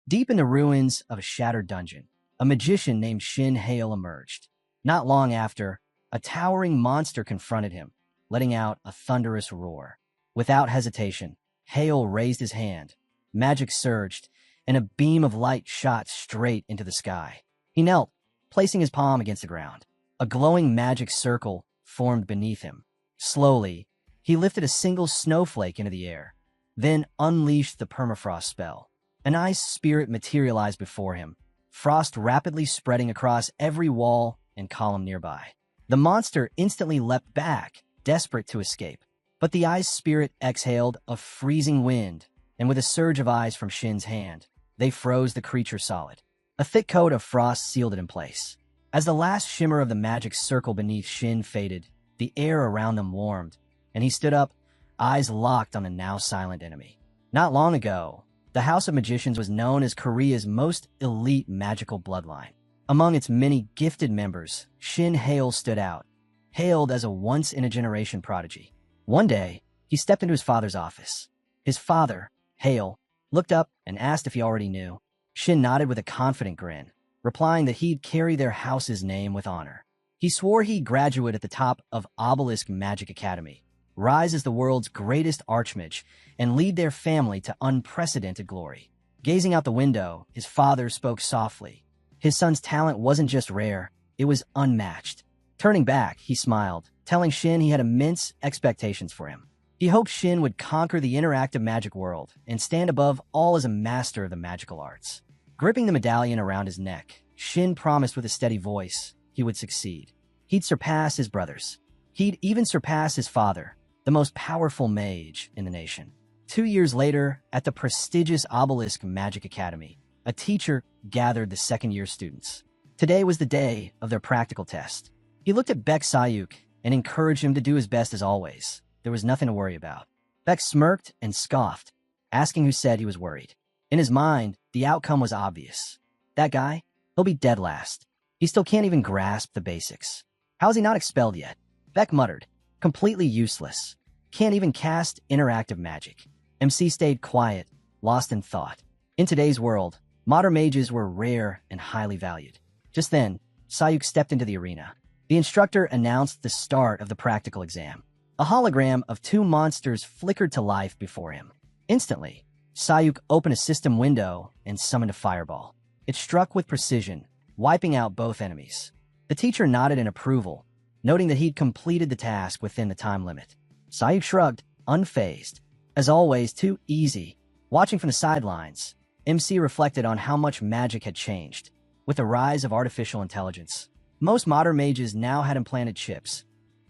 Deep in the ruins of a shattered dungeon, a magician named Yahello emerged. Not long after, a towering monster confronted him, letting out a thunderous roar. Without hesitation, Yahello raised his hand. Magic surged, and a beam of light shot straight into the sky. He knelt, placing his palm against the ground. A glowing magic circle formed beneath him. Slowly, he lifted a single snowflake into the air, then unleashed the permafrost spell. An ice spirit materialized before him, frost rapidly spreading across every wall and column nearby. The monster instantly leapt back, desperate to escape. But the ice spirit exhaled a freezing wind, and with a surge of ice from Shin's hand, they froze the creature solid. A thick coat of frost sealed it in place. As the last shimmer of the magic circle beneath Shin faded, the air around them warmed, and he stood up, eyes locked on the now silent enemy. Not long ago, the House of Magicians was known as Korea's most elite magical bloodline. Among its many gifted members, Shin Hail stood out, hailed as a once-in-a-generation prodigy. One day, he stepped into his father's office. His father, Hail, looked up and asked if he already knew. Shin nodded with a confident grin, replying that he'd carry their house's name with honor. He swore he'd graduate at the top of Obelisk Magic Academy, rise as the world's greatest archmage, and lead their family to unprecedented glory. Gazing out the window, his father spoke softly. His son's talent wasn't just rare, it was unmatched. Turning back, he smiled, telling Shin he had immense expectations for him. He hoped Shin would conquer the interactive magic world and stand above all as a master of the magical arts. Gripping the medallion around his neck, Shin promised with a steady voice he would succeed. He'd surpass his brothers. He'd even surpass his father, the most powerful mage in the nation. 2 years later, at the prestigious Obelisk Magic Academy, a teacher gathered the second-year students. Today was the day of their practical test. He looked at Baek Sayuk and encouraged him to do his best as always. There was nothing to worry about. Baek smirked and scoffed, asking who said he was worried. In his mind, the outcome was obvious. That guy, he'll be dead last. He still can't even grasp the basics. How is he not expelled yet? Baek muttered, completely useless. Can't even cast interactive magic. MC stayed quiet, lost in thought. In today's world, modern mages were rare and highly valued. Just then, Sayuk stepped into the arena. The instructor announced the start of the practical exam. A hologram of 2 monsters flickered to life before him. Instantly, Sayuk opened a system window and summoned a fireball. It struck with precision, wiping out both enemies. The teacher nodded in approval, noting that he'd completed the task within the time limit. Sayuk shrugged, unfazed. As always, too easy. Watching from the sidelines, MC reflected on how much magic had changed. With the rise of artificial intelligence, most modern mages now had implanted chips,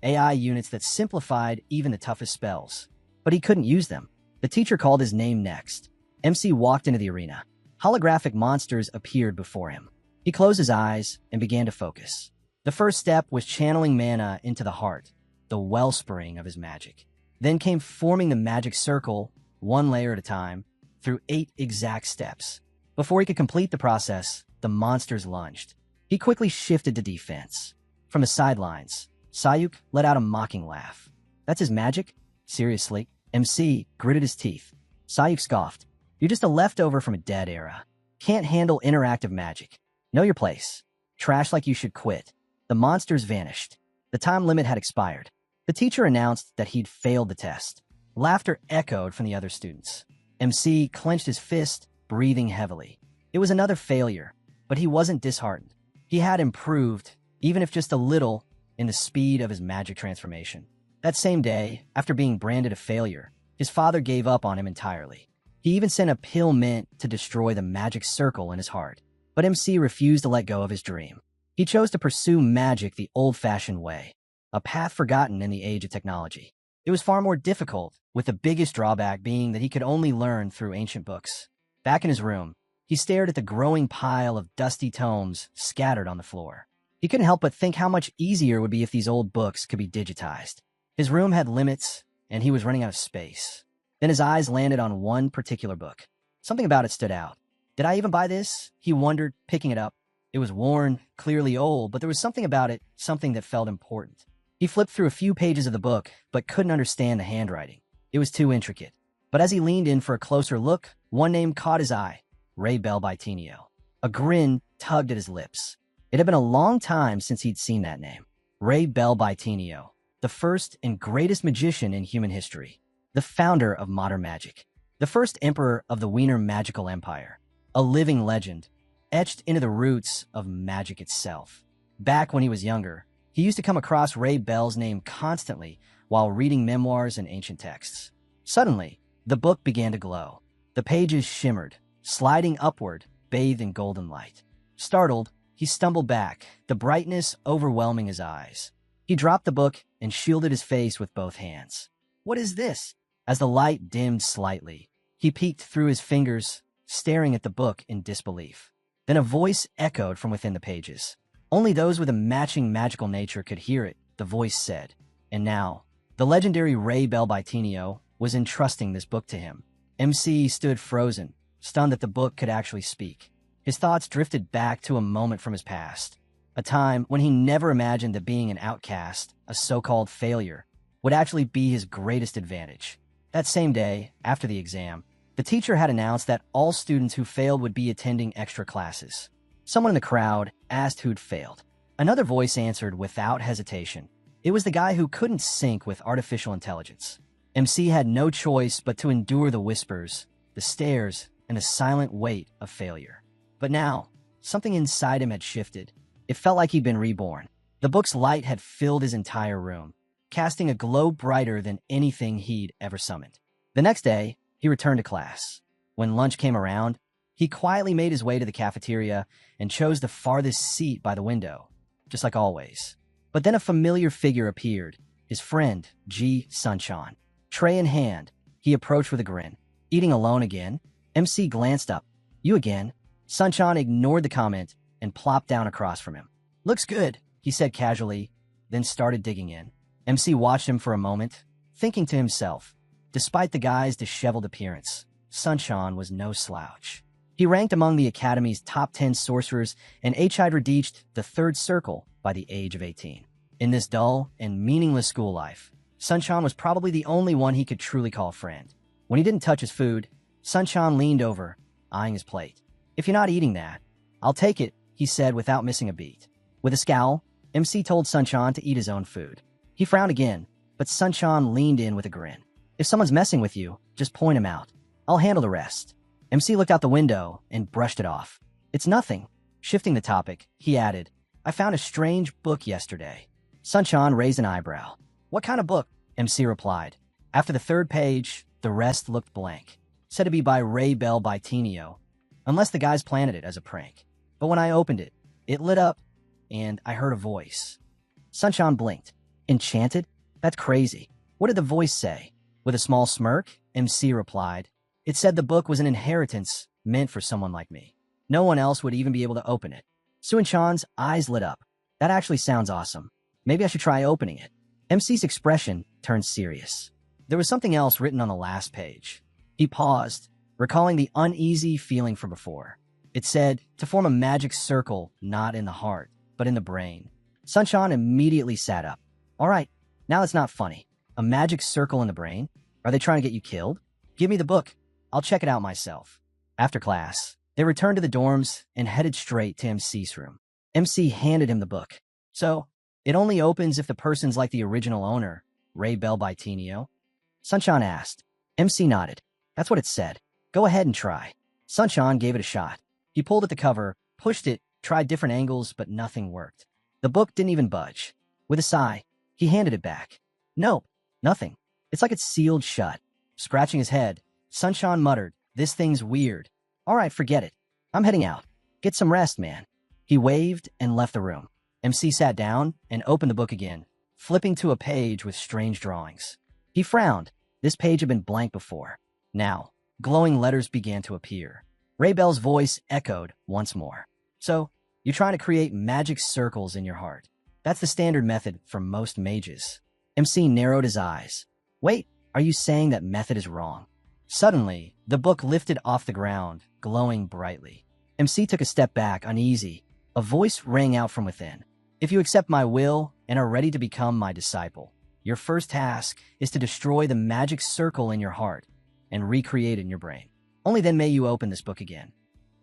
AI units that simplified even the toughest spells. But he couldn't use them. The teacher called his name next. MC walked into the arena. Holographic monsters appeared before him. He closed his eyes and began to focus. The first step was channeling mana into the heart, the wellspring of his magic. Then came forming the magic circle, 1 layer at a time, through 8 exact steps. Before he could complete the process, the monsters lunged. He quickly shifted to defense. From the sidelines, Sayuk let out a mocking laugh. That's his magic? Seriously? MC gritted his teeth. Sayuk scoffed. You're just a leftover from a dead era. Can't handle interactive magic. Know your place. Trash like you should quit. The monsters vanished. The time limit had expired. The teacher announced that he'd failed the test. Laughter echoed from the other students. MC clenched his fist, breathing heavily. It was another failure, but he wasn't disheartened. He had improved, even if just a little, in the speed of his magic transformation. That same day, after being branded a failure, his father gave up on him entirely. He even sent a pill meant to destroy the magic circle in his heart. But MC refused to let go of his dream. He chose to pursue magic the old-fashioned way, a path forgotten in the age of technology. It was far more difficult, with the biggest drawback being that he could only learn through ancient books. Back in his room, he stared at the growing pile of dusty tomes scattered on the floor. He couldn't help but think how much easier it would be if these old books could be digitized. His room had limits, and he was running out of space. Then his eyes landed on one particular book. Something about it stood out. Did I even buy this? He wondered, picking it up. It was worn, clearly old, but there was something about it, something that felt important. He flipped through a few pages of the book, but couldn't understand the handwriting. It was too intricate. But as he leaned in for a closer look, one name caught his eye. Ray Bell by Tenio. A grin tugged at his lips. It had been a long time since he'd seen that name. Ray Bell by Tenio, the first and greatest magician in human history, the founder of modern magic, the first emperor of the Wiener magical empire, a living legend, etched into the roots of magic itself. Back when he was younger, he used to come across Ray Bell's name constantly while reading memoirs and ancient texts. Suddenly, the book began to glow. The pages shimmered, sliding upward, bathed in golden light. Startled, he stumbled back, the brightness overwhelming his eyes. He dropped the book and shielded his face with both hands. "What is this?" As the light dimmed slightly, he peeked through his fingers, staring at the book in disbelief. Then a voice echoed from within the pages. Only those with a matching magical nature could hear it, the voice said. And now, the legendary Ray Bell by Tenio was entrusting this book to him. MC stood frozen, stunned that the book could actually speak. His thoughts drifted back to a moment from his past, a time when he never imagined that being an outcast, a so-called failure, would actually be his greatest advantage. That same day, after the exam, the teacher had announced that all students who failed would be attending extra classes. Someone in the crowd asked who'd failed. Another voice answered without hesitation. It was the guy who couldn't sync with artificial intelligence. MC had no choice but to endure the whispers, the stares, and the silent weight of failure. But now, something inside him had shifted. It felt like he'd been reborn. The book's light had filled his entire room, casting a glow brighter than anything he'd ever summoned. The next day, he returned to class. When lunch came around, he quietly made his way to the cafeteria and chose the farthest seat by the window, just like always. But then a familiar figure appeared, his friend, G. Sunshine. Tray in hand, he approached with a grin. "Eating alone again?" MC glanced up. "You again?" Sunshine ignored the comment and plopped down across from him. "Looks good," he said casually, then started digging in. MC watched him for a moment, thinking to himself, despite the guy's disheveled appearance, Sunshine was no slouch. He ranked among the Academy's top 10 sorcerers and had reached the third circle by the age of 18. In this dull and meaningless school life, Sunshine was probably the only one he could truly call a friend. When he didn't touch his food, Sunshine leaned over, eyeing his plate. "If you're not eating that, I'll take it," he said without missing a beat. With a scowl, MC told Sunshine to eat his own food. He frowned again, but Sunshine leaned in with a grin. "If someone's messing with you, just point him out. I'll handle the rest." MC looked out the window and brushed it off. "It's nothing." Shifting the topic, he added, "I found a strange book yesterday." Sunshine raised an eyebrow. "What kind of book?" MC replied. After the third page, the rest looked blank. Said to be by Ray Bell by Tenio, unless the guys planted it as a prank. But when I opened it, it lit up, and I heard a voice. Sunshine blinked. "Enchanted? That's crazy. What did the voice say?" With a small smirk, MC replied, "It said the book was an inheritance meant for someone like me. No one else would even be able to open it." Suinchan's eyes lit up. "That actually sounds awesome. Maybe I should try opening it." MC's expression turned serious. There was something else written on the last page. He paused, recalling the uneasy feeling from before. It said, to form a magic circle not in the heart, but in the brain. Sunshine immediately sat up. "All right, now that's not funny. A magic circle in the brain? Are they trying to get you killed? Give me the book. I'll check it out myself." After class, they returned to the dorms and headed straight to MC's room. MC handed him the book. "So, it only opens if the person's like the original owner, Ray Bell by Tenio?" Sunshine asked. MC nodded. "That's what it said. Go ahead and try." Sunshine gave it a shot. He pulled at the cover, pushed it, tried different angles, but nothing worked. The book didn't even budge. With a sigh, he handed it back. "Nope, nothing. It's like it's sealed shut." Scratching his head, Sunshine muttered, "This thing's weird. All right, forget it. I'm heading out. Get some rest, man." He waved and left the room. MC sat down and opened the book again, flipping to a page with strange drawings. He frowned. This page had been blank before. Now, glowing letters began to appear. Ray Bell's voice echoed once more. "So, you're trying to create magic circles in your heart. That's the standard method for most mages." MC narrowed his eyes. "Wait, are you saying that method is wrong?" Suddenly, the book lifted off the ground, glowing brightly. MC took a step back, uneasy. A voice rang out from within. "If you accept my will and are ready to become my disciple, your first task is to destroy the magic circle in your heart and recreate it in your brain. Only then may you open this book again."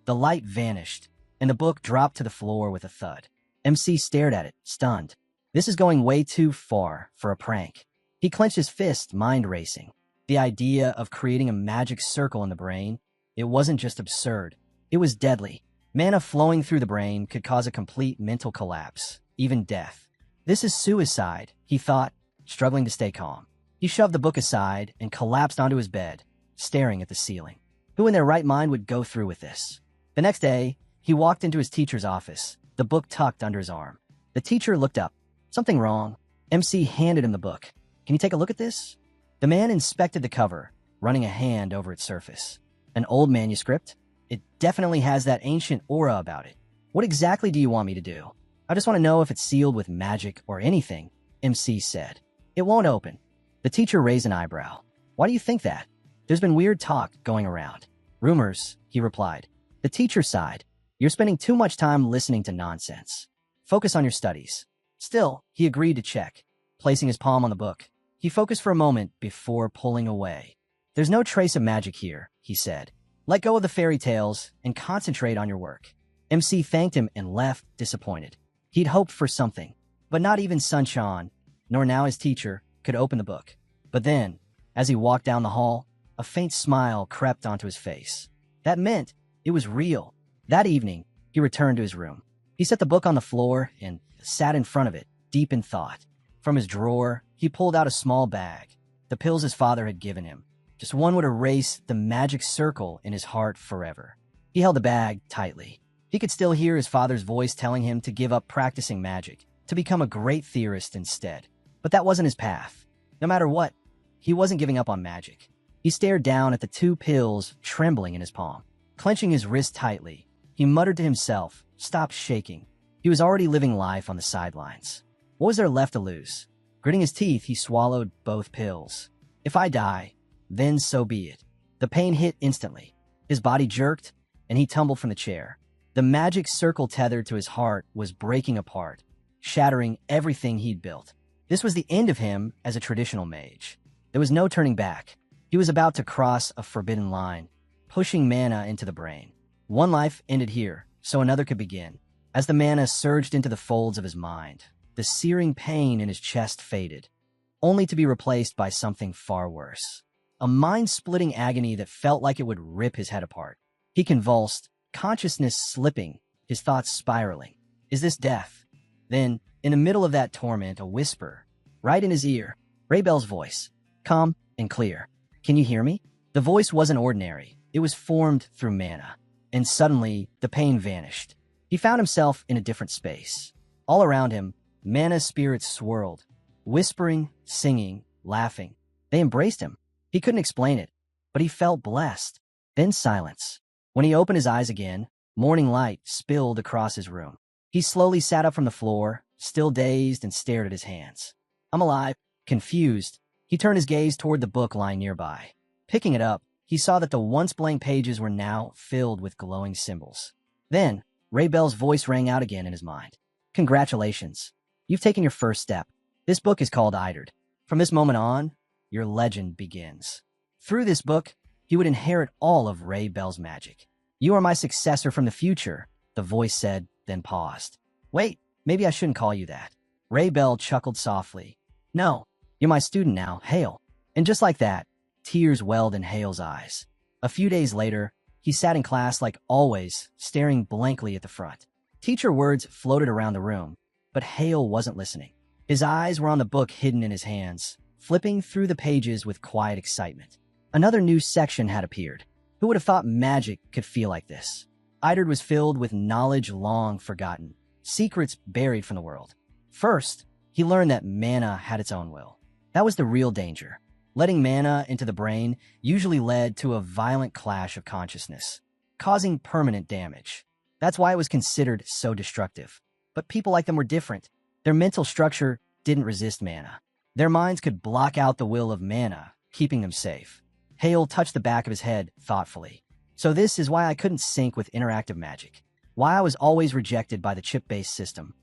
The light vanished, and the book dropped to the floor with a thud. MC stared at it, stunned. This is going way too far for a prank. He clenched his fist, mind racing. The idea of creating a magic circle in the brain, it wasn't just absurd. It was deadly. Mana flowing through the brain could cause a complete mental collapse, even death. This is suicide, he thought, struggling to stay calm. He shoved the book aside and collapsed onto his bed, staring at the ceiling. Who in their right mind would go through with this? The next day, he walked into his teacher's office, the book tucked under his arm. The teacher looked up. Something wrong. MC handed him the book. Can you take a look at this? The man inspected the cover, running a hand over its surface. An old manuscript? It definitely has that ancient aura about it. What exactly do you want me to do? I just want to know if it's sealed with magic or anything, MC said. It won't open. The teacher raised an eyebrow. Why do you think that? There's been weird talk going around. Rumors, he replied. The teacher sighed. You're spending too much time listening to nonsense. Focus on your studies. Still, he agreed to check. Placing his palm on the book, he focused for a moment before pulling away. There's no trace of magic here, he said. Let go of the fairy tales and concentrate on your work. MC thanked him and left, disappointed. He'd hoped for something, but not even Sunshine, nor now his teacher, could open the book. But then, as he walked down the hall, a faint smile crept onto his face. That meant it was real. That evening, he returned to his room. He set the book on the floor and sat in front of it, deep in thought. From his drawer, he pulled out a small bag, the pills his father had given him. Just one would erase the magic circle in his heart forever. He held the bag tightly. He could still hear his father's voice telling him to give up practicing magic, to become a great theorist instead. But that wasn't his path. No matter what, he wasn't giving up on magic. He stared down at the 2 pills trembling in his palm. Clenching his wrist tightly, he muttered to himself, "Stop shaking." He was already living life on the sidelines. What was there left to lose? Gritting his teeth, he swallowed both pills. If I die, then so be it. The pain hit instantly. His body jerked, and he tumbled from the chair. The magic circle tethered to his heart was breaking apart, shattering everything he'd built. This was the end of him as a traditional mage. There was no turning back. He was about to cross a forbidden line, pushing mana into the brain. One life ended here, so another could begin. As the mana surged into the folds of his mind, the searing pain in his chest faded, only to be replaced by something far worse. A mind-splitting agony that felt like it would rip his head apart. He convulsed, consciousness slipping, his thoughts spiraling. Is this death? Then, in the middle of that torment, a whisper, right in his ear, Raybell's voice, calm and clear. Can you hear me? The voice wasn't ordinary. It was formed through mana. And suddenly, the pain vanished. He found himself in a different space. All around him, mana spirits swirled, whispering, singing, laughing. They embraced him. He couldn't explain it, but he felt blessed. Then silence. When he opened his eyes again, morning light spilled across his room. He slowly sat up from the floor, still dazed, and stared at his hands. I'm alive. Confused, he turned his gaze toward the book lying nearby. Picking it up, he saw that the once blank pages were now filled with glowing symbols. Then, Raybell's voice rang out again in his mind. Congratulations. You've taken your first step. This book is called Idred. From this moment on, your legend begins. Through this book, you would inherit all of Raybell's magic. You are my successor from the future, the voice said, then paused. Wait, maybe I shouldn't call you that. Raybell chuckled softly. No, you're my student now, Hale. And just like that, tears welled in Hale's eyes. A few days later, he sat in class like always, staring blankly at the front. Teacher words floated around the room, but Hale wasn't listening. His eyes were on the book hidden in his hands, flipping through the pages with quiet excitement. Another new section had appeared. Who would have thought magic could feel like this? Idred was filled with knowledge long forgotten, secrets buried from the world. First, he learned that mana had its own will. That was the real danger. Letting mana into the brain usually led to a violent clash of consciousness, causing permanent damage. That's why it was considered so destructive. But people like them were different. Their mental structure didn't resist mana. Their minds could block out the will of mana, keeping them safe. Hale touched the back of his head thoughtfully. So this is why I couldn't sync with interactive magic. Why I was always rejected by the chip-based system.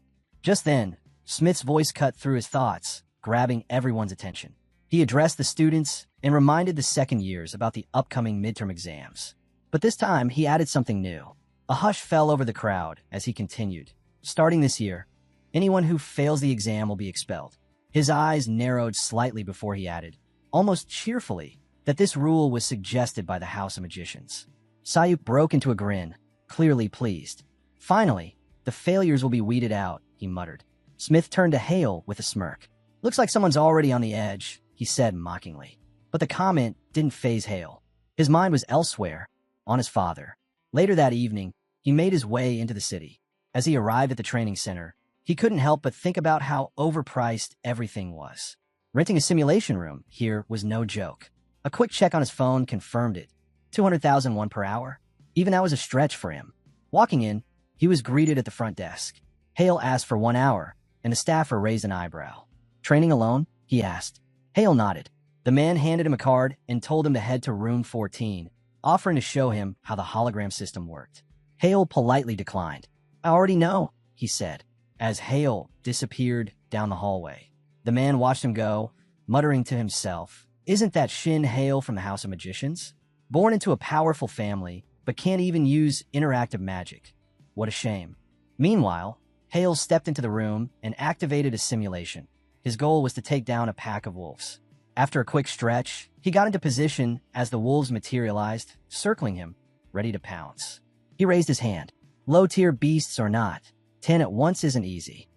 Just then, Smith's voice cut through his thoughts, grabbing everyone's attention. He addressed the students and reminded the second years about the upcoming midterm exams. But this time, he added something new. A hush fell over the crowd as he continued. Starting this year, anyone who fails the exam will be expelled. His eyes narrowed slightly before he added, almost cheerfully, that this rule was suggested by the House of Magicians. Sayuk broke into a grin, clearly pleased. Finally, the failures will be weeded out, he muttered. Smith turned to Hale with a smirk. Looks like someone's already on the edge, he said mockingly. But the comment didn't faze Hale. His mind was elsewhere, on his father. Later that evening, he made his way into the city. As he arrived at the training center, he couldn't help but think about how overpriced everything was. Renting a simulation room here was no joke. A quick check on his phone confirmed it. 200,001 per hour? Even that was a stretch for him. Walking in, he was greeted at the front desk. Hale asked for 1 hour, and the staffer raised an eyebrow. Training alone? He asked. Hale nodded. The man handed him a card and told him to head to room 14, offering to show him how the hologram system worked. Hale politely declined. I already know, he said, as Hale disappeared down the hallway. The man watched him go, muttering to himself, Isn't that Shin Hale from the House of Magicians? Born into a powerful family, but can't even use interactive magic. What a shame. Meanwhile, Hale stepped into the room and activated a simulation. His goal was to take down a pack of wolves. After a quick stretch, he got into position as the wolves materialized, circling him, ready to pounce. He raised his hand. Low-tier beasts or not, 10 at once isn't easy.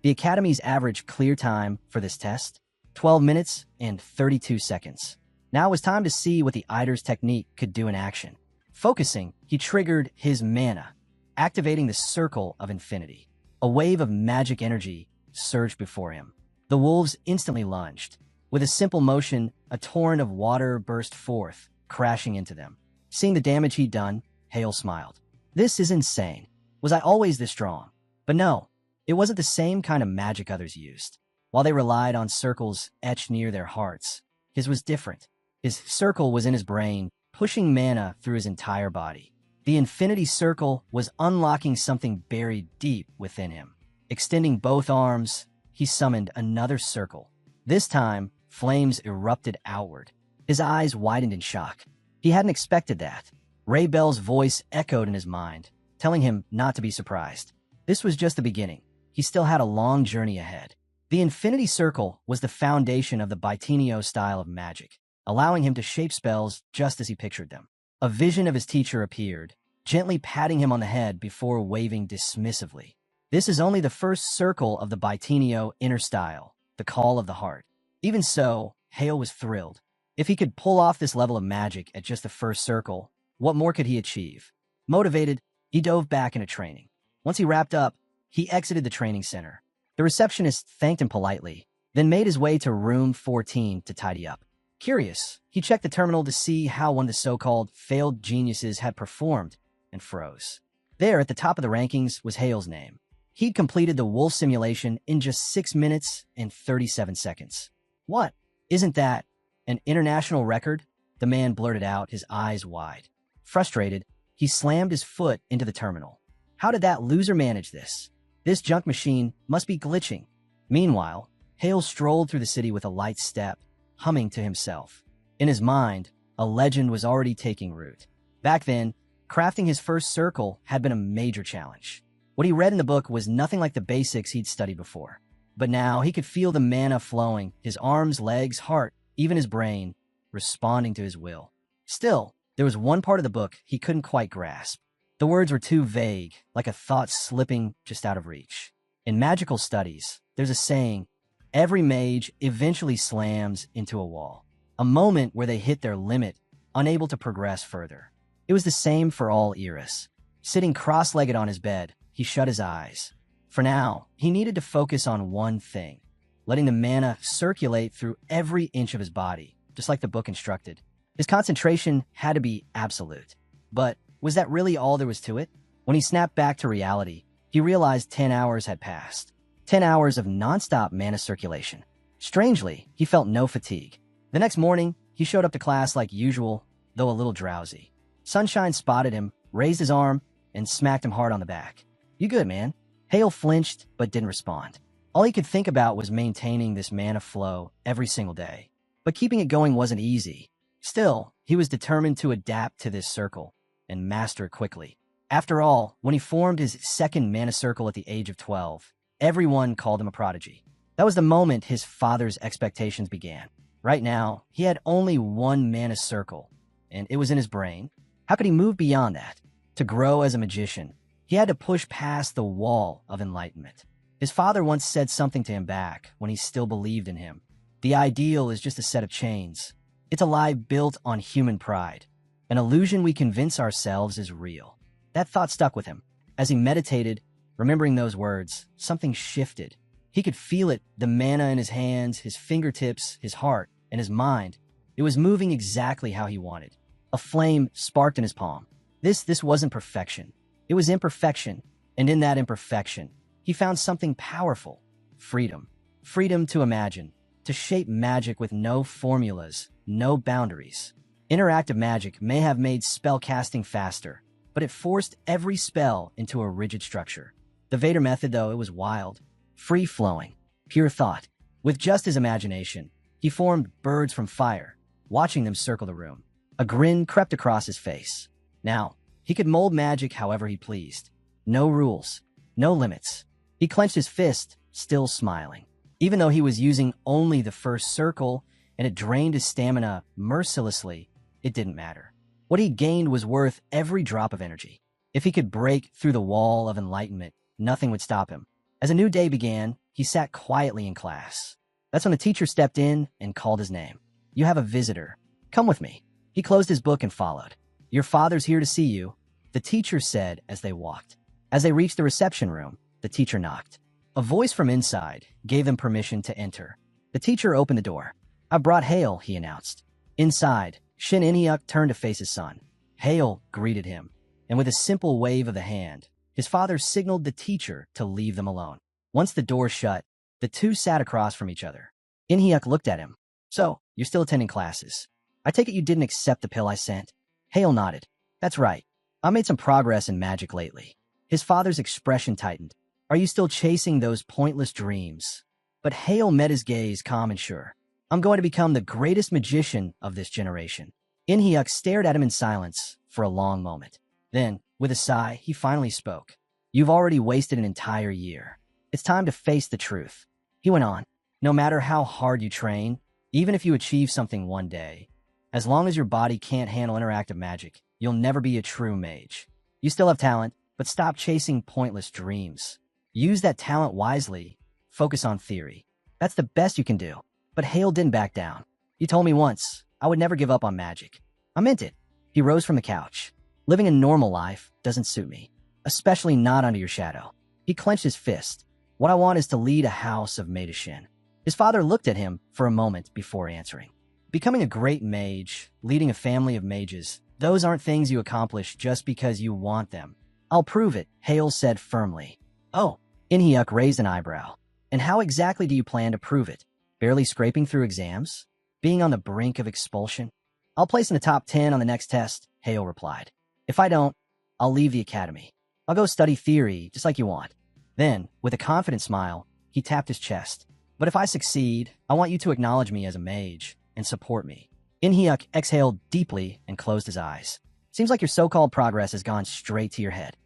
The Academy's average clear time for this test? 12 minutes and 32 seconds. Now it was time to see what the Eider's technique could do in action. Focusing, he triggered his mana, activating the Circle of Infinity. A wave of magic energy surged before him. The wolves instantly lunged. With a simple motion, a torrent of water burst forth, crashing into them. Seeing the damage he'd done, Hale smiled. This is insane. Was I always this strong? But no, it wasn't the same kind of magic others used. While they relied on circles etched near their hearts, his was different. His circle was in his brain, pushing mana through his entire body. The Infinity Circle was unlocking something buried deep within him. Extending both arms, he summoned another circle. This time, flames erupted outward. His eyes widened in shock. He hadn't expected that. Ray Bell's voice echoed in his mind, telling him not to be surprised. This was just the beginning. He still had a long journey ahead. The Infinity Circle was the foundation of the Baitinio style of magic, allowing him to shape spells just as he pictured them. A vision of his teacher appeared, gently patting him on the head before waving dismissively. This is only the first circle of the Baitinio inner style, the Call of the Heart. Even so, Hale was thrilled. If he could pull off this level of magic at just the first circle, what more could he achieve? Motivated, he dove back into training. Once he wrapped up, he exited the training center. The receptionist thanked him politely, then made his way to room 14 to tidy up. Curious, he checked the terminal to see how one of the so-called failed geniuses had performed and froze. There, at the top of the rankings, was Hale's name. He'd completed the wolf simulation in just 6 minutes and 37 seconds. What? Isn't that an international record? The man blurted out, his eyes wide. Frustrated, he slammed his foot into the terminal. How did that loser manage this? This junk machine must be glitching. Meanwhile, Hale strolled through the city with a light step, humming to himself. In his mind, a legend was already taking root. Back then, crafting his first circle had been a major challenge. What he read in the book was nothing like the basics he'd studied before. But now he could feel the mana flowing, his arms, legs, heart, even his brain, responding to his will. Still, there was one part of the book he couldn't quite grasp. The words were too vague, like a thought slipping just out of reach. In magical studies, there's a saying, every mage eventually slams into a wall. A moment where they hit their limit, unable to progress further. It was the same for all eras. Sitting cross-legged on his bed, he shut his eyes. For now, he needed to focus on one thing, letting the mana circulate through every inch of his body, just like the book instructed. His concentration had to be absolute. But was that really all there was to it? When he snapped back to reality, he realized 10 hours had passed. 10 hours of nonstop mana circulation. Strangely, he felt no fatigue. The next morning, he showed up to class like usual, though a little drowsy. Sunshine spotted him, raised his arm, and smacked him hard on the back. You good, man? Hale flinched, but didn't respond. All he could think about was maintaining this mana flow every single day. But keeping it going wasn't easy. Still, he was determined to adapt to this circle and master it quickly. After all, when he formed his second mana circle at the age of 12, everyone called him a prodigy. That was the moment his father's expectations began. Right now, he had only one mana circle, and it was in his brain. How could he move beyond that? To grow as a magician, he had to push past the wall of enlightenment. His father once said something to him back when he still believed in him. The ideal is just a set of chains. It's a lie built on human pride, an illusion we convince ourselves is real. That thought stuck with him. As he meditated, remembering those words, something shifted. He could feel it, the mana in his hands, his fingertips, his heart, and his mind. It was moving exactly how he wanted. A flame sparked in his palm. This wasn't perfection. It was imperfection, and in that imperfection, he found something powerful. Freedom. Freedom to imagine, to shape magic with no formulas, no boundaries. Interactive magic may have made spell casting faster, but it forced every spell into a rigid structure. The Vader method, though, it was wild, free-flowing, pure thought. With just his imagination, he formed birds from fire, watching them circle the room. A grin crept across his face. Now, he could mold magic however he pleased. No rules, no limits. He clenched his fist, still smiling. Even though he was using only the first circle and it drained his stamina mercilessly, it didn't matter. What he gained was worth every drop of energy. If he could break through the wall of enlightenment, nothing would stop him. As a new day began, he sat quietly in class. That's when the teacher stepped in and called his name. "You have a visitor. Come with me." He closed his book and followed. "Your father's here to see you," the teacher said as they walked. As they reached the reception room, the teacher knocked. A voice from inside gave them permission to enter. The teacher opened the door. "I brought Hale," he announced. Inside, Shin Inhyuk turned to face his son. Hale greeted him, and with a simple wave of the hand, his father signaled the teacher to leave them alone. Once the door shut, the two sat across from each other. Inhyuk looked at him. "So, you're still attending classes. I take it you didn't accept the pill I sent?" Hale nodded. "That's right. I made some progress in magic lately." His father's expression tightened. "Are you still chasing those pointless dreams?" But Hale met his gaze calm and sure. "I'm going to become the greatest magician of this generation." Inhyuk stared at him in silence for a long moment. Then, with a sigh, he finally spoke. "You've already wasted an entire year. It's time to face the truth." He went on. "No matter how hard you train, even if you achieve something one day, as long as your body can't handle interactive magic, you'll never be a true mage. You still have talent, but stop chasing pointless dreams. Use that talent wisely. Focus on theory. That's the best you can do." But Hale didn't back down. "You told me once I would never give up on magic. I meant it." He rose from the couch. "Living a normal life doesn't suit me, especially not under your shadow." He clenched his fist. "What I want is to lead a house of Maidashin." His father looked at him for a moment before answering. "Becoming a great mage, leading a family of mages, those aren't things you accomplish just because you want them." "I'll prove it," Hale said firmly. "Oh," Inhyuk raised an eyebrow. "And how exactly do you plan to prove it? Barely scraping through exams? Being on the brink of expulsion?" "I'll place in the top 10 on the next test," Hale replied. "If I don't, I'll leave the academy. I'll go study theory, just like you want." Then, with a confident smile, he tapped his chest. "But if I succeed, I want you to acknowledge me as a mage and support me." Inhyuk exhaled deeply and closed his eyes. "Seems like your so-called progress has gone straight to your head."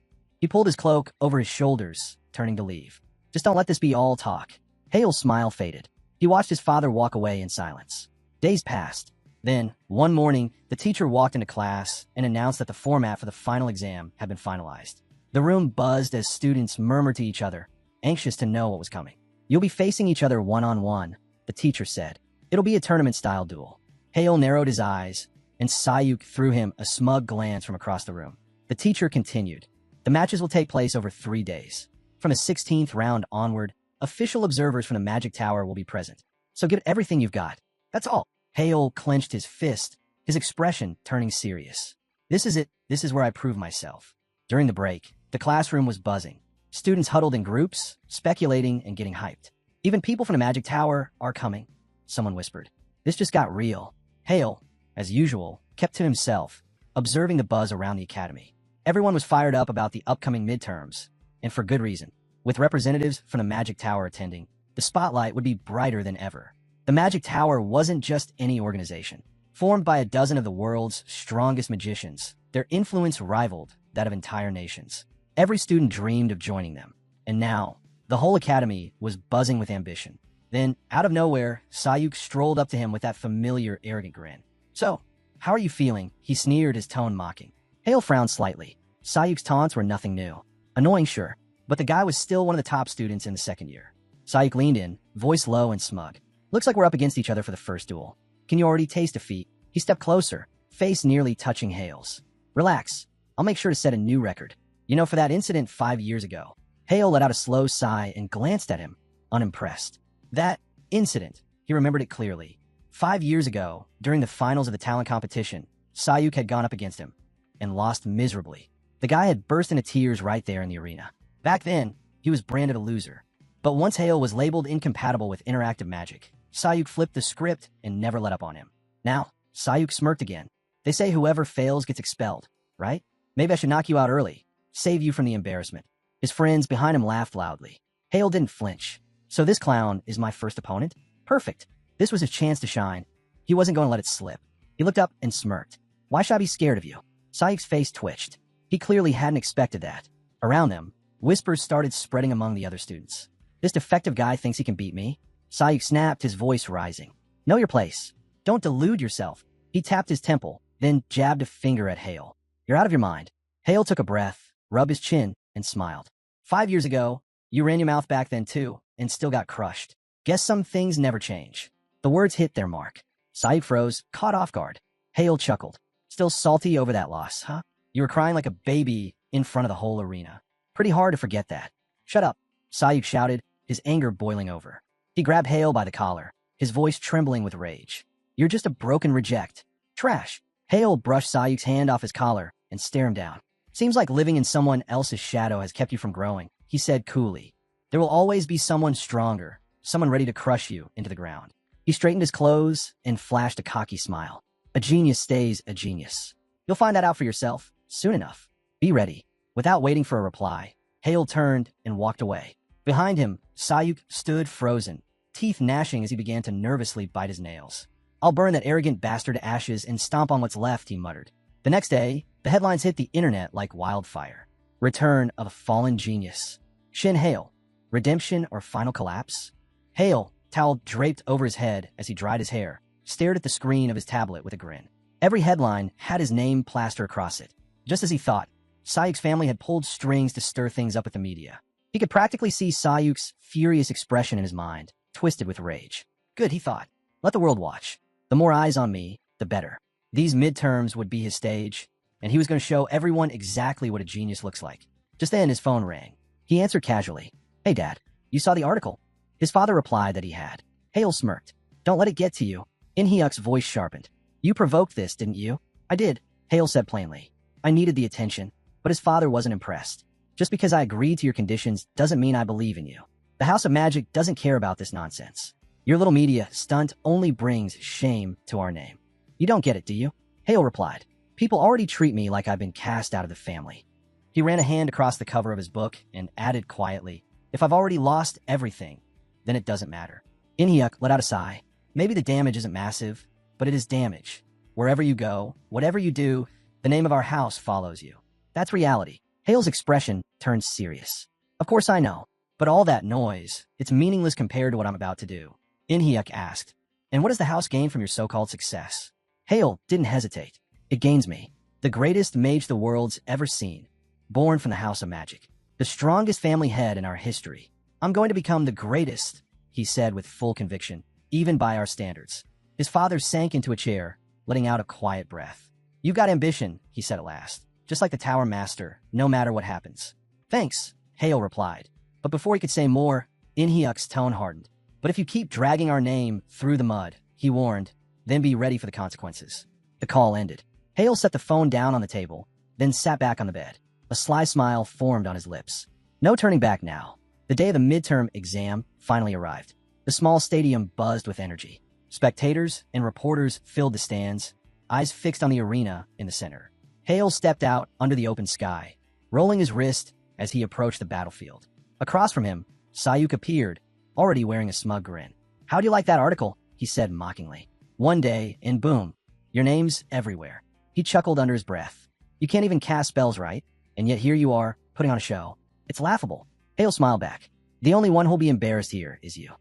He pulled his cloak over his shoulders, turning to leave. "Just don't let this be all talk." Hale's smile faded. He watched his father walk away in silence. Days passed. Then, one morning, the teacher walked into class and announced that the format for the final exam had been finalized. The room buzzed as students murmured to each other, anxious to know what was coming. "You'll be facing each other one-on-one," the teacher said. "It'll be a tournament-style duel." Hale narrowed his eyes, and Sayuk threw him a smug glance from across the room. The teacher continued. "The matches will take place over 3 days. From the 16th round onward, official observers from the Magic Tower will be present. So give it everything you've got. That's all." Hale clenched his fist, his expression turning serious. "This is it. This is where I prove myself." During the break, the classroom was buzzing. Students huddled in groups, speculating and getting hyped. "Even people from the Magic Tower are coming," someone whispered. This just got real. Hale, as usual, kept to himself, observing the buzz around the academy. Everyone was fired up about the upcoming midterms, and for good reason. With representatives from the Magic Tower attending, the spotlight would be brighter than ever. The Magic Tower wasn't just any organization. Formed by a dozen of the world's strongest magicians, their influence rivaled that of entire nations. Every student dreamed of joining them. And now, the whole academy was buzzing with ambition. Then, out of nowhere, Sayuk strolled up to him with that familiar, arrogant grin. "So, how are you feeling?" He sneered, his tone mocking. Hale frowned slightly. Sayuk's taunts were nothing new. Annoying, sure, but the guy was still one of the top students in the second year. Sayuk leaned in, voice low and smug. "Looks like we're up against each other for the first duel. Can you already taste defeat?" He stepped closer, face nearly touching Hale's. "Relax. I'll make sure to set a new record. You know, for that incident 5 years ago." Hale let out a slow sigh and glanced at him, unimpressed. That incident, he remembered it clearly. 5 years ago, during the finals of the talent competition, Sayuk had gone up against him and lost miserably. The guy had burst into tears right there in the arena. Back then, he was branded a loser. But once Hale was labeled incompatible with interactive magic, Sayuk flipped the script and never let up on him. Now, Sayuk smirked again. "They say whoever fails gets expelled, right? Maybe I should knock you out early, save you from the embarrassment." His friends behind him laughed loudly. Hale didn't flinch. "So this clown is my first opponent? Perfect." This was his chance to shine. He wasn't going to let it slip. He looked up and smirked. "Why should I be scared of you?" Sayuk's face twitched. He clearly hadn't expected that. Around them, whispers started spreading among the other students. "This defective guy thinks he can beat me?" Sayuk snapped, his voice rising. "Know your place. Don't delude yourself." He tapped his temple, then jabbed a finger at Hale. "You're out of your mind." Hale took a breath, rubbed his chin, and smiled. 5 years ago, you ran your mouth back then too, and still got crushed. Guess some things never change." The words hit their mark. Sayuk froze, caught off guard. Hale chuckled. "Still salty over that loss, huh? You were crying like a baby in front of the whole arena. Pretty hard to forget that." "Shut up," Sayuk shouted, his anger boiling over. He grabbed Hale by the collar, his voice trembling with rage. "You're just a broken reject. Trash." Hale brushed Sayuk's hand off his collar and stared him down. "Seems like living in someone else's shadow has kept you from growing," he said coolly. "There will always be someone stronger, someone ready to crush you into the ground." He straightened his clothes and flashed a cocky smile. "A genius stays a genius. You'll find that out for yourself soon enough. Be ready." Without waiting for a reply, Hale turned and walked away. Behind him, Sayuk stood frozen, teeth gnashing as he began to nervously bite his nails. "I'll burn that arrogant bastard to ashes and stomp on what's left," he muttered. The next day, the headlines hit the internet like wildfire. "Return of a fallen genius. Shin Hale. Redemption or final collapse?" Hale, towel draped over his head as he dried his hair, stared at the screen of his tablet with a grin. Every headline had his name plastered across it. Just as he thought, Sayuk's family had pulled strings to stir things up with the media. He could practically see Sayuk's furious expression in his mind, twisted with rage. Good, he thought. Let the world watch. The more eyes on me, the better. These midterms would be his stage, and he was going to show everyone exactly what a genius looks like. Just then, his phone rang. He answered casually. "Hey, Dad, you saw the article?" His father replied that he had. Hale smirked. "Don't let it get to you." In-hyuk's voice sharpened. "You provoked this, didn't you?" "I did," Hale said plainly. "I needed the attention," but his father wasn't impressed. "Just because I agreed to your conditions doesn't mean I believe in you. The House of Magic doesn't care about this nonsense. Your little media stunt only brings shame to our name." "You don't get it, do you?" Hale replied. "People already treat me like I've been cast out of the family." He ran a hand across the cover of his book and added quietly, "If I've already lost everything, then it doesn't matter." In-hyuk let out a sigh. "Maybe the damage isn't massive, but it is damage. Wherever you go, whatever you do, the name of our house follows you. That's reality." Hale's expression turned serious. "Of course I know, but all that noise, it's meaningless compared to what I'm about to do." In-hyuk asked, "And what does the house gain from your so-called success?" Hale didn't hesitate. "It gains me, the greatest mage the world's ever seen, born from the House of Magic, the strongest family head in our history. I'm going to become the greatest," he said with full conviction, "even by our standards." His father sank into a chair, letting out a quiet breath. "You've got ambition," he said at last, "just like the Tower Master, no matter what happens." "Thanks," Hale replied. But before he could say more, In-hyuk's tone hardened. "But if you keep dragging our name through the mud," he warned, "then be ready for the consequences." The call ended. Hale set the phone down on the table, then sat back on the bed. A sly smile formed on his lips. No turning back now. The day of the midterm exam finally arrived. The small stadium buzzed with energy. Spectators and reporters filled the stands, eyes fixed on the arena in the center. Hale stepped out under the open sky, rolling his wrist as he approached the battlefield. Across from him, Sayuk appeared, already wearing a smug grin. "How do you like that article?" he said mockingly. "One day, and boom, your name's everywhere." He chuckled under his breath. "You can't even cast spells, right?" and yet here you are, putting on a show. It's laughable. Hale smiled back. The only one who'll be embarrassed here is you.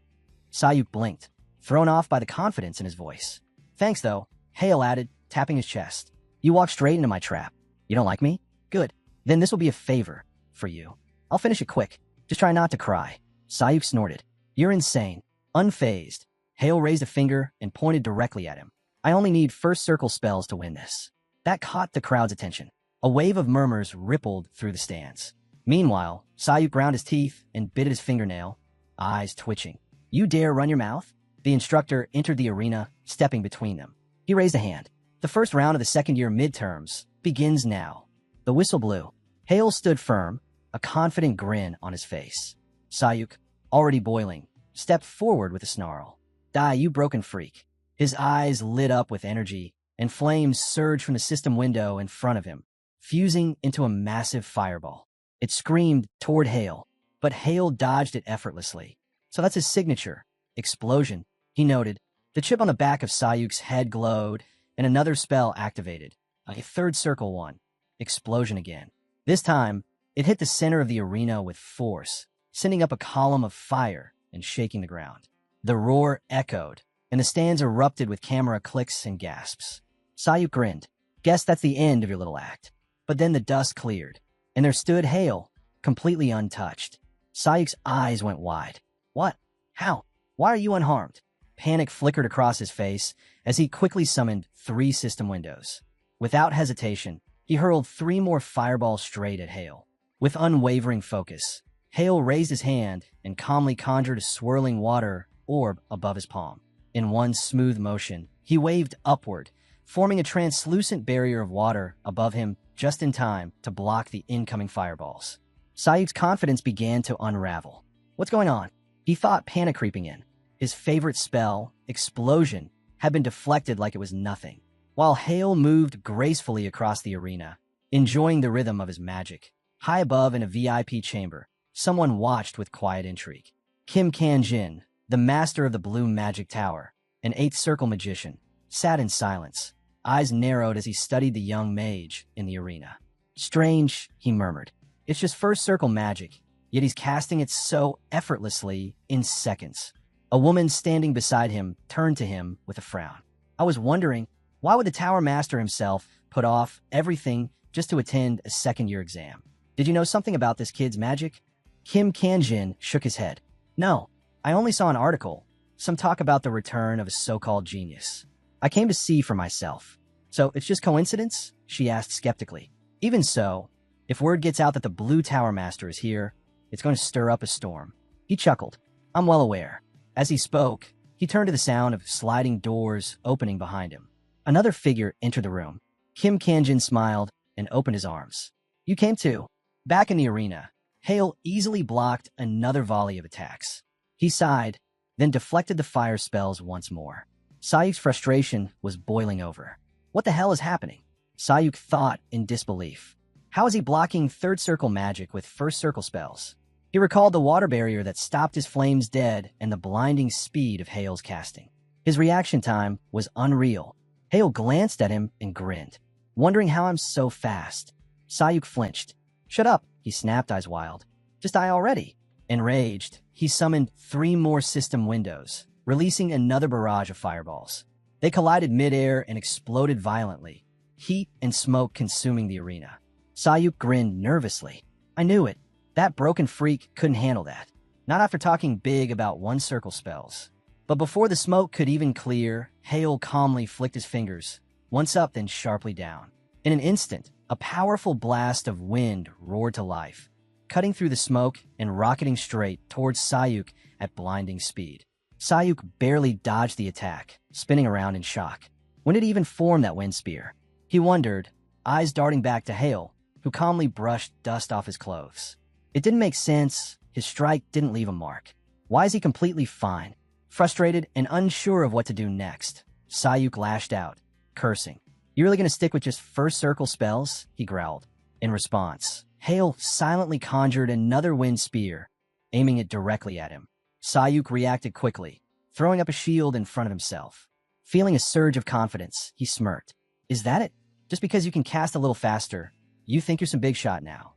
Sayuk blinked, thrown off by the confidence in his voice. Thanks, though, Hale added, tapping his chest. You walked straight into my trap. You don't like me? Good. Then this will be a favor for you. I'll finish it quick. Just try not to cry. Sayuk snorted. You're insane. Unfazed, Hale raised a finger and pointed directly at him. I only need first circle spells to win this. That caught the crowd's attention. A wave of murmurs rippled through the stands. Meanwhile, Sayuk ground his teeth and bit at his fingernail, eyes twitching. You dare run your mouth? The instructor entered the arena, stepping between them. He raised a hand. The first round of the second-year midterms begins now. The whistle blew. Hale stood firm, a confident grin on his face. Sayuk, already boiling, stepped forward with a snarl. Die, you broken freak. His eyes lit up with energy, and flames surged from the system window in front of him, fusing into a massive fireball. It screamed toward Hale, but Hale dodged it effortlessly. So that's his signature. Explosion, he noted. The chip on the back of Sayuk's head glowed, and another spell activated. A third circle one. Explosion again. This time, it hit the center of the arena with force, sending up a column of fire and shaking the ground. The roar echoed, and the stands erupted with camera clicks and gasps. Sayuk grinned. Guess that's the end of your little act. But then the dust cleared, and there stood Hale, completely untouched. Sayuk's eyes went wide. What? How? Why are you unharmed? Panic flickered across his face as he quickly summoned 3 system windows. Without hesitation, he hurled 3 more fireballs straight at Hale. With unwavering focus, Hale raised his hand and calmly conjured a swirling water orb above his palm. In one smooth motion, he waved upward, forming a translucent barrier of water above him just in time to block the incoming fireballs. Sayuk's confidence began to unravel. What's going on? He thought, panic creeping in. His favorite spell, Explosion, had been deflected like it was nothing. While Hale moved gracefully across the arena, enjoying the rhythm of his magic, high above in a VIP chamber, someone watched with quiet intrigue. Kim Kan-jin, the master of the Blue Magic Tower, an 8th circle magician, sat in silence, eyes narrowed as he studied the young mage in the arena. Strange, he murmured. It's just first circle magic, yet he's casting it so effortlessly in seconds. A woman standing beside him turned to him with a frown. I was wondering, why would the Tower Master himself put off everything just to attend a second-year exam? Did you know something about this kid's magic? Kim Kan-jin shook his head. No, I only saw an article, some talk about the return of a so-called genius. I came to see for myself. So it's just coincidence? She asked skeptically. Even so, if word gets out that the Blue Tower Master is here, it's going to stir up a storm. He chuckled. I'm well aware. As he spoke, he turned to the sound of sliding doors opening behind him. Another figure entered the room. Kim Kan-jin smiled and opened his arms. You came too. Back in the arena, Hale easily blocked another volley of attacks. He sighed, then deflected the fire spells once more. Sayuk's frustration was boiling over. What the hell is happening? Sayuk thought in disbelief. How is he blocking third circle magic with first circle spells? He recalled the water barrier that stopped his flames dead and the blinding speed of Hale's casting. His reaction time was unreal. Hale glanced at him and grinned, wondering how I'm so fast. Sayuk flinched. Shut up, he snapped, eyes wild. Just die already. Enraged, he summoned 3 more system windows, releasing another barrage of fireballs. They collided midair and exploded violently, heat and smoke consuming the arena. Sayuk grinned nervously. I knew it. That broken freak couldn't handle that. Not after talking big about one-circle spells. But before the smoke could even clear, Hale calmly flicked his fingers, once up then sharply down. In an instant, a powerful blast of wind roared to life, cutting through the smoke and rocketing straight towards Sayuk at blinding speed. Sayuk barely dodged the attack, spinning around in shock. When did he even form that wind spear? He wondered, eyes darting back to Hale, who calmly brushed dust off his clothes. It didn't make sense. His strike didn't leave a mark. Why is he completely fine? Frustrated and unsure of what to do next, Sayuk lashed out, cursing. You really gonna stick with just first circle spells? He growled. In response, Hale silently conjured another wind spear, aiming it directly at him. Sayuk reacted quickly, throwing up a shield in front of himself. Feeling a surge of confidence, he smirked. Is that it? Just because you can cast a little faster, You think you're some big shot now.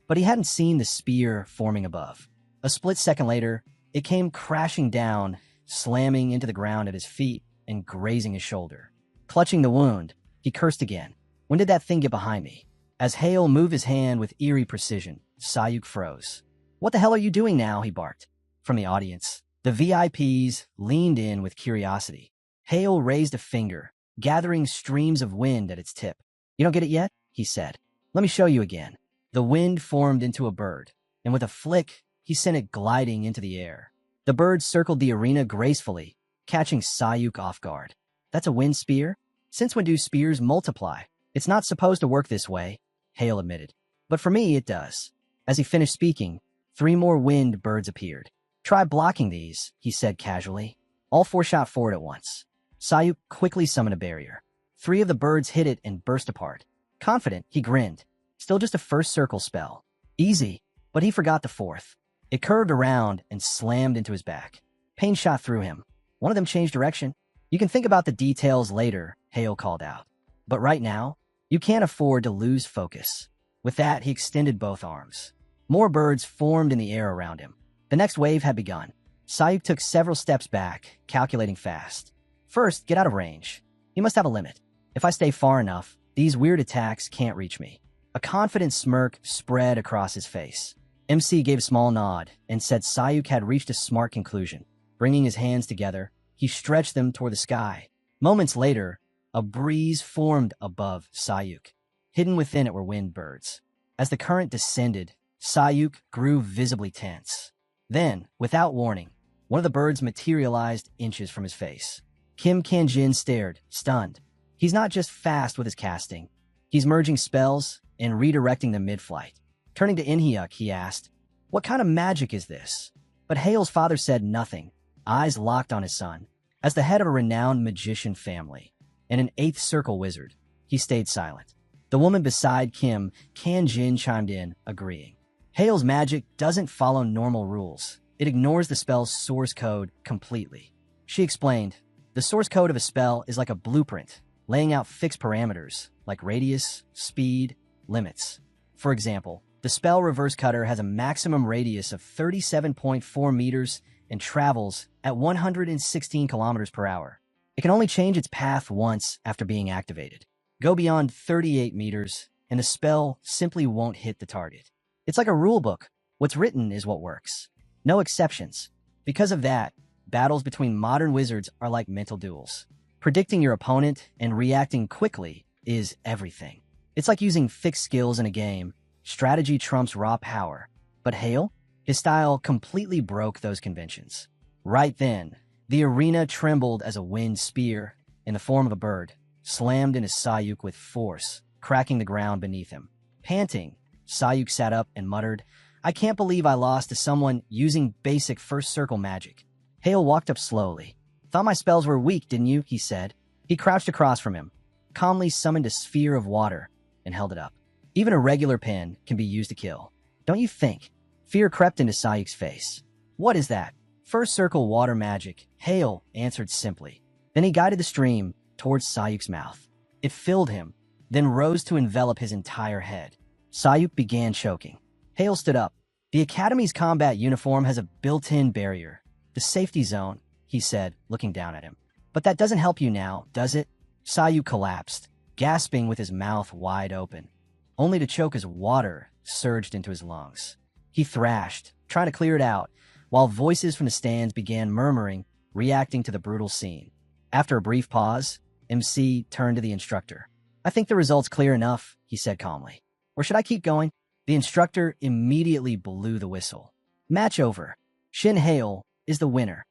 But he hadn't seen the spear forming above. A split second later, it came crashing down, slamming into the ground at his feet and grazing his shoulder. Clutching the wound, he cursed again. When did that thing get behind me? As Hale moved his hand with eerie precision, Sayuk froze. What the hell are you doing now? He barked. From the audience, the VIPs leaned in with curiosity. Hale raised a finger, gathering streams of wind at its tip. You don't get it yet? He said. Let me show you again. The wind formed into a bird, and with a flick, he sent it gliding into the air. The bird circled the arena gracefully, catching Sayuk off guard. That's a wind spear? Since when do spears multiply? It's not supposed to work this way, Hale admitted. But for me, it does. As he finished speaking, 3 more wind birds appeared. Try blocking these, he said casually. All 4 shot forward at once. Sayuk quickly summoned a barrier. 3 of the birds hit it and burst apart. Confident, he grinned. Still just a first circle spell. Easy, but he forgot the 4th. It curved around and slammed into his back. Pain shot through him. One of them changed direction. You can think about the details later, Hale called out. But right now, you can't afford to lose focus. With that, he extended both arms. More birds formed in the air around him. The next wave had begun. Sayuk took several steps back, calculating fast. First, get out of range. He must have a limit. If I stay far enough, these weird attacks can't reach me. A confident smirk spread across his face. MC gave a small nod and said Sayuk had reached a smart conclusion. Bringing his hands together, he stretched them toward the sky. Moments later, a breeze formed above Sayuk. Hidden within it were wind birds. As the current descended, Sayuk grew visibly tense. Then, without warning, one of the birds materialized inches from his face. Kim Kanjin stared, stunned. He's not just fast with his casting. He's merging spells and redirecting them mid-flight. Turning to Inhyuk, he asked, "What kind of magic is this?" But Hale's father said nothing, eyes locked on his son. As the head of a renowned magician family and an 8th circle wizard, he stayed silent. The woman beside Kim Kanjin chimed in, agreeing. Hale's magic doesn't follow normal rules. It ignores the spell's source code completely. She explained, the source code of a spell is like a blueprint, laying out fixed parameters like radius, speed, limits. For example, the spell Reverse Cutter has a maximum radius of 37.4 meters and travels at 116 kilometers per hour. It can only change its path once after being activated. Go beyond 38 meters, and the spell simply won't hit the target. It's like a rule book. What's written is what works. No exceptions. Because of that, battles between modern wizards are like mental duels. Predicting your opponent and reacting quickly is everything. It's like using fixed skills in a game. Strategy trumps raw power. But Hale? His style completely broke those conventions. Right then, the arena trembled as a wind spear, in the form of a bird, slammed into Sayuk with force, cracking the ground beneath him. Panting, Sayuk sat up and muttered, "I can't believe I lost to someone using basic first circle magic." Hale walked up slowly. "Thought my spells were weak, didn't you?" he said. He crouched across from him, calmly summoned a sphere of water, and held it up. Even a regular pen can be used to kill. Don't you think? Fear crept into Sayuk's face. What is that? First circle water magic, Hale answered simply. Then he guided the stream towards Sayuk's mouth. It filled him, then rose to envelop his entire head. Sayuk began choking. Hale stood up. The Academy's combat uniform has a built-in barrier. The safety zone, he said, looking down at him. But that doesn't help you now, does it? Sayuk collapsed, gasping with his mouth wide open, only to choke as water surged into his lungs. He thrashed, trying to clear it out, while voices from the stands began murmuring, reacting to the brutal scene. After a brief pause, MC turned to the instructor. "I think the result's clear enough," he said calmly. "Or should I keep going?" The instructor immediately blew the whistle. "Match over. Shin Hale is the winner."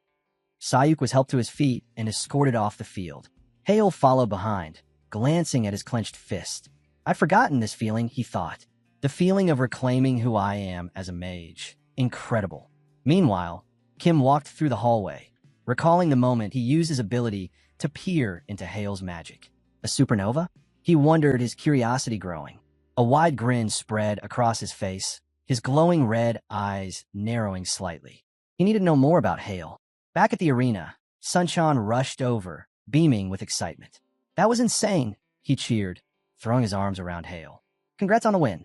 Sayuk was helped to his feet and escorted off the field. Hale followed behind, glancing at his clenched fist. "I'd forgotten this feeling," he thought. The feeling of reclaiming who I am as a mage. Incredible. Meanwhile, Kim walked through the hallway, recalling the moment he used his ability to peer into Hale's magic. A supernova? He wondered, his curiosity growing. A wide grin spread across his face, his glowing red eyes narrowing slightly. He needed to know more about Hale. Back at the arena, Sunshine rushed over, beaming with excitement. "That was insane," he cheered, throwing his arms around Hale. Congrats on the win.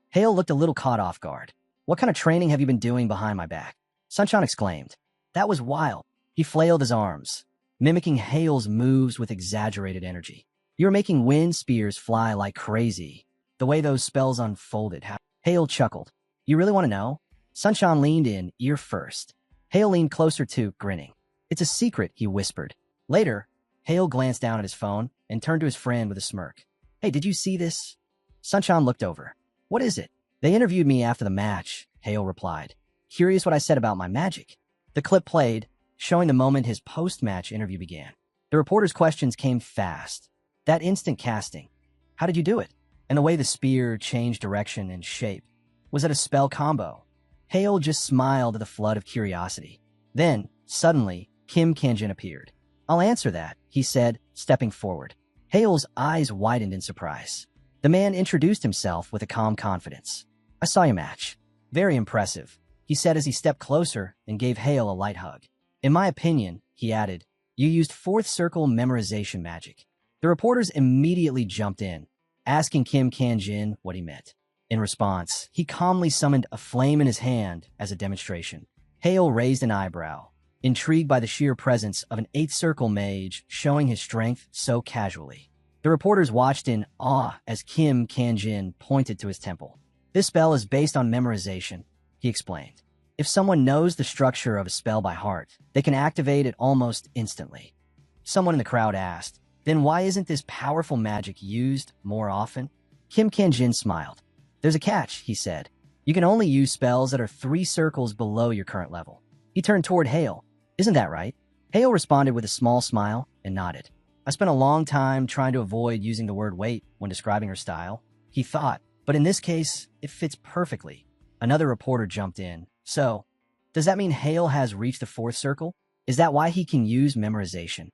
Hale looked a little caught off guard. What kind of training have you been doing behind my back? Sunshine exclaimed. That was wild. He flailed his arms, mimicking Hale's moves with exaggerated energy. You were making wind spears fly like crazy. The way those spells unfolded. Hale chuckled. You really want to know? Sunshine leaned in, ear first. Hale leaned closer too, grinning. It's a secret, he whispered. Later, Hale glanced down at his phone and turned to his friend with a smirk. Hey, did you see this? Sunshine looked over. What is it? They interviewed me after the match, Hale replied. Curious what I said about my magic. The clip played, showing the moment his post-match interview began. The reporter's questions came fast. That instant casting. How did you do it? And the way the spear changed direction and shape. Was it a spell combo? Hale just smiled at the flood of curiosity. Then, suddenly, Kim Kanjin appeared. I'll answer that, he said, stepping forward. Hale's eyes widened in surprise. The man introduced himself with a calm confidence. I saw your match. Very impressive, he said as he stepped closer and gave Hale a light hug. In my opinion, he added, you used fourth circle memorization magic. The reporters immediately jumped in, asking Kim Kanjin what he meant. In response, he calmly summoned a flame in his hand as a demonstration. Hale raised an eyebrow, intrigued by the sheer presence of an eighth circle mage showing his strength so casually. The reporters watched in awe as Kim Kanjin pointed to his temple. This spell is based on memorization, he explained. If someone knows the structure of a spell by heart, they can activate it almost instantly. Someone in the crowd asked, then why isn't this powerful magic used more often? Kim Kanjin smiled. There's a catch, he said. You can only use spells that are 3 circles below your current level. He turned toward Hale. Isn't that right? Hale responded with a small smile and nodded. I spent a long time trying to avoid using the word wait when describing her style, he thought, but in this case, it fits perfectly. Another reporter jumped in. So, does that mean Hale has reached the 4th circle? Is that why he can use memorization?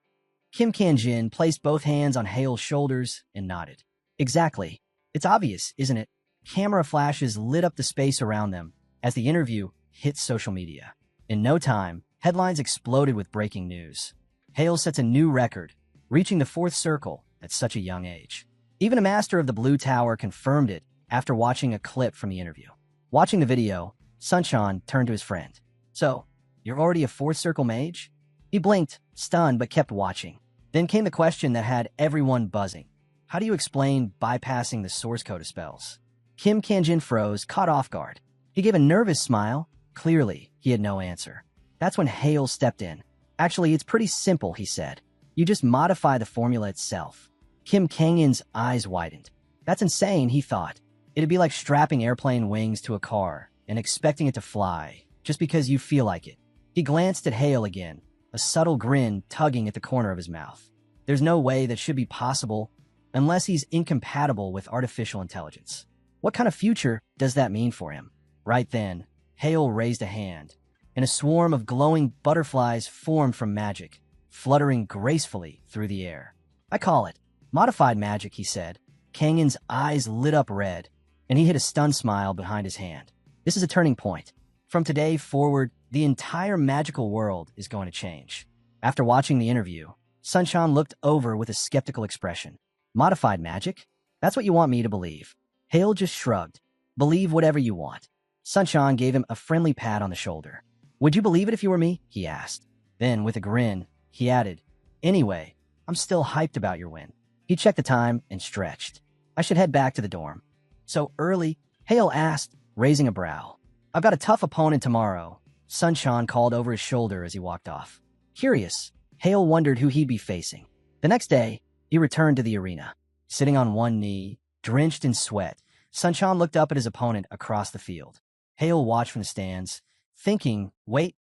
Kim Kanjin placed both hands on Hale's shoulders and nodded. Exactly. It's obvious, isn't it? Camera flashes lit up the space around them as the interview hit social media. In no time, headlines exploded with breaking news. Hale sets a new record, reaching the 4th circle at such a young age. Even a master of the Blue Tower confirmed it after watching a clip from the interview. Watching the video, Sunshine turned to his friend. So, you're already a 4th circle mage? He blinked, stunned, but kept watching. Then came the question that had everyone buzzing. How do you explain bypassing the source code of spells? Kim Kanjin froze, caught off guard. He gave a nervous smile. Clearly, he had no answer. That's when Hale stepped in. Actually, it's pretty simple, he said. You just modify the formula itself. Kim Kanjin's eyes widened. That's insane, he thought. It'd be like strapping airplane wings to a car and expecting it to fly, just because you feel like it. He glanced at Hale again, a subtle grin tugging at the corner of his mouth. There's no way that should be possible unless he's incompatible with artificial intelligence. What kind of future does that mean for him? Right then, Hale raised a hand, and a swarm of glowing butterflies formed from magic, fluttering gracefully through the air. I call it modified magic, he said. Kangin's eyes lit up red, and he hid a stunned smile behind his hand. This is a turning point. From today forward, the entire magical world is going to change. After watching the interview, Sunshine looked over with a skeptical expression. Modified magic? That's what you want me to believe. Hale just shrugged. Believe whatever you want. Sunshine gave him a friendly pat on the shoulder. Would you believe it if you were me? He asked. Then, with a grin, he added, Anyway, I'm still hyped about your win. He checked the time and stretched. I should head back to the dorm. So early? Hale asked, raising a brow. I've got a tough opponent tomorrow, Sunshine called over his shoulder as he walked off. Curious, Hale wondered who he'd be facing. The next day, he returned to the arena. Sitting on one knee, drenched in sweat, Sunshine looked up at his opponent across the field. Hale watched from the stands, thinking, wait,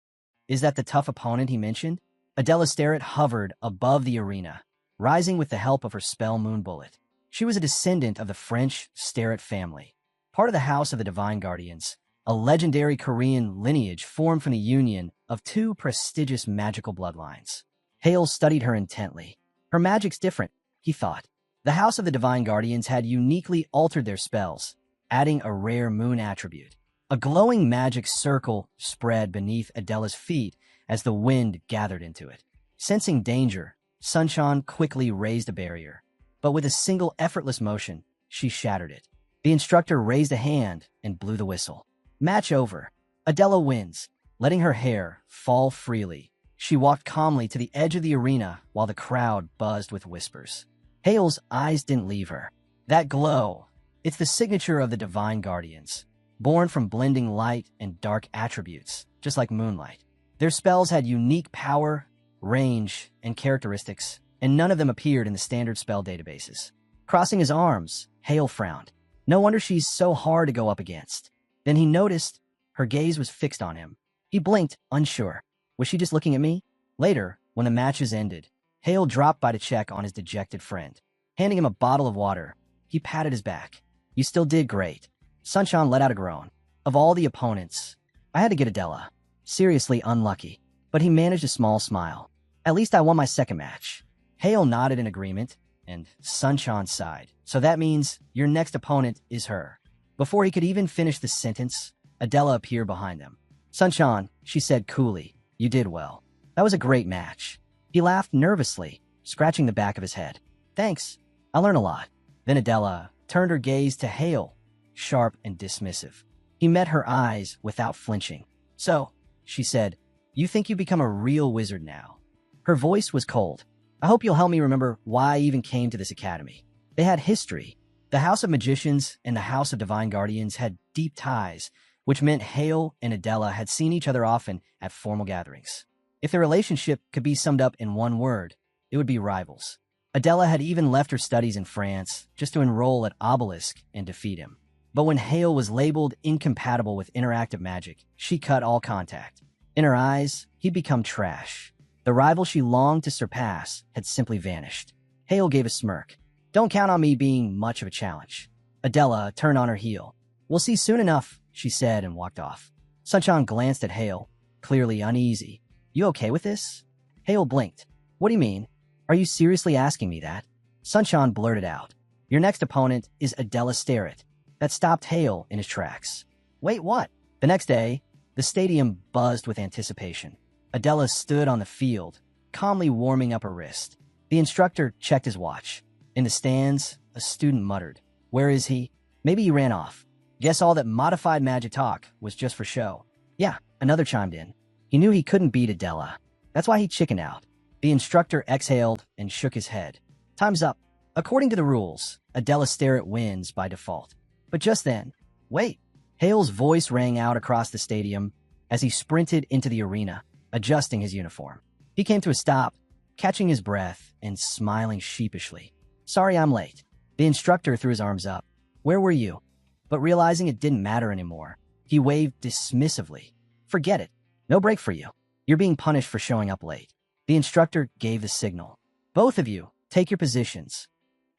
is that the tough opponent he mentioned? Adela Starrett hovered above the arena, rising with the help of her spell Moon Bullet. She was a descendant of the French Starrett family, part of the House of the Divine Guardians, a legendary Korean lineage formed from the union of 2 prestigious magical bloodlines. Hale studied her intently. Her magic's different, he thought. The House of the Divine Guardians had uniquely altered their spells, adding a rare moon attribute. A glowing magic circle spread beneath Adela's feet as the wind gathered into it. Sensing danger, Sunshine quickly raised a barrier, but with a single effortless motion, she shattered it. The instructor raised a hand and blew the whistle. Match over. Adela wins, letting her hair fall freely. She walked calmly to the edge of the arena while the crowd buzzed with whispers. Hale's eyes didn't leave her. That glow, it's the signature of the Divine Guardians, born from blending light and dark attributes, just like moonlight. Their spells had unique power, range, and characteristics, and none of them appeared in the standard spell databases. Crossing his arms, Hale frowned. No wonder she's so hard to go up against. Then he noticed her gaze was fixed on him. He blinked, unsure. Was she just looking at me? Later, when the matches ended, Hale dropped by to check on his dejected friend. Handing him a bottle of water, he patted his back. You still did great. Sunshine let out a groan. Of all the opponents, I had to get Adela. Seriously unlucky. But he managed a small smile. At least I won my second match. Hale nodded in agreement, and Sunshine sighed. So that means your next opponent is her. Before he could even finish the sentence, Adela appeared behind them. Sunshine, she said coolly, you did well. That was a great match. He laughed nervously, scratching the back of his head. Thanks. I learned a lot. Then Adela turned her gaze to Hale, sharp and dismissive. He met her eyes without flinching. So, she said, you think you've become a real wizard now. Her voice was cold. I hope you'll help me remember why I even came to this academy. They had history. The House of Magicians and the House of Divine Guardians had deep ties, which meant Hale and Adela had seen each other often at formal gatherings. If their relationship could be summed up in one word, it would be rivals. Adela had even left her studies in France just to enroll at Obelisk and defeat him. But when Hale was labeled incompatible with interactive magic, she cut all contact. In her eyes, he'd become trash. The rival she longed to surpass had simply vanished. Hale gave a smirk. Don't count on me being much of a challenge. Adela turned on her heel. We'll see soon enough, she said and walked off. Sunshine glanced at Hale, clearly uneasy. You okay with this? Hale blinked. What do you mean? Are you seriously asking me that? Sunshine blurted out. Your next opponent is Adela Starrett. That stopped Hale in his tracks. Wait, what? The next day, the stadium buzzed with anticipation. Adela stood on the field, calmly warming up her wrist. The instructor checked his watch. In the stands, a student muttered. Where is he? Maybe he ran off. Guess all that modified magic talk was just for show. Yeah, another chimed in. He knew he couldn't beat Adela. That's why he chickened out. The instructor exhaled and shook his head. Time's up. According to the rules, Adela Starrett wins by default. But just then, wait. Hale's voice rang out across the stadium as he sprinted into the arena, adjusting his uniform. He came to a stop, catching his breath and smiling sheepishly. Sorry I'm late. The instructor threw his arms up. Where were you? But realizing it didn't matter anymore, he waved dismissively. Forget it. No break for you. You're being punished for showing up late. The instructor gave the signal. Both of you, take your positions.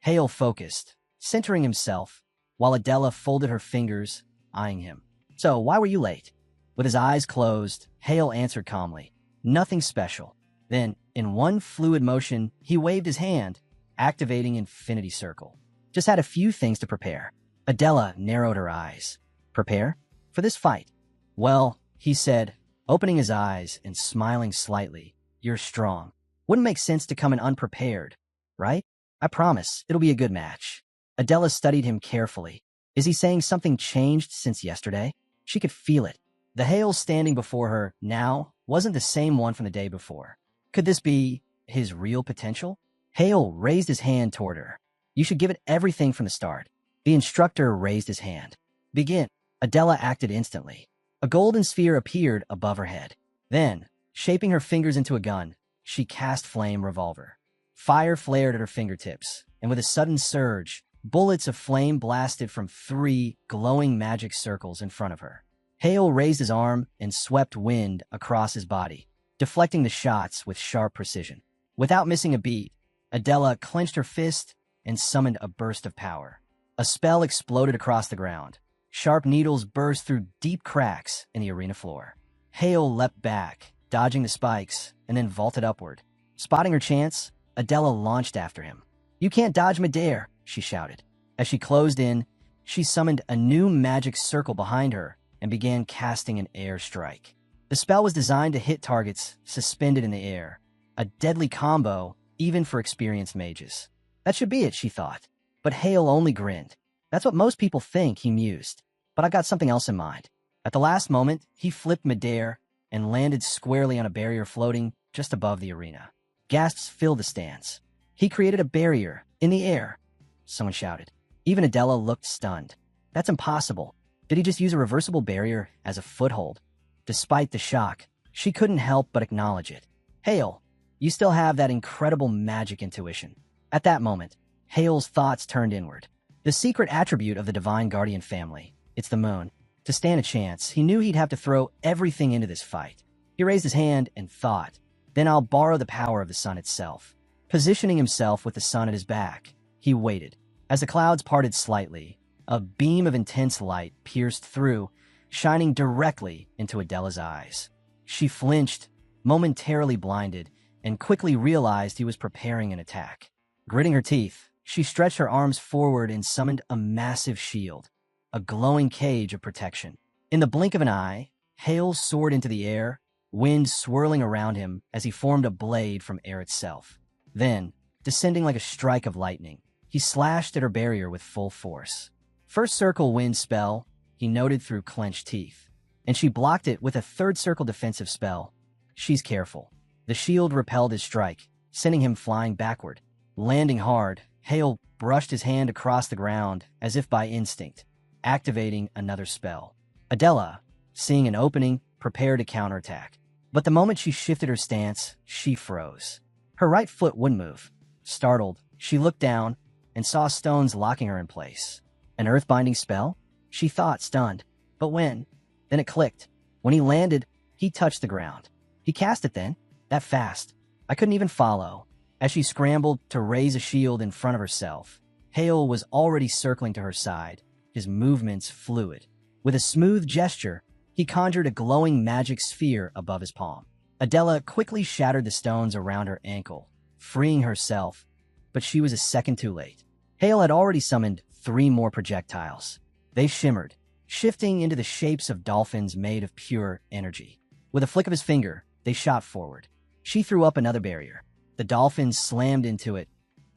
Hale focused, centering himself, while Adela folded her fingers, eyeing him. So, why were you late? With his eyes closed, Hale answered calmly. Nothing special. Then, in one fluid motion, he waved his hand, activating Infinity Circle. Just had a few things to prepare. Adela narrowed her eyes. Prepare? For this fight? Well, he said, opening his eyes and smiling slightly. You're strong. Wouldn't make sense to come in unprepared, right? I promise, it'll be a good match. Adela studied him carefully. Is he saying something changed since yesterday? She could feel it. The Hale standing before her now wasn't the same one from the day before. Could this be his real potential? Hale raised his hand toward her. You should give it everything from the start. The instructor raised his hand. Begin. Adela acted instantly. A golden sphere appeared above her head. Then, shaping her fingers into a gun, she cast Flame Revolver. Fire flared at her fingertips, and with a sudden surge, bullets of flame blasted from 3 glowing magic circles in front of her. Hale raised his arm and swept wind across his body, deflecting the shots with sharp precision. Without missing a beat, Adela clenched her fist and summoned a burst of power. A spell exploded across the ground. Sharp needles burst through deep cracks in the arena floor. Hale leapt back, dodging the spikes, and then vaulted upward. Spotting her chance, Adela launched after him. You can't dodge midair, she shouted. As she closed in, she summoned a new magic circle behind her and began casting an air strike. The spell was designed to hit targets suspended in the air, a deadly combo even for experienced mages. That should be it, she thought. But Hale only grinned. That's what most people think, he mused. But I got something else in mind. At the last moment, he flipped midair and landed squarely on a barrier floating just above the arena. Gasps filled the stands. He created a barrier in the air, someone shouted. Even Adela looked stunned. That's impossible. Did he just use a reversible barrier as a foothold? Despite the shock, she couldn't help but acknowledge it. Hale, you still have that incredible magic intuition. At that moment, Hale's thoughts turned inward. The secret attribute of the Divine Guardian family, it's the moon. To stand a chance, he knew he'd have to throw everything into this fight. He raised his hand and thought, then I'll borrow the power of the sun itself. Positioning himself with the sun at his back, he waited. As the clouds parted slightly, a beam of intense light pierced through, shining directly into Adela's eyes. She flinched, momentarily blinded, and quickly realized he was preparing an attack. Gritting her teeth, she stretched her arms forward and summoned a massive shield, a glowing cage of protection. In the blink of an eye, Hale soared into the air, wind swirling around him as he formed a blade from air itself. Then, descending like a strike of lightning, he slashed at her barrier with full force. First circle wind spell, he noted through clenched teeth, and she blocked it with a third circle defensive spell. She's careful. The shield repelled his strike, sending him flying backward. Landing hard, Hale brushed his hand across the ground as if by instinct, activating another spell. Adela, seeing an opening, prepared to counterattack. But the moment she shifted her stance, she froze. Her right foot wouldn't move. Startled, she looked down and saw stones locking her in place. An earth-binding spell? She thought, stunned. But when? Then it clicked. When he landed, he touched the ground. He cast it then? That fast. I couldn't even follow. As she scrambled to raise a shield in front of herself, Hale was already circling to her side, his movements fluid. With a smooth gesture, he conjured a glowing magic sphere above his palm. Adela quickly shattered the stones around her ankle, freeing herself, but she was a second too late. Hale had already summoned 3 more projectiles. They shimmered, shifting into the shapes of dolphins made of pure energy. With a flick of his finger, they shot forward. She threw up another barrier. The dolphins slammed into it,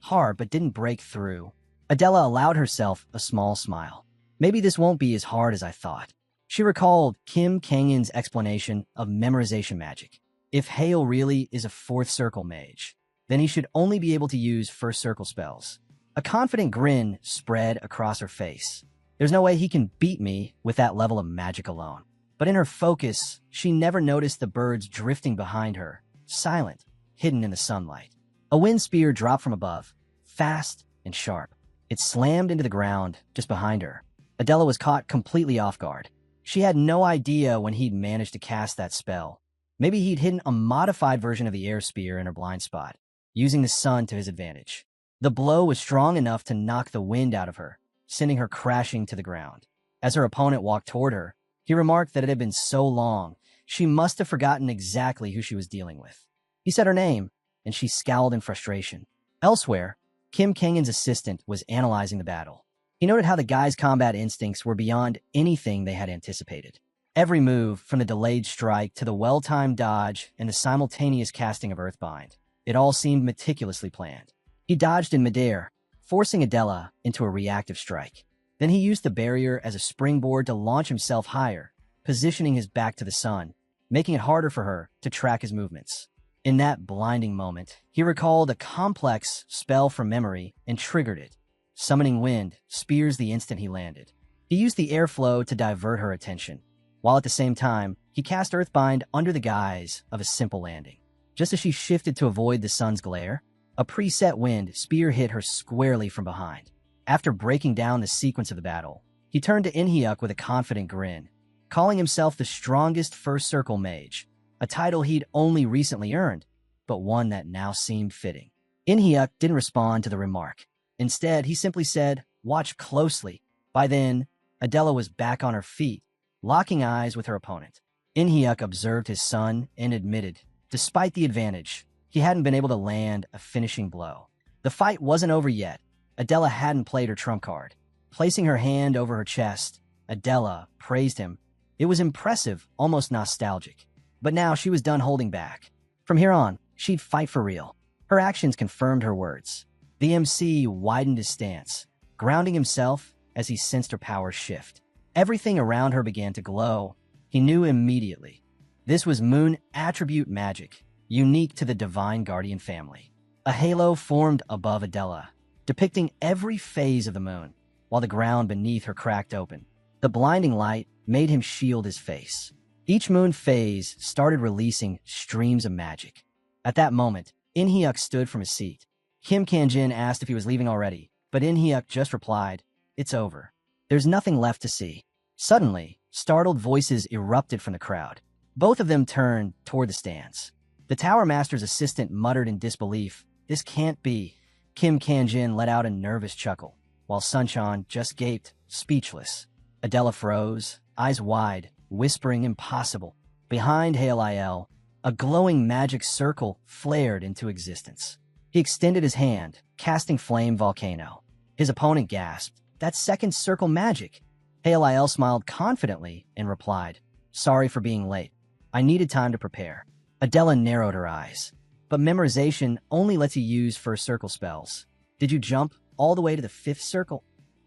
hard but didn't break through. Adela allowed herself a small smile. Maybe this won't be as hard as I thought. She recalled Kim Kangen's explanation of memorization magic. If Hale really is a 4th circle mage, then he should only be able to use first circle spells. A confident grin spread across her face. There's no way he can beat me with that level of magic alone. But in her focus, she never noticed the birds drifting behind her, silent, hidden in the sunlight. A wind spear dropped from above, fast and sharp. It slammed into the ground just behind her. Adela was caught completely off guard. She had no idea when he'd managed to cast that spell. Maybe he'd hidden a modified version of the air spear in her blind spot, using the sun to his advantage. The blow was strong enough to knock the wind out of her, sending her crashing to the ground. As her opponent walked toward her, he remarked that it had been so long, she must have forgotten exactly who she was dealing with. He said her name, and she scowled in frustration. Elsewhere, Kim Kangen's assistant was analyzing the battle. He noted how the guys' combat instincts were beyond anything they had anticipated. Every move, from the delayed strike to the well-timed dodge and the simultaneous casting of Earthbind, it all seemed meticulously planned. He dodged in midair, forcing Adela into a reactive strike. Then he used the barrier as a springboard to launch himself higher, positioning his back to the sun, making it harder for her to track his movements. In that blinding moment, he recalled a complex spell from memory and triggered it, summoning wind, spears the instant he landed. He used the airflow to divert her attention, while at the same time, he cast Earthbind under the guise of a simple landing. Just as she shifted to avoid the sun's glare, a preset wind spear hit her squarely from behind. After breaking down the sequence of the battle, he turned to Inhyuk with a confident grin, calling himself the strongest first circle mage, a title he'd only recently earned, but one that now seemed fitting. Inhyuk didn't respond to the remark. Instead, he simply said, "Watch closely." By then, Adela was back on her feet, locking eyes with her opponent. Inhyuk observed his son and admitted, despite the advantage, he hadn't been able to land a finishing blow. The fight wasn't over yet. Adela hadn't played her trump card. Placing her hand over her chest, Adela praised him. It was impressive, almost nostalgic. But now she was done holding back. From here on, she'd fight for real. Her actions confirmed her words. The MC widened his stance, grounding himself as he sensed her power shift. Everything around her began to glow. He knew immediately. This was moon attribute magic, unique to the Divine Guardian family. A halo formed above Adela, depicting every phase of the moon, while the ground beneath her cracked open. The blinding light made him shield his face. Each moon phase started releasing streams of magic. At that moment, In-hyuk stood from his seat. Kim Kanjin asked if he was leaving already, but In-hyuk just replied, "It's over. There's nothing left to see." Suddenly, startled voices erupted from the crowd. Both of them turned toward the stands. The Tower Master's assistant muttered in disbelief, "This can't be." Kim Kanjin let out a nervous chuckle, while Sunchan just gaped, speechless. Adela froze, eyes wide, whispering impossible. Behind Yahello, a glowing magic circle flared into existence. He extended his hand, casting Flame Volcano. His opponent gasped, "That's second circle magic." Yahello smiled confidently and replied, "Sorry for being late. I needed time to prepare." Adela narrowed her eyes. "But memorization only lets you use first circle spells. Did you jump all the way to the fifth circle?"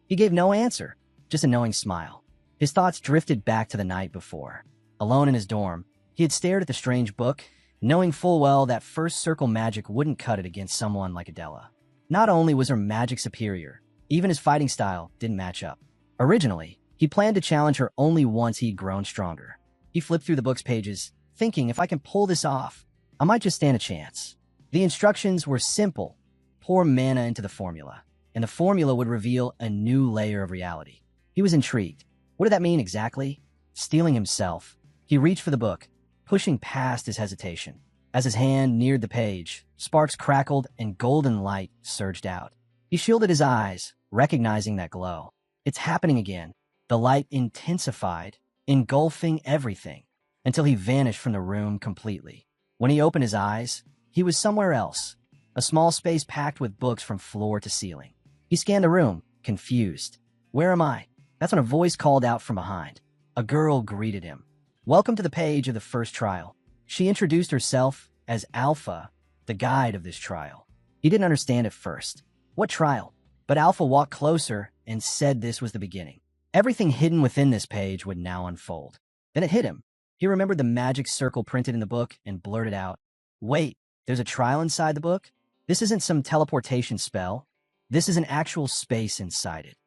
He gave no answer, just a knowing smile. His thoughts drifted back to the night before. Alone in his dorm, he had stared at the strange book, knowing full well that first circle magic wouldn't cut it against someone like Adela. Not only was her magic superior, even his fighting style didn't match up. Originally, he planned to challenge her only once he'd grown stronger. He flipped through the book's pages, thinking, if I can pull this off, I might just stand a chance. The instructions were simple. Pour mana into the formula, and the formula would reveal a new layer of reality. He was intrigued. What did that mean exactly? Steeling himself, he reached for the book, pushing past his hesitation. As his hand neared the page, sparks crackled and golden light surged out. He shielded his eyes, recognizing that glow. It's happening again. The light intensified, engulfing everything, until he vanished from the room completely. When he opened his eyes, he was somewhere else, a small space packed with books from floor to ceiling. He scanned the room, confused. Where am I? That's when a voice called out from behind. A girl greeted him. Welcome to the page of the first trial. She introduced herself as Alpha, the guide of this trial. He didn't understand at first. What trial? But Alpha walked closer and said this was the beginning. Everything hidden within this page would now unfold. Then it hit him. He remembered the magic circle printed in the book and blurted out, "Wait, there's a trial inside the book? This isn't some teleportation spell. This is an actual space inside it."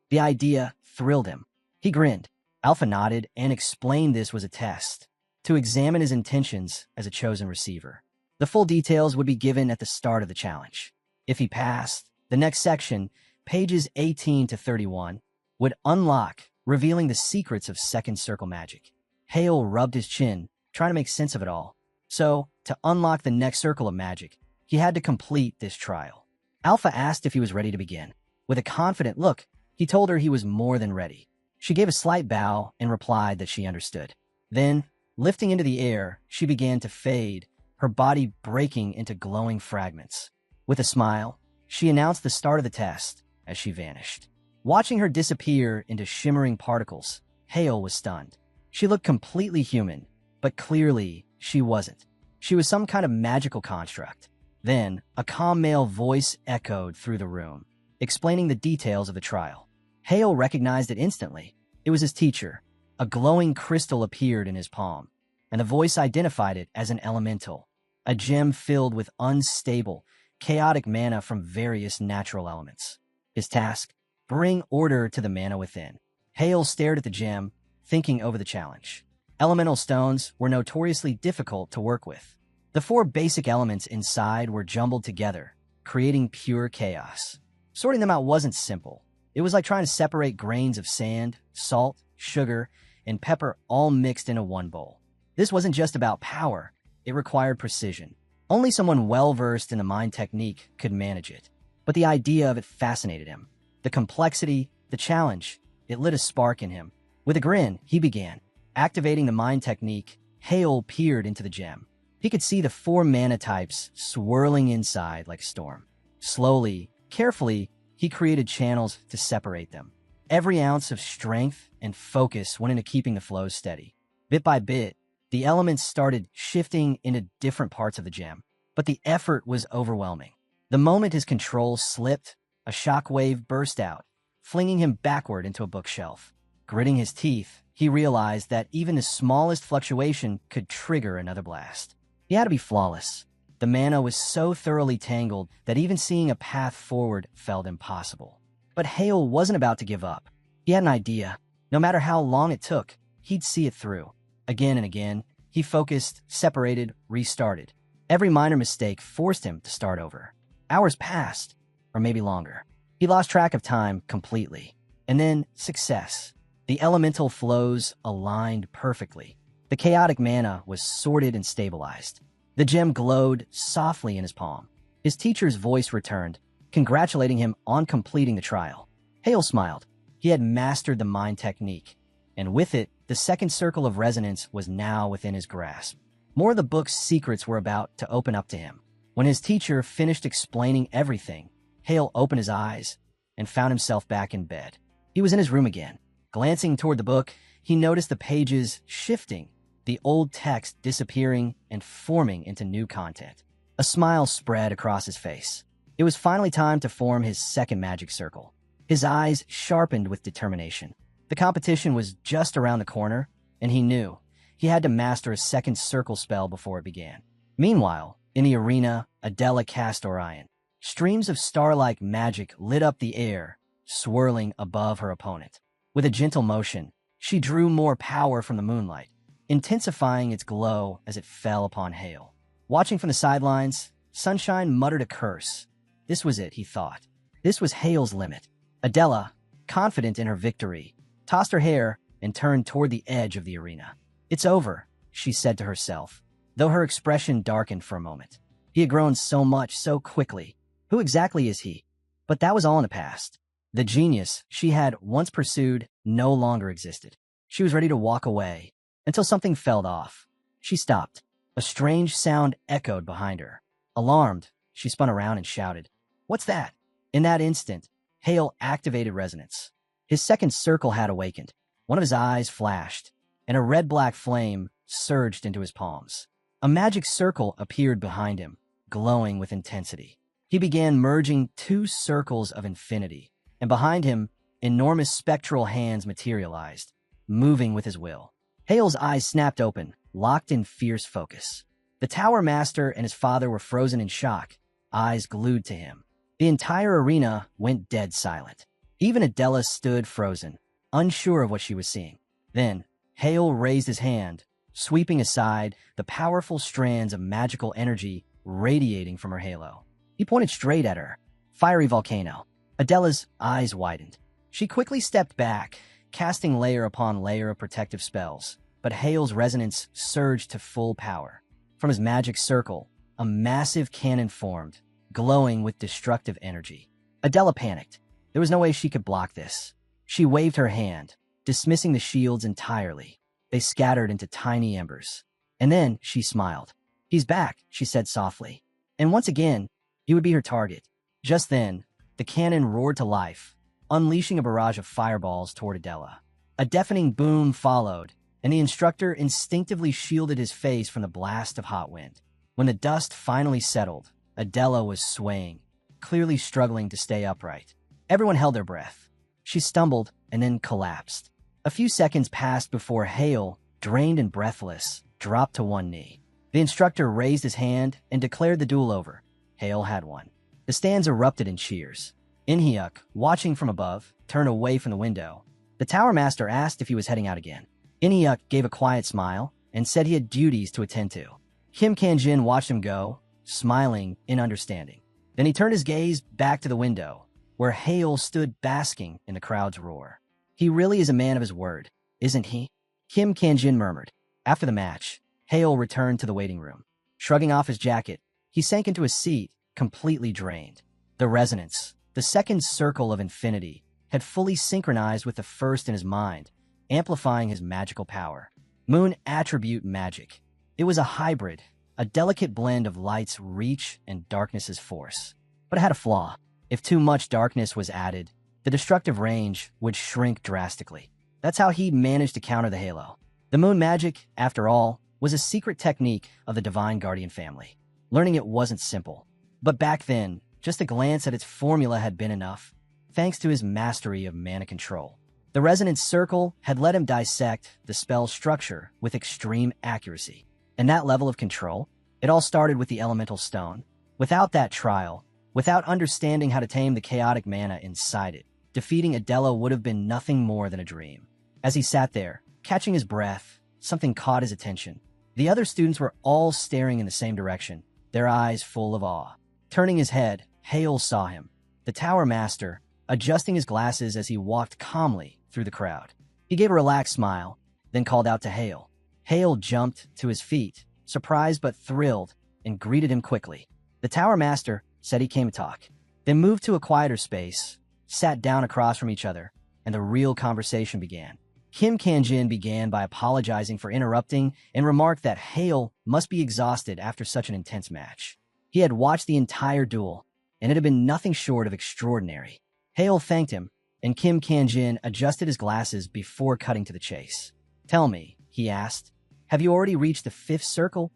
The idea thrilled him. He grinned. Alpha nodded and explained this was a test, to examine his intentions as a chosen receiver. The full details would be given at the start of the challenge. If he passed, the next section, pages 18 to 31, would unlock, revealing the secrets of second circle magic. Hale rubbed his chin, trying to make sense of it all. So, to unlock the next circle of magic, he had to complete this trial. Alpha asked if he was ready to begin. With a confident look, he told her he was more than ready. She gave a slight bow and replied that she understood. Then, lifting into the air, she began to fade, her body breaking into glowing fragments. With a smile, she announced the start of the test as she vanished. Watching her disappear into shimmering particles, Hale was stunned. She looked completely human, but clearly she wasn't. She was some kind of magical construct. Then, a calm male voice echoed through the room, explaining the details of the trial. Hale recognized it instantly. It was his teacher. A glowing crystal appeared in his palm, and the voice identified it as an elemental, a gem filled with unstable, chaotic mana from various natural elements. His task? Bring order to the mana within. Hale stared at the gem, thinking over the challenge. Elemental stones were notoriously difficult to work with. The four basic elements inside were jumbled together, creating pure chaos. Sorting them out wasn't simple. It was like trying to separate grains of sand, salt, sugar, and pepper all mixed into one bowl. This wasn't just about power. It required precision. Only someone well-versed in the mind technique could manage it. But the idea of it fascinated him. The complexity, the challenge, it lit a spark in him. With a grin, he began. Activating the mind technique, Hale peered into the gem. He could see the four mana types swirling inside like a storm. Slowly, carefully, he created channels to separate them. Every ounce of strength and focus went into keeping the flow steady. Bit by bit, the elements started shifting into different parts of the gem, but the effort was overwhelming. The moment his control slipped, a shockwave burst out, flinging him backward into a bookshelf. Gritting his teeth, he realized that even the smallest fluctuation could trigger another blast. He had to be flawless. The mana was so thoroughly tangled that even seeing a path forward felt impossible. But Hale wasn't about to give up. He had an idea. No matter how long it took, he'd see it through. Again and again, he focused, separated, restarted. Every minor mistake forced him to start over. Hours passed, or maybe longer. He lost track of time completely. And then, success. The elemental flows aligned perfectly. The chaotic mana was sorted and stabilized. The gem glowed softly in his palm. His teacher's voice returned, congratulating him on completing the trial. Hale smiled. He had mastered the mind technique, and with it, the second circle of resonance was now within his grasp. More of the book's secrets were about to open up to him. When his teacher finished explaining everything, Hale opened his eyes and found himself back in bed. He was in his room again. Glancing toward the book, he noticed the pages shifting, the old text disappearing and forming into new content. A smile spread across his face. It was finally time to form his second magic circle. His eyes sharpened with determination. The competition was just around the corner, and he knew he had to master a second circle spell before it began. Meanwhile, in the arena, Adela cast Orion. Streams of star-like magic lit up the air, swirling above her opponent. With a gentle motion, she drew more power from the moonlight, intensifying its glow as it fell upon Hale. Watching from the sidelines, Sunshine muttered a curse. This was it, he thought. This was Hale's limit. Adela, confident in her victory, tossed her hair and turned toward the edge of the arena. "It's over," she said to herself, though her expression darkened for a moment. He had grown so much so quickly. Who exactly is he? But that was all in the past. The genius she had once pursued no longer existed. She was ready to walk away until something fell off. She stopped. A strange sound echoed behind her. Alarmed, she spun around and shouted, "What's that?" In that instant, Hale activated resonance. His second circle had awakened. One of his eyes flashed, and a red-black flame surged into his palms. A magic circle appeared behind him, glowing with intensity. He began merging two circles of infinity, and behind him, enormous spectral hands materialized, moving with his will. Hale's eyes snapped open, locked in fierce focus. The Tower Master and his father were frozen in shock, eyes glued to him. The entire arena went dead silent. Even Adela stood frozen, unsure of what she was seeing. Then, Hale raised his hand, sweeping aside the powerful strands of magical energy radiating from her halo. He pointed straight at her. Fiery volcano. Adela's eyes widened. She quickly stepped back, casting layer upon layer of protective spells, but Hale's resonance surged to full power. From his magic circle, a massive cannon formed, glowing with destructive energy. Adela panicked. There was no way she could block this. She waved her hand, dismissing the shields entirely. They scattered into tiny embers. And then she smiled. "He's back," she said softly. And once again, he would be her target. Just then, the cannon roared to life, unleashing a barrage of fireballs toward Adela. A deafening boom followed, and the instructor instinctively shielded his face from the blast of hot wind. When the dust finally settled, Adela was swaying, clearly struggling to stay upright. Everyone held their breath. She stumbled and then collapsed. A few seconds passed before Hale, drained and breathless, dropped to one knee. The instructor raised his hand and declared the duel over. Hale had won. The stands erupted in cheers. Inhyuk, watching from above, turned away from the window. The Tower Master asked if he was heading out again. Inhyuk gave a quiet smile and said he had duties to attend to. Kim Kanjin watched him go, smiling in understanding. Then he turned his gaze back to the window, where Hale stood basking in the crowd's roar. "He really is a man of his word, isn't he?" Kim Kanjin murmured. After the match, Hale returned to the waiting room. Shrugging off his jacket, he sank into a seat, completely drained. The resonance, the second circle of infinity, had fully synchronized with the first in his mind, amplifying his magical power. Moon attribute magic. It was a hybrid, a delicate blend of light's reach and darkness's force. But it had a flaw. If too much darkness was added, the destructive range would shrink drastically. That's how he managed to counter the halo. The moon magic, after all, was a secret technique of the Divine Guardian family. Learning it wasn't simple. But back then, just a glance at its formula had been enough. thanks to his mastery of mana control. The resonance circle had let him dissect the spell's structure with extreme accuracy. And that level of control, it all started with the elemental stone. Without that trial, without understanding how to tame the chaotic mana inside it, defeating Yahello would have been nothing more than a dream. As he sat there, catching his breath, something caught his attention. The other students were all staring in the same direction, their eyes full of awe. Turning his head, Yahello saw him, the Tower Master, adjusting his glasses as he walked calmly through the crowd. He gave a relaxed smile, then called out to Yahello. Yahello jumped to his feet, surprised but thrilled, and greeted him quickly. The Tower Master said he came to talk, then moved to a quieter space, sat down across from each other, and the real conversation began. Kim Kanjin began by apologizing for interrupting and remarked that Yahello must be exhausted after such an intense match. He had watched the entire duel, and it had been nothing short of extraordinary. Yahello thanked him, and Kim Kanjin adjusted his glasses before cutting to the chase. "Tell me," he asked, "have you already reached the 5th circle?"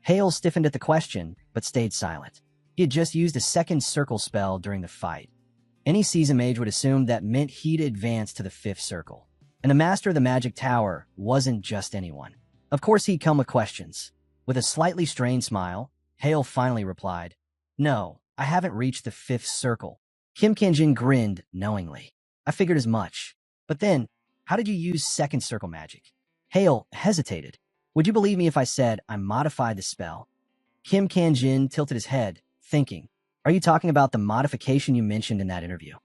Yahello stiffened at the question, but stayed silent. He had just used a 2nd circle spell during the fight. Any seasoned mage would assume that meant he'd advanced to the 5th circle. And the master of the magic tower wasn't just anyone. Of course he'd come with questions. With a slightly strained smile, Yahello finally replied, "No, I haven't reached the 5th circle." Kim Kanjin grinned knowingly. "I figured as much. But then, how did you use 2nd circle magic?" Yahello hesitated. "Would you believe me if I said I modified the spell?" Kim Kanjin tilted his head, thinking, "Are you talking about the modification you mentioned in that interview?"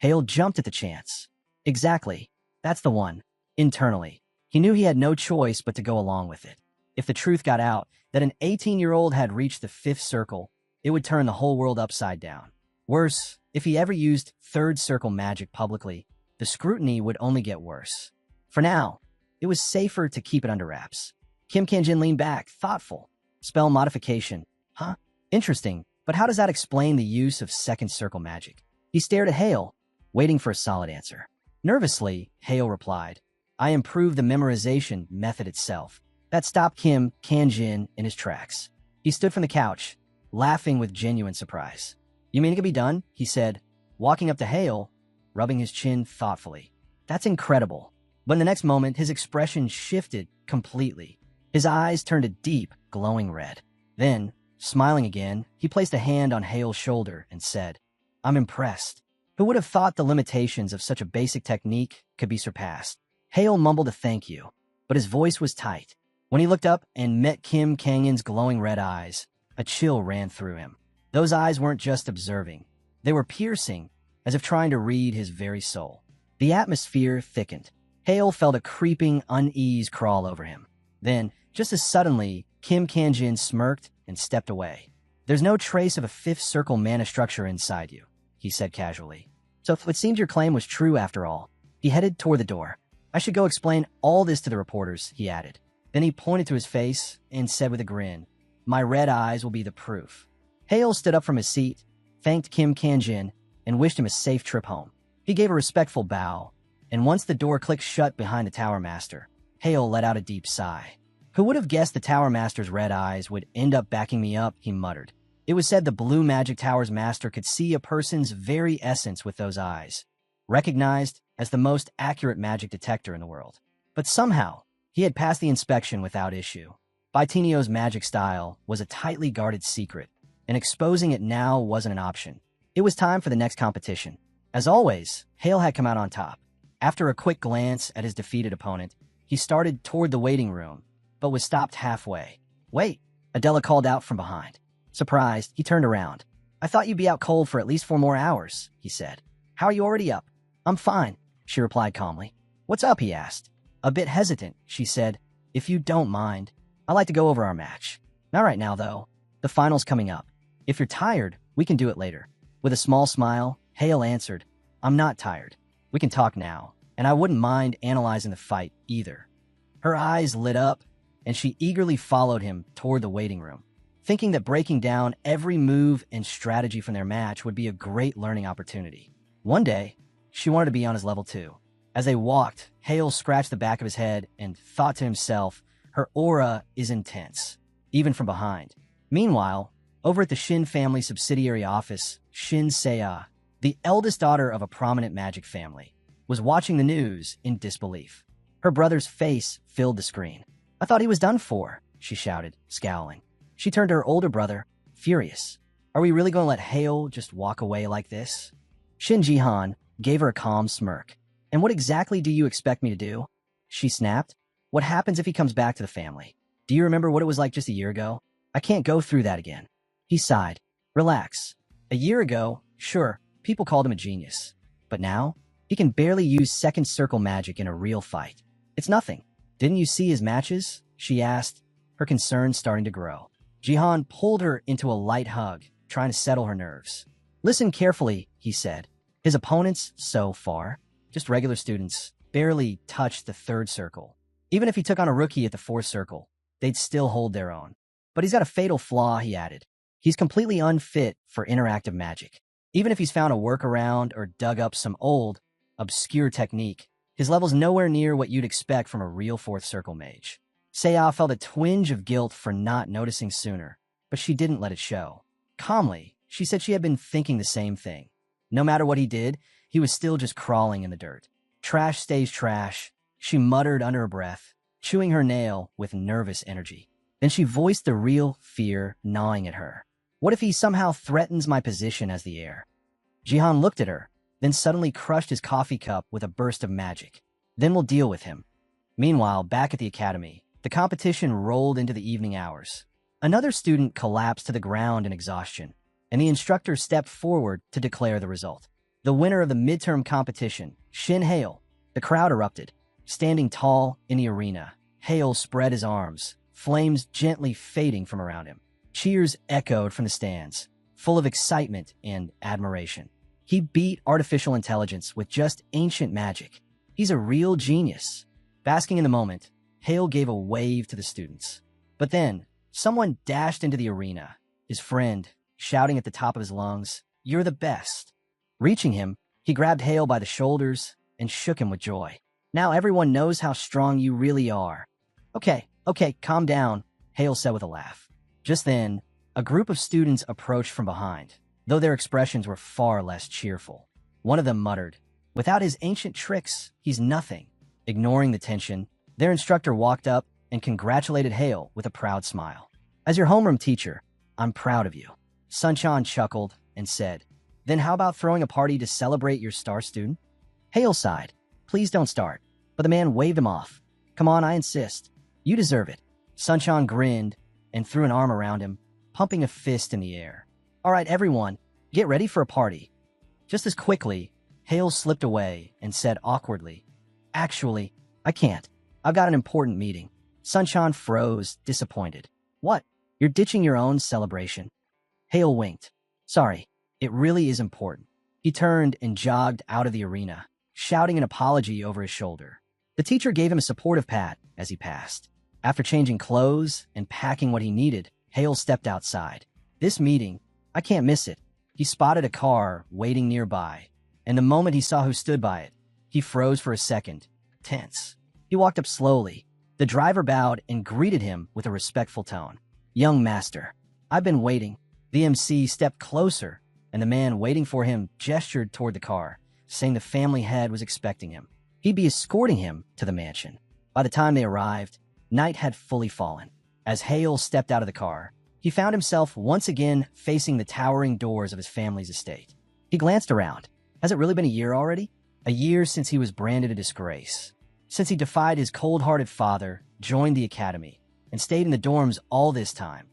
Yahello jumped at the chance. "Exactly. That's the one." Internally, he knew he had no choice but to go along with it. If the truth got out that an 18-year-old had reached the 5th circle, it would turn the whole world upside down. Worse, if he ever used 3rd circle magic publicly, the scrutiny would only get worse. For now, it was safer to keep it under wraps. Kim Kanjin leaned back, thoughtful. "Spell modification. Huh? Interesting, but how does that explain the use of 2nd circle magic?" He stared at Yahello, waiting for a solid answer. Nervously, Yahello replied, "I improved the memorization method itself." That stopped Kim Kanjin in his tracks. He stood from the couch, laughing with genuine surprise. "You mean it could be done?" he said, walking up to Yahello, rubbing his chin thoughtfully. "That's incredible." But in the next moment, his expression shifted completely. His eyes turned a deep, glowing red. Then, smiling again, he placed a hand on Yahello's shoulder and said, "I'm impressed. Who would have thought the limitations of such a basic technique could be surpassed?" Yahello mumbled a thank you, but his voice was tight. When he looked up and met Kim Kangin's glowing red eyes, a chill ran through him. Those eyes weren't just observing. They were piercing, as if trying to read his very soul. The atmosphere thickened. Yahello felt a creeping unease crawl over him. Then, just as suddenly, Kim Kanjin smirked and stepped away. "There's no trace of a 5th circle mana structure inside you," he said casually. "So it seems your claim was true after all." He headed toward the door. "I should go explain all this to the reporters," he added. Then he pointed to his face and said with a grin, "My red eyes will be the proof." Yahello stood up from his seat, thanked Kim Kanjin, and wished him a safe trip home. He gave a respectful bow, and once the door clicked shut behind the Tower Master, Yahello let out a deep sigh. "Who would have guessed the Tower Master's red eyes would end up backing me up?" he muttered. It was said the Blue Magic Tower's master could see a person's very essence with those eyes, recognized as the most accurate magic detector in the world. But somehow, he had passed the inspection without issue. Baitinio's magic style was a tightly guarded secret, and exposing it now wasn't an option. It was time for the next competition. As always, Yahello had come out on top. After a quick glance at his defeated opponent, he started toward the waiting room, but was stopped halfway. "Wait," Adela called out from behind. Surprised, he turned around. "I thought you'd be out cold for at least 4 more hours," he said. "How are you already up?" "I'm fine," she replied calmly. "What's up?" he asked. A bit hesitant, she said, "If you don't mind, I'd like to go over our match. Not right now, though. The final's coming up. If you're tired, we can do it later." With a small smile, Yahello answered, "I'm not tired. We can talk now, and I wouldn't mind analyzing the fight either." Her eyes lit up, and she eagerly followed him toward the waiting room, thinking that breaking down every move and strategy from their match would be a great learning opportunity. One day, she wanted to be on his level too. As they walked, Yahello scratched the back of his head and thought to himself, her aura is intense, even from behind. Meanwhile, over at the Shin family subsidiary office, Shin Seiya, the eldest daughter of a prominent magic family, was watching the news in disbelief. Her brother's face filled the screen. "I thought he was done for," she shouted, scowling. She turned to her older brother, furious. "Are we really going to let Hale just walk away like this?" Shin Jihan gave her a calm smirk. "And what exactly do you expect me to do?" She snapped. "What happens if he comes back to the family? Do you remember what it was like just a year ago? I can't go through that again." He sighed. "Relax. A year ago, sure, people called him a genius. But now, he can barely use second circle magic in a real fight. It's nothing. Didn't you see his matches?" she asked, her concern starting to grow. Jihan pulled her into a light hug, trying to settle her nerves. "Listen carefully," he said. "His opponents, so far, just regular students, barely touched the third circle. Even if he took on a rookie at the fourth circle, they'd still hold their own. But he's got a fatal flaw," he added. "He's completely unfit for interactive magic. Even if he's found a workaround or dug up some old, obscure technique, his level's nowhere near what you'd expect from a real fourth circle mage." Seiya felt a twinge of guilt for not noticing sooner, but she didn't let it show. Calmly, she said she had been thinking the same thing. No matter what he did, he was still just crawling in the dirt. "Trash stays trash," she muttered under her breath, chewing her nail with nervous energy. Then she voiced the real fear gnawing at her. "What if he somehow threatens my position as the heir?" Jihan looked at her, then suddenly crushed his coffee cup with a burst of magic. "Then we'll deal with him." Meanwhile, back at the academy, the competition rolled into the evening hours. Another student collapsed to the ground in exhaustion, and the instructor stepped forward to declare the result. The winner of the midterm competition, Shin Hale. The crowd erupted. Standing tall in the arena, Hale spread his arms, flames gently fading from around him. Cheers echoed from the stands, full of excitement and admiration. He beat artificial intelligence with just ancient magic. He's a real genius. Basking in the moment, Hale gave a wave to the students. But then, someone dashed into the arena, his friend, shouting at the top of his lungs, "You're the best." Reaching him, he grabbed Hale by the shoulders and shook him with joy. "Now everyone knows how strong you really are." Okay, calm down," Hale said with a laugh. Just then, a group of students approached from behind, though their expressions were far less cheerful. One of them muttered, "Without his ancient tricks, he's nothing." Ignoring the tension, their instructor walked up and congratulated Hale with a proud smile. "As your homeroom teacher, I'm proud of you." Sunchan chuckled and said, "Then how about throwing a party to celebrate your star student?" Hale sighed. "Please don't start." But the man waved him off. "Come on, I insist. You deserve it." Sunchan grinned and threw an arm around him, pumping a fist in the air. "All right, everyone, get ready for a party." Just as quickly, Hale slipped away and said awkwardly, "Actually, I can't. I've got an important meeting." Sunchan froze, disappointed. "What? You're ditching your own celebration?" Hale winked. "Sorry, it really is important." He turned and jogged out of the arena, shouting an apology over his shoulder. The teacher gave him a supportive pat as he passed. After changing clothes and packing what he needed, Hale stepped outside. "This meeting, I can't miss it." He spotted a car waiting nearby, and the moment he saw who stood by it, he froze for a second, tense. He walked up slowly. The driver bowed and greeted him with a respectful tone. "Young master, I've been waiting." The MC stepped closer, and the man waiting for him gestured toward the car, saying the family head was expecting him. He'd be escorting him to the mansion. By the time they arrived, night had fully fallen. As Hale stepped out of the car, he found himself once again facing the towering doors of his family's estate. He glanced around. Has it really been a year already? A year since he was branded a disgrace. Since he defied his cold-hearted father, joined the academy, and stayed in the dorms all this time,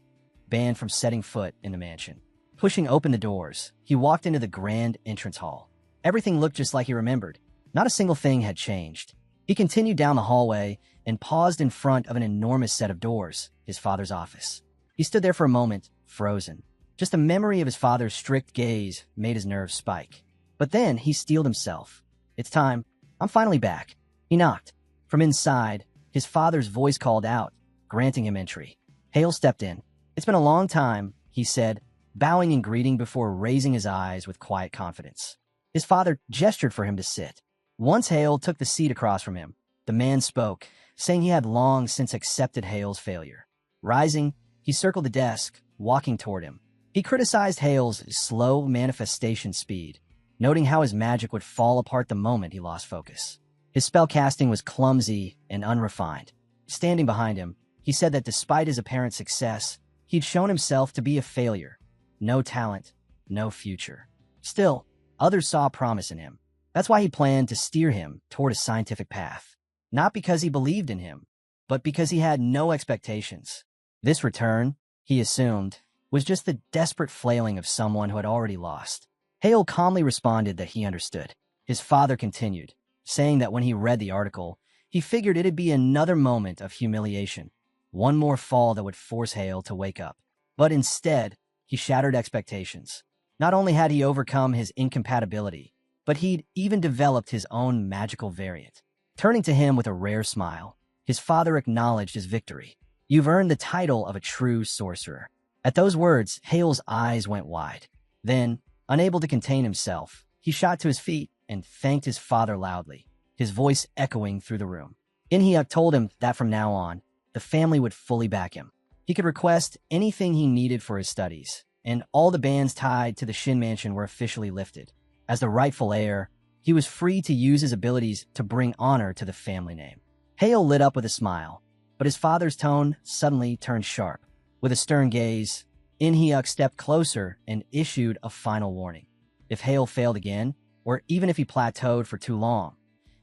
banned from setting foot in the mansion. Pushing open the doors, he walked into the grand entrance hall. Everything looked just like he remembered. Not a single thing had changed. He continued down the hallway and paused in front of an enormous set of doors, his father's office. He stood there for a moment, frozen. Just the memory of his father's strict gaze made his nerves spike. But then he steeled himself. "It's time. I'm finally back." He knocked. From inside, his father's voice called out, granting him entry. Hale stepped in. "It's been a long time," he said, bowing in greeting before raising his eyes with quiet confidence. His father gestured for him to sit. Once Hale took the seat across from him, the man spoke, saying he had long since accepted Hale's failure. Rising, he circled the desk, walking toward him. He criticized Hale's slow manifestation speed, noting how his magic would fall apart the moment he lost focus. His spellcasting was clumsy and unrefined. Standing behind him, he said that despite his apparent success, he'd shown himself to be a failure. No talent, no future. Still, others saw promise in him. That's why he planned to steer him toward a scientific path. Not because he believed in him, but because he had no expectations. This return, he assumed, was just the desperate flailing of someone who had already lost. Hale calmly responded that he understood. His father continued, saying that when he read the article, he figured it'd be another moment of humiliation, one more fall that would force Hale to wake up. But instead, he shattered expectations. Not only had he overcome his incompatibility, but he'd even developed his own magical variant. Turning to him with a rare smile, his father acknowledged his victory. "You've earned the title of a true sorcerer." At those words, Hale's eyes went wide. Then, unable to contain himself, he shot to his feet and thanked his father loudly, his voice echoing through the room. Inhyuk told him that from now on, the family would fully back him. He could request anything he needed for his studies, and all the bans tied to the Shin Mansion were officially lifted. As the rightful heir, he was free to use his abilities to bring honor to the family name. Hale lit up with a smile, but his father's tone suddenly turned sharp. With a stern gaze, Inhyuk stepped closer and issued a final warning. If Hale failed again, or even if he plateaued for too long,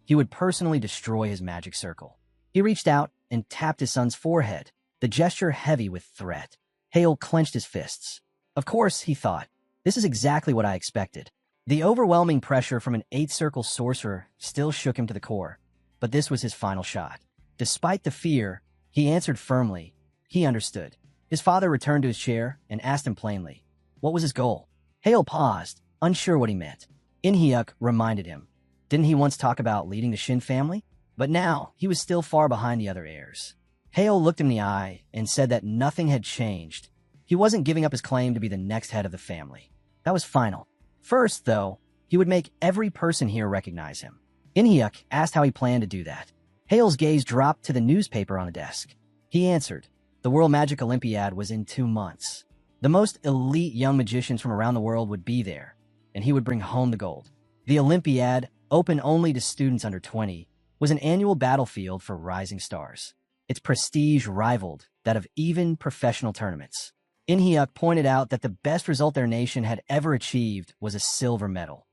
he would personally destroy his magic circle. He reached out and tapped his son's forehead, the gesture heavy with threat. Hale clenched his fists. Of course, he thought, this is exactly what I expected. The overwhelming pressure from an eighth-circle sorcerer still shook him to the core, but this was his final shot. Despite the fear, he answered firmly. He understood. His father returned to his chair and asked him plainly, what was his goal? Hale paused, unsure what he meant. Inhyuk reminded him. Didn't he once talk about leading the Shin family? But now, he was still far behind the other heirs. Hale looked him in the eye and said that nothing had changed. He wasn't giving up his claim to be the next head of the family. That was final. First, though, he would make every person here recognize him. Inhyuk asked how he planned to do that. Hale's gaze dropped to the newspaper on the desk. He answered, the World Magic Olympiad was in 2 months. The most elite young magicians from around the world would be there, and he would bring home the gold. The Olympiad, open only to students under 20, was an annual battlefield for rising stars. Its prestige rivaled that of even professional tournaments. Inhyuk pointed out that the best result their nation had ever achieved was a silver medal,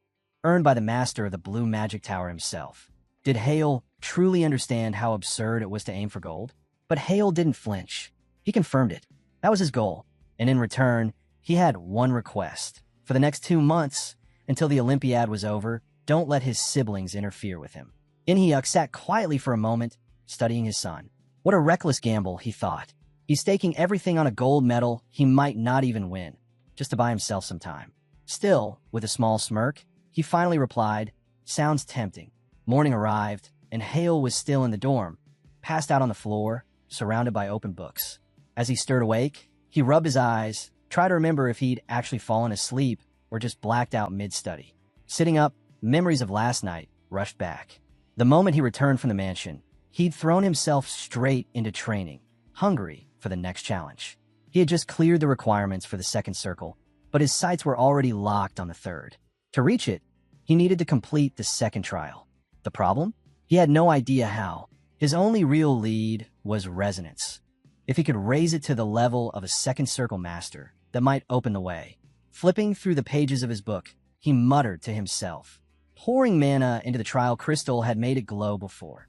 earned by the master of the Blue Magic Tower himself. Did Hale truly understand how absurd it was to aim for gold? But Hale didn't flinch. He confirmed it. That was his goal, and in return, he had one request. For the next 2 months, until the Olympiad was over, don't let his siblings interfere with him. Inhyuk sat quietly for a moment, studying his son. What a reckless gamble, he thought. He's staking everything on a gold medal he might not even win, just to buy himself some time. Still, with a small smirk, he finally replied, sounds tempting. Morning arrived, and Hale was still in the dorm, passed out on the floor, surrounded by open books. As he stirred awake, he rubbed his eyes, tried to remember if he'd actually fallen asleep or just blacked out mid-study. Sitting up, memories of last night rushed back. The moment he returned from the mansion, he'd thrown himself straight into training, hungry for the next challenge. He had just cleared the requirements for the second circle, but his sights were already locked on the third. To reach it, he needed to complete the second trial. The problem? He had no idea how. His only real lead was resonance. If he could raise it to the level of a second circle master, that might open the way. Flipping through the pages of his book, he muttered to himself. Pouring mana into the trial crystal had made it glow before.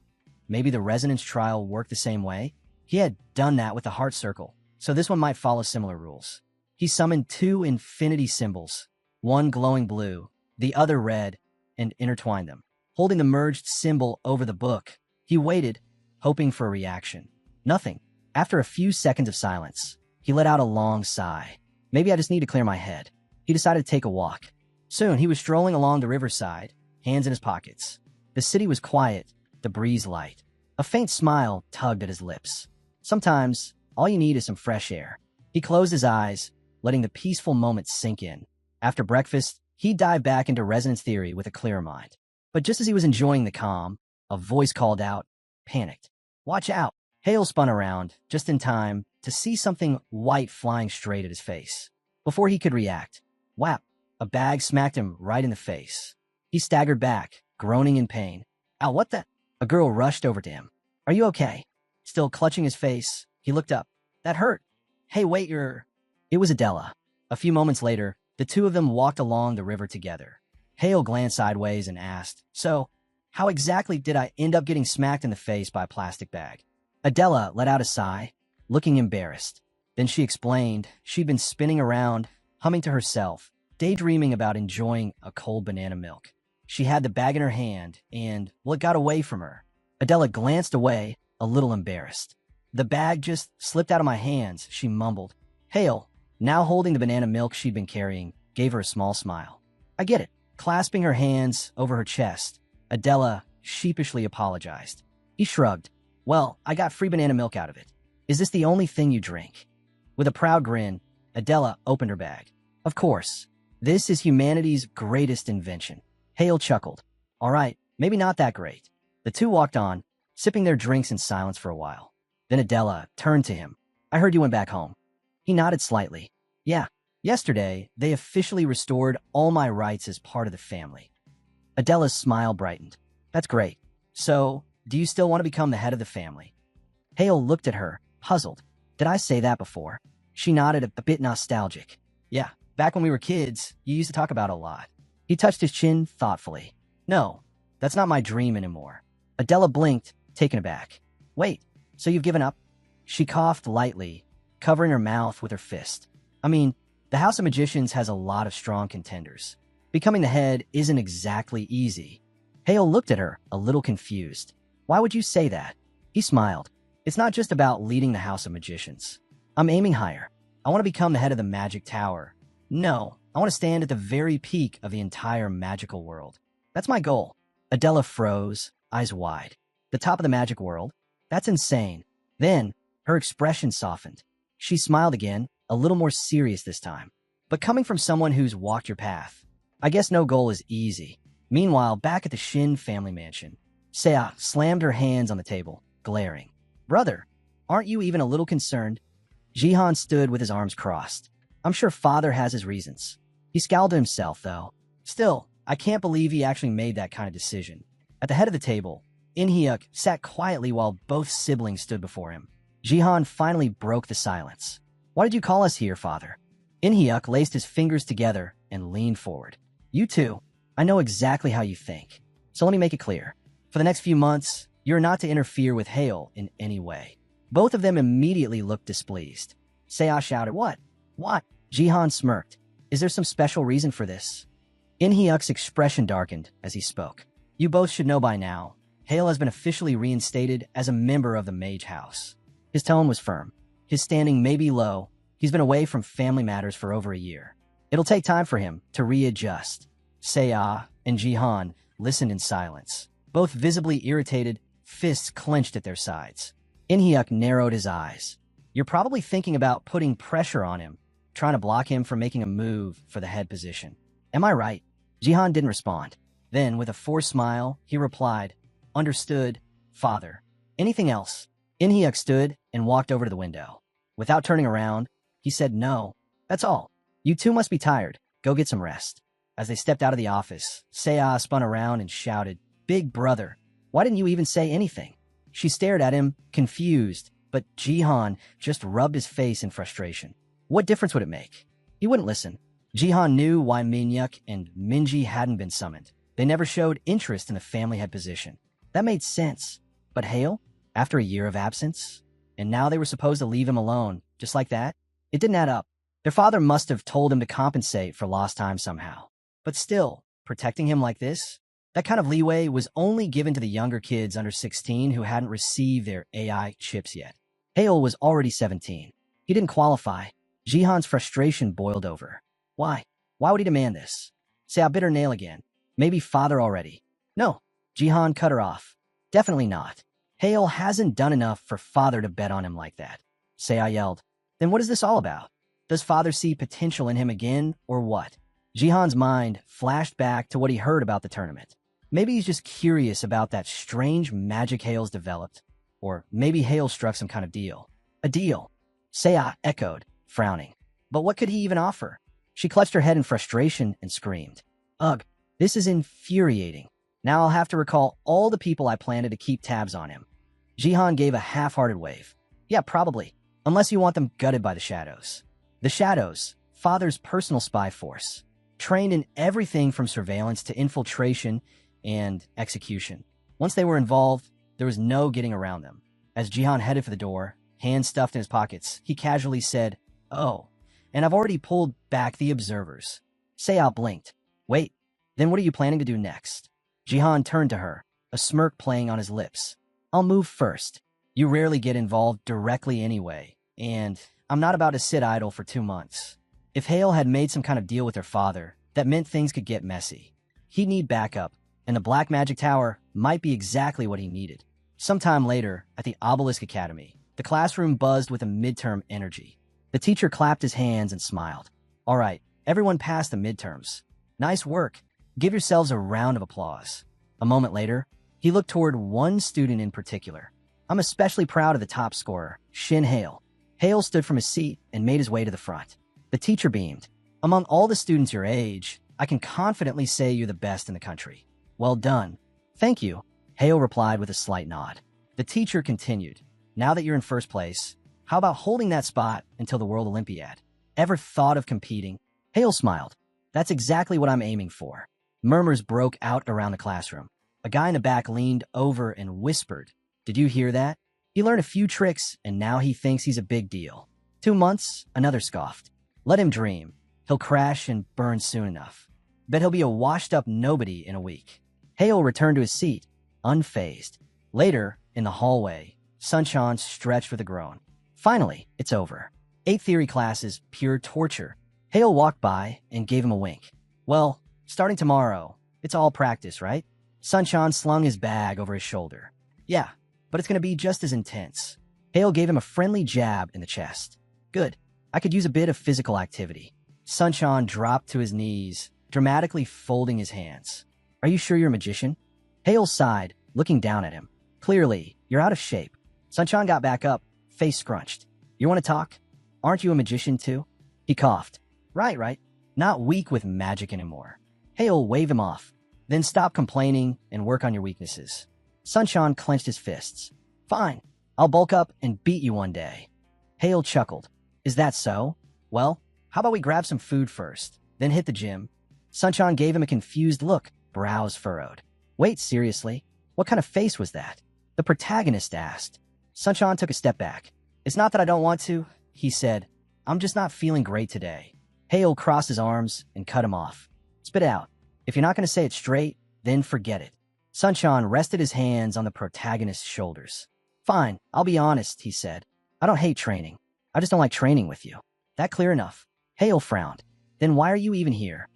Maybe the resonance trial worked the same way? He had done that with the heart circle, so this one might follow similar rules. He summoned 2 infinity symbols, one glowing blue, the other red, and intertwined them. Holding the merged symbol over the book, he waited, hoping for a reaction. Nothing. After a few seconds of silence, he let out a long sigh. Maybe I just need to clear my head. He decided to take a walk. Soon, he was strolling along the riverside, hands in his pockets. The city was quiet, the breeze light. A faint smile tugged at his lips. Sometimes, all you need is some fresh air. He closed his eyes, letting the peaceful moment sink in. After breakfast, he dived back into resonance theory with a clearer mind. But just as he was enjoying the calm, a voice called out, panicked. Watch out! Hale spun around, just in time, to see something white flying straight at his face. Before he could react, whap, A bag smacked him right in the face. He staggered back, groaning in pain. Ow, what the? A girl rushed over to him. Are you okay? Still clutching his face, he looked up. That hurt. Hey, wait, you're... It was Adela. A few moments later, the two of them walked along the river together. Hale glanced sideways and asked, So, how exactly did I end up getting smacked in the face by a plastic bag? Adela let out a sigh, looking embarrassed. Then she explained she'd been spinning around, humming to herself, daydreaming about enjoying a cold banana milk. She had the bag in her hand, and, well, it got away from her. Adela glanced away, a little embarrassed. The bag just slipped out of my hands, she mumbled. Hale, now holding the banana milk she'd been carrying, gave her a small smile. I get it. Clasping her hands over her chest, Adela sheepishly apologized. He shrugged. Well, I got free banana milk out of it. Is this the only thing you drink? With a proud grin, Adela opened her bag. Of course. This is humanity's greatest invention. Hale chuckled. All right, maybe not that great. The two walked on, sipping their drinks in silence for a while. Then Adela turned to him. I heard you went back home. He nodded slightly. Yeah, yesterday they officially restored all my rights as part of the family. Adela's smile brightened. That's great. So, do you still want to become the head of the family? Hale looked at her, puzzled. Did I say that before? She nodded, a bit nostalgic. Yeah, back when we were kids, you used to talk about it a lot. He touched his chin thoughtfully. No, that's not my dream anymore. Adela blinked, taken aback. Wait, so you've given up? She coughed lightly, covering her mouth with her fist. I mean, the House of Magicians has a lot of strong contenders. Becoming the head isn't exactly easy. Hale looked at her, a little confused. Why would you say that? He smiled. It's not just about leading the House of Magicians. I'm aiming higher. I want to become the head of the Magic Tower. No, I want to stand at the very peak of the entire magical world. That's my goal. Adela froze, eyes wide. The top of the magic world? That's insane. Then, her expression softened. She smiled again, a little more serious this time. But coming from someone who's walked your path, I guess no goal is easy. Meanwhile, back at the Shin family mansion, Seah slammed her hands on the table, glaring. Brother, aren't you even a little concerned? Jihan stood with his arms crossed. I'm sure father has his reasons. He scowled at himself, though. Still, I can't believe he actually made that kind of decision. At the head of the table, In-hyuk sat quietly while both siblings stood before him. Jihan finally broke the silence. Why did you call us here, father? In-hyuk laced his fingers together and leaned forward. You two, I know exactly how you think. So let me make it clear. For the next few months, you're not to interfere with Hale in any way. Both of them immediately looked displeased. Seah shouted, What? What? Jihan smirked. Is there some special reason for this? In-hyuk's expression darkened as he spoke. You both should know by now, Hale has been officially reinstated as a member of the Mage House. His tone was firm. His standing may be low. He's been away from family matters for over a year. It'll take time for him to readjust. Seah and Jihan listened in silence, both visibly irritated, fists clenched at their sides. In-hyuk narrowed his eyes. You're probably thinking about putting pressure on him, trying to block him from making a move for the head position. Am I right? Jihan didn't respond. Then, with a forced smile, he replied, Understood, father. Anything else? In-hyuk stood and walked over to the window. Without turning around, he said, No, that's all. You two must be tired. Go get some rest. As they stepped out of the office, Seah spun around and shouted, Big brother, why didn't you even say anything? She stared at him, confused, but Jihan just rubbed his face in frustration. What difference would it make? He wouldn't listen. Jihan knew why Minhyuk and Minji hadn't been summoned. They never showed interest in the family head position. That made sense. But Hale? After a year of absence? And now they were supposed to leave him alone, just like that? It didn't add up. Their father must have told him to compensate for lost time somehow. But still, protecting him like this? That kind of leeway was only given to the younger kids under 16 who hadn't received their AI chips yet. Hale was already 17. He didn't qualify. Jihan's frustration boiled over. Why? Why would he demand this? Say, I bit her nail again. Maybe father already. No. Jihan cut her off. Definitely not. Hale hasn't done enough for father to bet on him like that. Say, I yelled. Then what is this all about? Does father see potential in him again, or what? Jihan's mind flashed back to what he heard about the tournament. Maybe he's just curious about that strange magic Hale's developed. Or maybe Hale struck some kind of deal. A deal. Seah echoed, frowning. But what could he even offer? She clutched her head in frustration and screamed. Ugh, this is infuriating. Now I'll have to recall all the people I planted to keep tabs on him. Jihan gave a half-hearted wave. Yeah, probably. Unless you want them gutted by the Shadows. The Shadows, Father's personal spy force, trained in everything from surveillance to infiltration and execution. Once they were involved, there was no getting around them. As Jihan headed for the door, hands stuffed in his pockets, he casually said, Oh, and I've already pulled back the observers. Seiya blinked. Wait, then what are you planning to do next? Jihan turned to her, a smirk playing on his lips. I'll move first. You rarely get involved directly anyway, and I'm not about to sit idle for 2 months. If Hale had made some kind of deal with her father, that meant things could get messy. He'd need backup, and the Black Magic Tower might be exactly what he needed. Sometime later, at the Obelisk Academy, the classroom buzzed with a midterm energy. The teacher clapped his hands and smiled. All right, everyone passed the midterms. Nice work. Give yourselves a round of applause. A moment later, he looked toward one student in particular. I'm especially proud of the top scorer, Shin Hale. Hale stood from his seat and made his way to the front. The teacher beamed. Among all the students your age, I can confidently say you're the best in the country. Well done. Thank you, Hale replied with a slight nod. The teacher continued. Now that you're in first place, how about holding that spot until the World Olympiad? Ever thought of competing? Hale smiled. That's exactly what I'm aiming for. Murmurs broke out around the classroom. A guy in the back leaned over and whispered, Did you hear that? He learned a few tricks, and now he thinks he's a big deal. 2 months, another scoffed. Let him dream. He'll crash and burn soon enough. Bet he'll be a washed-up nobody in a week. Hale returned to his seat, unfazed. Later, in the hallway, Sunshine stretched with a groan. Finally, it's over. 8 theory classes, pure torture. Hale walked by and gave him a wink. Well, starting tomorrow, it's all practice, right? Sunshine slung his bag over his shoulder. Yeah, but it's going to be just as intense. Hale gave him a friendly jab in the chest. Good. I could use a bit of physical activity. Sunshine dropped to his knees, dramatically folding his hands. Are you sure you're a magician? Hale sighed, looking down at him. Clearly, you're out of shape. Sunshine got back up, face scrunched. You want to talk? Aren't you a magician too? He coughed. Right. Not weak with magic anymore. Hale waved him off. Then stop complaining and work on your weaknesses. Sunshine clenched his fists. Fine. I'll bulk up and beat you one day. Hale chuckled. Is that so? Well, how about we grab some food first, then hit the gym? Sunshine gave him a confused look, brows furrowed. Wait, seriously? What kind of face was that? The protagonist asked. Sunshine took a step back. It's not that I don't want to, he said. I'm just not feeling great today. Hale crossed his arms and cut him off. Spit it out. If you're not going to say it straight, then forget it. Sunshine rested his hands on the protagonist's shoulders. Fine, I'll be honest, he said. I don't hate training. I just don't like training with you. That clear enough? Hale frowned. Then why are you even here?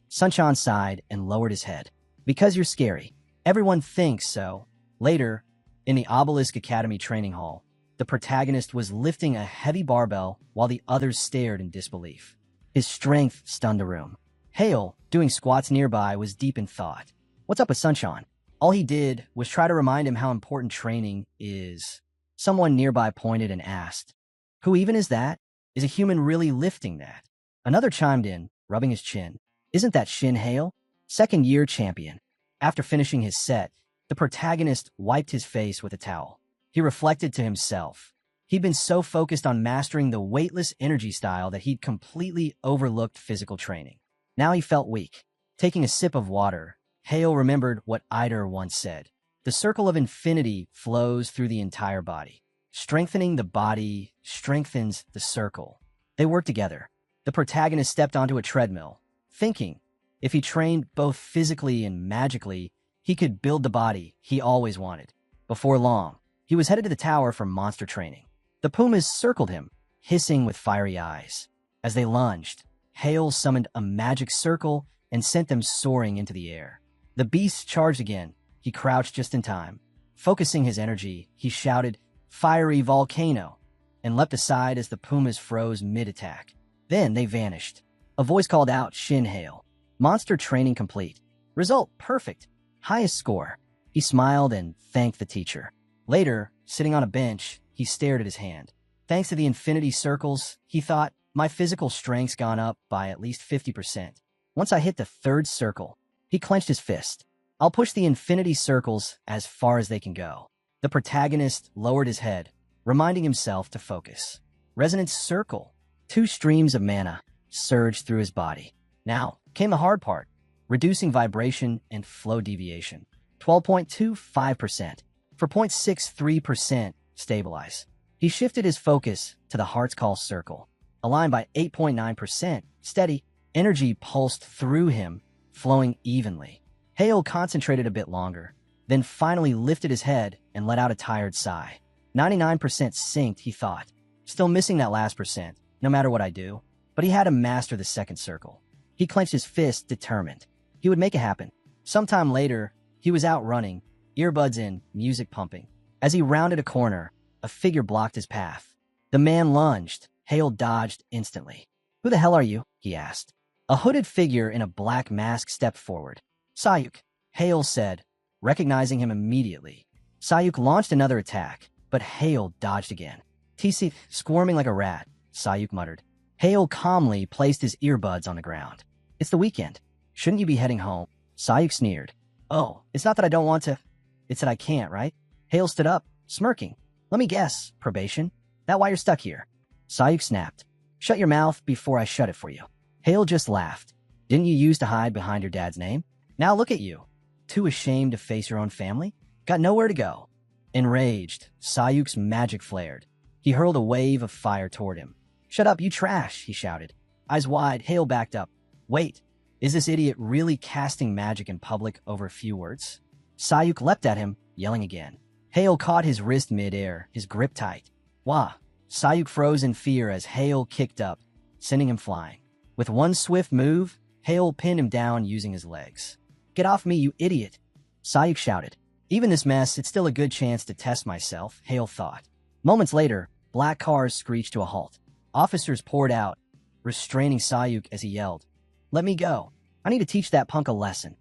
Sunshine sighed and lowered his head. Because you're scary. Everyone thinks so. Later, in the Obelisk Academy training hall, the protagonist was lifting a heavy barbell while the others stared in disbelief. His strength stunned the room. Hale, doing squats nearby, was deep in thought. What's up with Sunshine? All he did was try to remind him how important training is. Someone nearby pointed and asked, Who even is that? Is a human really lifting that? Another chimed in, rubbing his chin. Isn't that Shin Hale? Second-year champion. After finishing his set, the protagonist wiped his face with a towel. He reflected to himself. He'd been so focused on mastering the weightless energy style that he'd completely overlooked physical training. Now he felt weak. Taking a sip of water, Hale remembered what Eider once said. The circle of infinity flows through the entire body. Strengthening the body strengthens the circle. They work together. The protagonist stepped onto a treadmill, thinking, if he trained both physically and magically, he could build the body he always wanted. Before long, he was headed to the tower for monster training. The pumas circled him, hissing with fiery eyes. As they lunged, Hale summoned a magic circle and sent them soaring into the air. The beasts charged again. He crouched just in time. Focusing his energy, he shouted, Fiery volcano, and leapt aside as the pumas froze mid-attack. Then they vanished. A voice called out, Shin Hale. Monster training complete. Result perfect. Highest score. He smiled and thanked the teacher. Later, sitting on a bench, he stared at his hand. Thanks to the infinity circles, he thought, My physical strength's gone up by at least 50%. Once I hit the third circle, he clenched his fist. I'll push the infinity circles as far as they can go. The protagonist lowered his head, reminding himself to focus. Resonance circle. 2 streams of mana surged through his body. Now came the hard part, reducing vibration and flow deviation. 12.25%. For 0.63%, stabilize. He shifted his focus to the Heart's Call circle. Aligned by 8.9%, steady, energy pulsed through him, flowing evenly. Hale concentrated a bit longer, then finally lifted his head and let out a tired sigh. 99% synced, he thought. Still missing that last percent, no matter what I do. But he had to master the second circle. He clenched his fist, determined. He would make it happen. Sometime later, he was out running, earbuds in, music pumping. As he rounded a corner, a figure blocked his path. The man lunged. Hale dodged instantly. "Who the hell are you?" he asked. A hooded figure in a black mask stepped forward. "Sayuk," Hale said, recognizing him immediately. Sayuk launched another attack, but Hale dodged again. "TC, squirming like a rat," Sayuk muttered. Hale calmly placed his earbuds on the ground. "It's the weekend. Shouldn't you be heading home?" Sayuk sneered. "Oh, it's not that I don't want to. It's that I can't, right?" Hale stood up, smirking. "Let me guess, probation? That why you're stuck here?" Sayuk snapped. "Shut your mouth before I shut it for you." Hale just laughed. "Didn't you used to hide behind your dad's name? Now look at you. Too ashamed to face your own family? Got nowhere to go." Enraged, Sayuk's magic flared. He hurled a wave of fire toward him. "Shut up, you trash," he shouted. Eyes wide, Hale backed up. "Wait, is this idiot really casting magic in public over a few words?" Sayuk leapt at him, yelling again. Hale caught his wrist mid-air, his grip tight. "Wah!" Sayuk froze in fear as Hale kicked up, sending him flying. With one swift move, Hale pinned him down using his legs. "Get off me, you idiot!" Sayuk shouted. "Even this mess, it's still a good chance to test myself," Hale thought. Moments later, black cars screeched to a halt. Officers poured out, restraining Sayuk as he yelled, "Let me go. I need to teach that punk a lesson."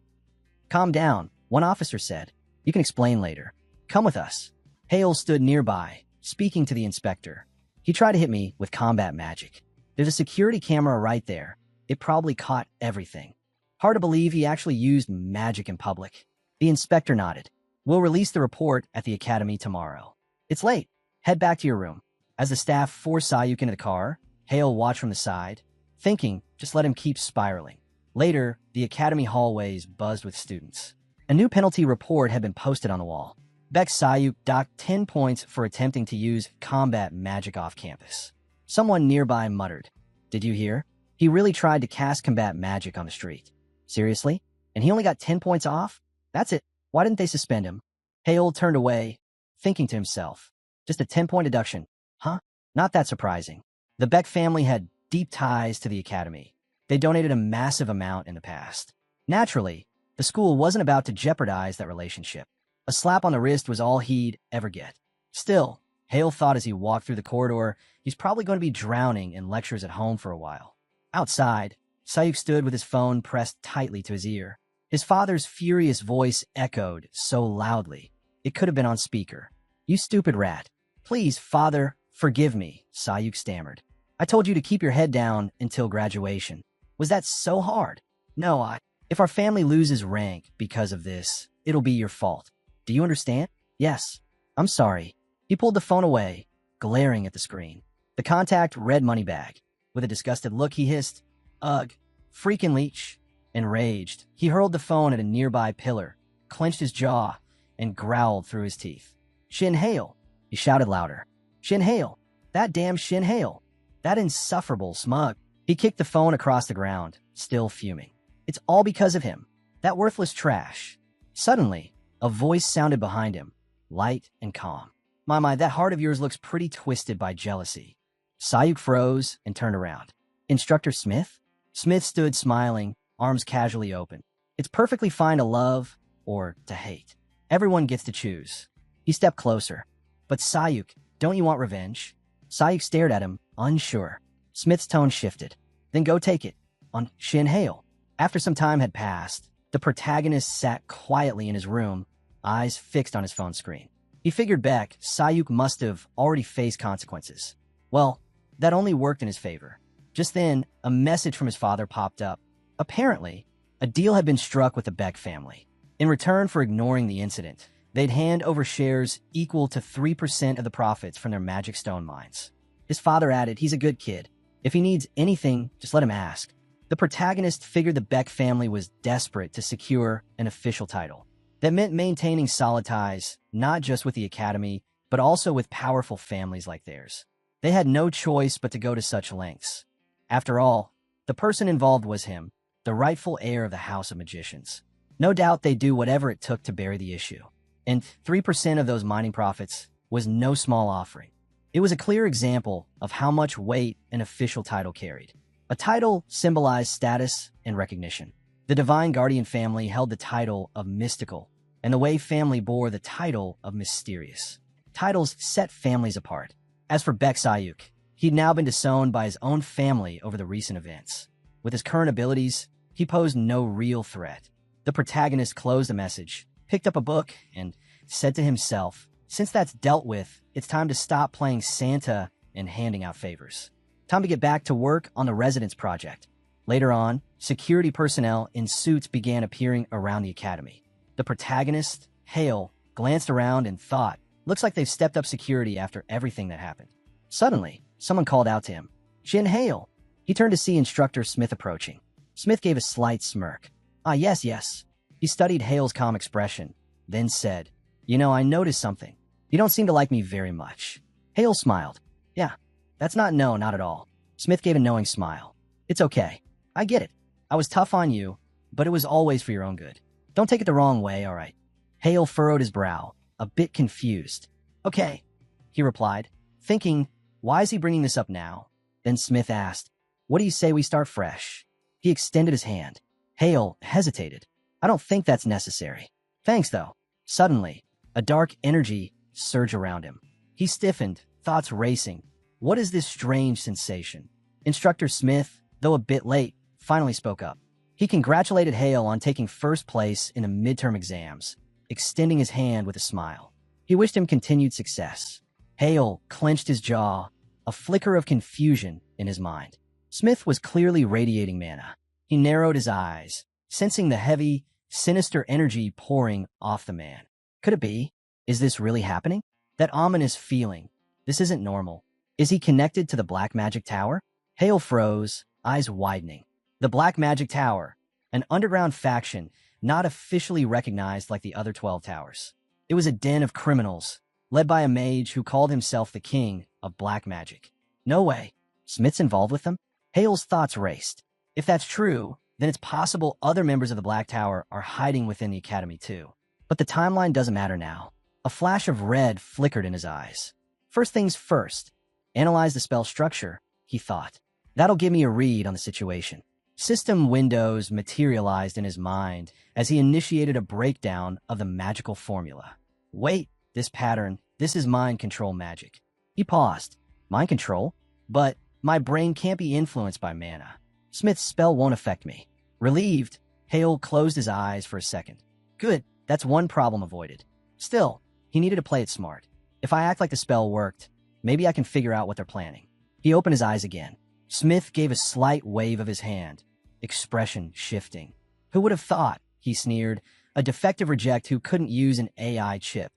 "Calm down," one officer said. "You can explain later. Come with us." Hale stood nearby, speaking to the inspector. "He tried to hit me with combat magic. There's a security camera right there. It probably caught everything. Hard to believe he actually used magic in public." The inspector nodded. "We'll release the report at the academy tomorrow. It's late. Head back to your room." As the staff forced Sayuk into the car, Hale watched from the side, thinking, just let him keep spiraling. Later, the academy hallways buzzed with students. A new penalty report had been posted on the wall. Beck Sayuk docked 10 points for attempting to use combat magic off campus. Someone nearby muttered, "Did you hear? He really tried to cast combat magic on the street." "Seriously? And he only got 10 points off? That's it. Why didn't they suspend him?" Hale turned away, thinking to himself, "Just a 10-point deduction, huh? Not that surprising." The Beck family had deep ties to the academy. They donated a massive amount in the past. Naturally, the school wasn't about to jeopardize that relationship. A slap on the wrist was all he'd ever get. Still, Hale thought as he walked through the corridor, he's probably going to be drowning in lectures at home for a while. Outside, Sayuk stood with his phone pressed tightly to his ear. His father's furious voice echoed so loudly, it could have been on speaker. "You stupid rat. Please, father, forgive me," Sayuk stammered. "I told you to keep your head down until graduation. Was that so hard? No, if our family loses rank because of this, it'll be your fault. Do you understand?" "Yes. I'm sorry." He pulled the phone away, glaring at the screen. The contact read money bag. With a disgusted look, he hissed, "Ugh, freaking leech." Enraged, he hurled the phone at a nearby pillar, clenched his jaw, and growled through his teeth. "Shin Hale!" He shouted louder. "Shin Hale! That damn Shin Hale! That insufferable smug!" He kicked the phone across the ground, still fuming. "It's all because of him. That worthless trash." Suddenly, a voice sounded behind him, light and calm. My, that heart of yours looks pretty twisted by jealousy." Sayuk froze and turned around. "Instructor Smith?" Smith stood smiling, arms casually open. "It's perfectly fine to love or to hate. Everyone gets to choose." He stepped closer. "But Sayuk, don't you want revenge?" Sayuk stared at him, unsure. Smith's tone shifted. "Then go take it. On Shin Hale." After some time had passed, the protagonist sat quietly in his room, eyes fixed on his phone screen. He figured back, Sayuk must have already faced consequences. Well, that only worked in his favor. Just then, a message from his father popped up. Apparently, a deal had been struck with the Beck family. In return for ignoring the incident, they'd hand over shares equal to 3% of the profits from their magic stone mines. His father added, he's a good kid. If he needs anything, just let him ask. The protagonist figured the Beck family was desperate to secure an official title. That meant maintaining solid ties, not just with the Academy, but also with powerful families like theirs. They had no choice but to go to such lengths. After all, the person involved was him, the rightful heir of the House of Magicians. No doubt they'd do whatever it took to bury the issue. And 3% of those mining profits was no small offering. It was a clear example of how much weight an official title carried. A title symbolized status and recognition. The Divine Guardian family held the title of mystical, and the Wei family bore the title of mysterious. Titles set families apart. As for Beck Sayuk, he'd now been disowned by his own family over the recent events. With his current abilities, he posed no real threat. The protagonist closed the message, picked up a book, and said to himself, since that's dealt with, it's time to stop playing Santa and handing out favors. Time to get back to work on the Residence Project. Later on, security personnel in suits began appearing around the academy. The protagonist, Hale, glanced around and thought, looks like they've stepped up security after everything that happened. Suddenly, someone called out to him, Shin Hale. He turned to see Instructor Smith approaching. Smith gave a slight smirk. Ah, yes. He studied Hale's calm expression, then said, I noticed something. You don't seem to like me very much. Hale smiled. Yeah, that's not at all. Smith gave a knowing smile. It's okay. I get it. I was tough on you, but it was always for your own good. Don't take it the wrong way, all right? Hale furrowed his brow, a bit confused. Okay, he replied, thinking, why is he bringing this up now? Then Smith asked, what do you say we start fresh? He extended his hand. Hale hesitated. I don't think that's necessary. Thanks, though. Suddenly, a dark energy surged around him. He stiffened, thoughts racing. What is this strange sensation? Instructor Smith, though a bit late, finally spoke up. He congratulated Hale on taking first place in the midterm exams, extending his hand with a smile. He wished him continued success. Hale clenched his jaw, a flicker of confusion in his mind. Smith was clearly radiating mana. He narrowed his eyes, sensing the heavy, sinister energy pouring off the man. Could it be? Is this really happening? That ominous feeling. This isn't normal. Is he connected to the Black Magic Tower? Hale froze, eyes widening. The Black Magic Tower, an underground faction not officially recognized like the other 12 towers. It was a den of criminals, led by a mage who called himself the King of Black Magic. No way. Smith's involved with them? Hale's thoughts raced. If that's true, then it's possible other members of the Black Tower are hiding within the Academy too. But the timeline doesn't matter now. A flash of red flickered in his eyes. First things first, analyze the spell structure, he thought. That'll give me a read on the situation. System windows materialized in his mind as he initiated a breakdown of the magical formula. Wait, this pattern, this is mind control magic. He paused. Mind control? But my brain can't be influenced by mana. Smith's spell won't affect me. Relieved, Hale closed his eyes for a second. Good, that's one problem avoided. Still, he needed to play it smart. If I act like the spell worked, maybe I can figure out what they're planning. He opened his eyes again. Smith gave a slight wave of his hand, expression shifting. Who would have thought, he sneered, a defective reject who couldn't use an AI chip.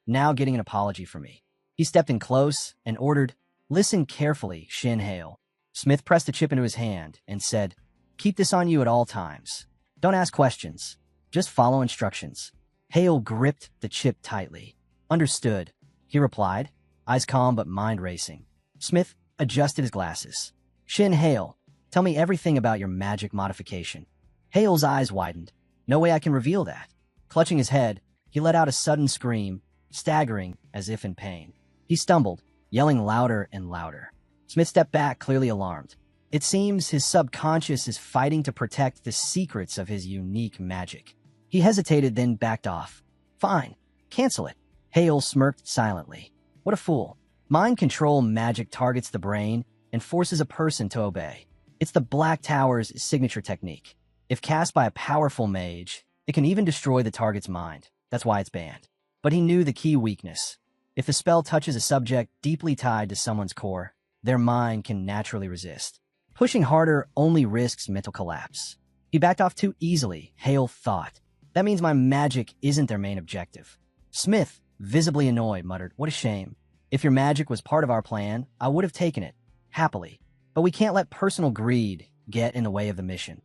Now getting an apology from me. He stepped in close and ordered, listen carefully, Shin Hale. Smith pressed the chip into his hand and said, keep this on you at all times. Don't ask questions. Just follow instructions. Hale gripped the chip tightly. Understood, he replied, eyes calm but mind racing. Smith adjusted his glasses. Shin Hale, tell me everything about your magic modification. Hale's eyes widened. No way I can reveal that. Clutching his head, he let out a sudden scream, staggering as if in pain. He stumbled, yelling louder and louder. Smith stepped back, clearly alarmed. It seems his subconscious is fighting to protect the secrets of his unique magic. He hesitated, then backed off. Fine, cancel it. Hale smirked silently. What a fool. Mind control magic targets the brain and forces a person to obey. It's the Black Tower's signature technique. If cast by a powerful mage, it can even destroy the target's mind. That's why it's banned. But he knew the key weakness. If the spell touches a subject deeply tied to someone's core, their mind can naturally resist. Pushing harder only risks mental collapse. He backed off too easily, Hale thought. That means my magic isn't their main objective. Smith, visibly annoyed, muttered, "What a shame. If your magic was part of our plan, I would have taken it, happily. But we can't let personal greed get in the way of the mission."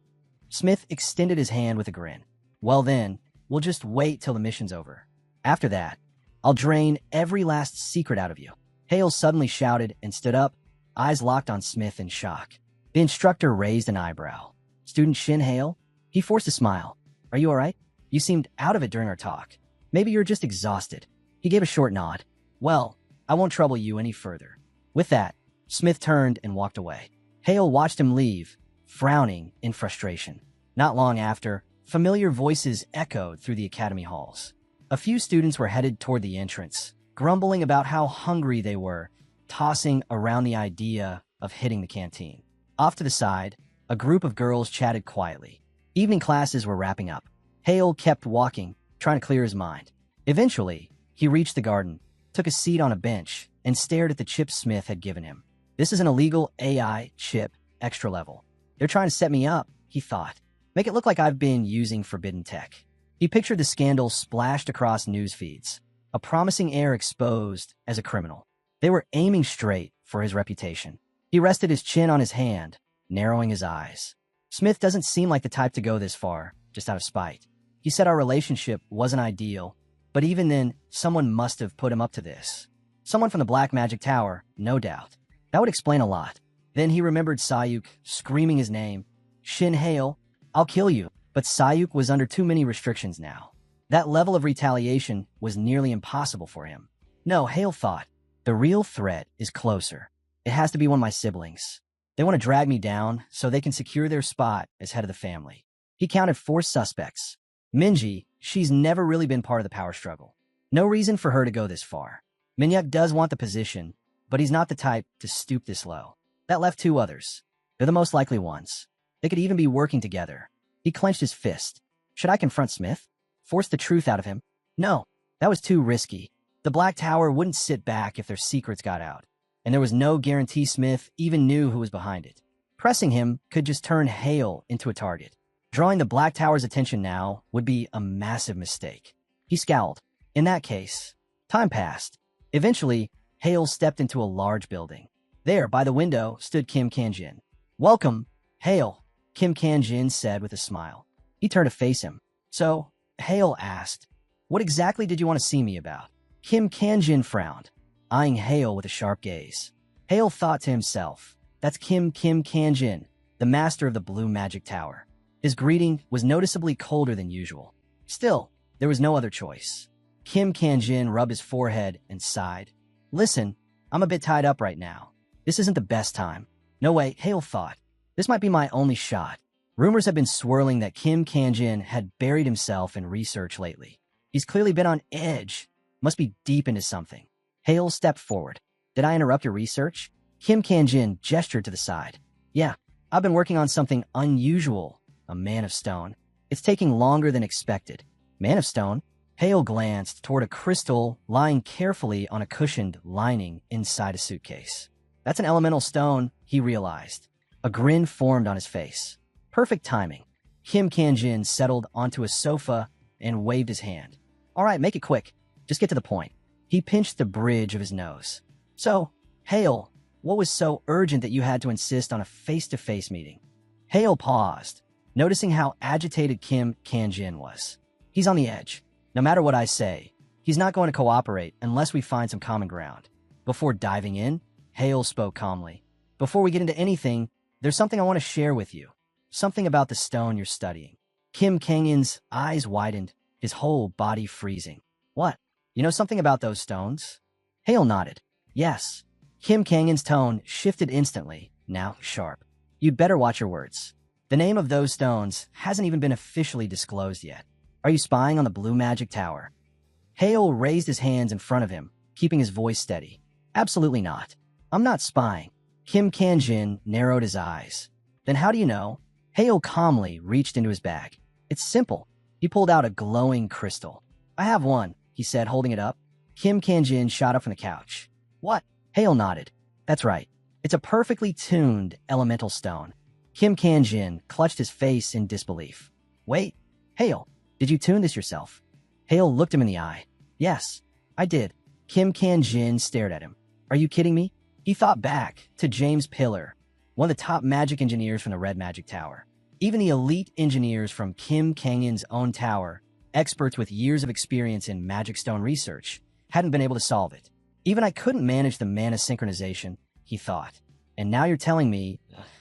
Smith extended his hand with a grin. "Well then, we'll just wait till the mission's over. After that, I'll drain every last secret out of you." Hale suddenly shouted and stood up, eyes locked on Smith in shock. The instructor raised an eyebrow. "Student Shin Hale?" He forced a smile. "Are you all right? You seemed out of it during our talk. Maybe you're just exhausted." He gave a short nod. "Well, I won't trouble you any further." With that, Smith turned and walked away. Hale watched him leave, frowning in frustration. Not long after, familiar voices echoed through the academy halls. A few students were headed toward the entrance, grumbling about how hungry they were, tossing around the idea of hitting the canteen. Off to the side, a group of girls chatted quietly. Evening classes were wrapping up. Hale kept walking, trying to clear his mind. Eventually, he reached the garden, took a seat on a bench, and stared at the chip Smith had given him. This is an illegal AI chip, extra level. They're trying to set me up, he thought. Make it look like I've been using forbidden tech. He pictured the scandal splashed across news feeds, a promising heir exposed as a criminal. They were aiming straight for his reputation. He rested his chin on his hand, narrowing his eyes. Smith doesn't seem like the type to go this far, just out of spite. He said our relationship wasn't ideal, but even then, someone must have put him up to this. Someone from the Black Magic Tower, no doubt. That would explain a lot. Then he remembered Sayuk screaming his name. "Shin Hale, I'll kill you." But Sayuk was under too many restrictions now. That level of retaliation was nearly impossible for him. No, Hale thought, the real threat is closer. It has to be one of my siblings. They want to drag me down so they can secure their spot as head of the family. He counted 4 suspects. Minji, she's never really been part of the power struggle. No reason for her to go this far. Minhyuk does want the position, but he's not the type to stoop this low. That left 2 others. They're the most likely ones. They could even be working together. He clenched his fist. Should I confront Smith? Force the truth out of him? No, that was too risky. The Black Tower wouldn't sit back if their secrets got out, and there was no guarantee Smith even knew who was behind it. Pressing him could just turn Hale into a target. Drawing the Black Tower's attention now would be a massive mistake. He scowled. In that case, time passed. Eventually, Hale stepped into a large building. There, by the window, stood Kim Kanjin. "Welcome, Hale," Kim Kanjin said with a smile. He turned to face him. "So," Hale asked, "what exactly did you want to see me about?" Kim Kanjin frowned, eyeing Hale with a sharp gaze. Hale thought to himself, that's Kim Kanjin, the master of the Blue Magic Tower. His greeting was noticeably colder than usual. Still, there was no other choice. Kim Kanjin rubbed his forehead and sighed. "Listen, I'm a bit tied up right now. This isn't the best time." No way, Hale thought. This might be my only shot. Rumors have been swirling that Kim Kanjin had buried himself in research lately. He's clearly been on edge. Must be deep into something. Hale stepped forward. "Did I interrupt your research?" Kim Kanjin gestured to the side. "Yeah, I've been working on something unusual. A man of stone. It's taking longer than expected." Man of stone? Hale glanced toward a crystal lying carefully on a cushioned lining inside a suitcase. That's an elemental stone, he realized. A grin formed on his face. Perfect timing. Kim Kanjin settled onto a sofa and waved his hand. "All right, make it quick. Just get to the point." He pinched the bridge of his nose. "So, Hale, what was so urgent that you had to insist on a face-to-face meeting?" Hale paused, noticing how agitated Kim Kanjin was. He's on the edge. No matter what I say, he's not going to cooperate unless we find some common ground. Before diving in, Hale spoke calmly. "Before we get into anything, there's something I want to share with you. Something about the stone you're studying." Kim Kangin's eyes widened, his whole body freezing. "What? You know something about those stones?" Hale nodded. "Yes." Kim Kangin's tone shifted instantly, now sharp. "You'd better watch your words. The name of those stones hasn't even been officially disclosed yet. Are you spying on the Blue Magic Tower?" Hale raised his hands in front of him, keeping his voice steady. "Absolutely not. I'm not spying." Kim Kanjin narrowed his eyes. "Then how do you know?" Hale calmly reached into his bag. "It's simple." He pulled out a glowing crystal. "I have one," he said, holding it up. Kim Kanjin shot up from the couch. "What?" Hale nodded. "That's right. It's a perfectly tuned elemental stone. Kim Kanjin clutched his face in disbelief. Wait, Hale, did you tune this yourself? Hale looked him in the eye. Yes, I did. Kim Kanjin stared at him. Are you kidding me? He thought back to James Pillar, one of the top magic engineers from the Red Magic Tower. Even the elite engineers from Kim Kangin's own tower, experts with years of experience in magic stone research, hadn't been able to solve it. Even I couldn't manage the mana synchronization, he thought. And now you're telling me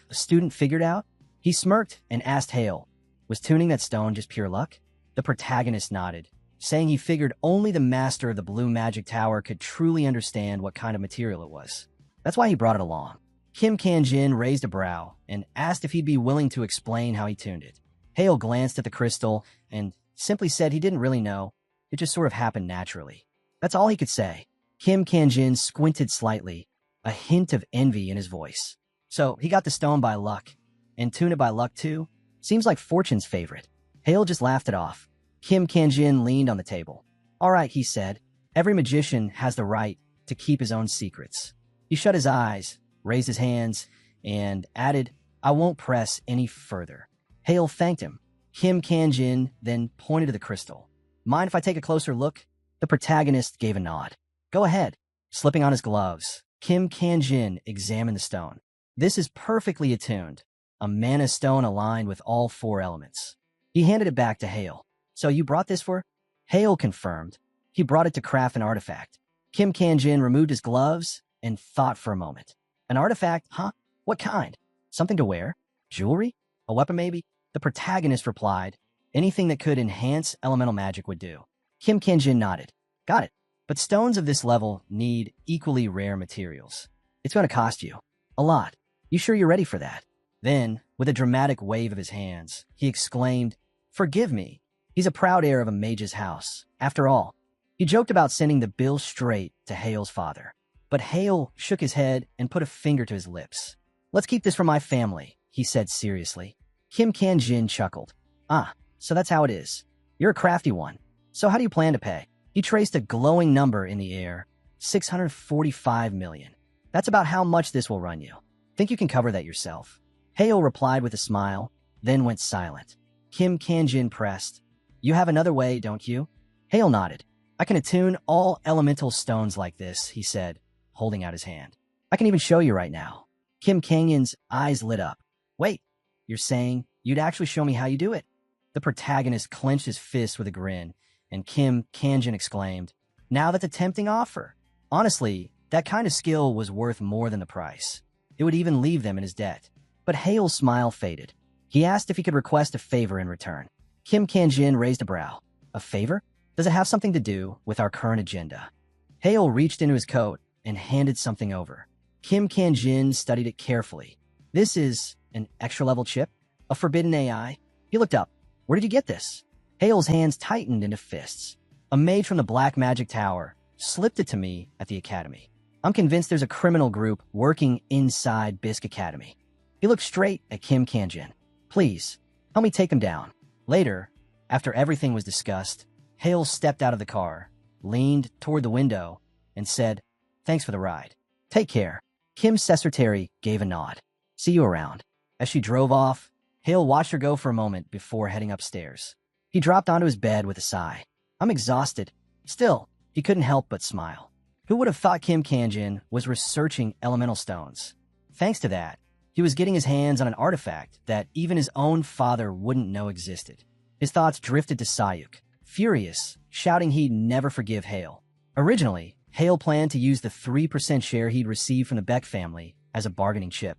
a student figured out? He smirked and asked Hale, was tuning that stone just pure luck? The protagonist nodded, saying he figured only the master of the Blue Magic Tower could truly understand what kind of material it was. That's why he brought it along. Kim Kanjin raised a brow and asked if he'd be willing to explain how he tuned it. Hale glanced at the crystal and simply said he didn't really know. It just sort of happened naturally. That's all he could say. Kim Kanjin squinted slightly, a hint of envy in his voice. So he got the stone by luck, and tuned it by luck too? Seems like fortune's favorite. Hale just laughed it off. Kim Kanjin leaned on the table. All right, he said. Every magician has the right to keep his own secrets. He shut his eyes, raised his hands, and added, I won't press any further. Hale thanked him. Kim Kanjin then pointed to the crystal. Mind if I take a closer look? The protagonist gave a nod. Go ahead. Slipping on his gloves, Kim Kanjin examined the stone. This is perfectly attuned, a mana stone aligned with all 4 elements. He handed it back to Hale. So you brought this for? Hale confirmed. He brought it to craft an artifact. Kim Kanjin removed his gloves and thought for a moment. An artifact, huh? What kind? Something to wear? Jewelry? A weapon maybe? The protagonist replied, anything that could enhance elemental magic would do. Kim Kanjin nodded. Got it. But stones of this level need equally rare materials. It's going to cost you. A lot. You sure you're ready for that? Then, with a dramatic wave of his hands, he exclaimed, Forgive me. He's a proud heir of a mage's house. After all, he joked about sending the bill straight to Hale's father. But Hale shook his head and put a finger to his lips. Let's keep this for my family, he said seriously. Kim Kanjin chuckled. Ah, so that's how it is. You're a crafty one. So how do you plan to pay? He traced a glowing number in the air. 645 million. That's about how much this will run you. Think you can cover that yourself? Hale replied with a smile, then went silent. Kim Kanjin pressed. You have another way, don't you? Hale nodded. I can attune all elemental stones like this, he said, holding out his hand. I can even show you right now. Kim Kangin's eyes lit up. Wait, you're saying you'd actually show me how you do it? The protagonist clenched his fist with a grin, and Kim Kanjin exclaimed, Now that's a tempting offer. Honestly, that kind of skill was worth more than the price. It would even leave them in his debt. But Hale's smile faded. He asked if he could request a favor in return. Kim Kanjin raised a brow. A favor? Does it have something to do with our current agenda? Hale reached into his coat and handed something over. Kim Kanjin studied it carefully. This is an extra-level chip? A forbidden AI? He looked up. Where did you get this? Hale's hands tightened into fists. A mage from the Black Magic Tower slipped it to me at the academy. I'm convinced there's a criminal group working inside Bisque Academy. He looked straight at Kim Kanjin. Please, help me take them down. Later, after everything was discussed, Hale stepped out of the car, leaned toward the window, and said, Thanks for the ride. Take care. Kim's secretary gave a nod. See you around. As she drove off, Hale watched her go for a moment before heading upstairs. He dropped onto his bed with a sigh. I'm exhausted. Still, he couldn't help but smile. Who would have thought Kim Kanjin was researching elemental stones? Thanks to that, he was getting his hands on an artifact that even his own father wouldn't know existed. His thoughts drifted to Sayuk, furious, shouting he'd never forgive Hale. Originally, Hale planned to use the 3% share he'd received from the Beck family as a bargaining chip.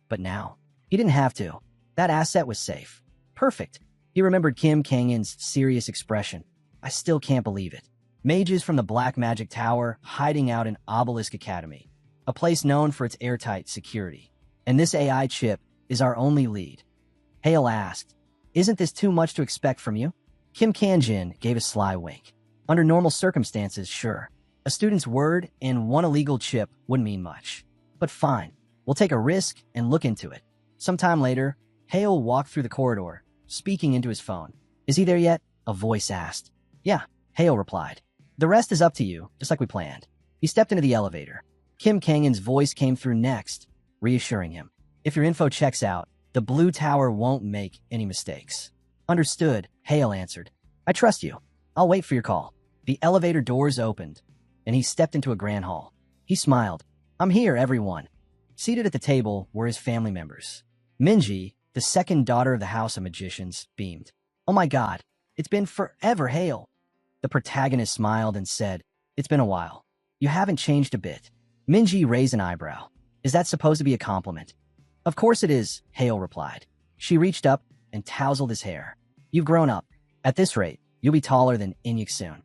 But now, he didn't have to. That asset was safe. Perfect. He remembered Kim Kangin's serious expression. I still can't believe it. Mages from the Black Magic Tower hiding out in Obelisk Academy, a place known for its airtight security. And this AI chip is our only lead. Hale asked, Isn't this too much to expect from you? Kim Kanjin gave a sly wink. Under normal circumstances, sure. A student's word and one illegal chip wouldn't mean much. But fine, we'll take a risk and look into it. Sometime later, Hale walked through the corridor, speaking into his phone. Is he there yet? A voice asked. Yeah, Hale replied. The rest is up to you, just like we planned. He stepped into the elevator. Kim Kangin's voice came through next. reassuring him. If your info checks out, the blue tower won't make any mistakes. Understood, Hale answered. I trust you. I'll wait for your call. The elevator doors opened, and he stepped into a grand hall. He smiled. I'm here, everyone. Seated at the table were his family members. Minji, the second daughter of the House of Magicians, beamed. Oh my god, it's been forever, Hale. The protagonist smiled and said, It's been a while. You haven't changed a bit. Minji raised an eyebrow. Is that supposed to be a compliment? Of course it is, Hale replied. She reached up and tousled his hair. You've grown up. At this rate, you'll be taller than Inyek soon.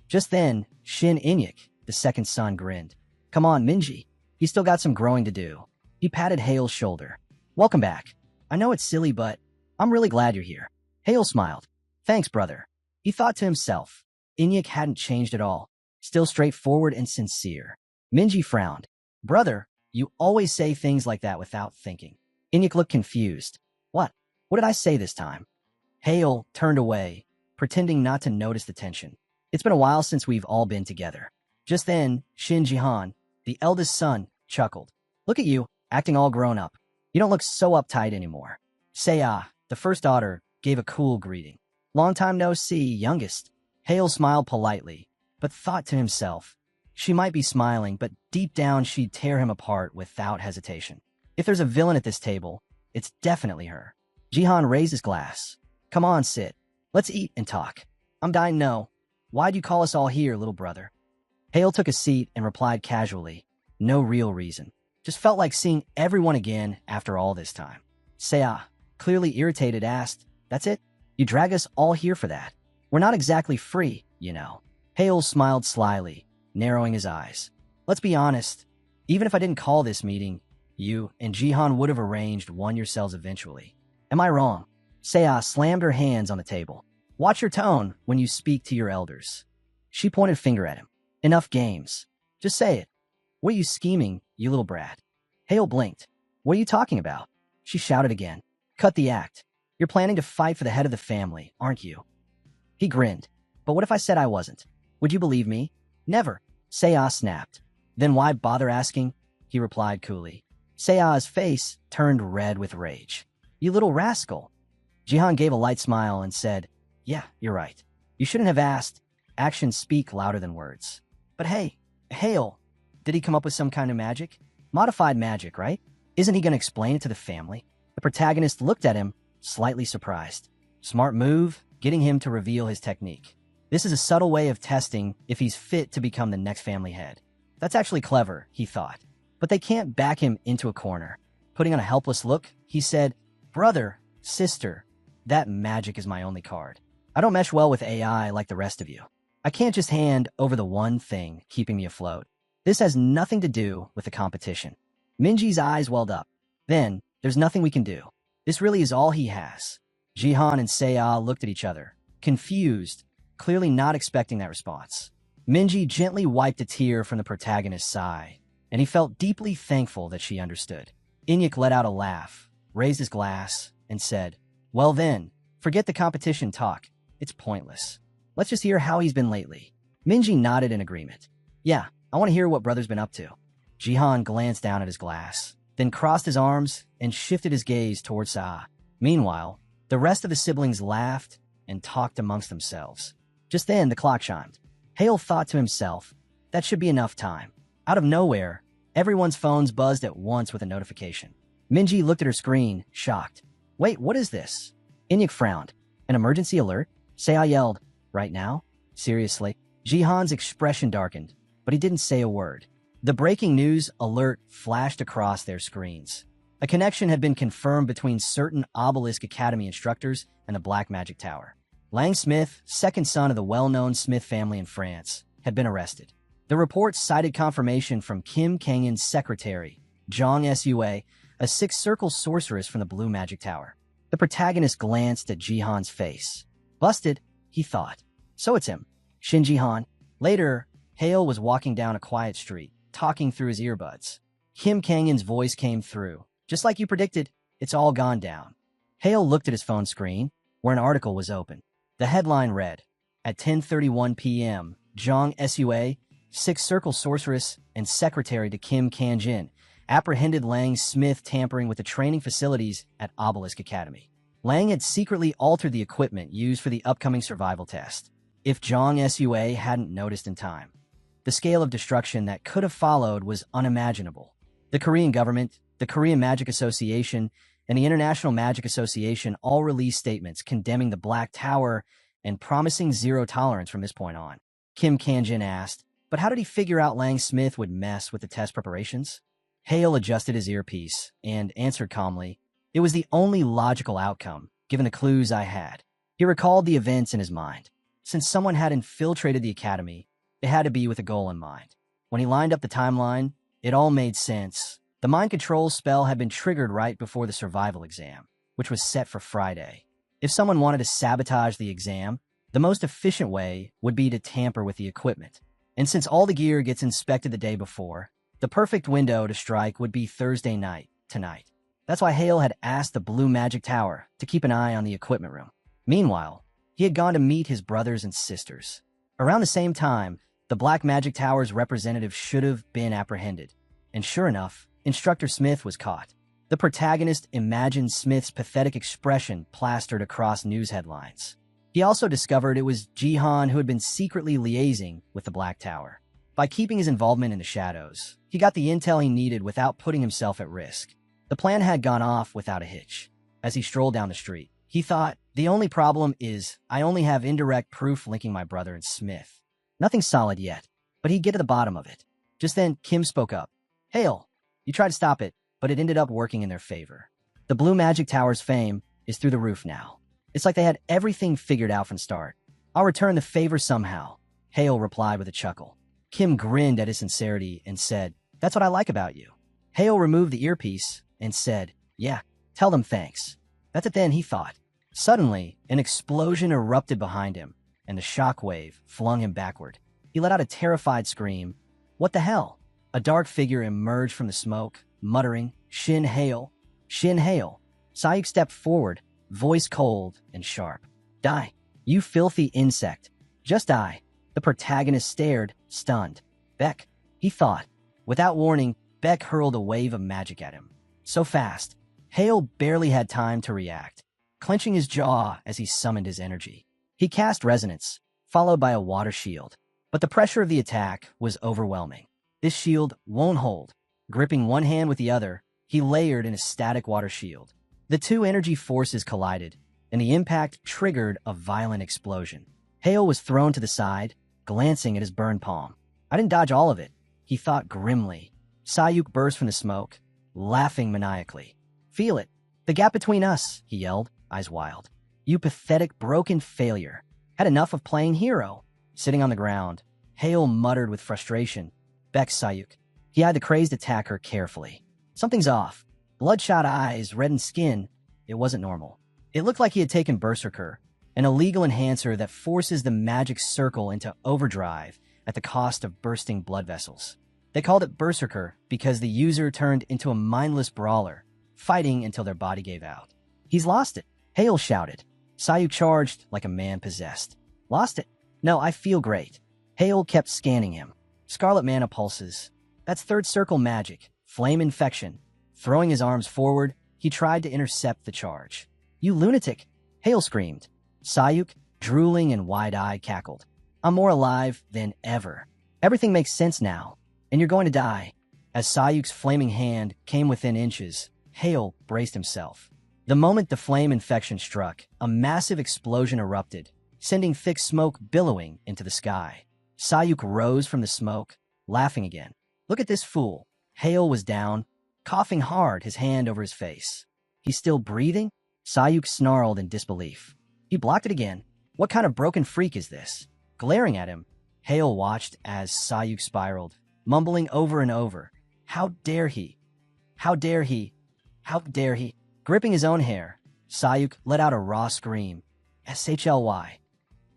Just then, Shin Inyek, the second son, grinned. Come on, Minji. He's still got some growing to do. He patted Hale's shoulder. Welcome back. I know it's silly, but I'm really glad you're here. Hale smiled. Thanks, brother. He thought to himself. Inyek hadn't changed at all. Still straightforward and sincere. Minji frowned. Brother, you always say things like that without thinking. Inyek looked confused. What? What did I say this time? Hale turned away, pretending not to notice the tension. It's been a while since we've all been together. Just then, Shin Jihan, the eldest son, chuckled. Look at you, acting all grown up. You don't look so uptight anymore. Seiya, the first daughter, gave a cool greeting. Long time no see, youngest. Hale smiled politely, but thought to himself. She might be smiling, but deep down she'd tear him apart without hesitation. If there's a villain at this table, it's definitely her. Jihan raised his glass. Come on, sit. Let's eat and talk. I'm dying to know. Why'd you call us all here, little brother? Hale took a seat and replied casually. No real reason. Just felt like seeing everyone again after all this time. Seiya, clearly irritated, asked, That's it? You drag us all here for that? We're not exactly free, you know. Hale smiled slyly, narrowing his eyes. Let's be honest. Even if I didn't call this meeting, you and Jihan would have arranged one yourselves eventually. Am I wrong? Seiya slammed her hands on the table. Watch your tone when you speak to your elders. She pointed a finger at him. Enough games. Just say it. What are you scheming, you little brat? Hale blinked. What are you talking about? She shouted again. Cut the act. You're planning to fight for the head of the family, aren't you? He grinned. But what if I said I wasn't? Would you believe me? Never. Seiya snapped. Then why bother asking? He replied coolly. Seiya's face turned red with rage. You little rascal. Jihan gave a light smile and said, Yeah, you're right. You shouldn't have asked. Actions speak louder than words. But hey, Hale, did he come up with some kind of magic? Modified magic, right? Isn't he going to explain it to the family? The protagonist looked at him, slightly surprised. Smart move, getting him to reveal his technique. This is a subtle way of testing if he's fit to become the next family head. That's actually clever, he thought. But they can't back him into a corner. Putting on a helpless look, he said, Brother, sister, that magic is my only card. I don't mesh well with AI like the rest of you. I can't just hand over the one thing keeping me afloat. This has nothing to do with the competition. Minji's eyes welled up. Then, there's nothing we can do. This really is all he has. Jihan and Seiya looked at each other, confused, clearly not expecting that response. Minji gently wiped a tear from the protagonist's eye, and he felt deeply thankful that she understood. Inyek let out a laugh, raised his glass, and said, Well then, forget the competition talk. It's pointless. Let's just hear how he's been lately. Minji nodded in agreement. Yeah, I want to hear what brother's been up to. Jihan glanced down at his glass, then crossed his arms and shifted his gaze towards Seiya. Meanwhile, the rest of the siblings laughed and talked amongst themselves. Just then, the clock chimed. Hale thought to himself, that should be enough time. Out of nowhere, everyone's phones buzzed at once with a notification. Minji looked at her screen, shocked. Wait, what is this? Inyek frowned. An emergency alert? Seiya yelled. Right now? Seriously? Jihan's expression darkened, but he didn't say a word. The breaking news alert flashed across their screens. A connection had been confirmed between certain Obelisk Academy instructors and the Black Magic Tower. Lang Smith, second son of the well-known Smith family in France, had been arrested. The report cited confirmation from Kim Kangyan's secretary, Zhang Sua, a six-circle sorceress from the Blue Magic Tower. The protagonist glanced at Jihan's face. Busted, he thought. So it's him, Shin Jihan. Later, Hale was walking down a quiet street, talking through his earbuds. Kim Kangyan's voice came through. Just like you predicted, it's all gone down. Hale looked at his phone screen, where an article was open. The headline read, At 10:31 p.m., Zhang Sua, six-circle sorceress and secretary to Kim Kangyan, apprehended Lang Smith tampering with the training facilities at Obelisk Academy. Lang had secretly altered the equipment used for the upcoming survival test. If Zhang Sua hadn't noticed in time, the scale of destruction that could have followed was unimaginable. The Korean government, the Korean Magic Association, and the International Magic Association all released statements condemning the Black Tower and promising zero tolerance from this point on. Kim Kanjin asked, but how did he figure out Lang Smith would mess with the test preparations? Hale adjusted his earpiece and answered calmly, it was the only logical outcome, given the clues I had. He recalled the events in his mind. Since someone had infiltrated the academy, it had to be with a goal in mind. When he lined up the timeline, it all made sense. The mind control spell had been triggered right before the survival exam, which was set for Friday. If someone wanted to sabotage the exam, the most efficient way would be to tamper with the equipment. And since all the gear gets inspected the day before, the perfect window to strike would be Thursday night, tonight. That's why Hale had asked the Blue Magic Tower to keep an eye on the equipment room. Meanwhile, he had gone to meet his brothers and sisters. Around the same time, the Black Magic Tower's representative should have been apprehended. And sure enough, Instructor Smith was caught. The protagonist imagined Smith's pathetic expression plastered across news headlines. He also discovered it was Jihan who had been secretly liaising with the Black Tower. By keeping his involvement in the shadows, he got the intel he needed without putting himself at risk. The plan had gone off without a hitch. As he strolled down the street, he thought, the only problem is I only have indirect proof linking my brother and Smith. Nothing solid yet, but he'd get to the bottom of it. Just then, Kim spoke up. Hale, you tried to stop it, but it ended up working in their favor. The Blue Magic Tower's fame is through the roof now. It's like they had everything figured out from start. I'll return the favor somehow, Hale replied with a chuckle. Kim grinned at his sincerity and said, that's what I like about you. Hale removed the earpiece and said, yeah, tell them thanks. That's it then, he thought. Suddenly, an explosion erupted behind him, and the shockwave flung him backward. He let out a terrified scream. What the hell? A dark figure emerged from the smoke, muttering, Shin Hale. Shin Hale. Sayuk stepped forward, voice cold and sharp. Die, you filthy insect. Just die. The protagonist stared, stunned. Beck, he thought. Without warning, Beck hurled a wave of magic at him. So fast, Hale barely had time to react, clenching his jaw as he summoned his energy. He cast Resonance, followed by a water shield. But the pressure of the attack was overwhelming. This shield won't hold. Gripping one hand with the other, he layered in a static water shield. The two energy forces collided, and the impact triggered a violent explosion. Hale was thrown to the side, glancing at his burned palm. I didn't dodge all of it, he thought grimly. Sayuk burst from the smoke, laughing maniacally. Feel it. The gap between us, he yelled, eyes wild. You pathetic, broken failure. Had enough of playing hero. Sitting on the ground, Hale muttered with frustration. Beck Sayuk. He eyed the crazed attacker carefully. Something's off. Bloodshot eyes, reddened skin. It wasn't normal. It looked like he had taken Berserker, an illegal enhancer that forces the magic circle into overdrive at the cost of bursting blood vessels. They called it Berserker because the user turned into a mindless brawler, fighting until their body gave out. He's lost it, Hale shouted. Sayuk charged like a man possessed. Lost it? No, I feel great. Hale kept scanning him. Scarlet mana pulses. That's third circle magic. Flame infection. Throwing his arms forward, he tried to intercept the charge. You lunatic! Hale screamed. Sayuk, drooling and wide-eyed, cackled. I'm more alive than ever. Everything makes sense now, and you're going to die. As Sayuk's flaming hand came within inches, Hale braced himself. The moment the flame infection struck, a massive explosion erupted, sending thick smoke billowing into the sky. Sayuk rose from the smoke, laughing again. Look at this fool. Hale was down, coughing hard, his hand over his face. He's still breathing? Sayuk snarled in disbelief. He blocked it again. What kind of broken freak is this? Glaring at him, Hale watched as Sayuk spiraled, mumbling over and over. How dare he? How dare he? How dare he? Gripping his own hair, Sayuk let out a raw scream. SHLY.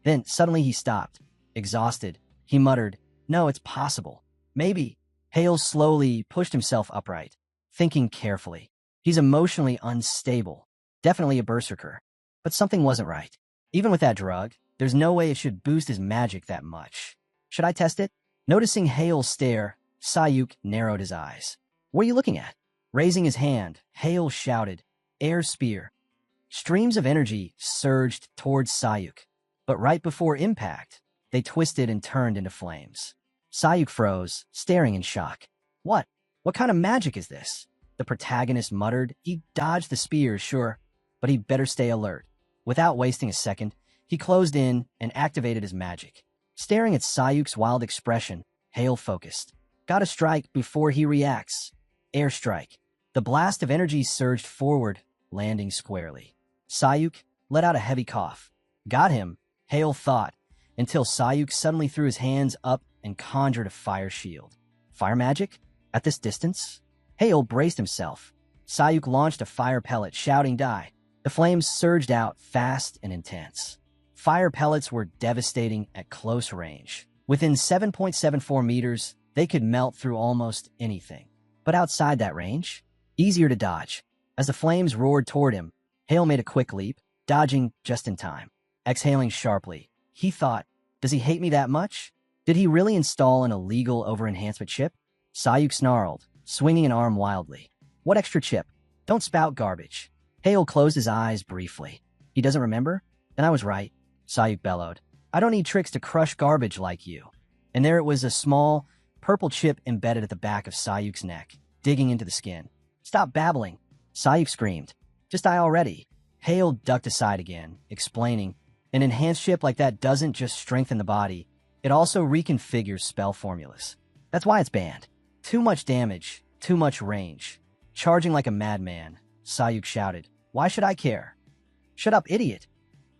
Then suddenly he stopped. Exhausted, he muttered, No, it's possible. Maybe. Hale slowly pushed himself upright, thinking carefully. He's emotionally unstable. Definitely a berserker. But something wasn't right. Even with that drug, there's no way it should boost his magic that much. Should I test it? Noticing Hale's stare, Sayuk narrowed his eyes. What are you looking at? Raising his hand, Hale shouted, Air Spear. Streams of energy surged towards Sayuk, but right before impact, they twisted and turned into flames. Sayuk froze, staring in shock. What? What kind of magic is this? The protagonist muttered. He dodged the spears, sure, but he'd better stay alert. Without wasting a second, he closed in and activated his magic. Staring at Sayuk's wild expression, Hale focused. Gotta strike before he reacts. Airstrike. The blast of energy surged forward, landing squarely. Sayuk let out a heavy cough. Got him, Hale thought, until Sayuk suddenly threw his hands up and conjured a fire shield. Fire magic? At this distance? Hale braced himself. Sayuk launched a fire pellet, shouting die. The flames surged out fast and intense. Fire pellets were devastating at close range. Within 7.74 meters, they could melt through almost anything. But outside that range, easier to dodge. As the flames roared toward him, Hale made a quick leap, dodging just in time. Exhaling sharply, he thought, does he hate me that much? Did he really install an illegal over-enhancement chip? Sayuk snarled, swinging an arm wildly. What extra chip? Don't spout garbage. Hale closed his eyes briefly. He doesn't remember? Then I was right, Sayuk bellowed. I don't need tricks to crush garbage like you. And there it was, a small, purple chip embedded at the back of Sayuk's neck, digging into the skin. Stop babbling, Sayuk screamed. Just die already. Hale ducked aside again, explaining, an enhanced chip like that doesn't just strengthen the body, it also reconfigures spell formulas. That's why it's banned. Too much damage, too much range. Charging like a madman, Sayuk shouted. Why should I care? Shut up, idiot.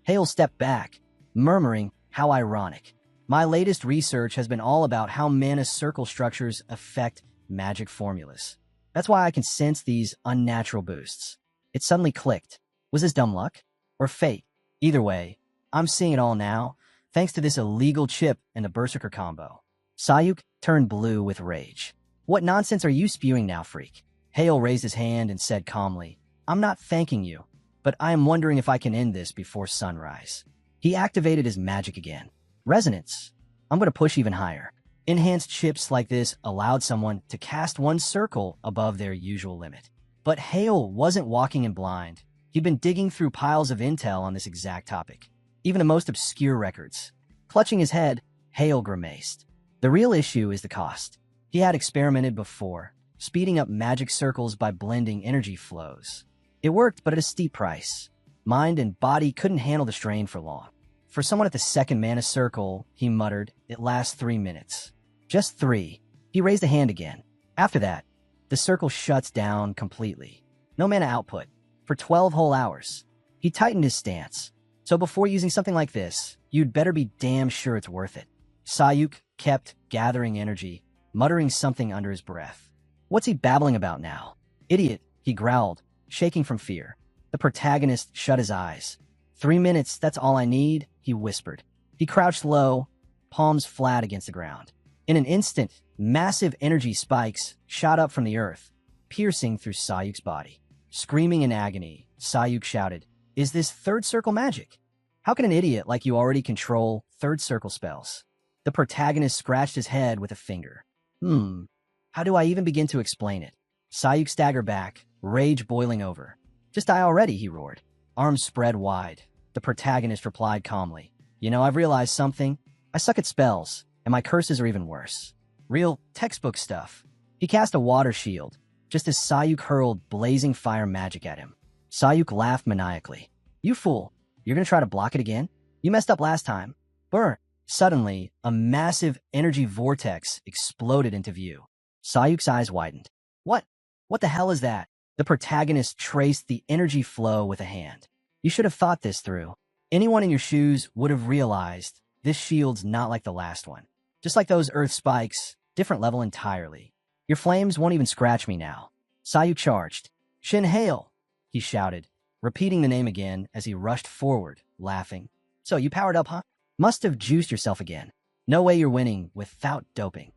Hale stepped back, murmuring, how ironic. My latest research has been all about how mana circle structures affect magic formulas. That's why I can sense these unnatural boosts. It suddenly clicked. Was this dumb luck? Or fate? Either way, I'm seeing it all now, thanks to this illegal chip and the Berserker combo. Sayuk turned blue with rage. What nonsense are you spewing now, freak? Hale raised his hand and said calmly, I'm not thanking you, but I am wondering if I can end this before sunrise. He activated his magic again. Resonance. I'm going to push even higher. Enhanced chips like this allowed someone to cast one circle above their usual limit. But Hale wasn't walking in blind. He'd been digging through piles of intel on this exact topic, even the most obscure records. Clutching his head, Hale grimaced. The real issue is the cost. He had experimented before, speeding up magic circles by blending energy flows. It worked, but at a steep price. Mind and body couldn't handle the strain for long. For someone at the second mana circle, he muttered, it lasts 3 minutes. Just 3. He raised a hand again. After that, the circle shuts down completely. No mana output. For 12 whole hours. He tightened his stance. So before using something like this, you'd better be damn sure it's worth it. Sayuk kept gathering energy, muttering something under his breath. What's he babbling about now? Idiot, he growled, shaking from fear. The protagonist shut his eyes. 3 minutes, that's all I need, he whispered. He crouched low, palms flat against the ground. In an instant, massive energy spikes shot up from the earth, piercing through Sayuk's body. Screaming in agony, Sayuk shouted, Is this third circle magic? How can an idiot like you already control third circle spells? The protagonist scratched his head with a finger. How do I even begin to explain it? Sayuk staggered back, rage boiling over. Just die already, he roared. Arms spread wide. The protagonist replied calmly. You know, I've realized something. I suck at spells, and my curses are even worse. Real textbook stuff. He cast a water shield, just as Sayuk hurled blazing fire magic at him. Sayuk laughed maniacally. You fool, you're gonna try to block it again? You messed up last time. Burn. Suddenly, a massive energy vortex exploded into view. Sayuk's eyes widened. What? What the hell is that? The protagonist traced the energy flow with a hand. You should have thought this through. Anyone in your shoes would have realized this shield's not like the last one. Just like those earth spikes, different level entirely. Your flames won't even scratch me now. Sayuk charged. Shin Hale, he shouted, repeating the name again as he rushed forward, laughing. So you powered up, huh? Must have juiced yourself again. No way you're winning without doping.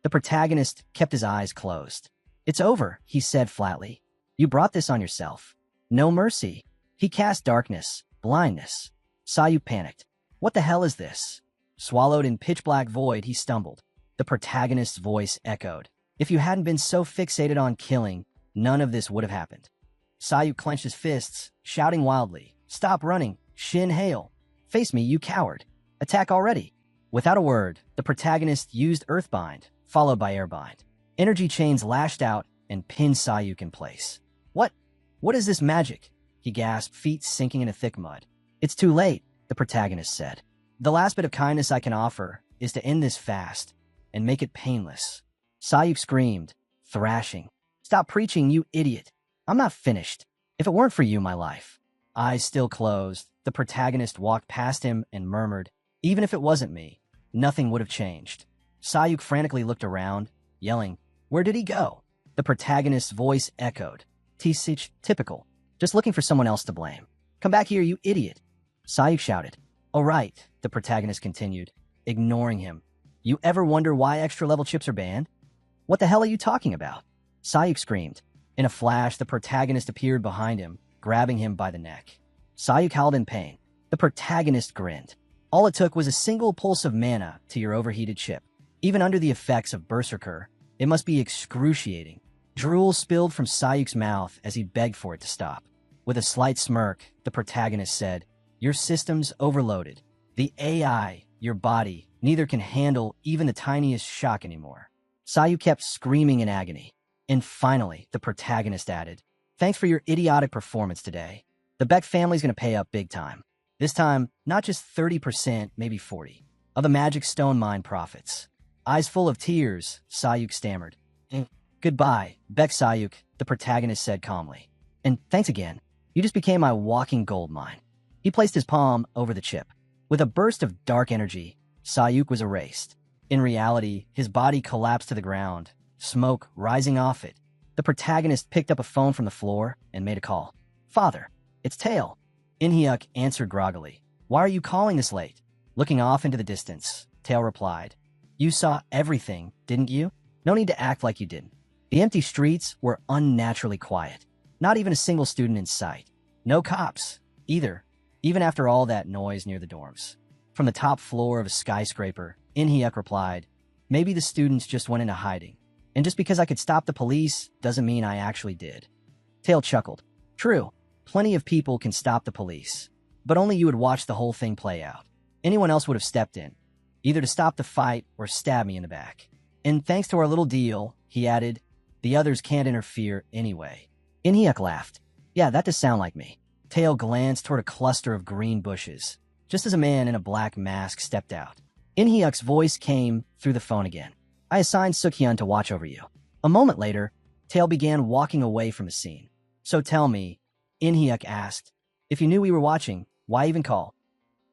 The protagonist kept his eyes closed. It's over, he said flatly. You brought this on yourself. No mercy. He cast darkness, blindness. Sayuk panicked. What the hell is this? Swallowed in pitch-black void, he stumbled. The protagonist's voice echoed. If you hadn't been so fixated on killing, none of this would have happened. Sayuk clenched his fists, shouting wildly, "Stop running! Shin Hail! Face me, you coward! Attack already!" Without a word, the protagonist used Earthbind, followed by Airbind. Energy chains lashed out and pinned Sayuk in place. What is this magic?" he gasped, feet sinking into thick mud. "It's too late," the protagonist said. "The last bit of kindness I can offer is to end this fast and make it painless." Sayuk screamed, thrashing. "Stop preaching, you idiot! I'm not finished. If it weren't for you, my life." Eyes still closed, the protagonist walked past him and murmured, "Even if it wasn't me, nothing would have changed." Sayuk frantically looked around, yelling, "Where did he go?" The protagonist's voice echoed. "Tisich, typical. Just looking for someone else to blame. Come back here, you idiot." Sayuk shouted. "All right," the protagonist continued, ignoring him. "You ever wonder why extra-level chips are banned?" "What the hell are you talking about?" Sayuk screamed. In a flash, the protagonist appeared behind him, grabbing him by the neck. Sayuk howled in pain. The protagonist grinned. "All it took was a single pulse of mana to your overheated chip. Even under the effects of Berserker, it must be excruciating." Drool spilled from Sayuk's mouth as he begged for it to stop. With a slight smirk, the protagonist said, "Your system's overloaded. The AI, your body, neither can handle even the tiniest shock anymore." Sayuk kept screaming in agony. And finally, the protagonist added, "Thanks for your idiotic performance today. The Beck family's gonna pay up big time. This time, not just 30%, maybe 40%, of the Magic Stone Mine profits." Eyes full of tears, Sayuk stammered. "Goodbye, Beck Sayuk," the protagonist said calmly. "And thanks again. You just became my walking gold mine." He placed his palm over the chip. With a burst of dark energy, Sayuk was erased. In reality, his body collapsed to the ground, smoke rising off it. The protagonist picked up a phone from the floor and made a call. "Father, it's Tail." Inhyuk answered groggily. "Why are you calling this late?" Looking off into the distance, Tail replied, "You saw everything, didn't you? No need to act like you didn't." The empty streets were unnaturally quiet. Not even a single student in sight. No cops, either, even after all that noise near the dorms. From the top floor of a skyscraper, Inhyuk replied, "Maybe the students just went into hiding. And just because I could stop the police doesn't mean I actually did." Tail chuckled. "True, plenty of people can stop the police, but only you would watch the whole thing play out. Anyone else would have stepped in, either to stop the fight or stab me in the back. And thanks to our little deal," he added, "the others can't interfere anyway." Inhyuk laughed. "Yeah, that does sound like me." Tail glanced toward a cluster of green bushes, just as a man in a black mask stepped out. Inhyuk's voice came through the phone again. "I assigned Sukhyun to watch over you." A moment later, Tail began walking away from the scene. "So tell me," Inhyuk asked, "if you knew we were watching, why even call?"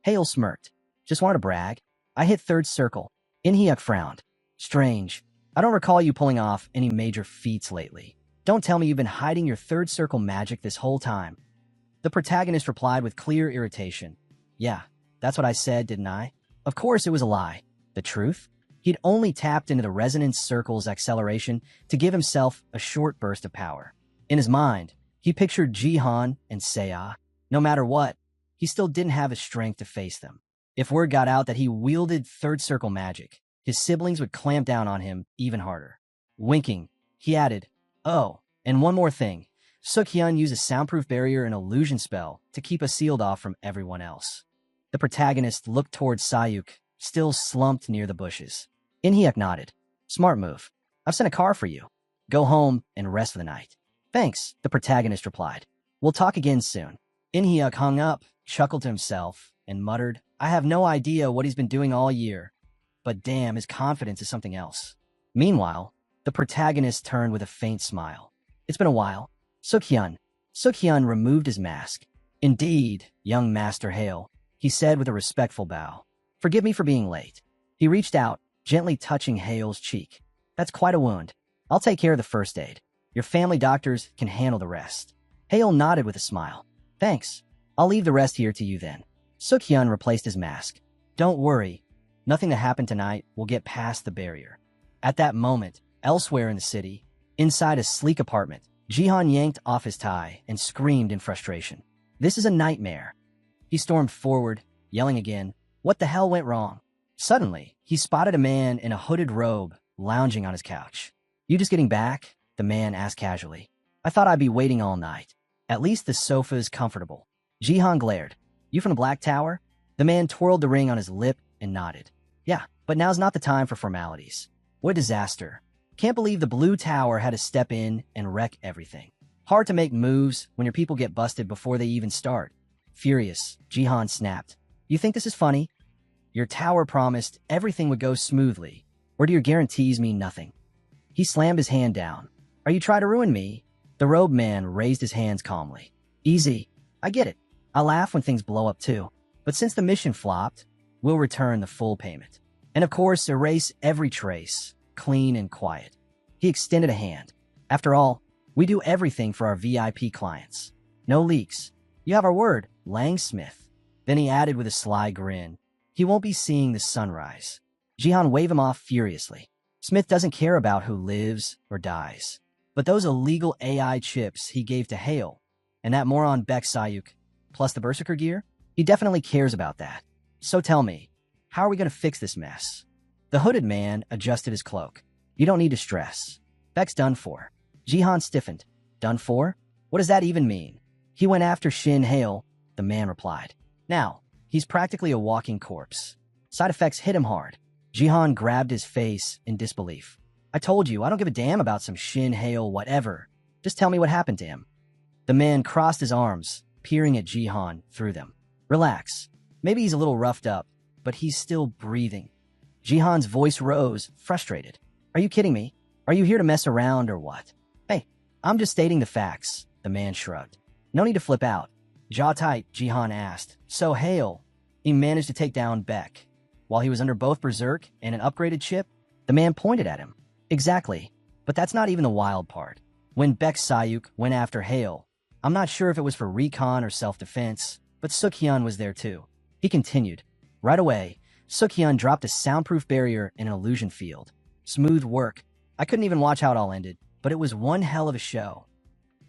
Hale smirked. "Just wanted to brag. I hit third circle." Inhyuk frowned. "Strange. I don't recall you pulling off any major feats lately. Don't tell me you've been hiding your third circle magic this whole time." The protagonist replied with clear irritation. "Yeah, that's what I said, didn't I? Of course it was a lie. The truth? He'd only tapped into the resonance circle's acceleration to give himself a short burst of power. In his mind, he pictured Jihan and Seiya. No matter what, he still didn't have the strength to face them. If word got out that he wielded third circle magic, his siblings would clamp down on him even harder." Winking, he added, "Oh, and one more thing. Sukhyun used a soundproof barrier and illusion spell to keep us sealed off from everyone else." The protagonist looked towards Sayuk, still slumped near the bushes. Inhyuk nodded. "Smart move. I've sent a car for you. Go home and rest for the night." "Thanks," the protagonist replied. "We'll talk again soon." Inhyuk hung up, chuckled to himself, and muttered, "I have no idea what he's been doing all year, but damn, his confidence is something else." Meanwhile, the protagonist turned with a faint smile. "It's been a while. Sukhyun." Sukhyun removed his mask. "Indeed, young Master Hale," he said with a respectful bow. "Forgive me for being late." He reached out, gently touching Hale's cheek. "That's quite a wound. I'll take care of the first aid. Your family doctors can handle the rest." Hale nodded with a smile. "Thanks. I'll leave the rest here to you then." Sukhyun replaced his mask. "Don't worry. Nothing that happened tonight will get past the barrier." At that moment, elsewhere in the city, inside a sleek apartment, Jihan yanked off his tie and screamed in frustration. "This is a nightmare." He stormed forward, yelling again, "What the hell went wrong?" Suddenly, he spotted a man in a hooded robe lounging on his couch. You just getting back? The man asked casually. I thought I'd be waiting all night. At least the sofa is comfortable. Jihan glared. You from the Black Tower? The man twirled the ring on his lip and nodded. Yeah, but now's not the time for formalities. What a disaster. Can't believe the Blue Tower had to step in and wreck everything. Hard to make moves when your people get busted before they even start. Furious, Jihan snapped. You think this is funny? Your tower promised everything would go smoothly, or do your guarantees mean nothing? He slammed his hand down. Are you trying to ruin me? The robed man raised his hands calmly. Easy. I get it. I laugh when things blow up too. But since the mission flopped, we'll return the full payment. And of course, erase every trace, clean and quiet. He extended a hand. After all, we do everything for our VIP clients. No leaks. You have our word, Langsmith. Then he added with a sly grin. He won't be seeing the sunrise. Jihan waved him off furiously. Smith doesn't care about who lives or dies. But those illegal AI chips he gave to Hale, and that moron Beck Sayuk, plus the Berserker gear, he definitely cares about that. So tell me, how are we going to fix this mess? The hooded man adjusted his cloak. You don't need to stress. Beck's done for. Jihan stiffened. Done for? What does that even mean? He went after Shin Hale, the man replied. Now, he's practically a walking corpse. Side effects hit him hard. Jihan grabbed his face in disbelief. I told you, I don't give a damn about some Shin Hale whatever. Just tell me what happened to him. The man crossed his arms, peering at Jihan through them. Relax. Maybe he's a little roughed up, but he's still breathing. Jihan's voice rose, frustrated. Are you kidding me? Are you here to mess around or what? Hey, I'm just stating the facts, the man shrugged. No need to flip out. Jaw tight, Jihan asked. So Hale, he managed to take down Beck. While he was under both Berserk and an upgraded chip, the man pointed at him. Exactly, but that's not even the wild part. When Beck Sayuk went after Hale, I'm not sure if it was for recon or self-defense, but Sukhyun was there too. He continued. Right away, Sukhyun dropped a soundproof barrier in an illusion field. Smooth work. I couldn't even watch how it all ended, but it was one hell of a show.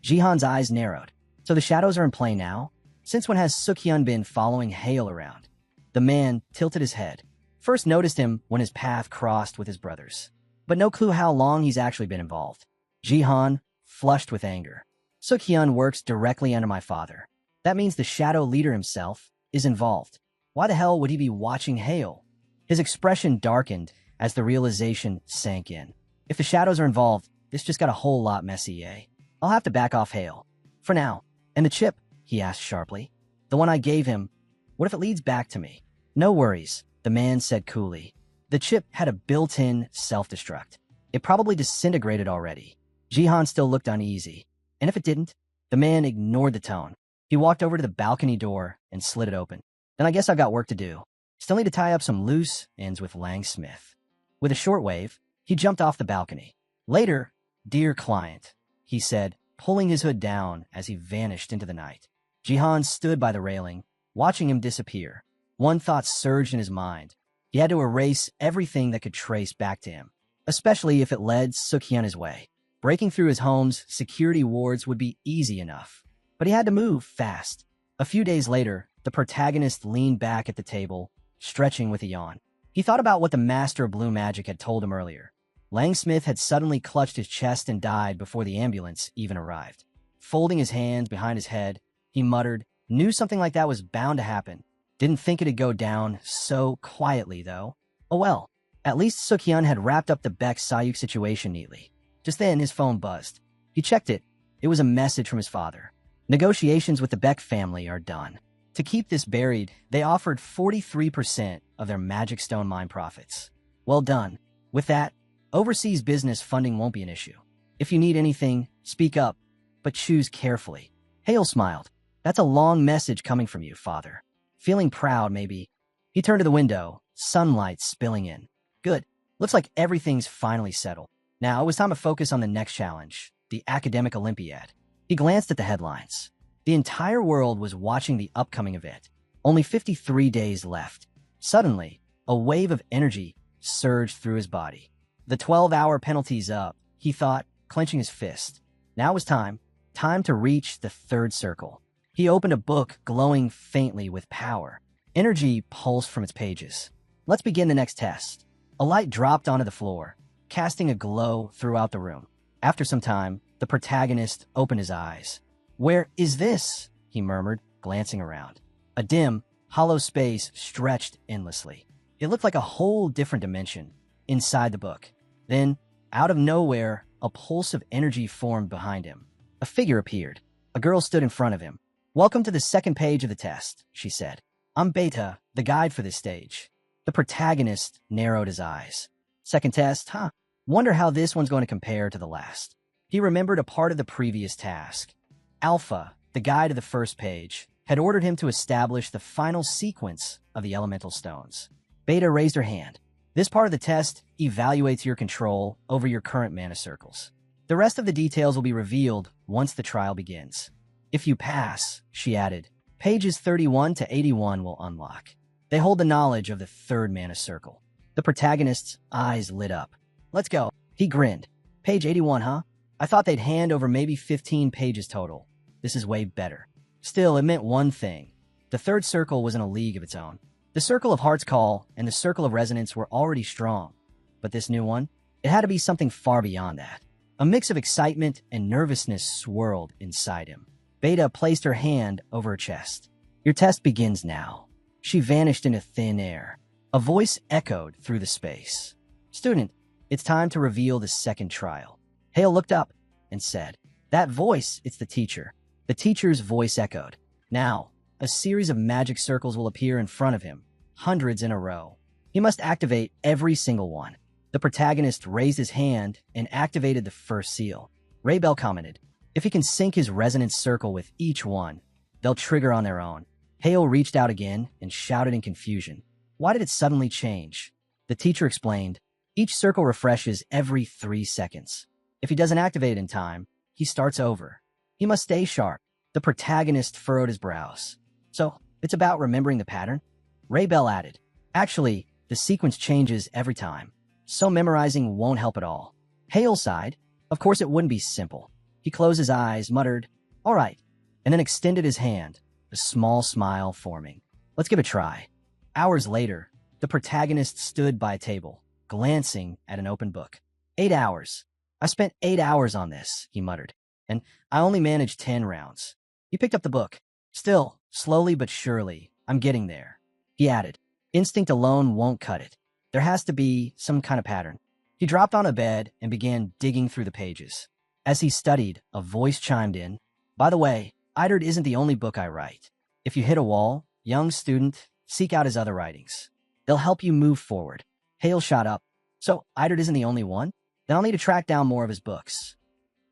Jihan's eyes narrowed. So the shadows are in play now? Since when has Sukhyun been following Hale around? The man tilted his head. First noticed him when his path crossed with his brother's. But no clue how long he's actually been involved. Jihan flushed with anger. Sukhyun works directly under my father. That means the shadow leader himself is involved. Why the hell would he be watching Hale? His expression darkened as the realization sank in. If the shadows are involved, this just got a whole lot messy, eh? I'll have to back off Hale. For now. And the chip? He asked sharply. The one I gave him. What if it leads back to me? No worries, the man said coolly. The chip had a built-in self-destruct. It probably disintegrated already. Jihan still looked uneasy. And if it didn't? The man ignored the tone. He walked over to the balcony door and slid it open. Then I guess I've got work to do. Still need to tie up some loose ends with Langsmith. With a short wave, he jumped off the balcony. Later, dear client, he said, pulling his hood down as he vanished into the night. Jihan stood by the railing, watching him disappear. One thought surged in his mind. He had to erase everything that could trace back to him, especially if it led Sukhyun his way. Breaking through his home's security wards would be easy enough, but he had to move fast. A few days later, the protagonist leaned back at the table, stretching with a yawn. He thought about what the master of blue magic had told him earlier. Langsmith had suddenly clutched his chest and died before the ambulance even arrived. Folding his hands behind his head, he muttered, knew something like that was bound to happen. Didn't think it'd go down so quietly, though. Oh well, at least Sukhyun had wrapped up the Beck Sayuk situation neatly. Just then, his phone buzzed. He checked it. It was a message from his father. Negotiations with the Beck family are done. To keep this buried, they offered 43% of their Magic Stone mine profits. Well done. With that, overseas business funding won't be an issue. If you need anything, speak up, but choose carefully. Hale smiled. That's a long message coming from you, father. Feeling proud, maybe. He turned to the window, sunlight spilling in. Good. Looks like everything's finally settled. Now it was time to focus on the next challenge, the academic Olympiad. He glanced at the headlines. The entire world was watching the upcoming event. Only 53 days left. Suddenly, a wave of energy surged through his body. The 12-hour penalty's up, he thought, clenching his fist. Now was time to reach the third circle. He opened a book glowing faintly with power. Energy pulsed from its pages. Let's begin the next test. A light dropped onto the floor. casting a glow throughout the room. After some time, the protagonist opened his eyes. "Where is this?" he murmured, glancing around. A dim, hollow space stretched endlessly. It looked like a whole different dimension inside the book. Then, out of nowhere, a pulse of energy formed behind him. A figure appeared. A girl stood in front of him. "Welcome to the second page of the test," she said. "I'm Beta, the guide for this stage." The protagonist narrowed his eyes. "Second test, huh? Wonder how this one's going to compare to the last." He remembered a part of the previous task. Alpha, the guide of the first page, had ordered him to establish the final sequence of the elemental stones. Beta raised her hand. "This part of the test evaluates your control over your current mana circles. The rest of the details will be revealed once the trial begins. If you pass," she added, "pages 31 to 81 will unlock. They hold the knowledge of the third mana circle." The protagonist's eyes lit up. "Let's go." He grinned. "Page 81, huh? I thought they'd hand over maybe 15 pages total. This is way better." Still, it meant one thing. The third circle was in a league of its own. The Circle of Heart's Call and the Circle of Resonance were already strong. But this new one? It had to be something far beyond that. A mix of excitement and nervousness swirled inside him. Beta placed her hand over her chest. "Your test begins now." She vanished into thin air. A voice echoed through the space. "Student, it's time to reveal the second trial." Hale looked up and said, "That voice, it's the teacher." The teacher's voice echoed. Now, a series of magic circles will appear in front of him, hundreds in a row. He must activate every single one. The protagonist raised his hand and activated the first seal. Raybell commented, "If he can sync his resonance circle with each one, they'll trigger on their own." Hale reached out again and shouted in confusion. Why did it suddenly change? The teacher explained, "Each circle refreshes every 3 seconds. If he doesn't activate it in time, he starts over. He must stay sharp." The protagonist furrowed his brows. "So, it's about remembering the pattern?" Raybell added, "Actually, the sequence changes every time, so memorizing won't help at all." Hale sighed. Of course it wouldn't be simple. He closed his eyes, muttered, "All right," and then extended his hand, a small smile forming. "Let's give it a try." Hours later, the protagonist stood by a table, glancing at an open book. 8 hours. "I spent 8 hours on this," he muttered, "and I only managed 10 rounds." He picked up the book. "Still, slowly but surely, I'm getting there." He added, "Instinct alone won't cut it. There has to be some kind of pattern." He dropped on a bed and began digging through the pages. As he studied, a voice chimed in. "By the way, Iderd isn't the only book I write. If you hit a wall, young student, seek out his other writings. They'll help you move forward." Hale shot up. "So, Iderd isn't the only one? Then I'll need to track down more of his books."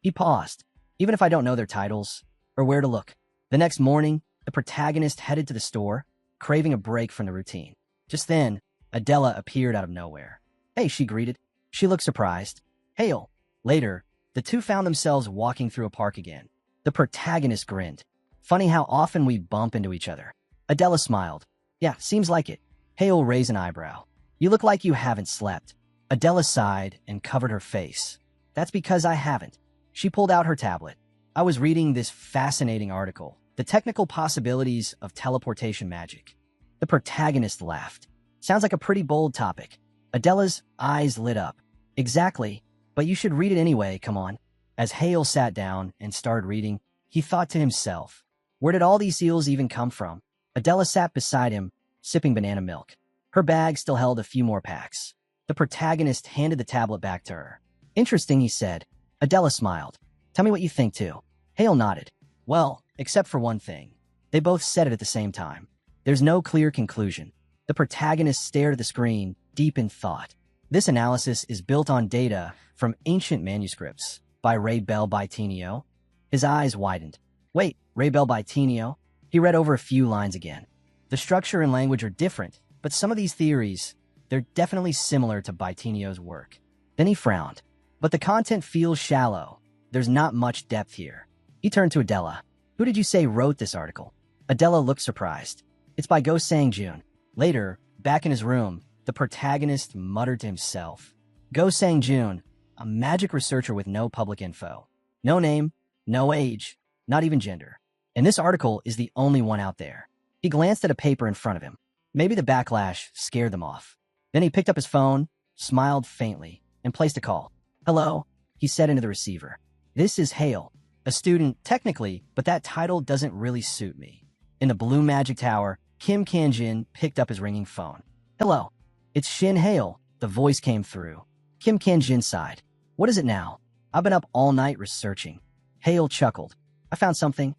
He paused, even if I don't know their titles or where to look. The next morning, the protagonist headed to the store, craving a break from the routine. Just then, Adela appeared out of nowhere. "Hey," she greeted. She looked surprised. "Hale." Later, the two found themselves walking through a park again. The protagonist grinned. "Funny how often we bump into each other." Adela smiled. "Yeah, seems like it." Hale raised an eyebrow. "You look like you haven't slept." Adela sighed and covered her face. "That's because I haven't." She pulled out her tablet. "I was reading this fascinating article, The Technical Possibilities of Teleportation Magic." The protagonist laughed. "Sounds like a pretty bold topic." Adela's eyes lit up. "Exactly, but you should read it anyway, come on." As Hale sat down and started reading, he thought to himself, where did all these seals even come from? Adela sat beside him, sipping banana milk. Her bag still held a few more packs. The protagonist handed the tablet back to her. "Interesting," he said. Adela smiled. "Tell me what you think, too." Hale nodded. "Well, except for one thing." They both said it at the same time. "There's no clear conclusion." The protagonist stared at the screen, deep in thought. This analysis is built on data from ancient manuscripts by Ray Bell Bitinio. His eyes widened. "Wait, Ray Bell Bitinio?" He read over a few lines again. "The structure and language are different, but some of these theories, they're definitely similar to Bitinio's work." Then he frowned. "But the content feels shallow. There's not much depth here." He turned to Adela. "Who did you say wrote this article?" Adela looked surprised. "It's by Go Sang-jun." Later, back in his room, the protagonist muttered to himself. Go Sang-jun, a magic researcher with no public info. No name, no age, not even gender. And this article is the only one out there. He glanced at a paper in front of him. Maybe the backlash scared them off. Then he picked up his phone, smiled faintly, and and placed a call. "Hello," he said into the receiver. "This is Hale, a student, technically, but that title doesn't really suit me." In the Blue Magic Tower, Kim Kanjin picked up his ringing phone. "Hello, it's Shin Hale," the voice came through. Kim Kanjin sighed. "What is it now? I've been up all night researching." Hale chuckled. "I found something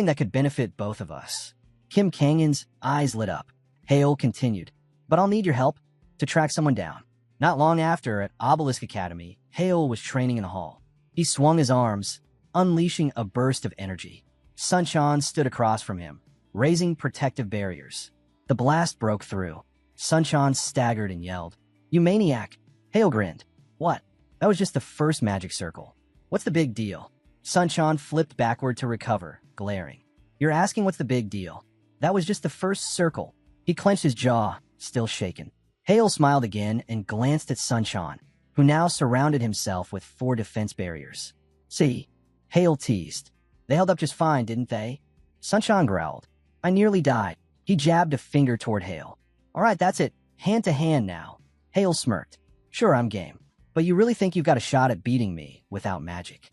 that could benefit both of us." Kim Kangin's eyes lit up. Hale continued, "But I'll need your help to track someone down." Not long after, at Obelisk Academy, Hale was training in the hall. He swung his arms, unleashing a burst of energy. Sunshine stood across from him, raising protective barriers. The blast broke through. Sunshine staggered and yelled, "You maniac!" Hale grinned. "What? That was just the first magic circle. What's the big deal?" Sunshine flipped backward to recover, glaring. "You're asking what's the big deal? That was just the first circle." He clenched his jaw, still shaken. Hale smiled again and glanced at Sunshine, who now surrounded himself with 4 defense barriers. "See," Hale teased. "They held up just fine, didn't they?" Sunshine growled. "I nearly died." He jabbed a finger toward Hale. "All right, that's it. Hand to hand now." Hale smirked. "Sure, I'm game. But you really think you've got a shot at beating me without magic?"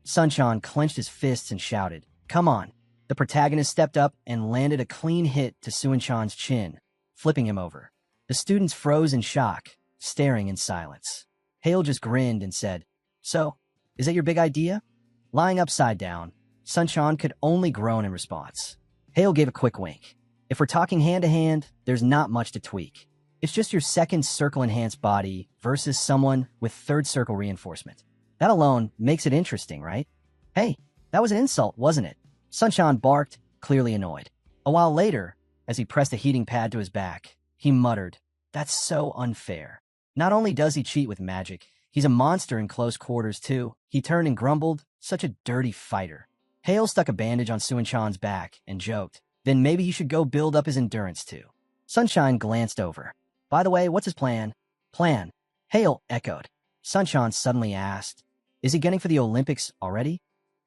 Sunshine clenched his fists and shouted, "Come on." The protagonist stepped up and landed a clean hit to Suinchan's chin, flipping him over. The students froze in shock, staring in silence. Hale just grinned and said, "So, is that your big idea?" Lying upside down, Sunshine could only groan in response. Hale gave a quick wink. "If we're talking hand-to-hand, there's not much to tweak. It's just your second circle-enhanced body versus someone with third circle reinforcement. That alone makes it interesting, right?" "Hey, that was an insult, wasn't it?" Sunshine barked, clearly annoyed. A while later, as he pressed a heating pad to his back, he muttered, "That's so unfair. Not only does he cheat with magic, he's a monster in close quarters, too." He turned and grumbled, "Such a dirty fighter." Hale stuck a bandage on Suinchan's back and joked, "Then maybe he should go build up his endurance, too." Sunshine glanced over. "By the way, what's his plan?" "Plan?" Hale echoed. Sunshine suddenly asked, "Is he gunning for the Olympics already?"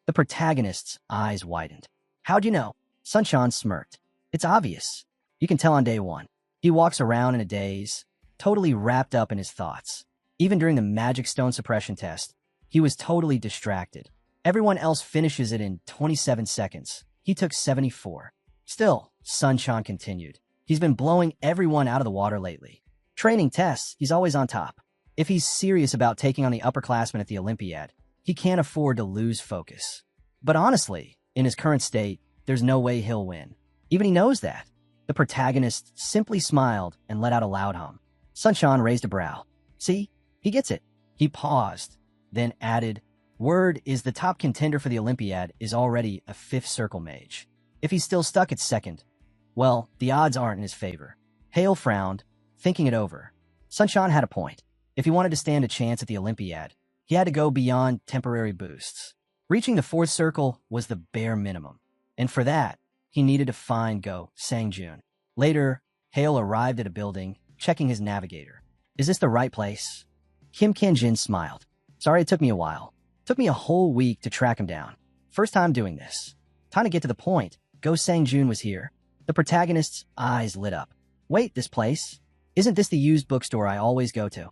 The protagonist's eyes widened. "How'd you know?" Sunshine smirked. "It's obvious. You can tell on day one. He walks around in a daze, totally wrapped up in his thoughts. Even during the magic stone suppression test, he was totally distracted. Everyone else finishes it in 27 seconds. He took 74. Still, Sunshine continued, he's been blowing everyone out of the water lately. Training tests, he's always on top. If he's serious about taking on the upperclassmen at the Olympiad, he can't afford to lose focus. But honestly, in his current state, there's no way he'll win. Even he knows that." The protagonist simply smiled and let out a loud hum. Sunshine raised a brow. "See? He gets it." He paused, then added, "Word is the top contender for the Olympiad is already a 5th circle mage. If he's still stuck at 2nd, well, the odds aren't in his favor." Hale frowned, thinking it over. Sunshine had a point. If he wanted to stand a chance at the Olympiad, he had to go beyond temporary boosts. Reaching the 4th circle was the bare minimum, and for that, he needed to find Go Sangjun. Later, Hale arrived at a building, checking his navigator. "Is this the right place?" Kim Kanjin smiled. "Sorry it took me a while. Took me a whole week to track him down. First time doing this. Time to get to the point. Go Sangjun was here." The protagonist's eyes lit up. "Wait, this place? Isn't this the used bookstore I always go to?"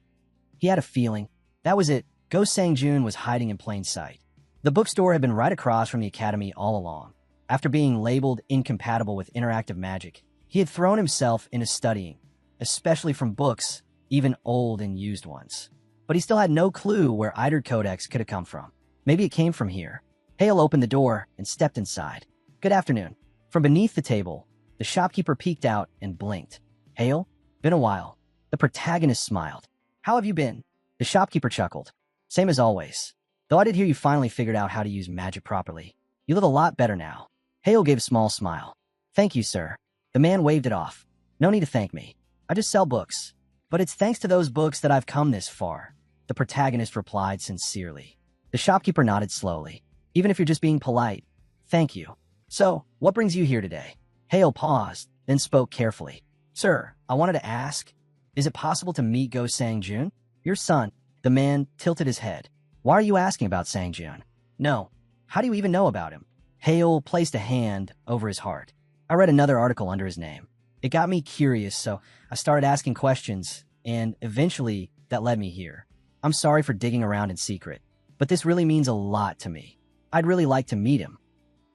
He had a feeling. That was it. Go Sangjun was hiding in plain sight. The bookstore had been right across from the academy all along. After being labeled incompatible with interactive magic, he had thrown himself into studying, especially from books, even old and used ones. But he still had no clue where Eider Codex could have come from. Maybe it came from here. Hale opened the door and stepped inside. "Good afternoon." From beneath the table, the shopkeeper peeked out and blinked. "Hale? Been a while." The protagonist smiled. "How have you been?" The shopkeeper chuckled. "Same as always. Though I did hear you finally figured out how to use magic properly. You look a lot better now." Hale gave a small smile. "Thank you, sir." The man waved it off. "No need to thank me. I just sell books. But it's thanks to those books that I've come this far." The protagonist replied sincerely. The shopkeeper nodded slowly. "Even if you're just being polite, thank you. So, what brings you here today?" Hale paused, then spoke carefully. "Sir, I wanted to ask, is it possible to meet Go Sangjun? Your son." The man tilted his head. "Why are you asking about Sangjun?" "No. How do you even know about him?" Hale placed a hand over his heart. "I read another article under his name. It got me curious, so I started asking questions, and eventually that led me here. I'm sorry for digging around in secret, but this really means a lot to me. I'd really like to meet him.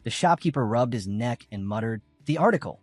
The shopkeeper rubbed his neck and muttered, "The article.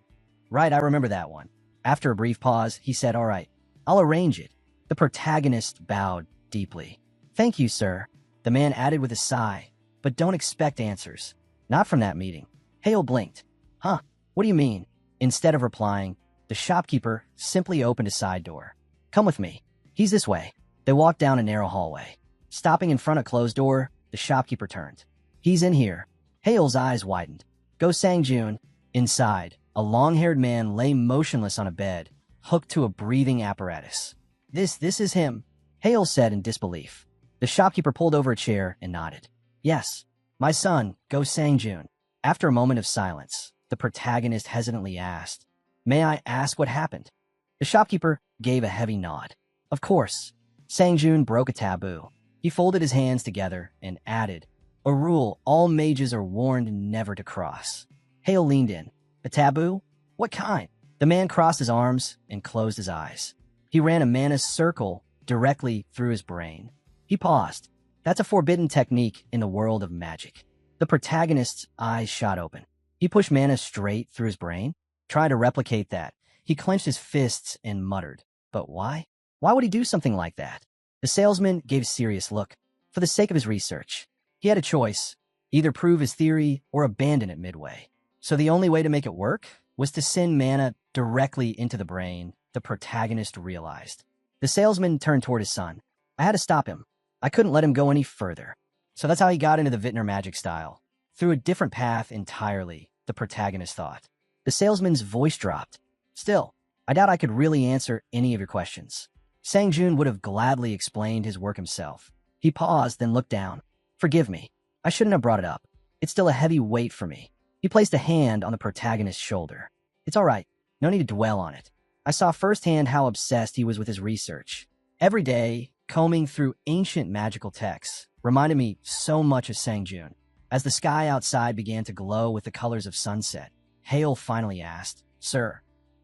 Right, I remember that one." After a brief pause, he said, "All right, I'll arrange it." The protagonist bowed deeply. "Thank you, sir," the man added with a sigh, "but don't expect answers. Not from that meeting." Hale blinked. "Huh, what do you mean?" Instead of replying, the shopkeeper simply opened a side door. "Come with me. He's this way." They walked down a narrow hallway. Stopping in front of a closed door, the shopkeeper turned. "He's in here." Hale's eyes widened. "Go Sang-jun." Inside, a long-haired man lay motionless on a bed, hooked to a breathing apparatus. This is him," Hale said in disbelief. The shopkeeper pulled over a chair and nodded. "Yes, my son, Go Sang-jun." After a moment of silence, the protagonist hesitantly asked, "May I ask what happened?" The shopkeeper gave a heavy nod. "Of course." Sang-jun broke a taboo. He folded his hands together and added, "A rule all mages are warned never to cross." Hale leaned in. "A taboo? What kind?" The man crossed his arms and closed his eyes. He ran a mana circle directly through his brain. He paused. That's a forbidden technique in the world of magic. The protagonist's eyes shot open. He pushed mana straight through his brain. Trying to replicate that, he clenched his fists and muttered, "But why? Why would he do something like that?" The salesman gave a serious look. For the sake of his research, he had a choice, either prove his theory or abandon it midway. So the only way to make it work was to send mana directly into the brain, the protagonist realized. The salesman turned toward his son. "I had to stop him. I couldn't let him go any further." So that's how he got into the Vintner magic style. Through a different path entirely, the protagonist thought. The salesman's voice dropped. "Still, I doubt I could really answer any of your questions." Sang-jun would have gladly explained his work himself. He paused, then looked down. "Forgive me. I shouldn't have brought it up. It's still a heavy weight for me." He placed a hand on the protagonist's shoulder. "It's all right. No need to dwell on it. I saw firsthand how obsessed he was with his research. Every day, combing through ancient magical texts reminded me so much of Sang-jun." As the sky outside began to glow with the colors of sunset, Hale finally asked, "Sir,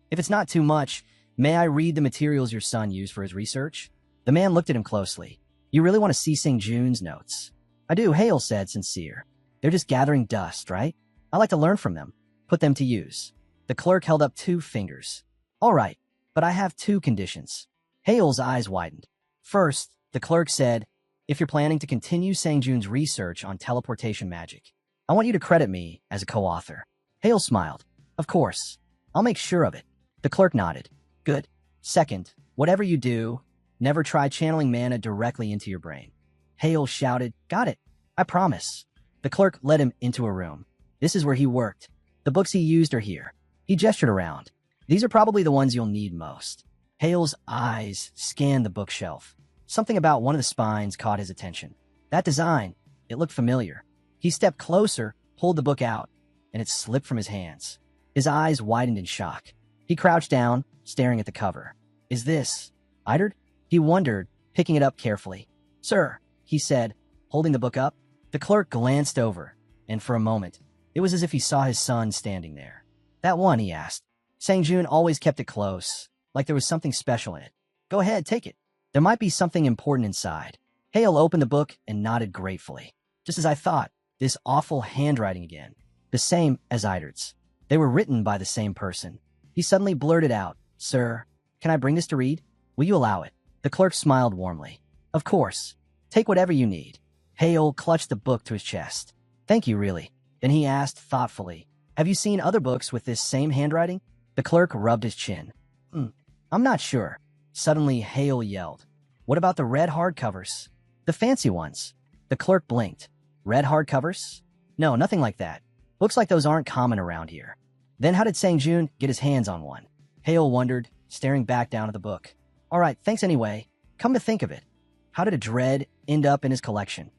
if it's not too much, may I read the materials your son used for his research?" The man looked at him closely. "You really want to see Sang-jun's notes?" "I do," Hale said, sincere. "They're just gathering dust, right? I like to learn from them, put them to use." The clerk held up 2 fingers. "All right, but I have 2 conditions." Hale's eyes widened. First, the clerk said, "If you're planning to continue Sang-jun's research on teleportation magic, I want you to credit me as a co-author." Hale smiled. "Of course. I'll make sure of it." The clerk nodded. "Good. Second, whatever you do, never try channeling mana directly into your brain." Hale shouted, "Got it. I promise." The clerk led him into a room. This is where he worked. The books he used are here. He gestured around. "These are probably the ones you'll need most." Hale's eyes scanned the bookshelf. Something about one of the spines caught his attention. That design, it looked familiar. He stepped closer, pulled the book out, and it slipped from his hands. His eyes widened in shock. He crouched down, staring at the cover. "Is this Idard?" He wondered, picking it up carefully. "Sir," he said, holding the book up. The clerk glanced over, and for a moment, it was as if he saw his son standing there. "That one?" he asked. Sang-jun always kept it close, like there was something special in it. "Go ahead, take it. There might be something important inside." Hale opened the book and nodded gratefully. "Just as I thought, this awful handwriting again. The same as Idard's. They were written by the same person." He suddenly blurted out, "Sir, can I bring this to read? Will you allow it?" The clerk smiled warmly. "Of course. Take whatever you need." Hale clutched the book to his chest. "Thank you, really." Then he asked thoughtfully, "Have you seen other books with this same handwriting?" The clerk rubbed his chin. I'm not sure." Suddenly, Hale yelled, "What about the red hardcovers? The fancy ones?" The clerk blinked. "Red hardcovers? No, nothing like that. Books like those aren't common around here." Then how did Sang-jun get his hands on one? Hale wondered, staring back down at the book. "All right, thanks anyway. Come to think of it, how did a dread end up in his collection?"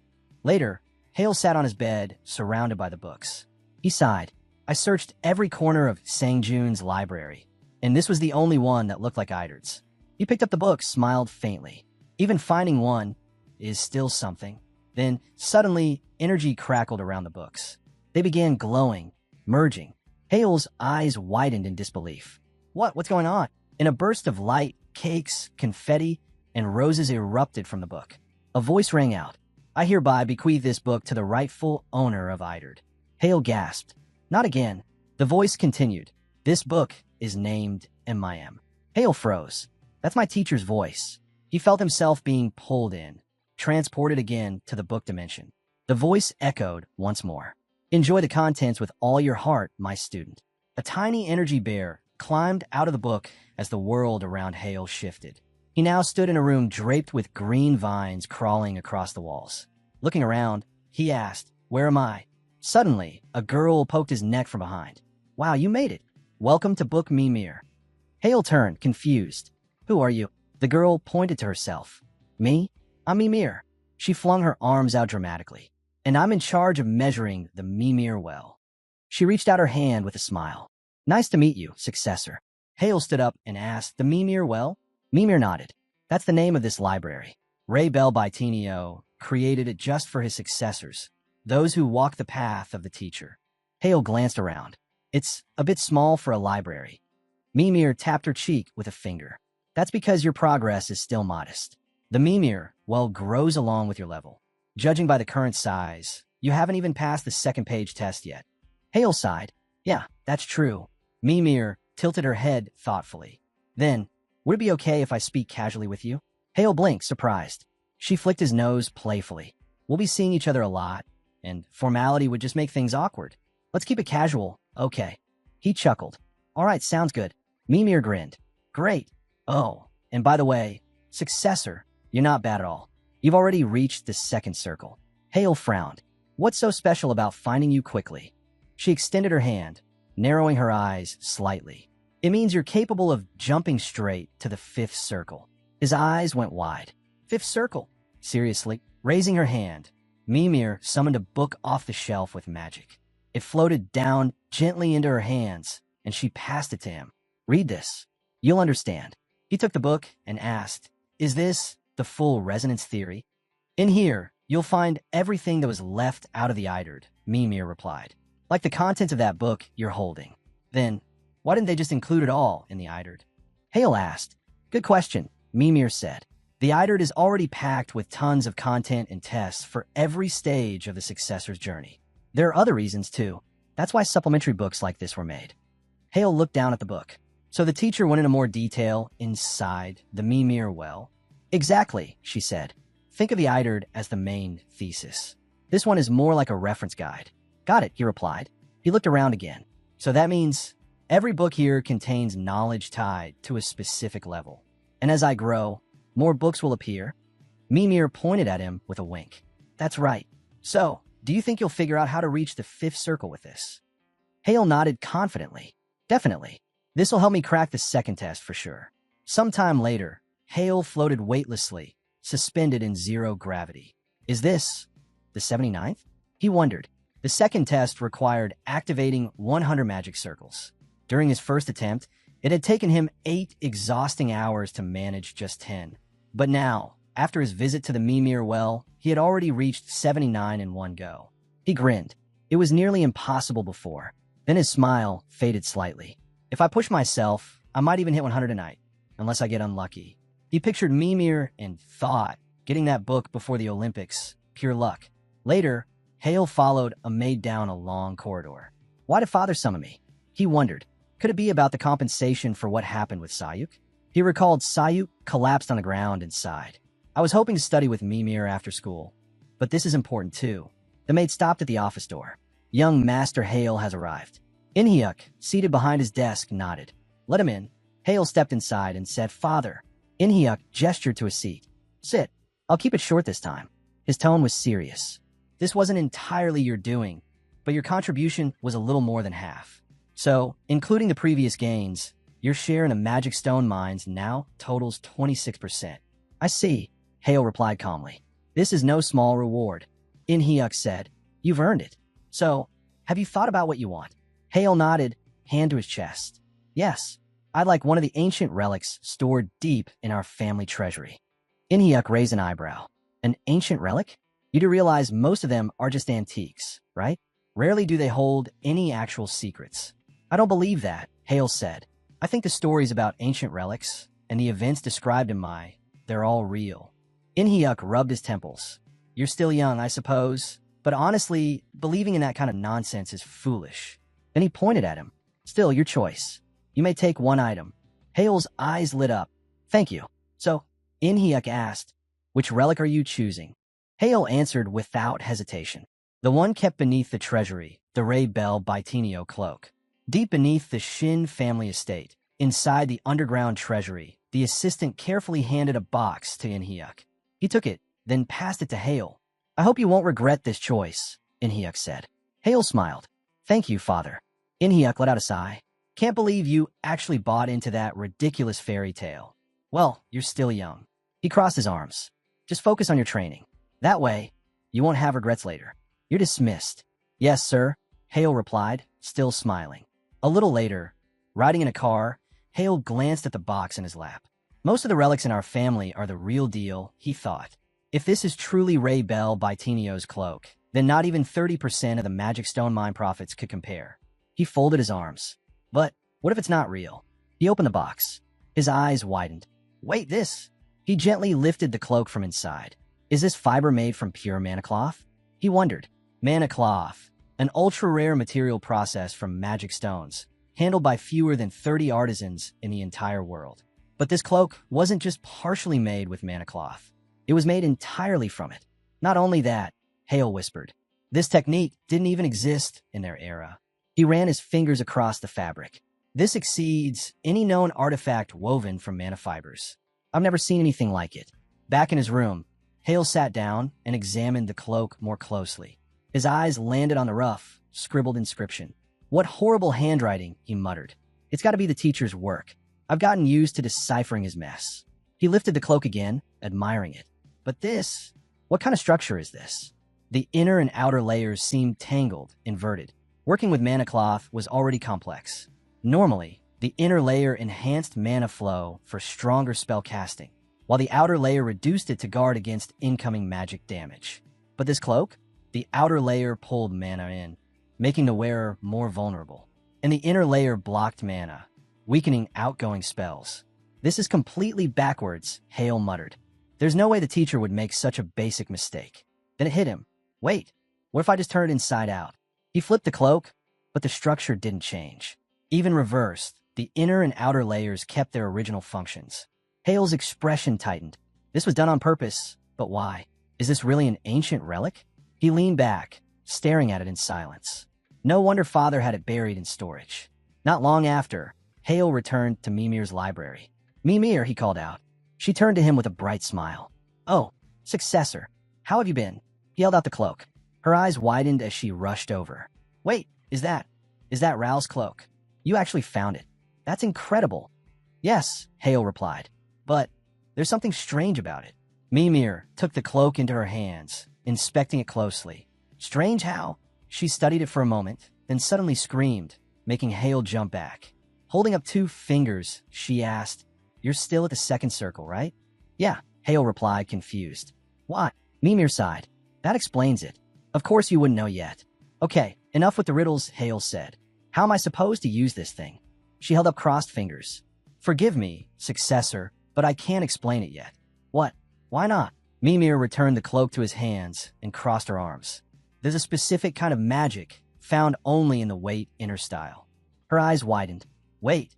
Later, Hale sat on his bed, surrounded by the books. He sighed. "I searched every corner of Sang-jun's library, and this was the only one that looked like Idard's." He picked up the book, smiled faintly. Even finding one is still something. Then, suddenly, energy crackled around the books. They began glowing, merging. Hale's eyes widened in disbelief. What's going on?" In a burst of light, cakes, confetti, and roses erupted from the book. A voice rang out. I hereby bequeath this book to the rightful owner of Iderd. Hale gasped. Not again. The voice continued. This book is named MIM. Hale froze. That's my teacher's voice. He felt himself being pulled in, transported again to the book dimension. The voice echoed once more. Enjoy the contents with all your heart, my student. A tiny energy bear climbed out of the book as the world around Hale shifted. He now stood in a room draped with green vines crawling across the walls. Looking around, he asked, Where am I? Suddenly, a girl poked his neck from behind. Wow, you made it. Welcome to Book Mimir. Hale turned, confused. Who are you? The girl pointed to herself. Me? I'm Mimir. She flung her arms out dramatically. And I'm in charge of measuring the Mimir well. She reached out her hand with a smile. Nice to meet you, successor. Hale stood up and asked, The Mimir well? Mimir nodded. That's the name of this library. Ray Belbitinio created it just for his successors, those who walk the path of the teacher. Hale glanced around. It's a bit small for a library. Mimir tapped her cheek with a finger. That's because your progress is still modest. The Mimir, well, grows along with your level. Judging by the current size, you haven't even passed the second page test yet. Hale sighed. Yeah, that's true. Mimir tilted her head thoughtfully. Then, would it be okay if I speak casually with you? Hale blinked, surprised. She flicked his nose playfully. We'll be seeing each other a lot, and formality would just make things awkward. Let's keep it casual, okay. He chuckled. All right, sounds good. Mimir grinned. Great. Oh, and by the way, successor, you're not bad at all. You've already reached the second circle. Hale frowned. What's so special about finding you quickly? She extended her hand, narrowing her eyes slightly. It means you're capable of jumping straight to the fifth circle. His eyes went wide. Fifth circle? Seriously? Raising her hand, Mimir summoned a book off the shelf with magic. It floated down gently into her hands, and she passed it to him. Read this. You'll understand. He took the book and asked, Is this the full resonance theory? In here, you'll find everything that was left out of the Iderd, Mimir replied. Like the contents of that book you're holding. Then, why didn't they just include it all in the Iderd? Hale asked. Good question, Mimir said. The Iderd is already packed with tons of content and tests for every stage of the successor's journey. There are other reasons, too. That's why supplementary books like this were made. Hale looked down at the book. So the teacher went into more detail inside the Mimir well. Exactly, she said. Think of the Iderd as the main thesis. This one is more like a reference guide. Got it, he replied. He looked around again. So that means every book here contains knowledge tied to a specific level. And as I grow, more books will appear. Mimir pointed at him with a wink. That's right. So, do you think you'll figure out how to reach the fifth circle with this? Hale nodded confidently. Definitely. This'll help me crack the second test for sure. Sometime later, Hale floated weightlessly, suspended in zero gravity. Is this the 79th? He wondered. The second test required activating 100 magic circles. During his first attempt, it had taken him 8 exhausting hours to manage just 10. But now, after his visit to the Mimir well, he had already reached 79 in one go. He grinned. It was nearly impossible before. Then his smile faded slightly. If I push myself, I might even hit 100 tonight, unless I get unlucky. He pictured Mimir and thought, getting that book before the Olympics, pure luck. Later, Hale followed a maid down a long corridor. Why did father summon me? He wondered. Could it be about the compensation for what happened with Sayuk? He recalled Sayuk collapsed on the ground and sighed. I was hoping to study with Mimir after school, but this is important too. The maid stopped at the office door. Young Master Hale has arrived. Inhyuk, seated behind his desk, nodded. Let him in. Hale stepped inside and said, Father. Inhyuk gestured to a seat. Sit. I'll keep it short this time. His tone was serious. This wasn't entirely your doing, but your contribution was a little more than half. So, including the previous gains, your share in the magic stone mines now totals 26%. I see, Hale replied calmly. This is no small reward. Inhyuk said, You've earned it. So, have you thought about what you want? Hale nodded, hand to his chest. Yes, I'd like one of the ancient relics stored deep in our family treasury. Inhyuk raised an eyebrow. An ancient relic? You do realize most of them are just antiques, right? Rarely do they hold any actual secrets. I don't believe that, Hale said. I think the stories about ancient relics and the events described in they're all real. Inhyuk rubbed his temples. You're still young, I suppose, but honestly, believing in that kind of nonsense is foolish. Then he pointed at him. Still, your choice. You may take one item. Hale's eyes lit up. Thank you. So, Inhyuk asked, which relic are you choosing? Hale answered without hesitation. The one kept beneath the treasury, the Ray Bell Bitinio cloak. Deep beneath the Shin family estate, inside the underground treasury, the assistant carefully handed a box to Inhyuk. He took it, then passed it to Hale. I hope you won't regret this choice, Inhyuk said. Hale smiled. Thank you, father. Inhyuk let out a sigh. Can't believe you actually bought into that ridiculous fairy tale. Well, you're still young. He crossed his arms. Just focus on your training. That way, you won't have regrets later. You're dismissed. Yes, sir, Hale replied, still smiling. A little later, riding in a car, Hale glanced at the box in his lap. Most of the relics in our family are the real deal, he thought. If this is truly Ray Bell Bitinio's cloak, then not even 30% of the magic stone mine profits could compare. He folded his arms. But what if it's not real? He opened the box. His eyes widened. Wait, this! He gently lifted the cloak from inside. Is this fiber made from pure mana cloth? He wondered. Mana cloth, an ultra-rare material process from magic stones, handled by fewer than 30 artisans in the entire world. But this cloak wasn't just partially made with mana cloth. It was made entirely from it. Not only that, Hale whispered, this technique didn't even exist in their era. He ran his fingers across the fabric. This exceeds any known artifact woven from mana fibers. I've never seen anything like it. Back in his room, Hale sat down and examined the cloak more closely. His eyes landed on the rough, scribbled inscription. What horrible handwriting, he muttered. It's got to be the teacher's work. I've gotten used to deciphering his mess. He lifted the cloak again, admiring it. But this, what kind of structure is this? The inner and outer layers seemed tangled, inverted. Working with mana cloth was already complex. Normally, the inner layer enhanced mana flow for stronger spell casting, while the outer layer reduced it to guard against incoming magic damage. But this cloak? The outer layer pulled mana in, making the wearer more vulnerable. And the inner layer blocked mana, weakening outgoing spells. This is completely backwards, Hale muttered. There's no way the teacher would make such a basic mistake. Then it hit him. Wait, what if I just turn it inside out? He flipped the cloak, but the structure didn't change. Even reversed, the inner and outer layers kept their original functions. Hale's expression tightened. This was done on purpose, but why? Is this really an ancient relic? He leaned back, staring at it in silence. No wonder father had it buried in storage. Not long after, Hale returned to Mimir's library. Mimir, he called out. She turned to him with a bright smile. Oh, successor, how have you been? He held out the cloak. Her eyes widened as she rushed over. Wait, is that Raoul's cloak? You actually found it. That's incredible. Yes, Hale replied. But there's something strange about it. Mimir took the cloak into her hands, inspecting it closely. Strange how? She studied it for a moment, then suddenly screamed, making Hale jump back. Holding up 2 fingers, she asked, You're still at the second circle, right? Yeah, Hale replied, confused. Why? Mimir sighed. That explains it. Of course you wouldn't know yet. Okay, enough with the riddles, Hale said. How am I supposed to use this thing? She held up crossed fingers. Forgive me, successor, but I can't explain it yet. What? Why not? Mimir returned the cloak to his hands and crossed her arms. There's a specific kind of magic found only in the Wait Inner style. Her eyes widened. Wait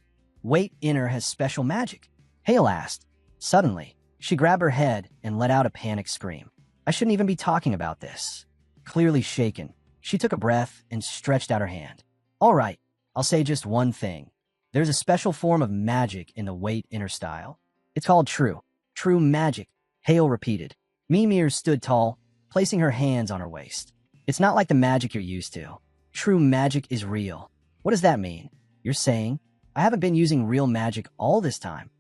Inner has special magic? Hale asked. Suddenly, she grabbed her head and let out a panicked scream. I shouldn't even be talking about this. Clearly shaken, she took a breath and stretched out her hand. All right, I'll say just one thing. There's a special form of magic in the Wait Inner style. It's called true magic, Hale repeated. Mimir stood tall, placing her hands on her waist. It's not like the magic you're used to. True magic is real. What does that mean? You're saying I haven't been using real magic all this time?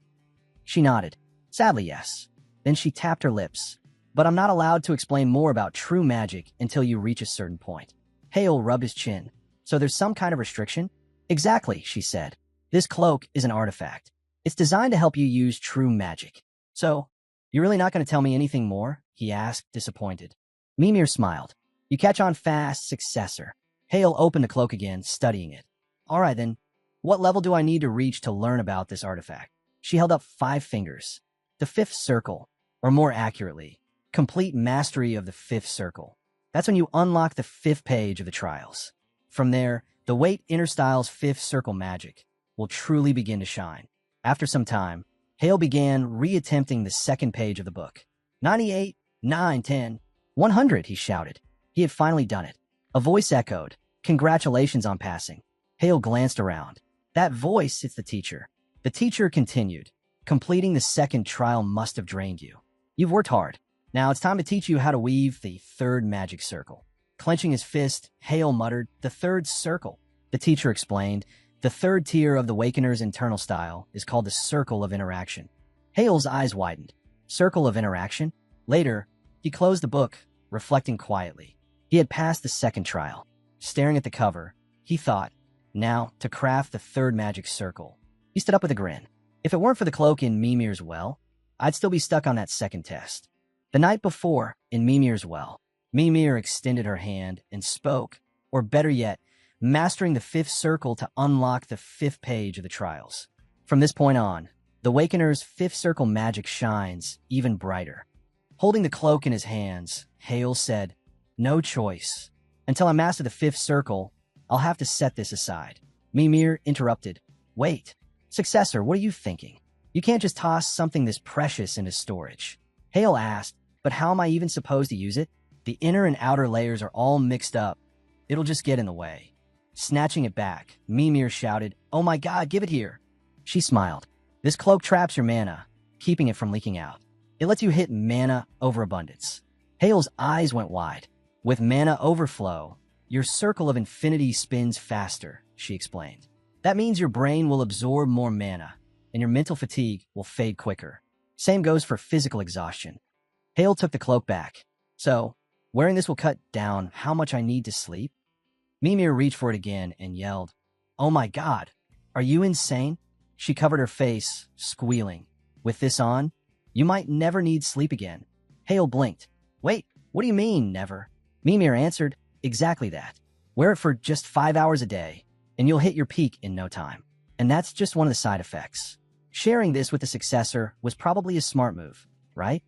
She nodded. Sadly, yes. Then she tapped her lips. But I'm not allowed to explain more about true magic until you reach a certain point. Hale rubbed his chin. So there's some kind of restriction? Exactly, she said. This cloak is an artifact. It's designed to help you use true magic. So, you're really not going to tell me anything more? He asked, disappointed. Mimir smiled. You catch on fast, successor. Hale opened the cloak again, studying it. All right then, what level do I need to reach to learn about this artifact? She held up 5 fingers. The 5th circle. or more accurately, complete mastery of the fifth circle. That's when you unlock the fifth page of the trials. From there, the Wait Inner Style's fifth circle magic will truly begin to shine. After some time, Hale began reattempting the second page of the book. 98, 9, 10, 100, he shouted. He had finally done it. A voice echoed, "Congratulations on passing." Hale glanced around. That voice, it's the teacher. The teacher continued, "Completing the second trial must have drained you. You've worked hard. Now it's time to teach you how to weave the third magic circle." Clenching his fist, Hale muttered, "The third circle." The teacher explained, "The third tier of the Wakener's internal style is called the Circle of Interaction." Hale's eyes widened. Circle of Interaction? Later, he closed the book, reflecting quietly. He had passed the second trial. Staring at the cover, he thought, now to craft the third magic circle. He stood up with a grin. If it weren't for the cloak in Mimir's well, I'd still be stuck on that second test. The night before, in Mimir's well, Mimir extended her hand and spoke, or better yet, mastering the fifth circle to unlock the fifth page of the trials. From this point on, the Wakener's fifth circle magic shines even brighter. Holding the cloak in his hands, Hale said, "No choice. Until I master the fifth circle, I'll have to set this aside." Mimir interrupted. "Wait. Successor, what are you thinking? You can't just toss something this precious into storage." Hale asked, "But how am I even supposed to use it? The inner and outer layers are all mixed up. It'll just get in the way." Snatching it back, Mimir shouted, "Oh my god, give it here." She smiled. "This cloak traps your mana, keeping it from leaking out. It lets you hit mana overabundance." Hale's eyes went wide. "With mana overflow, your circle of infinity spins faster," she explained. "That means your brain will absorb more mana, and your mental fatigue will fade quicker. Same goes for physical exhaustion." Hale took the cloak back. "So, wearing this will cut down how much I need to sleep?" Mimir reached for it again and yelled, "Oh my god, are you insane?" She covered her face, squealing. "With this on, you might never need sleep again." Hale blinked. "Wait, what do you mean, never?" Mimir answered, "Exactly that. Wear it for just 5 hours a day, and you'll hit your peak in no time. And that's just one of the side effects. Sharing this with the successor was probably a smart move, right?"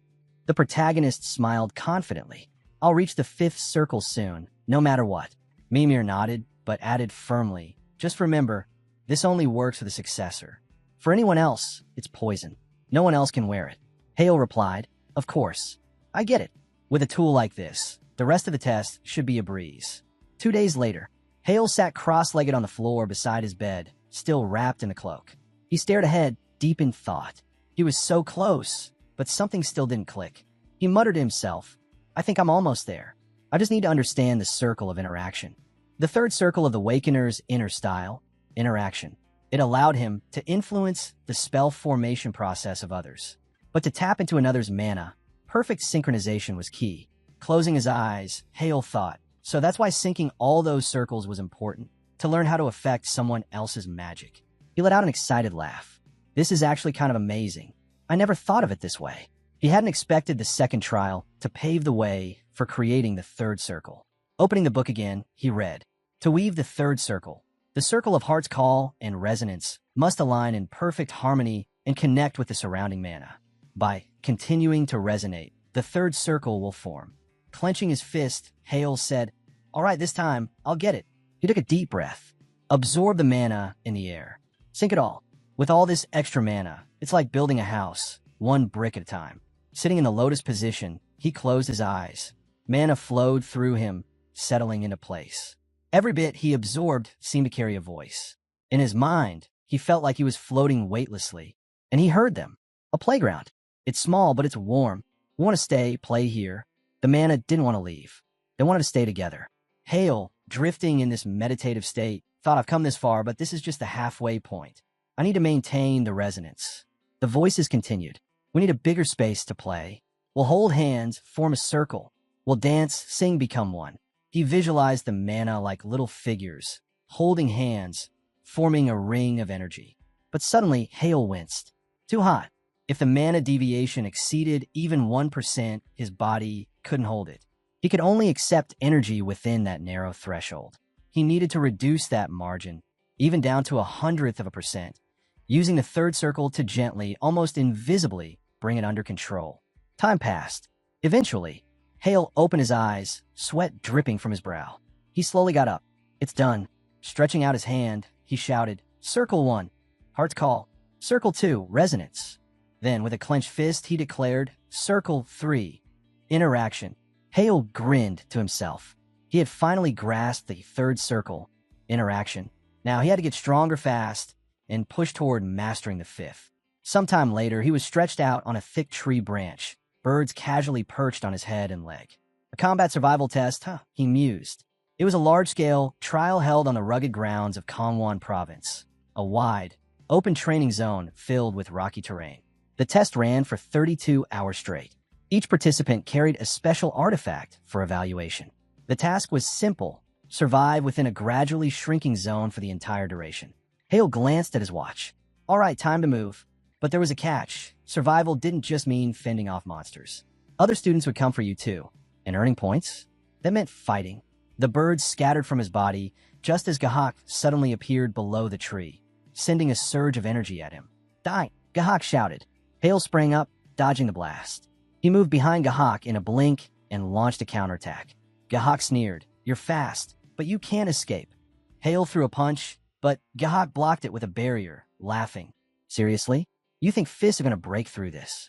The protagonist smiled confidently. "I'll reach the fifth circle soon, no matter what." Mimir nodded, but added firmly, "Just remember, this only works for the successor. For anyone else, it's poison. No one else can wear it." Hale replied, "Of course. I get it. With a tool like this, the rest of the test should be a breeze." 2 days later, Hale sat cross-legged on the floor beside his bed, still wrapped in the cloak. He stared ahead, deep in thought. He was so close, but something still didn't click. He muttered to himself, "I think I'm almost there. I just need to understand the circle of interaction." The third circle of the Wakener's inner style, interaction. It allowed him to influence the spell formation process of others. But to tap into another's mana, perfect synchronization was key. Closing his eyes, Hale thought, so that's why syncing all those circles was important, to learn how to affect someone else's magic. He let out an excited laugh. "This is actually kind of amazing. I never thought of it this way." He hadn't expected the second trial to pave the way for creating the third circle. Opening the book again, he read, "To weave the third circle, the circle of heart's call and resonance must align in perfect harmony and connect with the surrounding mana. By continuing to resonate, the third circle will form." Clenching his fist, Hale said, "All right, this time, I'll get it." He took a deep breath. Absorb the mana in the air. Sink it all. With all this extra mana, it's like building a house, one brick at a time. Sitting in the lotus position, he closed his eyes. Mana flowed through him, settling into place. Every bit he absorbed seemed to carry a voice. In his mind, he felt like he was floating weightlessly, and he heard them. A playground. It's small, but it's warm. We want to stay, play here. The mana didn't want to leave. They wanted to stay together. Hale, drifting in this meditative state, thought, "I've come this far, but this is just the halfway point. I need to maintain the resonance." The voices continued. "We need a bigger space to play. We'll hold hands, form a circle. We'll dance, sing, become one." He visualized the mana like little figures, holding hands, forming a ring of energy. But suddenly, Hale winced. Too hot. If the mana deviation exceeded even 1%, his body couldn't hold it. He could only accept energy within that narrow threshold. He needed to reduce that margin, even down to 1/100%, using the third circle to gently, almost invisibly, bring it under control. Time passed. Eventually, Hale opened his eyes, sweat dripping from his brow. He slowly got up. It's done. Stretching out his hand, he shouted, Circle 1, Heart's Call. Circle 2, Resonance. Then, with a clenched fist, he declared, Circle 3, Interaction. Hale grinned to himself. He had finally grasped the third circle, Interaction. Now he had to get stronger fast and push toward mastering the fifth. Sometime later, he was stretched out on a thick tree branch, birds casually perched on his head and leg. A combat survival test, he mused. It was a large-scale trial held on the rugged grounds of Gangwon Province, a wide, open training zone filled with rocky terrain. The test ran for 32 hours straight. Each participant carried a special artifact for evaluation. The task was simple: survive within a gradually shrinking zone for the entire duration. Hale glanced at his watch. All right, time to move. But there was a catch. Survival didn't just mean fending off monsters. Other students would come for you too. And earning points? That meant fighting. The birds scattered from his body just as Gahak suddenly appeared below the tree, sending a surge of energy at him. Die! Gahak shouted. Hale sprang up, dodging the blast. He moved behind Gahak in a blink and launched a counterattack. Gahak sneered. You're fast, but you can't escape. Hale threw a punch, but Gahak blocked it with a barrier, laughing. Seriously? You think fists are going to break through this?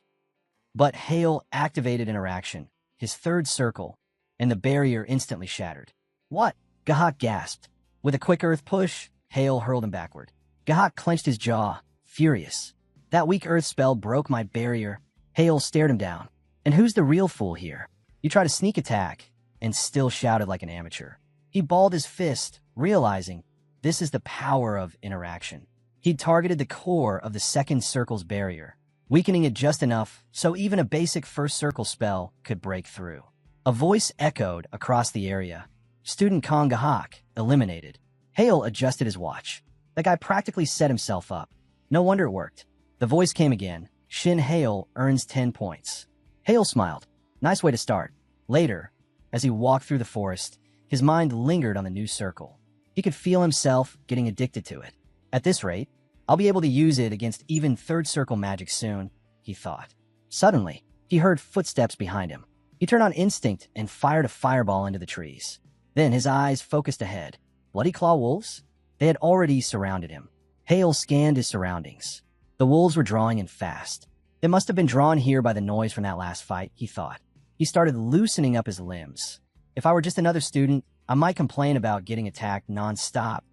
But Hale activated Interaction, his third circle, and the barrier instantly shattered. What? Gahak gasped. With a quick earth push, Hale hurled him backward. Gahak clenched his jaw, furious. That weak earth spell broke my barrier. Hale stared him down. And who's the real fool here? You try to sneak attack, and still shouted like an amateur. He balled his fist, realizing this is the power of Interaction. He targeted the core of the second circle's barrier, weakening it just enough so even a basic first circle spell could break through. A voice echoed across the area. Student Kong Gahak, eliminated. Hale adjusted his watch. The guy practically set himself up. No wonder it worked. The voice came again. Shin Hale earns 10 points. Hale smiled. Nice way to start. Later, as he walked through the forest, his mind lingered on the new circle. He could feel himself getting addicted to it. At this rate, I'll be able to use it against even third circle magic soon, he thought. Suddenly, he heard footsteps behind him. He turned on instinct and fired a fireball into the trees. Then his eyes focused ahead. Bloody Claw wolves? They had already surrounded him. Hale scanned his surroundings. The wolves were drawing in fast. They must have been drawn here by the noise from that last fight, he thought. He started loosening up his limbs. If I were just another student, I might complain about getting attacked non-stop.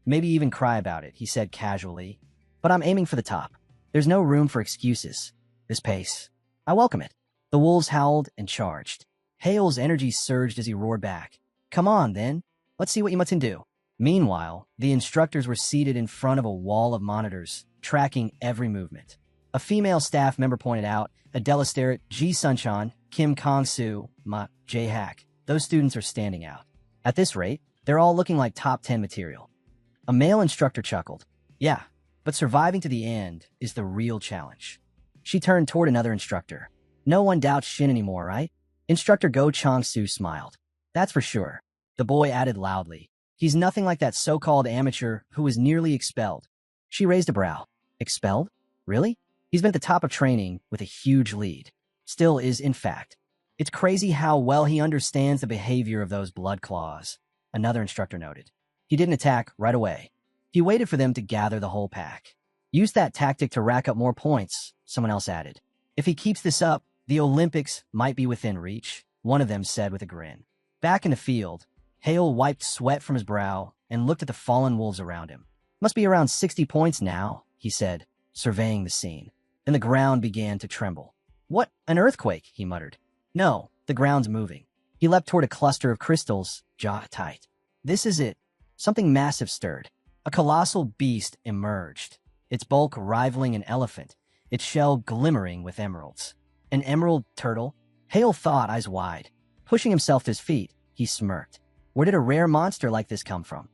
Maybe even cry about it, he said casually. But I'm aiming for the top. There's no room for excuses. This pace. I welcome it. The wolves howled and charged. Hale's energy surged as he roared back. Come on, then. Let's see what you must do. Meanwhile, the instructors were seated in front of a wall of monitors, tracking every movement. A female staff member pointed out, Adela Starrett, Ji Sunchan, Kim Kong-soo, Ma, Jae Hack. Those students are standing out. At this rate, they're all looking like top 10 material. A male instructor chuckled. Yeah, but surviving to the end is the real challenge. She turned toward another instructor. No one doubts Shin anymore, right? Instructor Go Chong-soo smiled. That's for sure. The boy added loudly. He's nothing like that so-called amateur who was nearly expelled. She raised a brow. Expelled? Really? He's been at the top of training with a huge lead. Still is, in fact. It's crazy how well he understands the behavior of those blood claws, another instructor noted. He didn't attack right away. He waited for them to gather the whole pack. Use that tactic to rack up more points, someone else added. If he keeps this up, the Olympics might be within reach, one of them said with a grin. Back in the field, Hale wiped sweat from his brow and looked at the fallen wolves around him. Must be around 60 points now, he said, surveying the scene. Then the ground began to tremble. What, an earthquake, he muttered. No, the ground's moving. He leapt toward a cluster of crystals, jaw tight. This is it. Something massive stirred. A colossal beast emerged, its bulk rivaling an elephant, its shell glimmering with emeralds. An emerald turtle? Hale thought, eyes wide. Pushing himself to his feet, he smirked. Where did a rare monster like this come from?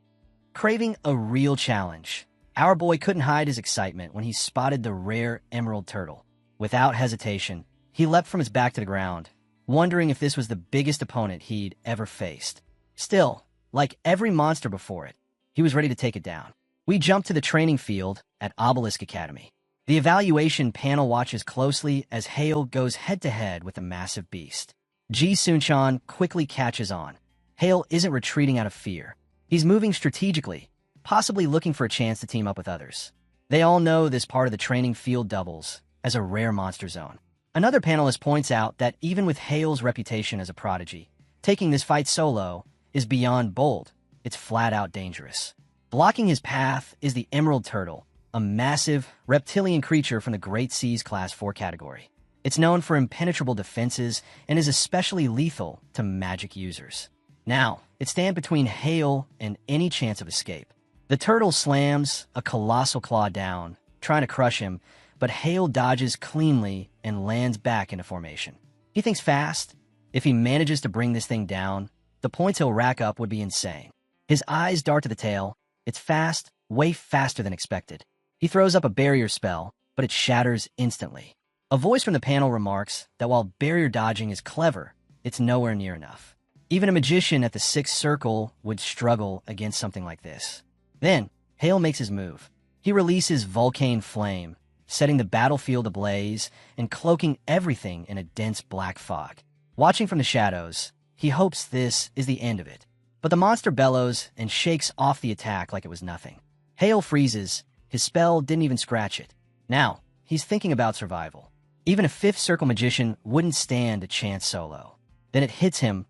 Craving a real challenge, our boy couldn't hide his excitement when he spotted the rare emerald turtle. Without hesitation, he leapt from his back to the ground, wondering if this was the biggest opponent he'd ever faced. Still, like every monster before it, he was ready to take it down. We jumped to the training field at Obelisk Academy. The evaluation panel watches closely as Hale goes head-to-head with the massive beast. Ji Sunchan quickly catches on. Hale isn't retreating out of fear. He's moving strategically, possibly looking for a chance to team up with others. They all know this part of the training field doubles as a rare monster zone. Another panelist points out that even with Hale's reputation as a prodigy, taking this fight solo is beyond bold. It's flat-out dangerous. Blocking his path is the Emerald Turtle, a massive reptilian creature from the Great Seas Class 4 category. It's known for impenetrable defenses and is especially lethal to magic users. Now, it stands between Hale and any chance of escape. The turtle slams a colossal claw down, trying to crush him, but Hale dodges cleanly and lands back into formation. He thinks fast. If he manages to bring this thing down, the points he'll rack up would be insane. His eyes dart to the tail. It's fast, way faster than expected. He throws up a barrier spell, but it shatters instantly. A voice from the panel remarks that while barrier dodging is clever, it's nowhere near enough. Even a magician at the sixth circle would struggle against something like this. Then, Hale makes his move. He releases Volcane Flame, setting the battlefield ablaze and cloaking everything in a dense black fog. Watching from the shadows, he hopes this is the end of it. But the monster bellows and shakes off the attack like it was nothing. Hale freezes. His spell didn't even scratch it. Now, he's thinking about survival. Even a fifth circle magician wouldn't stand a chance solo. Then it hits him.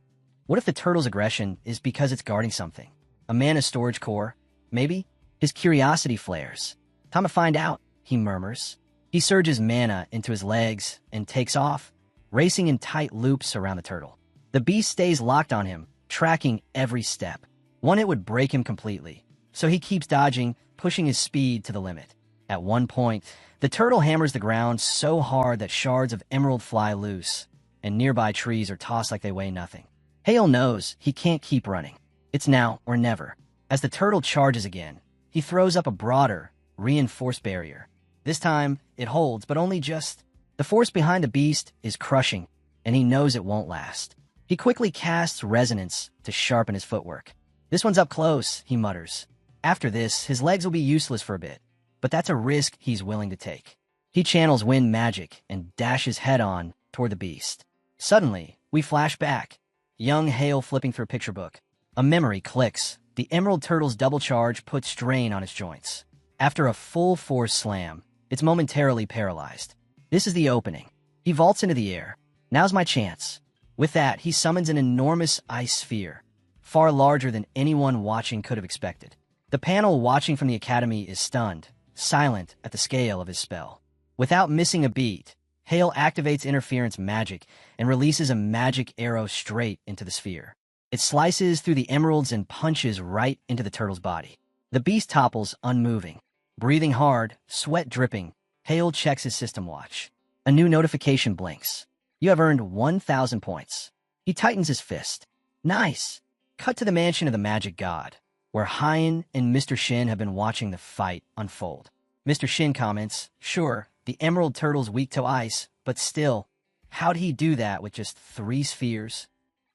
What if the turtle's aggression is because it's guarding something? A mana storage core? Maybe? His curiosity flares. Time to find out, he murmurs. He surges mana into his legs and takes off, racing in tight loops around the turtle. The beast stays locked on him, tracking every step. One hit would break him completely, so he keeps dodging, pushing his speed to the limit. At one point, the turtle hammers the ground so hard that shards of emerald fly loose, and nearby trees are tossed like they weigh nothing. Hale knows he can't keep running. It's now or never. As the turtle charges again, he throws up a broader, reinforced barrier. This time, it holds, but only just. The force behind the beast is crushing, and he knows it won't last. He quickly casts Resonance to sharpen his footwork. This one's up close, he mutters. After this, his legs will be useless for a bit, but that's a risk he's willing to take. He channels wind magic and dashes head-on toward the beast. Suddenly, we flash back. Young Hale flipping through a picture book. A memory clicks. The Emerald Turtle's double charge puts strain on his joints. After a full force slam, it's momentarily paralyzed. This is the opening. He vaults into the air. Now's my chance. With that, he summons an enormous ice sphere, far larger than anyone watching could have expected. The panel watching from the academy is stunned, silent at the scale of his spell. Without missing a beat, Hale activates interference magic and releases a magic arrow straight into the sphere. It slices through the emeralds and punches right into the turtle's body. The beast topples unmoving. Breathing hard, sweat dripping, Hale checks his system watch. A new notification blinks. You have earned 1,000 points. He tightens his fist. Nice! Cut to the mansion of the magic god, where Hyan and Mr. Shin have been watching the fight unfold. Mr. Shin comments, sure, the Emerald Turtle's weak to ice, but still, how'd he do that with just 3 spheres?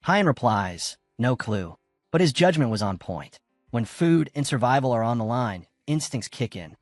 Hyan replies, no clue, but his judgment was on point. When food and survival are on the line, instincts kick in.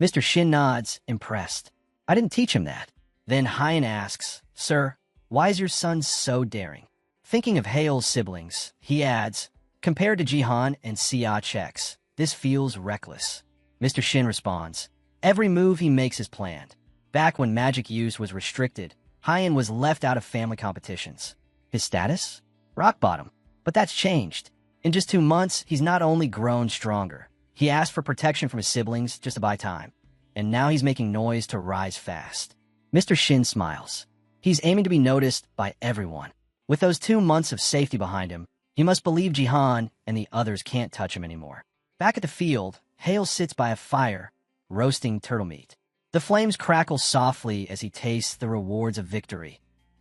Mr. Shin nods, impressed. I didn't teach him that. Then Hyan asks, sir, why is your son so daring? Thinking of Hale's siblings, he adds, compared to Jihan and Xia checks, this feels reckless. Mr. Shin responds, every move he makes is planned. Back when magic use was restricted, Hyan was left out of family competitions. His status? Rock bottom. But that's changed. In just 2 months, he's not only grown stronger, he asked for protection from his siblings just to buy time. And now he's making noise to rise fast. Mr. Shin smiles. He's aiming to be noticed by everyone. With those 2 months of safety behind him, he must believe Jihan and the others can't touch him anymore. Back at the field, Hale sits by a fire, roasting turtle meat. The flames crackle softly as he tastes the rewards of victory,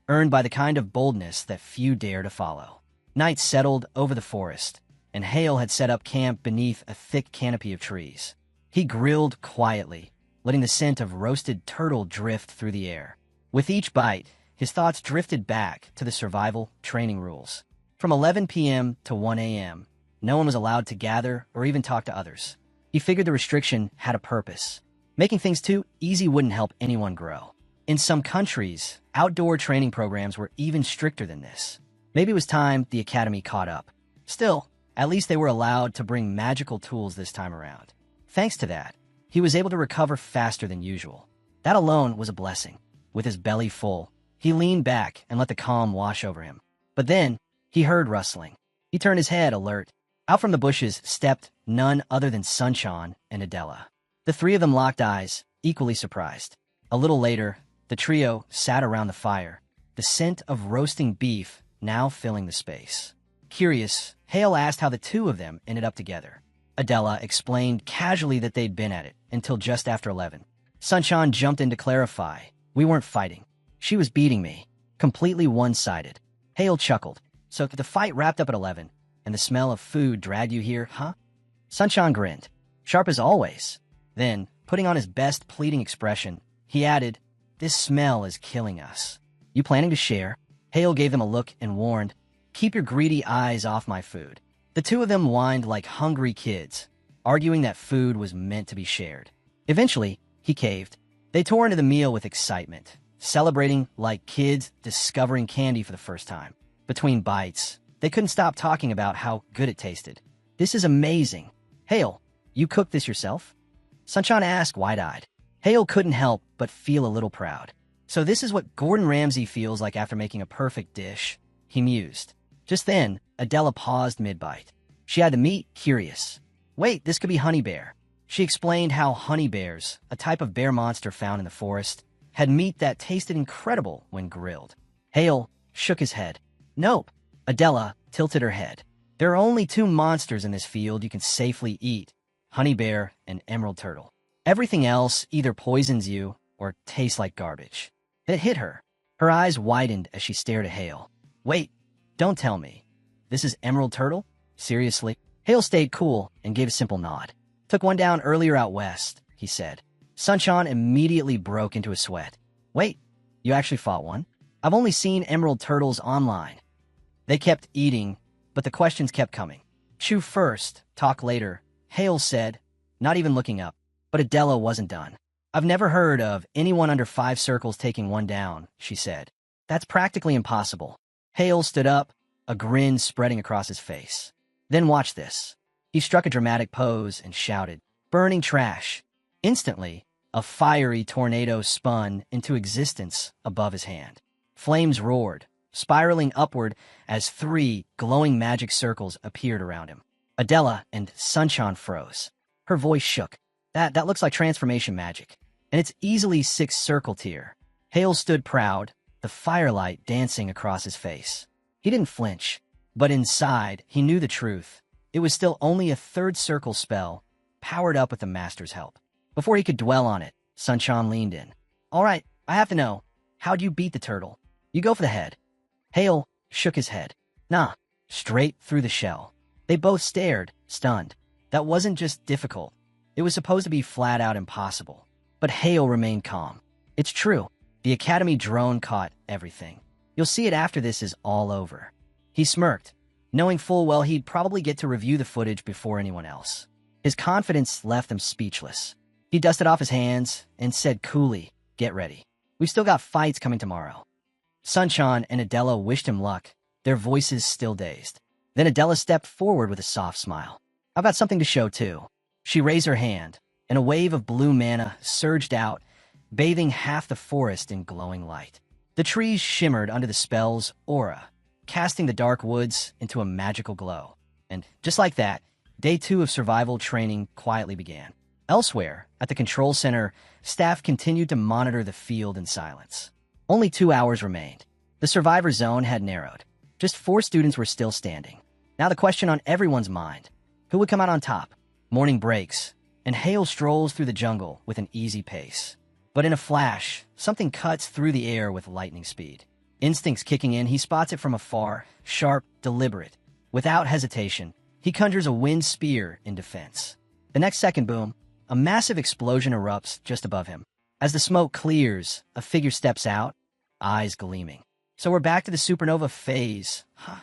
earned by the kind of boldness that few dare to follow. Night settled over the forest, and Hale had set up camp beneath a thick canopy of trees. He grilled quietly, letting the scent of roasted turtle drift through the air. With each bite, his thoughts drifted back to the survival training rules. From 11 p.m. to 1 a.m., no one was allowed to gather or even talk to others. He figured the restriction had a purpose. Making things too easy wouldn't help anyone grow. In some countries, outdoor training programs were even stricter than this. Maybe it was time the academy caught up. Still, at least they were allowed to bring magical tools this time around. Thanks to that, he was able to recover faster than usual. That alone was a blessing. With his belly full, he leaned back and let the calm wash over him. But then, he heard rustling. He turned his head, alert. Out from the bushes stepped none other than Sunshine and Adela. The three of them locked eyes, equally surprised. A little later, the trio sat around the fire, the scent of roasting beef now filling the space. Curious, Hale asked how the two of them ended up together. Adela explained casually that they'd been at it until just after 11. Sunshine jumped in to clarify. We weren't fighting. She was beating me. Completely one-sided. Hale chuckled. So the fight wrapped up at 11, and the smell of food dragged you here, huh? Sunshine grinned, sharp as always. Then, putting on his best pleading expression, he added, this smell is killing us. You planning to share? Hale gave them a look and warned, keep your greedy eyes off my food. The two of them whined like hungry kids, arguing that food was meant to be shared. Eventually, he caved. They tore into the meal with excitement, celebrating like kids discovering candy for the first time. Between bites, they couldn't stop talking about how good it tasted. This is amazing. Hale, you cooked this yourself? Sunshine asked wide-eyed. Hale couldn't help but feel a little proud. So this is what Gordon Ramsay feels like after making a perfect dish, he mused. Just then, Adela paused mid-bite. She had the meat, curious. Wait, this could be honey bear. She explained how honey bears, a type of bear monster found in the forest, had meat that tasted incredible when grilled. Hale shook his head. Nope. Adela tilted her head. There are only two monsters in this field you can safely eat, honey bear and emerald turtle. Everything else either poisons you or tastes like garbage. It hit her. Her eyes widened as she stared at Hale. Wait, don't tell me. This is emerald turtle? Seriously? Hale stayed cool and gave a simple nod. Took one down earlier out west, he said. Sunshine immediately broke into a sweat. Wait, you actually fought one? I've only seen emerald turtles online. They kept eating, but the questions kept coming. Chew first, talk later, Hale said, not even looking up. But Adela wasn't done. I've never heard of anyone under 5 circles taking one down, she said. That's practically impossible. Hale stood up, a grin spreading across his face. Then watch this. He struck a dramatic pose and shouted, burning trash. Instantly, a fiery tornado spun into existence above his hand. Flames roared, spiraling upward as 3 glowing magic circles appeared around him. Adela and Sunshine froze. Her voice shook. That looks like transformation magic. And it's easily 6 circle tier. Hale stood proud, the firelight dancing across his face. He didn't flinch, but inside, he knew the truth. It was still only a 3rd circle spell, powered up with the master's help. Before he could dwell on it, Sunshine leaned in. All right, I have to know. How'd you beat the turtle? You go for the head. Hale shook his head. Nah, straight through the shell. They both stared, stunned. That wasn't just difficult. It was supposed to be flat out impossible. But Hale remained calm. It's true. The Academy drone caught everything. You'll see it after this is all over. He smirked, knowing full well he'd probably get to review the footage before anyone else. His confidence left him speechless. He dusted off his hands and said coolly, get ready. We've still got fights coming tomorrow. Sunshine and Adela wished him luck, their voices still dazed. Then Adela stepped forward with a soft smile. I've got something to show too. She raised her hand, and a wave of blue mana surged out, bathing half the forest in glowing light. The trees shimmered under the spell's aura, casting the dark woods into a magical glow. And just like that, day 2 of survival training quietly began. Elsewhere, at the control center, staff continued to monitor the field in silence. Only 2 hours remained. The survivor zone had narrowed. Just 4 students were still standing. Now the question on everyone's mind, who would come out on top? Morning breaks, and Hale strolls through the jungle with an easy pace. But in a flash, something cuts through the air with lightning speed. Instincts kicking in, he spots it from afar, sharp, deliberate. Without hesitation, he conjures a wind spear in defense. The next second, boom, a massive explosion erupts just above him. As the smoke clears, a figure steps out, eyes gleaming. So we're back to the supernova phase, huh?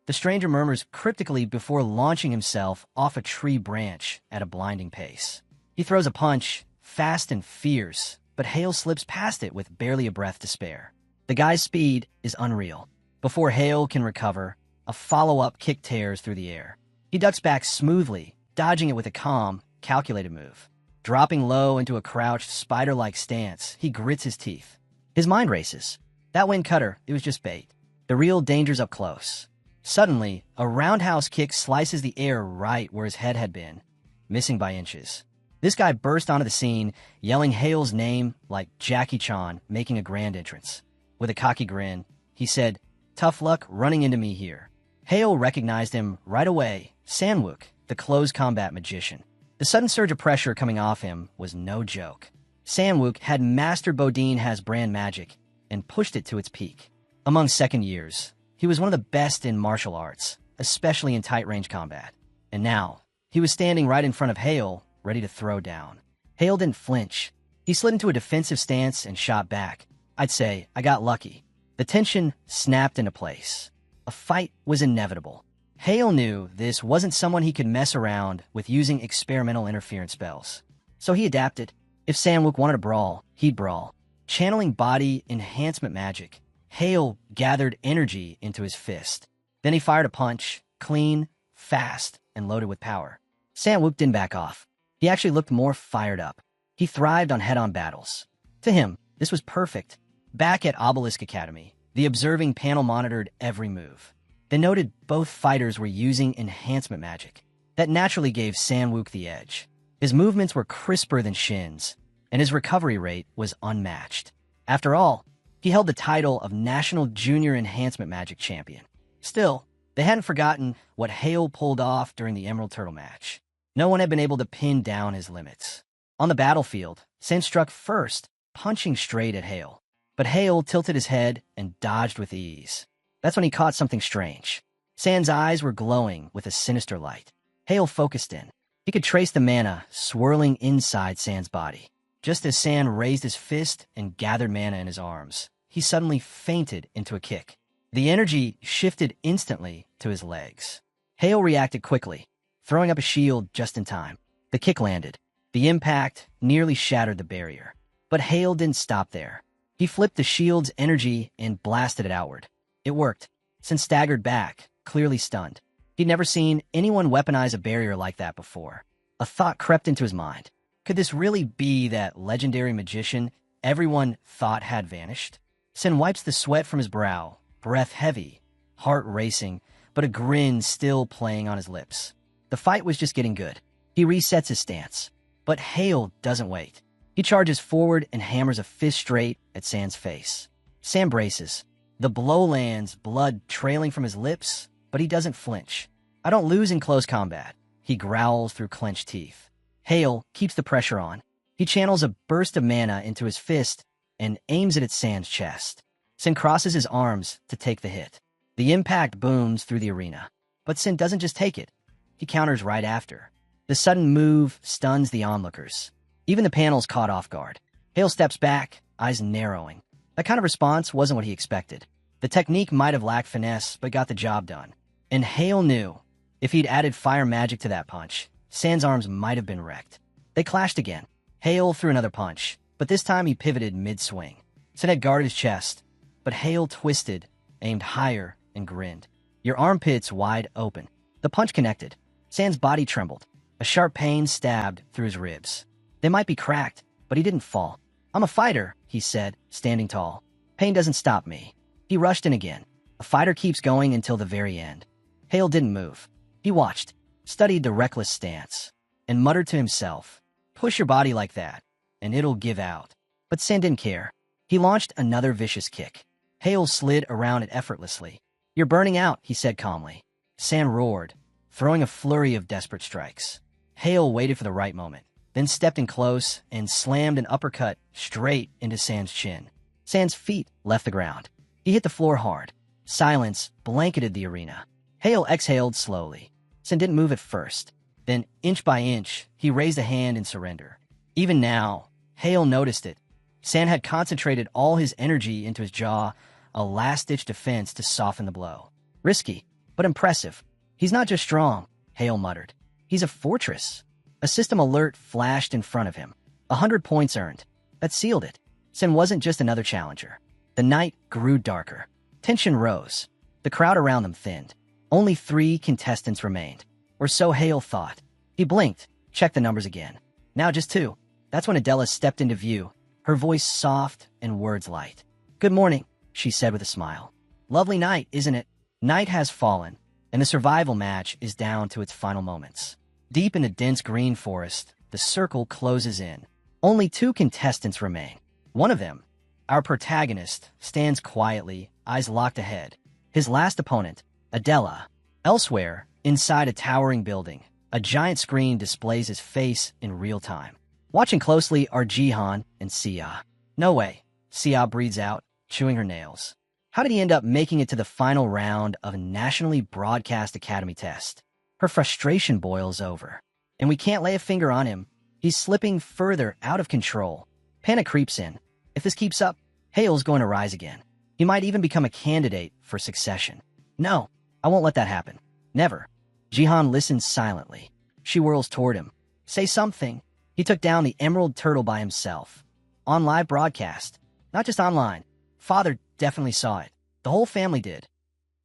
The stranger murmurs cryptically before launching himself off a tree branch at a blinding pace. He throws a punch, fast and fierce, but Hale slips past it with barely a breath to spare. The guy's speed is unreal. Before Hale can recover, a follow-up kick tears through the air. He ducks back smoothly, dodging it with a calm, calculated move. Dropping low into a crouched, spider-like stance, he grits his teeth. His mind races. That wind cutter, it was just bait. The real danger's up close. Suddenly, a roundhouse kick slices the air right where his head had been, missing by inches. This guy burst onto the scene, yelling Hale's name like Jackie Chan making a grand entrance. With a cocky grin, he said, "Tough luck running into me here." Hale recognized him right away, Sanwook, the close combat magician. The sudden surge of pressure coming off him was no joke. Sanwook had mastered Bodine Has brand magic and pushed it to its peak. Among second years, he was one of the best in martial arts, especially in tight-range combat. And now, he was standing right in front of Hale, ready to throw down. Hale didn't flinch. He slid into a defensive stance and shot back. I'd say I got lucky. The tension snapped into place. A fight was inevitable. Hale knew this wasn't someone he could mess around with using experimental interference spells. So he adapted. If Sanwook wanted to brawl, he'd brawl. Channeling body enhancement magic, Hale gathered energy into his fist. Then he fired a punch, clean, fast, and loaded with power. Sanwook didn't back off. He actually looked more fired up. He thrived on head-on battles. To him, this was perfect. Back at Obelisk Academy, the observing panel monitored every move. They noted both fighters were using enhancement magic. That naturally gave Sanwook the edge. His movements were crisper than Shin's, and his recovery rate was unmatched. After all, he held the title of National Junior Enhancement Magic Champion. Still, they hadn't forgotten what Hale pulled off during the Emerald Turtle match. No one had been able to pin down his limits. On the battlefield, Sen struck first, punching straight at Hale. But Hale tilted his head and dodged with ease. That's when he caught something strange. San's eyes were glowing with a sinister light. Hale focused in. He could trace the mana swirling inside San's body. Just as San raised his fist and gathered mana in his arms, he suddenly feinted into a kick. The energy shifted instantly to his legs. Hale reacted quickly, throwing up a shield just in time. The kick landed. The impact nearly shattered the barrier. But Hale didn't stop there. He flipped the shield's energy and blasted it outward. It worked. Sen staggered back, clearly stunned. He'd never seen anyone weaponize a barrier like that before. A thought crept into his mind. Could this really be that legendary magician everyone thought had vanished? Sen wipes the sweat from his brow, breath heavy, heart racing, but a grin still playing on his lips. The fight was just getting good. He resets his stance. But Hale doesn't wait. He charges forward and hammers a fist straight at San's face. San braces. The blow lands, blood trailing from his lips, but he doesn't flinch. I don't lose in close combat. He growls through clenched teeth. Hale keeps the pressure on. He channels a burst of mana into his fist and aims it at San's chest. Sen crosses his arms to take the hit. The impact booms through the arena. But Sen doesn't just take it. He counters right after. The sudden move stuns the onlookers. Even the panel's caught off guard. Hale steps back, eyes narrowing. That kind of response wasn't what he expected. The technique might have lacked finesse, but got the job done. And Hale knew, if he'd added fire magic to that punch, San's arms might have been wrecked. They clashed again. Hale threw another punch, but this time he pivoted mid-swing. Sen had guarded his chest, but Hale twisted, aimed higher, and grinned. Your armpits wide open. The punch connected. San's body trembled. A sharp pain stabbed through his ribs. They might be cracked, but he didn't fall. I'm a fighter, he said, standing tall. Pain doesn't stop me. He rushed in again. A fighter keeps going until the very end. Hale didn't move. He watched, studied the reckless stance, and muttered to himself, push your body like that, and it'll give out. But Sen didn't care. He launched another vicious kick. Hale slid around it effortlessly. You're burning out, he said calmly. Sen roared, throwing a flurry of desperate strikes. Hale waited for the right moment, then stepped in close and slammed an uppercut straight into San's chin. San's feet left the ground. He hit the floor hard. Silence blanketed the arena. Hale exhaled slowly. Sen didn't move at first. Then, inch by inch, he raised a hand in surrender. Even now, Hale noticed it. Sen had concentrated all his energy into his jaw, a last-ditch defense to soften the blow. Risky, but impressive. He's not just strong, Hale muttered. He's a fortress. A system alert flashed in front of him. 100 points earned. That sealed it. Sin wasn't just another challenger. The night grew darker. Tension rose. The crowd around them thinned. Only 3 contestants remained. Or so Hale thought. He blinked, checked the numbers again. Now just 2. That's when Adela stepped into view, her voice soft and words light. "Good morning," she said with a smile. "Lovely night, isn't it?" Night has fallen, and the survival match is down to its final moments. Deep in a dense green forest, the circle closes in. Only 2 contestants remain. One of them, our protagonist, stands quietly, eyes locked ahead. His last opponent, Adela. Elsewhere, inside a towering building, a giant screen displays his face in real time. Watching closely are Jihan and Sia. "No way," Sia breathes out, chewing her nails. How did he end up making it to the final round of a nationally broadcast academy test? Her frustration boils over. And we can't lay a finger on him. He's slipping further out of control. Panic creeps in. If this keeps up, Hale's going to rise again. He might even become a candidate for succession. "No, I won't let that happen. Never." Jihan listens silently. She whirls toward him. "Say something." He took down the emerald turtle by himself. On live broadcast. Not just online. Father definitely saw it. The whole family did.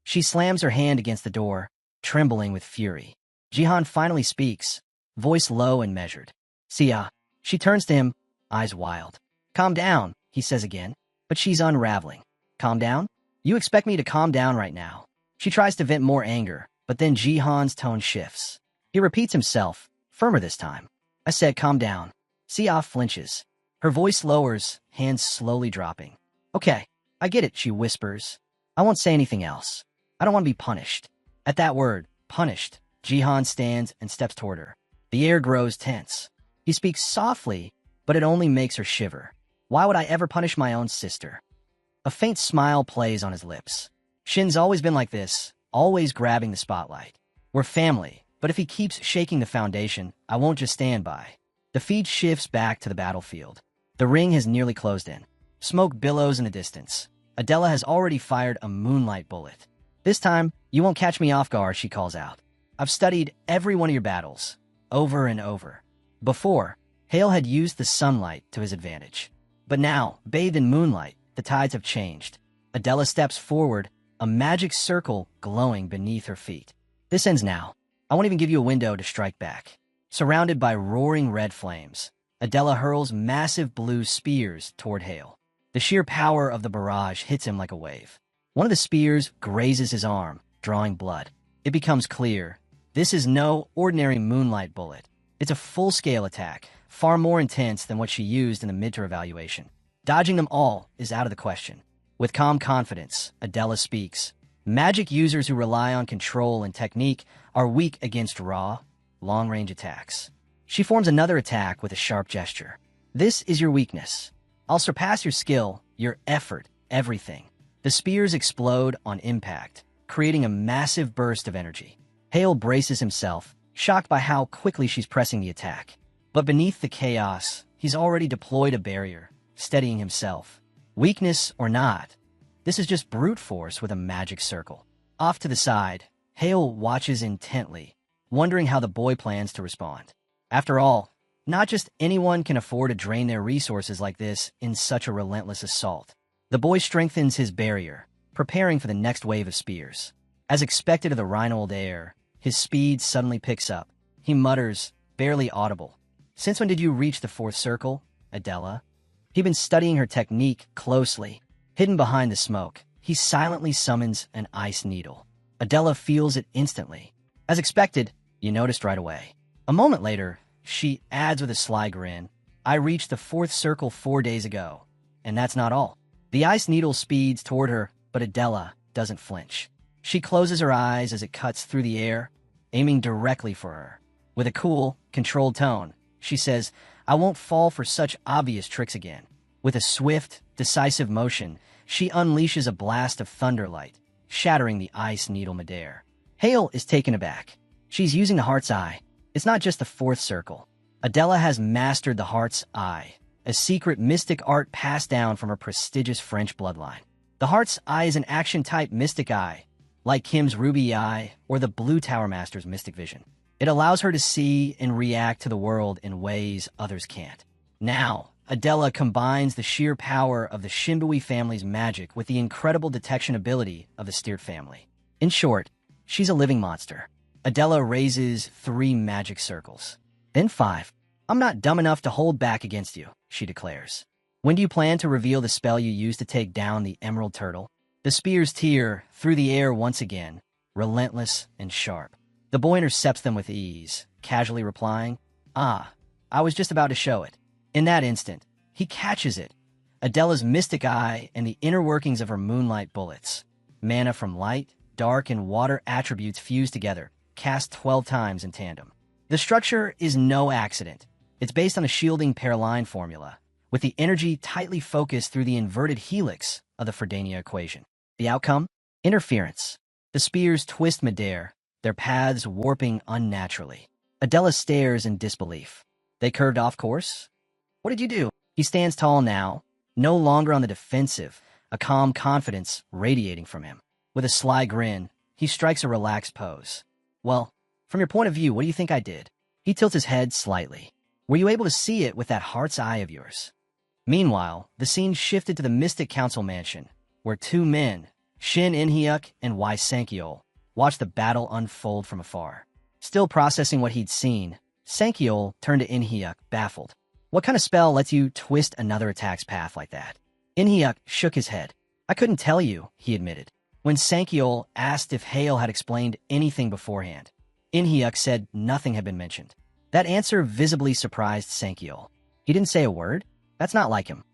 She slams her hand against the door, trembling with fury. Jihan finally speaks, voice low and measured. "Sia." She turns to him, eyes wild. "Calm down," he says again, but she's unraveling. "Calm down? You expect me to calm down right now?" She tries to vent more anger, but then Jihan's tone shifts. He repeats himself, firmer this time. "I said calm down." Sia flinches. Her voice lowers, hands slowly dropping. "Okay, I get it," she whispers. "I won't say anything else. I don't want to be punished." At that word, punished, Jihan stands and steps toward her. The air grows tense. He speaks softly, but it only makes her shiver. "Why would I ever punish my own sister?" A faint smile plays on his lips. Shin's always been like this, always grabbing the spotlight. "We're family, but if he keeps shaking the foundation, I won't just stand by." The feed shifts back to the battlefield. The ring has nearly closed in. Smoke billows in the distance. Adela has already fired a moonlight bullet. "This time, you won't catch me off guard," she calls out. "I've studied every one of your battles, over and over." Before, Hale had used the sunlight to his advantage. But now, bathed in moonlight, the tides have changed. Adela steps forward, a magic circle glowing beneath her feet. "This ends now. I won't even give you a window to strike back." Surrounded by roaring red flames, Adela hurls massive blue spears toward Hale. The sheer power of the barrage hits him like a wave. One of the spears grazes his arm, drawing blood. It becomes clear. This is no ordinary moonlight bullet. It's a full-scale attack, far more intense than what she used in the midterm evaluation. Dodging them all is out of the question. With calm confidence, Adela speaks. "Magic users who rely on control and technique are weak against raw, long-range attacks." She forms another attack with a sharp gesture. "This is your weakness. I'll surpass your skill, your effort, everything." The spears explode on impact, creating a massive burst of energy. Hale braces himself, shocked by how quickly she's pressing the attack. But beneath the chaos, he's already deployed a barrier, steadying himself. Weakness or not, this is just brute force with a magic circle. Off to the side, Hale watches intently, wondering how the boy plans to respond. After all, not just anyone can afford to drain their resources like this in such a relentless assault. The boy strengthens his barrier, preparing for the next wave of spears. As expected of the rhinold air, his speed suddenly picks up. He mutters, barely audible. "Since when did you reach the 4th circle, Adela?" He'd been studying her technique closely. Hidden behind the smoke, he silently summons an ice needle. Adela feels it instantly. As expected, you noticed right away. A moment later, she adds with a sly grin, "I reached the 4th circle 4 days ago. And that's not all." The ice needle speeds toward her, but Adela doesn't flinch. She closes her eyes as it cuts through the air, aiming directly for her. With a cool, controlled tone, she says, "I won't fall for such obvious tricks again." With a swift, decisive motion, she unleashes a blast of thunderlight, shattering the ice needle midair. Hale is taken aback. She's using the heart's eye. It's not just the 4th circle. Adela has mastered the heart's eye, a secret mystic art passed down from her prestigious French bloodline. The heart's eye is an action-type mystic eye, like Kim's ruby eye or the Blue Tower Master's mystic vision. It allows her to see and react to the world in ways others can't. Now, Adela combines the sheer power of the Shimbui family's magic with the incredible detection ability of the Steert family. In short, she's a living monster. Adela raises 3 magic circles. Then 5. I'm not dumb enough to hold back against you, she declares. When do you plan to reveal the spell you used to take down the emerald turtle? The spears tear through the air once again, relentless and sharp. The boy intercepts them with ease, casually replying, "Ah, I was just about to show it." In that instant, he catches it. Adela's mystic eye and the inner workings of her moonlight bullets. Mana from light, dark, and water attributes fused together, cast 12 times in tandem. The structure is no accident. It's based on a shielding Paraline formula, with the energy tightly focused through the inverted helix of the Fredania equation. The outcome? Interference. The spears twist midair, their paths warping unnaturally. Adela stares in disbelief. They curved off course? What did you do? He stands tall now, no longer on the defensive, a calm confidence radiating from him. With a sly grin, he strikes a relaxed pose. Well, from your point of view, what do you think I did? He tilts his head slightly. Were you able to see it with that heart's eye of yours? Meanwhile, the scene shifted to the Mystic Council mansion, where 2 men, Shin In-hyuk and Wai Sankyol, watched the battle unfold from afar. Still processing what he'd seen, Sankyol turned to In-hyuk, baffled. What kind of spell lets you twist another attack's path like that? In-hyuk shook his head. I couldn't tell you, he admitted. When Sankyol asked if Hale had explained anything beforehand, In-hyuk said nothing had been mentioned. That answer visibly surprised Sankyol. He didn't say a word? That's not like him.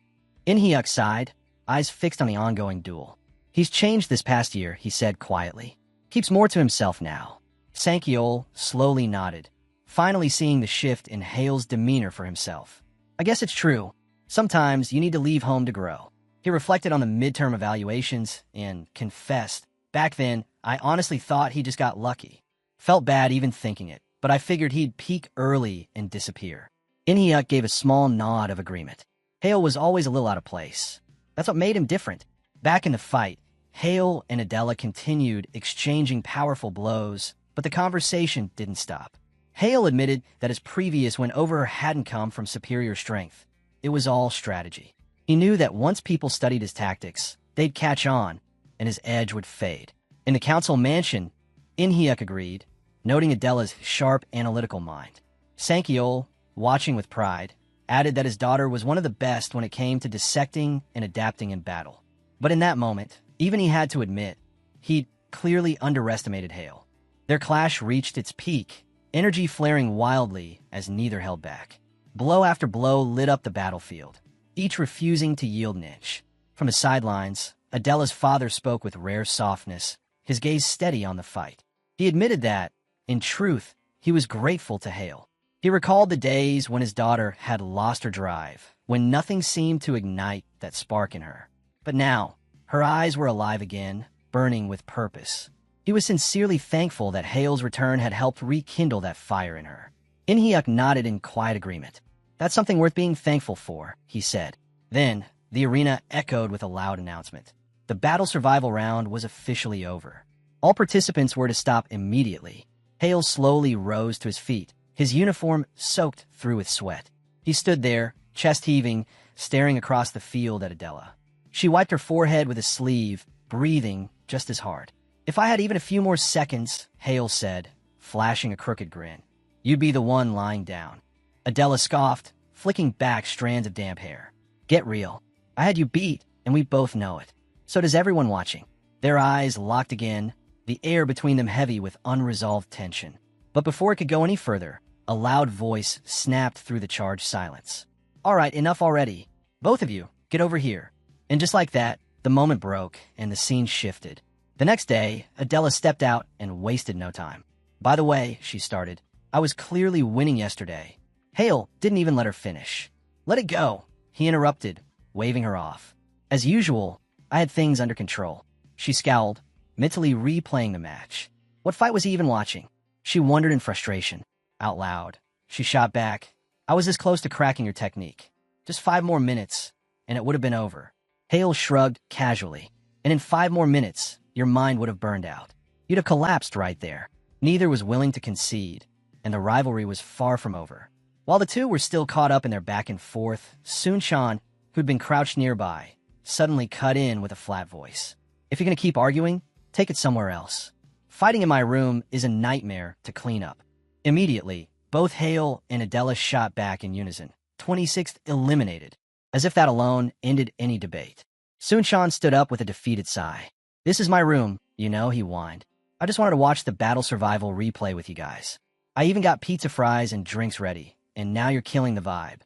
In-hyuk sighed, eyes fixed on the ongoing duel. He's changed this past year, he said quietly. Keeps more to himself now. Sankyol slowly nodded, finally seeing the shift in Hale's demeanor for himself. I guess it's true. Sometimes you need to leave home to grow. He reflected on the midterm evaluations and confessed, back then, I honestly thought he just got lucky. Felt bad even thinking it, but I figured he'd peak early and disappear. In-hyuk gave a small nod of agreement. Hale was always a little out of place. That's what made him different. Back in the fight, Hale and Adela continued exchanging powerful blows, but the conversation didn't stop. Hale admitted that his previous win-over hadn't come from superior strength. It was all strategy. He knew that once people studied his tactics, they'd catch on, and his edge would fade. In the council mansion, In-hyuk agreed, noting Adela's sharp analytical mind. Sankyol, watching with pride, added that his daughter was one of the best when it came to dissecting and adapting in battle. But in that moment, even he had to admit, he'd clearly underestimated Hale. Their clash reached its peak, energy flaring wildly as neither held back. Blow after blow lit up the battlefield, each refusing to yield an inch. From the sidelines, Adela's father spoke with rare softness, his gaze steady on the fight. He admitted that, in truth, he was grateful to Hale. He recalled the days when his daughter had lost her drive, when nothing seemed to ignite that spark in her. But now, her eyes were alive again, burning with purpose. He was sincerely thankful that Hale's return had helped rekindle that fire in her. In-hyuk nodded in quiet agreement. That's something worth being thankful for, he said. Then, the arena echoed with a loud announcement. The battle survival round was officially over. All participants were to stop immediately. Hale slowly rose to his feet, his uniform soaked through with sweat. He stood there, chest heaving, staring across the field at Adela. She wiped her forehead with a sleeve, breathing just as hard. If I had even a few more seconds, Hale said, flashing a crooked grin, you'd be the one lying down. Adela scoffed, flicking back strands of damp hair. Get real. I had you beat, and we both know it. So does everyone watching. Their eyes locked again, the air between them heavy with unresolved tension. But before it could go any further, a loud voice snapped through the charged silence. All right, enough already. Both of you, get over here. And just like that, the moment broke, and the scene shifted. The next day, Adela stepped out and wasted no time. By the way, she started, I was clearly winning yesterday. Hale didn't even let her finish. Let it go, he interrupted, waving her off. As usual, I had things under control. She scowled, mentally replaying the match. What fight was he even watching? She wondered in frustration. Out loud, she shot back. I was this close to cracking your technique. Just 5 more minutes, and it would have been over. Hale shrugged casually. And in 5 more minutes, your mind would have burned out. You'd have collapsed right there. Neither was willing to concede, and the rivalry was far from over. While the two were still caught up in their back and forth, Sunshan, who'd been crouched nearby, suddenly cut in with a flat voice. If you're going to keep arguing, take it somewhere else. Fighting in my room is a nightmare to clean up. Immediately, both Hale and Adela shot back in unison. 26th eliminated. As if that alone ended any debate. Sunshan stood up with a defeated sigh. This is my room, you know, he whined. I just wanted to watch the battle survival replay with you guys. I even got pizza fries and drinks ready, and now you're killing the vibe.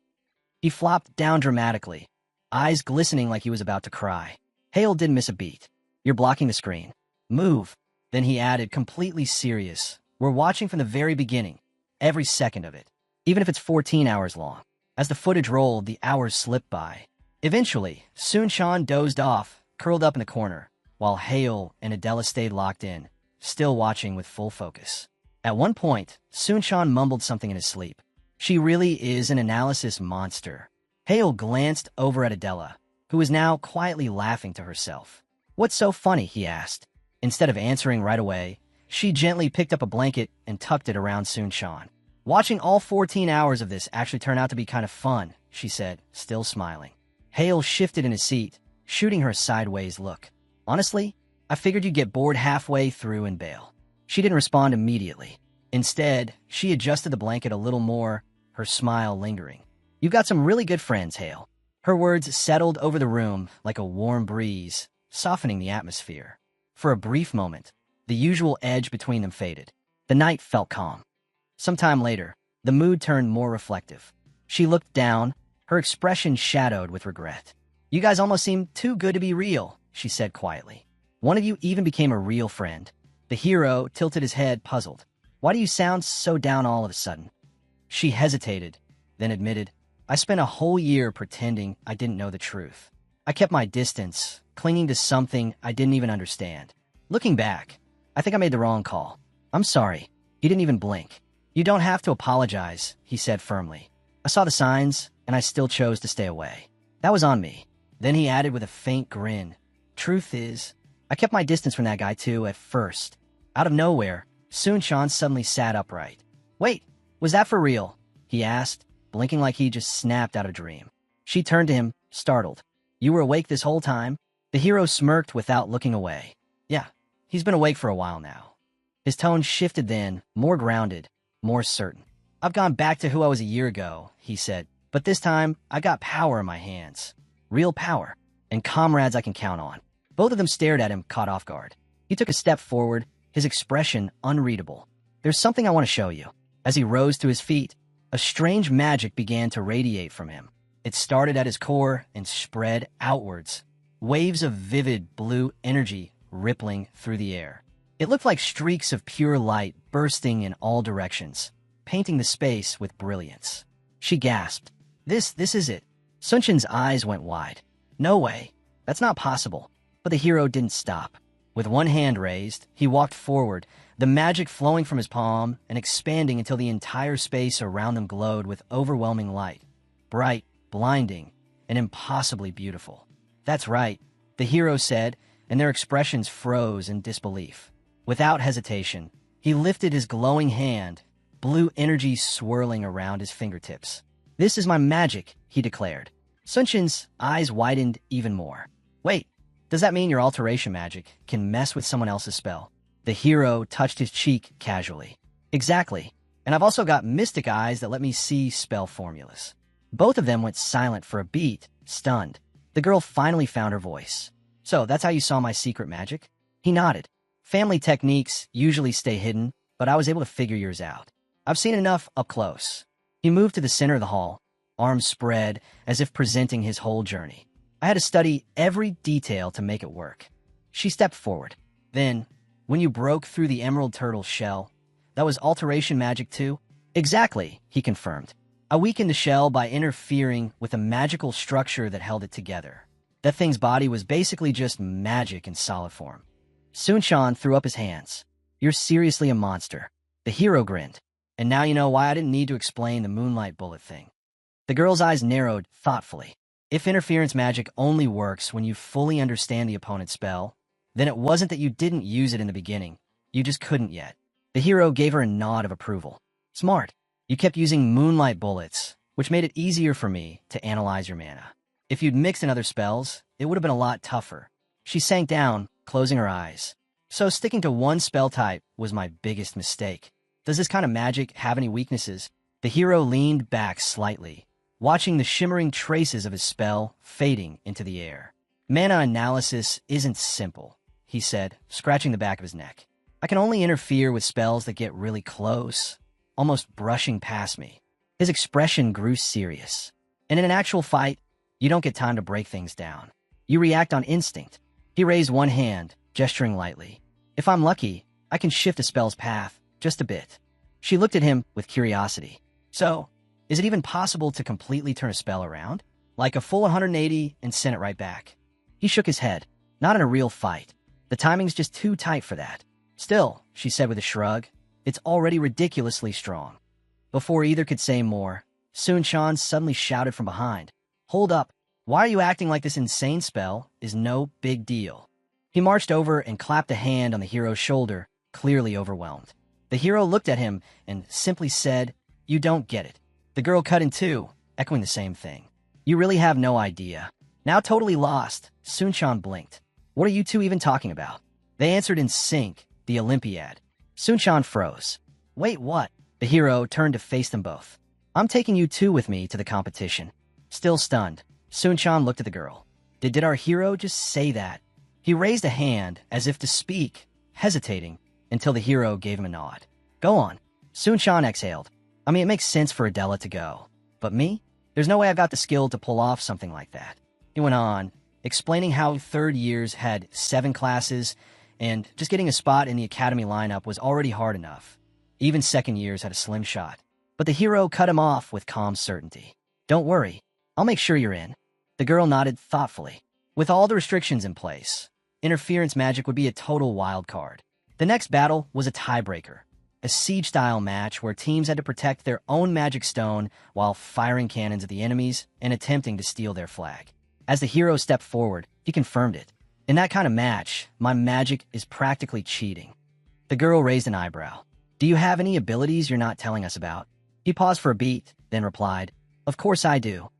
He flopped down dramatically, eyes glistening like he was about to cry. Hale didn't miss a beat. You're blocking the screen. Move. Then he added, completely serious. We're watching from the very beginning, every second of it, even if it's 14 hours long. As the footage rolled, the hours slipped by. Eventually, Sunshan dozed off, curled up in the corner, while Hale and Adela stayed locked in, still watching with full focus. At one point, Sunshan mumbled something in his sleep. She really is an analysis monster. Hale glanced over at Adela, who was now quietly laughing to herself. What's so funny, he asked. Instead of answering right away, she gently picked up a blanket and tucked it around Sunshan. Watching all 14 hours of this actually turned out to be kind of fun, she said, still smiling. Hale shifted in his seat, shooting her a sideways look. Honestly, I figured you'd get bored halfway through and bail. She didn't respond immediately. Instead, she adjusted the blanket a little more, her smile lingering. You've got some really good friends, Hale. Her words settled over the room like a warm breeze, softening the atmosphere. For a brief moment, the usual edge between them faded. The night felt calm. Sometime later, the mood turned more reflective. She looked down, her expression shadowed with regret. You guys almost seem too good to be real, she said quietly. One of you even became a real friend. The hero tilted his head, puzzled. Why do you sound so down all of a sudden? She hesitated, then admitted, I spent a whole year pretending I didn't know the truth. I kept my distance, clinging to something I didn't even understand. Looking back, I think I made the wrong call. I'm sorry. He didn't even blink. You don't have to apologize, he said firmly. I saw the signs, and I still chose to stay away. That was on me. Then he added with a faint grin. Truth is, I kept my distance from that guy too at first. Out of nowhere, Sunshan suddenly sat upright. Wait, was that for real? He asked, blinking like he just snapped out of a dream. She turned to him, startled. You were awake this whole time? The hero smirked without looking away. Yeah, he's been awake for a while now. His tone shifted then, more grounded, more certain. I've gone back to who I was a year ago, he said, but this time I got power in my hands. Real power, and comrades I can count on. Both of them stared at him, caught off guard. He took a step forward, his expression unreadable. There's something I want to show you. As he rose to his feet, a strange magic began to radiate from him. It started at his core and spread outwards. Waves of vivid blue energy rippling through the air. It looked like streaks of pure light bursting in all directions, painting the space with brilliance. She gasped. This is it. Sunshin's eyes went wide. No way. That's not possible. But the hero didn't stop. With one hand raised, he walked forward, the magic flowing from his palm and expanding until the entire space around them glowed with overwhelming light. Bright, blinding, and impossibly beautiful. That's right, the hero said, and their expressions froze in disbelief. Without hesitation, he lifted his glowing hand, blue energy swirling around his fingertips. This is my magic, he declared. Sunshin's eyes widened even more. Wait, does that mean your alteration magic can mess with someone else's spell? The hero touched his cheek casually. Exactly, and I've also got mystic eyes that let me see spell formulas. Both of them went silent for a beat, stunned. The girl finally found her voice. So that's how you saw my secret magic? He nodded. Family techniques usually stay hidden, but I was able to figure yours out. I've seen enough up close. He moved to the center of the hall, arms spread as if presenting his whole journey. I had to study every detail to make it work. She stepped forward. Then, when you broke through the emerald turtle's shell, that was alteration magic too? Exactly, he confirmed. I weakened the shell by interfering with a magical structure that held it together. That thing's body was basically just magic in solid form. Sunshan threw up his hands. You're seriously a monster. The hero grinned. And now you know why I didn't need to explain the moonlight bullet thing. The girl's eyes narrowed thoughtfully. If interference magic only works when you fully understand the opponent's spell, then it wasn't that you didn't use it in the beginning. You just couldn't yet. The hero gave her a nod of approval. Smart. You kept using moonlight bullets, which made it easier for me to analyze your mana. If you'd mixed in other spells, it would have been a lot tougher. She sank down, closing her eyes. So sticking to one spell type was my biggest mistake. Does this kind of magic have any weaknesses? The hero leaned back slightly, watching the shimmering traces of his spell fading into the air. Mana analysis isn't simple, he said, scratching the back of his neck. I can only interfere with spells that get really close, almost brushing past me. His expression grew serious. And in an actual fight, you don't get time to break things down. You react on instinct. He raised one hand, gesturing lightly. If I'm lucky, I can shift a spell's path just a bit. She looked at him with curiosity. So, is it even possible to completely turn a spell around? Like a full 180 and send it right back? He shook his head. Not in a real fight. The timing's just too tight for that. Still, she said with a shrug, it's already ridiculously strong. Before either could say more, Sun-chan suddenly shouted from behind. Hold up. Why are you acting like this insane spell is no big deal? He marched over and clapped a hand on the hero's shoulder, clearly overwhelmed. The hero looked at him and simply said, You don't get it. The girl cut in two, echoing the same thing. You really have no idea. Now totally lost, Sun-chan blinked. What are you two even talking about? They answered in sync, the Olympiad. Sun-chan froze. Wait, what? The hero turned to face them both. I'm taking you two with me to the competition. Still stunned, Sun-chan looked at the girl. Did our hero just say that? He raised a hand as if to speak, hesitating, until the hero gave him a nod. Go on. Sun-chan exhaled. I mean, it makes sense for Adela to go. But me? There's no way I've got the skill to pull off something like that. He went on, explaining how third years had 7 classes, and just getting a spot in the academy lineup was already hard enough. Even second years had a slim shot. But the hero cut him off with calm certainty. Don't worry. I'll make sure you're in. The girl nodded thoughtfully. With all the restrictions in place, interference magic would be a total wild card. The next battle was a tiebreaker, a siege-style match where teams had to protect their own magic stone while firing cannons at the enemies and attempting to steal their flag. As the hero stepped forward, he confirmed it. In that kind of match, my magic is practically cheating. The girl raised an eyebrow. Do you have any abilities you're not telling us about? He paused for a beat, then replied, Of course I do.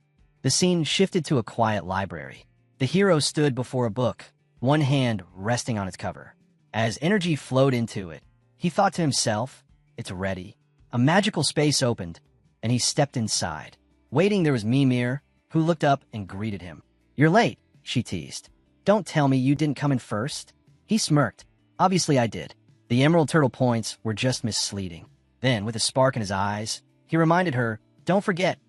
The scene shifted to a quiet library. The hero stood before a book, one hand resting on its cover. As energy flowed into it, he thought to himself, It's ready. A magical space opened, and he stepped inside. Waiting, there was Mimir, who looked up and greeted him. You're late, she teased. Don't tell me you didn't come in first. He smirked. Obviously I did. The Emerald Turtle points were just misleading. Then, with a spark in his eyes, he reminded her, Don't forget,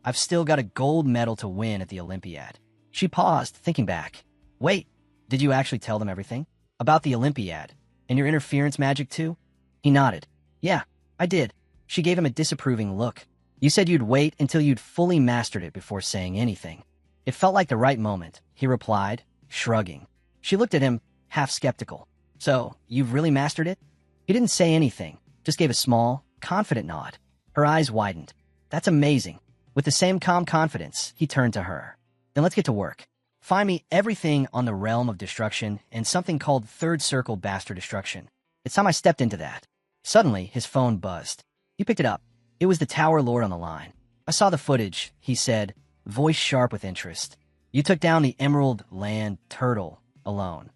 I've still got a gold medal to win at the Olympiad. She paused, thinking back. Wait, did you actually tell them everything? About the Olympiad? And your interference magic too? He nodded. Yeah, I did. She gave him a disapproving look. You said you'd wait until you'd fully mastered it before saying anything. It felt like the right moment, he replied, shrugging. She looked at him, half skeptical. So, you've really mastered it? He didn't say anything, just gave a small, confident nod. Her eyes widened. That's amazing. With the same calm confidence, he turned to her. Then let's get to work. Find me everything on the realm of destruction and something called Third Circle Bastard Destruction. It's time I stepped into that. Suddenly, his phone buzzed. He picked it up. It was the Tower Lord on the line. I saw the footage, he said, voice sharp with interest. You took down the Emerald Land Turtle alone.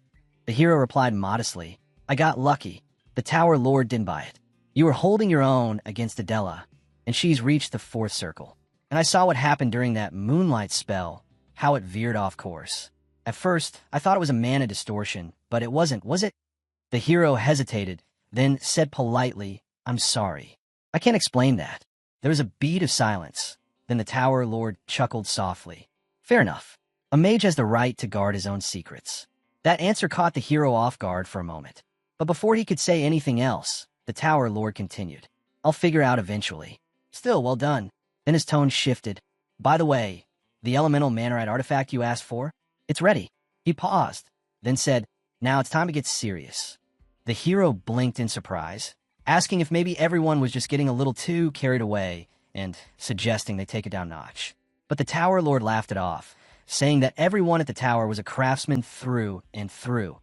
The hero replied modestly, I got lucky. The Tower Lord didn't buy it. You were holding your own against Adela, and she's reached the 4th circle. And I saw what happened during that moonlight spell, how it veered off course. At first, I thought it was a mana distortion, but it wasn't, was it? The hero hesitated, then said politely, I'm sorry. I can't explain that. There was a beat of silence. Then the Tower Lord chuckled softly. Fair enough. A mage has the right to guard his own secrets. That answer caught the hero off guard for a moment. But before he could say anything else, the Tower Lord continued. I'll figure out eventually. Still, well done. Then his tone shifted. By the way, the elemental mannerite artifact you asked for? It's ready. He paused, then said, Now it's time to get serious. The hero blinked in surprise, asking if maybe everyone was just getting a little too carried away and suggesting they take it down a notch. But the Tower Lord laughed it off, saying that everyone at the tower was a craftsman through and through,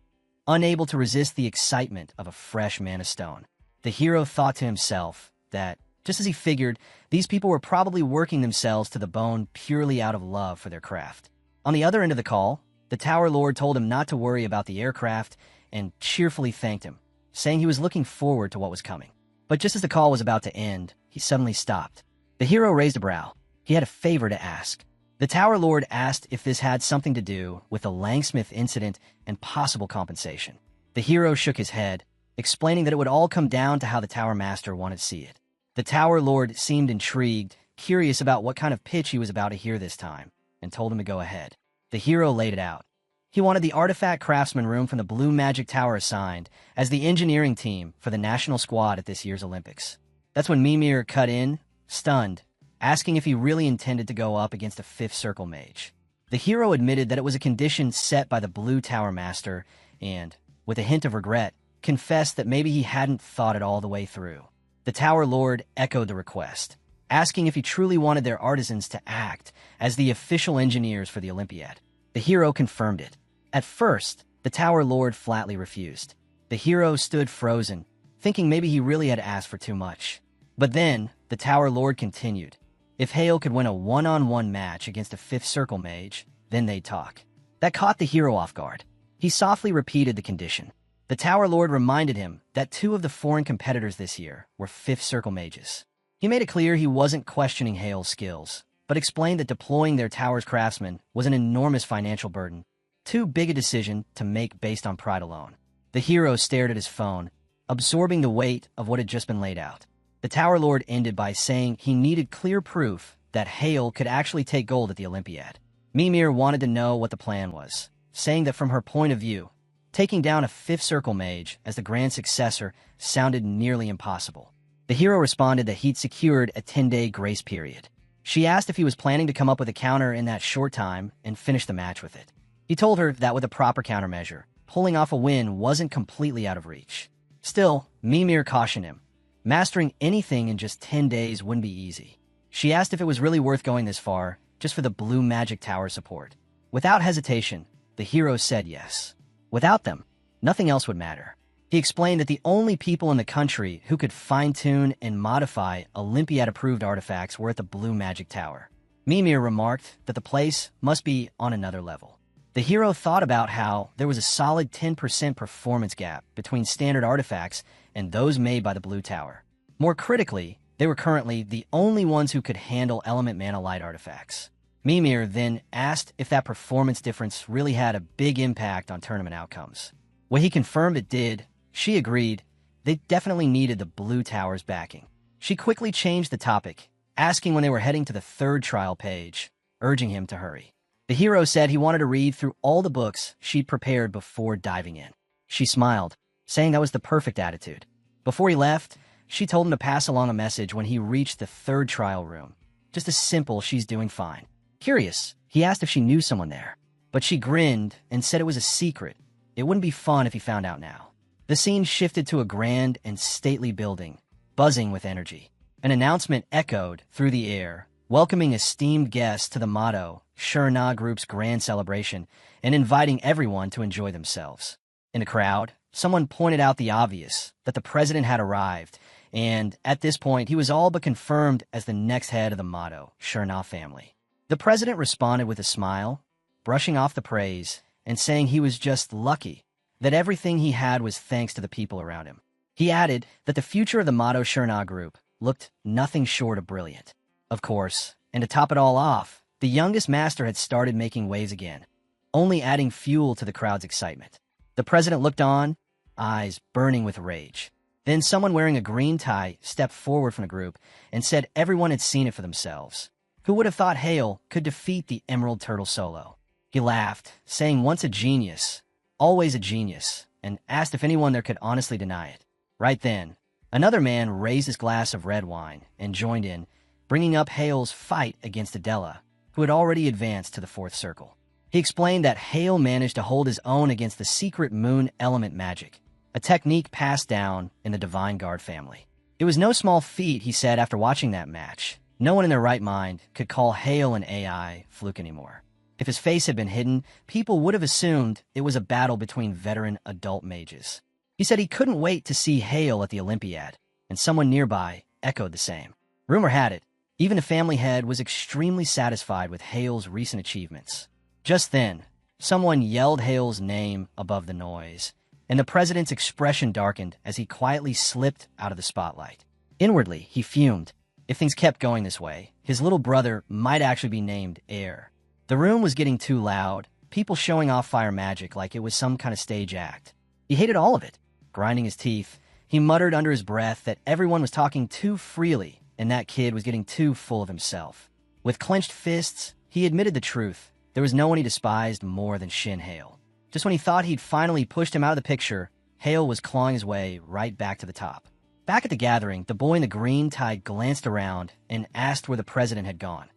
unable to resist the excitement of a fresh mana stone. The hero thought to himself that Just as he figured, these people were probably working themselves to the bone purely out of love for their craft. On the other end of the call, the Tower Lord told him not to worry about the aircraft and cheerfully thanked him, saying he was looking forward to what was coming. But just as the call was about to end, he suddenly stopped. The hero raised a brow. He had a favor to ask. The Tower Lord asked if this had something to do with the Langsmith incident and possible compensation. The hero shook his head, explaining that it would all come down to how the Tower Master wanted to see it. The Tower Lord seemed intrigued, curious about what kind of pitch he was about to hear this time, and told him to go ahead. The hero laid it out. He wanted the Artifact Craftsman room from the Blue Magic Tower assigned as the engineering team for the national squad at this year's Olympics. That's when Mimir cut in, stunned, asking if he really intended to go up against a Fifth Circle mage. The hero admitted that it was a condition set by the Blue Tower Master and, with a hint of regret, confessed that maybe he hadn't thought it all the way through. The Tower Lord echoed the request, asking if he truly wanted their artisans to act as the official engineers for the Olympiad. The hero confirmed it. At first, the Tower Lord flatly refused. The hero stood frozen, thinking maybe he really had asked for too much. But then, the Tower Lord continued. If Hale could win a one-on-one match against a Fifth Circle mage, then they'd talk. That caught the hero off guard. He softly repeated the condition. The Tower Lord reminded him that 2 of the foreign competitors this year were Fifth Circle mages. He made it clear he wasn't questioning Hale's skills, but explained that deploying their tower's craftsmen was an enormous financial burden, too big a decision to make based on pride alone. The hero stared at his phone, absorbing the weight of what had just been laid out. The Tower Lord ended by saying he needed clear proof that Hale could actually take gold at the Olympiad. Mimir wanted to know what the plan was, saying that from her point of view, taking down a Fifth Circle mage as the grand successor sounded nearly impossible. The hero responded that he'd secured a 10-day grace period. She asked if he was planning to come up with a counter in that short time and finish the match with it. He told her that with a proper countermeasure, pulling off a win wasn't completely out of reach. Still, Mimir cautioned him. Mastering anything in just 10 days wouldn't be easy. She asked if it was really worth going this far, just for the Blue Magic Tower support. Without hesitation, the hero said yes. Without them, nothing else would matter. He explained that the only people in the country who could fine-tune and modify Olympiad-approved artifacts were at the Blue Magic Tower. Mimir remarked that the place must be on another level. The hero thought about how there was a solid 10% performance gap between standard artifacts and those made by the Blue Tower. More critically, they were currently the only ones who could handle element mana light artifacts. Mimir then asked if that performance difference really had a big impact on tournament outcomes. When he confirmed it did, she agreed they definitely needed the Blue Tower's backing. She quickly changed the topic, asking when they were heading to the 3rd trial page, urging him to hurry. The hero said he wanted to read through all the books she'd prepared before diving in. She smiled, saying that was the perfect attitude. Before he left, she told him to pass along a message when he reached the 3rd trial room. Just a simple "she's doing fine." Curious, he asked if she knew someone there, but she grinned and said it was a secret. It wouldn't be fun if he found out now. The scene shifted to a grand and stately building, buzzing with energy. An announcement echoed through the air, welcoming esteemed guests to the Motto Shurna Group's grand celebration and inviting everyone to enjoy themselves. In the crowd, someone pointed out the obvious, that the president had arrived, and at this point he was all but confirmed as the next head of the Motto Shurna family. The president responded with a smile, brushing off the praise and saying he was just lucky that everything he had was thanks to the people around him. He added that the future of the Motto Shurna Group looked nothing short of brilliant. Of course, and to top it all off, the youngest master had started making waves again, only adding fuel to the crowd's excitement. The president looked on, eyes burning with rage. Then someone wearing a green tie stepped forward from the group and said everyone had seen it for themselves. Who would have thought Hale could defeat the Emerald Turtle solo? He laughed, saying once a genius, always a genius, and asked if anyone there could honestly deny it. Right then, another man raised his glass of red wine and joined in, bringing up Hale's fight against Adela, who had already advanced to the 4th circle. He explained that Hale managed to hold his own against the secret moon element magic, a technique passed down in the Divine Guard family. It was no small feat, he said after watching that match. No one in their right mind could call Hale an AI fluke anymore. If his face had been hidden, people would have assumed it was a battle between veteran adult mages. He said he couldn't wait to see Hale at the Olympiad, and someone nearby echoed the same. Rumor had it, even the family head was extremely satisfied with Hale's recent achievements. Just then, someone yelled Hale's name above the noise, and the president's expression darkened as he quietly slipped out of the spotlight. Inwardly, he fumed. If things kept going this way, his little brother might actually be named Heir. The room was getting too loud, people showing off fire magic like it was some kind of stage act. He hated all of it. Grinding his teeth, he muttered under his breath that everyone was talking too freely and that kid was getting too full of himself. With clenched fists, he admitted the truth. There was no one he despised more than Shin Hale. Just when he thought he'd finally pushed him out of the picture, Hale was clawing his way right back to the top. Back at the gathering, the boy in the green tie glanced around and asked where the president had gone.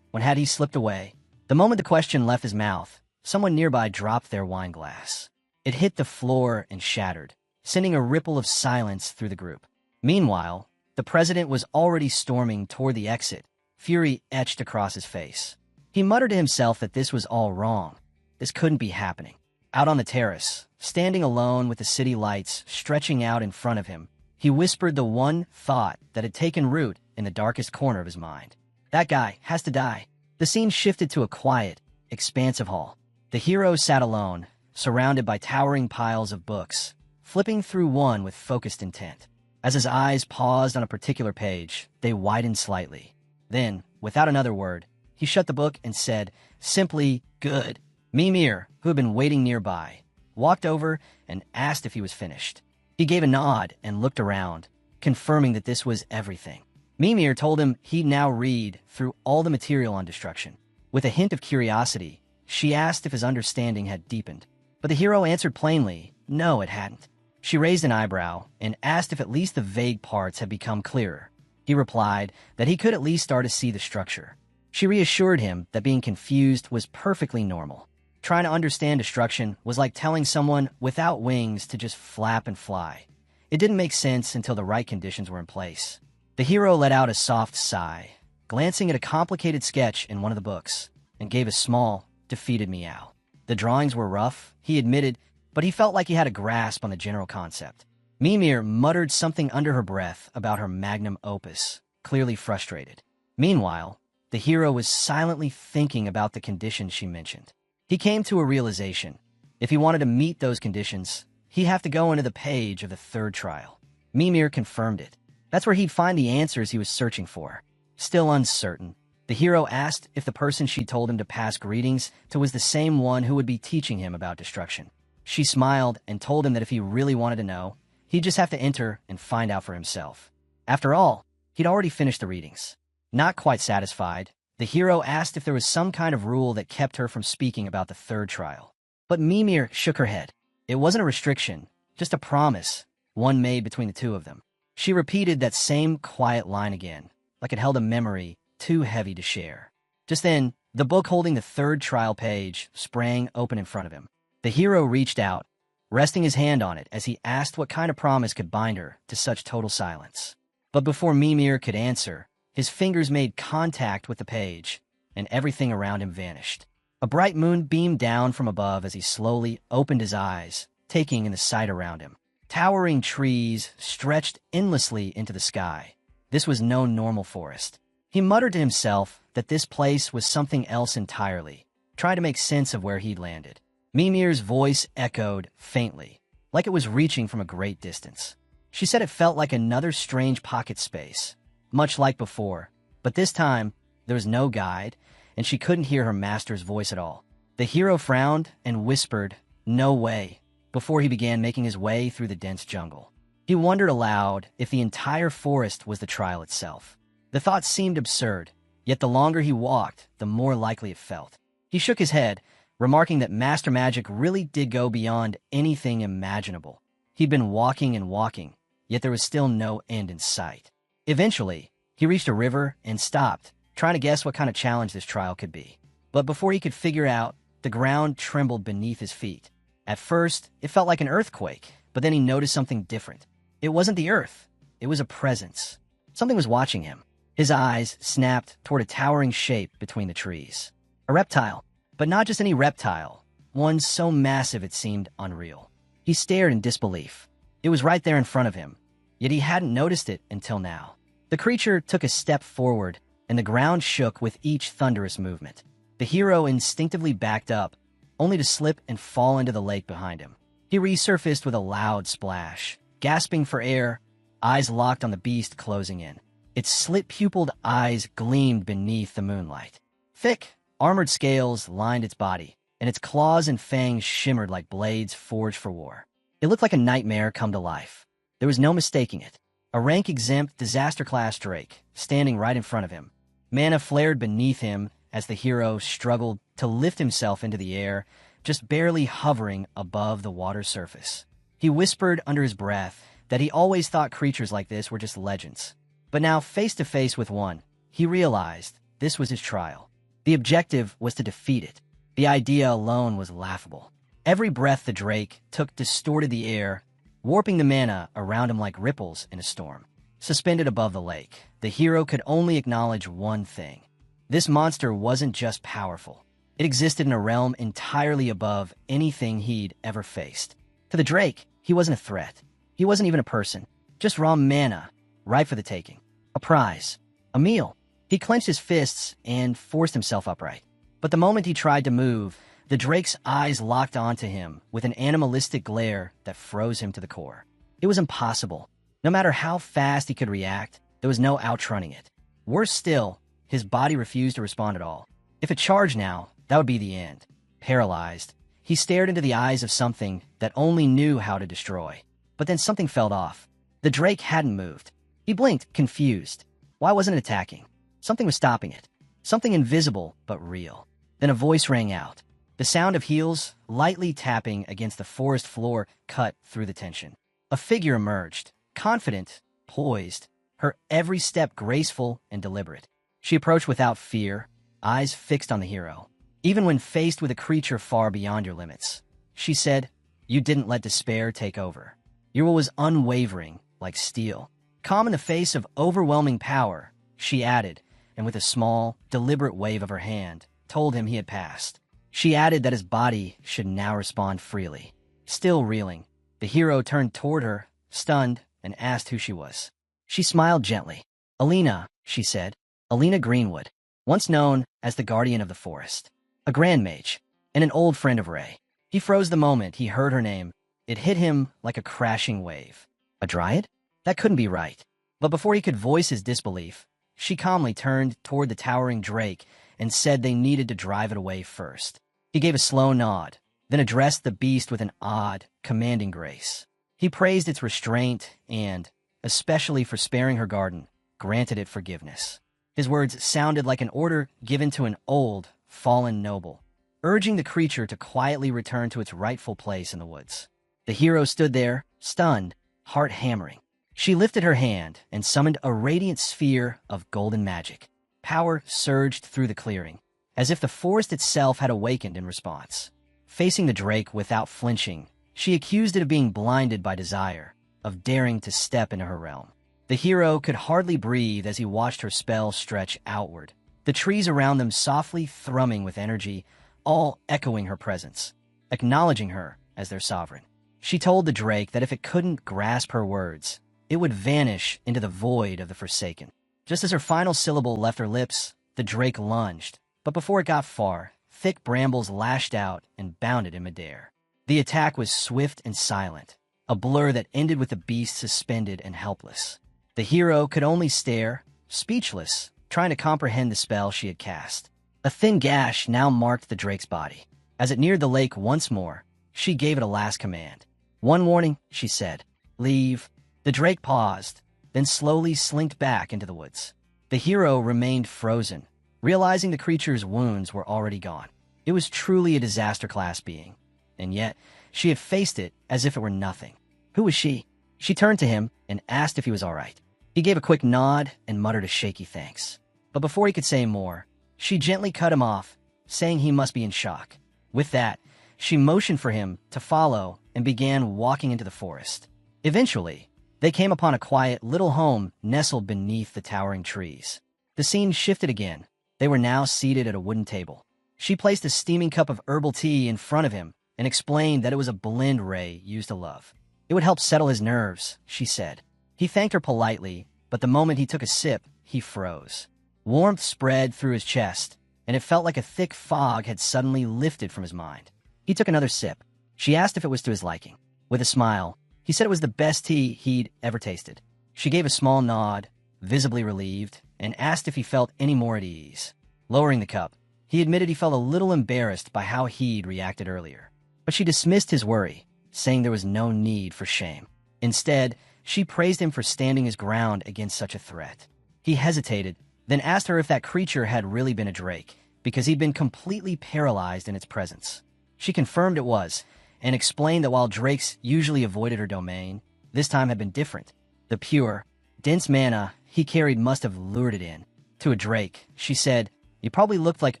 When had he slipped away? The moment the question left his mouth, someone nearby dropped their wine glass. It hit the floor and shattered, sending a ripple of silence through the group. Meanwhile, the president was already storming toward the exit, fury etched across his face. He muttered to himself that this was all wrong. This couldn't be happening. Out on the terrace, standing alone with the city lights stretching out in front of him, he whispered the one thought that had taken root in the darkest corner of his mind. That guy has to die. The scene shifted to a quiet, expansive hall. The hero sat alone, surrounded by towering piles of books, flipping through one with focused intent. As his eyes paused on a particular page, they widened slightly. Then, without another word, he shut the book and said, simply, "Good." Mimir, who had been waiting nearby, walked over and asked if he was finished. He gave a nod and looked around, confirming that this was everything. Mimir told him he'd now read through all the material on destruction. With a hint of curiosity, she asked if his understanding had deepened. But the hero answered plainly, no, it hadn't. She raised an eyebrow and asked if at least the vague parts had become clearer. He replied that he could at least start to see the structure. She reassured him that being confused was perfectly normal. Trying to understand destruction was like telling someone without wings to just flap and fly. It didn't make sense until the right conditions were in place. The hero let out a soft sigh, glancing at a complicated sketch in one of the books, and gave a small, defeated meow. The drawings were rough, he admitted, but he felt like he had a grasp on the general concept. Mimir muttered something under her breath about her magnum opus, clearly frustrated. Meanwhile, the hero was silently thinking about the conditions she mentioned. He came to a realization. If he wanted to meet those conditions, he'd have to go into the page of the third trial. Mimir confirmed it. That's where he'd find the answers he was searching for. Still uncertain, the hero asked if the person she told him to pass greetings to was the same one who would be teaching him about destruction. She smiled and told him that if he really wanted to know, he'd just have to enter and find out for himself. After all, he'd already finished the readings. Not quite satisfied, the hero asked if there was some kind of rule that kept her from speaking about the third trial. But Mimir shook her head. It wasn't a restriction, just a promise, one made between the two of them. She repeated that same quiet line again, like it held a memory too heavy to share. Just then, the book holding the third trial page sprang open in front of him. The hero reached out, resting his hand on it as he asked what kind of promise could bind her to such total silence. But before Mimir could answer, his fingers made contact with the page, and everything around him vanished. A bright moon beamed down from above as he slowly opened his eyes, taking in the sight around him. Towering trees stretched endlessly into the sky. This was no normal forest. He muttered to himself that this place was something else entirely, trying to make sense of where he'd landed. Mimir's voice echoed faintly, like it was reaching from a great distance. She said it felt like another strange pocket space, much like before, but this time there was no guide, and she couldn't hear her master's voice at all. The hero frowned and whispered, "No way," before he began making his way through the dense jungle. He wondered aloud if the entire forest was the trial itself. The thought seemed absurd, yet the longer he walked, the more likely it felt. He shook his head, remarking that master magic really did go beyond anything imaginable. He'd been walking and walking, yet there was still no end in sight. Eventually, he reached a river and stopped, trying to guess what kind of challenge this trial could be. But before he could figure out, the ground trembled beneath his feet. At first, it felt like an earthquake, but then he noticed something different. It wasn't the earth. It was a presence. Something was watching him. His eyes snapped toward a towering shape between the trees. A reptile. But not just any reptile, one so massive it seemed unreal. He stared in disbelief. It was right there in front of him, yet he hadn't noticed it until now. The creature took a step forward, and the ground shook with each thunderous movement. The hero instinctively backed up, only to slip and fall into the lake behind him. He resurfaced with a loud splash, gasping for air, eyes locked on the beast closing in. Its slit-pupiled eyes gleamed beneath the moonlight. Thick, armored scales lined its body, and its claws and fangs shimmered like blades forged for war. It looked like a nightmare come to life. There was no mistaking it. A rank-exempt disaster-class drake, standing right in front of him. Mana flared beneath him as the hero struggled to lift himself into the air, just barely hovering above the water's surface. He whispered under his breath that he always thought creatures like this were just legends. But now, face to face with one, he realized this was his trial. The objective was to defeat it. The idea alone was laughable. Every breath the drake took distorted the air, warping the mana around him like ripples in a storm. Suspended above the lake, the hero could only acknowledge one thing. This monster wasn't just powerful. It existed in a realm entirely above anything he'd ever faced. To the drake, he wasn't a threat. He wasn't even a person. Just raw mana, ripe for the taking. A prize. A meal. He clenched his fists and forced himself upright. But the moment he tried to move, the drake's eyes locked onto him with an animalistic glare that froze him to the core. It was impossible. No matter how fast he could react, there was no outrunning it. Worse still, his body refused to respond at all. If it charged now, that would be the end. Paralyzed, he stared into the eyes of something that only knew how to destroy. But then something fell off. The drake hadn't moved. He blinked, confused. Why wasn't it attacking? Something was stopping it. Something invisible, but real. Then a voice rang out. The sound of heels lightly tapping against the forest floor cut through the tension. A figure emerged, confident, poised, her every step graceful and deliberate. She approached without fear, eyes fixed on the hero. Even when faced with a creature far beyond your limits, she said, "You didn't let despair take over." Your will was unwavering, like steel. Calm in the face of overwhelming power, she added, and with a small, deliberate wave of her hand, told him he had passed. She added that his body should now respond freely. Still reeling, the hero turned toward her, stunned, and asked who she was. She smiled gently. "Alina," she said. "Alina Greenwood, once known as the Guardian of the Forest. A grand mage, and an old friend of Ray." He froze the moment he heard her name. It hit him like a crashing wave. A dryad? That couldn't be right. But before he could voice his disbelief, she calmly turned toward the towering drake and said they needed to drive it away first. He gave a slow nod, then addressed the beast with an odd, commanding grace. He praised its restraint and, especially for sparing her garden, granted it forgiveness. His words sounded like an order given to an old, fallen noble, urging the creature to quietly return to its rightful place in the woods. The hero stood there, stunned, heart hammering. She lifted her hand and summoned a radiant sphere of golden magic. Power surged through the clearing, as if the forest itself had awakened in response. Facing the drake without flinching, she accused it of being blinded by desire, of daring to step into her realm. The hero could hardly breathe as he watched her spell stretch outward, the trees around them softly thrumming with energy, all echoing her presence, acknowledging her as their sovereign. She told the drake that if it couldn't grasp her words, it would vanish into the void of the Forsaken. Just as her final syllable left her lips, the drake lunged, but before it got far, thick brambles lashed out and bounded in midair. The attack was swift and silent, a blur that ended with the beast suspended and helpless. The hero could only stare, speechless, trying to comprehend the spell she had cast. A thin gash now marked the drake's body. As it neared the lake once more, she gave it a last command. "One warning," she said. "Leave." The drake paused, then slowly slinked back into the woods. The hero remained frozen, realizing the creature's wounds were already gone. It was truly a disaster-class being, and yet she had faced it as if it were nothing. Who was she? She turned to him and asked if he was all right. He gave a quick nod and muttered a shaky thanks. But before he could say more, she gently cut him off, saying he must be in shock. With that, she motioned for him to follow and began walking into the forest. Eventually, they came upon a quiet little home nestled beneath the towering trees. The scene shifted again. They were now seated at a wooden table. She placed a steaming cup of herbal tea in front of him and explained that it was a blend Ray used to love. It would help settle his nerves, she said. He thanked her politely, but the moment he took a sip, he froze. Warmth spread through his chest, and it felt like a thick fog had suddenly lifted from his mind. He took another sip. She asked if it was to his liking. With a smile, he said it was the best tea he'd ever tasted. She gave a small nod, visibly relieved, and asked if he felt any more at ease. Lowering the cup, he admitted he felt a little embarrassed by how he'd reacted earlier. But she dismissed his worry, saying there was no need for shame. Instead, she praised him for standing his ground against such a threat. He hesitated, then asked her if that creature had really been a drake, because he'd been completely paralyzed in its presence. She confirmed it was, and explained that while drakes usually avoided her domain, this time had been different. The pure, dense mana he carried must have lured it in. To a drake, she said, "You probably looked like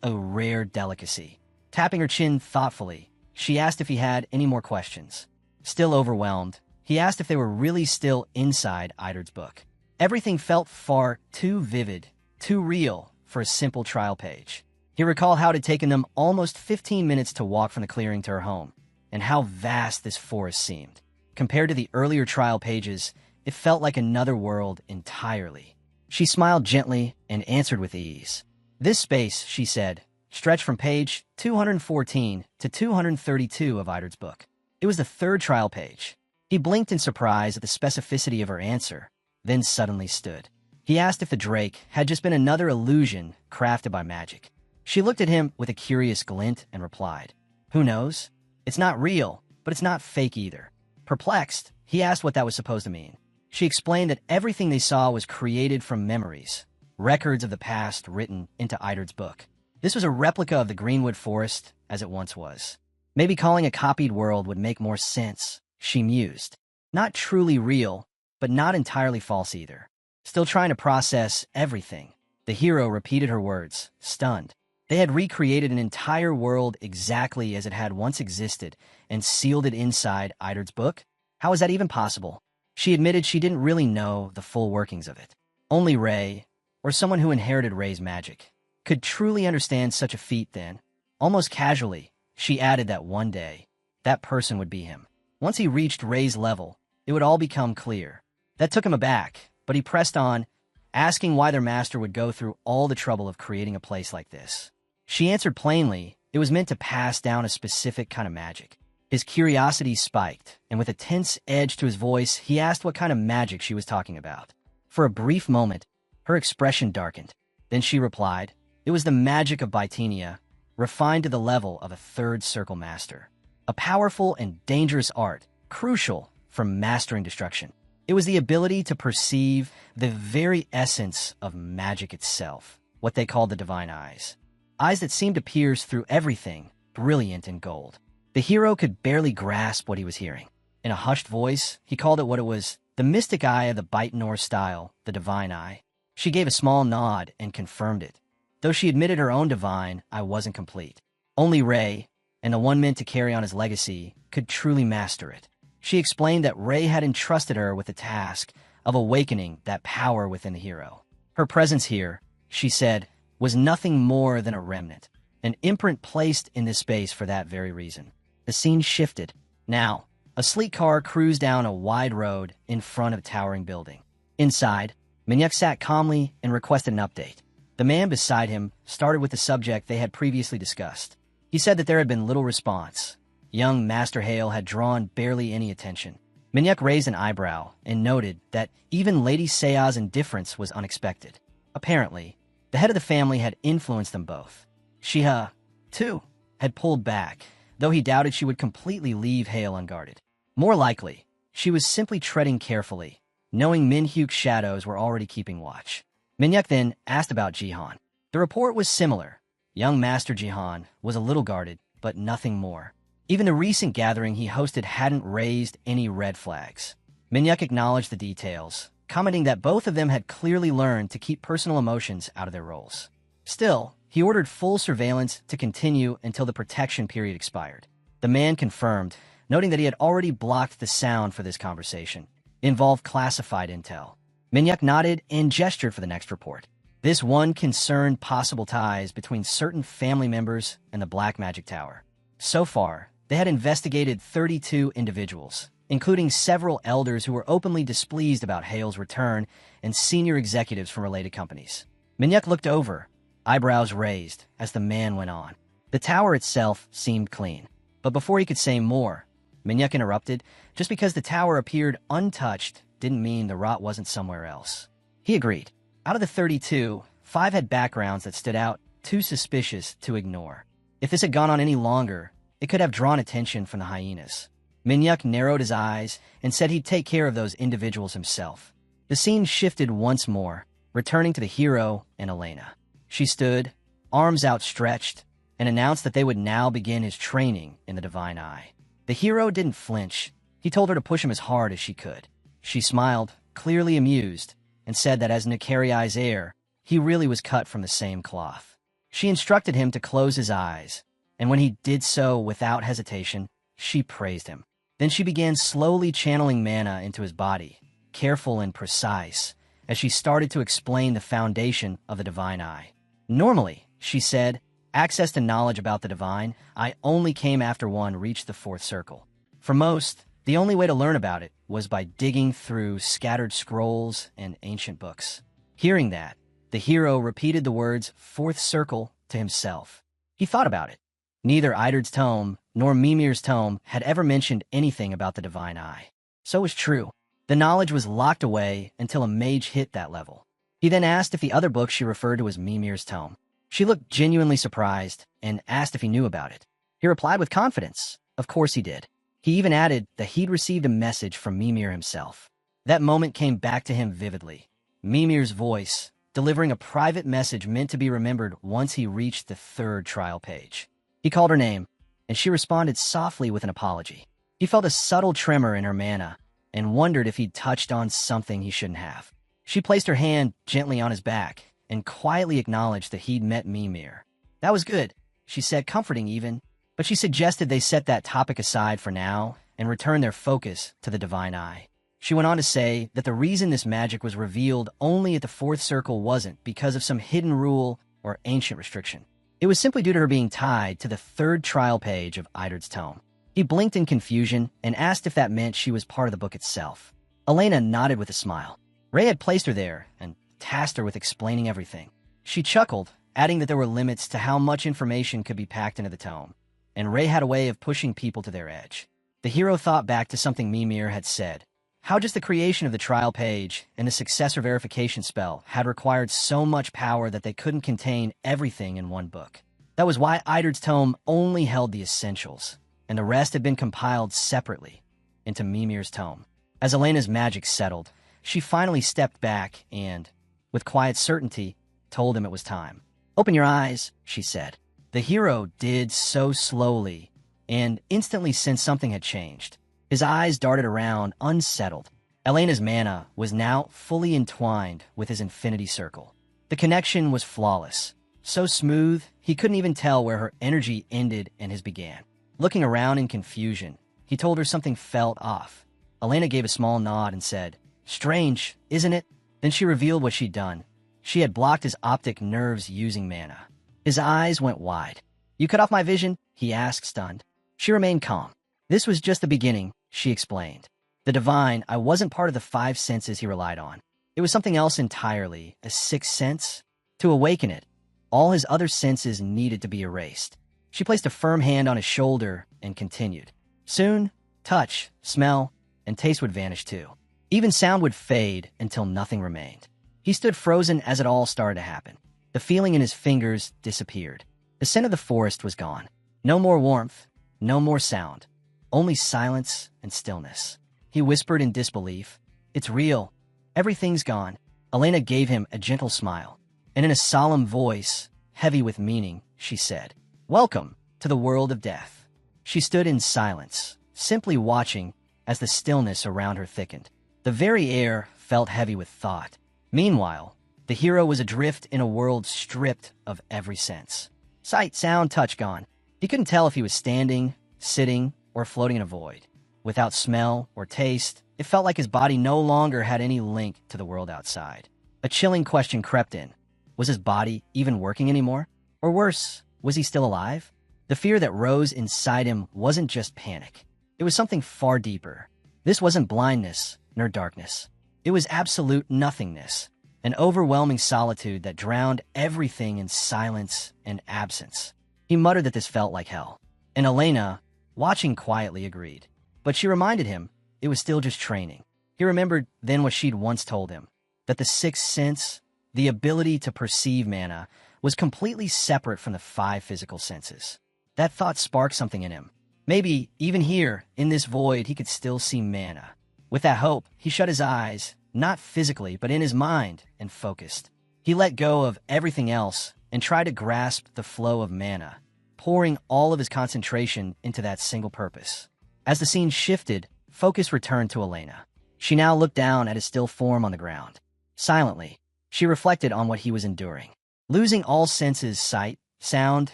a rare delicacy." Tapping her chin thoughtfully, she asked if he had any more questions. Still overwhelmed, he asked if they were really still inside Idard's book. Everything felt far too vivid, too real for a simple trial page. He recalled how it had taken them almost 15 minutes to walk from the clearing to her home, and how vast this forest seemed. Compared to the earlier trial pages, it felt like another world entirely. She smiled gently and answered with ease. This space, she said, stretched from page 214 to 232 of Idard's book. It was the third trial page. He blinked in surprise at the specificity of her answer, then suddenly stood. He asked if the drake had just been another illusion crafted by magic. She looked at him with a curious glint and replied, "Who knows? It's not real, but it's not fake either." Perplexed, he asked what that was supposed to mean. She explained that everything they saw was created from memories, records of the past written into Idard's book. This was a replica of the Greenwood Forest as it once was. Maybe calling a copied world would make more sense, she mused. Not truly real, but not entirely false either. Still trying to process everything, the hero repeated her words, stunned. They had recreated an entire world exactly as it had once existed and sealed it inside Idard's book? How was that even possible? She admitted she didn't really know the full workings of it. Only Ray, or someone who inherited Ray's magic, could truly understand such a feat then. Almost casually, she added that one day, that person would be him. Once he reached Ray's level, it would all become clear. That took him aback, but he pressed on, asking why their master would go through all the trouble of creating a place like this. She answered plainly, it was meant to pass down a specific kind of magic. His curiosity spiked, and with a tense edge to his voice, he asked what kind of magic she was talking about. For a brief moment, her expression darkened. Then she replied, it was the magic of Bytenia, refined to the level of a third circle master. A powerful and dangerous art, crucial for mastering destruction. It was the ability to perceive the very essence of magic itself, what they called the divine eyes. Eyes that seemed to pierce through everything, brilliant in gold. The hero could barely grasp what he was hearing. In a hushed voice, he called it what it was, the mystic eye of the Bytnor style, the divine eye. She gave a small nod and confirmed it. Though she admitted her own divine eye wasn't complete. Only Ray, and the one meant to carry on his legacy, could truly master it. She explained that Ray had entrusted her with the task of awakening that power within the hero. Her presence here, she said, was nothing more than a remnant, an imprint placed in this space for that very reason. The scene shifted. Now, a sleek car cruised down a wide road in front of a towering building. Inside, Manhwa sat calmly and requested an update. The man beside him started with the subject they had previously discussed. He said that there had been little response. Young Master Hale had drawn barely any attention. Manhwa raised an eyebrow and noted that even Lady Sea's indifference was unexpected. Apparently, the head of the family had influenced them both. Shiha, too, had pulled back, though he doubted she would completely leave Hale unguarded. More likely, she was simply treading carefully, knowing Minhyuk's shadows were already keeping watch. Manhwa then asked about Jihan. The report was similar. Young Master Jihan was a little guarded, but nothing more. Even the recent gathering he hosted hadn't raised any red flags. Manhwa acknowledged the details, commenting that both of them had clearly learned to keep personal emotions out of their roles. Still, he ordered full surveillance to continue until the protection period expired. The man confirmed, noting that he had already blocked the sound for this conversation. It involved classified intel. Manhwa nodded and gestured for the next report. This one concerned possible ties between certain family members and the Black Magic Tower. So far, they had investigated 32 individuals, including several elders who were openly displeased about Hale's return and senior executives from related companies. Manhwa looked over, eyebrows raised, as the man went on. The tower itself seemed clean, but before he could say more, Manhwa interrupted. Just because the tower appeared untouched didn't mean the rot wasn't somewhere else. He agreed. Out of the 32, 5 had backgrounds that stood out too suspicious to ignore. If this had gone on any longer, it could have drawn attention from the hyenas. Manhwa narrowed his eyes and said he'd take care of those individuals himself. The scene shifted once more, returning to the hero and Elena. She stood, arms outstretched, and announced that they would now begin his training in the Divine Eye. The hero didn't flinch. He told her to push him as hard as she could. She smiled, clearly amused, and said that as Nicarai's heir, he really was cut from the same cloth. She instructed him to close his eyes, and when he did so without hesitation, she praised him. Then she began slowly channeling mana into his body, careful and precise, as she started to explain the foundation of the Divine Eye. Normally, she said, access to knowledge about the divine, I only came after one reached the 4th circle. For most, the only way to learn about it was by digging through scattered scrolls and ancient books. Hearing that, the hero repeated the words 4th circle to himself. He thought about it. Neither Idard's tome nor Mimir's tome had ever mentioned anything about the Divine Eye. So it was true. The knowledge was locked away until a mage hit that level. He then asked if the other book she referred to as Mimir's tome. She looked genuinely surprised and asked if he knew about it. He replied with confidence. Of course he did. He even added that he'd received a message from Mimir himself. That moment came back to him vividly. Mimir's voice, delivering a private message meant to be remembered once he reached the 3rd trial page. He called her name, and she responded softly with an apology. He felt a subtle tremor in her mana and wondered if he'd touched on something he shouldn't have. She placed her hand gently on his back and quietly acknowledged that he'd met Mimir. That was good, she said, comforting even, but she suggested they set that topic aside for now and return their focus to the Divine Eye. She went on to say that the reason this magic was revealed only at the 4th circle wasn't because of some hidden rule or ancient restriction. It was simply due to her being tied to the 3rd trial page of Idard's tome. He blinked in confusion and asked if that meant she was part of the book itself. Elena nodded with a smile. Ray had placed her there and tasked her with explaining everything. She chuckled, adding that there were limits to how much information could be packed into the tome, and Ray had a way of pushing people to their edge. The hero thought back to something Mimir had said. How just the creation of the trial page and the successor verification spell had required so much power that they couldn't contain everything in one book. That was why Idard's tome only held the essentials, and the rest had been compiled separately into Mimir's tome. As Elena's magic settled, she finally stepped back and, with quiet certainty, told him it was time. Open your eyes, she said. The hero did so slowly, and instantly sensed something had changed. His eyes darted around, unsettled. Elena's mana was now fully entwined with his infinity circle. The connection was flawless, so smooth he couldn't even tell where her energy ended and his began. Looking around in confusion, he told her something felt off. Elena gave a small nod and said, "Strange, isn't it?" Then she revealed what she'd done. She had blocked his optic nerves using mana. His eyes went wide. "You cut off my vision?" he asked, stunned. She remained calm. "This was just the beginning," she explained. "The divine, I wasn't part of the 5 senses he relied on. It was something else entirely, a 6th sense. To awaken it, all his other senses needed to be erased." She placed a firm hand on his shoulder and continued. Soon, touch, smell, and taste would vanish too. Even sound would fade until nothing remained. He stood frozen as it all started to happen. The feeling in his fingers disappeared. The scent of the forest was gone. No more warmth, no more sound. Only silence and stillness. He whispered in disbelief, "It's real. Everything's gone." Elena gave him a gentle smile, and in a solemn voice, heavy with meaning, she said, "Welcome to the world of death." She stood in silence, simply watching as the stillness around her thickened. The very air felt heavy with thought. Meanwhile, the hero was adrift in a world stripped of every sense. Sight, sound, touch gone. He couldn't tell if he was standing, sitting, or floating in a void. Without smell or taste, it felt like his body no longer had any link to the world outside. A chilling question crept in. Was his body even working anymore? Or worse, was he still alive? The fear that rose inside him wasn't just panic. It was something far deeper. This wasn't blindness nor darkness. It was absolute nothingness, an overwhelming solitude that drowned everything in silence and absence. He muttered that this felt like hell, and Elena, watching quietly, agreed. But she reminded him it was still just training. He remembered then what she'd once told him, that the sixth sense, the ability to perceive mana, was completely separate from the 5 physical senses. That thought sparked something in him. Maybe, even here, in this void, he could still see mana. With that hope, he shut his eyes, not physically, but in his mind, and focused. He let go of everything else and tried to grasp the flow of mana, pouring all of his concentration into that single purpose. As the scene shifted, focus returned to Elena. She now looked down at his still form on the ground. Silently, she reflected on what he was enduring. Losing all senses, sight, sound,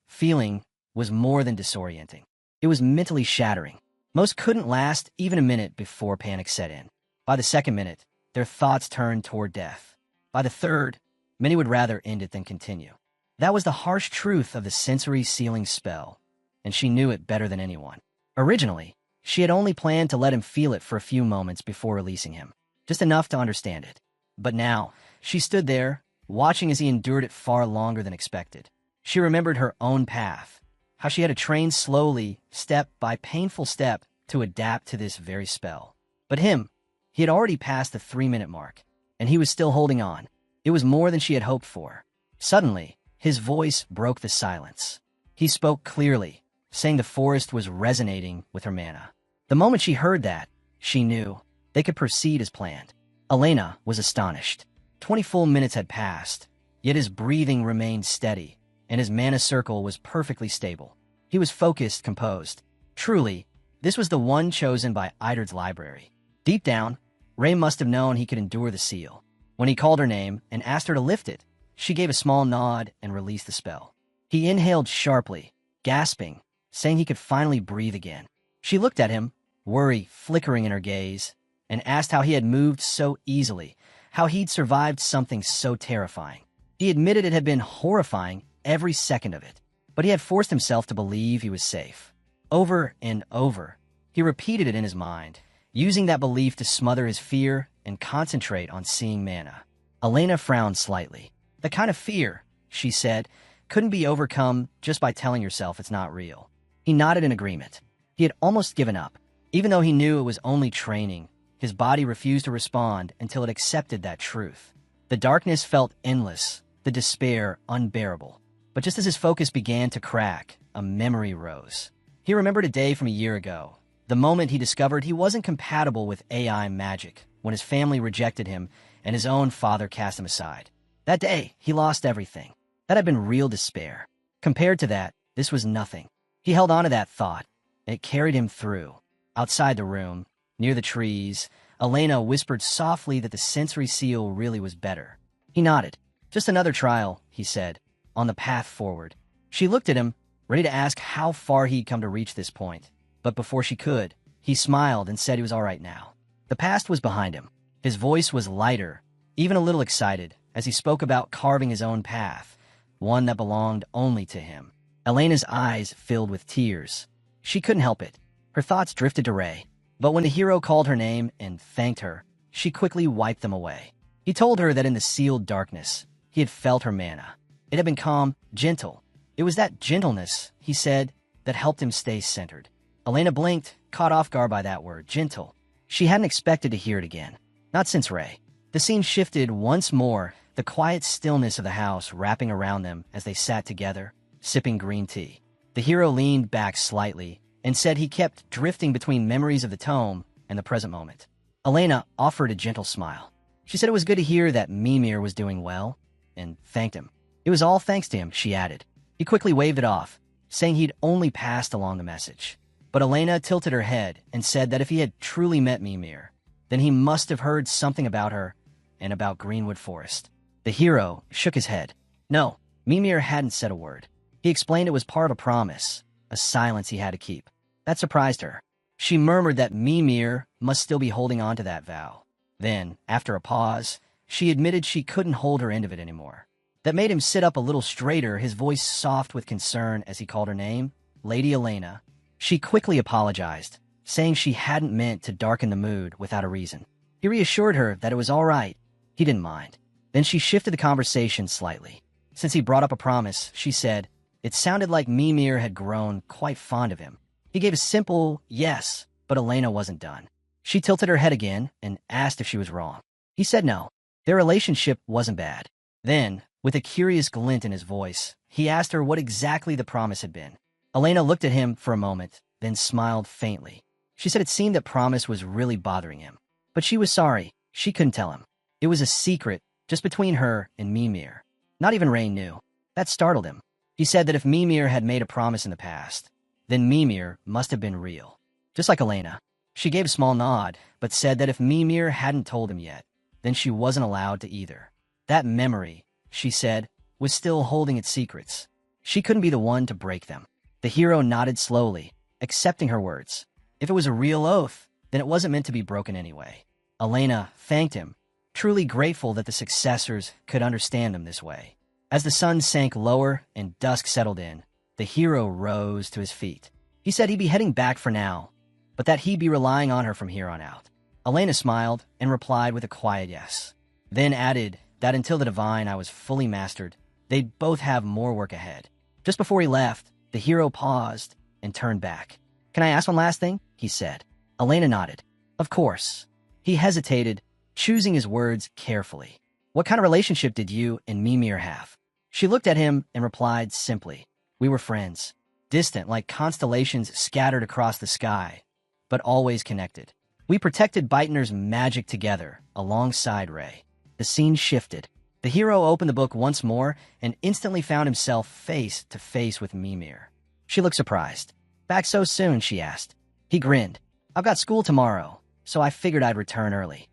feeling, was more than disorienting. It was mentally shattering. Most couldn't last even a minute before panic set in. By the second minute, their thoughts turned toward death. By the third, many would rather end it than continue. That was the harsh truth of the sensory sealing spell, and she knew it better than anyone. Originally, she had only planned to let him feel it for a few moments before releasing him, just enough to understand it. But now, she stood there, watching as he endured it far longer than expected. She remembered her own path, how she had to train slowly, step by painful step, to adapt to this very spell. But him, he had already passed the 3-minute mark, and he was still holding on. It was more than she had hoped for. Suddenly, his voice broke the silence. He spoke clearly, saying the forest was resonating with her mana. The moment she heard that, she knew they could proceed as planned. Elena was astonished. 20 full minutes had passed, yet his breathing remained steady, and his mana circle was perfectly stable. He was focused, composed. Truly, this was the one chosen by Idard's library. Deep down, Ray must have known he could endure the seal. When he called her name and asked her to lift it, she gave a small nod and released the spell. He inhaled sharply, gasping, saying he could finally breathe again. She looked at him, worry flickering in her gaze, and asked how he had moved so easily, how he'd survived something so terrifying. He admitted it had been horrifying every second of it, but he had forced himself to believe he was safe. Over and over, he repeated it in his mind, using that belief to smother his fear and concentrate on seeing mana. Elena frowned slightly. The kind of fear, she said, couldn't be overcome just by telling yourself it's not real. He nodded in agreement. He had almost given up. Even though he knew it was only training, his body refused to respond until it accepted that truth. The darkness felt endless, the despair unbearable. But just as his focus began to crack, a memory rose. He remembered a day from a year ago, the moment he discovered he wasn't compatible with AI magic, when his family rejected him and his own father cast him aside. That day, he lost everything. That had been real despair. Compared to that, this was nothing. He held on to that thought, and it carried him through. Outside the room, near the trees, Elena whispered softly that the sensory seal really was better. He nodded. Just another trial, he said, on the path forward. She looked at him, ready to ask how far he'd come to reach this point. But before she could, he smiled and said he was all right now. The past was behind him. His voice was lighter, even a little excited, as he spoke about carving his own path, one that belonged only to him. Elena's eyes filled with tears. She couldn't help it. Her thoughts drifted to Ray. But when the hero called her name and thanked her, she quickly wiped them away. He told her that in the sealed darkness, he had felt her mana. It had been calm, gentle. It was that gentleness, he said, that helped him stay centered. Elena blinked, caught off guard by that word, gentle. She hadn't expected to hear it again. Not since Ray. The scene shifted once more, the quiet stillness of the house wrapping around them as they sat together, sipping green tea. The hero leaned back slightly and said he kept drifting between memories of the tome and the present moment. Elena offered a gentle smile. She said it was good to hear that Mimir was doing well, and thanked him. It was all thanks to him, she added. He quickly waved it off, saying he'd only passed along the message. But Elena tilted her head and said that if he had truly met Mimir, then he must have heard something about her and about Greenwood Forest. The hero shook his head. No, Mimir hadn't said a word. He explained it was part of a promise, a silence he had to keep. That surprised her. She murmured that Mimir must still be holding on to that vow. Then, after a pause, she admitted she couldn't hold her end of it anymore. That made him sit up a little straighter, his voice soft with concern as he called her name, Lady Elena. She quickly apologized, saying she hadn't meant to darken the mood without a reason. He reassured her that it was all right. He didn't mind. Then she shifted the conversation slightly. Since he brought up a promise, she said, it sounded like Mimir had grown quite fond of him. He gave a simple yes, but Elena wasn't done. She tilted her head again and asked if she was wrong. He said no. Their relationship wasn't bad. Then, with a curious glint in his voice, he asked her what exactly the promise had been. Elena looked at him for a moment, then smiled faintly. She said it seemed that promise was really bothering him. But she was sorry. She couldn't tell him. It was a secret, just between her and Mimir. Not even Rain knew. That startled him. He said that if Mimir had made a promise in the past, then Mimir must have been real. Just like Elena. She gave a small nod, but said that if Mimir hadn't told him yet, then she wasn't allowed to either. That memory, she said, was still holding its secrets. She couldn't be the one to break them. The hero nodded slowly, accepting her words. If it was a real oath, then it wasn't meant to be broken anyway. Elena thanked him, truly grateful that the successors could understand him this way. As the sun sank lower and dusk settled in, the hero rose to his feet. He said he'd be heading back for now, but that he'd be relying on her from here on out. Elena smiled and replied with a quiet yes, then added that until the divine I was fully mastered, they'd both have more work ahead. Just before he left, the hero paused and turned back. Can I ask one last thing? He said. Elena nodded. Of course. He hesitated, choosing his words carefully. What kind of relationship did you and Mimir have? She looked at him and replied simply, we were friends, distant like constellations scattered across the sky, but always connected. We protected Beitner's magic together, alongside Ray. The scene shifted. The hero opened the book once more and instantly found himself face to face with Mimir. She looked surprised. Back so soon, she asked. He grinned. I've got school tomorrow, so I figured I'd return early.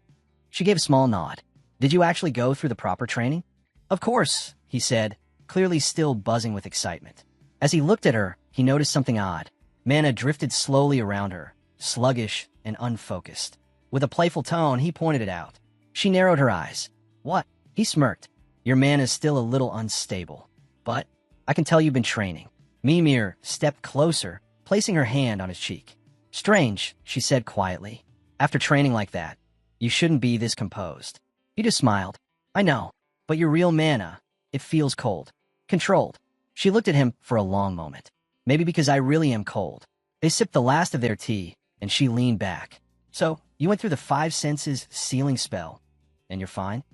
She gave a small nod. Did you actually go through the proper training? Of course, he said, clearly still buzzing with excitement. As he looked at her, he noticed something odd. Mana drifted slowly around her, sluggish and unfocused. With a playful tone, he pointed it out. She narrowed her eyes. What? He smirked. Your mana's still a little unstable, but I can tell you've been training. Mimir stepped closer, placing her hand on his cheek. Strange, she said quietly. After training like that, you shouldn't be this composed. He just smiled. I know, but your real mana, it feels cold. Controlled. She looked at him for a long moment. Maybe because I really am cold. They sipped the last of their tea, and she leaned back. So, you went through the 5 senses sealing spell, and you're fine?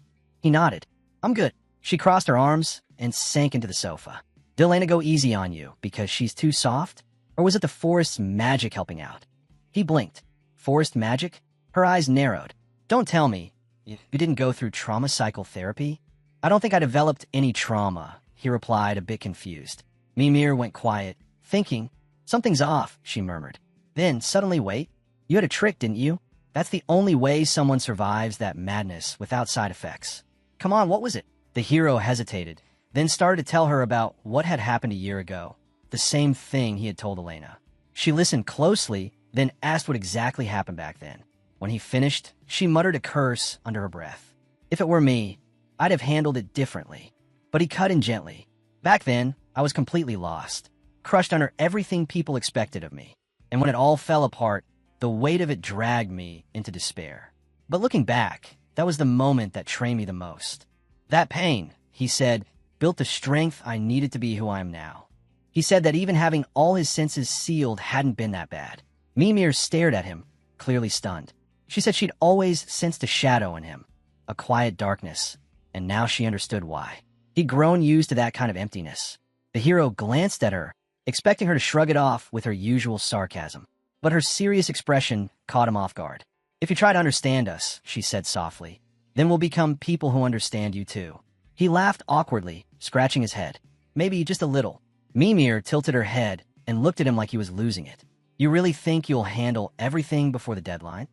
He nodded. I'm good. She crossed her arms and sank into the sofa. Did Elena go easy on you because she's too soft? Or was it the forest's magic helping out? He blinked. Forest magic? Her eyes narrowed. Don't tell me. You didn't go through trauma cycle therapy? I don't think I developed any trauma, he replied, a bit confused. Mimir went quiet, thinking. Something's off, she murmured. Then, suddenly, wait. You had a trick, didn't you? That's the only way someone survives that madness without side effects. Come on, what was it? The hero hesitated, then started to tell her about what had happened a year ago. The same thing he had told Elena. She listened closely, then asked what exactly happened back then. When he finished, she muttered a curse under her breath. If it were me, I'd have handled it differently. But he cut in gently. Back then, I was completely lost, crushed under everything people expected of me. And when it all fell apart, the weight of it dragged me into despair. But looking back, that was the moment that trained me the most. That pain, he said, built the strength I needed to be who I am now. He said that even having all his senses sealed hadn't been that bad. Mimir stared at him, clearly stunned. She said she'd always sensed a shadow in him, a quiet darkness, and now she understood why. He'd grown used to that kind of emptiness. The hero glanced at her, expecting her to shrug it off with her usual sarcasm. But her serious expression caught him off guard. If you try to understand us, she said softly, then we'll become people who understand you too. He laughed awkwardly, scratching his head. Maybe just a little. Mimir tilted her head and looked at him like he was losing it. You really think you'll handle everything before the deadline?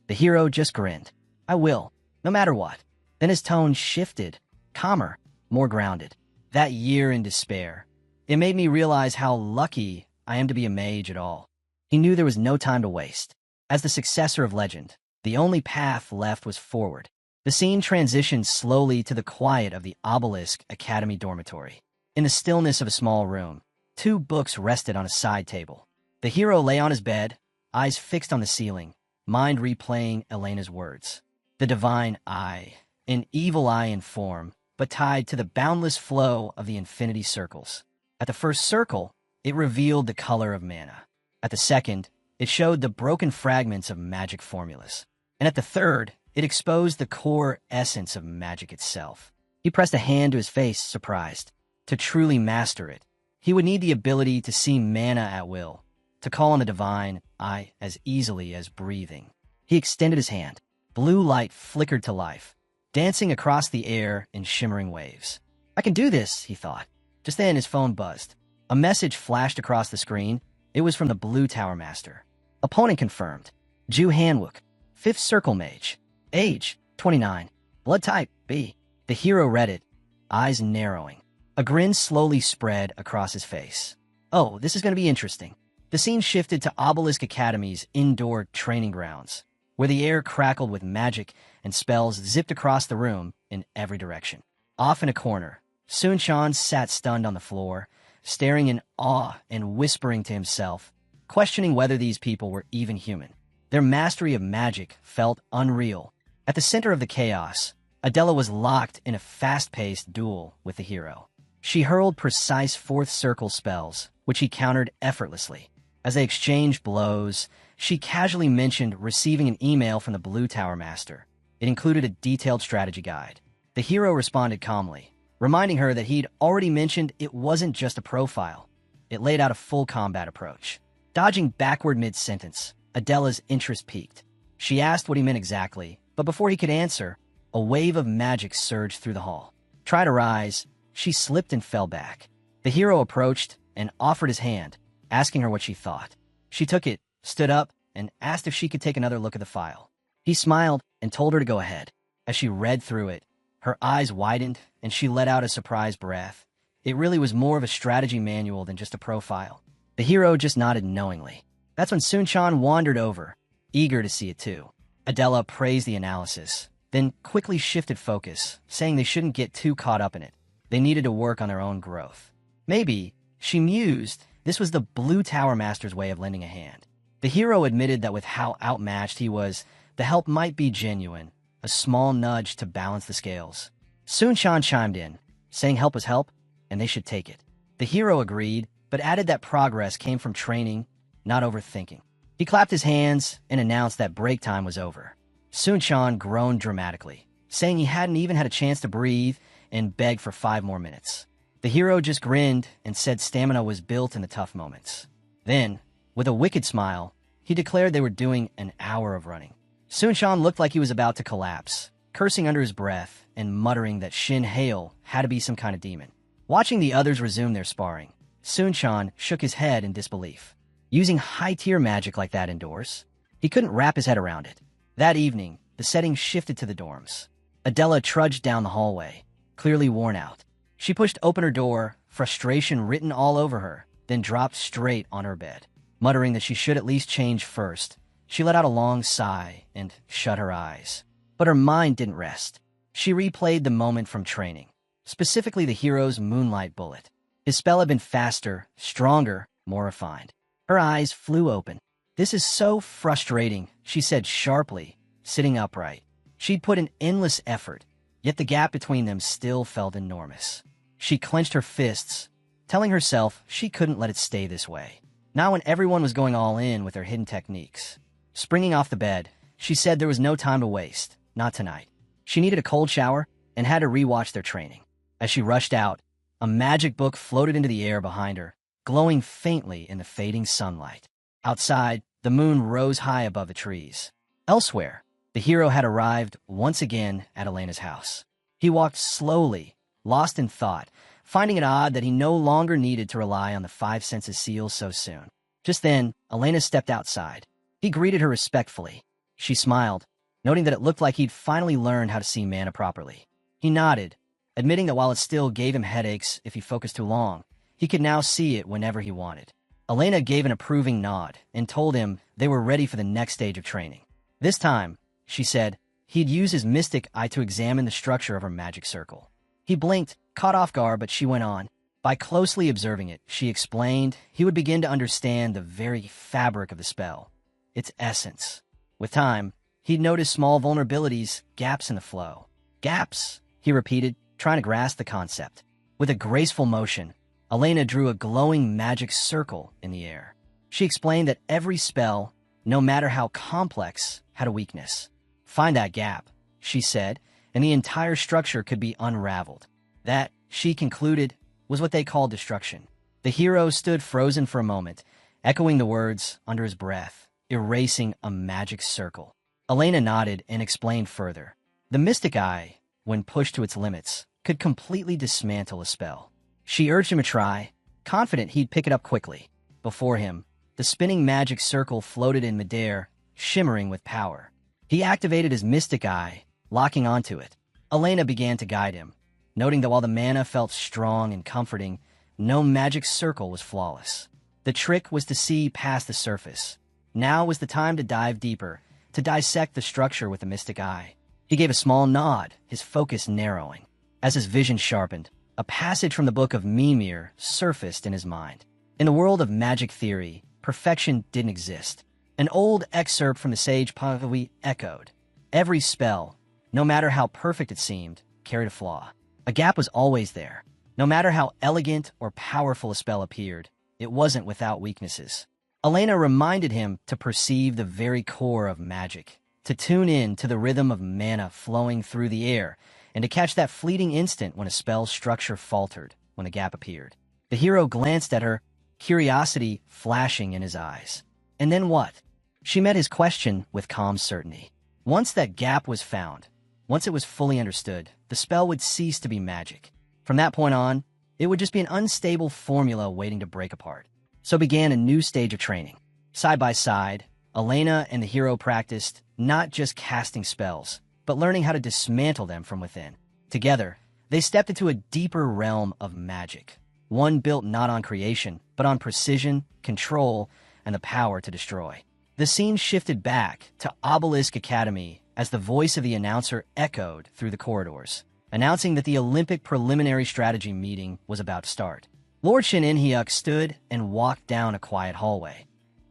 The hero just grinned. I will, no matter what. Then his tone shifted, calmer, more grounded. That year in despair. It made me realize how lucky I am to be a mage at all. He knew there was no time to waste. As the successor of legend, the only path left was forward. The scene transitioned slowly to the quiet of the Obelisk Academy dormitory. In the stillness of a small room, 2 books rested on a side table. The hero lay on his bed, eyes fixed on the ceiling, mind replaying Elena's words. The divine eye, an evil eye in form, but tied to the boundless flow of the infinity circles. At the first circle, it revealed the color of mana. At the second, it showed the broken fragments of magic formulas. And at the third, it exposed the core essence of magic itself. He pressed a hand to his face, surprised. To truly master it, he would need the ability to see mana at will, to call on the divine eye as easily as breathing. He extended his hand. Blue light flickered to life, dancing across the air in shimmering waves. I can do this, he thought. Just then his phone buzzed. A message flashed across the screen. It was from the Blue Tower Master. Opponent confirmed. Ju Hanwook, 5th Circle Mage. Age, 29. Blood type, B. The hero read it, eyes narrowing. A grin slowly spread across his face. Oh, this is going to be interesting. The scene shifted to Obelisk Academy's indoor training grounds, where the air crackled with magic and spells zipped across the room in every direction. Off in a corner, Sun-chan sat stunned on the floor, staring in awe and whispering to himself, questioning whether these people were even human. Their mastery of magic felt unreal. At the center of the chaos, Adela was locked in a fast-paced duel with the hero. She hurled precise 4th circle spells, which he countered effortlessly. As they exchanged blows, she casually mentioned receiving an email from the Blue Tower Master. It included a detailed strategy guide. The hero responded calmly, reminding her that he'd already mentioned it wasn't just a profile. It laid out a full combat approach. Dodging backward mid-sentence, Adela's interest peaked. She asked what he meant exactly, but before he could answer, a wave of magic surged through the hall. Trying to rise, she slipped and fell back. The hero approached and offered his hand, asking her what she thought. She took it, stood up, and asked if she could take another look at the file. He smiled and told her to go ahead. As she read through it, her eyes widened and she let out a surprised breath. It really was more of a strategy manual than just a profile. The hero just nodded knowingly. That's when Sun-chan wandered over, eager to see it too. Adela praised the analysis, then quickly shifted focus, saying they shouldn't get too caught up in it. They needed to work on their own growth. Maybe, she mused, this was the Blue Tower Master's way of lending a hand. The hero admitted that with how outmatched he was, the help might be genuine, a small nudge to balance the scales. Sun-chan chimed in, saying help was help, and they should take it. The hero agreed, but added that progress came from training, not overthinking. He clapped his hands and announced that break time was over. Sun-chan groaned dramatically, saying he hadn't even had a chance to breathe and begged for 5 more minutes. The hero just grinned and said stamina was built in the tough moments. Then, with a wicked smile, he declared they were doing an hour of running. Sun-chan looked like he was about to collapse, cursing under his breath and muttering that Shin Hail had to be some kind of demon. Watching the others resume their sparring, Sun-chan shook his head in disbelief. Using high-tier magic like that indoors, he couldn't wrap his head around it. That evening, the setting shifted to the dorms. Adela trudged down the hallway, clearly worn out. She pushed open her door, frustration written all over her, then dropped straight on her bed. Muttering that she should at least change first, she let out a long sigh and shut her eyes. But her mind didn't rest. She replayed the moment from training, specifically the hero's moonlight bullet. His spell had been faster, stronger, more refined. Her eyes flew open. This is so frustrating, she said sharply, sitting upright. She'd put in endless effort, yet the gap between them still felt enormous. She clenched her fists, telling herself she couldn't let it stay this way. Not when everyone was going all in with their hidden techniques. Springing off the bed, she said there was no time to waste, not tonight. She needed a cold shower and had to rewatch their training. As she rushed out, a magic book floated into the air behind her, glowing faintly in the fading sunlight. Outside, the moon rose high above the trees. Elsewhere, the hero had arrived once again at Elena's house. He walked slowly, lost in thought, finding it odd that he no longer needed to rely on the 5 senses seal so soon. Just then, Elena stepped outside. He greeted her respectfully. She smiled, noting that it looked like he'd finally learned how to see mana properly. He nodded, admitting that while it still gave him headaches if he focused too long, he could now see it whenever he wanted. Elena gave an approving nod and told him they were ready for the next stage of training. This time, she said, he'd use his mystic eye to examine the structure of her magic circle. He blinked, caught off guard, but she went on. By closely observing it, she explained, he would begin to understand the very fabric of the spell. its essence. With time, he'd noticed small vulnerabilities, gaps in the flow. Gaps, he repeated, trying to grasp the concept. With a graceful motion, Elena drew a glowing magic circle in the air. She explained that every spell, no matter how complex, had a weakness. Find that gap, she said, and the entire structure could be unraveled. That, she concluded, was what they called destruction. The hero stood frozen for a moment, echoing the words under his breath, erasing a magic circle. Elena nodded and explained further. The mystic eye, when pushed to its limits, could completely dismantle a spell. She urged him to try, confident he'd pick it up quickly. Before him, the spinning magic circle floated in midair, shimmering with power. He activated his mystic eye, locking onto it. Elena began to guide him, noting that while the mana felt strong and comforting, no magic circle was flawless. The trick was to see past the surface. Now was the time to dive deeper, to dissect the structure with the mystic eye. He gave a small nod, his focus narrowing. As his vision sharpened, a passage from the book of Mimir surfaced in his mind. In the world of magic theory, perfection didn't exist. An old excerpt from the sage Panhwa echoed. Every spell, no matter how perfect it seemed, carried a flaw. A gap was always there. No matter how elegant or powerful a spell appeared, it wasn't without weaknesses. Elena reminded him to perceive the very core of magic, to tune in to the rhythm of mana flowing through the air, and to catch that fleeting instant when a spell's structure faltered, when a gap appeared. The hero glanced at her, curiosity flashing in his eyes. And then what? She met his question with calm certainty. Once that gap was found, once it was fully understood, the spell would cease to be magic. From that point on, it would just be an unstable formula waiting to break apart. So began a new stage of training. Side by side, Elena and the hero practiced not just casting spells, but learning how to dismantle them from within. Together, they stepped into a deeper realm of magic, one built not on creation, but on precision, control, and the power to destroy. The scene shifted back to Obelisk Academy as the voice of the announcer echoed through the corridors, announcing that the Olympic preliminary strategy meeting was about to start. Lord Shin In-hyuk stood and walked down a quiet hallway,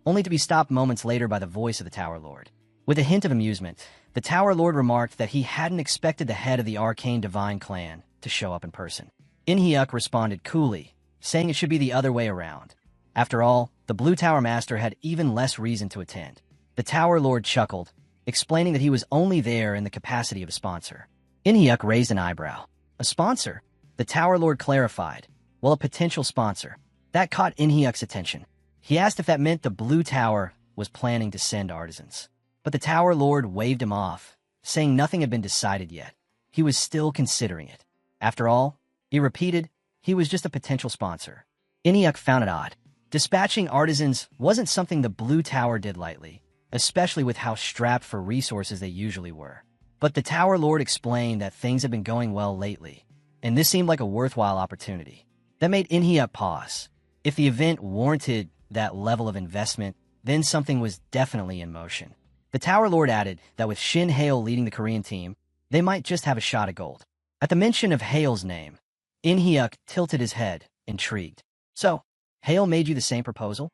only to be stopped moments later by the voice of the Tower Lord. With a hint of amusement, the Tower Lord remarked that he hadn't expected the head of the Arcane Divine clan to show up in person. In-hyuk responded coolly, saying it should be the other way around. After all, the Blue Tower Master had even less reason to attend. The Tower Lord chuckled, explaining that he was only there in the capacity of a sponsor. In-hyuk raised an eyebrow. A sponsor? The Tower Lord clarified. Well, a potential sponsor. That caught In-hyuk's attention. He asked if that meant the Blue Tower was planning to send artisans. But the Tower Lord waved him off, saying nothing had been decided yet. He was still considering it. After all, he repeated, he was just a potential sponsor. In-hyuk found it odd. Dispatching artisans wasn't something the Blue Tower did lightly, especially with how strapped for resources they usually were. But the Tower Lord explained that things had been going well lately, and this seemed like a worthwhile opportunity. That made In-hyuk pause. If the event warranted that level of investment, then something was definitely in motion. The Tower Lord added that with Shin Hale leading the Korean team, they might just have a shot at gold. At the mention of Hale's name, In-hyuk tilted his head, intrigued. So, Hale made you the same proposal?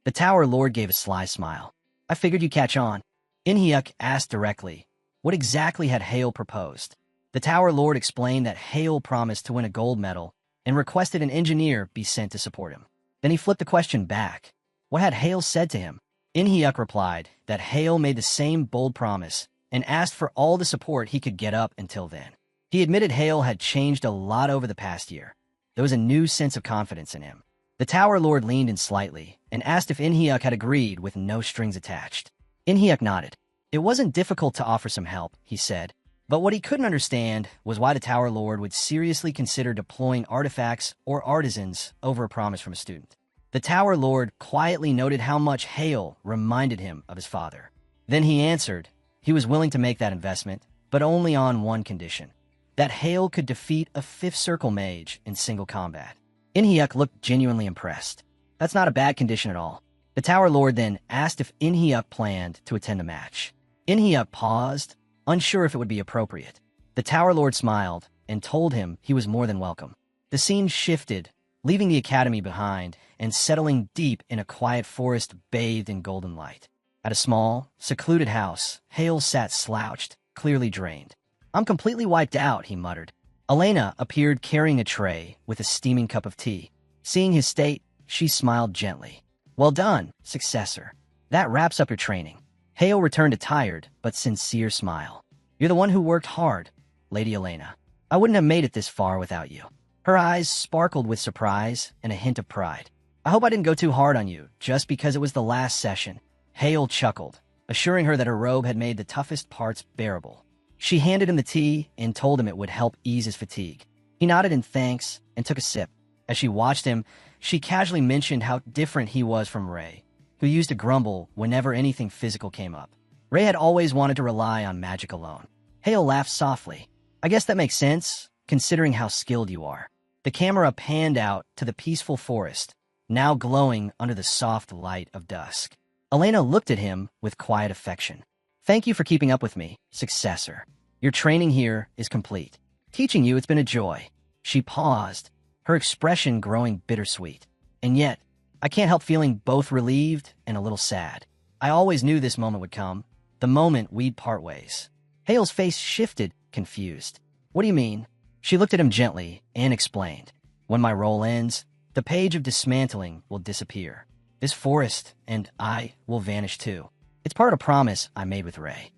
The Tower Lord gave a sly smile. I figured you'd catch on. In-hyuk asked directly, what exactly had Hale proposed? The Tower Lord explained that Hale promised to win a gold medal and requested an engineer be sent to support him. Then he flipped the question back. What had Hale said to him? In-hyuk replied that Hale made the same bold promise and asked for all the support he could get up until then. He admitted Hale had changed a lot over the past year. There was a new sense of confidence in him. The Tower Lord leaned in slightly and asked if In-hyuk had agreed with no strings attached. In-hyuk nodded. It wasn't difficult to offer some help, he said, but what he couldn't understand was why the Tower Lord would seriously consider deploying artifacts or artisans over a promise from a student. The Tower Lord quietly noted how much Hale reminded him of his father. Then he answered he was willing to make that investment, but only on one condition: that Hale could defeat a Fifth Circle mage in single combat. In-hyuk looked genuinely impressed. That's not a bad condition at all. The Tower Lord then asked if In-hyuk planned to attend the match. In-hyuk paused, unsure if it would be appropriate. The Tower Lord smiled and told him he was more than welcome. The scene shifted, leaving the academy behind and settling deep in a quiet forest bathed in golden light. At a small, secluded house, Hale sat slouched, clearly drained. "I'm completely wiped out," he muttered. Elena appeared carrying a tray with a steaming cup of tea. Seeing his state, she smiled gently. "Well done, successor. That wraps up your training." Hale returned a tired but sincere smile. "You're the one who worked hard, Lady Elena. I wouldn't have made it this far without you." Her eyes sparkled with surprise and a hint of pride. "I hope I didn't go too hard on you, just because it was the last session." Hale chuckled, assuring her that her robe had made the toughest parts bearable. She handed him the tea and told him it would help ease his fatigue. He nodded in thanks and took a sip. As she watched him, she casually mentioned how different he was from Ray, who used to grumble whenever anything physical came up. Ray had always wanted to rely on magic alone. Hale laughed softly. "I guess that makes sense, considering how skilled you are." The camera panned out to the peaceful forest, now glowing under the soft light of dusk. Elena looked at him with quiet affection. "Thank you for keeping up with me, successor. Your training here is complete. Teaching you, it's been a joy." She paused, her expression growing bittersweet. "And yet, I can't help feeling both relieved and a little sad. I always knew this moment would come, the moment we'd part ways." Hale's face shifted, confused. "What do you mean?" She looked at him gently and explained. "When my role ends, the page of dismantling will disappear. This forest and I will vanish too. It's part of a promise I made with Ray."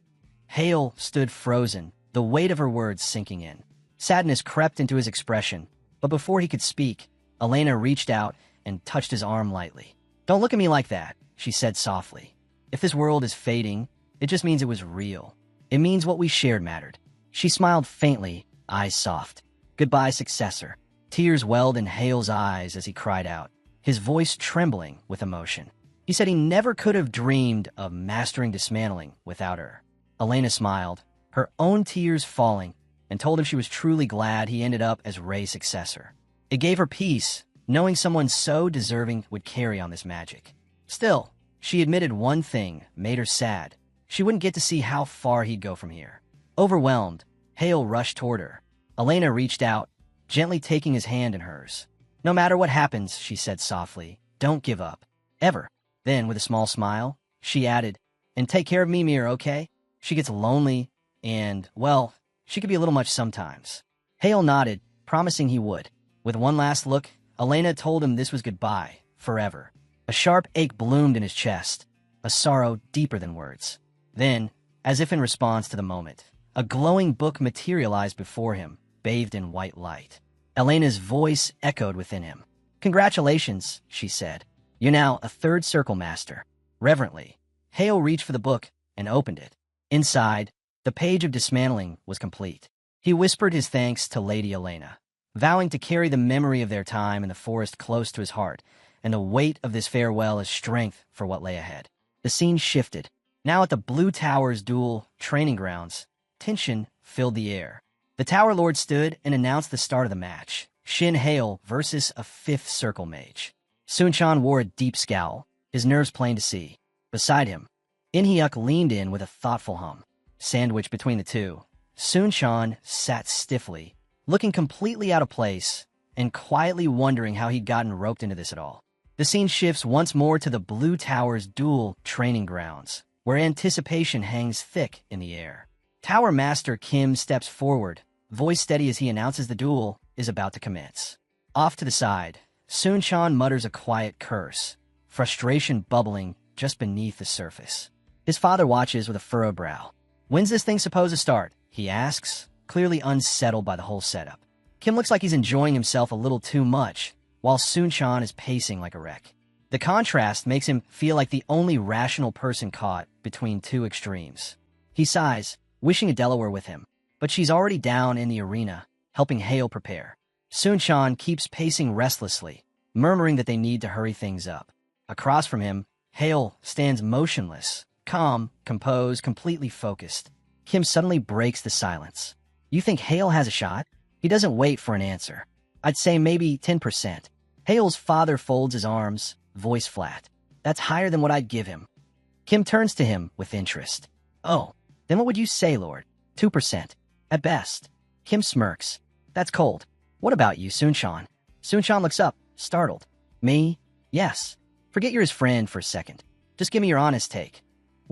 Hale stood frozen, the weight of her words sinking in. Sadness crept into his expression, but before he could speak, Elena reached out and touched his arm lightly. "Don't look at me like that," she said softly. "If this world is fading, it just means it was real. It means what we shared mattered." She smiled faintly, eyes soft. "Goodbye, successor." Tears welled in Hale's eyes as he cried out, his voice trembling with emotion. He said he never could have dreamed of mastering dismantling without her. Elena smiled, her own tears falling, and told him she was truly glad he ended up as Ray's successor. It gave her peace, knowing someone so deserving would carry on this magic. Still, she admitted one thing made her sad. She wouldn't get to see how far he'd go from here. Overwhelmed, Hale rushed toward her. Elena reached out, gently taking his hand in hers. "No matter what happens," she said softly, "don't give up. Ever." Then, with a small smile, she added, "And take care of Mimir, okay? She gets lonely, and, well, she could be a little much sometimes." Hale nodded, promising he would. With one last look, Elena told him this was goodbye, forever. A sharp ache bloomed in his chest, a sorrow deeper than words. Then, as if in response to the moment, a glowing book materialized before him, bathed in white light. Elena's voice echoed within him. "Congratulations," she said. "You're now a third circle master." Reverently, Hale reached for the book and opened it. Inside, the page of dismantling was complete. He whispered his thanks to Lady Elena, vowing to carry the memory of their time in the forest close to his heart, and the weight of this farewell as strength for what lay ahead. The scene shifted. Now at the Blue Tower's duel training grounds, tension filled the air. The Tower Lord stood and announced the start of the match. Shin Hale versus a fifth circle mage. Sunchan wore a deep scowl, his nerves plain to see. Beside him, Inhyuk leaned in with a thoughtful hum. Sandwiched between the two, Sunchan sat stiffly, looking completely out of place, and quietly wondering how he'd gotten roped into this at all. The scene shifts once more to the Blue Tower's duel training grounds, where anticipation hangs thick in the air. Tower Master Kim steps forward, voice steady as he announces the duel is about to commence. Off to the side, Sunchan mutters a quiet curse, frustration bubbling just beneath the surface. His father watches with a furrowed brow. "When's this thing supposed to start?" he asks, clearly unsettled by the whole setup. Kim looks like he's enjoying himself a little too much, while Sunchan is pacing like a wreck. The contrast makes him feel like the only rational person caught between two extremes. He sighs, wishing Adela were with him, but she's already down in the arena, helping Hale prepare. Sunchan keeps pacing restlessly, murmuring that they need to hurry things up. Across from him, Hale stands motionless, calm, composed, completely focused. Kim suddenly breaks the silence. "You think Hale has a shot?" He doesn't wait for an answer. "I'd say maybe 10%. Hale's father folds his arms, voice flat. "That's higher than what I'd give him." Kim turns to him with interest. "Oh, then what would you say, Lord? 2%. At best." Kim smirks. "That's cold. What about you, Sunchan?" Sunchan looks up, startled. "Me? Yes. Forget you're his friend for a second. Just give me your honest take."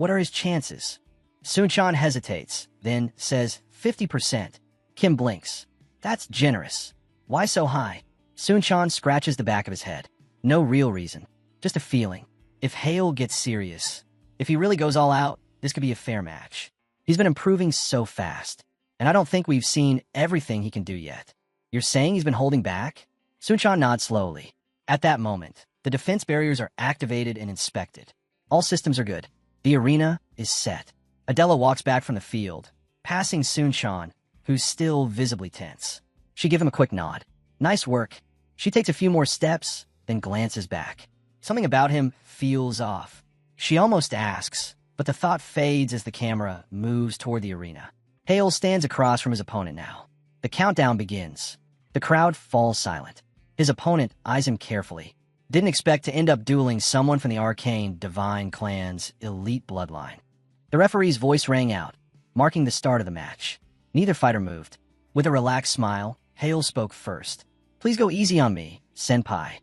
What are his chances? Sunchan hesitates, then says 50%. Kim blinks. That's generous. Why so high? Sunchan scratches the back of his head. No real reason. Just a feeling. If Hale gets serious, if he really goes all out, this could be a fair match. He's been improving so fast, and I don't think we've seen everything he can do yet. You're saying he's been holding back? Sunchan nods slowly. At that moment, the defense barriers are activated and inspected. All systems are good. The arena is set. Adela walks back from the field, passing Sunchan, who's still visibly tense. She gives him a quick nod. Nice work. She takes a few more steps, then glances back. Something about him feels off. She almost asks, but the thought fades as the camera moves toward the arena. Hale stands across from his opponent now. The countdown begins. The crowd falls silent. His opponent eyes him carefully. Didn't expect to end up dueling someone from the arcane Divine Clan's elite bloodline. The referee's voice rang out, marking the start of the match. Neither fighter moved. With a relaxed smile, Hale spoke first. Please go easy on me, senpai.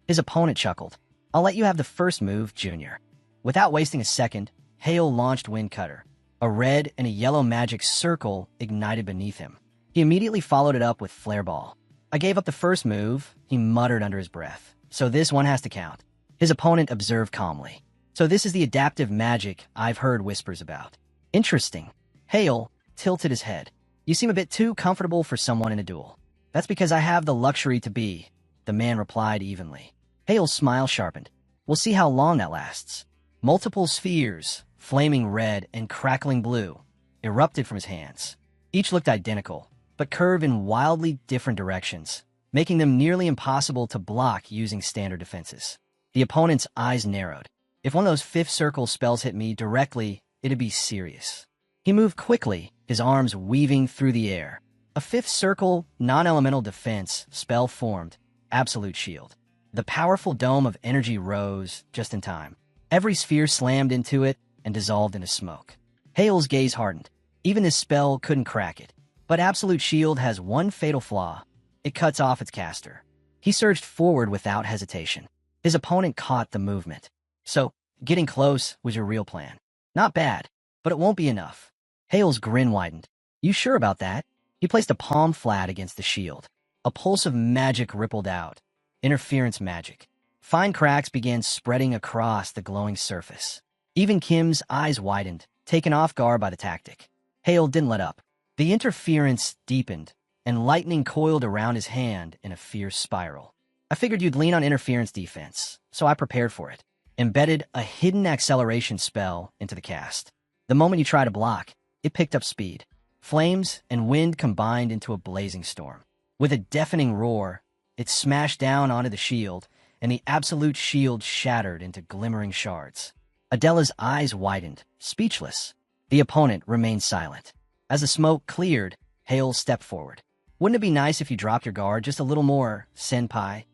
His opponent chuckled. I'll let you have the first move, Junior. Without wasting a second, Hale launched Wind Cutter. A red and a yellow magic circle ignited beneath him. He immediately followed it up with Flare Ball. I gave up the first move, he muttered under his breath. So this one has to count. His opponent observed calmly. So this is the adaptive magic I've heard whispers about. Interesting. Hale tilted his head. You seem a bit too comfortable for someone in a duel. That's because I have the luxury to be, the man replied evenly. Hale's smile sharpened. We'll see how long that lasts. Multiple spheres, flaming red and crackling blue, erupted from his hands. Each looked identical, but curved in wildly different directions, making them nearly impossible to block using standard defenses. The opponent's eyes narrowed. If one of those fifth circle spells hit me directly, it'd be serious. He moved quickly, his arms weaving through the air. A fifth circle, non-elemental defense spell formed, Absolute Shield. The powerful dome of energy rose just in time. Every sphere slammed into it and dissolved into smoke. Hale's gaze hardened. Even this spell couldn't crack it. But Absolute Shield has one fatal flaw. It cuts off its caster. He surged forward without hesitation. His opponent caught the movement. So, getting close was your real plan. Not bad, but it won't be enough. Hale's grin widened. You sure about that? He placed a palm flat against the shield. A pulse of magic rippled out. Interference magic. Fine cracks began spreading across the glowing surface. Even Kim's eyes widened, taken off guard by the tactic. Hale didn't let up. The interference deepened, and lightning coiled around his hand in a fierce spiral. I figured you'd lean on interference defense, so I prepared for it. Embedded a hidden acceleration spell into the cast. The moment you try to block, it picked up speed. Flames and wind combined into a blazing storm. With a deafening roar, it smashed down onto the shield, and the absolute shield shattered into glimmering shards. Adela's eyes widened, speechless. The opponent remained silent. As the smoke cleared, Hale stepped forward. Wouldn't it be nice if you dropped your guard just a little more, senpai?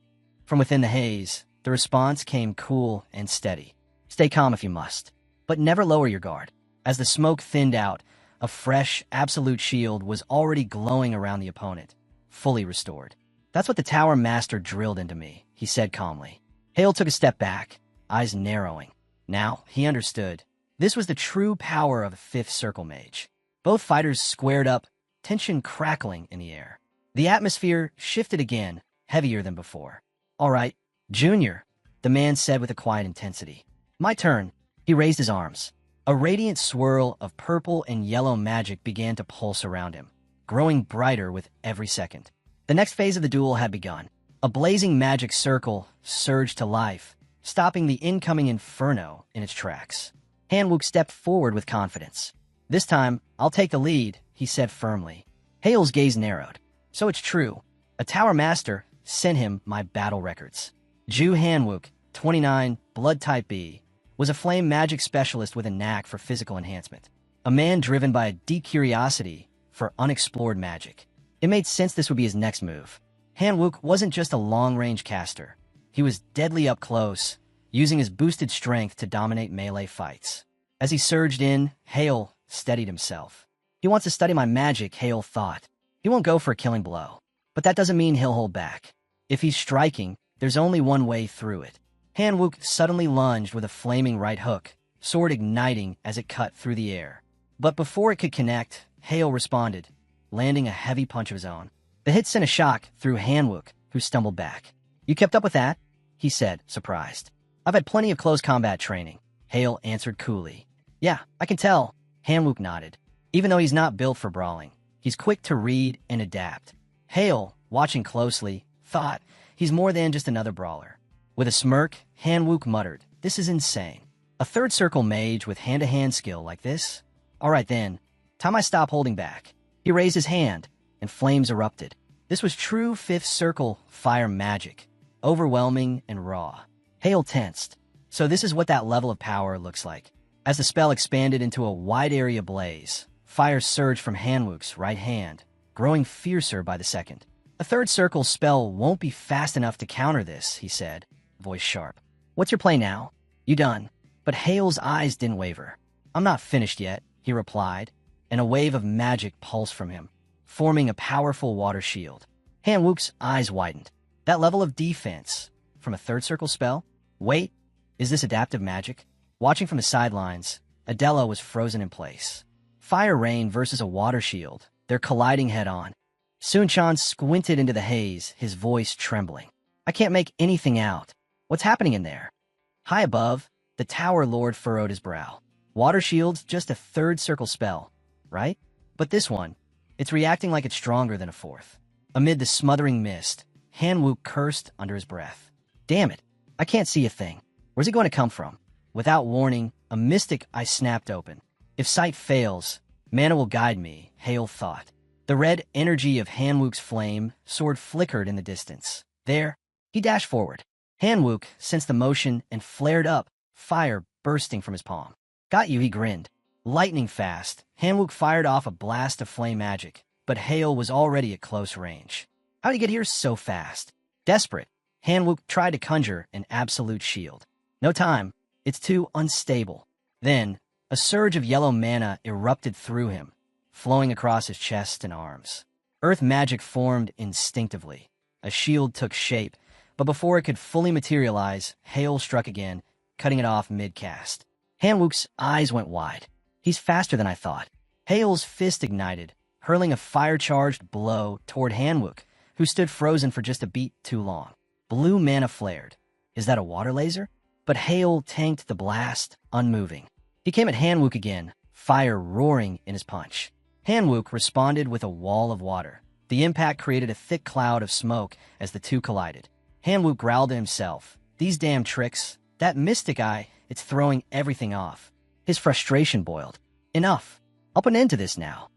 From within the haze, the response came cool and steady. Stay calm if you must, but never lower your guard. As the smoke thinned out, a fresh, absolute shield was already glowing around the opponent, fully restored. That's what the Tower Master drilled into me, he said calmly. Hale took a step back, eyes narrowing. Now, he understood. This was the true power of a fifth circle mage. Both fighters squared up, tension crackling in the air. The atmosphere shifted again, heavier than before. All right, Junior, the man said with a quiet intensity. My turn. He raised his arms. A radiant swirl of purple and yellow magic began to pulse around him, growing brighter with every second. The next phase of the duel had begun. A blazing magic circle surged to life, stopping the incoming inferno in its tracks. Hanwook stepped forward with confidence. This time, I'll take the lead, he said firmly. Hale's gaze narrowed. So it's true. A Tower Master sent him my battle records. Ju Hanwook, 29, Blood Type B, was a flame magic specialist with a knack for physical enhancement. A man driven by a deep curiosity for unexplored magic. It made sense this would be his next move. Hanwook wasn't just a long-range caster. He was deadly up close, using his boosted strength to dominate melee fights. As he surged in, Hale steadied himself. He wants to study my magic, Hale thought. He won't go for a killing blow. But that doesn't mean he'll hold back. If he's striking, there's only one way through it. Hanwook suddenly lunged with a flaming right hook, sword igniting as it cut through the air. But before it could connect, Hale responded, landing a heavy punch of his own. The hit sent a shock through Hanwook, who stumbled back. "You kept up with that?" he said, surprised. "I've had plenty of close combat training," Hale answered coolly. "Yeah, I can tell," Hanwook nodded. Even though he's not built for brawling, he's quick to read and adapt. Hale, watching closely, thought he's more than just another brawler. With a smirk, Hanwook muttered, "This is insane. A third circle mage with hand-to-hand skill like this? All right then, time I stop holding back." He raised his hand, and flames erupted. This was true fifth circle fire magic, overwhelming and raw. Hale tensed. So this is what that level of power looks like. As the spell expanded into a wide area blaze, fire surged from Hanwook's right hand, growing fiercer by the second. "A third circle spell won't be fast enough to counter this," he said, voice sharp. "What's your play now? You done?" But Hale's eyes didn't waver. "I'm not finished yet," he replied, and a wave of magic pulsed from him, forming a powerful water shield. Hanwook's eyes widened. That level of defense from a third circle spell? Wait, is this adaptive magic? Watching from the sidelines, Adela was frozen in place. Fire rain versus a water shield, they're colliding head-on. Sunchan squinted into the haze, his voice trembling. "I can't make anything out. What's happening in there?" High above, the Tower Lord furrowed his brow. "Water shield's just a third circle spell, right? But this one, it's reacting like it's stronger than a fourth." Amid the smothering mist, Hanwook cursed under his breath. "Damn it, I can't see a thing. Where's it going to come from?" Without warning, a mystic eye snapped open. If sight fails, mana will guide me, Hale thought. The red energy of Hanwook's flame sword flickered in the distance. There, he dashed forward. Hanwook sensed the motion and flared up, fire bursting from his palm. "Got you," he grinned. Lightning fast, Hanwook fired off a blast of flame magic, but Hale was already at close range. How'd he get here so fast? Desperate, Hanwook tried to conjure an absolute shield. No time. It's too unstable. Then, a surge of yellow mana erupted through him, flowing across his chest and arms. Earth magic formed instinctively. A shield took shape, but before it could fully materialize, Hale struck again, cutting it off mid-cast. Hanwook's eyes went wide. "He's faster than I thought." Hale's fist ignited, hurling a fire-charged blow toward Hanwook, who stood frozen for just a beat too long. Blue mana flared. Is that a water laser? But Hale tanked the blast, unmoving. He came at Hanwook again, fire roaring in his punch. Hanwook responded with a wall of water. The impact created a thick cloud of smoke as the two collided. Hanwook growled to himself. "These damn tricks, that mystic eye, it's throwing everything off." His frustration boiled. "Enough. I'll put an end to this now."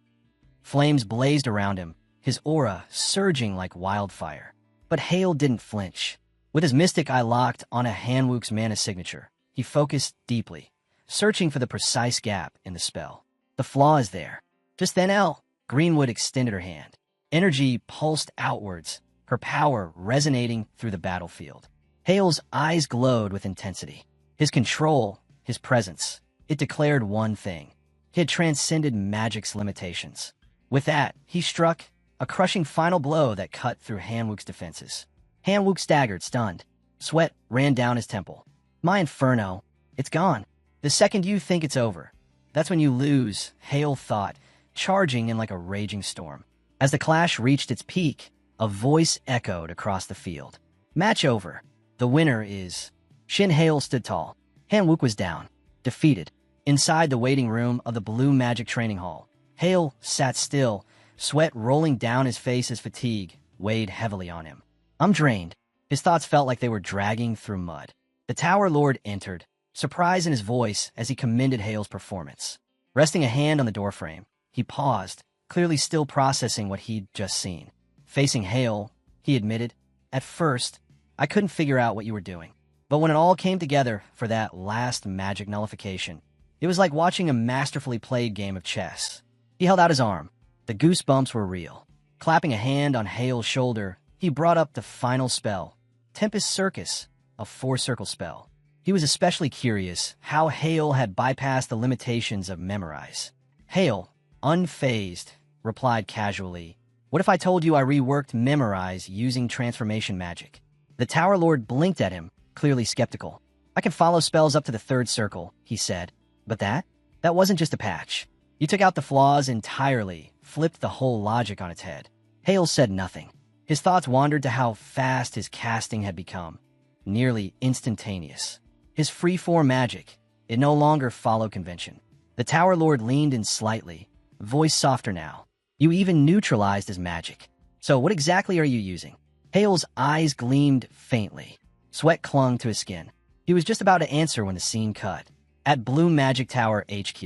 Flames blazed around him, his aura surging like wildfire. But Hale didn't flinch. With his mystic eye locked on a Hanwook's mana signature, he focused deeply, searching for the precise gap in the spell. The flaw is there. Just then Greenwood extended her hand. Energy pulsed outwards, her power resonating through the battlefield. Hale's eyes glowed with intensity. His control, his presence, it declared one thing. He had transcended magic's limitations. With that, he struck a crushing final blow that cut through Hanwook's defenses. Hanwook staggered, stunned. Sweat ran down his temple. "My inferno, it's gone. The second you think it's over, that's when you lose," Hale thought, charging in like a raging storm. As the clash reached its peak, a voice echoed across the field. "Match over. The winner is..." Shin Hale stood tall. Hanwook was down, defeated. Inside the waiting room of the Blue Magic Training Hall, Hale sat still, sweat rolling down his face as fatigue weighed heavily on him. "I'm drained." His thoughts felt like they were dragging through mud. The Tower Lord entered, surprise in his voice as he commended Hale's performance. Resting a hand on the doorframe, he paused, clearly still processing what he'd just seen. Facing Hale, he admitted, "At first, I couldn't figure out what you were doing. But when it all came together for that last magic nullification, it was like watching a masterfully played game of chess." He held out his arm. The goosebumps were real. Clapping a hand on Hale's shoulder, he brought up the final spell, Tempest Circus, a four-circle spell. He was especially curious how Hale had bypassed the limitations of memorize. Hale, unfazed, replied casually, "What if I told you I reworked memorize using transformation magic?" The Tower Lord blinked at him, clearly skeptical. I can follow spells up to the 3rd circle, he said. But that wasn't just a patch. You took out the flaws entirely, flipped the whole logic on its head. Hale said nothing. His thoughts wandered to how fast his casting had become. Nearly instantaneous. His free-form magic, it no longer followed convention. The Tower Lord leaned in slightly, voice softer now. You even neutralized his magic. So what exactly are you using? Hale's eyes gleamed faintly. Sweat clung to his skin. He was just about to answer when the scene cut. At Bloom Magic Tower HQ,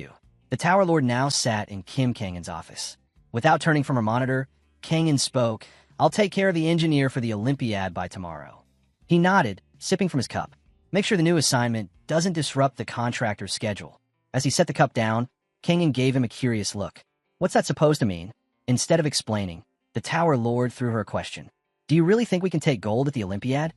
the Tower Lord now sat in Kim Kangen's office. Without turning from her monitor, Kangen spoke, I'll take care of the engineer for the Olympiad by tomorrow. He nodded, sipping from his cup. Make sure the new assignment doesn't disrupt the contractor's schedule. As he set the cup down, Kangen gave him a curious look. What's that supposed to mean? Instead of explaining, the Tower Lord threw her a question. Do you really think we can take gold at the Olympiad?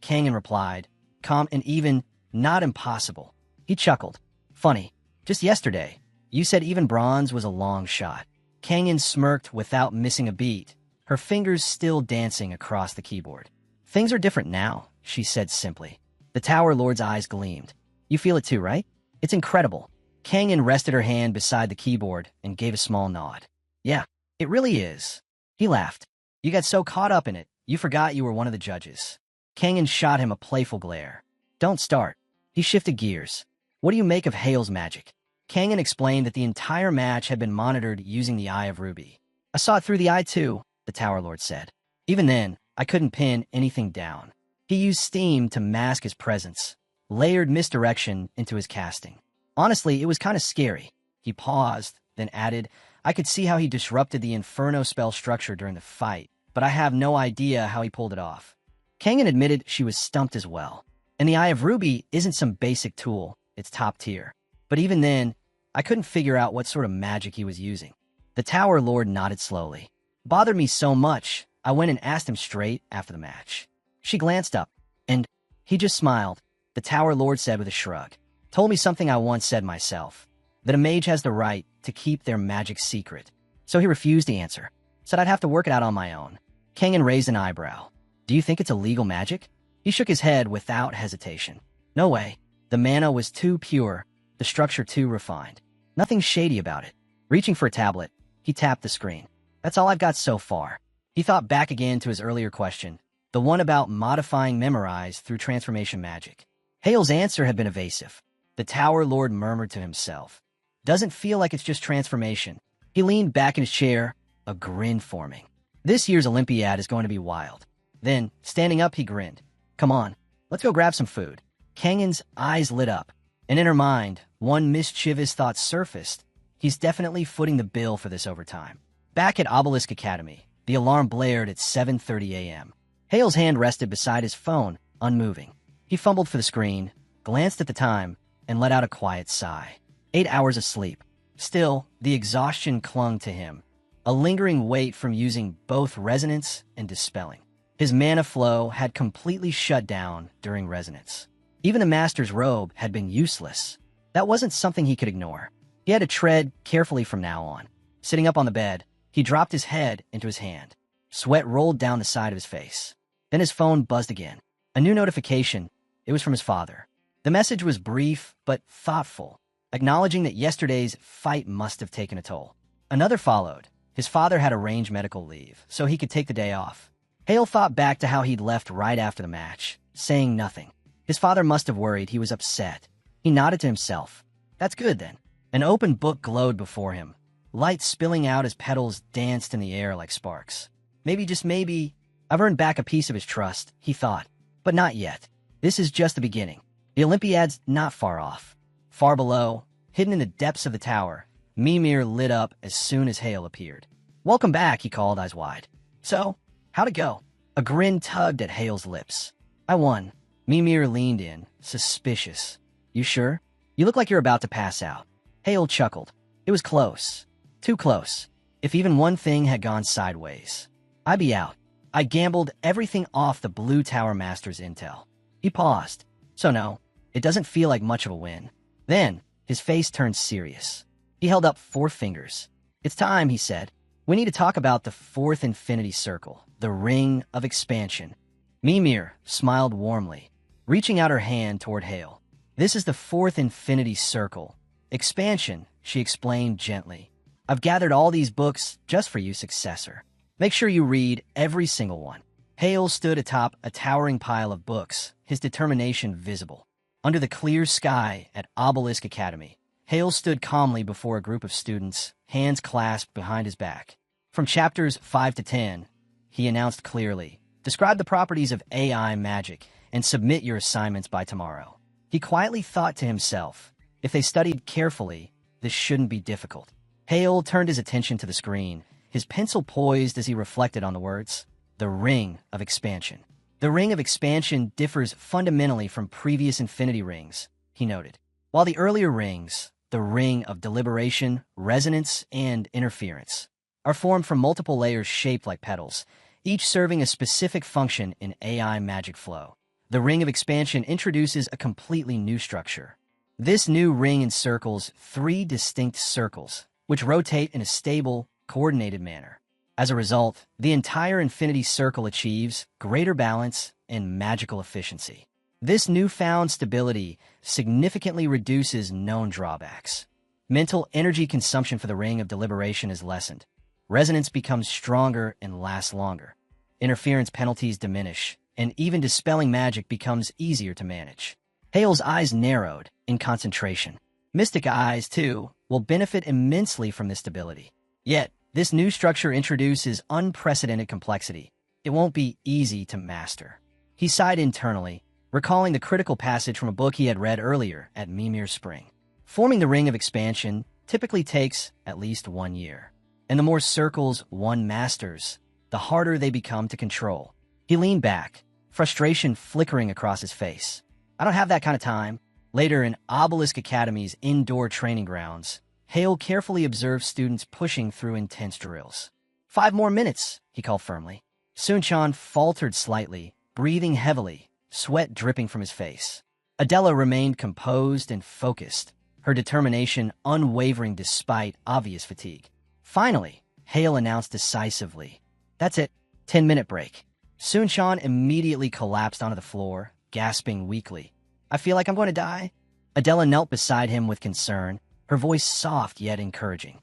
Kangen replied, calm and even, not impossible. He chuckled. Funny, just yesterday, you said even bronze was a long shot. Kangen smirked without missing a beat, her fingers still dancing across the keyboard. Things are different now, she said simply. The Tower Lord's eyes gleamed. You feel it too, right? It's incredible. Kangen rested her hand beside the keyboard and gave a small nod. Yeah, it really is. He laughed. You got so caught up in it, you forgot you were one of the judges. Kangen shot him a playful glare. Don't start. He shifted gears. What do you make of Hale's magic? Kangen explained that the entire match had been monitored using the Eye of Ruby. I saw it through the eye too, the Tower Lord said. Even then, I couldn't pin anything down. He used steam to mask his presence, layered misdirection into his casting. Honestly, it was kind of scary. He paused, then added, I could see how he disrupted the Inferno spell structure during the fight, but I have no idea how he pulled it off. Kangen admitted she was stumped as well. And the Eye of Ruby isn't some basic tool, it's top tier. But even then, I couldn't figure out what sort of magic he was using. The Tower Lord nodded slowly. Bothered me so much, I went and asked him straight after the match. She glanced up, and he just smiled, the Tower Lord said with a shrug. Told me something I once said myself, that a mage has the right to keep their magic secret. So he refused to answer, said I'd have to work it out on my own. Kangen raised an eyebrow. Do you think it's illegal magic? He shook his head without hesitation. No way. The mana was too pure, the structure too refined. Nothing shady about it. Reaching for a tablet, he tapped the screen. That's all I've got so far. He thought back again to his earlier question, the one about modifying memorize through transformation magic. Hale's answer had been evasive. The Tower Lord murmured to himself. Doesn't feel like it's just transformation. He leaned back in his chair, a grin forming. This year's Olympiad is going to be wild. Then, standing up, he grinned. Come on, let's go grab some food. Kangen's eyes lit up, and in her mind, one mischievous thought surfaced. He's definitely footing the bill for this overtime. Back at Obelisk Academy, the alarm blared at 7:30 a.m. Hale's hand rested beside his phone, unmoving. He fumbled for the screen, glanced at the time, and let out a quiet sigh. 8 hours of sleep. Still, the exhaustion clung to him, a lingering weight from using both resonance and dispelling. His mana flow had completely shut down during resonance. Even the Master's robe had been useless. That wasn't something he could ignore. He had to tread carefully from now on. Sitting up on the bed, he dropped his head into his hand. Sweat rolled down the side of his face. Then his phone buzzed again. A new notification. It was from his father. The message was brief but thoughtful, acknowledging that yesterday's fight must have taken a toll. Another followed. His father had arranged medical leave, so he could take the day off. Hale thought back to how he'd left right after the match, saying nothing. His father must have worried he was upset. He nodded to himself. That's good, then. An open book glowed before him. Light spilling out as petals danced in the air like sparks. Maybe, just maybe, I've earned back a piece of his trust, he thought. But not yet. This is just the beginning. The Olympiad's not far off. Far below, hidden in the depths of the tower, Mimir lit up as soon as Hale appeared. Welcome back, he called, eyes wide. So, how'd it go? A grin tugged at Hale's lips. I won. Mimir leaned in, suspicious. You sure? You look like you're about to pass out. Hale chuckled. It was close. Too close. If even one thing had gone sideways, I'd be out. I gambled everything off the Blue Tower Master's intel. He paused. So no, it doesn't feel like much of a win. Then, his face turned serious. He held up 4 fingers. It's time, he said. We need to talk about the 4th infinity circle, the Ring of Expansion. Mimir smiled warmly. reaching out her hand toward Hale. This is the fourth infinity circle. Expansion, she explained gently. I've gathered all these books just for you, successor. Make sure you read every single one. Hale stood atop a towering pile of books, his determination visible. Under the clear sky at Obelisk Academy, Hale stood calmly before a group of students, hands clasped behind his back. From chapters 5 to 10, he announced clearly, describe the properties of AI magic and submit your assignments by tomorrow. He quietly thought to himself, if they studied carefully, this shouldn't be difficult. Hale turned his attention to the screen, his pencil poised as he reflected on the words, the Ring of Expansion. The Ring of Expansion differs fundamentally from previous Infinity Rings, he noted. While the earlier rings, the Ring of Deliberation, Resonance, and Interference, are formed from multiple layers shaped like petals, each serving a specific function in AI magic flow. The Ring of Expansion introduces a completely new structure. This new ring encircles 3 distinct circles, which rotate in a stable, coordinated manner. As a result, the entire infinity circle achieves greater balance and magical efficiency. This newfound stability significantly reduces known drawbacks. Mental energy consumption for the Ring of Deliberation is lessened. Resonance becomes stronger and lasts longer. Interference penalties diminish, and even dispelling magic becomes easier to manage. Hale's eyes narrowed in concentration. Mystic eyes, too, will benefit immensely from this stability. Yet, this new structure introduces unprecedented complexity. It won't be easy to master. He sighed internally, recalling the critical passage from a book he had read earlier at Mimir Spring. Forming the Ring of Expansion typically takes at least 1 year. And the more circles one masters, the harder they become to control. He leaned back, frustration flickering across his face. I don't have that kind of time. Later in Obelisk Academy's indoor training grounds, Hale carefully observed students pushing through intense drills. 5 more minutes, he called firmly. Sunchan faltered slightly, breathing heavily, sweat dripping from his face. Adela remained composed and focused, her determination unwavering despite obvious fatigue. Finally, Hale announced decisively, that's it, 10-minute break. Sunchan immediately collapsed onto the floor, gasping weakly. I feel like I'm going to die. Adela knelt beside him with concern, her voice soft yet encouraging.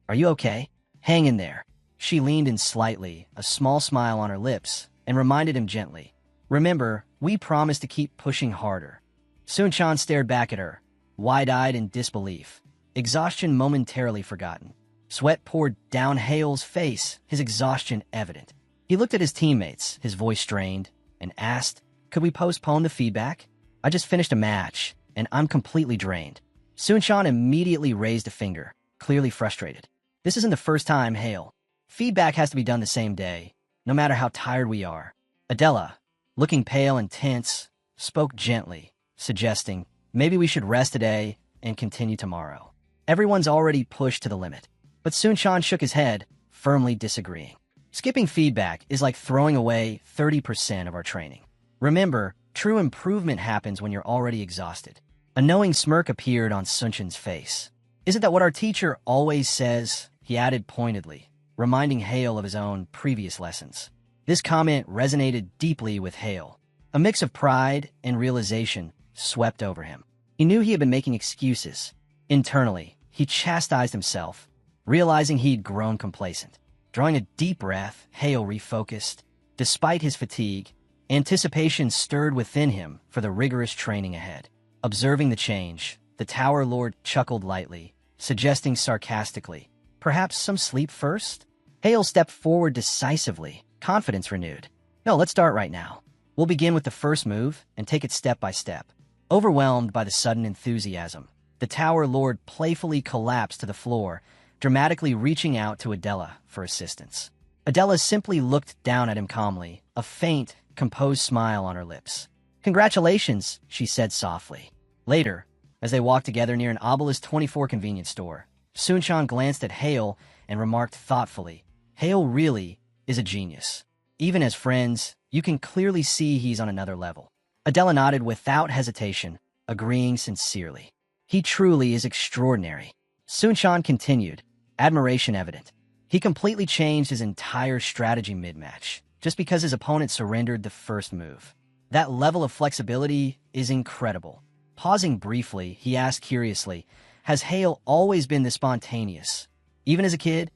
Are you okay? Hang in there. She leaned in slightly, a small smile on her lips, and reminded him gently. Remember, we promised to keep pushing harder. Sunchan stared back at her, wide-eyed in disbelief, exhaustion momentarily forgotten. Sweat poured down Hale's face, his exhaustion evident. He looked at his teammates, his voice strained, and asked, could we postpone the feedback? I just finished a match, and I'm completely drained. Sunchan immediately raised a finger, clearly frustrated. This isn't the first time, Hale. Feedback has to be done the same day, no matter how tired we are. Adela, looking pale and tense, spoke gently, suggesting, maybe we should rest today and continue tomorrow. Everyone's already pushed to the limit. But Sunchan shook his head, firmly disagreeing. Skipping feedback is like throwing away 30% of our training. Remember, true improvement happens when you're already exhausted. A knowing smirk appeared on Sunchan's face. Isn't that what our teacher always says? He added pointedly, reminding Hale of his own previous lessons. This comment resonated deeply with Hale. A mix of pride and realization swept over him. He knew he had been making excuses. Internally, he chastised himself, realizing he'd grown complacent. Drawing a deep breath, Hale refocused. Despite his fatigue, anticipation stirred within him for the rigorous training ahead. Observing the change, the Tower Lord chuckled lightly, suggesting sarcastically, perhaps some sleep first? Hale stepped forward decisively, confidence renewed. No, let's start right now. We'll begin with the first move and take it step by step. Overwhelmed by the sudden enthusiasm, the Tower Lord playfully collapsed to the floor, dramatically reaching out to Adela for assistance. Adela simply looked down at him calmly, a faint, composed smile on her lips. Congratulations, she said softly. Later, as they walked together near an Obelisk 24 convenience store, Sunchan glanced at Hale and remarked thoughtfully, Hale really is a genius. Even as friends, you can clearly see he's on another level. Adela nodded without hesitation, agreeing sincerely. He truly is extraordinary. Sunchan continued, admiration evident. He completely changed his entire strategy mid-match, just because his opponent surrendered the first move. That level of flexibility is incredible. Pausing briefly, he asked curiously, has Hale always been this spontaneous? Even as a kid?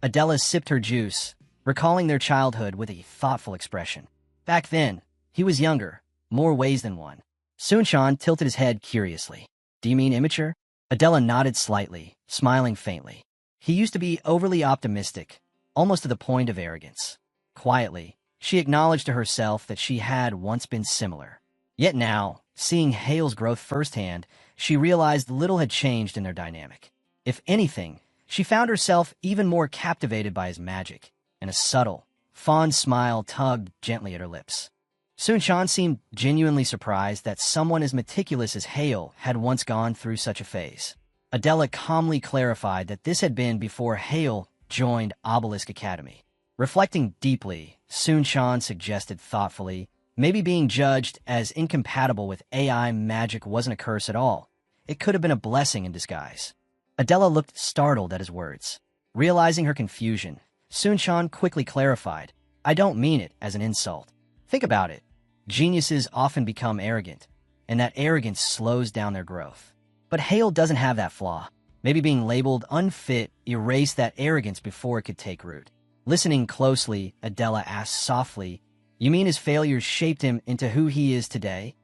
Adela sipped her juice, recalling their childhood with a thoughtful expression. Back then, he was younger, more ways than one. Sunshan tilted his head curiously. Do you mean immature? Adela nodded slightly, smiling faintly. He used to be overly optimistic, almost to the point of arrogance. Quietly, she acknowledged to herself that she had once been similar. Yet now, seeing Hale's growth firsthand, she realized little had changed in their dynamic. If anything, she found herself even more captivated by his magic, and a subtle, fond smile tugged gently at her lips. Sunshan seemed genuinely surprised that someone as meticulous as Hale had once gone through such a phase. Adela calmly clarified that this had been before Hale joined Obelisk Academy. Reflecting deeply, Sunshan suggested thoughtfully, maybe being judged as incompatible with AI magic wasn't a curse at all. It could have been a blessing in disguise. Adela looked startled at his words. Realizing her confusion, Sunshan quickly clarified, I don't mean it as an insult. Think about it. Geniuses often become arrogant, and that arrogance slows down their growth. But Hale doesn't have that flaw. Maybe being labeled unfit erased that arrogance before it could take root. Listening closely, Adela asked softly, You mean his failures shaped him into who he is today?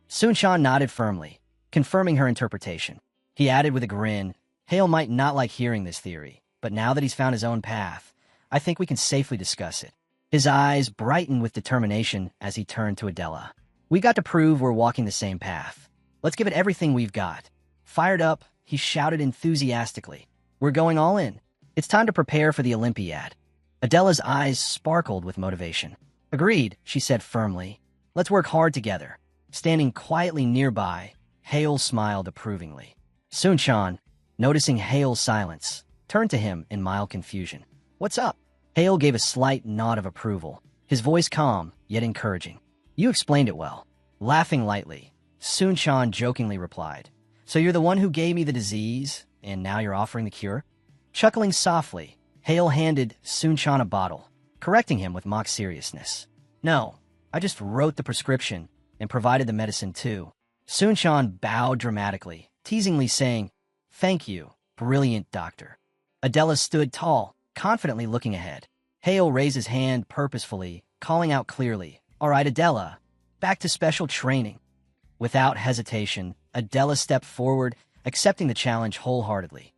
Sunshan nodded firmly, confirming her interpretation. He added with a grin, Hale might not like hearing this theory, but now that he's found his own path, I think we can safely discuss it. His eyes brightened with determination as he turned to Adela. We got to prove we're walking the same path. Let's give it everything we've got. Fired up, he shouted enthusiastically. We're going all in. It's time to prepare for the Olympiad. Adela's eyes sparkled with motivation. Agreed, she said firmly. Let's work hard together. Standing quietly nearby, Hale smiled approvingly. Sunshan, noticing Hale's silence, turned to him in mild confusion. What's up? Hale gave a slight nod of approval, his voice calm, yet encouraging. You explained it well. Laughing lightly, Sunshan jokingly replied, So you're the one who gave me the disease, and now you're offering the cure? Chuckling softly, Hale handed Sunshan a bottle, correcting him with mock seriousness. No, I just wrote the prescription and provided the medicine too. Sunshan bowed dramatically, teasingly saying, Thank you, brilliant doctor. Adela stood tall, confidently looking ahead. Hale raised his hand purposefully, calling out clearly, All right, Adela, back to special training. Without hesitation, Adela stepped forward, accepting the challenge wholeheartedly.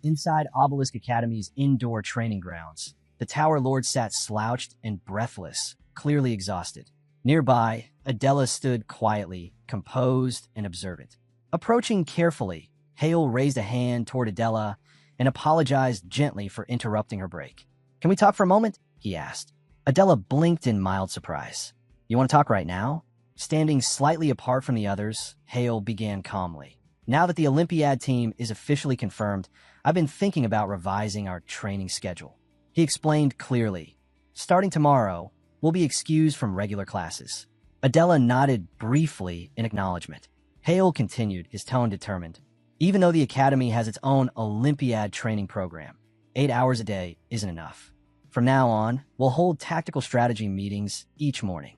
Inside Obelisk Academy's indoor training grounds, the Tower Lord sat slouched and breathless, clearly exhausted. Nearby, Adela stood quietly, composed and observant. Approaching carefully, Hale raised a hand toward Adela and apologized gently for interrupting her break. Can we talk for a moment? He asked. Adela blinked in mild surprise. You want to talk right now? Standing slightly apart from the others, Hale began calmly. Now that the Olympiad team is officially confirmed, I've been thinking about revising our training schedule. He explained clearly. Starting tomorrow, we'll be excused from regular classes. Adela nodded briefly in acknowledgement. Hale continued, his tone determined. Even though the Academy has its own Olympiad training program, 8 hours a day isn't enough. From now on, we'll hold tactical strategy meetings each morning.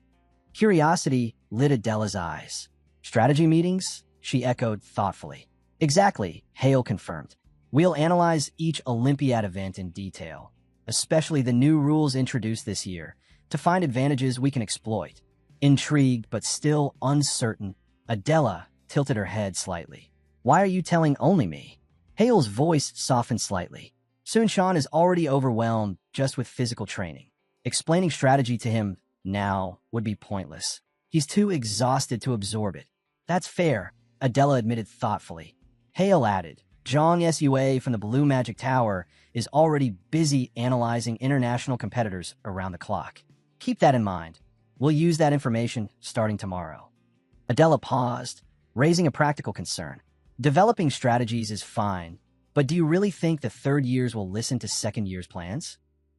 Curiosity lit Adela's eyes. Strategy meetings? She echoed thoughtfully. Exactly, Hale confirmed. We'll analyze each Olympiad event in detail, especially the new rules introduced this year, to find advantages we can exploit. Intrigued but still uncertain, Adela tilted her head slightly. Why are you telling only me? Hale's voice softened slightly. Sunshan is already overwhelmed just with physical training. Explaining strategy to him now would be pointless. He's too exhausted to absorb it. That's fair, Adela admitted thoughtfully. Hale added, Zhang Sua from the Blue Magic Tower is already busy analyzing international competitors around the clock. Keep that in mind. We'll use that information starting tomorrow. Adela paused, raising a practical concern. Developing strategies is fine, but do you really think the third years will listen to second year's plans?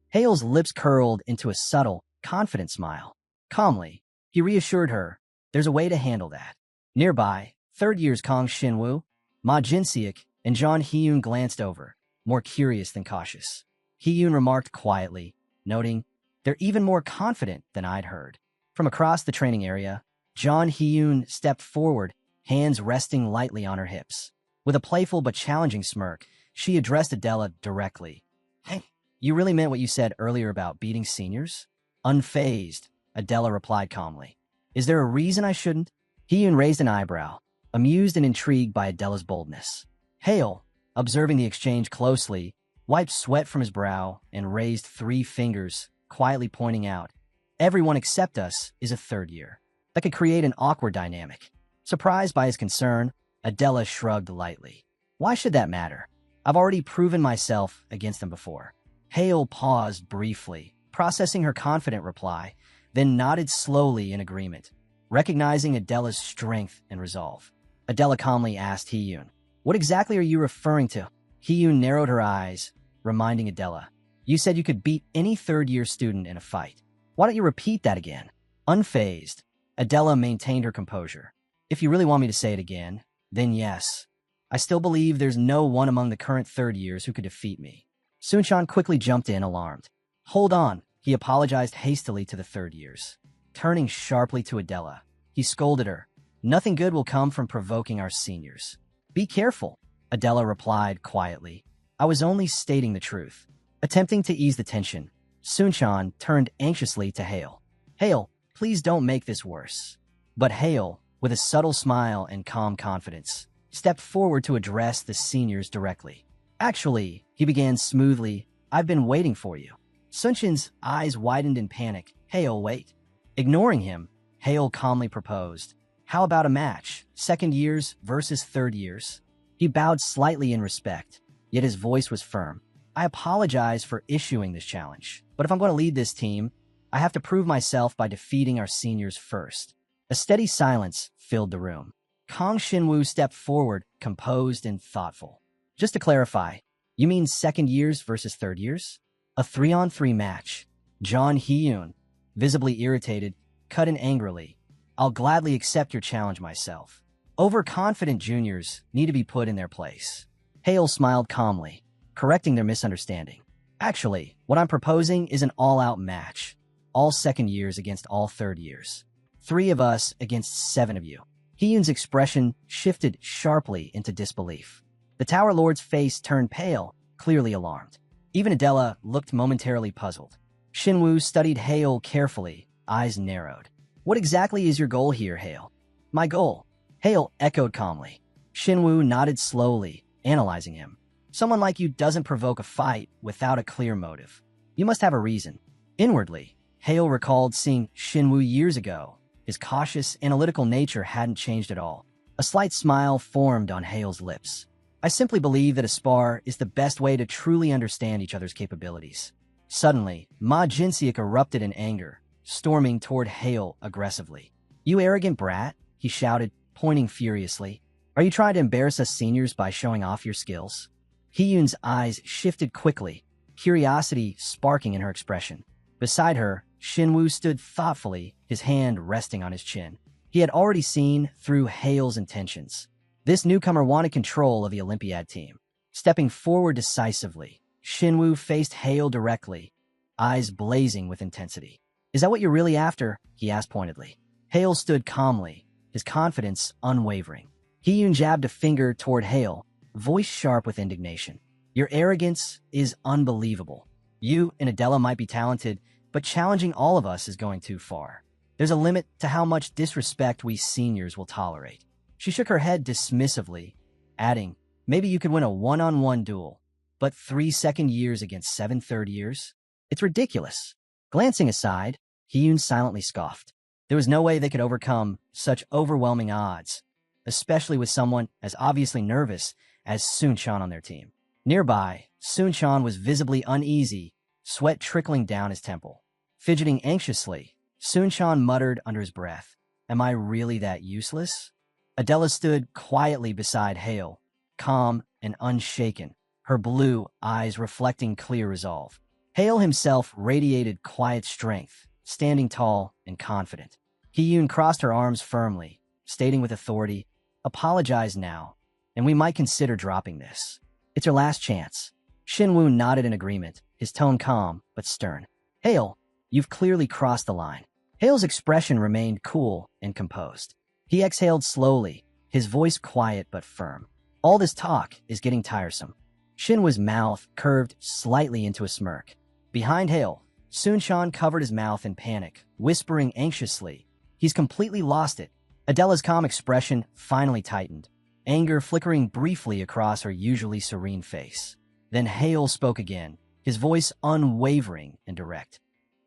Hale's lips curled into a subtle, confident smile. Calmly, he reassured her, there's a way to handle that. Nearby, third years Kong Shinwoo, Ma Jinseok, and John Hyun glanced over, more curious than cautious. Hyun remarked quietly, noting, they're even more confident than I'd heard. From across the training area, John Hyun stepped forward, hands resting lightly on her hips. With a playful but challenging smirk, she addressed Adela directly. Hey, you really meant what you said earlier about beating seniors? Unfazed, Adela replied calmly. Is there a reason I shouldn't? Hyun raised an eyebrow, amused and intrigued by Adela's boldness. Hale, observing the exchange closely, wiped sweat from his brow and raised 3 fingers, quietly pointing out, everyone except us is a third year. That could create an awkward dynamic. Surprised by his concern, Adela shrugged lightly. Why should that matter? I've already proven myself against them before. Hale paused briefly, processing her confident reply, then nodded slowly in agreement, recognizing Adela's strength and resolve. Adela calmly asked Hyun, what exactly are you referring to? Hyun narrowed her eyes, reminding Adela, you said you could beat any third-year student in a fight. Why don't you repeat that again? Unfazed, Adela maintained her composure. If you really want me to say it again, then yes. I still believe there's no one among the current third years who could defeat me. Sunchan quickly jumped in, alarmed. Hold on, he apologized hastily to the third years. Turning sharply to Adela, he scolded her. Nothing good will come from provoking our seniors. Be careful, Adela replied quietly. I was only stating the truth. Attempting to ease the tension, Sunchan turned anxiously to Hale. Hale, please don't make this worse. But Hale, with a subtle smile and calm confidence, stepped forward to address the seniors directly. Actually, he began smoothly, I've been waiting for you. Sunchan's eyes widened in panic. Hale, wait. Ignoring him, Hale calmly proposed. How about a match? Second years versus third years? He bowed slightly in respect, yet his voice was firm. I apologize for issuing this challenge, but if I'm going to lead this team, I have to prove myself by defeating our seniors first. A steady silence filled the room. Kang Shinwoo stepped forward, composed and thoughtful. Just to clarify, you mean second years versus third years? A 3-on-3 match. John Hyun, visibly irritated, cut in angrily. I'll gladly accept your challenge myself. Overconfident juniors need to be put in their place. Hale smiled calmly, correcting their misunderstanding. Actually, what I'm proposing is an all-out match. All second years against all third years. 3 of us against 7 of you. Hyun's expression shifted sharply into disbelief. The Tower Lord's face turned pale, clearly alarmed. Even Adela looked momentarily puzzled. Shinwoo studied Hale carefully, eyes narrowed. What exactly is your goal here, Hale? My goal, Hale echoed calmly. Shinwoo nodded slowly, analyzing him. Someone like you doesn't provoke a fight without a clear motive. You must have a reason. Inwardly, Hale recalled seeing Shinwoo years ago. His cautious, analytical nature hadn't changed at all. A slight smile formed on Hale's lips. I simply believe that a spar is the best way to truly understand each other's capabilities. Suddenly, Ma Jinseok erupted in anger, storming toward Hale aggressively. You arrogant brat, he shouted, pointing furiously. Are you trying to embarrass us seniors by showing off your skills? Hyun's eyes shifted quickly, curiosity sparking in her expression. Beside her, Shinwoo stood thoughtfully, his hand resting on his chin. He had already seen through Hale's intentions. This newcomer wanted control of the Olympiad team. Stepping forward decisively, Shinwoo faced Hale directly, eyes blazing with intensity. Is that what you're really after? He asked pointedly. Hale stood calmly, his confidence unwavering. Hyun jabbed a finger toward Hale, voice sharp with indignation. Your arrogance is unbelievable. You and Adela might be talented, but challenging all of us is going too far. There's a limit to how much disrespect we seniors will tolerate. She shook her head dismissively, adding, maybe you could win a one-on-one duel, but 3 second years against 7 third years? It's ridiculous. Glancing aside, Hyun silently scoffed. There was no way they could overcome such overwhelming odds, especially with someone as obviously nervous as Sunchan on their team. Nearby, Sunchan was visibly uneasy, sweat trickling down his temple. Fidgeting anxiously, Sunchan muttered under his breath, Am I really that useless? Adela stood quietly beside Hale, calm and unshaken, her blue eyes reflecting clear resolve. Hale himself radiated quiet strength, standing tall and confident. Hyun crossed her arms firmly, stating with authority, Apologize now, and we might consider dropping this. It's your last chance. Shinwoo nodded in agreement, his tone calm but stern. Hale, you've clearly crossed the line. Hale's expression remained cool and composed. He exhaled slowly, his voice quiet but firm. All this talk is getting tiresome. Shinwu's mouth curved slightly into a smirk. Behind Hale, Sunshan covered his mouth in panic, whispering anxiously, "He's completely lost it." Adela's calm expression finally tightened, anger flickering briefly across her usually serene face. Then Hale spoke again, his voice unwavering and direct.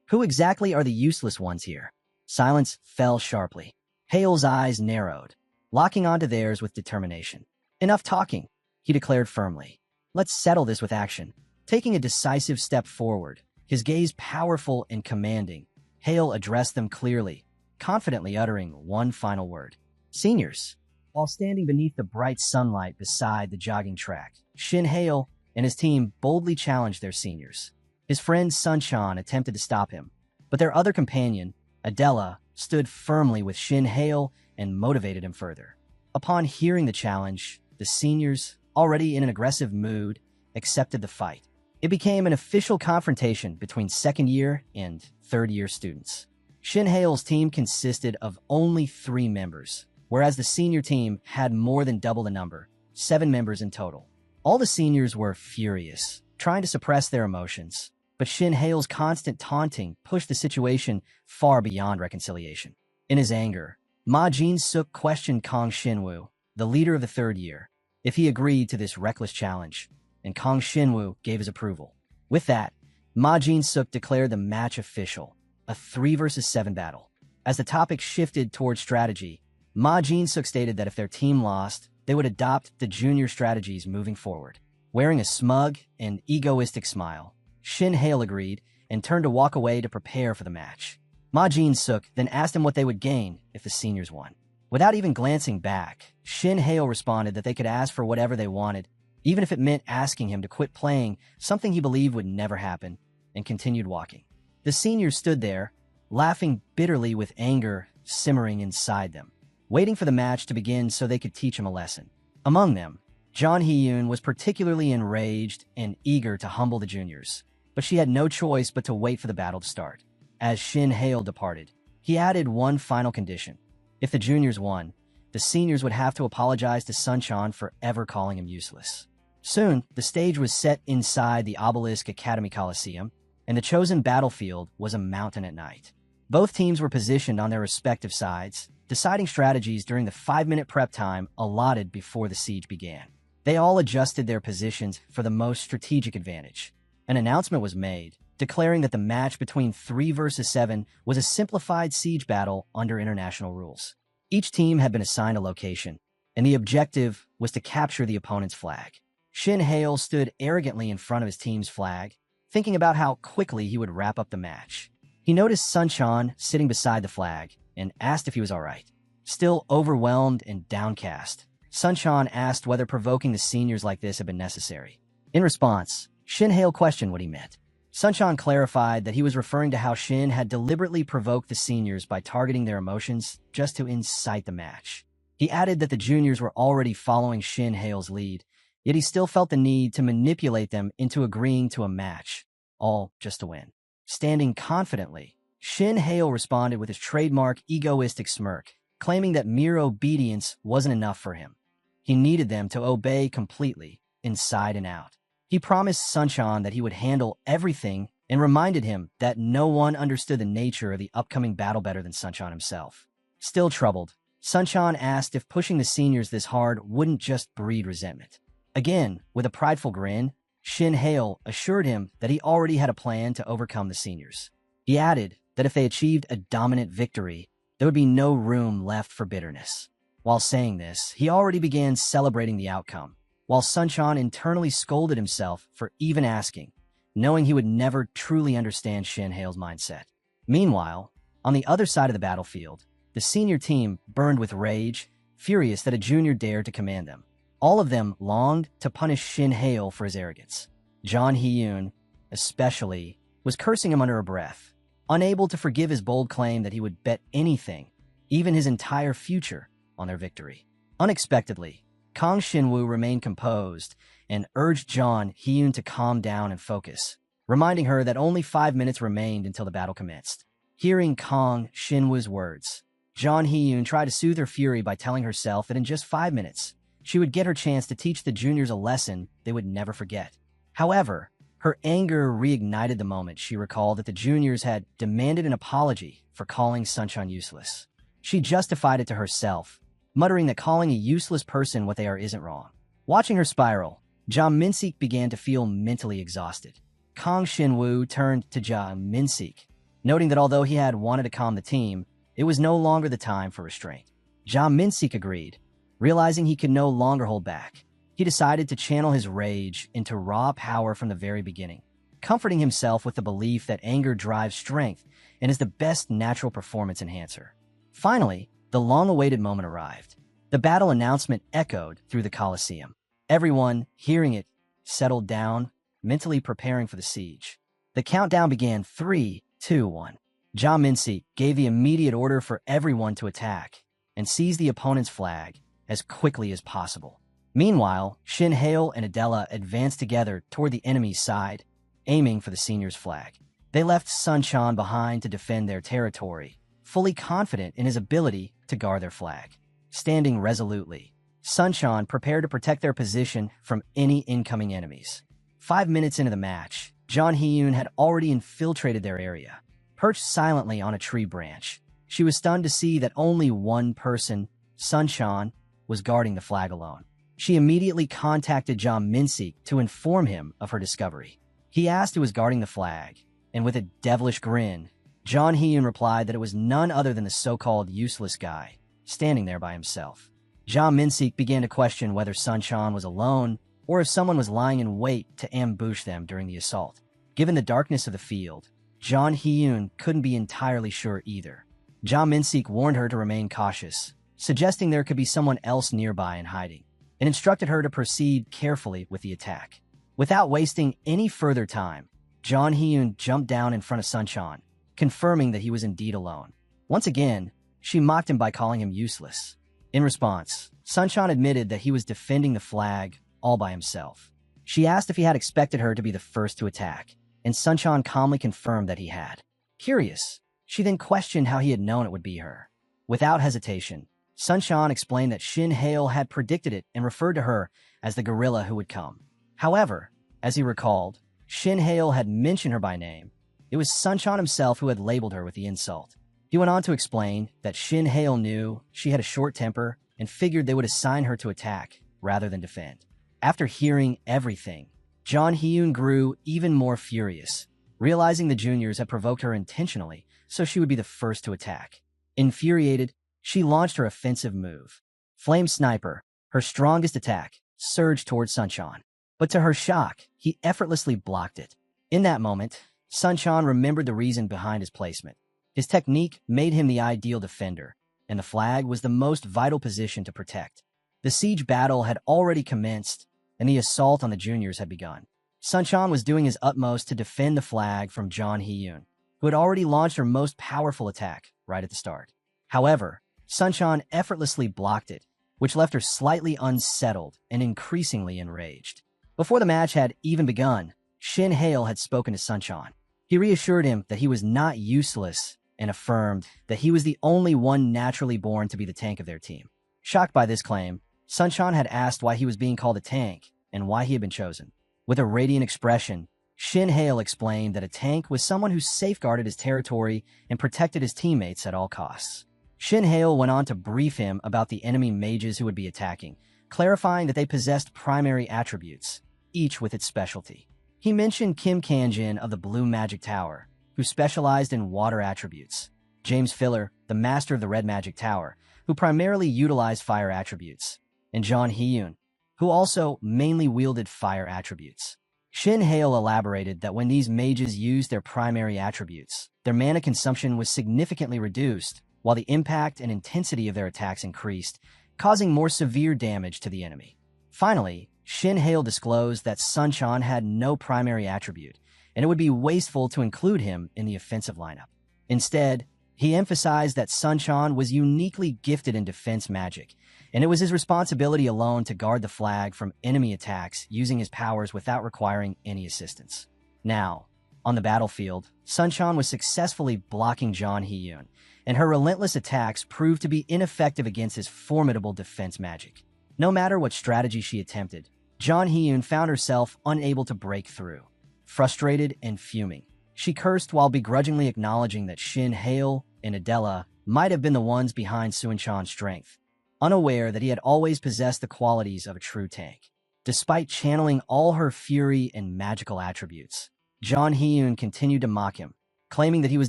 "Who exactly are the useless ones here?" Silence fell sharply. Hale's eyes narrowed, locking onto theirs with determination. "Enough talking," he declared firmly. "Let's settle this with action." Taking a decisive step forward, his gaze powerful and commanding, Hale addressed them clearly, confidently uttering one final word. "Seniors." While standing beneath the bright sunlight beside the jogging track, Shin Hale and his team boldly challenged their seniors. His friend Sunshan attempted to stop him, but their other companion, Adela, stood firmly with Shin Hale and motivated him further. Upon hearing the challenge, the seniors, already in an aggressive mood, accepted the fight. It became an official confrontation between second-year and third-year students. Shin Hale's team consisted of only 3 members, whereas the senior team had more than double the number, 7 members in total. All the seniors were furious, trying to suppress their emotions, but Shin Hale's constant taunting pushed the situation far beyond reconciliation. In his anger, Ma Jin-suk questioned Kang Shinwoo, the leader of the third year, if he agreed to this reckless challenge, and Kang Shinwoo gave his approval. With that, Ma Jin-suk declared the match official, a 3 versus 7 battle. As the topic shifted toward strategy, Ma Jin-suk stated that if their team lost, they would adopt the junior strategies moving forward. Wearing a smug and egoistic smile, Shin Hale agreed and turned to walk away to prepare for the match. Ma Jin-suk then asked him what they would gain if the seniors won. Without even glancing back, Shin Hale responded that they could ask for whatever they wanted, even if it meant asking him to quit playing something he believed would never happen, and continued walking. The seniors stood there, laughing bitterly with anger simmering inside them, waiting for the match to begin so they could teach him a lesson. Among them, John Hee-yoon was particularly enraged and eager to humble the juniors, but she had no choice but to wait for the battle to start. As Shin Hale departed, he added one final condition. If the juniors won, the seniors would have to apologize to Sunchan for ever calling him useless. Soon, the stage was set inside the Obelisk Academy Coliseum, and the chosen battlefield was a mountain at night. Both teams were positioned on their respective sides, deciding strategies during the 5-minute prep time allotted before the siege began. They all adjusted their positions for the most strategic advantage. An announcement was made, declaring that the match between 3 versus 7 was a simplified siege battle under international rules. Each team had been assigned a location, and the objective was to capture the opponent's flag. Shin Hale stood arrogantly in front of his team's flag, thinking about how quickly he would wrap up the match. He noticed Sunchan sitting beside the flag and asked if he was all right. Still overwhelmed and downcast, Sunchan asked whether provoking the seniors like this had been necessary. In response, Shin Hale questioned what he meant. Sunchan clarified that he was referring to how Shin had deliberately provoked the seniors by targeting their emotions just to incite the match. He added that the juniors were already following Shin Hale's lead, yet he still felt the need to manipulate them into agreeing to a match, all just to win. Standing confidently, Shin Hale responded with his trademark egoistic smirk, claiming that mere obedience wasn't enough for him. He needed them to obey completely, inside and out. He promised Sunchan that he would handle everything and reminded him that no one understood the nature of the upcoming battle better than Sunchan himself. Still troubled, Sunchan asked if pushing the seniors this hard wouldn't just breed resentment. Again, with a prideful grin, Shin Hale assured him that he already had a plan to overcome the seniors. He added that if they achieved a dominant victory, there would be no room left for bitterness. While saying this, he already began celebrating the outcome, while Sunchan internally scolded himself for even asking, knowing he would never truly understand Shin Hale's mindset. Meanwhile, on the other side of the battlefield, the senior team burned with rage, furious that a junior dared to command them. All of them longed to punish Shin Hale for his arrogance. John Hee-yoon, especially, was cursing him under her breath, unable to forgive his bold claim that he would bet anything, even his entire future, on their victory. Unexpectedly, Kang Shinwoo remained composed and urged John Hee-yoon to calm down and focus, reminding her that only 5 minutes remained until the battle commenced. Hearing Kang Shinwoo's words, Jeon Hee-yoon tried to soothe her fury by telling herself that in just 5 minutes, she would get her chance to teach the juniors a lesson they would never forget. However, her anger reignited the moment she recalled that the juniors had demanded an apology for calling Sunshine useless. She justified it to herself, muttering that calling a useless person what they are isn't wrong. Watching her spiral, Ja Min-sik began to feel mentally exhausted. Kang Shin-woo turned to Ja Min-sik, noting that although he had wanted to calm the team, it was no longer the time for restraint. Ja Min-sik agreed, realizing he could no longer hold back. He decided to channel his rage into raw power from the very beginning, comforting himself with the belief that anger drives strength and is the best natural performance enhancer. Finally, the long-awaited moment arrived. The battle announcement echoed through the Colosseum. Everyone, hearing it, settled down, mentally preparing for the siege. The countdown began 3, 2, 1. Ja Min-sik gave the immediate order for everyone to attack and seize the opponent's flag as quickly as possible. Meanwhile, Shin Hail and Adela advanced together toward the enemy's side, aiming for the seniors' flag. They left Sunshine behind to defend their territory, fully confident in his ability to guard their flag. Standing resolutely, Sunshine prepared to protect their position from any incoming enemies. 5 minutes into the match, Jeon Hee-yoon had already infiltrated their area. Perched silently on a tree branch, she was stunned to see that only one person, Sunshine, was guarding the flag alone. She immediately contacted Ja Min-sik to inform him of her discovery. He asked who was guarding the flag, and with a devilish grin, Jeon Hee-yoon replied that it was none other than the so-called useless guy, standing there by himself. Ja Min-sik began to question whether Sunshine was alone or if someone was lying in wait to ambush them during the assault. Given the darkness of the field, Jeon Hee-yoon couldn't be entirely sure either. Ja Min-sik warned her to remain cautious, suggesting there could be someone else nearby in hiding, and instructed her to proceed carefully with the attack. Without wasting any further time, Jeon Hee-yoon jumped down in front of Sunshine, confirming that he was indeed alone. Once again, she mocked him by calling him useless. In response, Sunshine admitted that he was defending the flag all by himself. She asked if he had expected her to be the first to attack, and Sunshine calmly confirmed that he had. Curious, she then questioned how he had known it would be her. Without hesitation, Sunshine explained that Shin Hail had predicted it and referred to her as the gorilla who would come. However, as he recalled, Shin Hail had mentioned her by name. It was Sunshine himself who had labeled her with the insult. He went on to explain that Shin Hail knew she had a short temper and figured they would assign her to attack rather than defend. After hearing everything, Jeon Hee-yoon grew even more furious, realizing the juniors had provoked her intentionally so she would be the first to attack. Infuriated, she launched her offensive move. Flame Sniper, her strongest attack, surged towards Sunshine. But to her shock, he effortlessly blocked it. In that moment, Sunshine remembered the reason behind his placement. His technique made him the ideal defender, and the flag was the most vital position to protect. The siege battle had already commenced, and the assault on the juniors had begun. Sunshine was doing his utmost to defend the flag from Jeon Hee-yoon, who had already launched her most powerful attack right at the start. However, Sunshine effortlessly blocked it, which left her slightly unsettled and increasingly enraged. Before the match had even begun, Shin Hail had spoken to Sunshine. He reassured him that he was not useless and affirmed that he was the only one naturally born to be the tank of their team. Shocked by this claim, Sunshine had asked why he was being called a tank and why he had been chosen. With a radiant expression, Shin Hail explained that a tank was someone who safeguarded his territory and protected his teammates at all costs. Shin Hail went on to brief him about the enemy mages who would be attacking, clarifying that they possessed primary attributes, each with its specialty. He mentioned Kim Kanjin of the Blue Magic Tower, who specialized in water attributes, James Filler, the master of the Red Magic Tower, who primarily utilized fire attributes, and Jeon Hee-yoon, who also mainly wielded fire attributes. Shin Hail elaborated that when these mages used their primary attributes, their mana consumption was significantly reduced, while the impact and intensity of their attacks increased, causing more severe damage to the enemy. Finally, Shin Hail disclosed that Sunshine had no primary attribute, and it would be wasteful to include him in the offensive lineup. Instead, he emphasized that Sunshine was uniquely gifted in defense magic, and it was his responsibility alone to guard the flag from enemy attacks using his powers without requiring any assistance. Now, On the battlefield, Sunshine was successfully blocking John Hee-yoon, and her relentless attacks proved to be ineffective against his formidable defense magic. No matter what strategy she attempted, John Hee-yoon found herself unable to break through. Frustrated and fuming, she cursed while begrudgingly acknowledging that Shin Hale and Adela might have been the ones behind Suin-chan's strength, unaware that he had always possessed the qualities of a true tank. Despite channeling all her fury and magical attributes, John Hee-yoon continued to mock him, claiming that he was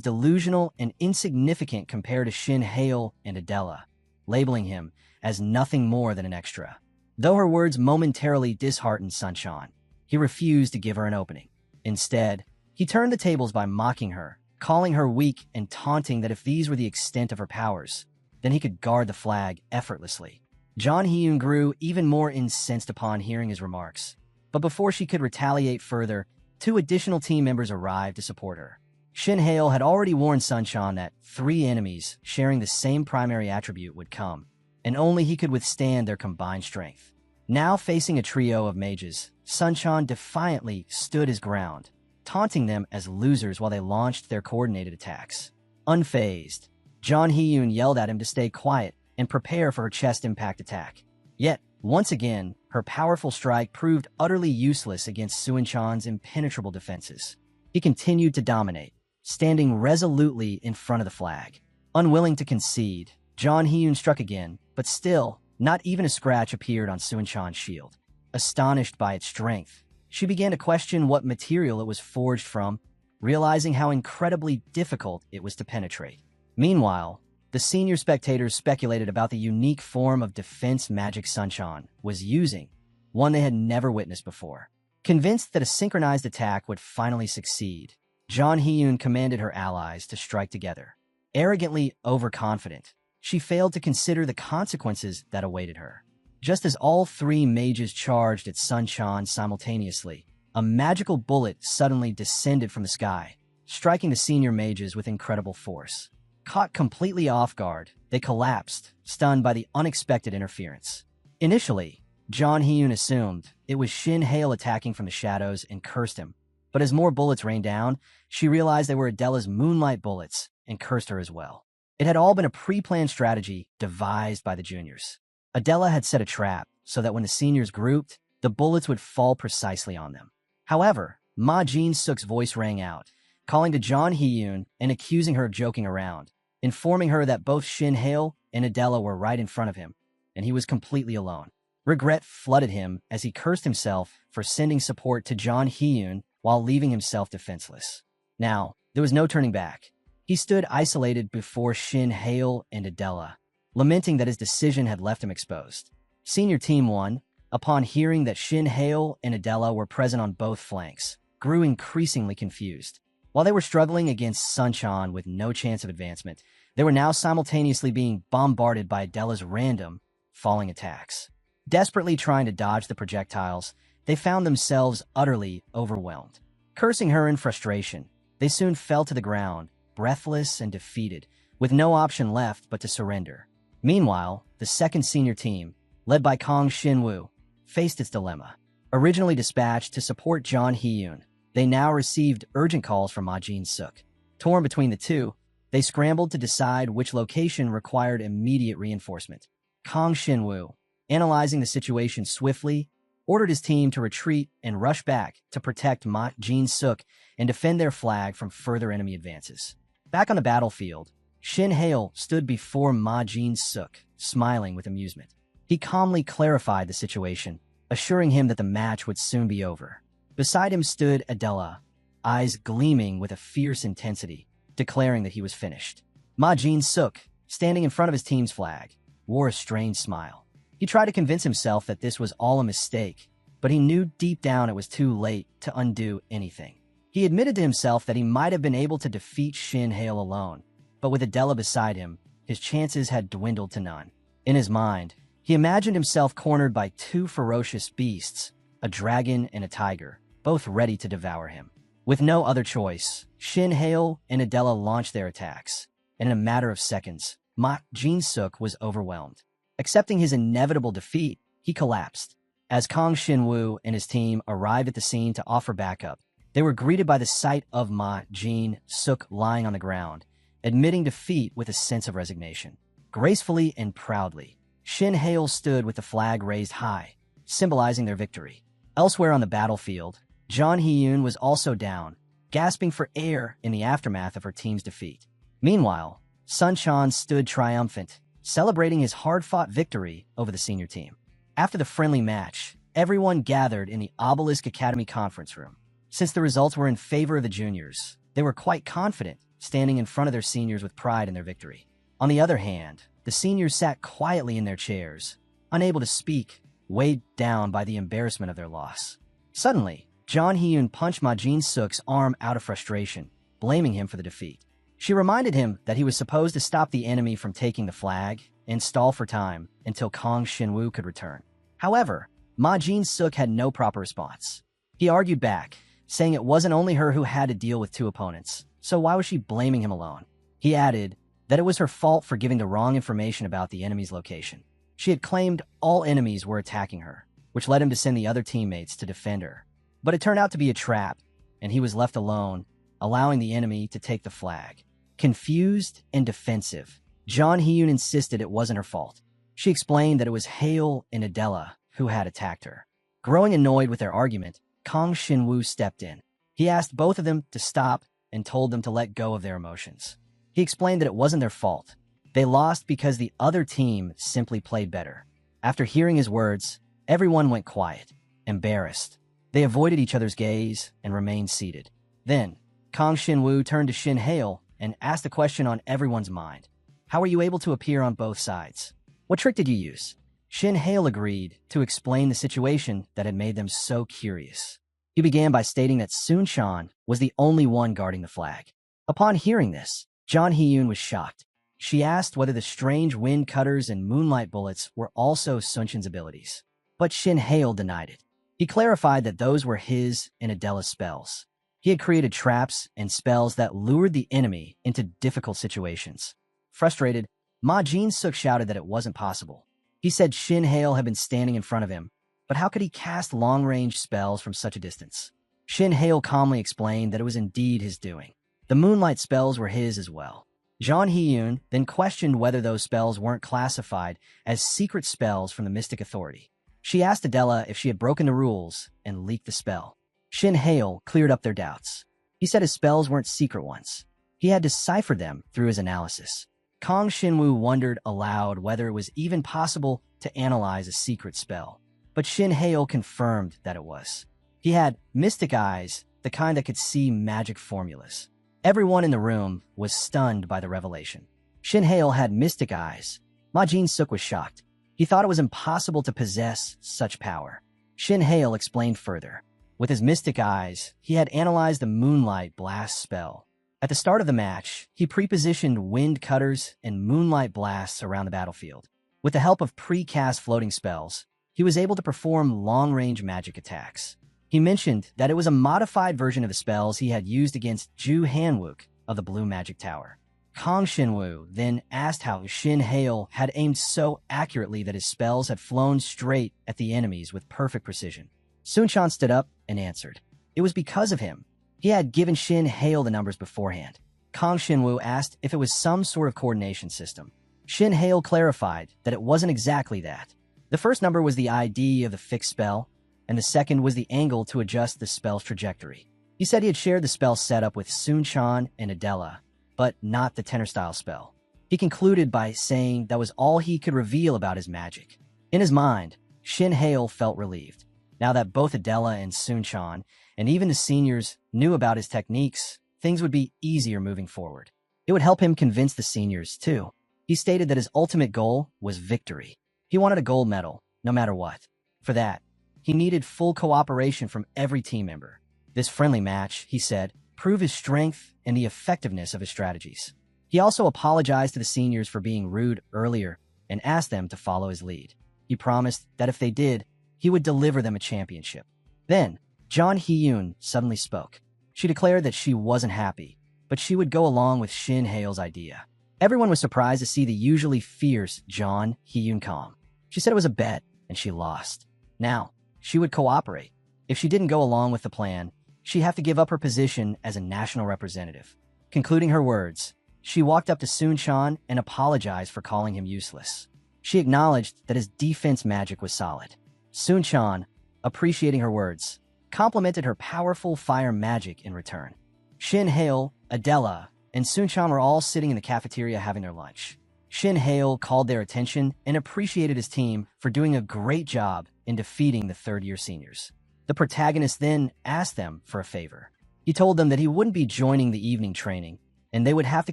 delusional and insignificant compared to Shin Hale and Adela, labeling him as nothing more than an extra. Though her words momentarily disheartened Sunshine, he refused to give her an opening. Instead, he turned the tables by mocking her, calling her weak and taunting that if these were the extent of her powers, then he could guard the flag effortlessly. John Hee-yoon grew even more incensed upon hearing his remarks. But before she could retaliate further, 2 additional team members arrived to support her. Shin Hale had already warned Sunshine that 3 enemies sharing the same primary attribute would come, and only he could withstand their combined strength. Now facing a trio of mages, Sunshine defiantly stood his ground, taunting them as losers while they launched their coordinated attacks. Unfazed, John Hee-yoon yelled at him to stay quiet and prepare for her chest impact attack. Yet, once again, her powerful strike proved utterly useless against Suin-chan's impenetrable defenses. He continued to dominate, standing resolutely in front of the flag. Unwilling to concede, John Hee-yoon struck again, but still, not even a scratch appeared on Suin-chan's shield. Astonished by its strength, she began to question what material it was forged from, realizing how incredibly difficult it was to penetrate. Meanwhile, the senior spectators speculated about the unique form of defense magic Sunshine was using, one they had never witnessed before. Convinced that a synchronized attack would finally succeed, John Hee-yoon commanded her allies to strike together. Arrogantly overconfident, she failed to consider the consequences that awaited her. Just as all 3 mages charged at Sunshine simultaneously, a magical bullet suddenly descended from the sky, striking the senior mages with incredible force. Caught completely off guard, they collapsed, stunned by the unexpected interference. Initially, John Hee-yoon assumed it was Shin Hale attacking from the shadows and cursed him, but as more bullets rained down, she realized they were Adela's moonlight bullets and cursed her as well. It had all been a pre-planned strategy devised by the juniors. Adela had set a trap so that when the seniors grouped, the bullets would fall precisely on them. However, Ma Jin-suk's voice rang out, calling to John Hee-yoon and accusing her of joking around, informing her that both Shin Hale and Adela were right in front of him, and he was completely alone. Regret flooded him as he cursed himself for sending support to John Hee-yoon while leaving himself defenseless. Now, there was no turning back. He stood isolated before Shin Hale and Adela, lamenting that his decision had left him exposed. Senior Team 1, upon hearing that Shin Hale and Adela were present on both flanks, grew increasingly confused. While they were struggling against Sunshine with no chance of advancement, they were now simultaneously being bombarded by Adela's random, falling attacks. Desperately trying to dodge the projectiles, they found themselves utterly overwhelmed. Cursing her in frustration, they soon fell to the ground, breathless and defeated, with no option left but to surrender. Meanwhile, the second senior team, led by Kang Shin-woo, faced its dilemma. Originally dispatched to support John Hee-yoon, they now received urgent calls from Ma Jin-suk. Torn between the two, they scrambled to decide which location required immediate reinforcement. Kang Shin-woo, analyzing the situation swiftly, ordered his team to retreat and rush back to protect Ma Jin-suk and defend their flag from further enemy advances. Back on the battlefield, Shin Hale stood before Ma Jin-suk, smiling with amusement. He calmly clarified the situation, assuring him that the match would soon be over. Beside him stood Adela, eyes gleaming with a fierce intensity, declaring that he was finished. Ma Jin-suk, standing in front of his team's flag, wore a strange smile. He tried to convince himself that this was all a mistake, but he knew deep down it was too late to undo anything. He admitted to himself that he might have been able to defeat Shin Hale alone, but with Adela beside him, his chances had dwindled to none. In his mind, he imagined himself cornered by 2 ferocious beasts, a dragon and a tiger, both ready to devour him. With no other choice, Shin Hale and Adela launched their attacks, and in a matter of seconds, Ma Jin-suk was overwhelmed. Accepting his inevitable defeat, he collapsed. As Kang Shin-woo and his team arrived at the scene to offer backup, They were greeted by the sight of Ma Jin-suk lying on the ground, admitting defeat with a sense of resignation. Gracefully and proudly, Shin Hail stood with the flag raised high, symbolizing their victory. Elsewhere on the battlefield, John Hee-yoon was also down, gasping for air in the aftermath of her team's defeat. Meanwhile, Sun Chan stood triumphant, celebrating his hard-fought victory over the senior team. After the friendly match, everyone gathered in the Obelisk Academy conference room. Since the results were in favor of the juniors, they were quite confident, standing in front of their seniors with pride in their victory. On the other hand, the seniors sat quietly in their chairs, unable to speak, weighed down by the embarrassment of their loss. Suddenly, John Hee-yoon punched Ma Jin-suk's arm out of frustration, blaming him for the defeat. She reminded him that he was supposed to stop the enemy from taking the flag and stall for time until Kang Shin-woo could return. However, Ma Jin-suk had no proper response. He argued back, saying it wasn't only her who had to deal with two opponents, so why was she blaming him alone? He added that it was her fault for giving the wrong information about the enemy's location. She had claimed all enemies were attacking her, which led him to send the other teammates to defend her. But it turned out to be a trap, and he was left alone, allowing the enemy to take the flag. Confused and defensive, John Hee-yoon insisted it wasn't her fault. She explained that it was Hale and Adela who had attacked her. Growing annoyed with their argument, Kang Shin-woo stepped in. He asked both of them to stop and told them to let go of their emotions. He explained that it wasn't their fault. They lost because the other team simply played better. After hearing his words, everyone went quiet, embarrassed. They avoided each other's gaze and remained seated. Then, Kang Shin-woo turned to Shin Hale and asked a question on everyone's mind. How were you able to appear on both sides? What trick did you use? Shin Hale agreed to explain the situation that had made them so curious. He began by stating that Sun Chan was the only one guarding the flag. Upon hearing this, John Hee-yoon was shocked. She asked whether the strange wind cutters and moonlight bullets were also Sun Chan's abilities. But Shin Hale denied it. He clarified that those were his and Adela's spells. He had created traps and spells that lured the enemy into difficult situations. Frustrated, Ma Jin-suk shouted that it wasn't possible. He said Shin Hale had been standing in front of him, but how could he cast long-range spells from such a distance? Shin Hale calmly explained that it was indeed his doing. The moonlight spells were his as well. John Hee-yoon then questioned whether those spells weren't classified as secret spells from the Mystic Authority. She asked Adela if she had broken the rules and leaked the spell. Shin Hale cleared up their doubts. He said his spells weren't secret ones. He had deciphered them through his analysis. Kang Shin-woo wondered aloud whether it was even possible to analyze a secret spell. But Shin Hale confirmed that it was. He had mystic eyes, the kind that could see magic formulas. Everyone in the room was stunned by the revelation. Shin Hale had mystic eyes. Ma Jin-suk was shocked. He thought it was impossible to possess such power. Shin Hale explained further. With his mystic eyes, he had analyzed the Moonlight Blast spell. At the start of the match, he pre-positioned wind cutters and moonlight blasts around the battlefield. With the help of pre-cast floating spells, he was able to perform long-range magic attacks. He mentioned that it was a modified version of the spells he had used against Ju Hanwook of the Blue Magic Tower. Kang Shin-woo then asked how Shin Hale had aimed so accurately that his spells had flown straight at the enemies with perfect precision. Sun Chan stood up and answered. It was because of him. He had given Shin Hale the numbers beforehand. Kang Shin-woo asked if it was some sort of coordination system. Shin Hale clarified that it wasn't exactly that. The first number was the ID of the fixed spell, and the second was the angle to adjust the spell's trajectory. He said he had shared the spell setup with Sun Chan and Adela, but not the tenor-style spell. He concluded by saying that was all he could reveal about his magic. In his mind, Shin Hale felt relieved. Now that both Adela and Sun Chan, and even the seniors, knew about his techniques, things would be easier moving forward. It would help him convince the seniors, too. He stated that his ultimate goal was victory. He wanted a gold medal, no matter what. For that, he needed full cooperation from every team member. This friendly match, he said, proved his strength and the effectiveness of his strategies. He also apologized to the seniors for being rude earlier and asked them to follow his lead. He promised that if they did, he would deliver them a championship. Then, John Hee-yoon suddenly spoke. She declared that she wasn't happy, but she would go along with Shin Hale's idea. Everyone was surprised to see the usually fierce John Hee-yoon calm. She said it was a bet, and she lost. Now, she would cooperate. If she didn't go along with the plan, she'd have to give up her position as a national representative. Concluding her words, she walked up to Sun-chan and apologized for calling him useless. She acknowledged that his defense magic was solid. Sun-chan, appreciating her words, complimented her powerful fire magic in return. Shin-hae, Adela, and Sun-chan were all sitting in the cafeteria having their lunch. Shin-hae called their attention and appreciated his team for doing a great job in defeating the third-year seniors. The protagonist then asked them for a favor. He told them that he wouldn't be joining the evening training, and they would have to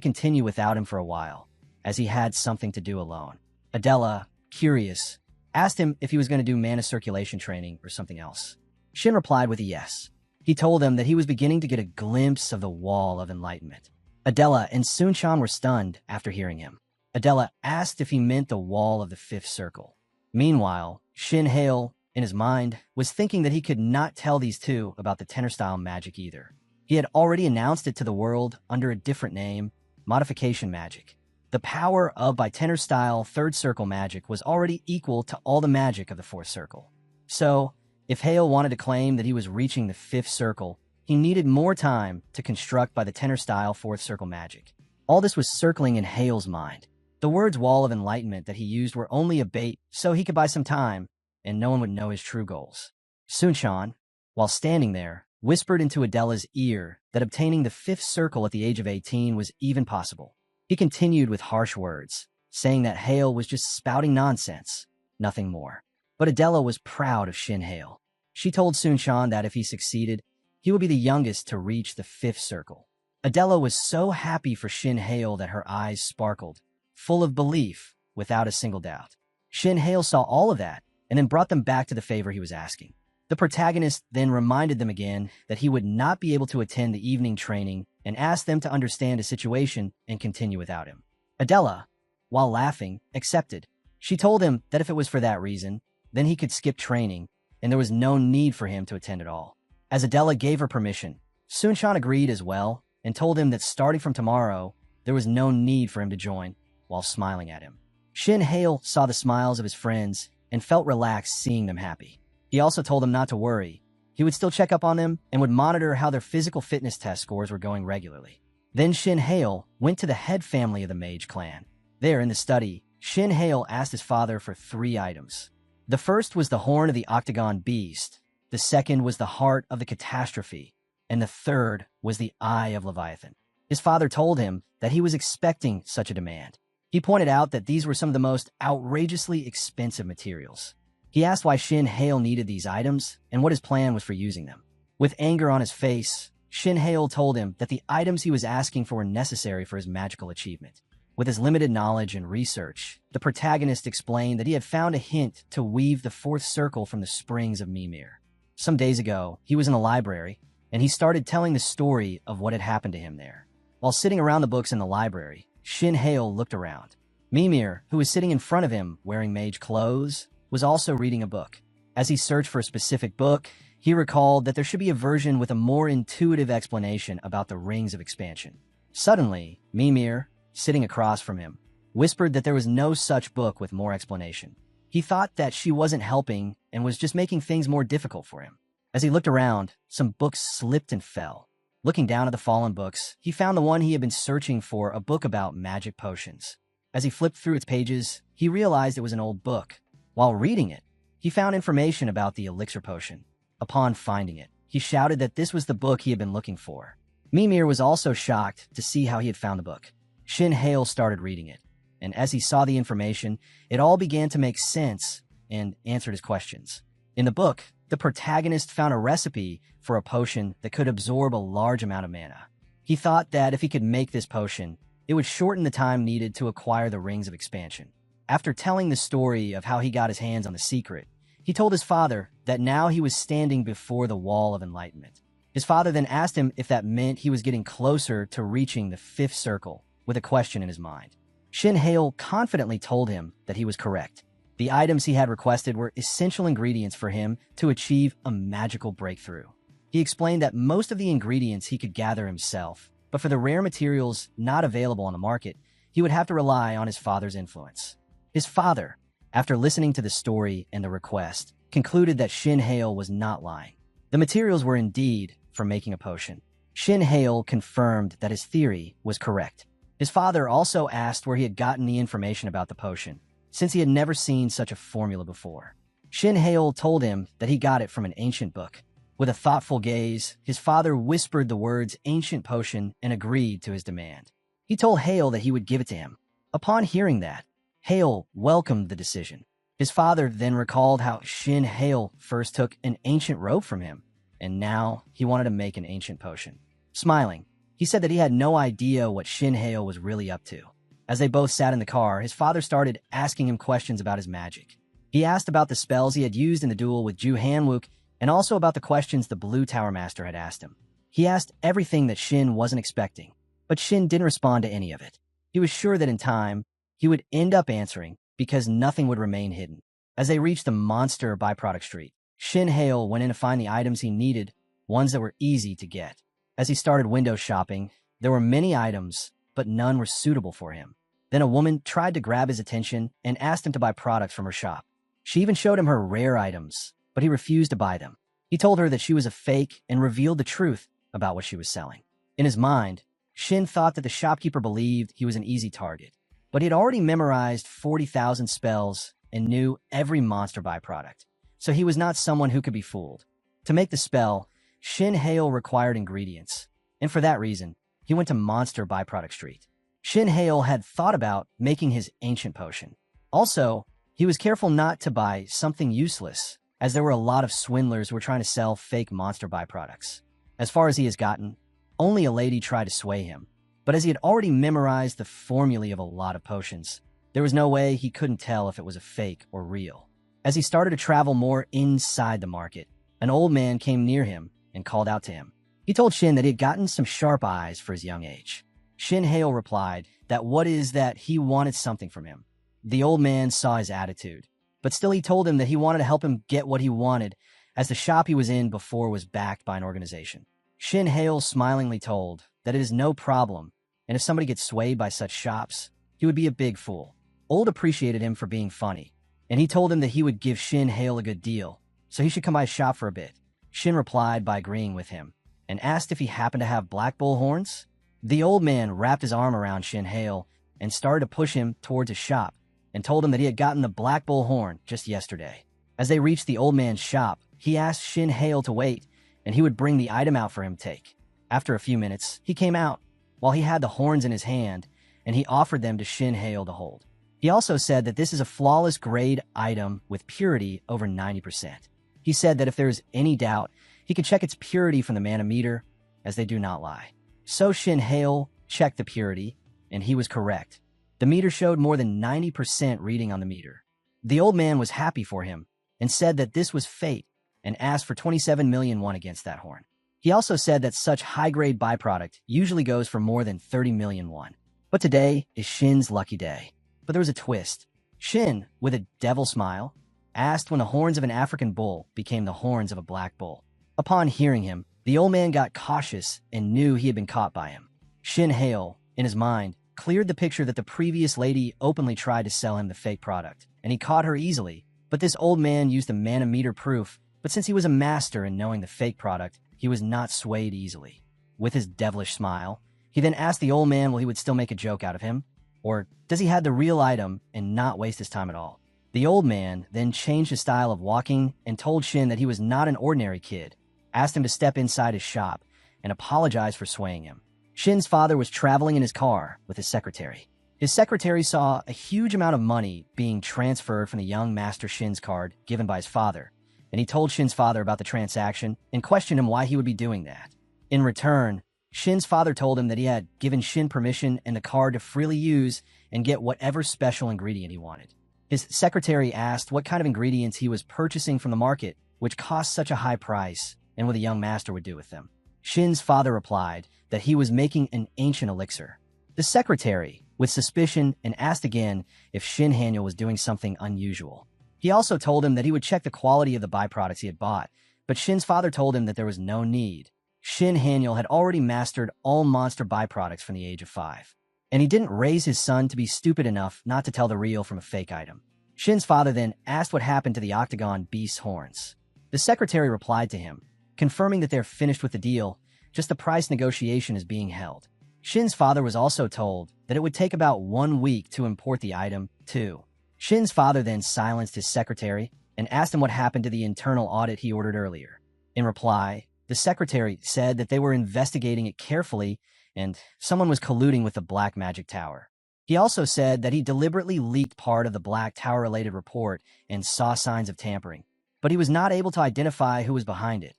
continue without him for a while, as he had something to do alone. Adela, curious, asked him if he was going to do mana circulation training or something else. Shin replied with a yes. He told them that he was beginning to get a glimpse of the wall of enlightenment. Adela and Sun-chan were stunned after hearing him. Adela asked if he meant the wall of the fifth circle. Meanwhile, Shin-hae, in his mind, was thinking that he could not tell these two about the tenor-style magic either. He had already announced it to the world under a different name, modification magic. The power of by tenor-style third circle magic was already equal to all the magic of the fourth circle. So, if Hale wanted to claim that he was reaching the fifth circle, he needed more time to construct by the tenor-style fourth circle magic. All this was circling in Hale's mind. The words wall of enlightenment that he used were only a bait so he could buy some time, and no one would know his true goals. Sun-chan, while standing there, whispered into Adela's ear that obtaining the fifth circle at the age of 18 was even possible. He continued with harsh words, saying that Hale was just spouting nonsense, nothing more. But Adela was proud of Shin-hae. She told Sun-chan that if he succeeded, he would be the youngest to reach the fifth circle. Adela was so happy for Shin-hae that her eyes sparkled, full of belief, without a single doubt. Shin-hae saw all of that, and then brought them back to the favor he was asking. The protagonist then reminded them again that he would not be able to attend the evening training and asked them to understand his situation and continue without him. Adela, while laughing, accepted. She told him that if it was for that reason, then he could skip training, and there was no need for him to attend at all. As Adela gave her permission, Sun-chan agreed as well and told him that starting from tomorrow, there was no need for him to join, while smiling at him. Shin-hae saw the smiles of his friends and felt relaxed seeing them happy. He also told them not to worry. He would still check up on them and would monitor how their physical fitness test scores were going regularly. Then Shin-hae went to the head family of the mage clan. There in the study, Shin-hae asked his father for 3 items. The first was the horn of the octagon beast, the second was the heart of the catastrophe, and the third was the eye of Leviathan. His father told him that he was expecting such a demand. He pointed out that these were some of the most outrageously expensive materials. He asked why Shin-hae needed these items and what his plan was for using them. With anger on his face, Shin-hae told him that the items he was asking for were necessary for his magical achievement. With his limited knowledge and research, the protagonist explained that he had found a hint to weave the fourth circle from the springs of Mimir. Some days ago, he was in the library, and he started telling the story of what had happened to him there. While sitting around the books in the library, Shin-hae looked around. Mimir, who was sitting in front of him wearing mage clothes, was also reading a book. As he searched for a specific book, he recalled that there should be a version with a more intuitive explanation about the rings of expansion. Suddenly, Mimir, sitting across from him, whispered that there was no such book with more explanation. He thought that she wasn't helping and was just making things more difficult for him. As he looked around, some books slipped and fell. Looking down at the fallen books, he found the one he had been searching for, a book about magic potions. As he flipped through its pages, he realized it was an old book. While reading it, he found information about the elixir potion. Upon finding it, he shouted that this was the book he had been looking for. Mimir was also shocked to see how he had found the book. Shin-hae started reading it, and as he saw the information, it all began to make sense and answered his questions. In the book, the protagonist found a recipe for a potion that could absorb a large amount of mana. He thought that if he could make this potion, it would shorten the time needed to acquire the rings of expansion. After telling the story of how he got his hands on the secret, he told his father that now he was standing before the wall of enlightenment. His father then asked him if that meant he was getting closer to reaching the fifth circle, with a question in his mind. Shin-hae confidently told him that he was correct. The items he had requested were essential ingredients for him to achieve a magical breakthrough. He explained that most of the ingredients he could gather himself, but for the rare materials not available on the market, he would have to rely on his father's influence. His father, after listening to the story and the request, concluded that Shin-hae was not lying. The materials were indeed for making a potion. Shin Hale confirmed that his theory was correct. His father also asked where he had gotten the information about the potion, since he had never seen such a formula before. Shin Hale told him that he got it from an ancient book. With a thoughtful gaze, his father whispered the words ancient potion and agreed to his demand. He told Hale that he would give it to him. Upon hearing that, Hale welcomed the decision. His father then recalled how Shin Hale first took an ancient rope from him, and now he wanted to make an ancient potion. Smiling, he said that he had no idea what Shin Hale was really up to. As they both sat in the car, his father started asking him questions about his magic. He asked about the spells he had used in the duel with Ju Hanwook, and also about the questions the Blue Tower Master had asked him. He asked everything that Shin wasn't expecting, but Shin didn't respond to any of it. He was sure that in time, he would end up answering because nothing would remain hidden. As they reached the monster byproduct street, Shin Hale went in to find the items he needed, ones that were easy to get. As he started window shopping, there were many items, but none were suitable for him. Then a woman tried to grab his attention and asked him to buy products from her shop. She even showed him her rare items, but he refused to buy them. He told her that she was a fake and revealed the truth about what she was selling. In his mind, Shin thought that the shopkeeper believed he was an easy target, but he had already memorized 40,000 spells and knew every monster byproduct, so he was not someone who could be fooled. To make the spell, Shin Hale required ingredients, and for that reason, he went to Monster Byproduct Street. Shin Hale had thought about making his ancient potion. Also, he was careful not to buy something useless, as there were a lot of swindlers who were trying to sell fake monster byproducts. As far as he has gotten, only a lady tried to sway him, but as he had already memorized the formulae of a lot of potions, there was no way he couldn't tell if it was a fake or real. As he started to travel more inside the market, an old man came near him and called out to him. He told Shin that he had gotten some sharp eyes for his young age. Shin Hale replied that he wanted something from him. The old man saw his attitude, but still he told him that he wanted to help him get what he wanted, as the shop he was in before was backed by an organization. Shin Hale smilingly told that it is no problem, and if somebody gets swayed by such shops, he would be a big fool. Old appreciated him for being funny, and he told him that he would give Shin Hale a good deal, so he should come by his shop for a bit. Shin replied by agreeing with him, and asked if he happened to have black bull horns. The old man wrapped his arm around Shin Hale and started to push him towards his shop, and told him that he had gotten the black bull horn just yesterday. As they reached the old man's shop, he asked Shin Hale to wait, and he would bring the item out for him to take. After a few minutes, he came out, while he had the horns in his hand, and he offered them to Shin Hale to hold. He also said that this is a flawless grade item with purity over 90%. He said that if there is any doubt, he could check its purity from the manometer, as they do not lie. So Shin Hale checked the purity, and he was correct. The meter showed more than 90% reading on the meter. The old man was happy for him, and said that this was fate, and asked for 27 million won against that horn. He also said that such high-grade byproduct usually goes for more than 30 million won. But today is Shin's lucky day. But there was a twist. Shin, with a devil smile, asked when the horns of an African bull became the horns of a black bull. Upon hearing him, the old man got cautious and knew he had been caught by him. Shin Hale, in his mind, cleared the picture that the previous lady openly tried to sell him the fake product, and he caught her easily. But this old man used a manometer proof, but since he was a master in knowing the fake product, he was not swayed easily. With his devilish smile, he then asked the old man will he would still make a joke out of him, or does he have the real item and not waste his time at all. The old man then changed his style of walking and told Shin that he was not an ordinary kid, asked him to step inside his shop, and apologized for swaying him. Shin's father was traveling in his car with his secretary. His secretary saw a huge amount of money being transferred from the young Master Shin's card given by his father, and he told Shin's father about the transaction and questioned him why he would be doing that. In return, Shin's father told him that he had given Shin permission and the card to freely use and get whatever special ingredient he wanted. His secretary asked what kind of ingredients he was purchasing from the market, which cost such a high price, and what the young master would do with them. Shin's father replied that he was making an ancient elixir. The secretary, with suspicion, and asked again if Shin Haniel was doing something unusual. He also told him that he would check the quality of the byproducts he had bought, but Shin's father told him that there was no need. Shin Haniel had already mastered all monster byproducts from the age of 5, and he didn't raise his son to be stupid enough not to tell the real from a fake item. Shin's father then asked what happened to the octagon beast's horns. The secretary replied to him confirming that they're finished with the deal, just the price negotiation is being held. Shin's father was also told that it would take about 1 week to import the item, too. Shin's father then silenced his secretary and asked him what happened to the internal audit he ordered earlier. In reply, the secretary said that they were investigating it carefully and someone was colluding with the Black Magic Tower. He also said that he deliberately leaked part of the Black Tower-related report and saw signs of tampering, but he was not able to identify who was behind it,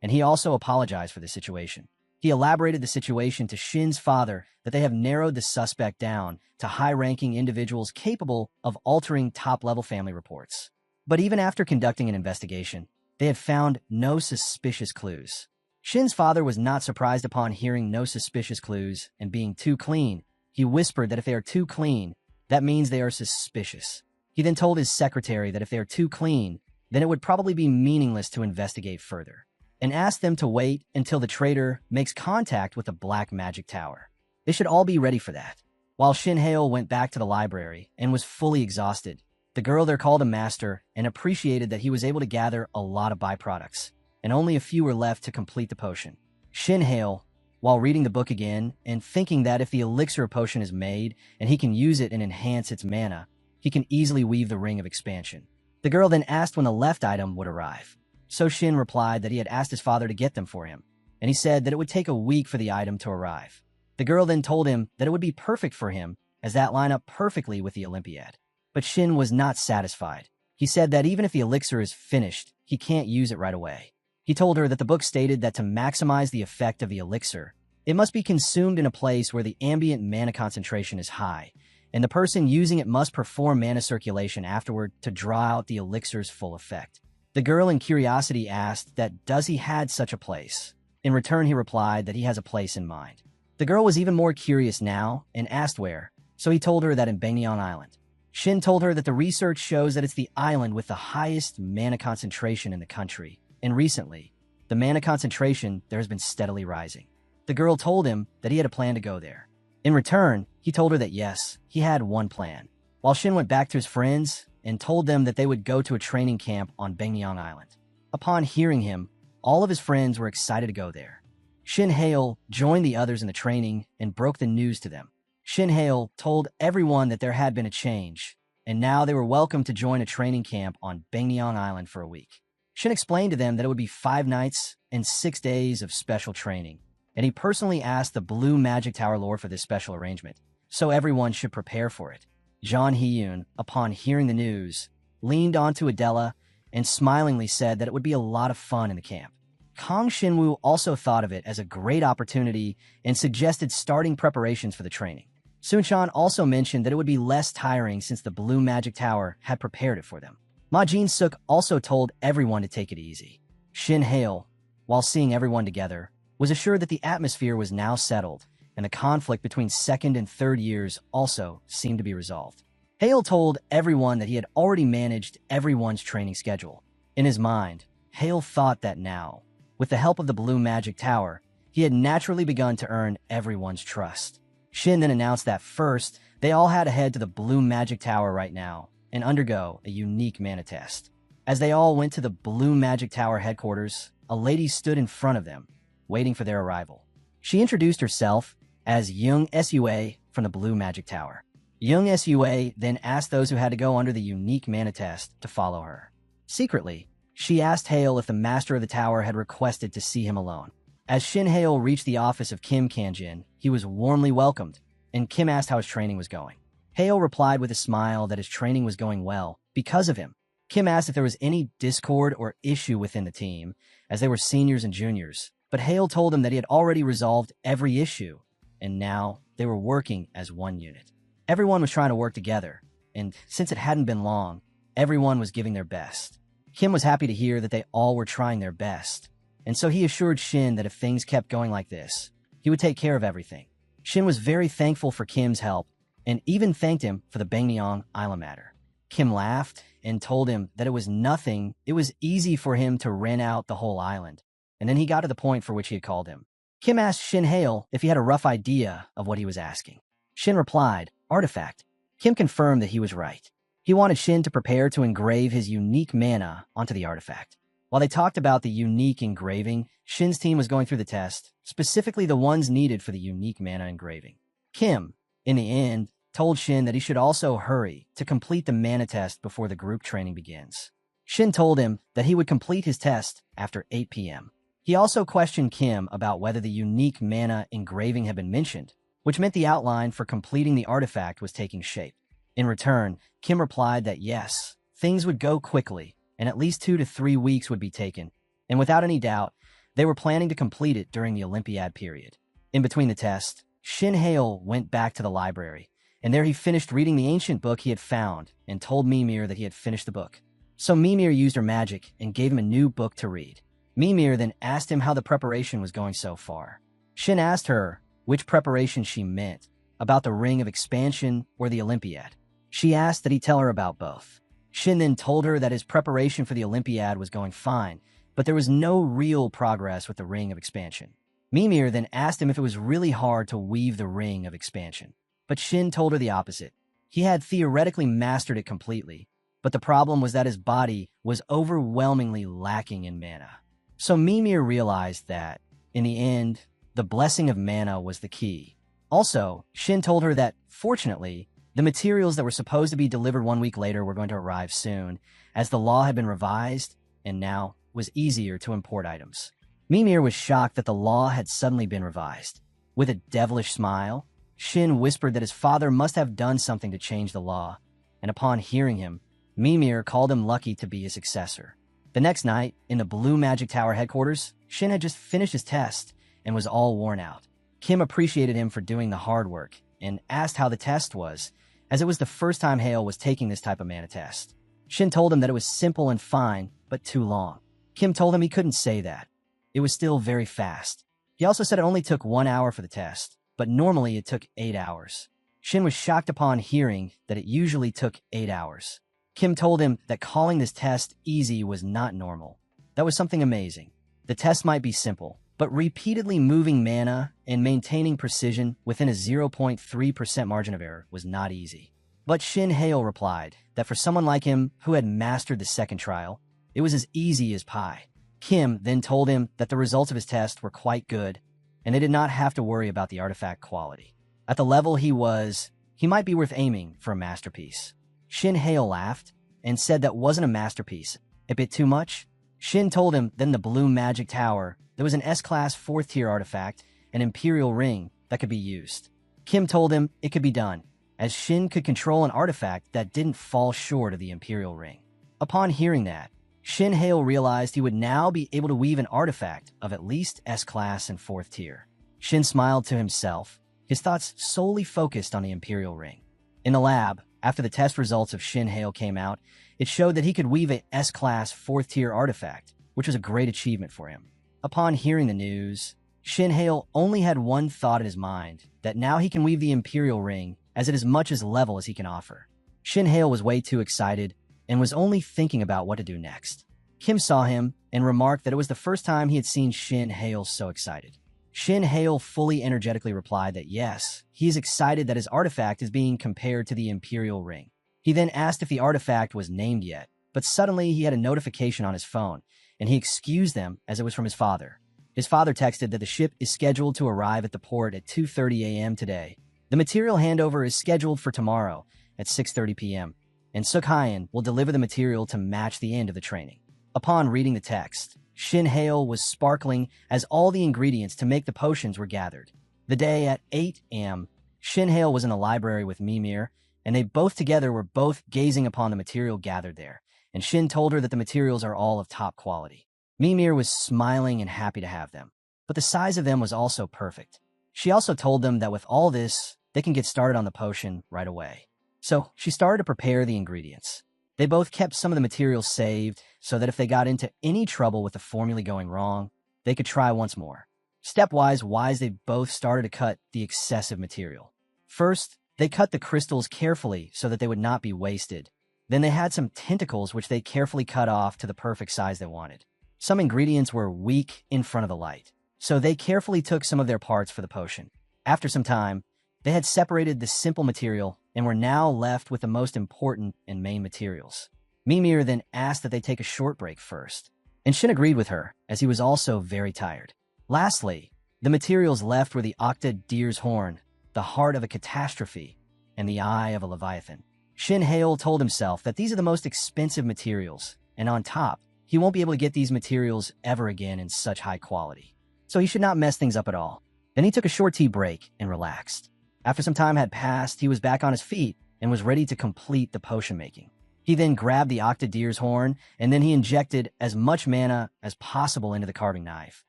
and he also apologized for the situation. He elaborated the situation to Shin's father that they have narrowed the suspect down to high-ranking individuals capable of altering top-level family reports. But even after conducting an investigation, they had found no suspicious clues. Shin's father was not surprised upon hearing no suspicious clues and being too clean. He whispered that if they are too clean, that means they are suspicious. He then told his secretary that if they are too clean, then it would probably be meaningless to investigate further, and asked them to wait until the traitor makes contact with the Black Magic Tower. They should all be ready for that. While Shin Hale went back to the library and was fully exhausted, the girl there called him master and appreciated that he was able to gather a lot of byproducts, and only a few were left to complete the potion. Shin Hale, while reading the book again and thinking that if the elixir potion is made and he can use it and enhance its mana, he can easily weave the ring of expansion. The girl then asked when the left item would arrive. So Shin replied that he had asked his father to get them for him, and he said that it would take a week for the item to arrive. The girl then told him that it would be perfect for him, as that lined up perfectly with the Olympiad. But Shin was not satisfied. He said that even if the elixir is finished, he can't use it right away. He told her that the book stated that to maximize the effect of the elixir, it must be consumed in a place where the ambient mana concentration is high, and the person using it must perform mana circulation afterward to draw out the elixir's full effect. The girl in curiosity asked that does he had such a place. In return, he replied that he has a place in mind. The girl was even more curious now and asked where, so he told her that in Bangnyeong Island. Shin told her that the research shows that it's the island with the highest mana concentration in the country, and recently, the mana concentration there has been steadily rising. The girl told him that he had a plan to go there. In return, he told her that yes, he had one plan. While Shin went back to his friends and told them that they would go to a training camp on Bangnyeong Island. Upon hearing him, all of his friends were excited to go there. Shin Hale joined the others in the training and broke the news to them. Shin Hale told everyone that there had been a change, and now they were welcome to join a training camp on Bangnyeong Island for a week. Shin explained to them that it would be 5 nights and 6 days of special training, and he personally asked the Blue Magic Tower Lord for this special arrangement, so everyone should prepare for it. John Hee-yoon, upon hearing the news, leaned onto Adela and smilingly said that it would be a lot of fun in the camp. Kang Shin-woo also thought of it as a great opportunity and suggested starting preparations for the training. Soon-chan also mentioned that it would be less tiring since the Blue Magic Tower had prepared it for them. Ma Jin-suk also told everyone to take it easy. Shin Hale, while seeing everyone together, was assured that the atmosphere was now settled, and the conflict between second and third years also seemed to be resolved. Hale told everyone that he had already managed everyone's training schedule. In his mind, Hale thought that now, with the help of the Blue Magic Tower, he had naturally begun to earn everyone's trust. Shin then announced that first, they all had to head to the Blue Magic Tower right now and undergo a unique mana test. As they all went to the Blue Magic Tower headquarters, a lady stood in front of them, waiting for their arrival. She introduced herself as Young Sua from the Blue Magic Tower. Young Sua then asked those who had to go under the unique mana test to follow her. Secretly, she asked Hale if the master of the tower had requested to see him alone. As Shin Hale reached the office of Kim Kanjin, he was warmly welcomed, and Kim asked how his training was going. Hale replied with a smile that his training was going well because of him. Kim asked if there was any discord or issue within the team, as they were seniors and juniors, but Hale told him that he had already resolved every issue, and now they were working as one unit. Everyone was trying to work together, and since it hadn't been long, everyone was giving their best. Kim was happy to hear that they all were trying their best, and so he assured Shin that if things kept going like this, he would take care of everything. Shin was very thankful for Kim's help, and even thanked him for the Bangnyeong Island matter. Kim laughed and told him that it was nothing, it was easy for him to rent out the whole island, and then he got to the point for which he had called him. Kim asked Shin Hale if he had a rough idea of what he was asking. Shin replied, artifact. Kim confirmed that he was right. He wanted Shin to prepare to engrave his unique mana onto the artifact. While they talked about the unique engraving, Shin's team was going through the test, specifically the ones needed for the unique mana engraving. Kim, in the end, told Shin that he should also hurry to complete the mana test before the group training begins. Shin told him that he would complete his test after 8 p.m. He also questioned Kim about whether the unique mana engraving had been mentioned, which meant the outline for completing the artifact was taking shape. In return, Kim replied that yes, things would go quickly, and at least 2 to 3 weeks would be taken, and without any doubt, they were planning to complete it during the Olympiad period. In between the test, Shin Hale went back to the library, and there he finished reading the ancient book he had found and told Mimir that he had finished the book. So Mimir used her magic and gave him a new book to read. Mimir then asked him how the preparation was going so far. Shin asked her which preparation she meant, about the Ring of Expansion or the Olympiad. She asked that he tell her about both. Shin then told her that his preparation for the Olympiad was going fine, but there was no real progress with the Ring of Expansion. Mimir then asked him if it was really hard to weave the Ring of Expansion, but Shin told her the opposite. He had theoretically mastered it completely, but the problem was that his body was overwhelmingly lacking in mana. So Mimir realized that, in the end, the blessing of mana was the key. Also, Shin told her that, fortunately, the materials that were supposed to be delivered 1 week later were going to arrive soon, as the law had been revised and now was easier to import items. Mimir was shocked that the law had suddenly been revised. With a devilish smile, Shin whispered that his father must have done something to change the law, and upon hearing him, Mimir called him lucky to be his successor. The next night, in the Blue Magic Tower headquarters, Shin had just finished his test and was all worn out. Kim appreciated him for doing the hard work and asked how the test was, as it was the first time Hale was taking this type of mana test. Shin told him that it was simple and fine, but too long. Kim told him he couldn't say that. It was still very fast. He also said it only took 1 hour for the test, but normally it took 8 hours. Shin was shocked upon hearing that it usually took 8 hours. Kim told him that calling this test easy was not normal. That was something amazing. The test might be simple, but repeatedly moving mana and maintaining precision within a 0.3% margin of error was not easy. But Shin Hale replied that for someone like him who had mastered the second trial, it was as easy as pie. Kim then told him that the results of his test were quite good, and they did not have to worry about the artifact quality. At the level he was, he might be worth aiming for a masterpiece. Shin Hale laughed and said that wasn't a masterpiece. A bit too much? Shin told him that in the Blue Magic Tower, there was an S-Class 4th tier artifact, an Imperial Ring, that could be used. Kim told him it could be done, as Shin could control an artifact that didn't fall short of the Imperial Ring. Upon hearing that, Shin Hale realized he would now be able to weave an artifact of at least S-Class and 4th tier. Shin smiled to himself, his thoughts solely focused on the Imperial Ring. In the lab, after the test results of Shin Hale came out, it showed that he could weave a S-Class 4th tier artifact, which was a great achievement for him. Upon hearing the news, Shin Hale only had one thought in his mind, that now he can weave the Imperial Ring as it is much as level as he can offer. Shin Hale was way too excited and was only thinking about what to do next. Kim saw him and remarked that it was the first time he had seen Shin Hale so excited. Shin Hale fully energetically replied that yes, he is excited that his artifact is being compared to the Imperial Ring. He then asked if the artifact was named yet, but suddenly he had a notification on his phone, and he excused them as it was from his father. His father texted that the ship is scheduled to arrive at the port at 2:30 a.m. today. The material handover is scheduled for tomorrow at 6:30 p.m., and Sukhayan will deliver the material to match the end of the training. Upon reading the text, Shin Hale was sparkling as all the ingredients to make the potions were gathered. The day at 8 a.m., Shin Hale was in the library with Mimir, and they both together were both gazing upon the material gathered there, and Shin told her that the materials are all of top quality. Mimir was smiling and happy to have them, but the size of them was also perfect. She also told them that with all this, they can get started on the potion right away. So she started to prepare the ingredients. They both kept some of the materials saved so that if they got into any trouble with the formula going wrong, they could try once more. Stepwise, they both started to cut the excessive material. First, they cut the crystals carefully so that they would not be wasted. Then they had some tentacles which they carefully cut off to the perfect size they wanted. Some ingredients were weak in front of the light, so they carefully took some of their parts for the potion. After some time, they had separated the simple material and were now left with the most important and main materials. Mimir then asked that they take a short break first. And Shin agreed with her, as he was also very tired. Lastly, the materials left were the Octa Deer's Horn, the heart of a catastrophe, and the eye of a leviathan. Shin Hail told himself that these are the most expensive materials, and on top, he won't be able to get these materials ever again in such high quality. So he should not mess things up at all. Then he took a short tea break and relaxed. After some time had passed, he was back on his feet and was ready to complete the potion making. He then grabbed the Octa Deer's Horn, and then he injected as much mana as possible into the carving knife.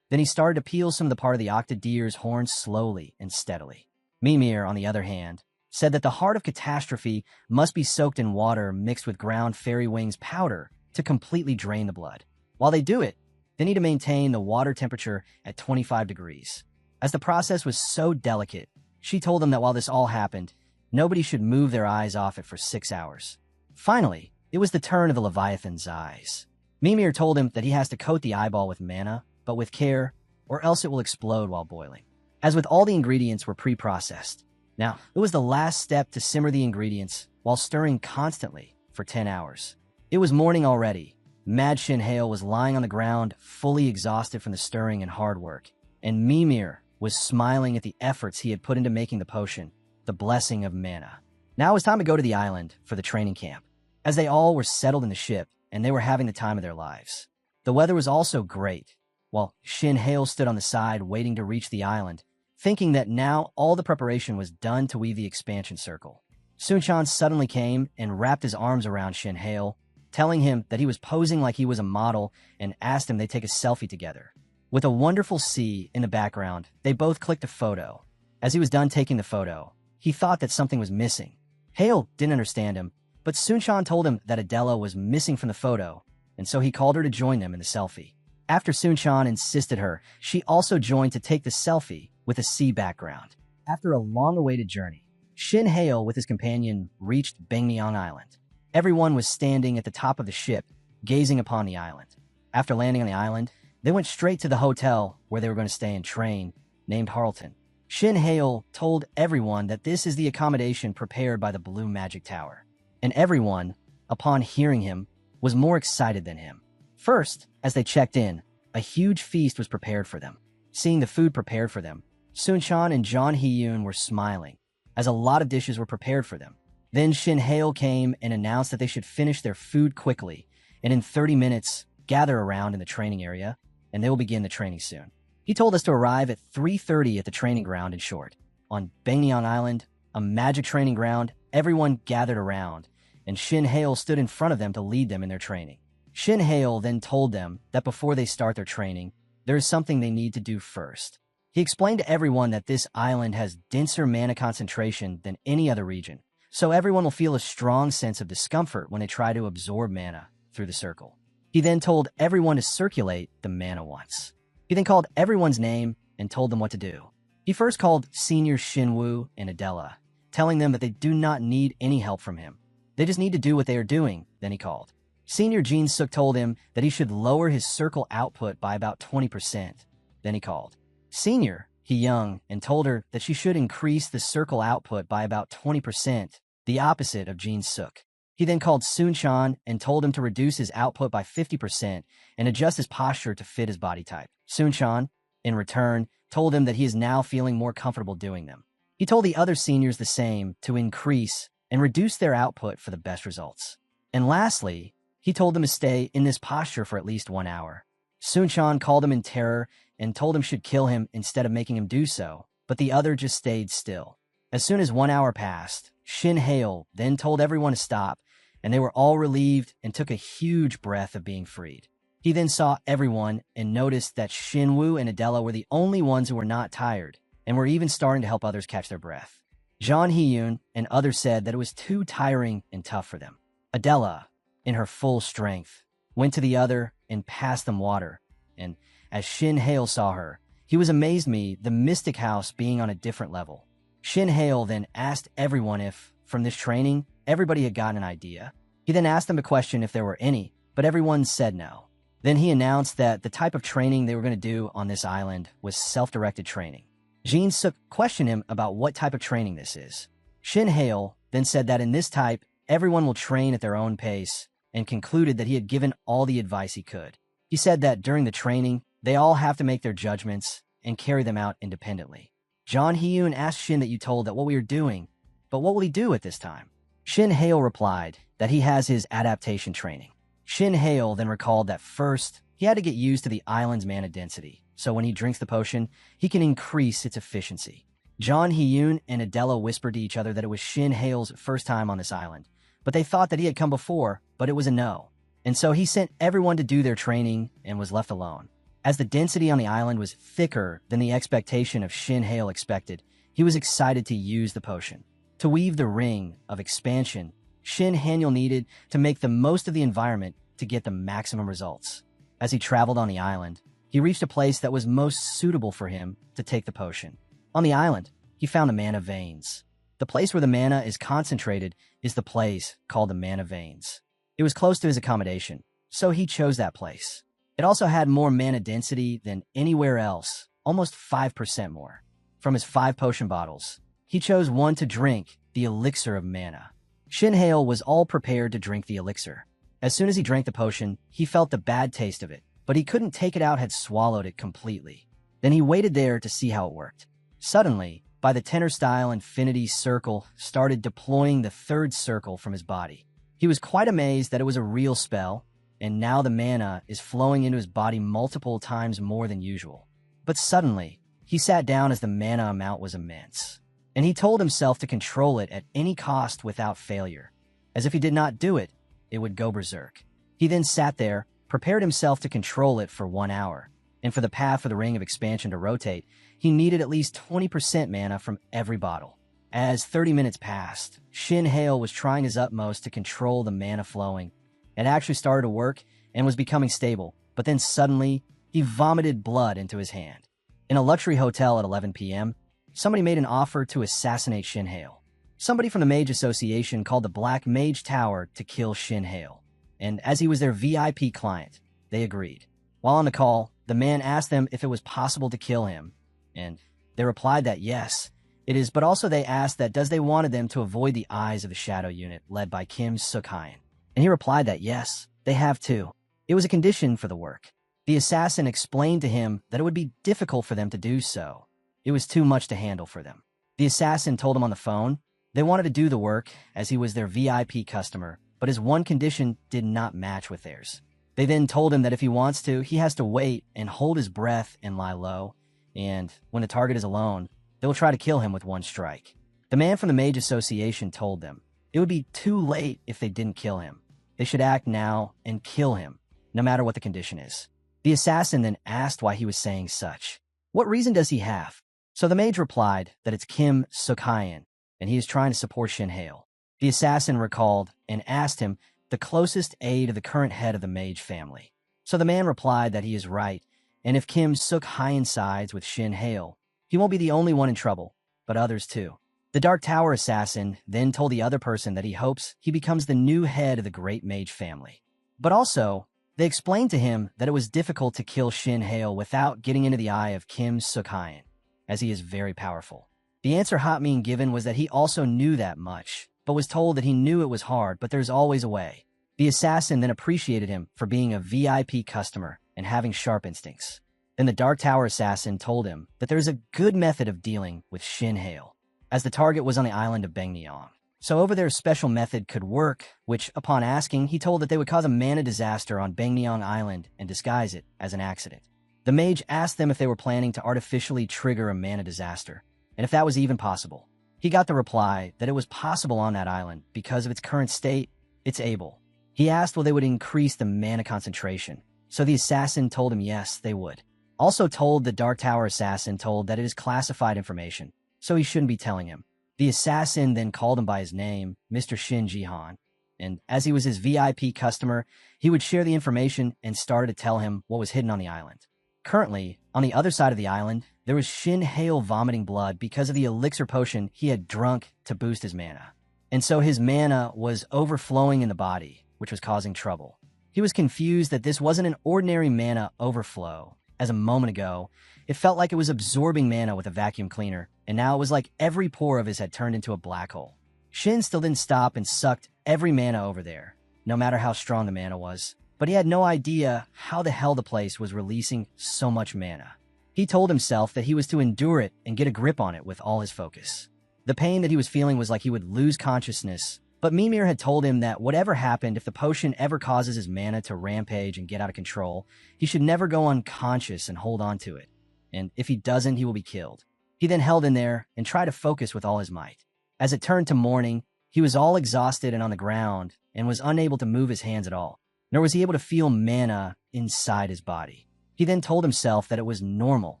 Then he started to peel some of the part of the Octa Deer's Horn slowly and steadily. Mimir, on the other hand, said that the heart of catastrophe must be soaked in water mixed with ground fairy wings powder to completely drain the blood. While they do it, they need to maintain the water temperature at 25 degrees. As the process was so delicate, she told them that while this all happened, nobody should move their eyes off it for 6 hours. Finally, it was the turn of the Leviathan's eyes. Mimir told him that he has to coat the eyeball with mana, but with care, or else it will explode while boiling. As with all the ingredients were pre-processed. Now, it was the last step to simmer the ingredients while stirring constantly for 10 hours. It was morning already. Mad Shin Hail was lying on the ground, fully exhausted from the stirring and hard work, and Mimir was smiling at the efforts he had put into making the potion, the blessing of mana. Now it was time to go to the island for the training camp, as they all were settled in the ship and they were having the time of their lives. The weather was also great, while Shin Hail stood on the side waiting to reach the island, thinking that now all the preparation was done to weave the expansion circle. Sunchan suddenly came and wrapped his arms around Shin Hail, telling him that he was posing like he was a model and asked him they take a selfie together. With a wonderful sea in the background, they both clicked a photo. As he was done taking the photo, he thought that something was missing. Hail didn't understand him, but Sunchan told him that Adela was missing from the photo, and so he called her to join them in the selfie. After Sunchan insisted her, she also joined to take the selfie with a sea background. After a long-awaited journey, Shin Hail with his companion reached Bangmyeong Island. Everyone was standing at the top of the ship, gazing upon the island. After landing on the island, they went straight to the hotel where they were going to stay and train, named Harleton. Shin Hail told everyone that this is the accommodation prepared by the Blue Magic Tower. And everyone, upon hearing him, was more excited than him. First, as they checked in, a huge feast was prepared for them. Seeing the food prepared for them, Sunchan and John Hee-yoon were smiling, as a lot of dishes were prepared for them. Then Shin Hail came and announced that they should finish their food quickly, and in 30 minutes, gather around in the training area, and they will begin the training soon. He told us to arrive at 3:30 at the training ground in short. On Bangmyeong Island, a magic training ground, everyone gathered around, and Shin Hail stood in front of them to lead them in their training. Shin Hail then told them that before they start their training, there is something they need to do first. He explained to everyone that this island has denser mana concentration than any other region, so everyone will feel a strong sense of discomfort when they try to absorb mana through the circle. He then told everyone to circulate the mana once. He then called everyone's name and told them what to do. He first called Senior Shinwoo and Adela, telling them that they do not need any help from him. They just need to do what they are doing, then he called. Senior Jin Suk told him that he should lower his circle output by about 20%, then he called. Senior Hee-young and told her that she should increase the circle output by about 20%, the opposite of Jin Suk. He then called Sunchan and told him to reduce his output by 50% and adjust his posture to fit his body type. Sunchan, in return, told him that he is now feeling more comfortable doing them. He told the other seniors the same, to increase and reduce their output for the best results. And lastly, he told them to stay in this posture for at least 1 hour. Sunchan called him in terror and told him should kill him instead of making him do so, but the other just stayed still. As soon as 1 hour passed, Shin Hail then told everyone to stop, and they were all relieved and took a huge breath of being freed. He then saw everyone and noticed that Shinwoo and Adela were the only ones who were not tired and were even starting to help others catch their breath. Jeon Hee-yoon and others said that it was too tiring and tough for them. Adela, in her full strength, went to the other and passed them water, and as Shin Hail saw her, he was amazed me the Mystic House being on a different level. Shin Hail then asked everyone if, from this training, everybody had gotten an idea. He then asked them a question if there were any, but everyone said no. Then he announced that the type of training they were going to do on this island was self-directed training. Jin Suk questioned him about what type of training this is. Shin Hail then said that in this type, everyone will train at their own pace, and concluded that he had given all the advice he could. He said that during the training, they all have to make their judgments and carry them out independently. John Hyun asked Shin that you told that what we are doing, but what will he do at this time? Shin Hail replied that he has his adaptation training. Shin Hail then recalled that first, he had to get used to the island's mana density, so when he drinks the potion, he can increase its efficiency. John Hyun and Adela whispered to each other that it was Shin Hail's first time on this island, but they thought that he had come before, but it was a no. And so he sent everyone to do their training and was left alone. As the density on the island was thicker than the expectation of Shin Hail expected, he was excited to use the potion. To weave the ring of expansion, Shin Hail needed to make the most of the environment to get the maximum results. As he traveled on the island, he reached a place that was most suitable for him to take the potion. On the island, he found the mana veins. The place where the mana is concentrated is the place called the mana veins. It was close to his accommodation, so he chose that place. It also had more mana density than anywhere else, almost 5% more. From his 5 potion bottles, he chose one to drink, the elixir of mana. Shin Hail was all prepared to drink the elixir. As soon as he drank the potion, he felt the bad taste of it, but he couldn't take it out, had swallowed it completely. Then he waited there to see how it worked. Suddenly, by the tenor-style infinity circle started deploying the 3rd circle from his body. He was quite amazed that it was a real spell, and now the mana is flowing into his body multiple times more than usual. But suddenly, he sat down as the mana amount was immense, and he told himself to control it at any cost without failure. As if he did not do it, it would go berserk. He then sat there, prepared himself to control it for 1 hour, and for the path for the ring of expansion to rotate, he needed at least 20% mana from every bottle. As 30 minutes passed, Shin Hail was trying his utmost to control the mana flowing. It actually started to work and was becoming stable, but then suddenly, he vomited blood into his hand. In a luxury hotel at 11 p.m., somebody made an offer to assassinate Shin Hail. Somebody from the Mage Association called the Black Mage Tower to kill Shin Hail, and as he was their VIP client, they agreed. While on the call, the man asked them if it was possible to kill him, and they replied that yes, it is, but also they asked that does they wanted them to avoid the eyes of the shadow unit led by Kim Suk-hyun. And he replied that yes, they have to. It was a condition for the work. The assassin explained to him that it would be difficult for them to do so. It was too much to handle for them. The assassin told him on the phone they wanted to do the work as he was their VIP customer, but his one condition did not match with theirs. They then told him that if he wants to, he has to wait and hold his breath and lie low, and when the target is alone, they will try to kill him with 1 strike. The man from the Mage Association told them it would be too late if they didn't kill him. They should act now and kill him, no matter what the condition is. The assassin then asked why he was saying such. What reason does he have? So the mage replied that it's Kim Suk-hyun, and he is trying to support Shin Hail. The assassin recalled and asked him the closest aide of the current head of the mage family. So the man replied that he is right, and if Kim Suk-hyun sides with Shin Hail, he won't be the only one in trouble, but others too. The Dark Tower assassin then told the other person that he hopes he becomes the new head of the great mage family. But also, they explained to him that it was difficult to kill Shin Hail without getting into the eye of Kim Suk-hyun, as he is very powerful. The answer Hotmin given was that he also knew that much, but was told that he knew it was hard, but there's always a way. The assassin then appreciated him for being a VIP customer and having sharp instincts. Then the Dark Tower assassin told him that there is a good method of dealing with Shin Hail, as the target was on the island of Baengmyeong. So over their special method could work, which, upon asking, he told that they would cause a mana disaster on Baengmyeong Island and disguise it as an accident. The mage asked them if they were planning to artificially trigger a mana disaster, and if that was even possible. He got the reply that it was possible on that island because of its current state, it's able. He asked will they would increase the mana concentration, so the assassin told him yes, they would. Also told the Dark Tower assassin told that it is classified information, so he shouldn't be telling him. The assassin then called him by his name, Mr. Shin Ji-han, and as he was his VIP customer, he would share the information and started to tell him what was hidden on the island. Currently, on the other side of the island, there was Shin Hail vomiting blood because of the elixir potion he had drunk to boost his mana. And so his mana was overflowing in the body, which was causing trouble. He was confused that this wasn't an ordinary mana overflow, as a moment ago, it felt like it was absorbing mana with a vacuum cleaner, and now it was like every pore of his had turned into a black hole. Shin still didn't stop and sucked every mana over there, no matter how strong the mana was. but he had no idea how the hell the place was releasing so much mana. He told himself that he was to endure it and get a grip on it with all his focus. The pain that he was feeling was like he would lose consciousness, but Mimir had told him that whatever happened, if the potion ever causes his mana to rampage and get out of control, he should never go unconscious and hold on to it. And if he doesn't, he will be killed. He then held in there and tried to focus with all his might. As it turned to morning, he was all exhausted and on the ground and was unable to move his hands at all, nor was he able to feel mana inside his body. He then told himself that it was normal,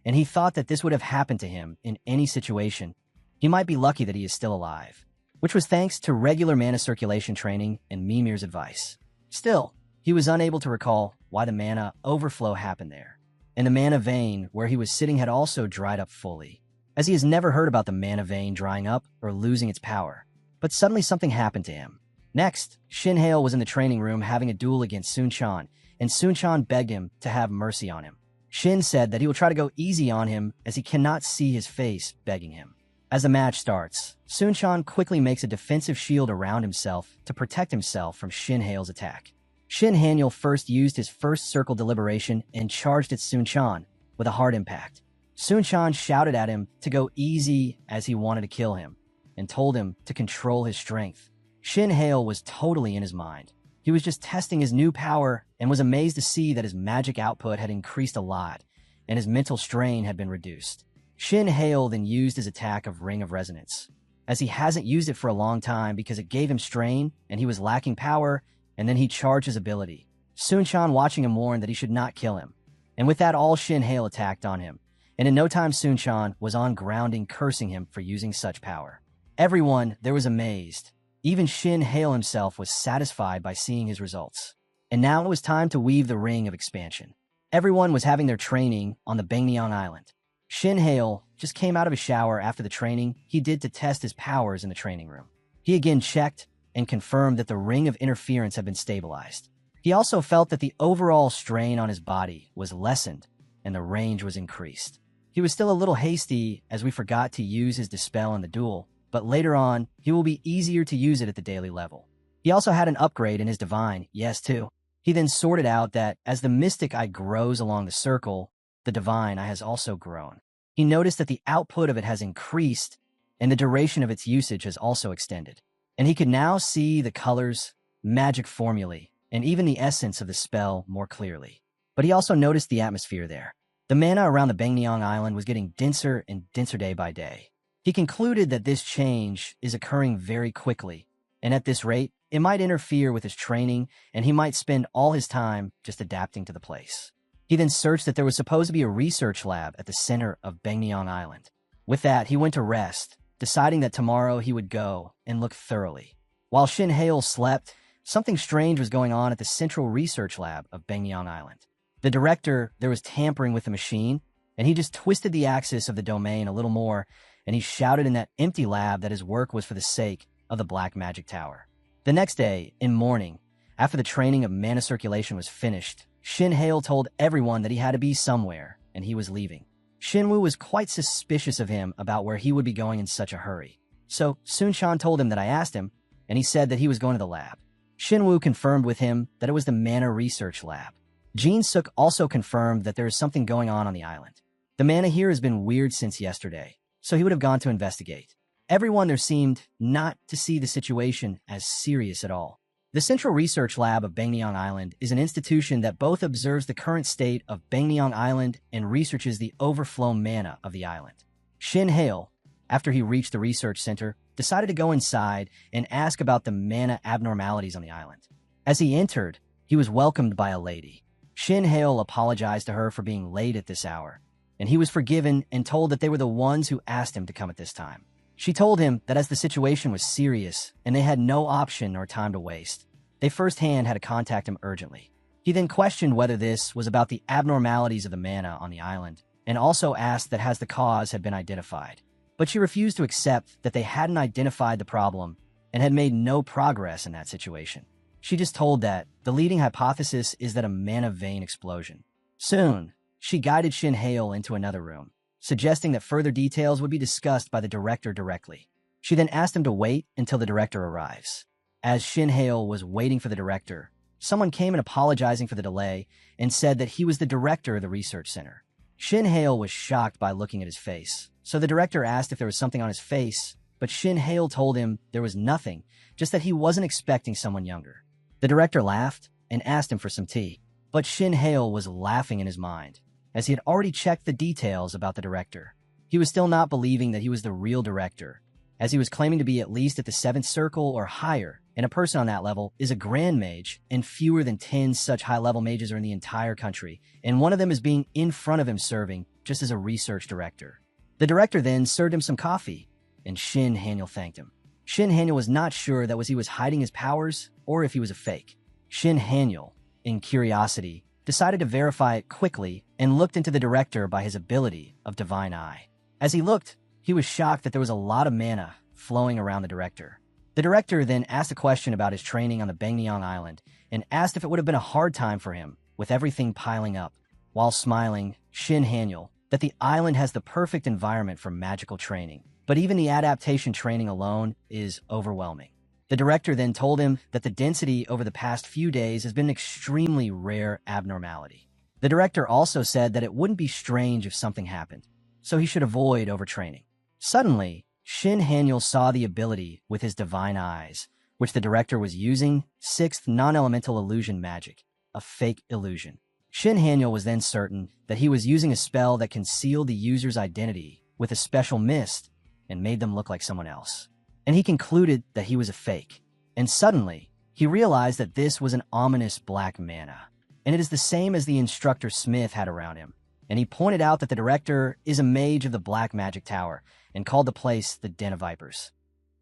and he thought that this would have happened to him in any situation. He might be lucky that he is still alive, which was thanks to regular mana circulation training and Mimir's advice. Still, he was unable to recall why the mana overflow happened there, and the mana vein where he was sitting had also dried up fully, as he has never heard about the mana vein drying up or losing its power. But suddenly something happened to him. Next, Shin-Hail was in the training room having a duel against Sun-Chan, and Sun-Chan begged him to have mercy on him. Shin said that he will try to go easy on him as he cannot see his face begging him. As the match starts, Sun-Chan quickly makes a defensive shield around himself to protect himself from Shin-Hail's attack. Shin-Hail first used his first circle deliberation and charged at Sun-Chan with a hard impact. Sun-Chan shouted at him to go easy as he wanted to kill him, and told him to control his strength. Shin-Hail was totally in his mind. He was just testing his new power and was amazed to see that his magic output had increased a lot, and his mental strain had been reduced. Shin-Hail then used his attack of Ring of Resonance, as he hasn't used it for a long time because it gave him strain and he was lacking power, and then he charged his ability. Sun-Chan watching him warned that he should not kill him, and with that all Shin-Hail attacked on him, and in no time Sun-Chan was on grounding cursing him for using such power. Everyone there was amazed. Even Shin-Hail himself was satisfied by seeing his results. And now it was time to weave the ring of expansion. Everyone was having their training on the Bangnyeong Island. Shin-Hail just came out of a shower after the training he did to test his powers in the training room. He again checked and confirmed that the ring of interference had been stabilized. He also felt that the overall strain on his body was lessened and the range was increased. He was still a little hasty as we forgot to use his dispel in the duel, but later on, he will be easier to use it at the daily level. He also had an upgrade in his divine, yes too. He then sorted out that as the mystic eye grows along the circle, the divine eye has also grown. He noticed that the output of it has increased, and the duration of its usage has also extended. And he could now see the colors, magic formulae, and even the essence of the spell more clearly. But he also noticed the atmosphere there. The mana around the Bangnyeong Island was getting denser and denser day by day. He concluded that this change is occurring very quickly, and at this rate, it might interfere with his training, and he might spend all his time just adapting to the place. He then searched that there was supposed to be a research lab at the center of Bangnyeong Island. With that, he went to rest, deciding that tomorrow he would go and look thoroughly. While Shin-Hail slept, something strange was going on at the central research lab of Bangnyeong Island. The director there was tampering with the machine, and he just twisted the axis of the domain a little more, and he shouted in that empty lab that his work was for the sake of the Black Magic Tower. The next day, in morning, after the training of mana circulation was finished, Shin-Hail told everyone that he had to be somewhere, and he was leaving. Shinwoo was quite suspicious of him about where he would be going in such a hurry. So Sun-Chan told him that I asked him, and he said that he was going to the lab. Shinwoo confirmed with him that it was the mana research lab. Jin-Suk also confirmed that there is something going on the island. The mana here has been weird since yesterday, so he would have gone to investigate. Everyone there seemed not to see the situation as serious at all. The Central Research Lab of Bangnyeong Island is an institution that both observes the current state of Bangnyeong Island and researches the overflow mana of the island. Shin-Hail, after he reached the research center, decided to go inside and ask about the mana abnormalities on the island. As he entered, he was welcomed by a lady. Shin-Hail apologized to her for being late at this hour, and he was forgiven and told that they were the ones who asked him to come at this time. She told him that as the situation was serious and they had no option or time to waste, they firsthand had to contact him urgently. He then questioned whether this was about the abnormalities of the mana on the island, and also asked that has the cause had been identified. But she refused to accept that they hadn't identified the problem and had made no progress in that situation. She just told that the leading hypothesis is that a mana vein explosion. Soon, she guided Shin-Hail into another room, suggesting that further details would be discussed by the director directly. She then asked him to wait until the director arrives. As Shin-Hail was waiting for the director, someone came and apologizing for the delay and said that he was the director of the research center. Shin Hale was shocked by looking at his face, so the director asked if there was something on his face, but Shin Hale told him there was nothing, just that he wasn't expecting someone younger. The director laughed and asked him for some tea, but Shin Hale was laughing in his mind, as he had already checked the details about the director. He was still not believing that he was the real director, as he was claiming to be at least at the 7th circle or higher, and a person on that level is a grand mage, and fewer than 10 such high-level mages are in the entire country, and one of them is being in front of him serving, just as a research director. The director then served him some coffee, and Shin Haniel thanked him. Shin Haniel was not sure that he was hiding his powers, or if he was a fake. Shin Haniel, in curiosity, decided to verify it quickly and looked into the director by his ability of Divine Eye. As he looked, he was shocked that there was a lot of mana flowing around the director. The director then asked a question about his training on the Bangnyeong Island and asked if it would have been a hard time for him with everything piling up. While smiling, Shin Haniel, that the island has the perfect environment for magical training, but even the adaptation training alone is overwhelming. The director then told him that the density over the past few days has been an extremely rare abnormality. The director also said that it wouldn't be strange if something happened, so he should avoid overtraining. Suddenly, Shin Haniel saw the ability with his divine eyes, which the director was using, 6th non-elemental illusion magic, a fake illusion. Shin Haniel was then certain that he was using a spell that concealed the user's identity with a special mist and made them look like someone else. And he concluded that he was a fake. And suddenly, he realized that this was an ominous black mana, and it is the same as the instructor Smith had around him. And he pointed out that the director is a mage of the Black Magic Tower and called the place the Den of Vipers.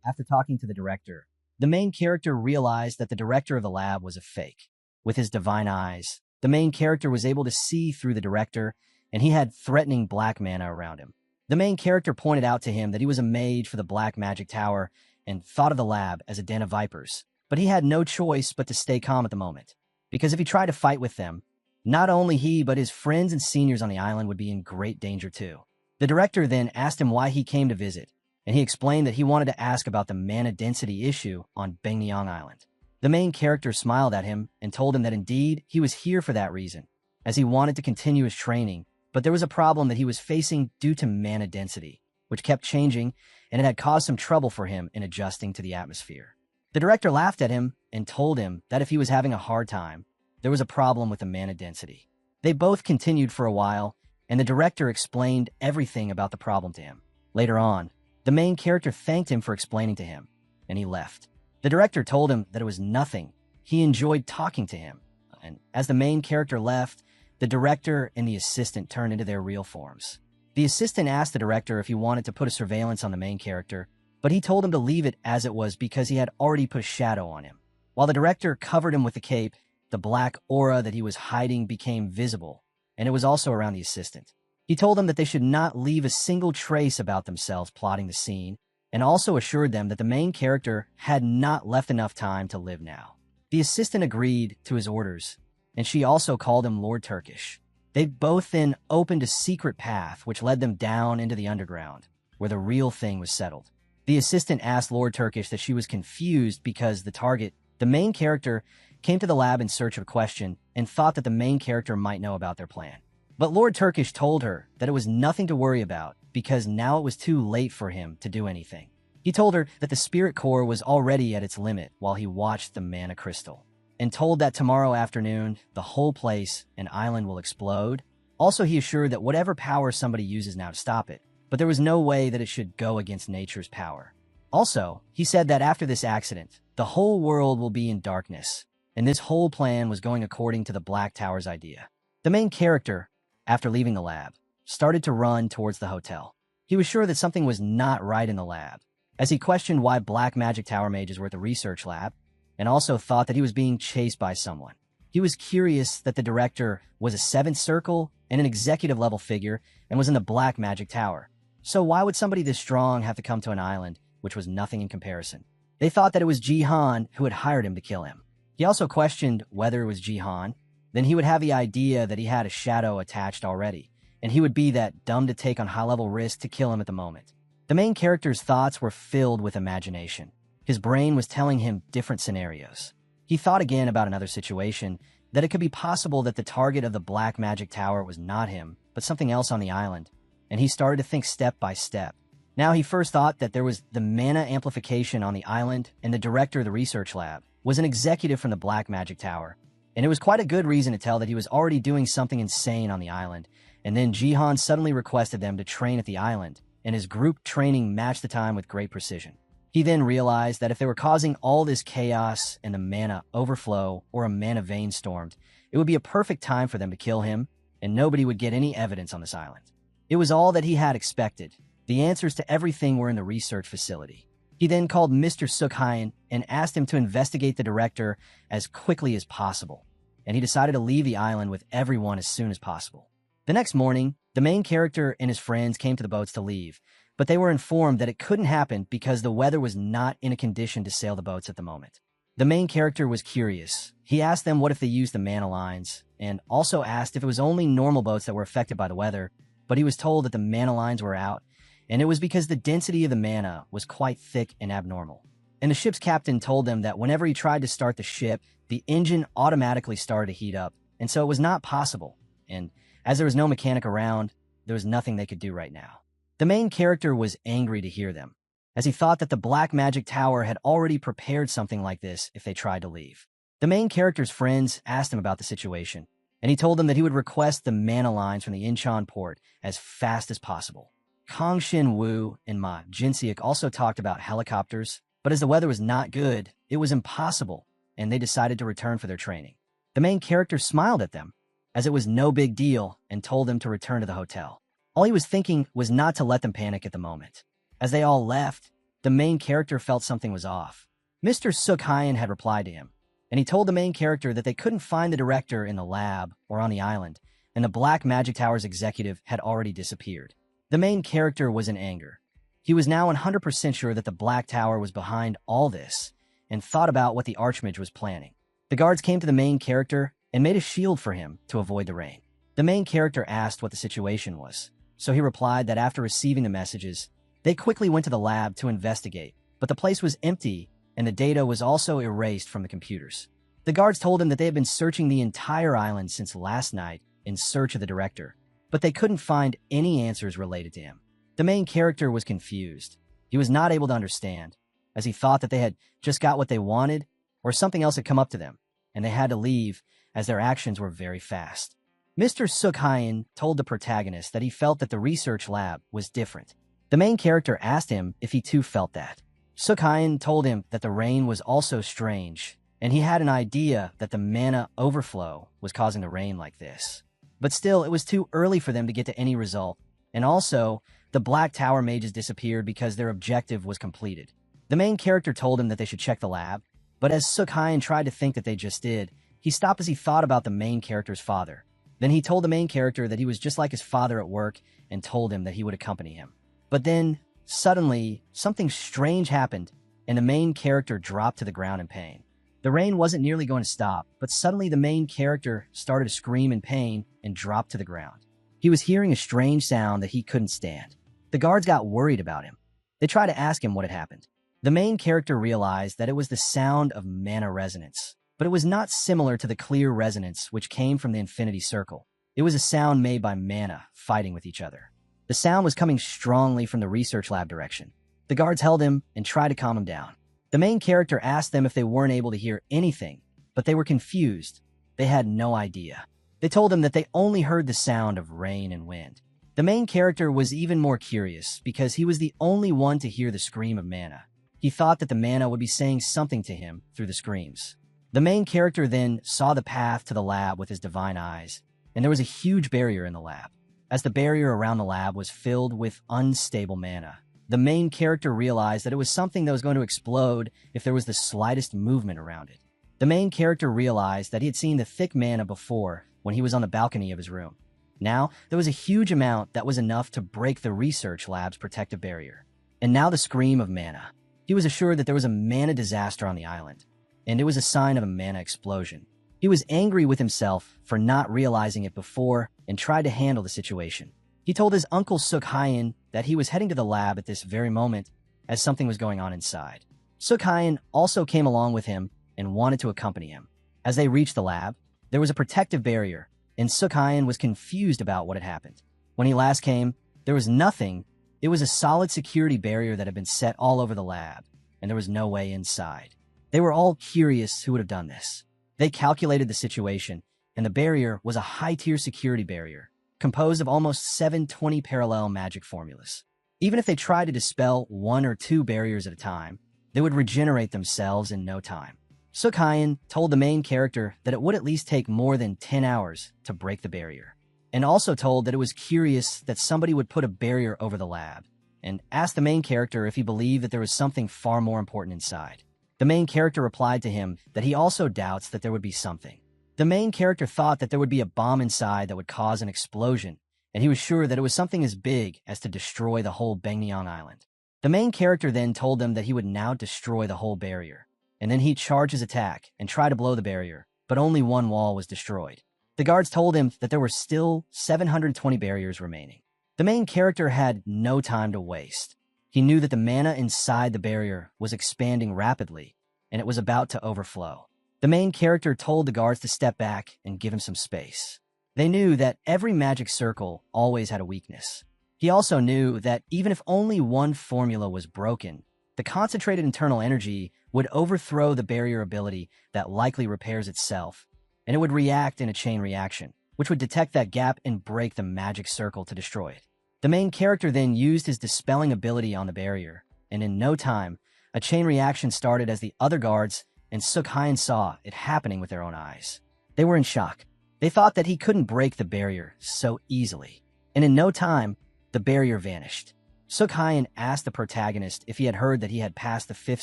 After talking to the director, the main character realized that the director of the lab was a fake. With his divine eyes, the main character was able to see through the director, and he had threatening black mana around him. The main character pointed out to him that he was a mage for the Black Magic Tower and thought of the lab as a Den of Vipers, but he had no choice but to stay calm at the moment, because if he tried to fight with them, not only he but his friends and seniors on the island would be in great danger too. The director then asked him why he came to visit, and he explained that he wanted to ask about the mana density issue on Bangnyeong Island. The main character smiled at him and told him that indeed he was here for that reason, as he wanted to continue his training, but there was a problem that he was facing due to mana density, which kept changing, and it had caused some trouble for him in adjusting to the atmosphere. The director laughed at him and told him that if he was having a hard time, there was a problem with the mana density. They both continued for a while, and the director explained everything about the problem to him. Later on, the main character thanked him for explaining to him, and he left. The director told him that it was nothing. He enjoyed talking to him, and as the main character left, the director and the assistant turned into their real forms. The assistant asked the director if he wanted to put a surveillance on the main character, but he told him to leave it as it was because he had already put a shadow on him. While the director covered him with the cape, the black aura that he was hiding became visible, and it was also around the assistant. He told them that they should not leave a single trace about themselves plotting the scene, and also assured them that the main character had not left enough time to live now. The assistant agreed to his orders, and she also called him Lord Turkish. They both then opened a secret path which led them down into the underground, where the real thing was settled. The assistant asked Lord Turkish that she was confused because the target, the main character, came to the lab in search of a question and thought that the main character might know about their plan. But Lord Turkish told her that it was nothing to worry about because now it was too late for him to do anything. He told her that the spirit core was already at its limit while he watched the mana crystal, and told that tomorrow afternoon, the whole place and island will explode. Also, he assured that whatever power somebody uses now to stop it, but there was no way that it should go against nature's power. Also, he said that after this accident, the whole world will be in darkness, and this whole plan was going according to the Black Tower's idea. The main character, after leaving the lab, started to run towards the hotel. He was sure that something was not right in the lab, as he questioned why Black Magic Tower mages were at the research lab, and also thought that he was being chased by someone. He was curious that the director was a 7th circle and an executive level figure and was in the Black Magic Tower. So why would somebody this strong have to come to an island, which was nothing in comparison? They thought that it was Jihan who had hired him to kill him. He also questioned whether it was Jihan. Then he would have the idea that he had a shadow attached already, and he would be that dumb to take on high-level risk to kill him at the moment. The main character's thoughts were filled with imagination. His brain was telling him different scenarios. He thought again about another situation, that it could be possible that the target of the black magic tower was not him, but something else on the island, and he started to think step by step. Now he first thought that there was the mana amplification on the island, and the director of the research lab was an executive from the black magic tower, and it was quite a good reason to tell that he was already doing something insane on the island. And then Jihan suddenly requested them to train at the island, and his group training matched the time with great precision. He then realized that if they were causing all this chaos and the mana overflow or a mana vein stormed, it would be a perfect time for them to kill him, and nobody would get any evidence on this island. It was all that he had expected. The answers to everything were in the research facility. He then called Mr. Sukhayan and asked him to investigate the director as quickly as possible, and he decided to leave the island with everyone as soon as possible. The next morning, the main character and his friends came to the boats to leave, but they were informed that it couldn't happen because the weather was not in a condition to sail the boats at the moment. The main character was curious. He asked them what if they used the mana lines, and also asked if it was only normal boats that were affected by the weather, but he was told that the mana lines were out, and it was because the density of the mana was quite thick and abnormal. And the ship's captain told them that whenever he tried to start the ship, the engine automatically started to heat up, and so it was not possible, and as there was no mechanic around, there was nothing they could do right now. The main character was angry to hear them, as he thought that the Black Magic Tower had already prepared something like this if they tried to leave. The main character's friends asked him about the situation, and he told them that he would request the mana lines from the Incheon port as fast as possible. Kong Shin Woo and Ma Jinseok also talked about helicopters, but as the weather was not good, it was impossible, and they decided to return for their training. The main character smiled at them, as it was no big deal, and told them to return to the hotel. All he was thinking was not to let them panic at the moment. As they all left, the main character felt something was off. Mr. Sukhayan had replied to him, and he told the main character that they couldn't find the director in the lab or on the island, and the Black Magic Tower's executive had already disappeared. The main character was in anger. He was now 100% sure that the Black Tower was behind all this, and thought about what the Archmage was planning. The guards came to the main character and made a shield for him to avoid the rain. The main character asked what the situation was, so he replied that after receiving the messages, they quickly went to the lab to investigate, but the place was empty and the data was also erased from the computers. The guards told him that they had been searching the entire island since last night in search of the director, but they couldn't find any answers related to him. The main character was confused. He was not able to understand, as he thought that they had just got what they wanted or something else had come up to them, and they had to leave as their actions were very fast. Mr. Sukhayan told the protagonist that he felt that the research lab was different. The main character asked him if he too felt that. Sukhayan told him that the rain was also strange, and he had an idea that the mana overflow was causing the rain like this. But still, it was too early for them to get to any result, and also, the Black Tower mages disappeared because their objective was completed. The main character told him that they should check the lab, but as Sukhayan tried to think that they just did, he stopped as he thought about the main character's father. Then he told the main character that he was just like his father at work and told him that he would accompany him. But then, suddenly, something strange happened, and the main character dropped to the ground in pain. The rain wasn't nearly going to stop, but suddenly the main character started to scream in pain and dropped to the ground. He was hearing a strange sound that he couldn't stand. The guards got worried about him. They tried to ask him what had happened. The main character realized that it was the sound of mana resonance, but it was not similar to the clear resonance which came from the infinity circle. It was a sound made by mana fighting with each other. The sound was coming strongly from the research lab direction. The guards held him and tried to calm him down. The main character asked them if they weren't able to hear anything, but they were confused. They had no idea. They told him that they only heard the sound of rain and wind. The main character was even more curious because he was the only one to hear the scream of mana. He thought that the mana would be saying something to him through the screams. The main character then saw the path to the lab with his divine eyes, and there was a huge barrier in the lab. As the barrier around the lab was filled with unstable mana, the main character realized that it was something that was going to explode if there was the slightest movement around it. The main character realized that he had seen the thick mana before when he was on the balcony of his room. Now, there was a huge amount that was enough to break the research lab's protective barrier. And now the scream of mana. He was assured that there was a mana disaster on the island, and it was a sign of a mana explosion. He was angry with himself for not realizing it before and tried to handle the situation. He told his uncle Sukhayan that he was heading to the lab at this very moment as something was going on inside. Sukhayan also came along with him and wanted to accompany him. As they reached the lab, there was a protective barrier, and Sukhayan was confused about what had happened. When he last came, there was nothing. It was a solid security barrier that had been set all over the lab, and there was no way inside. They were all curious who would have done this. They calculated the situation, and the barrier was a high-tier security barrier, composed of almost 720 parallel magic formulas. Even if they tried to dispel 1 or 2 barriers at a time, they would regenerate themselves in no time. Sukhayan told the main character that it would at least take more than 10 hours to break the barrier, and also told that it was curious that somebody would put a barrier over the lab, and asked the main character if he believed that there was something far more important inside. The main character replied to him that he also doubts that there would be something. The main character thought that there would be a bomb inside that would cause an explosion, and he was sure that it was something as big as to destroy the whole Baekneong Island. The main character then told them that he would now destroy the whole barrier, and then he'd charge his attack and try to blow the barrier, but only one wall was destroyed. The guards told him that there were still 720 barriers remaining. The main character had no time to waste. He knew that the mana inside the barrier was expanding rapidly, and it was about to overflow. The main character told the guards to step back and give him some space. They knew that every magic circle always had a weakness. He also knew that even if only one formula was broken, the concentrated internal energy would overthrow the barrier ability that likely repairs itself, and it would react in a chain reaction, which would detect that gap and break the magic circle to destroy it. The main character then used his dispelling ability on the barrier, and in no time, a chain reaction started as the other guards and Sukhayan saw it happening with their own eyes. They were in shock. They thought that he couldn't break the barrier so easily, and in no time, the barrier vanished. Sukhayan asked the protagonist if he had heard that he had passed the 5th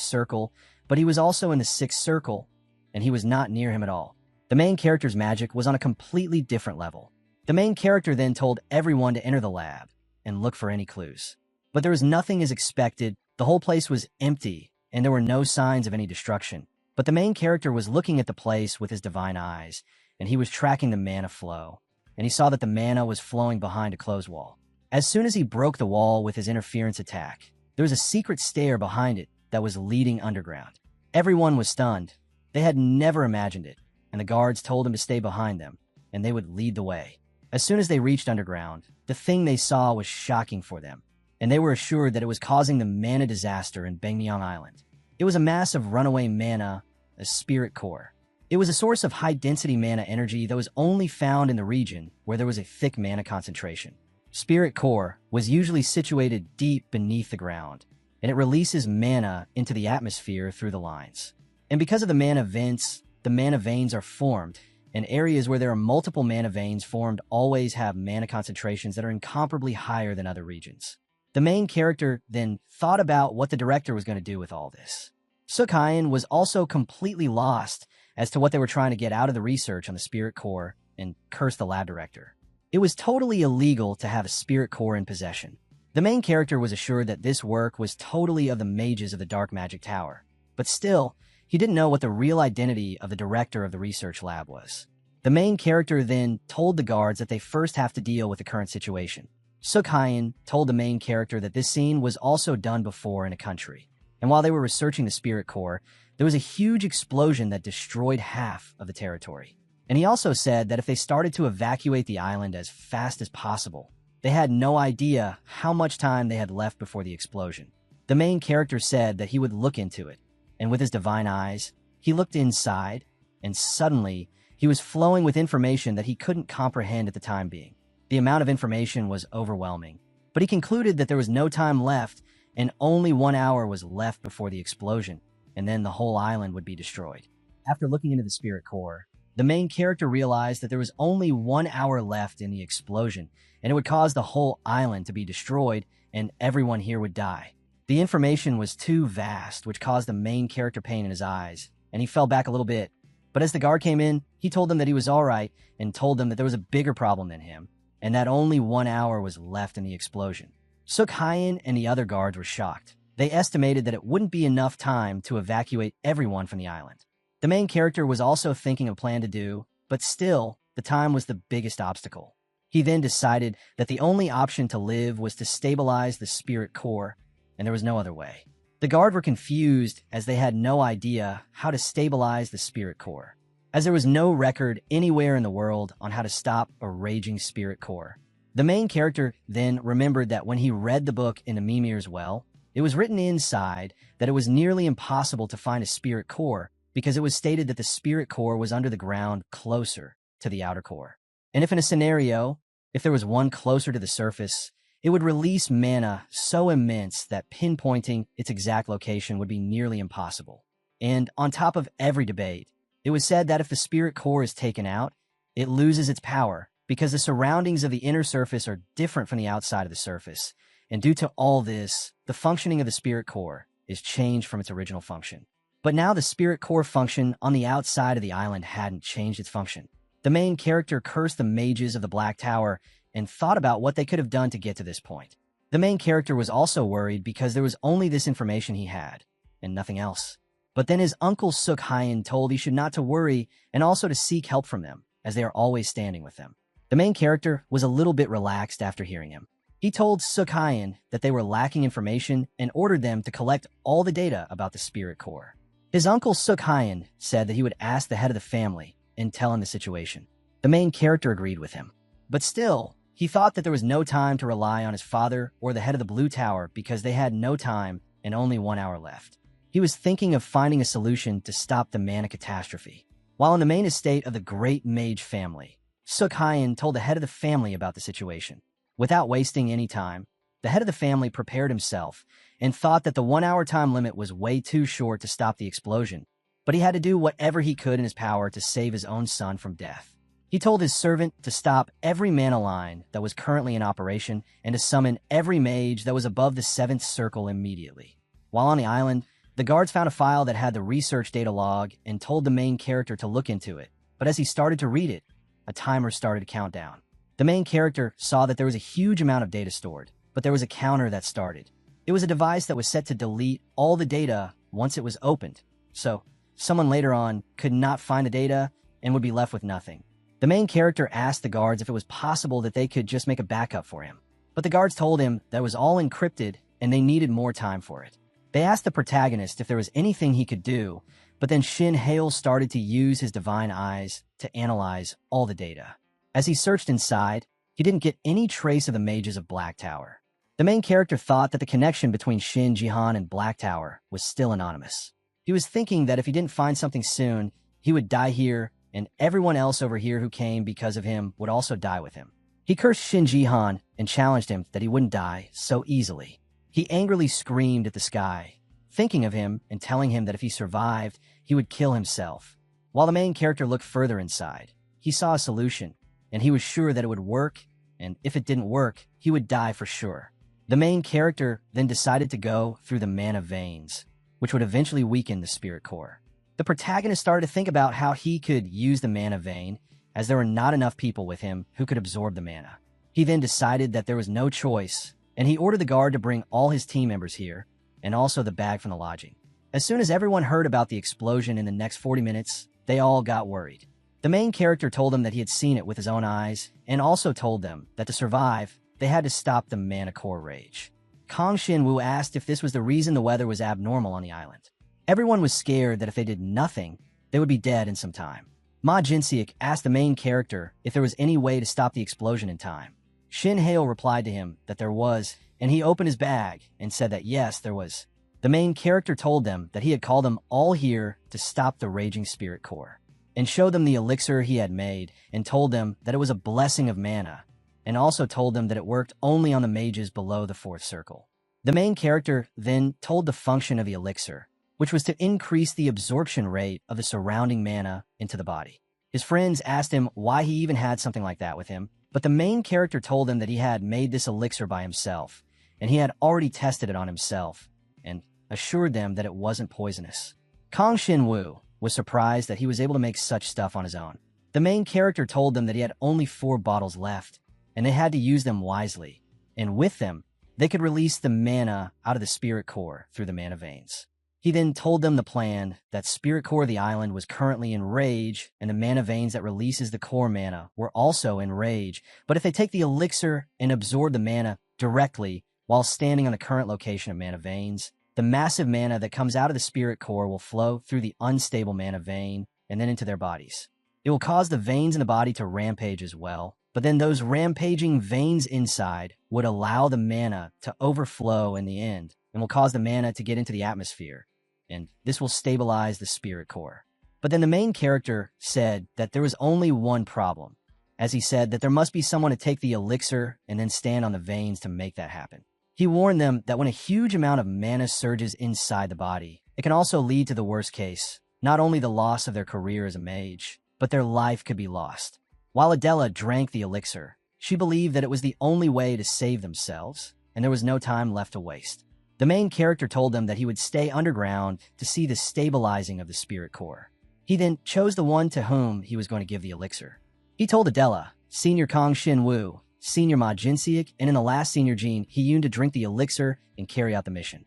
circle, but he was also in the 6th circle, and he was not near him at all. The main character's magic was on a completely different level. The main character then told everyone to enter the lab and look for any clues. But there was nothing as expected. The whole place was empty, and there were no signs of any destruction. But the main character was looking at the place with his divine eyes, and he was tracking the mana flow, and he saw that the mana was flowing behind a closed wall. As soon as he broke the wall with his interference attack, there was a secret stair behind it that was leading underground. Everyone was stunned. They had never imagined it, and the guards told him to stay behind them, and they would lead the way. As soon as they reached underground, the thing they saw was shocking for them, and they were assured that it was causing the mana disaster in Baekneong Island. It was a mass of runaway mana, a spirit core. It was a source of high-density mana energy that was only found in the region where there was a thick mana concentration. Spirit core was usually situated deep beneath the ground, and it releases mana into the atmosphere through the lines. And because of the mana vents, the mana veins are formed, and areas where there are multiple mana veins formed always have mana concentrations that are incomparably higher than other regions. The main character then thought about what the director was going to do with all this. Sukhayan was also completely lost as to what they were trying to get out of the research on the spirit core and cursed the lab director. It was totally illegal to have a spirit core in possession. The main character was assured that this work was totally of the mages of the Dark Magic Tower, but still, he didn't know what the real identity of the director of the research lab was. The main character then told the guards that they first have to deal with the current situation. Sukhayan told the main character that this scene was also done before in a country, and while they were researching the spirit core, there was a huge explosion that destroyed half of the territory. And he also said that if they started to evacuate the island as fast as possible, they had no idea how much time they had left before the explosion. The main character said that he would look into it, and with his divine eyes, he looked inside, and suddenly, he was flowing with information that he couldn't comprehend at the time being. The amount of information was overwhelming, but he concluded that there was no time left, and only 1 hour was left before the explosion, and then the whole island would be destroyed. After looking into the spirit core, the main character realized that there was only 1 hour left in the explosion, and it would cause the whole island to be destroyed, and everyone here would die. The information was too vast, which caused the main character pain in his eyes, and he fell back a little bit. But as the guard came in, he told them that he was alright, and told them that there was a bigger problem than him, and that only 1 hour was left in the explosion. Sukhayan and the other guards were shocked. They estimated that it wouldn't be enough time to evacuate everyone from the island. The main character was also thinking of a plan to do, but still, the time was the biggest obstacle. He then decided that the only option to live was to stabilize the spirit core, and there was no other way. The guard were confused as they had no idea how to stabilize the spirit core, as there was no record anywhere in the world on how to stop a raging spirit core. The main character then remembered that when he read the book in the Mimir's Well, it was written inside that it was nearly impossible to find a spirit core because it was stated that the spirit core was under the ground closer to the outer core. And if in a scenario, if there was one closer to the surface, it would release mana so immense that pinpointing its exact location would be nearly impossible. And on top of every debate, it was said that if the spirit core is taken out, it loses its power because the surroundings of the inner surface are different from the outside of the surface. And due to all this, the functioning of the spirit core is changed from its original function. But now the spirit core function on the outside of the island hadn't changed its function. The main character cursed the mages of the Black Tower and thought about what they could have done to get to this point. The main character was also worried because there was only this information he had, and nothing else. But then his uncle Suk Hyen told he should not to worry and also to seek help from them, as they are always standing with them. The main character was a little bit relaxed after hearing him. He told Suk Hyen that they were lacking information and ordered them to collect all the data about the spirit core. His uncle Suk Hyen said that he would ask the head of the family and tell him the situation. The main character agreed with him. But still, he thought that there was no time to rely on his father or the head of the Blue Tower because they had no time and only 1 hour left. He was thinking of finding a solution to stop the mana catastrophe. While in the main estate of the great mage family, Suk Hyen told the head of the family about the situation. Without wasting any time, the head of the family prepared himself and thought that the 1 hour time limit was way too short to stop the explosion, but he had to do whatever he could in his power to save his own son from death. He told his servant to stop every mana line that was currently in operation and to summon every mage that was above the 7th circle immediately. While on the island, the guards found a file that had the research data log and told the main character to look into it, but as he started to read it, a timer started to count down. The main character saw that there was a huge amount of data stored, but there was a counter that started. It was a device that was set to delete all the data once it was opened, so someone later on could not find the data and would be left with nothing. The main character asked the guards if it was possible that they could just make a backup for him, but the guards told him that it was all encrypted and they needed more time for it. They asked the protagonist if there was anything he could do, but then Shin Hale started to use his divine eyes to analyze all the data. As he searched inside, he didn't get any trace of the mages of Black Tower. The main character thought that the connection between Shin Jihan and Black Tower was still anonymous. He was thinking that if he didn't find something soon, he would die here, and everyone else over here who came because of him would also die with him. He cursed Shin Jihan and challenged him that he wouldn't die so easily. He angrily screamed at the sky, thinking of him and telling him that if he survived, he would kill himself. While the main character looked further inside, he saw a solution, and he was sure that it would work, and if it didn't work, he would die for sure. The main character then decided to go through the mana veins, which would eventually weaken the spirit core. The protagonist started to think about how he could use the mana vein, as there were not enough people with him who could absorb the mana. He then decided that there was no choice, and he ordered the guard to bring all his team members here, and also the bag from the lodging. As soon as everyone heard about the explosion in the next 40 minutes, they all got worried. The main character told them that he had seen it with his own eyes, and also told them that to survive, they had to stop the mana core rage. Kong Shin-woo asked if this was the reason the weather was abnormal on the island. Everyone was scared that if they did nothing, they would be dead in some time. Ma Jinseok asked the main character if there was any way to stop the explosion in time. Shin Hale replied to him that there was, and he opened his bag and said that yes, there was. The main character told them that he had called them all here to stop the raging spirit core, and showed them the elixir he had made, and told them that it was a blessing of mana, and also told them that it worked only on the mages below the 4th circle. The main character then told the function of the elixir, which was to increase the absorption rate of the surrounding mana into the body. His friends asked him why he even had something like that with him, but the main character told him that he had made this elixir by himself, and he had already tested it on himself, and assured them that it wasn't poisonous. Kong Shin-woo was surprised that he was able to make such stuff on his own. The main character told them that he had only 4 bottles left, and they had to use them wisely, and with them, they could release the mana out of the spirit core through the mana veins. He then told them the plan that spirit core of the island was currently in rage, and the mana veins that releases the core mana were also in rage, but if they take the elixir and absorb the mana directly while standing on the current location of mana veins, The massive mana that comes out of the spirit core will flow through the unstable mana vein and then into their bodies. It will cause the veins in the body to rampage as well, but then those rampaging veins inside would allow the mana to overflow in the end and will cause the mana to get into the atmosphere, and this will stabilize the spirit core. But then the main character said that there was only one problem, as he said that there must be someone to take the elixir and then stand on the veins to make that happen. He warned them that when a huge amount of mana surges inside the body, it can also lead to the worst case, not only the loss of their career as a mage, but their life could be lost. While Adela drank the elixir, she believed that it was the only way to save themselves, and there was no time left to waste. The main character told them that he would stay underground to see the stabilizing of the spirit core. He then chose the one to whom he was going to give the elixir. He told Adela, Senior Kong Shin Wu, Senior Ma Jinseok, and in the last Senior Jin Hee-yoon to drink the elixir and carry out the mission.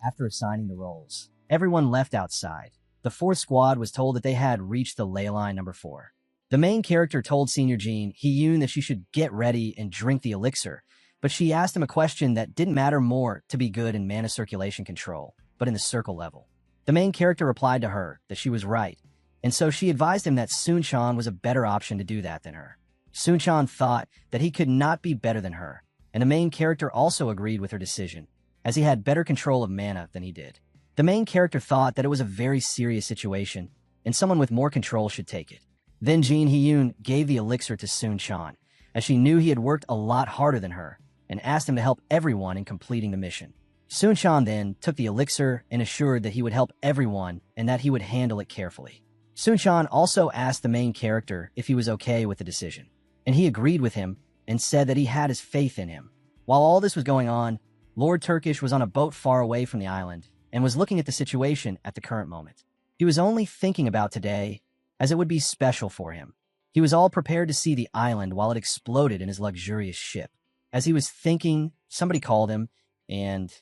After assigning the roles, everyone left outside. The fourth squad was told that they had reached the ley line number 4. The main character told Senior Jin Hee-yoon that she should get ready and drink the elixir, but she asked him a question that didn't matter more to be good in mana circulation control, but in the circle level. The main character replied to her that she was right, and so she advised him that Sun-chan was a better option to do that than her. Sun-chan thought that he could not be better than her, and the main character also agreed with her decision, as he had better control of mana than he did. The main character thought that it was a very serious situation, and someone with more control should take it. Then Jin Hee-yoon gave the elixir to Sun-chan, as she knew he had worked a lot harder than her, and asked him to help everyone in completing the mission. Sun-chan then took the elixir and assured that he would help everyone and that he would handle it carefully. Sun-chan also asked the main character if he was okay with the decision, and he agreed with him and said that he had his faith in him. While all this was going on, Lord Turkish was on a boat far away from the island and was looking at the situation at the current moment. He was only thinking about today, as it would be special for him. He was all prepared to see the island while it exploded in his luxurious ship. As he was thinking, somebody called him, and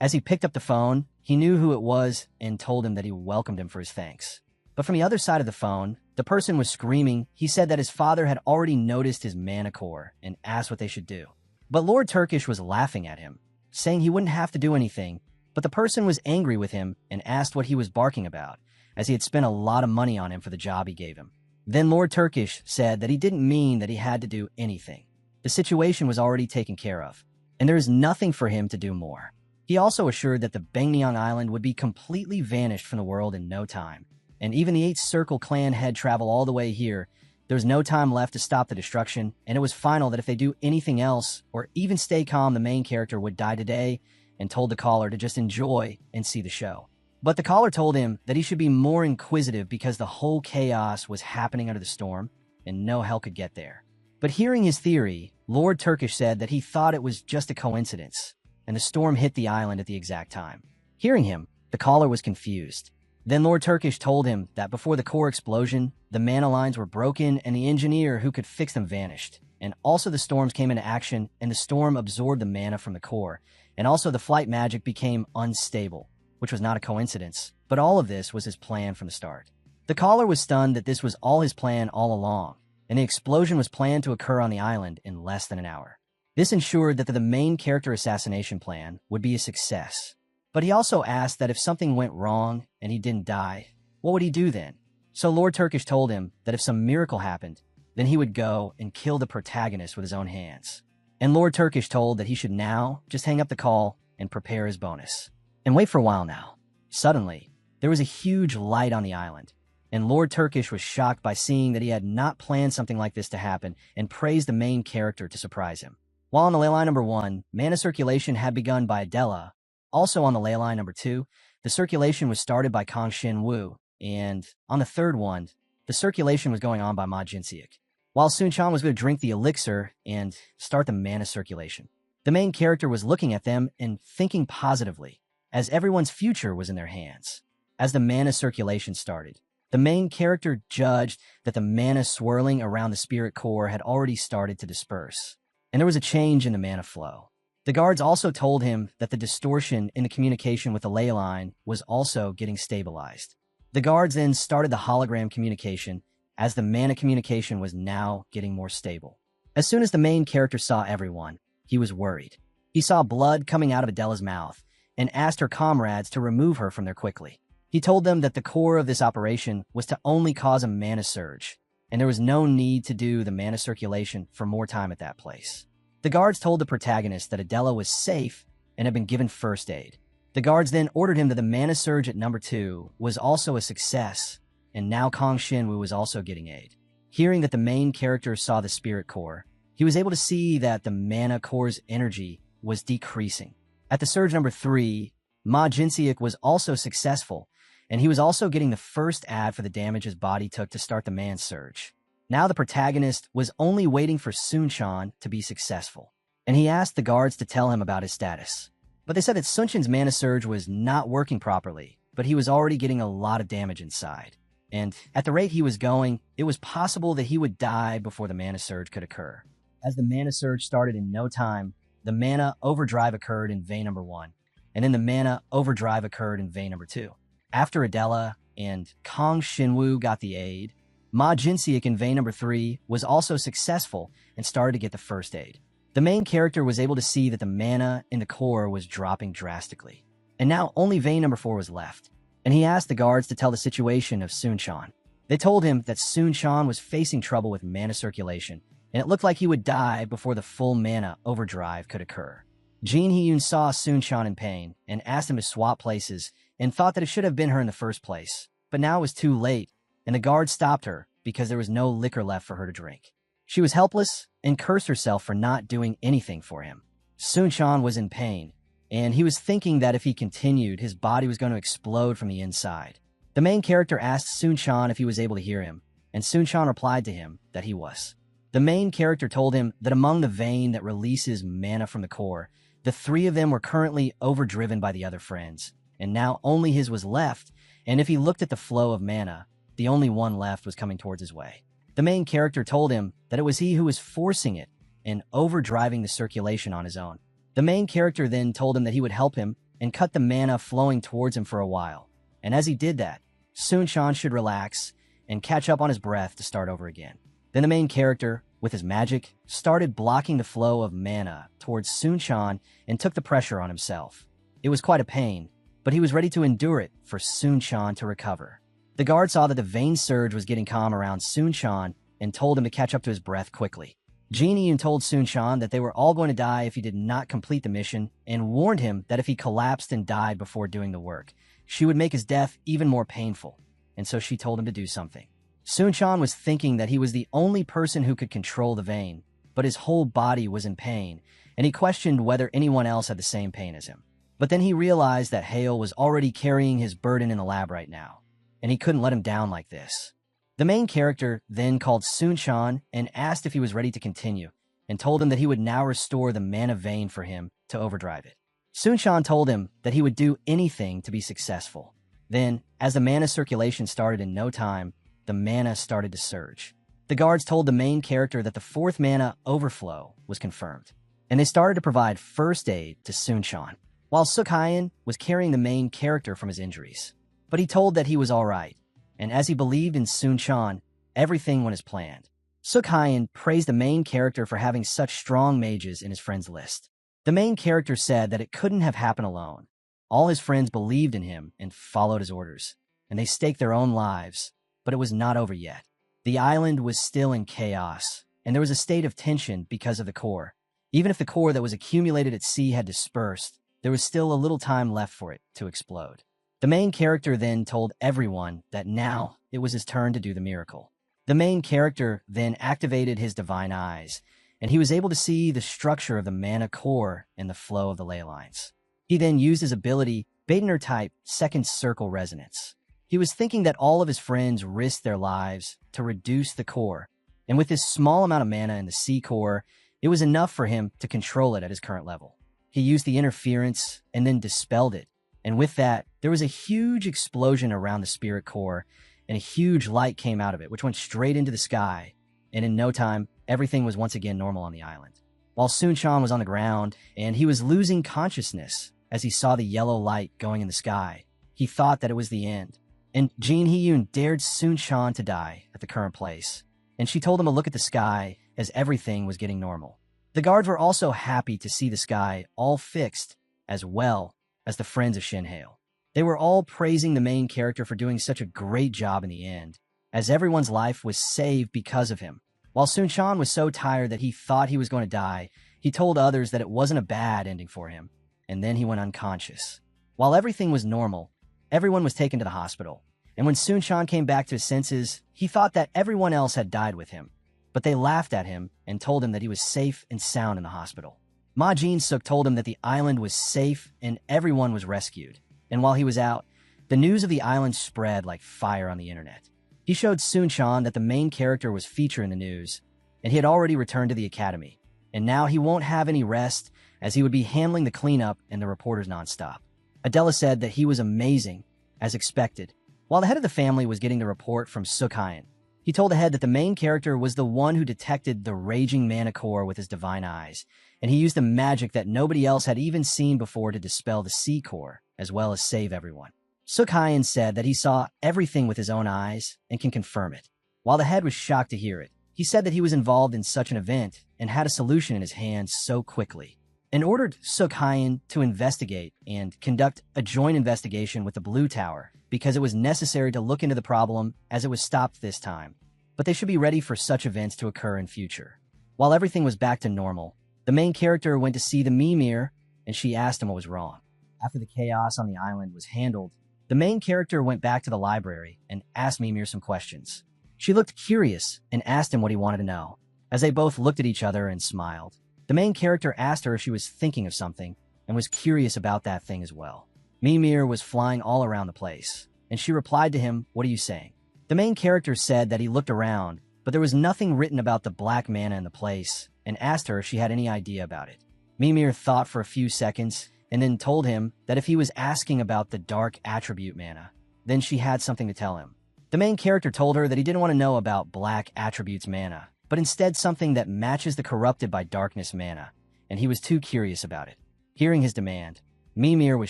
as he picked up the phone, he knew who it was and told him that he welcomed him for his thanks. But from the other side of the phone, the person was screaming. He said that his father had already noticed his mana core and asked what they should do. But Lord Turkish was laughing at him, saying he wouldn't have to do anything, but the person was angry with him and asked what he was barking about, as he had spent a lot of money on him for the job he gave him. Then Lord Turkish said that he didn't mean that he had to do anything. The situation was already taken care of, and there is nothing for him to do more. He also assured that the Bangneong Island would be completely vanished from the world in no time, and even the 8th Circle clan had traveled all the way here. There was no time left to stop the destruction, and it was final that if they do anything else, or even stay calm, the main character would die today, and told the caller to just enjoy and see the show. But the caller told him that he should be more inquisitive because the whole chaos was happening under the storm, and no hell could get there. But hearing his theory, Lord Turkish said that he thought it was just a coincidence, and the storm hit the island at the exact time. Hearing him, the caller was confused. Then Lord Turkish told him that before the core explosion, the mana lines were broken and the engineer who could fix them vanished. And also the storms came into action, and the storm absorbed the mana from the core, and also the flight magic became unstable, which was not a coincidence, but all of this was his plan from the start. The caller was stunned that this was all his plan all along, and the explosion was planned to occur on the island in less than an hour. This ensured that the main character assassination plan would be a success. But he also asked that if something went wrong and he didn't die, what would he do then? So Lord Turkish told him that if some miracle happened, then he would go and kill the protagonist with his own hands. And Lord Turkish told that he should now just hang up the call and prepare his bonus. And wait for a while now. Suddenly, there was a huge light on the island, and Lord Turkish was shocked by seeing that he had not planned something like this to happen and praised the main character to surprise him. While on the ley line number 1, mana circulation had begun by Adela. Also on the ley line number 2, the circulation was started by Kong Shin Wu, and on the third one, the circulation was going on by Ma Jinseok. While Sun-chan was going to drink the elixir and start the mana circulation, the main character was looking at them and thinking positively, as everyone's future was in their hands. As the mana circulation started, the main character judged that the mana swirling around the spirit core had already started to disperse, and there was a change in the mana flow. The guards also told him that the distortion in the communication with the ley line was also getting stabilized. The guards then started the hologram communication, as the mana communication was now getting more stable. As soon as the main character saw everyone, he was worried. He saw blood coming out of Adela's mouth, and asked her comrades to remove her from there quickly. He told them that the core of this operation was to only cause a mana surge, and there was no need to do the mana circulation for more time at that place. The guards told the protagonist that Adela was safe and had been given first aid. The guards then ordered him that the mana surge at number 2 was also a success, and now Kong Shinwoo was also getting aid. Hearing that the main character saw the spirit core, he was able to see that the mana core's energy was decreasing. At the surge number 3, Ma Jinseok was also successful, and he was also getting the first ad for the damage his body took to start the man surge. Now the protagonist was only waiting for Sunchan to be successful, and he asked the guards to tell him about his status. But they said that Sunchan's mana surge was not working properly, but he was already getting a lot of damage inside. And at the rate he was going, it was possible that he would die before the mana surge could occur. As the mana surge started in no time, the mana overdrive occurred in vein number 1, and then the mana overdrive occurred in vein number 2. After Adela and Kong Shinwoo got the aid, Ma Jinseok in vein number 3 was also successful and started to get the first aid. The main character was able to see that the mana in the core was dropping drastically, and now only vein number 4 was left, and he asked the guards to tell the situation of Sunchan. They told him that Sunchan was facing trouble with mana circulation, and it looked like he would die before the full mana overdrive could occur. Jin Hyun saw Sunchan in pain and asked him to swap places and thought that it should have been her in the first place, but now it was too late, and the guard stopped her because there was no liquor left for her to drink. She was helpless and cursed herself for not doing anything for him. Sunchan was in pain, and he was thinking that if he continued, his body was going to explode from the inside. The main character asked Sunchan if he was able to hear him, and Sunchan replied to him that he was. The main character told him that among the vein that releases mana from the core, the 3 of them were currently overdriven by the other friends, and now only his was left, and if he looked at the flow of mana, the only one left was coming towards his way. The main character told him that it was he who was forcing it and overdriving the circulation on his own. The main character then told him that he would help him and cut the mana flowing towards him for a while, and as he did that, Sunchan should relax and catch up on his breath to start over again. Then the main character, with his magic, started blocking the flow of mana towards Sunchan and took the pressure on himself. It was quite a pain, but he was ready to endure it for Sunchan to recover. The guard saw that the vein surge was getting calm around Sunchan and told him to catch up to his breath quickly. Jin Hyun told Sunchan that they were all going to die if he did not complete the mission and warned him that if he collapsed and died before doing the work, she would make his death even more painful, and so she told him to do something. Sunchan was thinking that he was the only person who could control the vein, but his whole body was in pain, and he questioned whether anyone else had the same pain as him. But then he realized that Hale was already carrying his burden in the lab right now, and he couldn't let him down like this. The main character then called Sunchan and asked if he was ready to continue, and told him that he would now restore the mana vein for him to overdrive it. Sunchan told him that he would do anything to be successful. Then, as the mana circulation started in no time, the mana started to surge. The guards told the main character that the 4th mana overflow was confirmed, and they started to provide first aid to Sunchan, while Sukhayan was carrying the main character from his injuries. But he told that he was alright, and as he believed in Sunchan, everything went as planned. Sukhayan praised the main character for having such strong mages in his friends list. The main character said that it couldn't have happened alone. All his friends believed in him and followed his orders, and they staked their own lives, but it was not over yet. The island was still in chaos, and there was a state of tension because of the core. Even if the core that was accumulated at sea had dispersed, there was still a little time left for it to explode. The main character then told everyone that now it was his turn to do the miracle. The main character then activated his divine eyes, and he was able to see the structure of the mana core and the flow of the ley lines. He then used his ability, Batener type second circle resonance. He was thinking that all of his friends risked their lives to reduce the core, and with this small amount of mana in the sea core, it was enough for him to control it at his current level. He used the interference and then dispelled it, and with that, there was a huge explosion around the spirit core, and a huge light came out of it, which went straight into the sky, and in no time, everything was once again normal on the island. While Sunchan was on the ground, and he was losing consciousness as he saw the yellow light going in the sky, he thought that it was the end. And Jin Hyun dared Sunchan to die at the current place, and she told him to look at the sky as everything was getting normal. The guards were also happy to see the sky all fixed as well as the friends of Shinhale. They were all praising the main character for doing such a great job in the end, as everyone's life was saved because of him. While Sunshan was so tired that he thought he was going to die, he told others that it wasn't a bad ending for him, and then he went unconscious. While everything was normal, everyone was taken to the hospital, and when Sunshan came back to his senses, he thought that everyone else had died with him. But they laughed at him and told him that he was safe and sound in the hospital. Ma Jin-suk told him that the island was safe and everyone was rescued. And while he was out, the news of the island spread like fire on the internet. He showed Sunshan that the main character was featured in the news, and he had already returned to the academy. And now he won't have any rest, as he would be handling the cleanup and the reporters nonstop. Adela said that he was amazing, as expected. While the head of the family was getting the report from Sukhayan, he told the head that the main character was the one who detected the raging mana core with his divine eyes, and he used a magic that nobody else had even seen before to dispel the sea core, as well as save everyone. Sukhayan said that he saw everything with his own eyes and can confirm it. While the head was shocked to hear it, he said that he was involved in such an event and had a solution in his hands so quickly, and ordered Sukhayan to investigate and conduct a joint investigation with the Blue Tower because it was necessary to look into the problem as it was stopped this time, but they should be ready for such events to occur in future. While everything was back to normal, the main character went to see the Mimir, and she asked him what was wrong. After the chaos on the island was handled, the main character went back to the library and asked Mimir some questions. She looked curious and asked him what he wanted to know. As they both looked at each other and smiled, the main character asked her if she was thinking of something and was curious about that thing as well. Mimir was flying all around the place, and she replied to him, "What are you saying?" The main character said that he looked around, but there was nothing written about the black mana in the place, and asked her if she had any idea about it. Mimir thought for a few seconds, and then told him that if he was asking about the dark attribute mana, then she had something to tell him. The main character told her that he didn't want to know about black attributes mana, but instead something that matches the corrupted by darkness mana, and he was too curious about it. Hearing his demand, Mimir was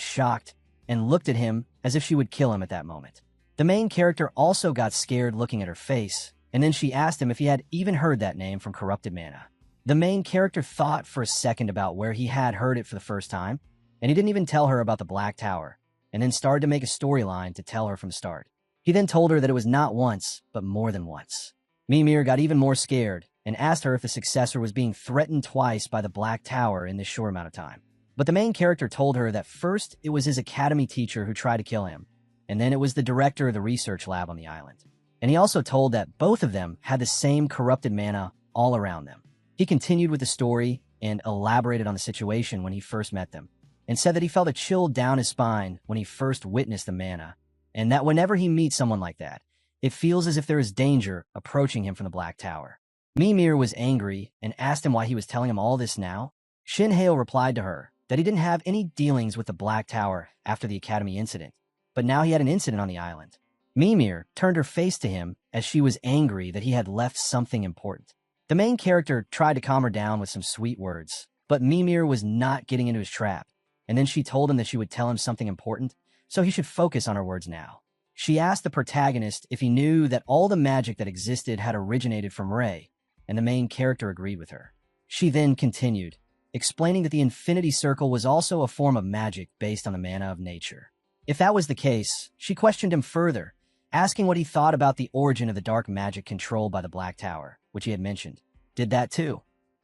shocked and looked at him as if she would kill him at that moment. The main character also got scared looking at her face, and then she asked him if he had even heard that name from corrupted mana. The main character thought for a second about where he had heard it for the first time, and he didn't even tell her about the Black Tower, and then started to make a storyline to tell her from the start. He then told her that it was not once, but more than once. Mimir got even more scared and asked her if the successor was being threatened twice by the Black Tower in this short amount of time. But the main character told her that first it was his academy teacher who tried to kill him, and then it was the director of the research lab on the island. And he also told that both of them had the same corrupted mana all around them. He continued with the story and elaborated on the situation when he first met them, and said that he felt a chill down his spine when he first witnessed the mana, and that whenever he meets someone like that, it feels as if there is danger approaching him from the Black Tower. Mimir was angry and asked him why he was telling him all this now. Shinhale replied to her that he didn't have any dealings with the Black Tower after the Academy incident, but now he had an incident on the island. Mimir turned her face to him as she was angry that he had left something important. The main character tried to calm her down with some sweet words, but Mimir was not getting into his trap, and then she told him that she would tell him something important, so he should focus on her words now. She asked the protagonist if he knew that all the magic that existed had originated from Rei, and the main character agreed with her. She then continued, explaining that the Infinity Circle was also a form of magic based on the mana of nature. If that was the case, she questioned him further, asking what he thought about the origin of the dark magic controlled by the Black Tower, which he had mentioned. Did that too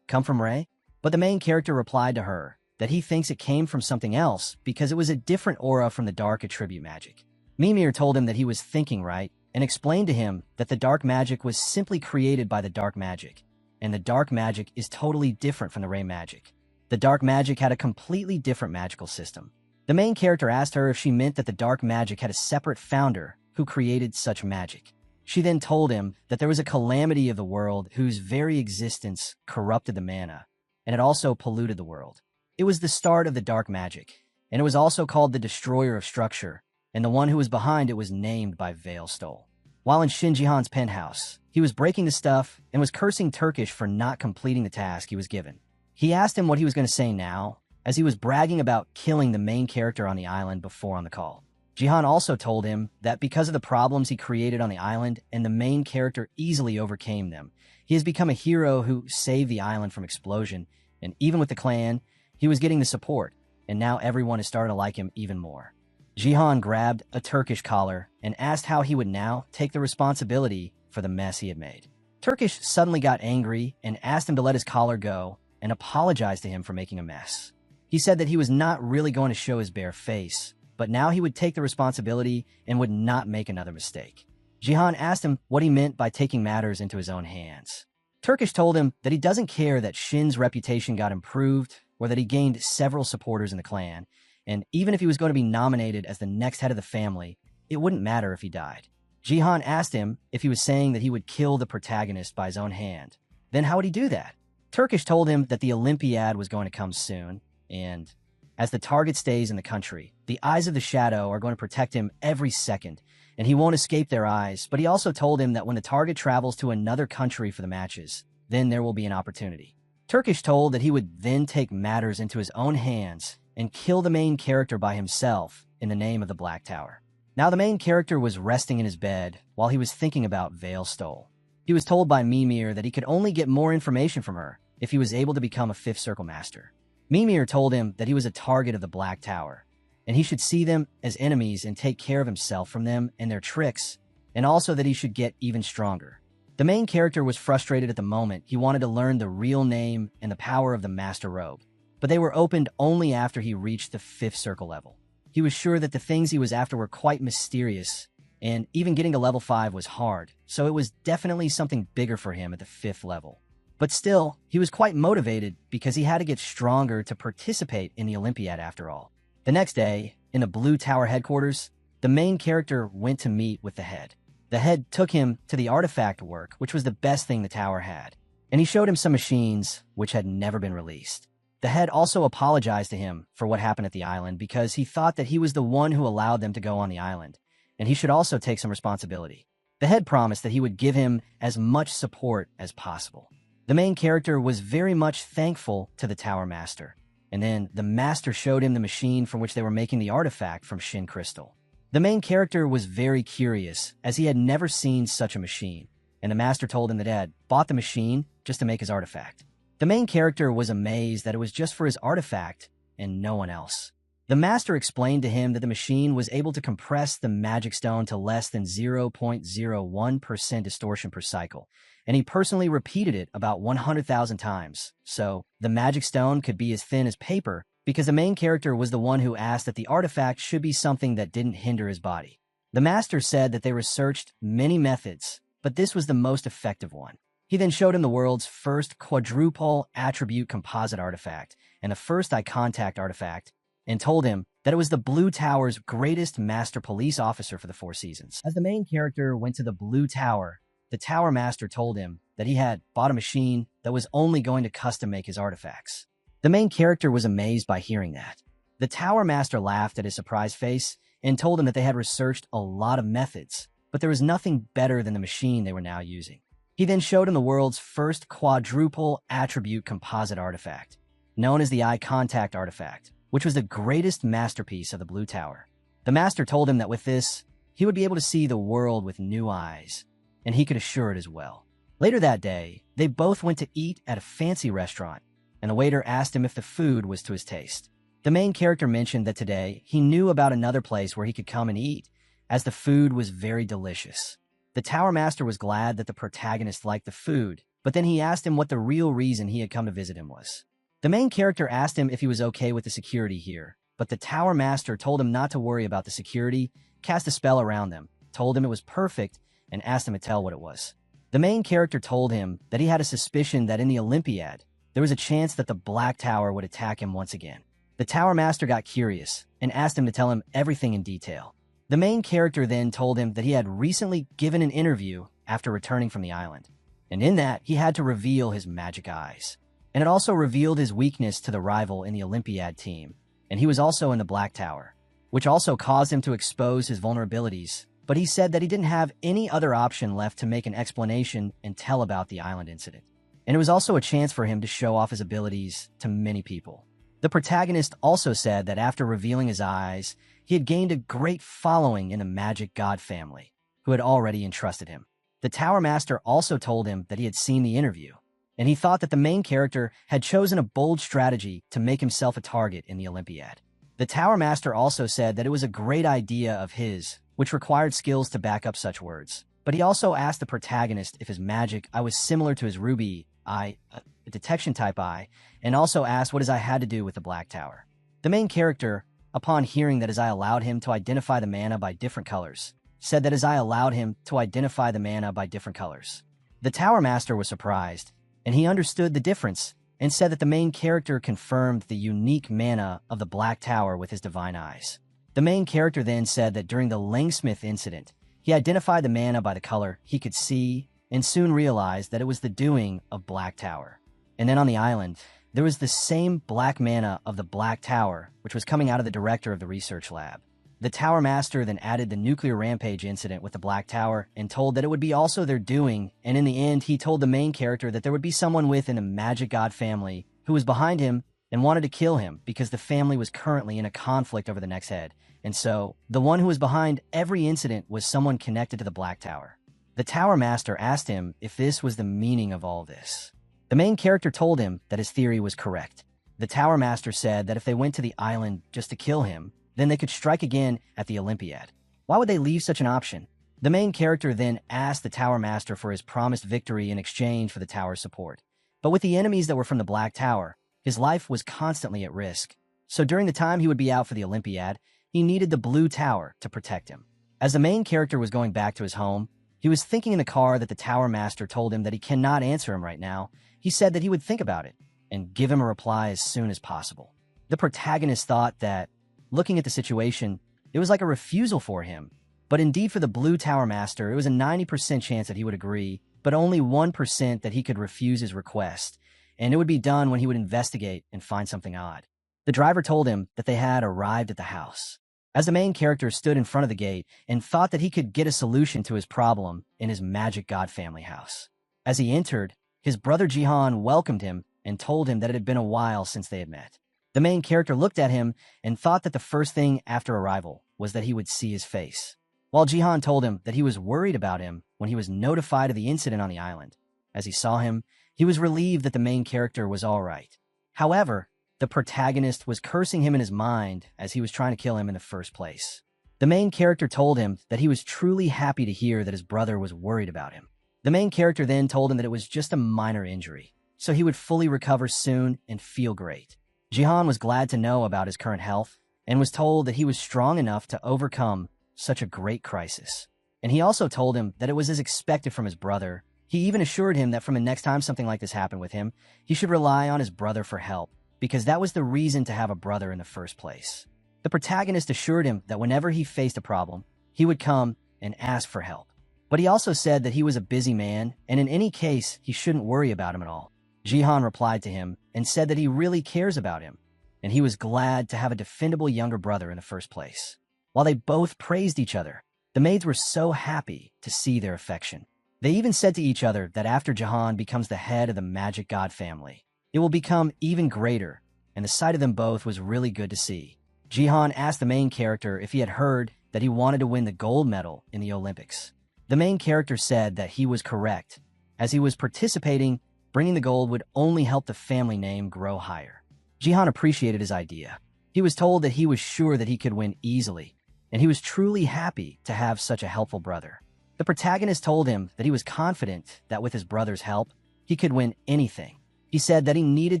come from Rei? But the main character replied to her that he thinks it came from something else because it was a different aura from the dark attribute magic. Mimir told him that he was thinking right and explained to him that the dark magic was simply created by the dark magic, and the dark magic is totally different from the Rei magic. The dark magic had a completely different magical system. The main character asked her if she meant that the dark magic had a separate founder who created such magic. She then told him that there was a calamity of the world whose very existence corrupted the mana, and it also polluted the world. It was the start of the dark magic, and it was also called the Destroyer of Structure, and the one who was behind it was named by Veilstole. While in Shinjihan's penthouse, he was breaking the stuff and was cursing Turkish for not completing the task he was given. He asked him what he was going to say now, as he was bragging about killing the main character on the island before on the call. Jihan also told him that because of the problems he created on the island and the main character easily overcame them, he has become a hero who saved the island from explosion, and even with the clan, he was getting the support, and now everyone is starting to like him even more. Jihan grabbed a Turkish collar and asked how he would now take the responsibility for the mess he had made. Turkish suddenly got angry and asked him to let his collar go and apologized to him for making a mess. He said that he was not really going to show his bare face, but now he would take the responsibility and would not make another mistake. Jihan asked him what he meant by taking matters into his own hands. Turkish told him that he doesn't care that Shin's reputation got improved or that he gained several supporters in the clan, and even if he was going to be nominated as the next head of the family, it wouldn't matter if he died. Jihan asked him if he was saying that he would kill the protagonist by his own hand. Then how would he do that? Turkish told him that the Olympiad was going to come soon, and as the target stays in the country, the eyes of the shadow are going to protect him every second, and he won't escape their eyes, but he also told him that when the target travels to another country for the matches, then there will be an opportunity. Turkish told that he would then take matters into his own hands and kill the main character by himself in the name of the Black Tower. Now the main character was resting in his bed while he was thinking about Veil Stole. He was told by Mimir that he could only get more information from her if he was able to become a Fifth Circle Master. Mimir told him that he was a target of the Black Tower, and he should see them as enemies and take care of himself from them and their tricks, and also that he should get even stronger. The main character was frustrated at the moment. He wanted to learn the real name and the power of the Master Robe, but they were opened only after he reached the Fifth Circle level. He was sure that the things he was after were quite mysterious, and even getting to level 5 was hard, so it was definitely something bigger for him at the 5th level. But still, he was quite motivated because he had to get stronger to participate in the Olympiad after all. The next day, in the Blue Tower headquarters, the main character went to meet with the head. The head took him to the artifact work, which was the best thing the tower had, and he showed him some machines which had never been released. The head also apologized to him for what happened at the island because he thought that he was the one who allowed them to go on the island, and he should also take some responsibility. The head promised that he would give him as much support as possible. The main character was very much thankful to the Tower Master, and then the Master showed him the machine from which they were making the artifact from Shin Crystal. The main character was very curious, as he had never seen such a machine, and the Master told him that he had bought the machine just to make his artifact. The main character was amazed that it was just for his artifact and no one else. The Master explained to him that the machine was able to compress the magic stone to less than 0.01% distortion per cycle, and he personally repeated it about 100,000 times, so the magic stone could be as thin as paper because the main character was the one who asked that the artifact should be something that didn't hinder his body. The Master said that they researched many methods, but this was the most effective one. He then showed him the world's first quadruple attribute composite artifact and the first eye contact artifact, and told him that it was the Blue Tower's greatest master police officer for the 4 seasons. As the main character went to the Blue Tower, the Tower Master told him that he had bought a machine that was only going to custom make his artifacts. The main character was amazed by hearing that. The Tower Master laughed at his surprised face and told him that they had researched a lot of methods, but there was nothing better than the machine they were now using. He then showed him the world's first quadruple attribute composite artifact, known as the Eye Contact Artifact, which was the greatest masterpiece of the Blue Tower. The Master told him that with this, he would be able to see the world with new eyes, and he could assure it as well. Later that day, they both went to eat at a fancy restaurant, and the waiter asked him if the food was to his taste. The main character mentioned that today he knew about another place where he could come and eat, as the food was very delicious. The Tower Master was glad that the protagonist liked the food, but then he asked him what the real reason he had come to visit him was. The main character asked him if he was okay with the security here, but the Tower Master told him not to worry about the security, cast a spell around them, told him it was perfect, and asked him to tell what it was. The main character told him that he had a suspicion that in the Olympiad, there was a chance that the Black Tower would attack him once again. The Tower Master got curious and asked him to tell him everything in detail. The main character then told him that he had recently given an interview after returning from the island, and in that he had to reveal his magic eyes. And it also revealed his weakness to the rival in the Olympiad team, and he was also in the Black Tower, which also caused him to expose his vulnerabilities, but he said that he didn't have any other option left to make an explanation and tell about the island incident. And it was also a chance for him to show off his abilities to many people. The protagonist also said that after revealing his eyes, he had gained a great following in the Magic God family, who had already entrusted him. The Tower Master also told him that he had seen the interview, and he thought that the main character had chosen a bold strategy to make himself a target in the Olympiad. The Tower Master also said that it was a great idea of his, which required skills to back up such words. But he also asked the protagonist if his magic eye was similar to his ruby eye, a detection type eye, and also asked what his eye had to do with the Black Tower. The main character, upon hearing that his eye allowed him to identify the mana by different colors, said that his eye allowed him to identify the mana by different colors. The Tower Master was surprised, and he understood the difference and said that the main character confirmed the unique mana of the Black Tower with his divine eyes. The main character then said that during the Langsmith incident, he identified the mana by the color he could see and soon realized that it was the doing of Black Tower. And then on the island, there was the same black mana of the Black Tower, which was coming out of the director of the research lab. The Tower Master then added the nuclear rampage incident with the Black Tower and told that it would be also their doing, and in the end, he told the main character that there would be someone within a magic god family who was behind him and wanted to kill him because the family was currently in a conflict over the next head. And so, the one who was behind every incident was someone connected to the Black Tower. The Tower Master asked him if this was the meaning of all this. The main character told him that his theory was correct. The Tower Master said that if they went to the island just to kill him, then they could strike again at the Olympiad. Why would they leave such an option? The main character then asked the Tower Master for his promised victory in exchange for the tower's support. But with the enemies that were from the Black Tower, his life was constantly at risk. So during the time he would be out for the Olympiad, he needed the Blue Tower to protect him. As the main character was going back to his home, he was thinking in the car that the Tower Master told him that he cannot answer him right now. He said that he would think about it and give him a reply as soon as possible. The protagonist thought that, looking at the situation, it was like a refusal for him. But indeed for the Blue Tower Master, it was a 90% chance that he would agree, but only 1% that he could refuse his request, and it would be done when he would investigate and find something odd. The driver told him that they had arrived at the house. As the main character stood in front of the gate and thought that he could get a solution to his problem in his magic god family house. As he entered, his brother Jihan welcomed him and told him that it had been a while since they had met. The main character looked at him and thought that the first thing after arrival was that he would see his face, while Jihan told him that he was worried about him when he was notified of the incident on the island. As he saw him, he was relieved that the main character was all right. However, the protagonist was cursing him in his mind as he was trying to kill him in the first place. The main character told him that he was truly happy to hear that his brother was worried about him. The main character then told him that it was just a minor injury, so he would fully recover soon and feel great. Jihan was glad to know about his current health and was told that he was strong enough to overcome such a great crisis. And he also told him that it was as expected from his brother. He even assured him that from the next time something like this happened with him, he should rely on his brother for help, because that was the reason to have a brother in the first place. The protagonist assured him that whenever he faced a problem, he would come and ask for help. But he also said that he was a busy man, and in any case, he shouldn't worry about him at all. Jihan replied to him and said that he really cares about him, and he was glad to have a defendable younger brother in the first place. While they both praised each other, the maids were so happy to see their affection. They even said to each other that after Jihan becomes the head of the magic god family, it will become even greater, and the sight of them both was really good to see. Jihan asked the main character if he had heard that he wanted to win the gold medal in the Olympics. The main character said that he was correct, as he was participating. Bringing the gold would only help the family name grow higher. Jihan appreciated his idea. He was told that he was sure that he could win easily, and he was truly happy to have such a helpful brother. The protagonist told him that he was confident that with his brother's help, he could win anything. He said that he needed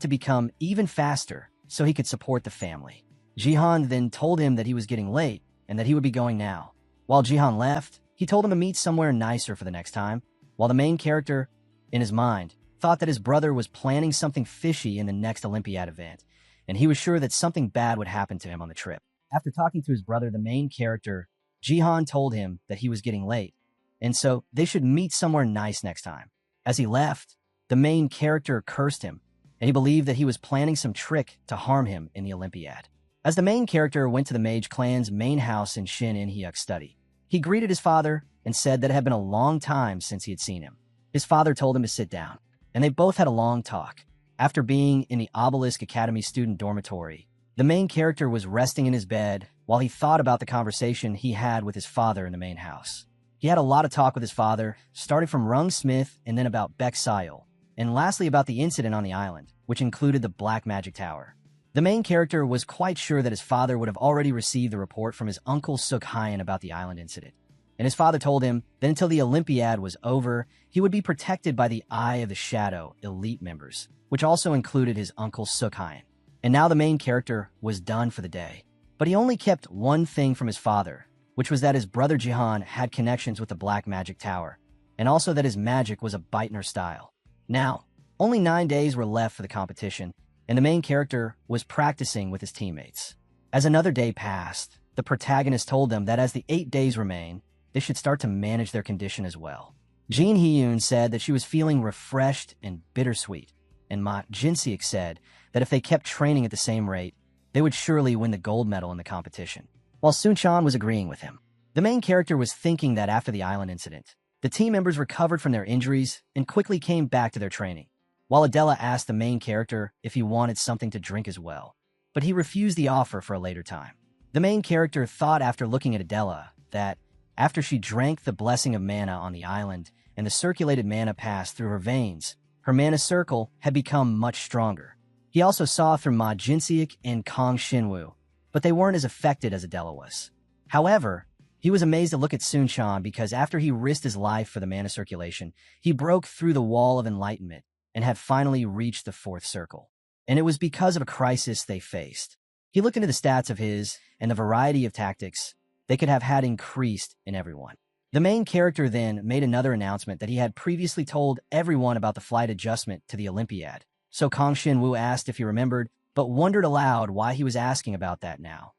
to become even faster so he could support the family. Jihan then told him that he was getting late and that he would be going now. While Jihan left, he told him to meet somewhere nicer for the next time, while the main character, in his mind, thought that his brother was planning something fishy in the next Olympiad event, and he was sure that something bad would happen to him on the trip. After talking to his brother, the main character, Jihan told him that he was getting late, and so they should meet somewhere nice next time. As he left, the main character cursed him, and he believed that he was planning some trick to harm him in the Olympiad. As the main character went to the Mage Clan's main house in Shin In-hyuk's study, he greeted his father and said that it had been a long time since he had seen him. His father told him to sit down, and they both had a long talk. After being in the Obelisk Academy student dormitory, the main character was resting in his bed while he thought about the conversation he had with his father in the main house. He had a lot of talk with his father, starting from Rung Smith and then about Beck Sayol, and lastly about the incident on the island, which included the Black Magic Tower. The main character was quite sure that his father would have already received the report from his uncle Sukhayan about the island incident, and his father told him that until the Olympiad was over, he would be protected by the Eye of the Shadow elite members, which also included his uncle Sukhayan. And now the main character was done for the day. But he only kept one thing from his father, which was that his brother Jihan had connections with the Black Magic Tower, and also that his magic was a Beitner style. Now, only 9 days were left for the competition, and the main character was practicing with his teammates. As another day passed, the protagonist told them that as the 8 days remain, they should start to manage their condition as well. Jin Hyun said that she was feeling refreshed and bittersweet, and Ma Jinseok said that if they kept training at the same rate, they would surely win the gold medal in the competition, while Sunchan was agreeing with him. The main character was thinking that after the island incident, the team members recovered from their injuries and quickly came back to their training, while Adela asked the main character if he wanted something to drink as well, but he refused the offer for a later time. The main character thought after looking at Adela that after she drank the blessing of mana on the island and the circulated mana passed through her veins, her mana circle had become much stronger. He also saw through Ma Jinseok and Kong Shinwoo, but they weren't as affected as Adela was. However, he was amazed to look at Sunchan because after he risked his life for the mana circulation, he broke through the wall of enlightenment and had finally reached the 4th circle. And it was because of a crisis they faced. He looked into the stats of his, and the variety of tactics they could have had increased in everyone. The main character then made another announcement that he had previously told everyone about the flight adjustment to the Olympiad. So Kong Shin-woo asked if he remembered, but wondered aloud why he was asking about that now,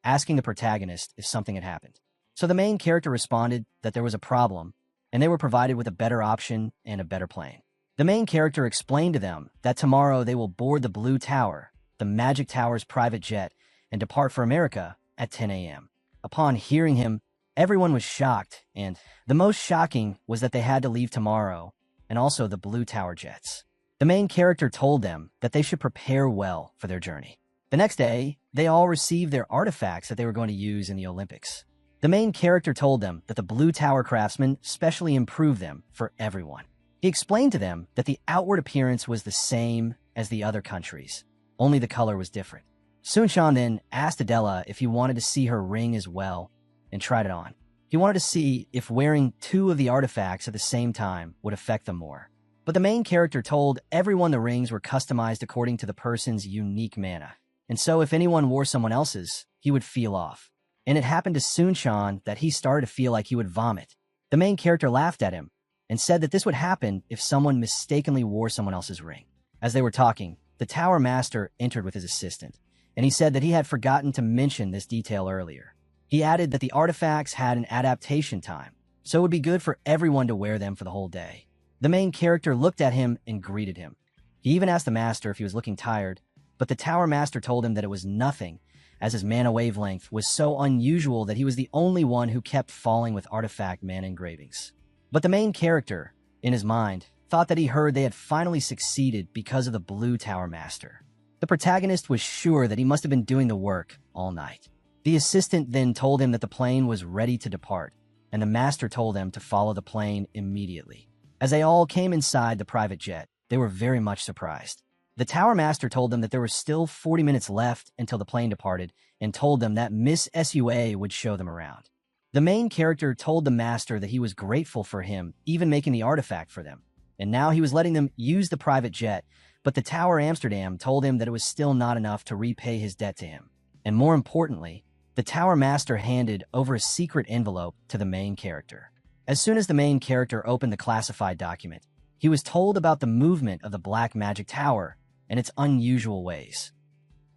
asking the protagonist if something had happened. So the main character responded that there was a problem, and they were provided with a better option and a better plane. The main character explained to them that tomorrow they will board the Blue Tower, the Magic Tower's private jet, and depart for America at 10 a.m. Upon hearing him, everyone was shocked, and the most shocking was that they had to leave tomorrow, and also the Blue Tower jets. The main character told them that they should prepare well for their journey. The next day, they all received their artifacts that they were going to use in the Olympics. The main character told them that the Blue Tower craftsman specially improved them for everyone. He explained to them that the outward appearance was the same as the other countries, only the color was different. Sunchan then asked Adela if he wanted to see her ring as well, and tried it on. He wanted to see if wearing 2 of the artifacts at the same time would affect them more. But the main character told everyone the rings were customized according to the person's unique mana, and so if anyone wore someone else's, he would feel off. And it happened to Sunchan that he started to feel like he would vomit. The main character laughed at him and said that this would happen if someone mistakenly wore someone else's ring. As they were talking, the Tower Master entered with his assistant, and he said that he had forgotten to mention this detail earlier. He added that the artifacts had an adaptation time, so it would be good for everyone to wear them for the whole day. The main character looked at him and greeted him. He even asked the Master if he was looking tired, but the Tower Master told him that it was nothing, as his mana wavelength was so unusual that he was the only one who kept falling with artifact mana engravings. But the main character, in his mind, thought that he heard they had finally succeeded because of the Blue Tower Master. The protagonist was sure that he must have been doing the work all night. The assistant then told him that the plane was ready to depart, and the Master told them to follow the plane immediately. As they all came inside the private jet, they were very much surprised. The Tower Master told them that there were still 40 minutes left until the plane departed and told them that Miss Sua would show them around. The main character told the Master that he was grateful for him even making the artifact for them, and now he was letting them use the private jet, but the Tower Amsterdam told him that it was still not enough to repay his debt to him. And more importantly, the Tower Master handed over a secret envelope to the main character. As soon as the main character opened the classified document, he was told about the movement of the Black Magic Tower and its unusual ways.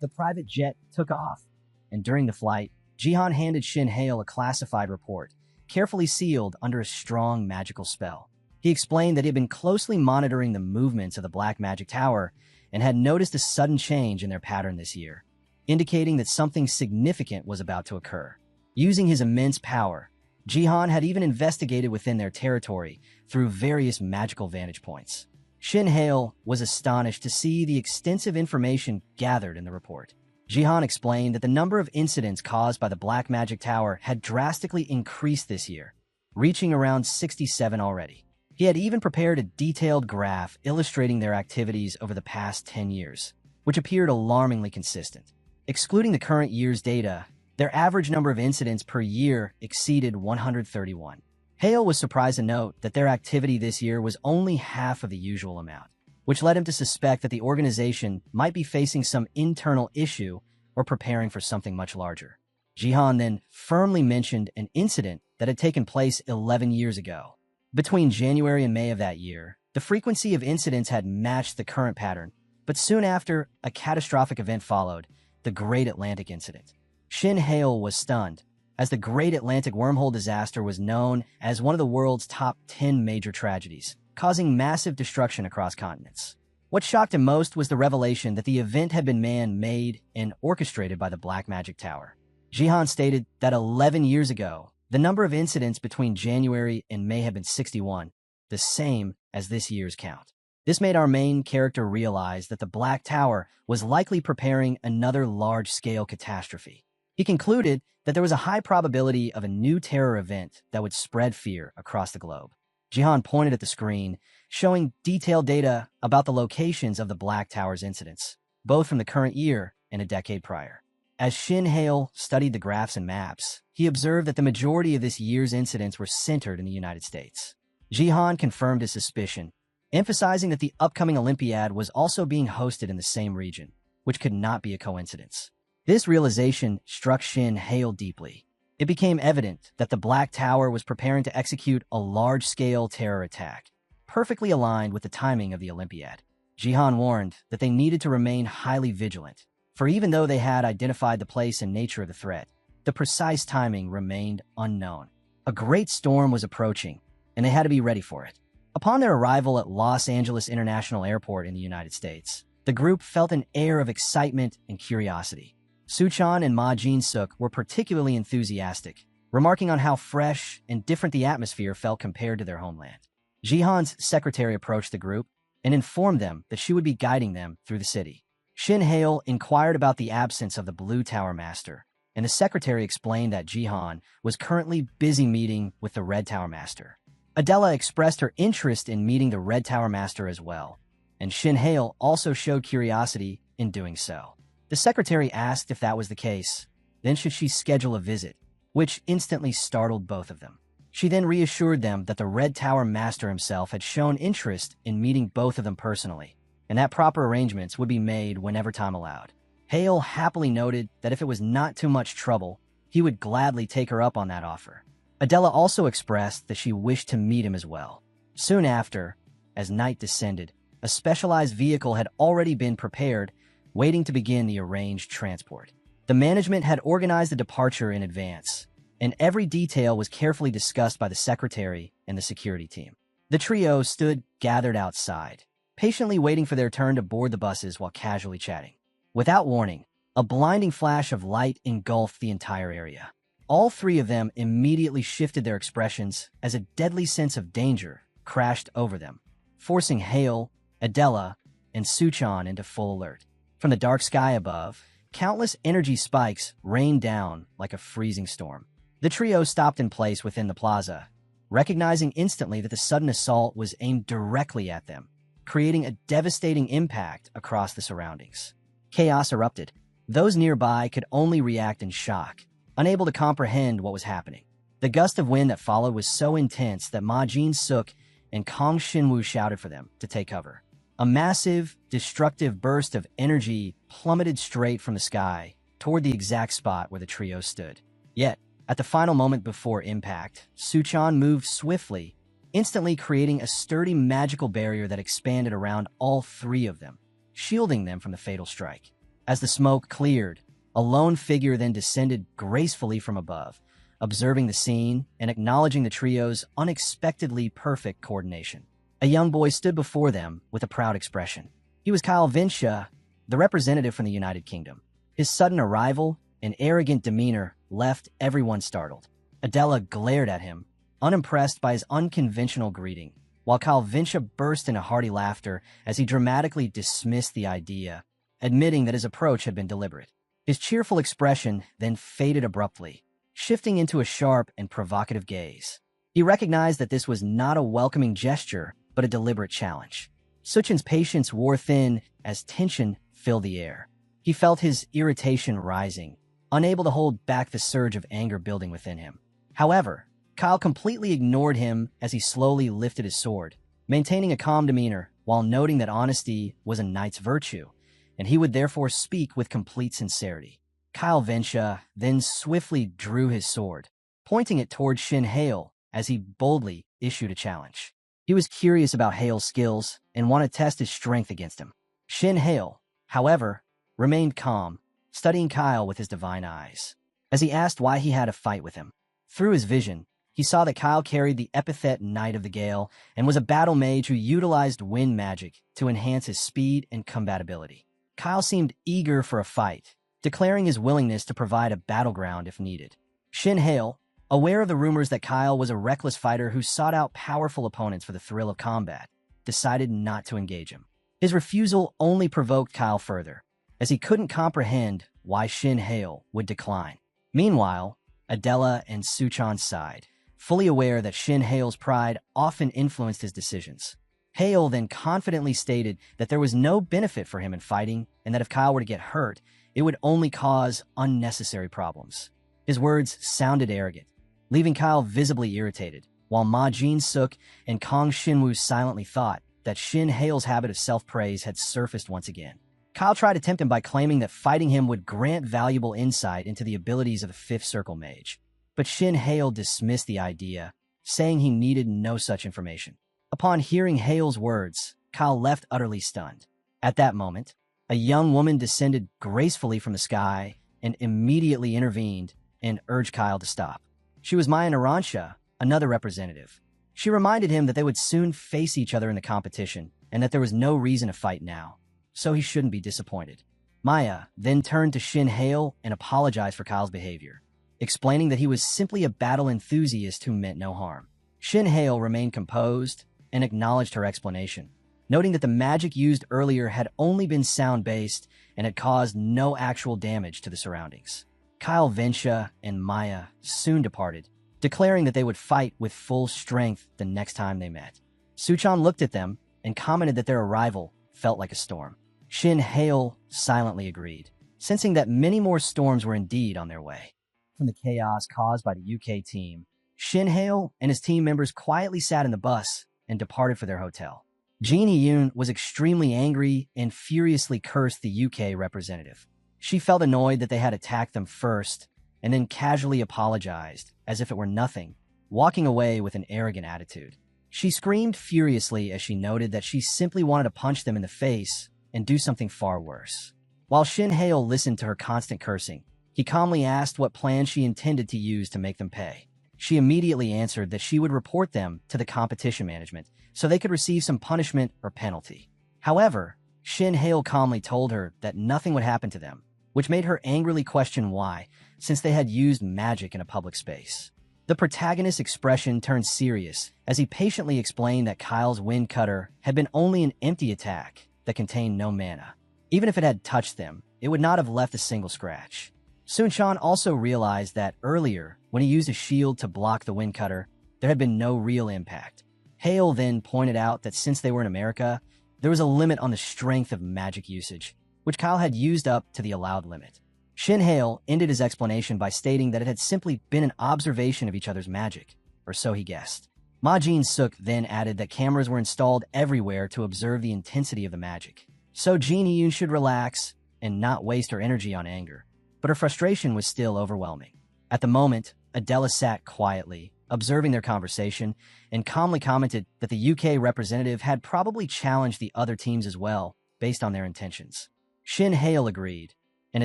The private jet took off, and during the flight, Jihan handed Shin Hale a classified report, carefully sealed under a strong magical spell. He explained that he had been closely monitoring the movements of the Black Magic Tower and had noticed a sudden change in their pattern this year, indicating that something significant was about to occur. Using his immense power, Jihan had even investigated within their territory through various magical vantage points. Shin Hale was astonished to see the extensive information gathered in the report. Jihan explained that the number of incidents caused by the Black Magic Tower had drastically increased this year, reaching around 67 already. He had even prepared a detailed graph illustrating their activities over the past 10 years, which appeared alarmingly consistent. Excluding the current year's data, their average number of incidents per year exceeded 131. Hale was surprised to note that their activity this year was only half of the usual amount, which led him to suspect that the organization might be facing some internal issue or preparing for something much larger. Jihan then firmly mentioned an incident that had taken place 11 years ago. Between January and May of that year, the frequency of incidents had matched the current pattern, but soon after, a catastrophic event followed, the Great Atlantic Incident. Shin Hale was stunned, as the Great Atlantic Wormhole disaster was known as one of the world's top 10 major tragedies, causing massive destruction across continents. What shocked him most was the revelation that the event had been man-made and orchestrated by the Black Magic Tower. Jihan stated that 11 years ago, the number of incidents between January and May had been 61, the same as this year's count. This made our main character realize that the Black Tower was likely preparing another large-scale catastrophe. He concluded that there was a high probability of a new terror event that would spread fear across the globe. Jihan pointed at the screen, showing detailed data about the locations of the Black Tower's incidents, both from the current year and a decade prior. As Shin Hale studied the graphs and maps, he observed that the majority of this year's incidents were centered in the United States. Jihan confirmed his suspicion, emphasizing that the upcoming Olympiad was also being hosted in the same region, which could not be a coincidence. This realization struck Shin Hale deeply. It became evident that the Black Tower was preparing to execute a large-scale terror attack, perfectly aligned with the timing of the Olympiad. Jihan warned that they needed to remain highly vigilant, for even though they had identified the place and nature of the threat, the precise timing remained unknown. A great storm was approaching, and they had to be ready for it. Upon their arrival at Los Angeles International Airport in the United States, the group felt an air of excitement and curiosity. Suchan and Ma Jin-suk were particularly enthusiastic, remarking on how fresh and different the atmosphere felt compared to their homeland. Jihan's secretary approached the group and informed them that she would be guiding them through the city. Shin Hale inquired about the absence of the Blue Tower Master, and the secretary explained that Jihan was currently busy meeting with the Red Tower Master. Adela expressed her interest in meeting the Red Tower Master as well, and Shin Hale also showed curiosity in doing so. The secretary asked if that was the case, then should she schedule a visit, which instantly startled both of them. She then reassured them that the Red Tower Master himself had shown interest in meeting both of them personally, and that proper arrangements would be made whenever time allowed. Hale happily noted that if it was not too much trouble, he would gladly take her up on that offer. Adela also expressed that she wished to meet him as well. Soon after, as night descended, a specialized vehicle had already been prepared, waiting to begin the arranged transport. The management had organized the departure in advance, and every detail was carefully discussed by the secretary and the security team. The trio stood gathered outside, patiently waiting for their turn to board the buses while casually chatting. Without warning, a blinding flash of light engulfed the entire area. All three of them immediately shifted their expressions as a deadly sense of danger crashed over them, forcing Hale, Adela, and Suchan into full alert. From the dark sky above, countless energy spikes rained down like a freezing storm. The trio stopped in place within the plaza, recognizing instantly that the sudden assault was aimed directly at them, creating a devastating impact across the surroundings. Chaos erupted. Those nearby could only react in shock, unable to comprehend what was happening. The gust of wind that followed was so intense that Ma Jin-suk and Kong Shinwoo shouted for them to take cover. A massive, destructive burst of energy plummeted straight from the sky toward the exact spot where the trio stood. Yet, at the final moment before impact, Suchan moved swiftly, instantly creating a sturdy magical barrier that expanded around all three of them, shielding them from the fatal strike. As the smoke cleared, a lone figure then descended gracefully from above, observing the scene and acknowledging the trio's unexpectedly perfect coordination. A young boy stood before them with a proud expression. He was Kyle Vinsha, the representative from the United Kingdom. His sudden arrival and arrogant demeanor left everyone startled. Adela glared at him, unimpressed by his unconventional greeting, while Kyle Vinsha burst into hearty laughter as he dramatically dismissed the idea, admitting that his approach had been deliberate. His cheerful expression then faded abruptly, shifting into a sharp and provocative gaze. He recognized that this was not a welcoming gesture, but a deliberate challenge. Suchin's patience wore thin as tension filled the air. He felt his irritation rising, unable to hold back the surge of anger building within him. However, Kyle completely ignored him as he slowly lifted his sword, maintaining a calm demeanor while noting that honesty was a knight's virtue, and he would therefore speak with complete sincerity. Kyle Vensha then swiftly drew his sword, pointing it towards Shin Hale as he boldly issued a challenge. He was curious about Hale's skills and wanted to test his strength against him. Shin Hale, however, remained calm, studying Kyle with his divine eyes. As he asked why he had a fight with him, through his vision, he saw that Kyle carried the epithet Knight of the Gale and was a battle mage who utilized wind magic to enhance his speed and combatability. Kyle seemed eager for a fight, declaring his willingness to provide a battleground if needed. Shin Hale, aware of the rumors that Kyle was a reckless fighter who sought out powerful opponents for the thrill of combat, decided not to engage him. His refusal only provoked Kyle further, as he couldn't comprehend why Shin Hale would decline. Meanwhile, Adela and Suchan sighed, fully aware that Shin Hale's pride often influenced his decisions. Hale then confidently stated that there was no benefit for him in fighting and that if Kyle were to get hurt, it would only cause unnecessary problems. His words sounded arrogant, leaving Kyle visibly irritated, while Ma Jin-suk and Kong Shinwoo silently thought that Shin Hale's habit of self-praise had surfaced once again. Kyle tried to tempt him by claiming that fighting him would grant valuable insight into the abilities of the Fifth Circle Mage, but Shin Hale dismissed the idea, saying he needed no such information. Upon hearing Hale's words, Kyle left utterly stunned. At that moment, a young woman descended gracefully from the sky and immediately intervened and urged Kyle to stop. She was Maya Naransha, another representative. She reminded him that they would soon face each other in the competition and that there was no reason to fight now, so he shouldn't be disappointed. Maya then turned to Shin Hale and apologized for Kyle's behavior, explaining that he was simply a battle enthusiast who meant no harm. Shin Hale remained composed and acknowledged her explanation, noting that the magic used earlier had only been sound-based and had caused no actual damage to the surroundings. Kyle Vensha and Maya soon departed, declaring that they would fight with full strength the next time they met. Suchan looked at them and commented that their arrival felt like a storm. Shin Hale silently agreed, sensing that many more storms were indeed on their way. From the chaos caused by the UK team, Shin Hale and his team members quietly sat in the bus and departed for their hotel. Jin Hee-yoon was extremely angry and furiously cursed the UK representative. She felt annoyed that they had attacked them first and then casually apologized, as if it were nothing, walking away with an arrogant attitude. She screamed furiously as she noted that she simply wanted to punch them in the face and do something far worse. While Shin Hale listened to her constant cursing, he calmly asked what plan she intended to use to make them pay. She immediately answered that she would report them to the competition management so they could receive some punishment or penalty. However, Shin Hale calmly told her that nothing would happen to them, which made her angrily question why, since they had used magic in a public space. The protagonist's expression turned serious as he patiently explained that Kyle's wind cutter had been only an empty attack that contained no mana. Even if it had touched them, it would not have left a single scratch. Sunchan also realized that earlier, when he used a shield to block the wind cutter, there had been no real impact. Hale then pointed out that since they were in America, there was a limit on the strength of magic usage, which Kyle had used up to the allowed limit. Shin Hale ended his explanation by stating that it had simply been an observation of each other's magic, or so he guessed. Ma Jin-suk then added that cameras were installed everywhere to observe the intensity of the magic, so Jin Hee-yoon should relax and not waste her energy on anger, but her frustration was still overwhelming. At the moment, Adela sat quietly, observing their conversation, and calmly commented that the UK representative had probably challenged the other teams as well, based on their intentions. Shin Hale agreed, and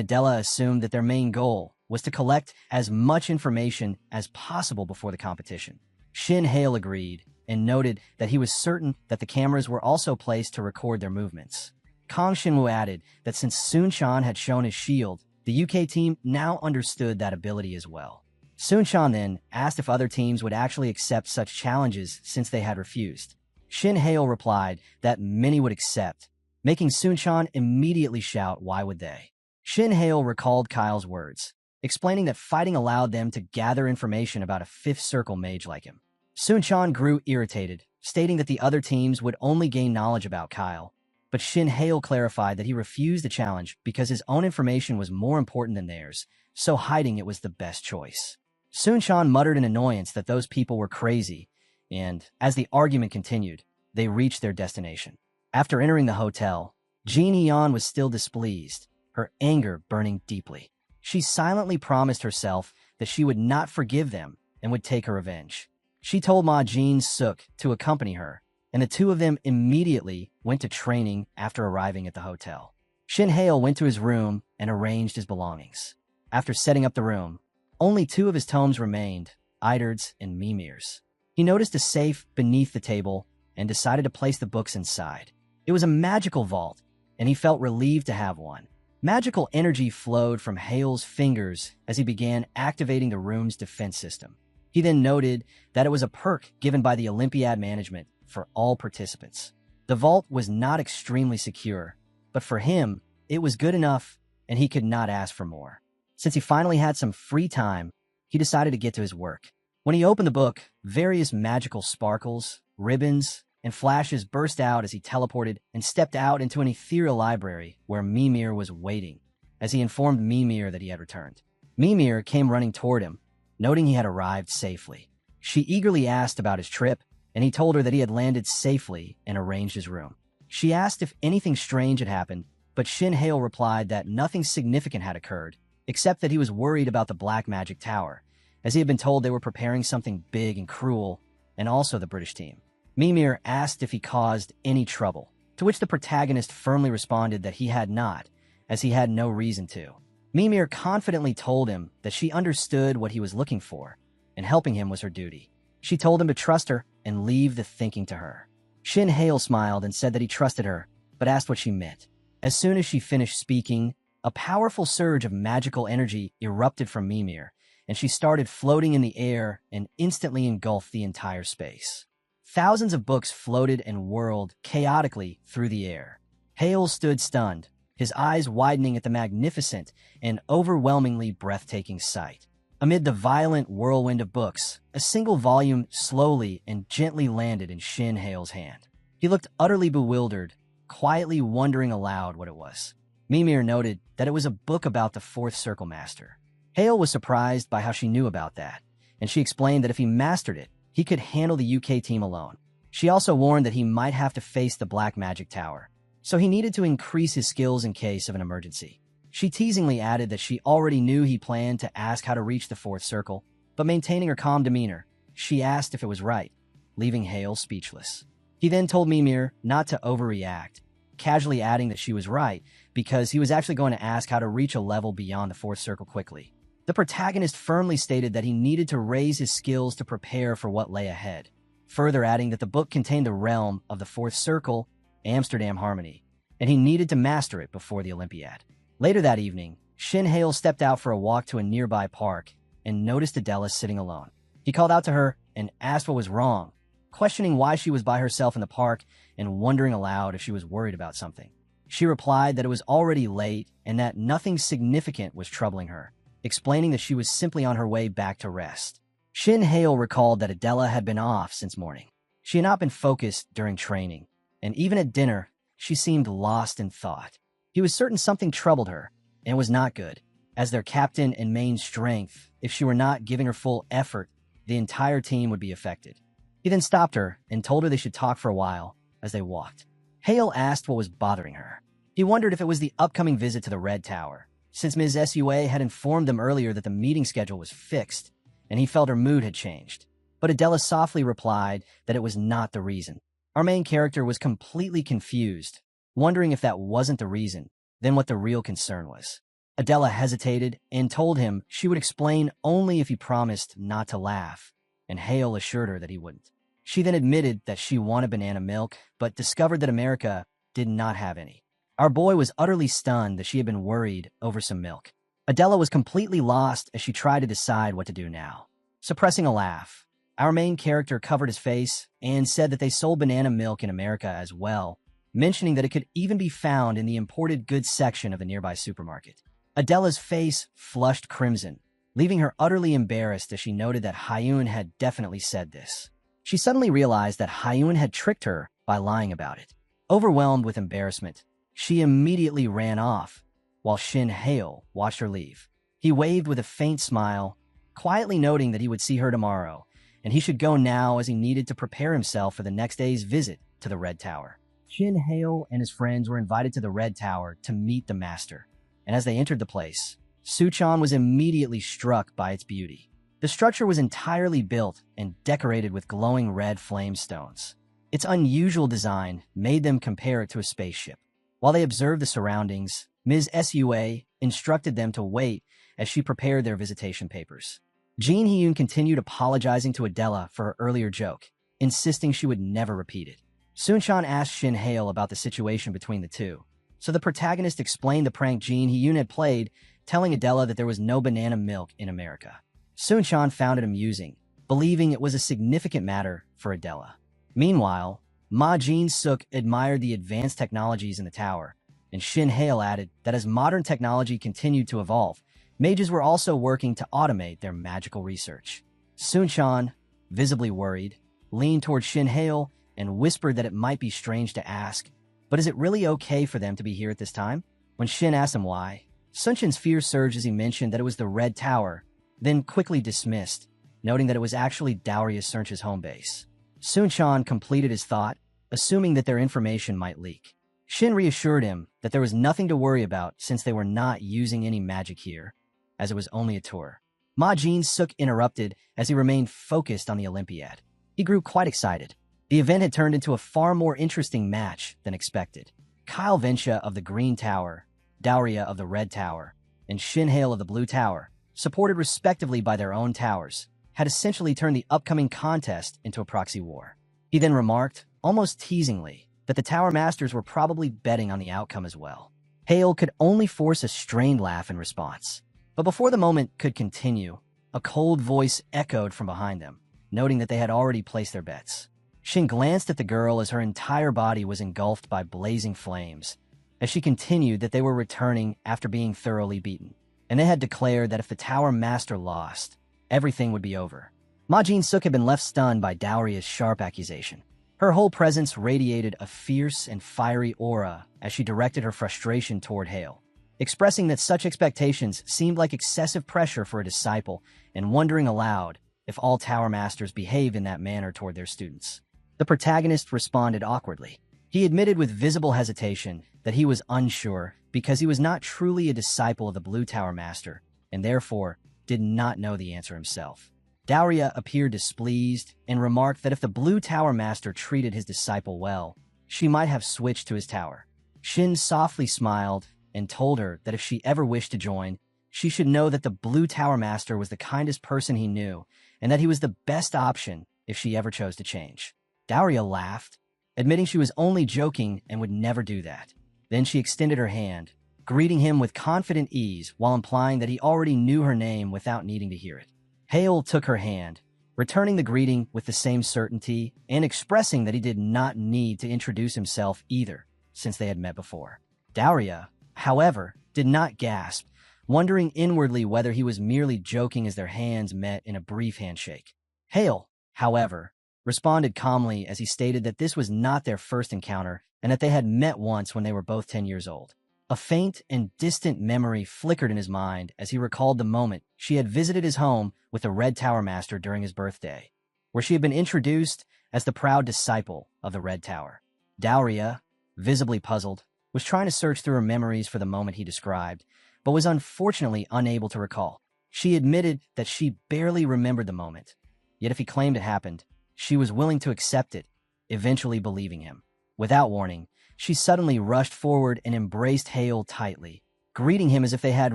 Adela assumed that their main goal was to collect as much information as possible before the competition. Shin Hale agreed and noted that he was certain that the cameras were also placed to record their movements. Kong Shinwoo added that since Sunchan had shown his shield, the UK team now understood that ability as well. Sunchan then asked if other teams would actually accept such challenges since they had refused. Shin Hale replied that many would accept, making Sunchan immediately shout, "Why would they?" Shin Hale recalled Kyle's words, explaining that fighting allowed them to gather information about a Fifth Circle mage like him. Soon-chan grew irritated, stating that the other teams would only gain knowledge about Kyle. But Shin Hail clarified that he refused the challenge because his own information was more important than theirs, so hiding it was the best choice. Soon-chan muttered in annoyance that those people were crazy, and, as the argument continued, they reached their destination. After entering the hotel, Jean Eon was still displeased, her anger burning deeply. She silently promised herself that she would not forgive them and would take her revenge. She told Ma Jin-suk to accompany her, and the two of them immediately went to training after arriving at the hotel. Shin Hail went to his room and arranged his belongings. After setting up the room, only two of his tomes remained, Idard's and Mimir's. He noticed a safe beneath the table and decided to place the books inside. It was a magical vault, and he felt relieved to have one. Magical energy flowed from Hale's fingers as he began activating the room's defense system. He then noted that it was a perk given by the Olympiad management for all participants. The vault was not extremely secure, but for him, it was good enough, and he could not ask for more. Since he finally had some free time, he decided to get to his work. When he opened the book, various magical sparkles, ribbons, and flashes burst out as he teleported and stepped out into an ethereal library where Mimir was waiting, as he informed Mimir that he had returned. Mimir came running toward him, noting he had arrived safely. She eagerly asked about his trip, and he told her that he had landed safely and arranged his room. She asked if anything strange had happened, but Shin Hail replied that nothing significant had occurred, except that he was worried about the Black Magic Tower, as he had been told they were preparing something big and cruel, and also the British team. Mimir asked if he caused any trouble, to which the protagonist firmly responded that he had not, as he had no reason to. Mimir confidently told him that she understood what he was looking for, and helping him was her duty. She told him to trust her and leave the thinking to her. Shin Hail smiled and said that he trusted her, but asked what she meant. As soon as she finished speaking, a powerful surge of magical energy erupted from Mimir, and she started floating in the air and instantly engulfed the entire space. Thousands of books floated and whirled chaotically through the air. Hale stood stunned, his eyes widening at the magnificent and overwhelmingly breathtaking sight. Amid the violent whirlwind of books, a single volume slowly and gently landed in Shin Hale's hand. He looked utterly bewildered, quietly wondering aloud what it was. Mimir noted that it was a book about the Fourth Circle Master. Hale was surprised by how she knew about that, and she explained that if he mastered it, he could handle the UK team alone. She also warned that he might have to face the Black Magic Tower, so he needed to increase his skills in case of an emergency. She teasingly added that she already knew he planned to ask how to reach the Fourth Circle, but maintaining her calm demeanor, she asked if it was right, leaving Hale speechless. He then told Mimir not to overreact, casually adding that she was right because he was actually going to ask how to reach a level beyond the Fourth Circle quickly. The protagonist firmly stated that he needed to raise his skills to prepare for what lay ahead, further adding that the book contained the realm of the Fourth Circle, Amsterdam Harmony, and he needed to master it before the Olympiad. Later that evening, Shin Hale stepped out for a walk to a nearby park and noticed Adela sitting alone. He called out to her and asked what was wrong, questioning why she was by herself in the park and wondering aloud if she was worried about something. She replied that it was already late and that nothing significant was troubling her, explaining that she was simply on her way back to rest. Shin Hale recalled that Adela had been off since morning. She had not been focused during training, and even at dinner, she seemed lost in thought. He was certain something troubled her, and it was not good. As their captain and main strength, if she were not giving her full effort, the entire team would be affected. He then stopped her and told her they should talk for a while as they walked. Hale asked what was bothering her. He wondered if it was the upcoming visit to the Red Tower, since Ms. Sua had informed them earlier that the meeting schedule was fixed, and he felt her mood had changed. But Adela softly replied that it was not the reason. Our main character was completely confused, wondering if that wasn't the reason, then what the real concern was. Adela hesitated and told him she would explain only if he promised not to laugh, and Hale assured her that he wouldn't. She then admitted that she wanted banana milk, but discovered that America did not have any. Our boy was utterly stunned that she had been worried over some milk. Adela was completely lost as she tried to decide what to do now. Suppressing a laugh, our main character covered his face and said that they sold banana milk in America as well, mentioning that it could even be found in the imported goods section of the nearby supermarket. Adela's face flushed crimson, leaving her utterly embarrassed as she noted that Hyun had definitely said this. She suddenly realized that Hyun had tricked her by lying about it. Overwhelmed with embarrassment, she immediately ran off, while Shin Hail watched her leave. He waved with a faint smile, quietly noting that he would see her tomorrow, and he should go now as he needed to prepare himself for the next day's visit to the Red Tower. Shin Hail and his friends were invited to the Red Tower to meet the master, and as they entered the place, Suchan was immediately struck by its beauty. The structure was entirely built and decorated with glowing red flame stones. Its unusual design made them compare it to a spaceship. While they observed the surroundings, Ms. Sua instructed them to wait as she prepared their visitation papers. Jin Hyun continued apologizing to Adela for her earlier joke, insisting she would never repeat it. Sunchan asked Shin Hail about the situation between the two, so the protagonist explained the prank Jin Hyun had played, telling Adela that there was no banana milk in America. Sunchan found it amusing, believing it was a significant matter for Adela. Meanwhile, Ma Jin-suk admired the advanced technologies in the tower, and Shin Hail added that as modern technology continued to evolve, mages were also working to automate their magical research. Sunchan, visibly worried, leaned toward Shin Hail and whispered that it might be strange to ask, but is it really okay for them to be here at this time? When Shin asked him why, Sunchan's fear surged as he mentioned that it was the Red Tower, then quickly dismissed, noting that it was actually Dauria's Sunch's home base. Sunchan completed his thought, assuming that their information might leak. Shin reassured him that there was nothing to worry about since they were not using any magic here, as it was only a tour. Ma Jin-suk interrupted as he remained focused on the Olympiad. He grew quite excited. The event had turned into a far more interesting match than expected. Kyle Vensha of the Green Tower, Dauria of the Red Tower, and Shin Hail of the Blue Tower, supported respectively by their own towers, had essentially turned the upcoming contest into a proxy war. He then remarked, almost teasingly, that the Tower Masters were probably betting on the outcome as well. Hail could only force a strained laugh in response. But before the moment could continue, a cold voice echoed from behind them, noting that they had already placed their bets. Shin glanced at the girl as her entire body was engulfed by blazing flames, as she continued that they were returning after being thoroughly beaten, and they had declared that if the Tower Master lost, everything would be over. Ma Jin-suk had been left stunned by Dauria's sharp accusation. Her whole presence radiated a fierce and fiery aura as she directed her frustration toward Hail, expressing that such expectations seemed like excessive pressure for a disciple and wondering aloud if all Tower Masters behave in that manner toward their students. The protagonist responded awkwardly. He admitted with visible hesitation that he was unsure because he was not truly a disciple of the Blue Tower Master and therefore did not know the answer himself. Dauria appeared displeased and remarked that if the Blue Tower Master treated his disciple well, she might have switched to his tower. Shin softly smiled and told her that if she ever wished to join, she should know that the Blue Tower Master was the kindest person he knew and that he was the best option if she ever chose to change. Dauria laughed, admitting she was only joking and would never do that. Then she extended her hand, greeting him with confident ease while implying that he already knew her name without needing to hear it. Hail took her hand, returning the greeting with the same certainty and expressing that he did not need to introduce himself either, since they had met before. Dauria, however, did not gasp, wondering inwardly whether he was merely joking as their hands met in a brief handshake. Hail, however, responded calmly as he stated that this was not their first encounter and that they had met once when they were both 10 years old. A faint and distant memory flickered in his mind as he recalled the moment she had visited his home with the Red Tower Master during his birthday, where she had been introduced as the proud disciple of the Red Tower. Dauria, visibly puzzled, was trying to search through her memories for the moment he described, but was unfortunately unable to recall. She admitted that she barely remembered the moment, yet if he claimed it happened, she was willing to accept it, eventually believing him. Without warning, she suddenly rushed forward and embraced Hail tightly, greeting him as if they had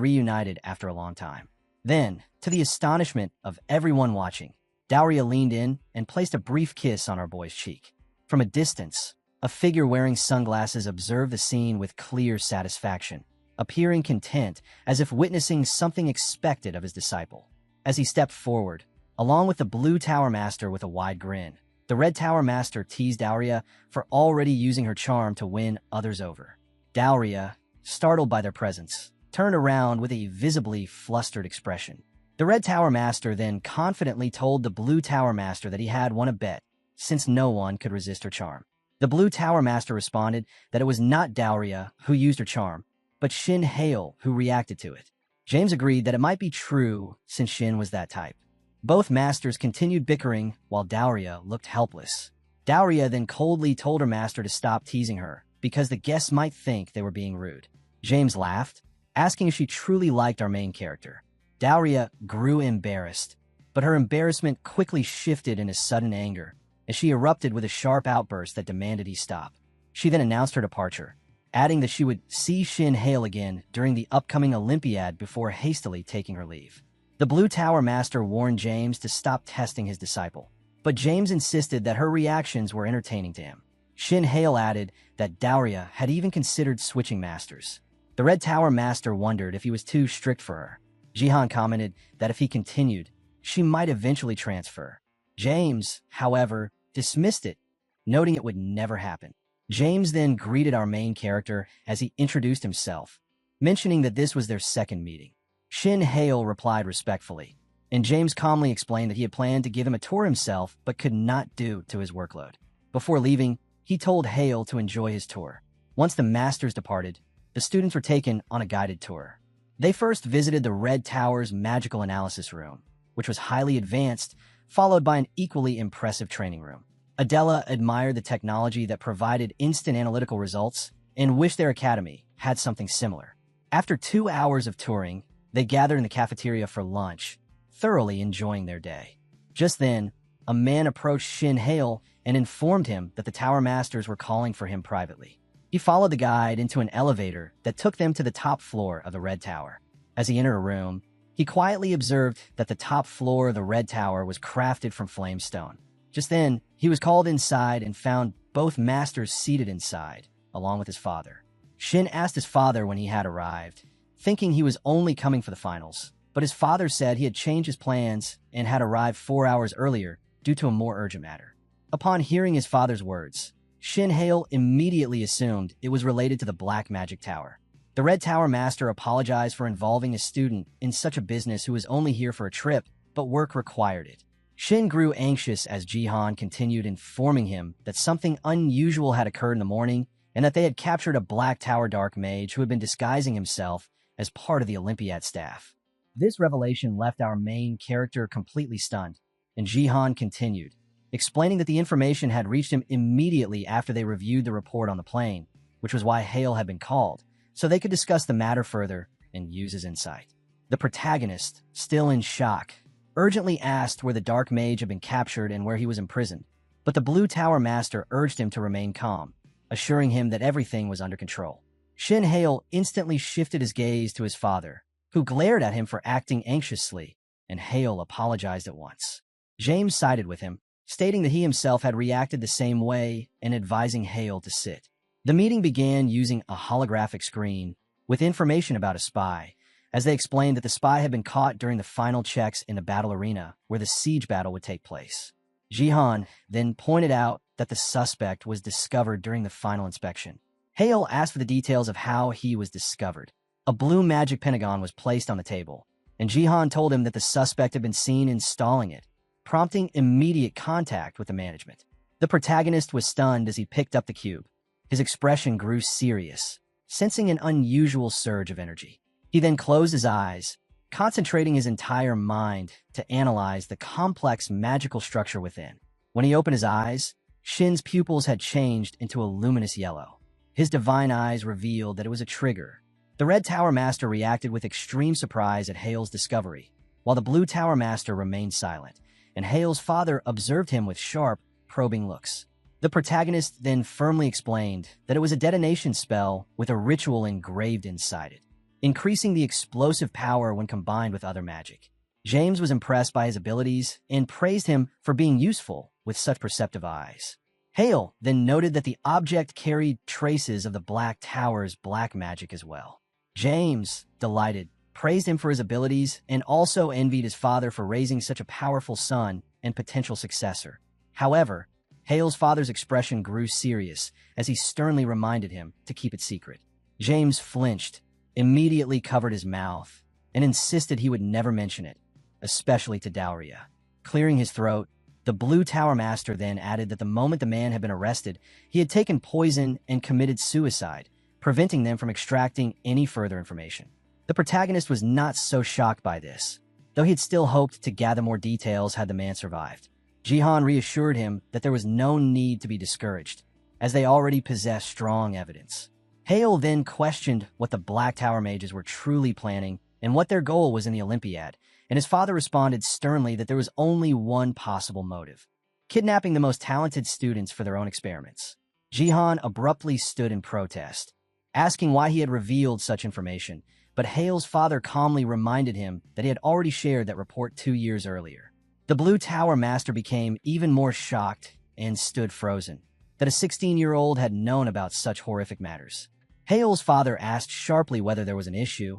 reunited after a long time. Then, to the astonishment of everyone watching, Dauria leaned in and placed a brief kiss on our boy's cheek. From a distance, a figure wearing sunglasses observed the scene with clear satisfaction, appearing content as if witnessing something expected of his disciple. As he stepped forward, along with the Blue Tower Master with a wide grin, the Red Tower Master teased Dauria for already using her charm to win others over. Dauria, startled by their presence, turned around with a visibly flustered expression. The Red Tower Master then confidently told the Blue Tower Master that he had won a bet since no one could resist her charm. The Blue Tower Master responded that it was not Dowria who used her charm, but Shin Hale who reacted to it. James agreed that it might be true since Shin was that type. Both masters continued bickering while Dowria looked helpless. Dowria then coldly told her master to stop teasing her because the guests might think they were being rude. James laughed, asking if she truly liked our main character. Dowria grew embarrassed, but her embarrassment quickly shifted into sudden anger as she erupted with a sharp outburst that demanded he stop. She then announced her departure, adding that she would see Shin Hale again during the upcoming Olympiad before hastily taking her leave. The Blue Tower Master warned James to stop testing his disciple, but James insisted that her reactions were entertaining to him. Shin Hale added that Dowria had even considered switching masters. The Red Tower Master wondered if he was too strict for her. Jihan commented that if he continued, she might eventually transfer. James, however, dismissed it, noting it would never happen. James then greeted our main character as he introduced himself, mentioning that this was their second meeting. Shin Hale replied respectfully, and James calmly explained that he had planned to give him a tour himself but could not due to his workload. Before leaving, he told Hale to enjoy his tour. Once the masters departed, the students were taken on a guided tour. They first visited the Red Tower's magical analysis room, which was highly advanced, followed by an equally impressive training room. Adela admired the technology that provided instant analytical results and wished their academy had something similar. After 2 hours of touring, they gathered in the cafeteria for lunch, thoroughly enjoying their day. Just then, a man approached Shin Hale and informed him that the Tower Masters were calling for him privately. He followed the guide into an elevator that took them to the top floor of the Red Tower. As he entered a room, he quietly observed that the top floor of the Red Tower was crafted from flamestone. Just then, he was called inside and found both masters seated inside, along with his father. Shin asked his father when he had arrived, thinking he was only coming for the finals, but his father said he had changed his plans and had arrived 4 hours earlier due to a more urgent matter. Upon hearing his father's words, Shin Hale immediately assumed it was related to the Black Magic Tower. The Red Tower Master apologized for involving a student in such a business who was only here for a trip, but work required it. Shin grew anxious as Jihan continued informing him that something unusual had occurred in the morning and that they had captured a Black Tower Dark Mage who had been disguising himself as part of the Olympiad staff. This revelation left our main character completely stunned, and Jihan continued, explaining that the information had reached him immediately after they reviewed the report on the plane, which was why Hale had been called, so they could discuss the matter further and use his insight. The protagonist, still in shock, urgently asked where the Dark Mage had been captured and where he was imprisoned, but the Blue Tower Master urged him to remain calm, assuring him that everything was under control. Shin Hale instantly shifted his gaze to his father, who glared at him for acting anxiously, and Hale apologized at once. James sided with him, stating that he himself had reacted the same way and advising Hale to sit. The meeting began using a holographic screen with information about a spy, as they explained that the spy had been caught during the final checks in the battle arena where the siege battle would take place. Jihan then pointed out that the suspect was discovered during the final inspection. Hale asked for the details of how he was discovered. A blue magic pentagon was placed on the table, and Jihan told him that the suspect had been seen installing it, prompting immediate contact with the management. The protagonist was stunned as he picked up the cube. His expression grew serious, sensing an unusual surge of energy. He then closed his eyes, concentrating his entire mind to analyze the complex magical structure within. When he opened his eyes, Shin's pupils had changed into a luminous yellow. His divine eyes revealed that it was a trigger. The Red Tower Master reacted with extreme surprise at Hale's discovery, while the Blue Tower Master remained silent, and Hale's father observed him with sharp, probing looks. The protagonist then firmly explained that it was a detonation spell with a ritual engraved inside it, increasing the explosive power when combined with other magic. James was impressed by his abilities and praised him for being useful with such perceptive eyes. Hale then noted that the object carried traces of the Black Tower's black magic as well. James, delighted, praised him for his abilities and also envied his father for raising such a powerful son and potential successor. However, Hale's father's expression grew serious as he sternly reminded him to keep it secret. James flinched, immediately covered his mouth, and insisted he would never mention it, especially to Dowria. Clearing his throat, The Blue Tower Master then added that the moment the man had been arrested, he had taken poison and committed suicide, preventing them from extracting any further information. The protagonist was not so shocked by this, though he had still hoped to gather more details had the man survived. Jihan reassured him that there was no need to be discouraged, as they already possessed strong evidence. Hale then questioned what the Black Tower mages were truly planning and what their goal was in the Olympiad, and his father responded sternly that there was only one possible motive: kidnapping the most talented students for their own experiments. Jihan abruptly stood in protest, asking why he had revealed such information, but Hale's father calmly reminded him that he had already shared that report 2 years earlier. The Blue Tower Master became even more shocked and stood frozen, that a 16-year-old had known about such horrific matters. Hale's father asked sharply whether there was an issue,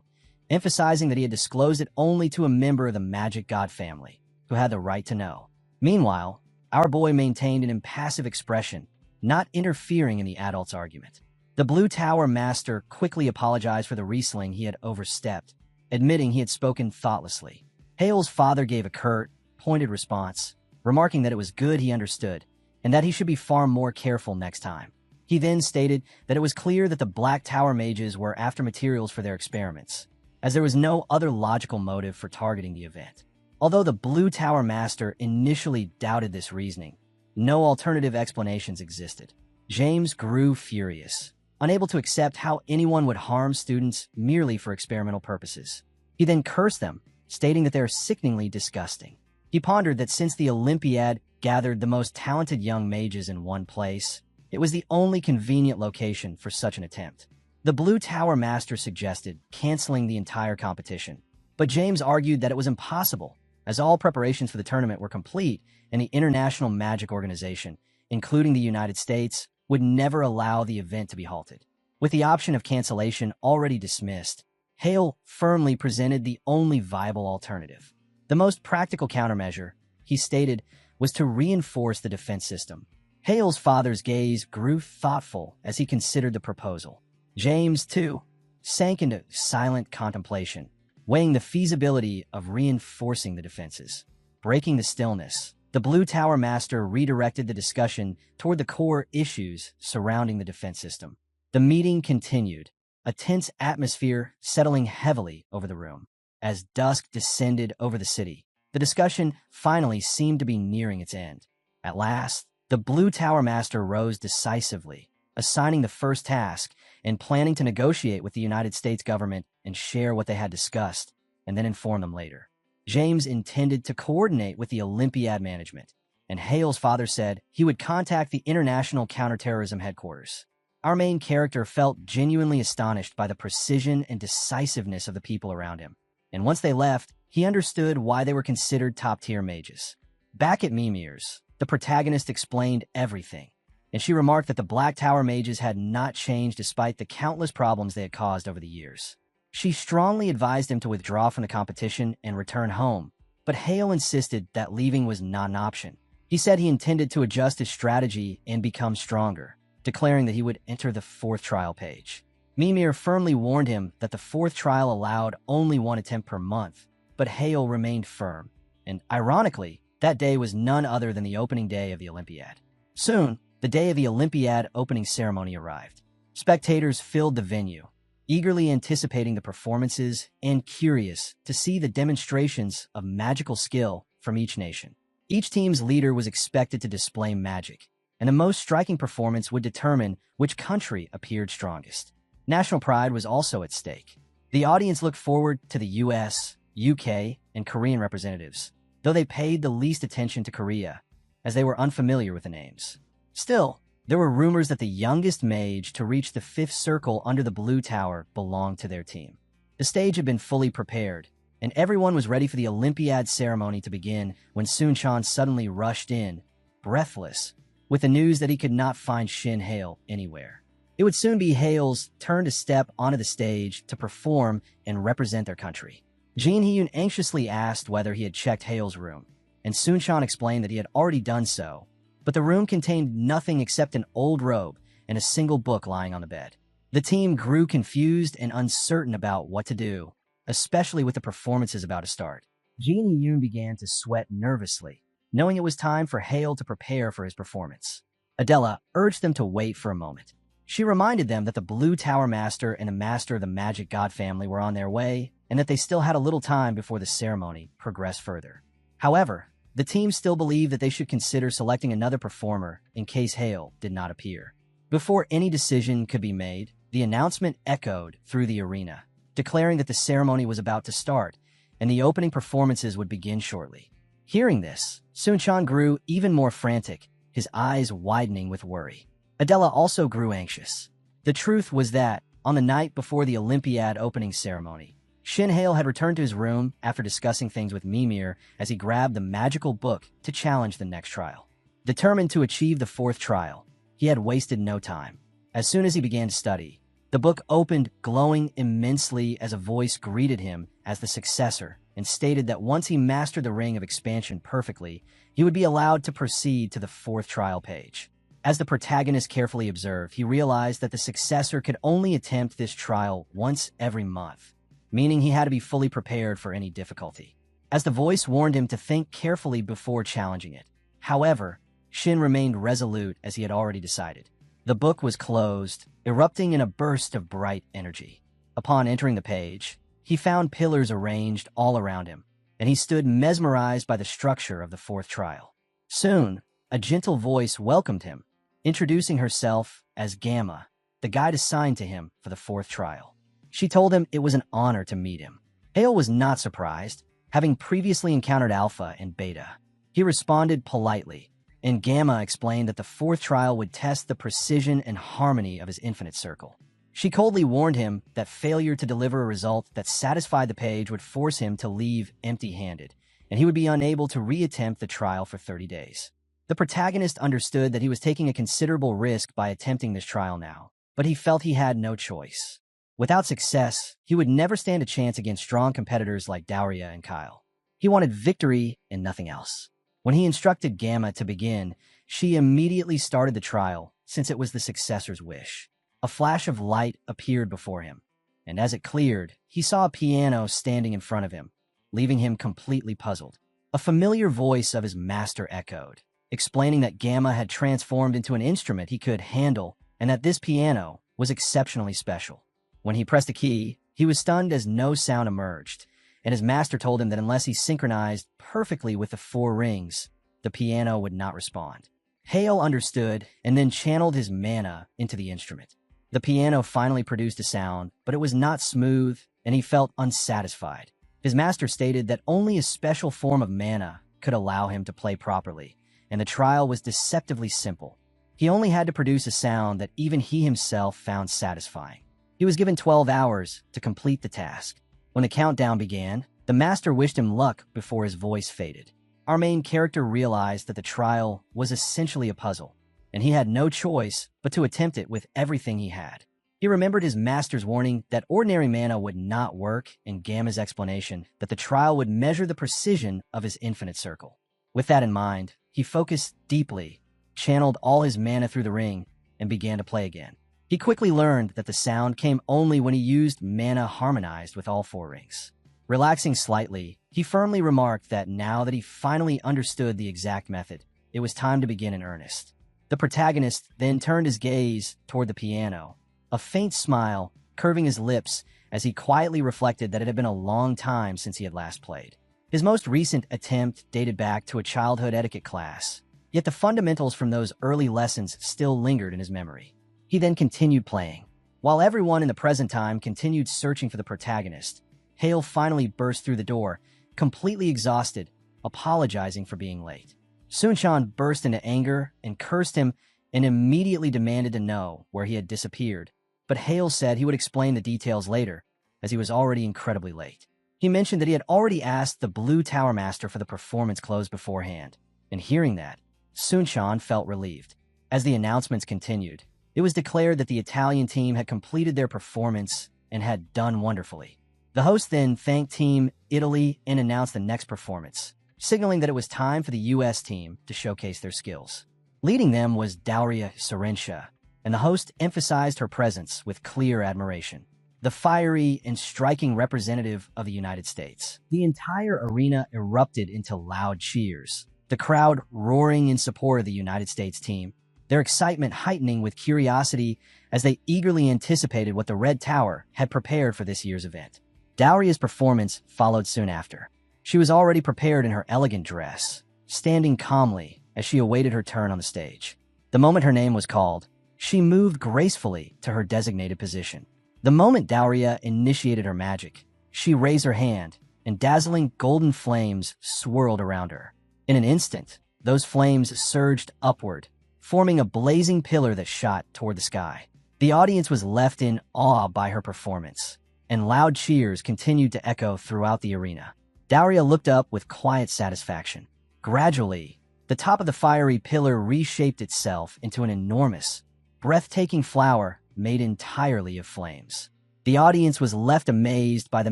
emphasizing that he had disclosed it only to a member of the magic god family, who had the right to know. Meanwhile, our boy maintained an impassive expression, not interfering in the adult's argument. The Blue Tower Master quickly apologized for the Riesling he had overstepped, admitting he had spoken thoughtlessly. Hale's father gave a curt, pointed response, remarking that it was good he understood, and that he should be far more careful next time. He then stated that it was clear that the Black Tower mages were after materials for their experiments, as there was no other logical motive for targeting the event. Although the Blue Tower Master initially doubted this reasoning, no alternative explanations existed. James grew furious, unable to accept how anyone would harm students merely for experimental purposes. He then cursed them, stating that they are sickeningly disgusting. He pondered that since the Olympiad gathered the most talented young mages in one place, it was the only convenient location for such an attempt. The Blue Tower Master suggested canceling the entire competition, but James argued that it was impossible, as all preparations for the tournament were complete and the International Magic Organization, including the United States, would never allow the event to be halted. With the option of cancellation already dismissed, Hale firmly presented the only viable alternative. The most practical countermeasure, he stated, was to reinforce the defense system. Hale's father's gaze grew thoughtful as he considered the proposal. James, too, sank into silent contemplation, weighing the feasibility of reinforcing the defenses. Breaking the stillness, the Blue Tower Master redirected the discussion toward the core issues surrounding the defense system. The meeting continued, a tense atmosphere settling heavily over the room. As dusk descended over the city, the discussion finally seemed to be nearing its end. At last, the Blue Tower Master rose decisively, assigning the first task and planning to negotiate with the United States government and share what they had discussed, and then inform them later. James intended to coordinate with the Olympiad management, and Hale's father said he would contact the International Counterterrorism Headquarters. Our main character felt genuinely astonished by the precision and decisiveness of the people around him, and once they left, he understood why they were considered top-tier mages. Back at Mimir's, the protagonist explained everything, and she remarked that the Black Tower mages had not changed despite the countless problems they had caused over the years. She strongly advised him to withdraw from the competition and return home, but Hale insisted that leaving was not an option. He said he intended to adjust his strategy and become stronger, declaring that he would enter the 4th trial page. Mimir firmly warned him that the 4th trial allowed only one attempt per month, but Hale remained firm, and ironically, that day was none other than the opening day of the Olympiad. Soon, the day of the Olympiad opening ceremony arrived. Spectators filled the venue, eagerly anticipating the performances and curious to see the demonstrations of magical skill from each nation. Each team's leader was expected to display magic, and the most striking performance would determine which country appeared strongest. National pride was also at stake. The audience looked forward to the US, UK, and Korean representatives, though they paid the least attention to Korea, as they were unfamiliar with the names. Still, there were rumors that the youngest mage to reach the 5th circle under the Blue Tower belonged to their team. The stage had been fully prepared, and everyone was ready for the Olympiad ceremony to begin when Sun-chan suddenly rushed in, breathless, with the news that he could not find Shin Hale anywhere. It would soon be Hale's turn to step onto the stage to perform and represent their country. Jin Hyun anxiously asked whether he had checked Hale's room, and Sun-chan explained that he had already done so, but the room contained nothing except an old robe and a single book lying on the bed. The team grew confused and uncertain about what to do, especially with the performances about to start. Jin Hyun began to sweat nervously, knowing it was time for Hale to prepare for his performance. Adela urged them to wait for a moment. She reminded them that the Blue Tower Master and the Master of the Magic God family were on their way, and that they still had a little time before the ceremony progressed further. However, the team still believed that they should consider selecting another performer in case Hale did not appear. Before any decision could be made, the announcement echoed through the arena, declaring that the ceremony was about to start, and the opening performances would begin shortly. Hearing this, Sunchan grew even more frantic, his eyes widening with worry. Adela also grew anxious. The truth was that, on the night before the Olympiad opening ceremony, Shin Hale had returned to his room after discussing things with Mimir as he grabbed the magical book to challenge the next trial. Determined to achieve the fourth trial, he had wasted no time. As soon as he began to study, the book opened, glowing immensely as a voice greeted him as the successor and stated that once he mastered the Ring of Expansion perfectly, he would be allowed to proceed to the fourth trial page. As the protagonist carefully observed, he realized that the successor could only attempt this trial once every month, meaning he had to be fully prepared for any difficulty. As the voice warned him to think carefully before challenging it. However, Shin remained resolute as he had already decided. The book was closed, erupting in a burst of bright energy. Upon entering the page, he found pillars arranged all around him, and he stood mesmerized by the structure of the fourth trial. Soon, a gentle voice welcomed him, introducing herself as Gamma, the guide assigned to him for the fourth trial. She told him it was an honor to meet him. Hale was not surprised, having previously encountered Alpha and Beta. He responded politely, and Gamma explained that the fourth trial would test the precision and harmony of his infinite circle. She coldly warned him that failure to deliver a result that satisfied the page would force him to leave empty-handed, and he would be unable to reattempt the trial for 30 days. The protagonist understood that he was taking a considerable risk by attempting this trial now, but he felt he had no choice. Without success, he would never stand a chance against strong competitors like Dauria and Kyle. He wanted victory and nothing else. When he instructed Gamma to begin, she immediately started the trial, since it was the successor's wish. A flash of light appeared before him, and as it cleared, he saw a piano standing in front of him, leaving him completely puzzled. A familiar voice of his master echoed, explaining that Gamma had transformed into an instrument he could handle, and that this piano was exceptionally special. When he pressed a key, he was stunned as no sound emerged, and his master told him that unless he synchronized perfectly with the 4 rings, the piano would not respond. Hale understood and then channeled his mana into the instrument. The piano finally produced a sound, but it was not smooth, and he felt unsatisfied. His master stated that only a special form of mana could allow him to play properly, and the trial was deceptively simple. He only had to produce a sound that even he himself found satisfying. He was given 12 hours to complete the task. When the countdown began, the master wished him luck before his voice faded. Our main character realized that the trial was essentially a puzzle, and he had no choice but to attempt it with everything he had. He remembered his master's warning that ordinary mana would not work and Gamma's explanation that the trial would measure the precision of his infinite circle. With that in mind, he focused deeply, channeled all his mana through the ring, and began to play again. He quickly learned that the sound came only when he used mana harmonized with all 4 rings. Relaxing slightly, he firmly remarked that now that he finally understood the exact method, it was time to begin in earnest. The protagonist then turned his gaze toward the piano, a faint smile curving his lips as he quietly reflected that it had been a long time since he had last played. His most recent attempt dated back to a childhood etiquette class, yet the fundamentals from those early lessons still lingered in his memory. He then continued playing. While everyone in the present time continued searching for the protagonist, Hale finally burst through the door, completely exhausted, apologizing for being late. Sunchan burst into anger and cursed him and immediately demanded to know where he had disappeared, but Hale said he would explain the details later, as he was already incredibly late. He mentioned that he had already asked the Blue Tower Master for the performance clothes beforehand, and hearing that, Sunchan felt relieved. As the announcements continued, it was declared that the Italian team had completed their performance and had done wonderfully. The host then thanked Team Italy and announced the next performance, signaling that it was time for the U.S. team to showcase their skills. Leading them was Dauria Sorensha, and the host emphasized her presence with clear admiration. The fiery and striking representative of the United States. The entire arena erupted into loud cheers. the crowd roaring in support of the United States team, their excitement heightening with curiosity as they eagerly anticipated what the Red Tower had prepared for this year's event. Dauria's performance followed soon after. She was already prepared in her elegant dress, standing calmly as she awaited her turn on the stage. The moment her name was called, she moved gracefully to her designated position. The moment Dauria initiated her magic, she raised her hand, and dazzling golden flames swirled around her. In an instant, those flames surged upward, forming a blazing pillar that shot toward the sky. The audience was left in awe by her performance, and loud cheers continued to echo throughout the arena. Dauria looked up with quiet satisfaction. Gradually, the top of the fiery pillar reshaped itself into an enormous, breathtaking flower made entirely of flames. The audience was left amazed by the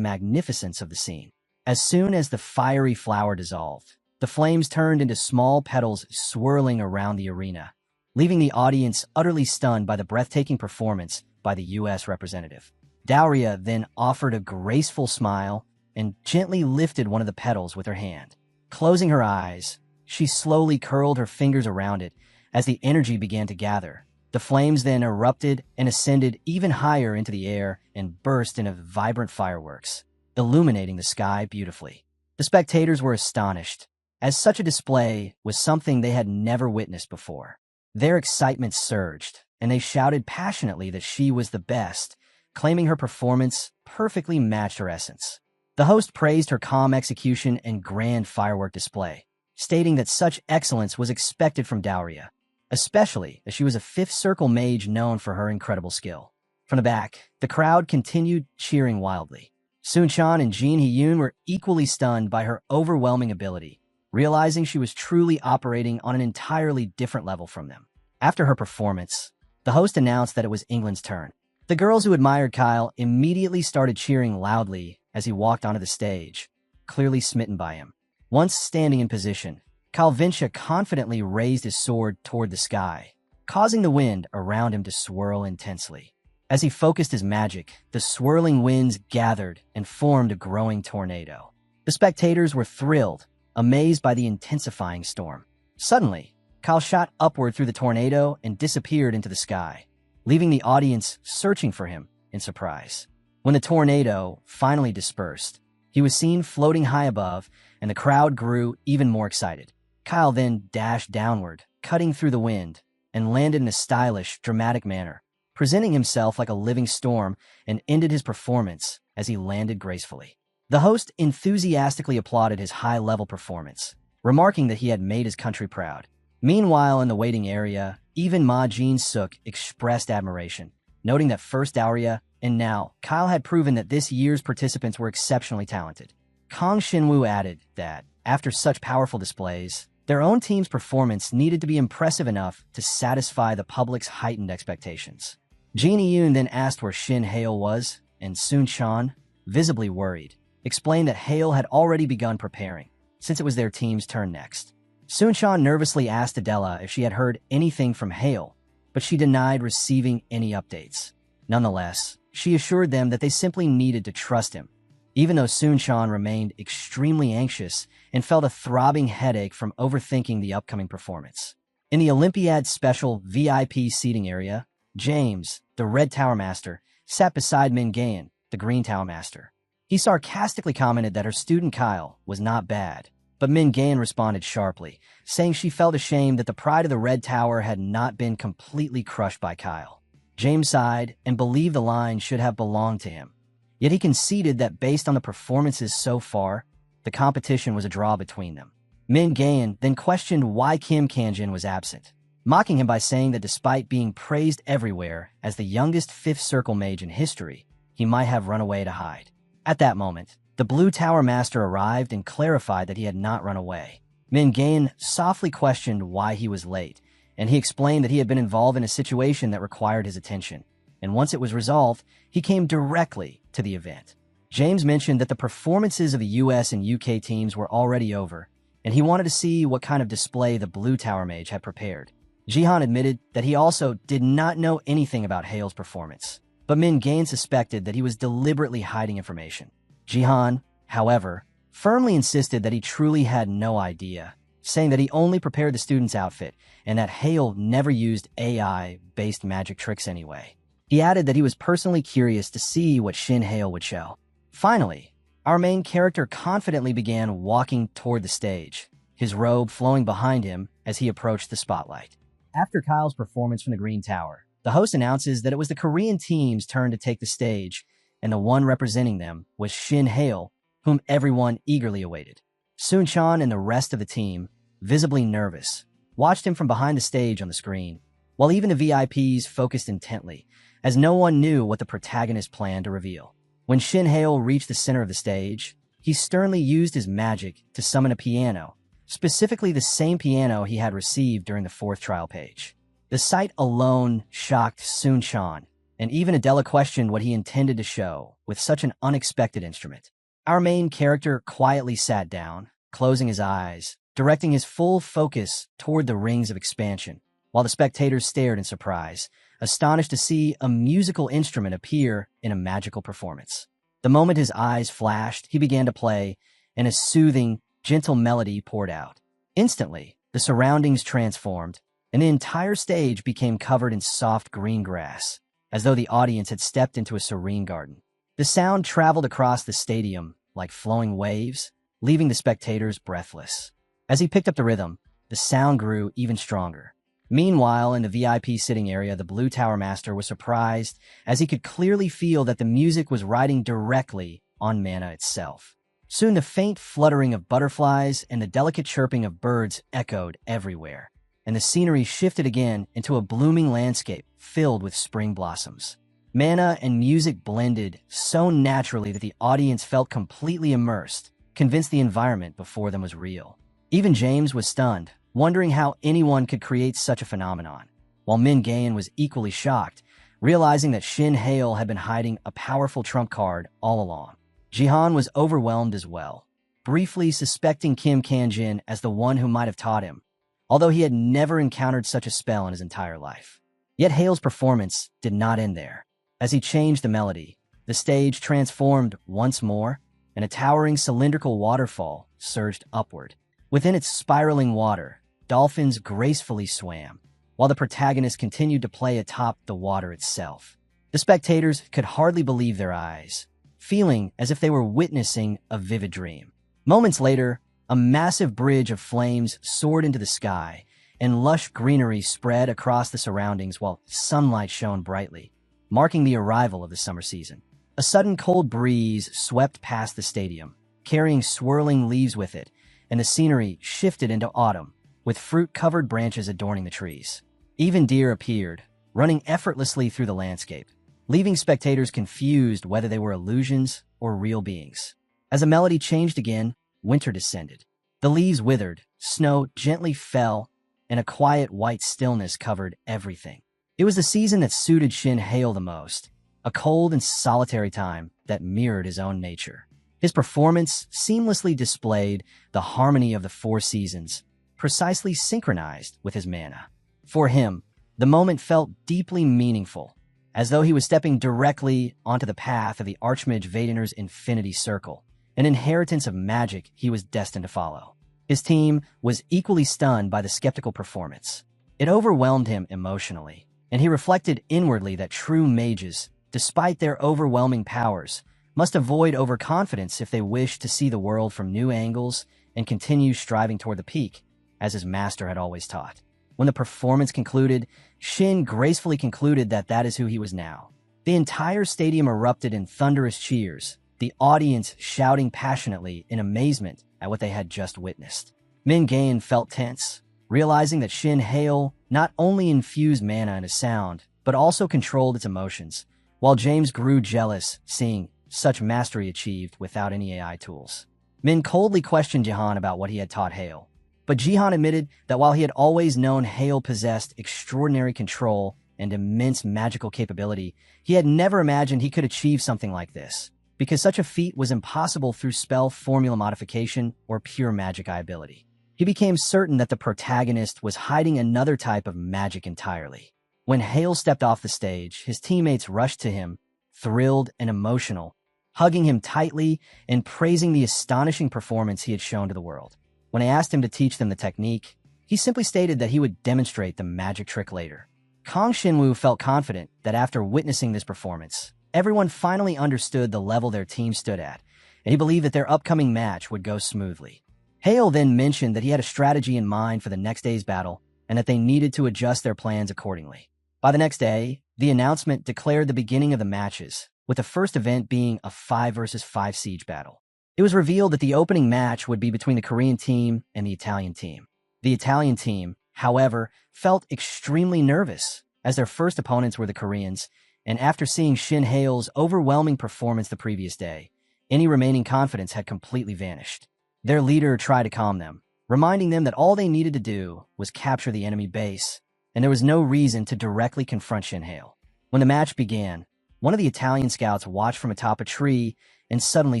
magnificence of the scene. As soon as the fiery flower dissolved, the flames turned into small petals swirling around the arena, leaving the audience utterly stunned by the breathtaking performance by the U.S. representative. Dauria then offered a graceful smile and gently lifted one of the petals with her hand. Closing her eyes, she slowly curled her fingers around it as the energy began to gather. The flames then erupted and ascended even higher into the air and burst into vibrant fireworks, illuminating the sky beautifully. The spectators were astonished, as such a display was something they had never witnessed before. Their excitement surged, and they shouted passionately that she was the best, claiming her performance perfectly matched her essence. The host praised her calm execution and grand firework display, stating that such excellence was expected from Dauria, especially as she was a fifth circle mage known for her incredible skill. From the back, the crowd continued cheering wildly. Sun-chan and Jin Hee-yoon were equally stunned by her overwhelming ability, realizing she was truly operating on an entirely different level from them. After her performance, the host announced that it was England's turn. The girls who admired Kyle immediately started cheering loudly as he walked onto the stage, clearly smitten by him. Once standing in position, Kyle Vincha confidently raised his sword toward the sky, causing the wind around him to swirl intensely. As he focused his magic, the swirling winds gathered and formed a growing tornado. The spectators were thrilled, amazed by the intensifying storm. Suddenly, Kyle shot upward through the tornado and disappeared into the sky, leaving the audience searching for him in surprise. When the tornado finally dispersed, he was seen floating high above, and the crowd grew even more excited. Kyle then dashed downward, cutting through the wind, and landed in a stylish, dramatic manner, presenting himself like a living storm, and ended his performance as he landed gracefully. The host enthusiastically applauded his high-level performance, remarking that he had made his country proud. Meanwhile, in the waiting area, even Ma Jin-suk expressed admiration, noting that first Dauria and now Kyle had proven that this year's participants were exceptionally talented. Kang Shinwoo added that, after such powerful displays, their own team's performance needed to be impressive enough to satisfy the public's heightened expectations. Jin Hee-yoon then asked where Shin Hale was, and Sun-chan, visibly worried, explained that Hale had already begun preparing, since it was their team's turn next. Sun-chan nervously asked Adela if she had heard anything from Hale, but she denied receiving any updates. Nonetheless, she assured them that they simply needed to trust him, even though Sun-chan remained extremely anxious and felt a throbbing headache from overthinking the upcoming performance. In the Olympiad special VIP seating area, James, the Red Tower Master, sat beside Min Gayan, the Green Tower Master. He sarcastically commented that her student Kyle was not bad, but Min Gayan responded sharply, saying she felt ashamed that the pride of the Red Tower had not been completely crushed by Kyle. James sighed and believed the line should have belonged to him. Yet he conceded that based on the performances so far, the competition was a draw between them. Min Gayan then questioned why Kim Kanjin was absent, mocking him by saying that despite being praised everywhere as the youngest Fifth Circle mage in history, he might have run away to hide. At that moment, the Blue Tower Master arrived and clarified that he had not run away. Min Gayan softly questioned why he was late, and he explained that he had been involved in a situation that required his attention, and once it was resolved, he came directly to the event. James mentioned that the performances of the US and UK teams were already over, and he wanted to see what kind of display the Blue Tower Mage had prepared. Jihan admitted that he also did not know anything about Hale's performance, but Min Gayan suspected that he was deliberately hiding information. Jihan, however, firmly insisted that he truly had no idea, saying that he only prepared the student's outfit and that Hale never used AI-based magic tricks anyway. He added that he was personally curious to see what Shin Hale would show. Finally, our main character confidently began walking toward the stage, his robe flowing behind him as he approached the spotlight. After Kyle's performance from the Green Tower, the host announces that it was the Korean team's turn to take the stage, and the one representing them was Shin Hale, whom everyone eagerly awaited. Soon-chan and the rest of the team, visibly nervous, watched him from behind the stage on the screen, while even the VIPs focused intently, as no one knew what the protagonist planned to reveal. When Shin Hale reached the center of the stage, he sternly used his magic to summon a piano, specifically the same piano he had received during the 4th trial page. The sight alone shocked Soon-chan, and even Adela questioned what he intended to show with such an unexpected instrument. Our main character quietly sat down, closing his eyes, directing his full focus toward the rings of expansion, while the spectators stared in surprise, astonished to see a musical instrument appear in a magical performance. The moment his eyes flashed, he began to play, and a soothing, gentle melody poured out. Instantly, the surroundings transformed, and the entire stage became covered in soft green grass, as though the audience had stepped into a serene garden. The sound traveled across the stadium like flowing waves, leaving the spectators breathless. As he picked up the rhythm, the sound grew even stronger. Meanwhile, in the VIP sitting area, the Blue Tower Master was surprised as he could clearly feel that the music was riding directly on mana itself. Soon the faint fluttering of butterflies and the delicate chirping of birds echoed everywhere, and the scenery shifted again into a blooming landscape filled with spring blossoms. Mana and music blended so naturally that the audience felt completely immersed, convinced the environment before them was real. Even James was stunned, wondering how anyone could create such a phenomenon, while Min Gayan was equally shocked, realizing that Shin Hale had been hiding a powerful trump card all along. Jihan was overwhelmed as well, briefly suspecting Kim Kanjin as the one who might have taught him, although he had never encountered such a spell in his entire life. Yet Hale's performance did not end there. As he changed the melody, the stage transformed once more, and a towering cylindrical waterfall surged upward. Within its spiraling water, dolphins gracefully swam, while the protagonist continued to play atop the water itself. The spectators could hardly believe their eyes, feeling as if they were witnessing a vivid dream. Moments later, a massive bridge of flames soared into the sky, and lush greenery spread across the surroundings while sunlight shone brightly, marking the arrival of the summer season. A sudden cold breeze swept past the stadium, carrying swirling leaves with it, and the scenery shifted into autumn, with fruit-covered branches adorning the trees. Even deer appeared, running effortlessly through the landscape, leaving spectators confused whether they were illusions or real beings. As the melody changed again, winter descended. The leaves withered, snow gently fell, and a quiet white stillness covered everything. It was the season that suited Shin Hale the most, a cold and solitary time that mirrored his own nature. His performance seamlessly displayed the harmony of the 4 seasons, precisely synchronized with his mana. For him, the moment felt deeply meaningful, as though he was stepping directly onto the path of the Archmage Vadener's Infinity Circle, an inheritance of magic he was destined to follow. His team was equally stunned by the skeptical performance. It overwhelmed him emotionally, and he reflected inwardly that true mages, despite their overwhelming powers, must avoid overconfidence if they wish to see the world from new angles and continue striving toward the peak, as his master had always taught. When the performance concluded, Shin gracefully concluded that that is who he was now. The entire stadium erupted in thunderous cheers, the audience shouting passionately in amazement at what they had just witnessed. Min Gayan felt tense, realizing that Shin Hale not only infused mana into sound, but also controlled its emotions, while James grew jealous seeing such mastery achieved without any AI tools. Min coldly questioned Jihan about what he had taught Hale, but Jihan admitted that while he had always known Hale possessed extraordinary control and immense magical capability, he had never imagined he could achieve something like this, because such a feat was impossible through spell formula modification or pure magic ability. He became certain that the protagonist was hiding another type of magic entirely. When Hale stepped off the stage, his teammates rushed to him, thrilled and emotional, hugging him tightly and praising the astonishing performance he had shown to the world. When I asked him to teach them the technique, he simply stated that he would demonstrate the magic trick later. Kang Xinwu felt confident that after witnessing this performance, everyone finally understood the level their team stood at, and he believed that their upcoming match would go smoothly. Hale then mentioned that he had a strategy in mind for the next day's battle and that they needed to adjust their plans accordingly. By the next day, the announcement declared the beginning of the matches, with the first event being a 5 versus 5 siege battle. It was revealed that the opening match would be between the Korean team and the Italian team. The Italian team, however, felt extremely nervous, as their first opponents were the Koreans, and after seeing Shin Hale's overwhelming performance the previous day, any remaining confidence had completely vanished. Their leader tried to calm them, reminding them that all they needed to do was capture the enemy base, and there was no reason to directly confront Shin Hale. When the match began, one of the Italian scouts watched from atop a tree and suddenly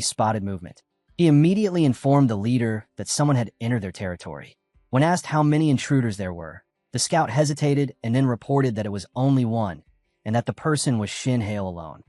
spotted movement. He immediately informed the leader that someone had entered their territory. When asked how many intruders there were, the scout hesitated and then reported that it was only one, and that the person was Shin Hale alone.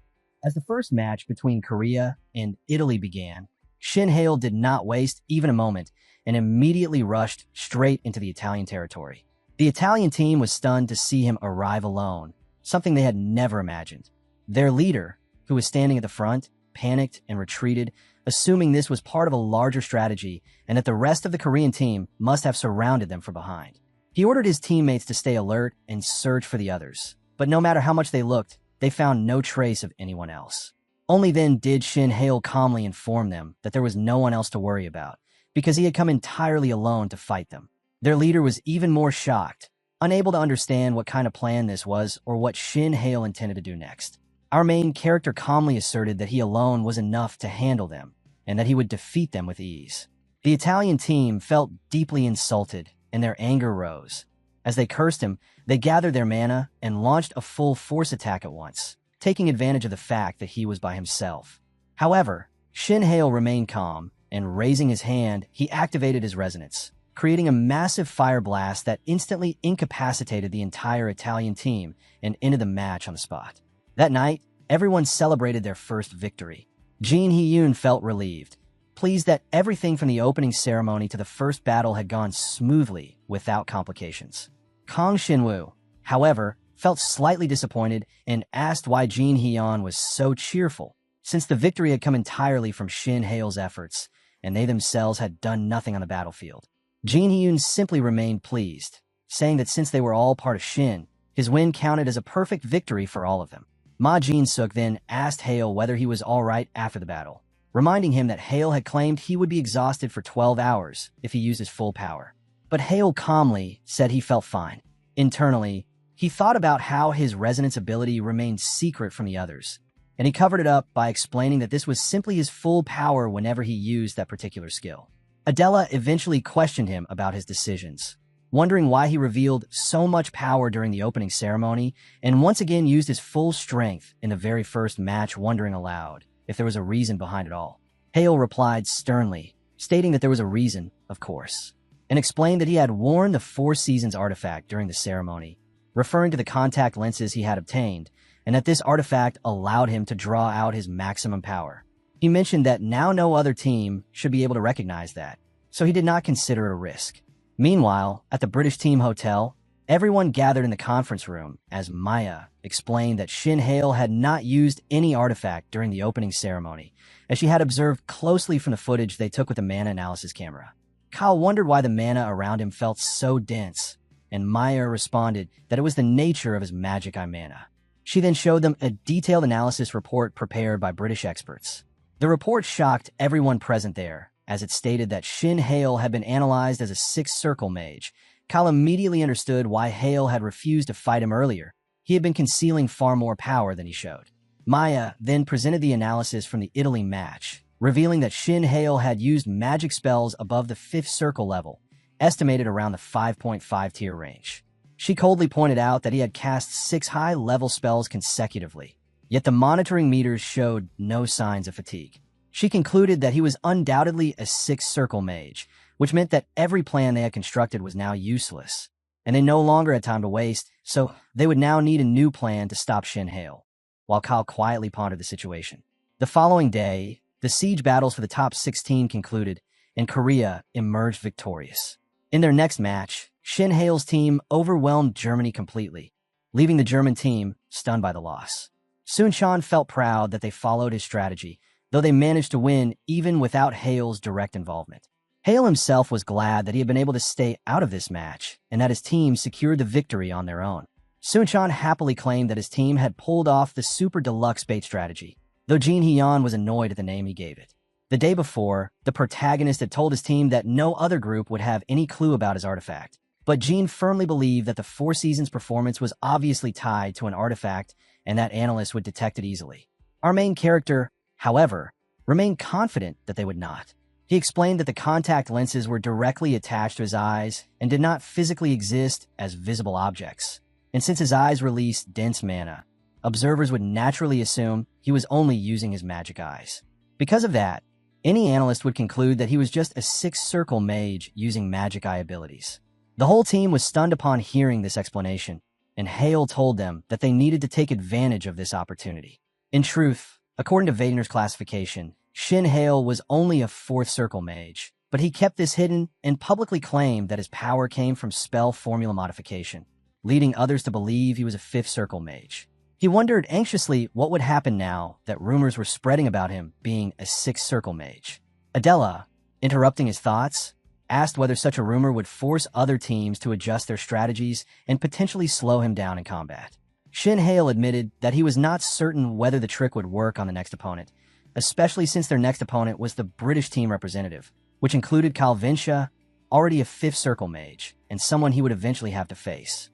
As the first match between Korea and Italy began, Shin Hale did not waste even a moment and immediately rushed straight into the Italian territory. The Italian team was stunned to see him arrive alone, something they had never imagined. Their leader, who was standing at the front, panicked and retreated, assuming this was part of a larger strategy and that the rest of the Korean team must have surrounded them from behind. He ordered his teammates to stay alert and search for the others, but no matter how much they looked, they found no trace of anyone else. Only then did Shin Hale calmly inform them that there was no one else to worry about, because he had come entirely alone to fight them. Their leader was even more shocked, unable to understand what kind of plan this was or what Shin Hale intended to do next. Our main character calmly asserted that he alone was enough to handle them, and that he would defeat them with ease. The Italian team felt deeply insulted, and their anger rose. As they cursed him, they gathered their mana and launched a full force attack at once, taking advantage of the fact that he was by himself. However, Shin Hale remained calm, and raising his hand, he activated his resonance, creating a massive fire blast that instantly incapacitated the entire Italian team and ended the match on the spot. That night, everyone celebrated their first victory. Jin Hee-yoon felt relieved, pleased that everything from the opening ceremony to the first battle had gone smoothly without complications. Kang Xinwu, however, felt slightly disappointed and asked why Jin Hee-yeon was so cheerful, since the victory had come entirely from Shin Hale's efforts, and they themselves had done nothing on the battlefield. Jin Hee-yoon simply remained pleased, saying that since they were all part of Shin, his win counted as a perfect victory for all of them. Ma Jin-suk then asked Hale whether he was alright after the battle, reminding him that Hale had claimed he would be exhausted for 12 hours if he used his full power. But Hale calmly said he felt fine. Internally, he thought about how his resonance ability remained secret from the others, and he covered it up by explaining that this was simply his full power whenever he used that particular skill. Adela eventually questioned him about his decisions, wondering why he revealed so much power during the opening ceremony and once again used his full strength in the very first match, wondering aloud if there was a reason behind it all. Hale replied sternly, stating that there was a reason, of course, and explained that he had worn the Four Seasons artifact during the ceremony, referring to the contact lenses he had obtained, and that this artifact allowed him to draw out his maximum power. He mentioned that now no other team should be able to recognize that, so he did not consider it a risk. Meanwhile, at the British team hotel, everyone gathered in the conference room as Maya explained that Shin Hale had not used any artifact during the opening ceremony, as she had observed closely from the footage they took with the mana analysis camera. Kyle wondered why the mana around him felt so dense, and Maya responded that it was the nature of his magic eye mana. She then showed them a detailed analysis report prepared by British experts. The report shocked everyone present there, as it stated that Shin Hale had been analyzed as a six-circle mage. Kyle immediately understood why Hale had refused to fight him earlier. He had been concealing far more power than he showed. Maya then presented the analysis from the Italy match, revealing that Shin Hale had used magic spells above the 5th circle level, estimated around the 5.5 tier range. She coldly pointed out that he had cast 6 high-level spells consecutively, yet the monitoring meters showed no signs of fatigue. She concluded that he was undoubtedly a 6-circle mage, which meant that every plan they had constructed was now useless, and they no longer had time to waste, so they would now need a new plan to stop Shin Hale, while Kyle quietly pondered the situation. The following day, the siege battles for the top 16 concluded, and Korea emerged victorious. In their next match, Shin Hail's team overwhelmed Germany completely, leaving the German team stunned by the loss. Sun felt proud that they followed his strategy, though they managed to win even without Hail's direct involvement. Hail himself was glad that he had been able to stay out of this match and that his team secured the victory on their own. Sun happily claimed that his team had pulled off the super deluxe bait strategy, though Jin Hyun was annoyed at the name he gave it. The day before, the protagonist had told his team that no other group would have any clue about his artifact, but Jin firmly believed that the Four Seasons performance was obviously tied to an artifact and that analysts would detect it easily. Our main character, however, remained confident that they would not. He explained that the contact lenses were directly attached to his eyes and did not physically exist as visible objects. And since his eyes released dense mana, observers would naturally assume he was only using his magic eyes. Because of that, any analyst would conclude that he was just a six-circle mage using magic eye abilities. The whole team was stunned upon hearing this explanation, and Hale told them that they needed to take advantage of this opportunity. In truth, according to Vadener's classification, Shin Hale was only a fourth circle mage, but he kept this hidden and publicly claimed that his power came from spell formula modification, leading others to believe he was a fifth circle mage. He wondered anxiously what would happen now that rumors were spreading about him being a sixth circle mage. Adela, interrupting his thoughts, asked whether such a rumor would force other teams to adjust their strategies and potentially slow him down in combat. Shin Hale admitted that he was not certain whether the trick would work on the next opponent, especially since their next opponent was the British team representative, which included Calvinsha, already a fifth circle mage, and someone he would eventually have to face.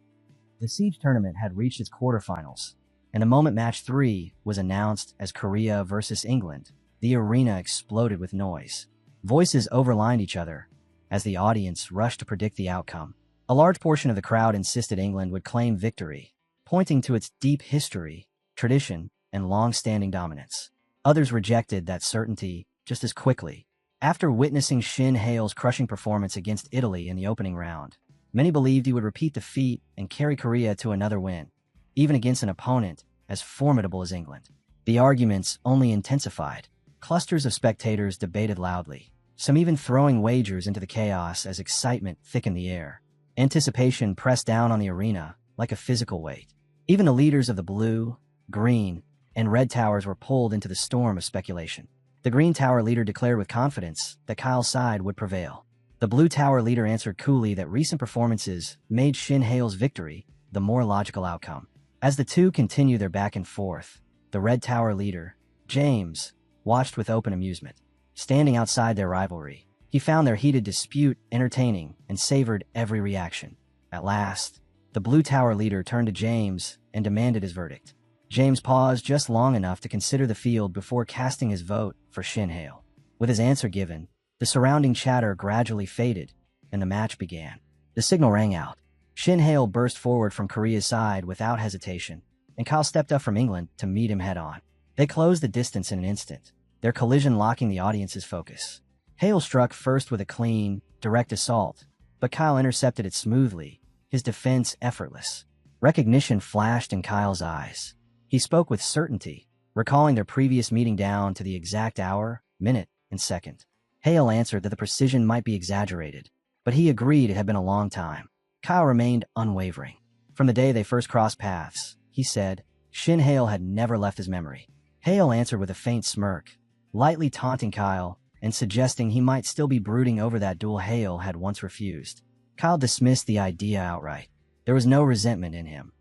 The Siege tournament had reached its quarterfinals, and the moment match 3 was announced as Korea versus England. The arena exploded with noise. Voices overlined each other as the audience rushed to predict the outcome. A large portion of the crowd insisted England would claim victory, pointing to its deep history, tradition, and long-standing dominance. Others rejected that certainty just as quickly. After witnessing Shin Hale's crushing performance against Italy in the opening round, many believed he would repeat the feat and carry Korea to another win, even against an opponent as formidable as England. The arguments only intensified. Clusters of spectators debated loudly, some even throwing wagers into the chaos as excitement thickened the air. Anticipation pressed down on the arena like a physical weight. Even the leaders of the blue, green, and red towers were pulled into the storm of speculation. The green tower leader declared with confidence that Kyle's side would prevail. The blue tower leader answered coolly that recent performances made Shin Hale's victory the more logical outcome. As the two continued their back and forth, the red tower leader, James, watched with open amusement. Standing outside their rivalry, he found their heated dispute entertaining and savored every reaction. At last, the blue tower leader turned to James and demanded his verdict. James paused just long enough to consider the field before casting his vote for Shin Hale. With his answer given, the surrounding chatter gradually faded, and the match began. The signal rang out. Shin Hale burst forward from Korea's side without hesitation, and Kyle stepped up from England to meet him head-on. They closed the distance in an instant, their collision locking the audience's focus. Hale struck first with a clean, direct assault, but Kyle intercepted it smoothly, his defense effortless. Recognition flashed in Kyle's eyes. He spoke with certainty, recalling their previous meeting down to the exact hour, minute, and second. Hale answered that the precision might be exaggerated, but he agreed it had been a long time. Kyle remained unwavering. From the day they first crossed paths, he said, Shin Hale had never left his memory. Hale answered with a faint smirk, lightly taunting Kyle and suggesting he might still be brooding over that duel Hale had once refused. Kyle dismissed the idea outright. There was no resentment in him,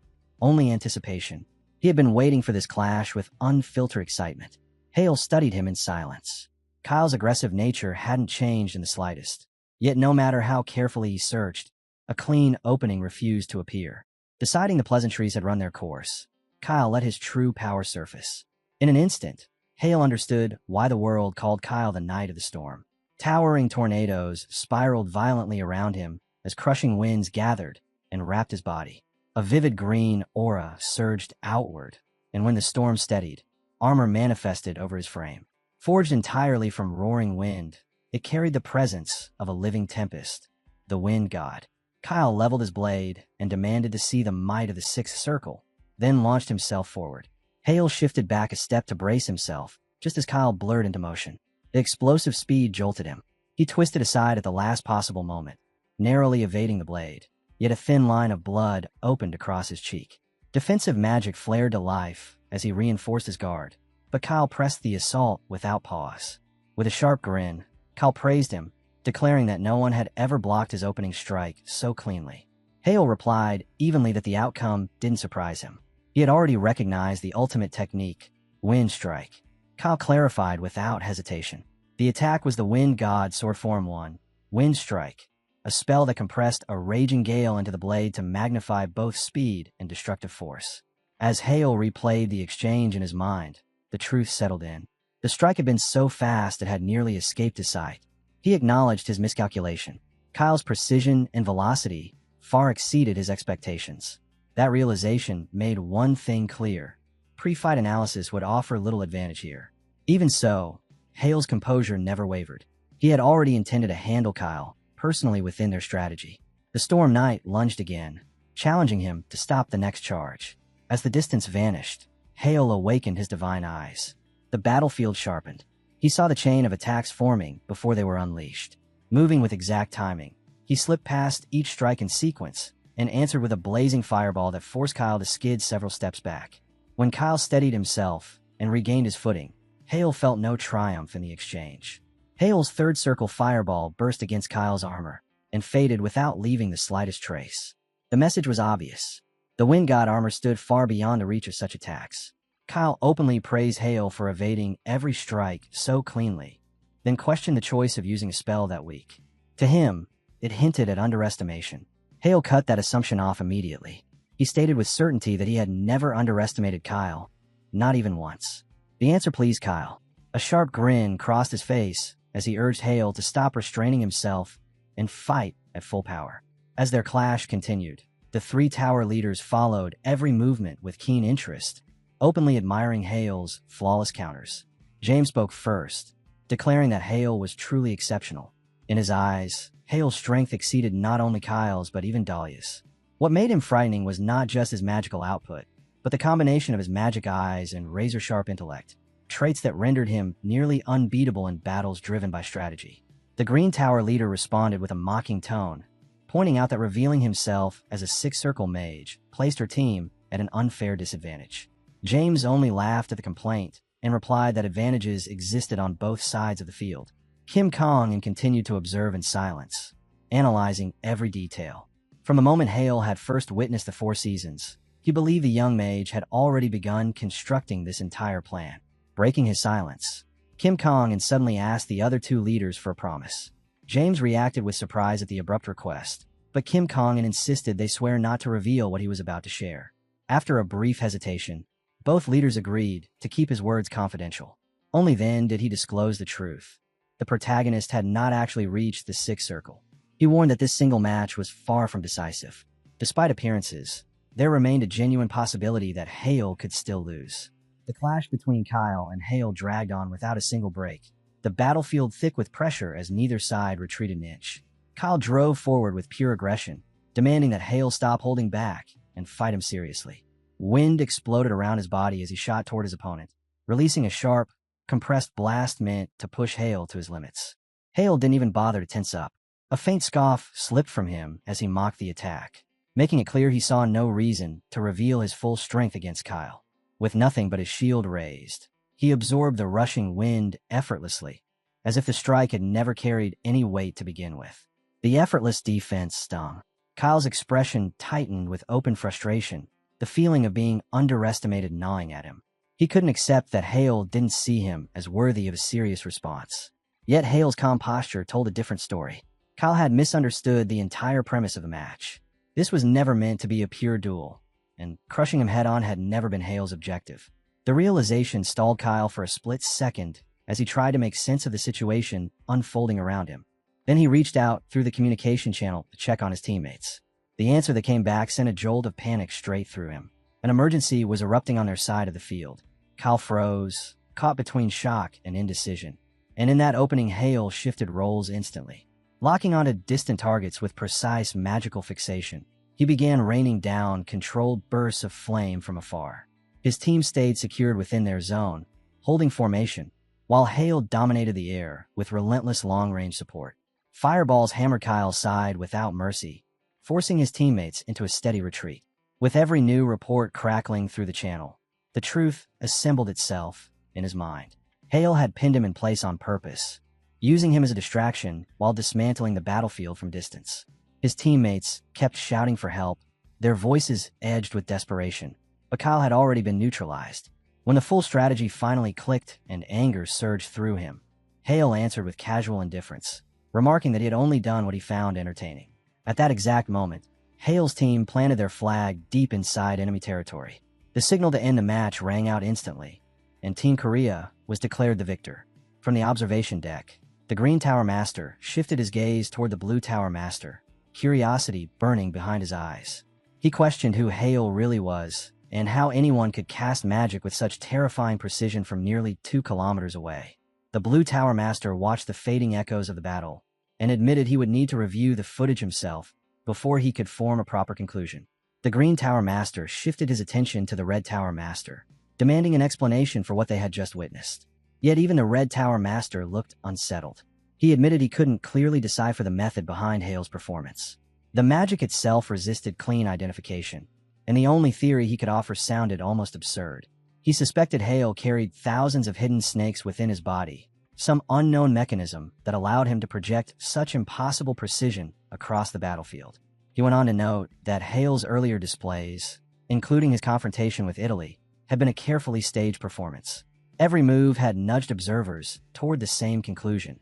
only anticipation. He had been waiting for this clash with unfiltered excitement. Hale studied him in silence. Kyle's aggressive nature hadn't changed in the slightest. Yet no matter how carefully he searched, a clean opening refused to appear. Deciding the pleasantries had run their course, Kyle let his true power surface. In an instant, Hale understood why the world called Kyle the Knight of the Storm. Towering tornadoes spiraled violently around him as crushing winds gathered and wrapped his body. A vivid green aura surged outward, and when the storm steadied, armor manifested over his frame. Forged entirely from roaring wind, it carried the presence of a living tempest, the wind god. Kyle leveled his blade and demanded to see the might of the sixth circle, then launched himself forward. Hale shifted back a step to brace himself, just as Kyle blurred into motion. The explosive speed jolted him. He twisted aside at the last possible moment, narrowly evading the blade, yet a thin line of blood opened across his cheek. Defensive magic flared to life as he reinforced his guard, but Kyle pressed the assault without pause. With a sharp grin, Kyle praised him, declaring that no one had ever blocked his opening strike so cleanly. Hale replied evenly that the outcome didn't surprise him. He had already recognized the ultimate technique, Wind Strike. Kyle clarified without hesitation. The attack was the Wind God Sword Form 1, Wind Strike, a spell that compressed a raging gale into the blade to magnify both speed and destructive force. As Hale replayed the exchange in his mind, the truth settled in. The strike had been so fast it had nearly escaped his sight. He acknowledged his miscalculation. Kyle's precision and velocity far exceeded his expectations. That realization made one thing clear. Pre-fight analysis would offer little advantage here. Even so, Hale's composure never wavered. He had already intended to handle Kyle personally within their strategy. The Storm Knight lunged again, challenging him to stop the next charge. As the distance vanished, Hale awakened his divine eyes. The battlefield sharpened. He saw the chain of attacks forming before they were unleashed. Moving with exact timing, he slipped past each strike in sequence and answered with a blazing fireball that forced Kyle to skid several steps back. When Kyle steadied himself and regained his footing, Hale felt no triumph in the exchange. Hale's third circle fireball burst against Kyle's armor and faded without leaving the slightest trace. The message was obvious. The Wind God armor stood far beyond the reach of such attacks. Kyle openly praised Hale for evading every strike so cleanly, then questioned the choice of using a spell that weak. To him, it hinted at underestimation. Hale cut that assumption off immediately. He stated with certainty that he had never underestimated Kyle, not even once. The answer pleased Kyle. A sharp grin crossed his face as he urged Hale to stop restraining himself and fight at full power. As their clash continued, the three tower leaders followed every movement with keen interest, openly admiring Hale's flawless counters. James spoke first, declaring that Hale was truly exceptional. In his eyes, Hale's strength exceeded not only Kyle's but even Dahlia's. What made him frightening was not just his magical output, but the combination of his magic eyes and razor-sharp intellect, traits that rendered him nearly unbeatable in battles driven by strategy. The Green Tower leader responded with a mocking tone, pointing out that revealing himself as a six-circle mage placed her team at an unfair disadvantage. James only laughed at the complaint and replied that advantages existed on both sides of the field. Kim Kong continued to observe in silence, analyzing every detail. From the moment Hale had first witnessed the Four Seasons, he believed the young mage had already begun constructing this entire plan. Breaking his silence, Kim Kong suddenly asked the other two leaders for a promise. James reacted with surprise at the abrupt request, but Kim Kong insisted they swear not to reveal what he was about to share. After a brief hesitation, both leaders agreed to keep his words confidential. Only then did he disclose the truth. The protagonist had not actually reached the sixth circle. He warned that this single match was far from decisive. Despite appearances, there remained a genuine possibility that Hale could still lose. The clash between Kyle and Hale dragged on without a single break, the battlefield thick with pressure as neither side retreated an inch. Kyle drove forward with pure aggression, demanding that Hale stop holding back and fight him seriously. Wind exploded around his body as he shot toward his opponent, releasing a sharp, compressed blast meant to push Hale to his limits. Hale didn't even bother to tense up. A faint scoff slipped from him as he mocked the attack, making it clear he saw no reason to reveal his full strength against Kyle. With nothing but his shield raised, he absorbed the rushing wind effortlessly, as if the strike had never carried any weight to begin with. The effortless defense stung. Kyle's expression tightened with open frustration, the feeling of being underestimated gnawing at him. He couldn't accept that Hale didn't see him as worthy of a serious response. Yet Hale's calm posture told a different story. Kyle had misunderstood the entire premise of the match. This was never meant to be a pure duel, and crushing him head-on had never been Hale's objective. The realization stalled Kyle for a split second as he tried to make sense of the situation unfolding around him. Then he reached out through the communication channel to check on his teammates. The answer that came back sent a jolt of panic straight through him. An emergency was erupting on their side of the field. Kyle froze, caught between shock and indecision. And in that opening, Hale shifted roles instantly. Locking onto distant targets with precise magical fixation, he began raining down controlled bursts of flame from afar. His team stayed secured within their zone, holding formation, while Hale dominated the air with relentless long-range support. Fireballs hammered Kyle's side without mercy, forcing his teammates into a steady retreat. With every new report crackling through the channel, the truth assembled itself in his mind. Hale had pinned him in place on purpose, using him as a distraction while dismantling the battlefield from distance. His teammates kept shouting for help, their voices edged with desperation, but Kyle had already been neutralized. When the full strategy finally clicked and anger surged through him, Hale answered with casual indifference, remarking that he had only done what he found entertaining. At that exact moment, Hale's team planted their flag deep inside enemy territory. The signal to end the match rang out instantly, and Team Korea was declared the victor. From the observation deck, the Green Tower Master shifted his gaze toward the Blue Tower Master, curiosity burning behind his eyes. He questioned who Hale really was, and how anyone could cast magic with such terrifying precision from nearly 2 kilometers away. The Blue Tower Master watched the fading echoes of the battle, and admitted he would need to review the footage himself before he could form a proper conclusion. The Green Tower Master shifted his attention to the Red Tower Master, demanding an explanation for what they had just witnessed. Yet even the Red Tower Master looked unsettled. He admitted he couldn't clearly decipher the method behind Hale's performance. The magic itself resisted clean identification, and the only theory he could offer sounded almost absurd. He suspected Hale carried thousands of hidden snakes within his body, some unknown mechanism that allowed him to project such impossible precision across the battlefield. He went on to note that Hale's earlier displays, including his confrontation with Italy, had been a carefully staged performance. Every move had nudged observers toward the same conclusion,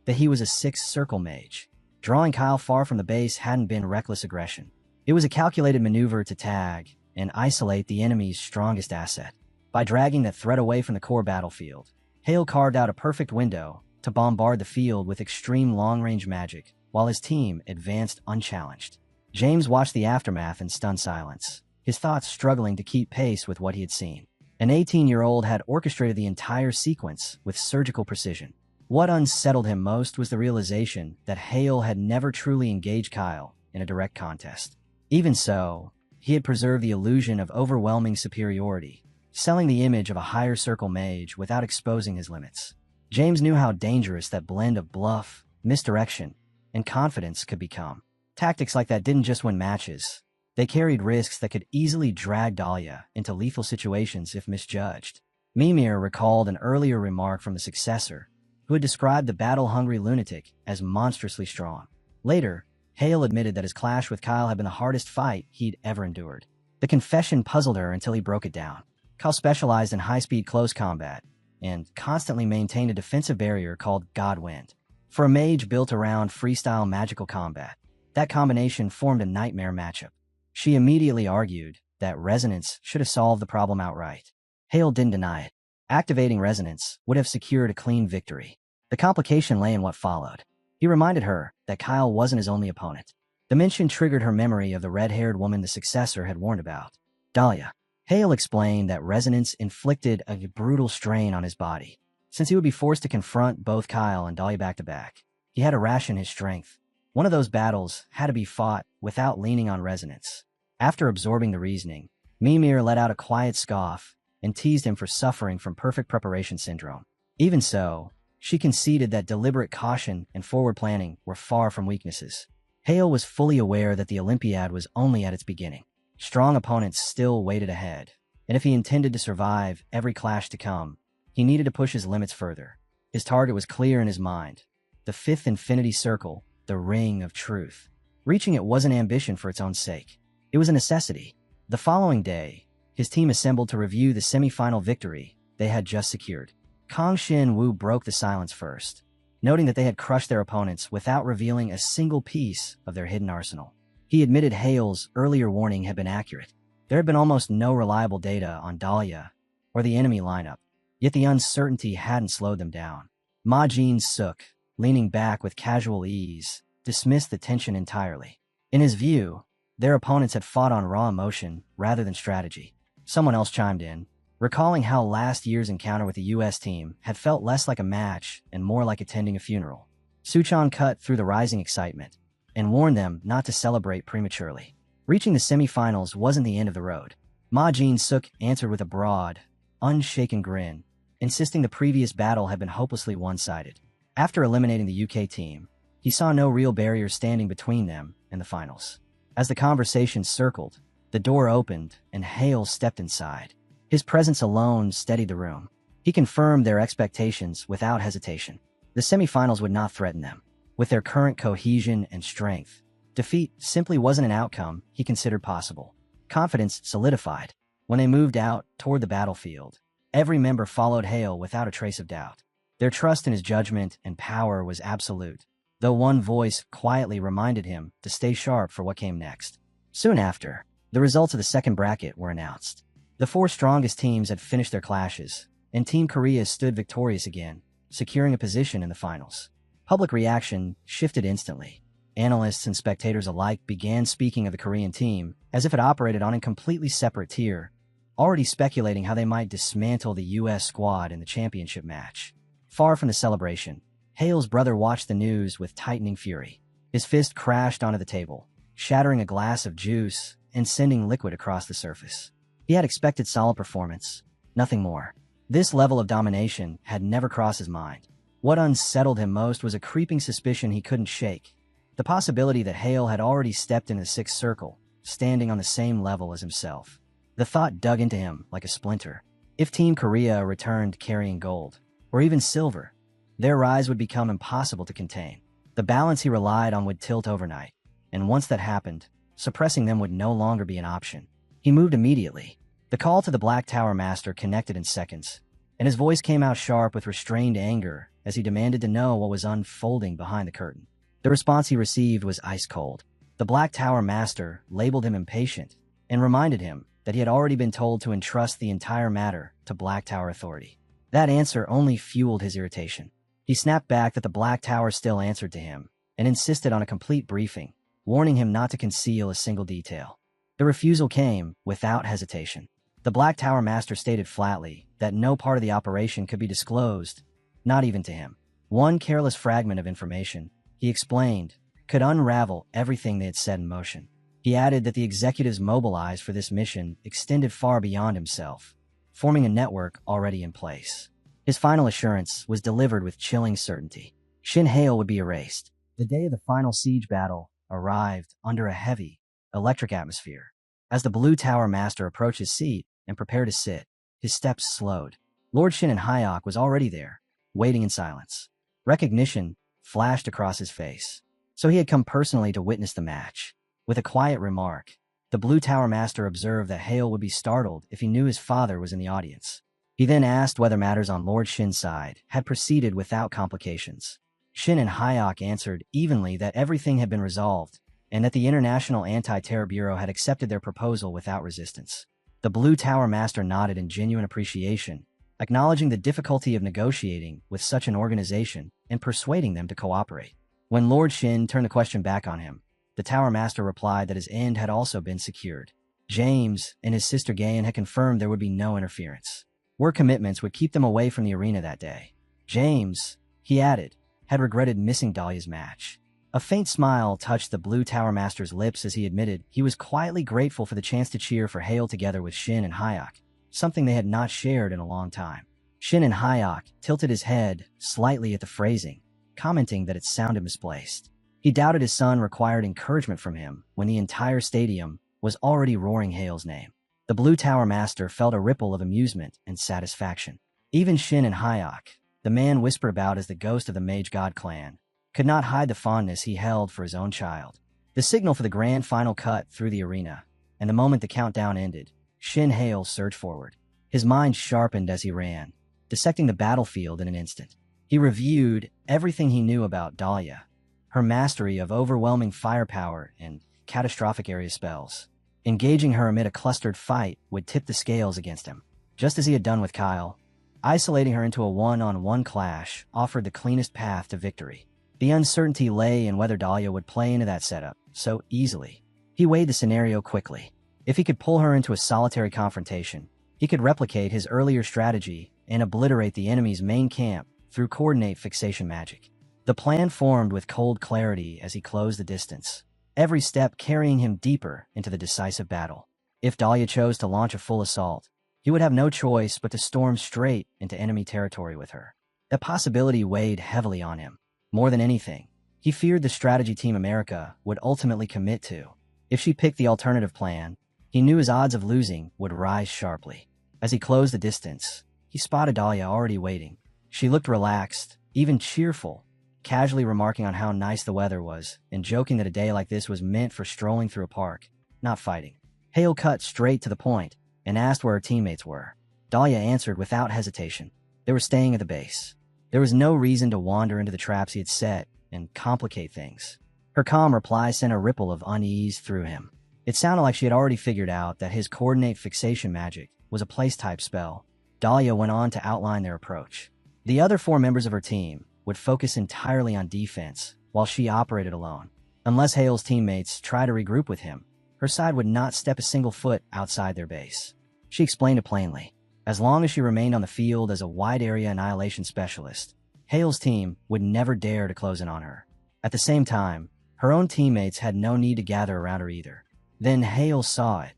that he was a sixth circle mage. Drawing Kyle far from the base hadn't been reckless aggression. It was a calculated maneuver to tag and isolate the enemy's strongest asset. By dragging the threat away from the core battlefield, Hale carved out a perfect window to bombard the field with extreme long-range magic, while his team advanced unchallenged. James watched the aftermath in stunned silence, his thoughts struggling to keep pace with what he had seen. An 18-year-old had orchestrated the entire sequence with surgical precision. What unsettled him most was the realization that Hale had never truly engaged Kyle in a direct contest. Even so, he had preserved the illusion of overwhelming superiority, selling the image of a higher circle mage without exposing his limits. James knew how dangerous that blend of bluff, misdirection, and confidence could become. Tactics like that didn't just win matches. They carried risks that could easily drag Dahlia into lethal situations if misjudged. Mimir recalled an earlier remark from the successor, who had described the battle-hungry lunatic as monstrously strong. Later, Hale admitted that his clash with Kyle had been the hardest fight he'd ever endured. The confession puzzled her until he broke it down. Kyle specialized in high-speed close combat and constantly maintained a defensive barrier called Godwind. For a mage built around freestyle magical combat, that combination formed a nightmare matchup. She immediately argued that Resonance should have solved the problem outright. Hale didn't deny it. Activating Resonance would have secured a clean victory. The complication lay in what followed. He reminded her that Kyle wasn't his only opponent. The mention triggered her memory of the red-haired woman the successor had warned about, Dahlia. Hale explained that Resonance inflicted a brutal strain on his body. Since he would be forced to confront both Kyle and Dahlia back-to-back, he had to ration his strength. One of those battles had to be fought without leaning on Resonance. After absorbing the reasoning, Mimir let out a quiet scoff and teased him for suffering from perfect preparation syndrome. Even so, she conceded that deliberate caution and forward planning were far from weaknesses. Hale was fully aware that the Olympiad was only at its beginning. Strong opponents still waited ahead, and if he intended to survive every clash to come, he needed to push his limits further. His target was clear in his mind: the fifth infinity circle, the ring of truth. Reaching it wasn't ambition for its own sake. It was a necessity. The following day, his team assembled to review the semi-final victory they had just secured. Kang Shin Wu broke the silence first, noting that they had crushed their opponents without revealing a single piece of their hidden arsenal. He admitted Hale's earlier warning had been accurate. There had been almost no reliable data on Dahlia or the enemy lineup, yet the uncertainty hadn't slowed them down. Ma Jin-suk, leaning back with casual ease, dismissed the tension entirely. In his view, their opponents had fought on raw emotion rather than strategy. Someone else chimed in, recalling how last year's encounter with the U.S. team had felt less like a match and more like attending a funeral. Suchan cut through the rising excitement and warned them not to celebrate prematurely. Reaching the semifinals wasn't the end of the road. Ma Jin-suk answered with a broad, unshaken grin, insisting the previous battle had been hopelessly one-sided. After eliminating the UK team, he saw no real barrier standing between them and the finals. As the conversation circled, the door opened and Hale stepped inside. His presence alone steadied the room. He confirmed their expectations without hesitation. The semifinals would not threaten them. With their current cohesion and strength, defeat simply wasn't an outcome he considered possible. Confidence solidified. When they moved out toward the battlefield, every member followed Hale without a trace of doubt. Their trust in his judgment and power was absolute, though one voice quietly reminded him to stay sharp for what came next. Soon after, the results of the second bracket were announced. The 4 strongest teams had finished their clashes, and Team Korea stood victorious again, securing a position in the finals. Public reaction shifted instantly. Analysts and spectators alike began speaking of the Korean team as if it operated on a completely separate tier, already speculating how they might dismantle the US squad in the championship match. Far from the celebration, Hale's brother watched the news with tightening fury. His fist crashed onto the table, shattering a glass of juice and sending liquid across the surface. He had expected solid performance, nothing more. This level of domination had never crossed his mind. What unsettled him most was a creeping suspicion he couldn't shake. The possibility that Hale had already stepped into the 6th circle, standing on the same level as himself. The thought dug into him like a splinter. If Team Korea returned carrying gold, or even silver, their rise would become impossible to contain. The balance he relied on would tilt overnight, and once that happened, suppressing them would no longer be an option. He moved immediately. The call to the Black Tower Master connected in seconds, and his voice came out sharp with restrained anger as he demanded to know what was unfolding behind the curtain. The response he received was ice cold. The Black Tower Master labeled him impatient and reminded him that he had already been told to entrust the entire matter to Black Tower Authority. That answer only fueled his irritation. He snapped back that the Black Tower still answered to him and insisted on a complete briefing, warning him not to conceal a single detail. The refusal came without hesitation. The Black Tower Master stated flatly that no part of the operation could be disclosed, not even to him. One careless fragment of information, he explained, could unravel everything they had set in motion. He added that the executives mobilized for this mission extended far beyond himself, forming a network already in place. His final assurance was delivered with chilling certainty. Shin Hale would be erased. The day of the final siege battle arrived under a heavy, electric atmosphere. As the Blue Tower Master approached his seat and prepared to sit, his steps slowed. Lord Shin and Hyok was already there, waiting in silence. Recognition flashed across his face. So he had come personally to witness the match. With a quiet remark, the Blue Tower Master observed that Hale would be startled if he knew his father was in the audience. He then asked whether matters on Lord Shin's side had proceeded without complications. Shin and Hyok answered evenly that everything had been resolved, and that the International Anti-Terror Bureau had accepted their proposal without resistance. The Blue Tower Master nodded in genuine appreciation, acknowledging the difficulty of negotiating with such an organization and persuading them to cooperate. When Lord Shin turned the question back on him, the Tower Master replied that his end had also been secured. James and his sister Gayan had confirmed there would be no interference. Work commitments would keep them away from the arena that day. James, he added, had regretted missing Dahlia's match. A faint smile touched the Blue Tower Master's lips as he admitted he was quietly grateful for the chance to cheer for Hale together with Shin and Hyok, something they had not shared in a long time. Shin and Hyok tilted his head slightly at the phrasing, commenting that it sounded misplaced. He doubted his son required encouragement from him when the entire stadium was already roaring Hale's name. The Blue Tower Master felt a ripple of amusement and satisfaction. Even Shin and Hyok, the man whispered about as the ghost of the Mage God clan, could not hide the fondness he held for his own child. The signal for the grand final cut through the arena, and the moment the countdown ended, Shin Hale surged forward. His mind sharpened as he ran, dissecting the battlefield in an instant. He reviewed everything he knew about Dahlia, her mastery of overwhelming firepower and catastrophic area spells. Engaging her amid a clustered fight would tip the scales against him. Just as he had done with Kyle, isolating her into a one-on-one clash offered the cleanest path to victory. The uncertainty lay in whether Dahlia would play into that setup so easily. He weighed the scenario quickly. If he could pull her into a solitary confrontation, he could replicate his earlier strategy and obliterate the enemy's main camp through coordinate fixation magic. The plan formed with cold clarity as he closed the distance, every step carrying him deeper into the decisive battle. If Dahlia chose to launch a full assault, He would have no choice but to storm straight into enemy territory with her. That possibility weighed heavily on him. More than anything, he feared the strategy Team America would ultimately commit to. If she picked the alternative plan, he knew his odds of losing would rise sharply. As he closed the distance, he spotted Dahlia already waiting. She looked relaxed, even cheerful, casually remarking on how nice the weather was and joking that a day like this was meant for strolling through a park, not fighting. Hale cut straight to the point and asked where her teammates were. Dahlia answered without hesitation. They were staying at the base. There was no reason to wander into the traps he had set and complicate things. Her calm reply sent a ripple of unease through him. It sounded like she had already figured out that his coordinate fixation magic was a place-type spell. Dahlia went on to outline their approach. The other 4 members of her team would focus entirely on defense, while she operated alone. Unless Hale's teammates tried to regroup with him, her side would not step a single foot outside their base. She explained it plainly. As long as she remained on the field as a wide-area annihilation specialist, Hale's team would never dare to close in on her. At the same time, her own teammates had no need to gather around her either. Then Hale saw it,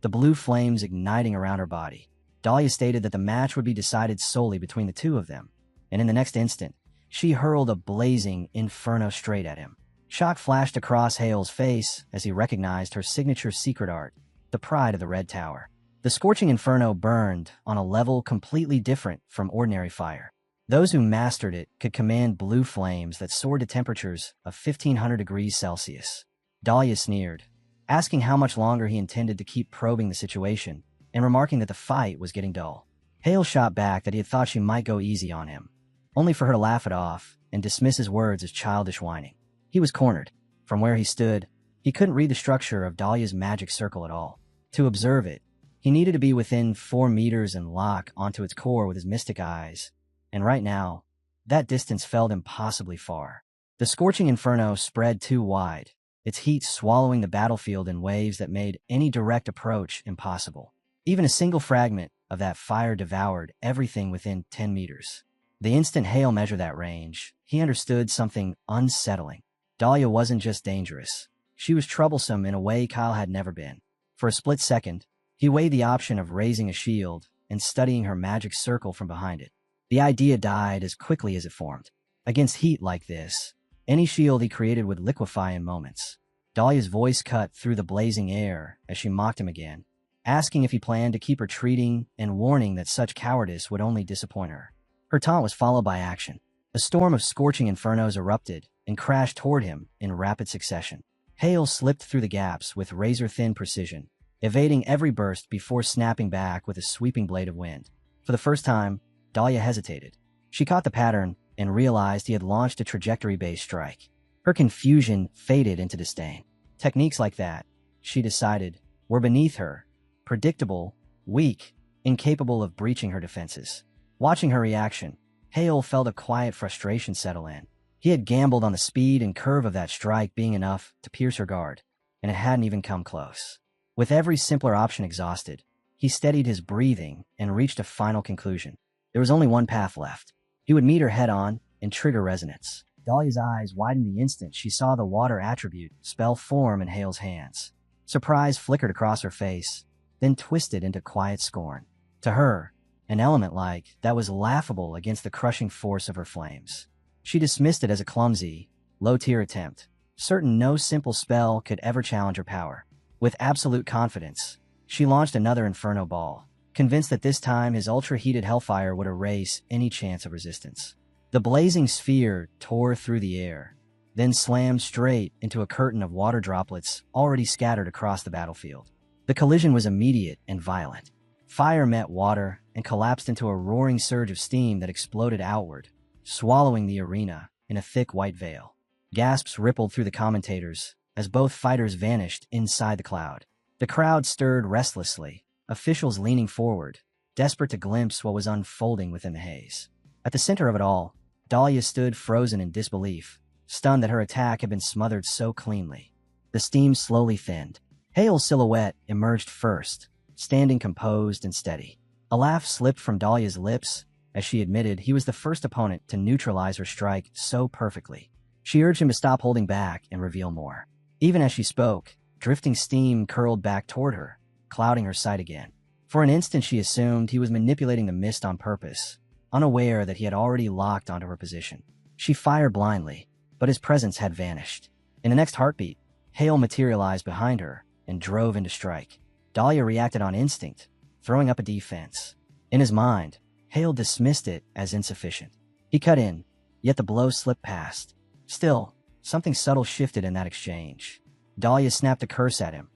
the blue flames igniting around her body. Dahlia stated that the match would be decided solely between the two of them, and in the next instant, she hurled a blazing inferno straight at him. Shock flashed across Hale's face as he recognized her signature secret art, the pride of the Red Tower. The scorching inferno burned on a level completely different from ordinary fire. Those who mastered it could command blue flames that soared to temperatures of 1500 degrees Celsius. Dahlia sneered, asking how much longer he intended to keep probing the situation, and remarking that the fight was getting dull. Hale shot back that he had thought she might go easy on him, only for her to laugh it off and dismiss his words as childish whining. He was cornered. From where he stood, he couldn't read the structure of Dahlia's magic circle at all. To observe it, he needed to be within 4 meters and lock onto its core with his mystic eyes, and right now, that distance felt impossibly far. The scorching inferno spread too wide, its heat swallowing the battlefield in waves that made any direct approach impossible. Even a single fragment of that fire devoured everything within 10 meters. The instant Hale measured that range, he understood something unsettling. Dahlia wasn't just dangerous. She was troublesome in a way Kyle had never been. For a split second, he weighed the option of raising a shield and studying her magic circle from behind it. The idea died as quickly as it formed. Against heat like this, any shield he created would liquefy in moments. Dahlia's voice cut through the blazing air as she mocked him again, asking if he planned to keep retreating and warning that such cowardice would only disappoint her. Her taunt was followed by action. A storm of scorching infernos erupted and crashed toward him in rapid succession. Hale slipped through the gaps with razor-thin precision, evading every burst before snapping back with a sweeping blade of wind. For the first time, Dahlia hesitated. She caught the pattern and realized he had launched a trajectory-based strike. Her confusion faded into disdain. Techniques like that, she decided, were beneath her, predictable, weak, incapable of breaching her defenses. Watching her reaction, Hale felt a quiet frustration settle in. He had gambled on the speed and curve of that strike being enough to pierce her guard, and it hadn't even come close. With every simpler option exhausted, he steadied his breathing and reached a final conclusion. There was only one path left. He would meet her head-on and trigger resonance. Dahlia's eyes widened the instant she saw the water attribute spell form in Hale's hands. Surprise flickered across her face, then twisted into quiet scorn. To her, an element like that was laughable against the crushing force of her flames. She dismissed it as a clumsy, low-tier attempt, certain no simple spell could ever challenge her power. With absolute confidence, she launched another inferno ball, convinced that this time his ultra-heated hellfire would erase any chance of resistance. The blazing sphere tore through the air, then slammed straight into a curtain of water droplets already scattered across the battlefield. The collision was immediate and violent. Fire met water and collapsed into a roaring surge of steam that exploded outward, swallowing the arena in a thick white veil. Gasps rippled through the commentators as both fighters vanished inside the cloud. The crowd stirred restlessly, officials leaning forward, desperate to glimpse what was unfolding within the haze. At the center of it all, Dahlia stood frozen in disbelief, stunned that her attack had been smothered so cleanly. The steam slowly thinned. Hale's silhouette emerged first, standing composed and steady. A laugh slipped from Dahlia's lips as she admitted he was the first opponent to neutralize her strike so perfectly. She urged him to stop holding back and reveal more. Even as she spoke, drifting steam curled back toward her, clouding her sight again. For an instant she assumed he was manipulating the mist on purpose, unaware that he had already locked onto her position. She fired blindly, but his presence had vanished. In the next heartbeat, Hale materialized behind her and drove into strike. Dahlia reacted on instinct, throwing up a defense. In his mind, Hale dismissed it as insufficient. He cut in, yet the blow slipped past. Still, something subtle shifted in that exchange. Dahlia snapped a curse at him,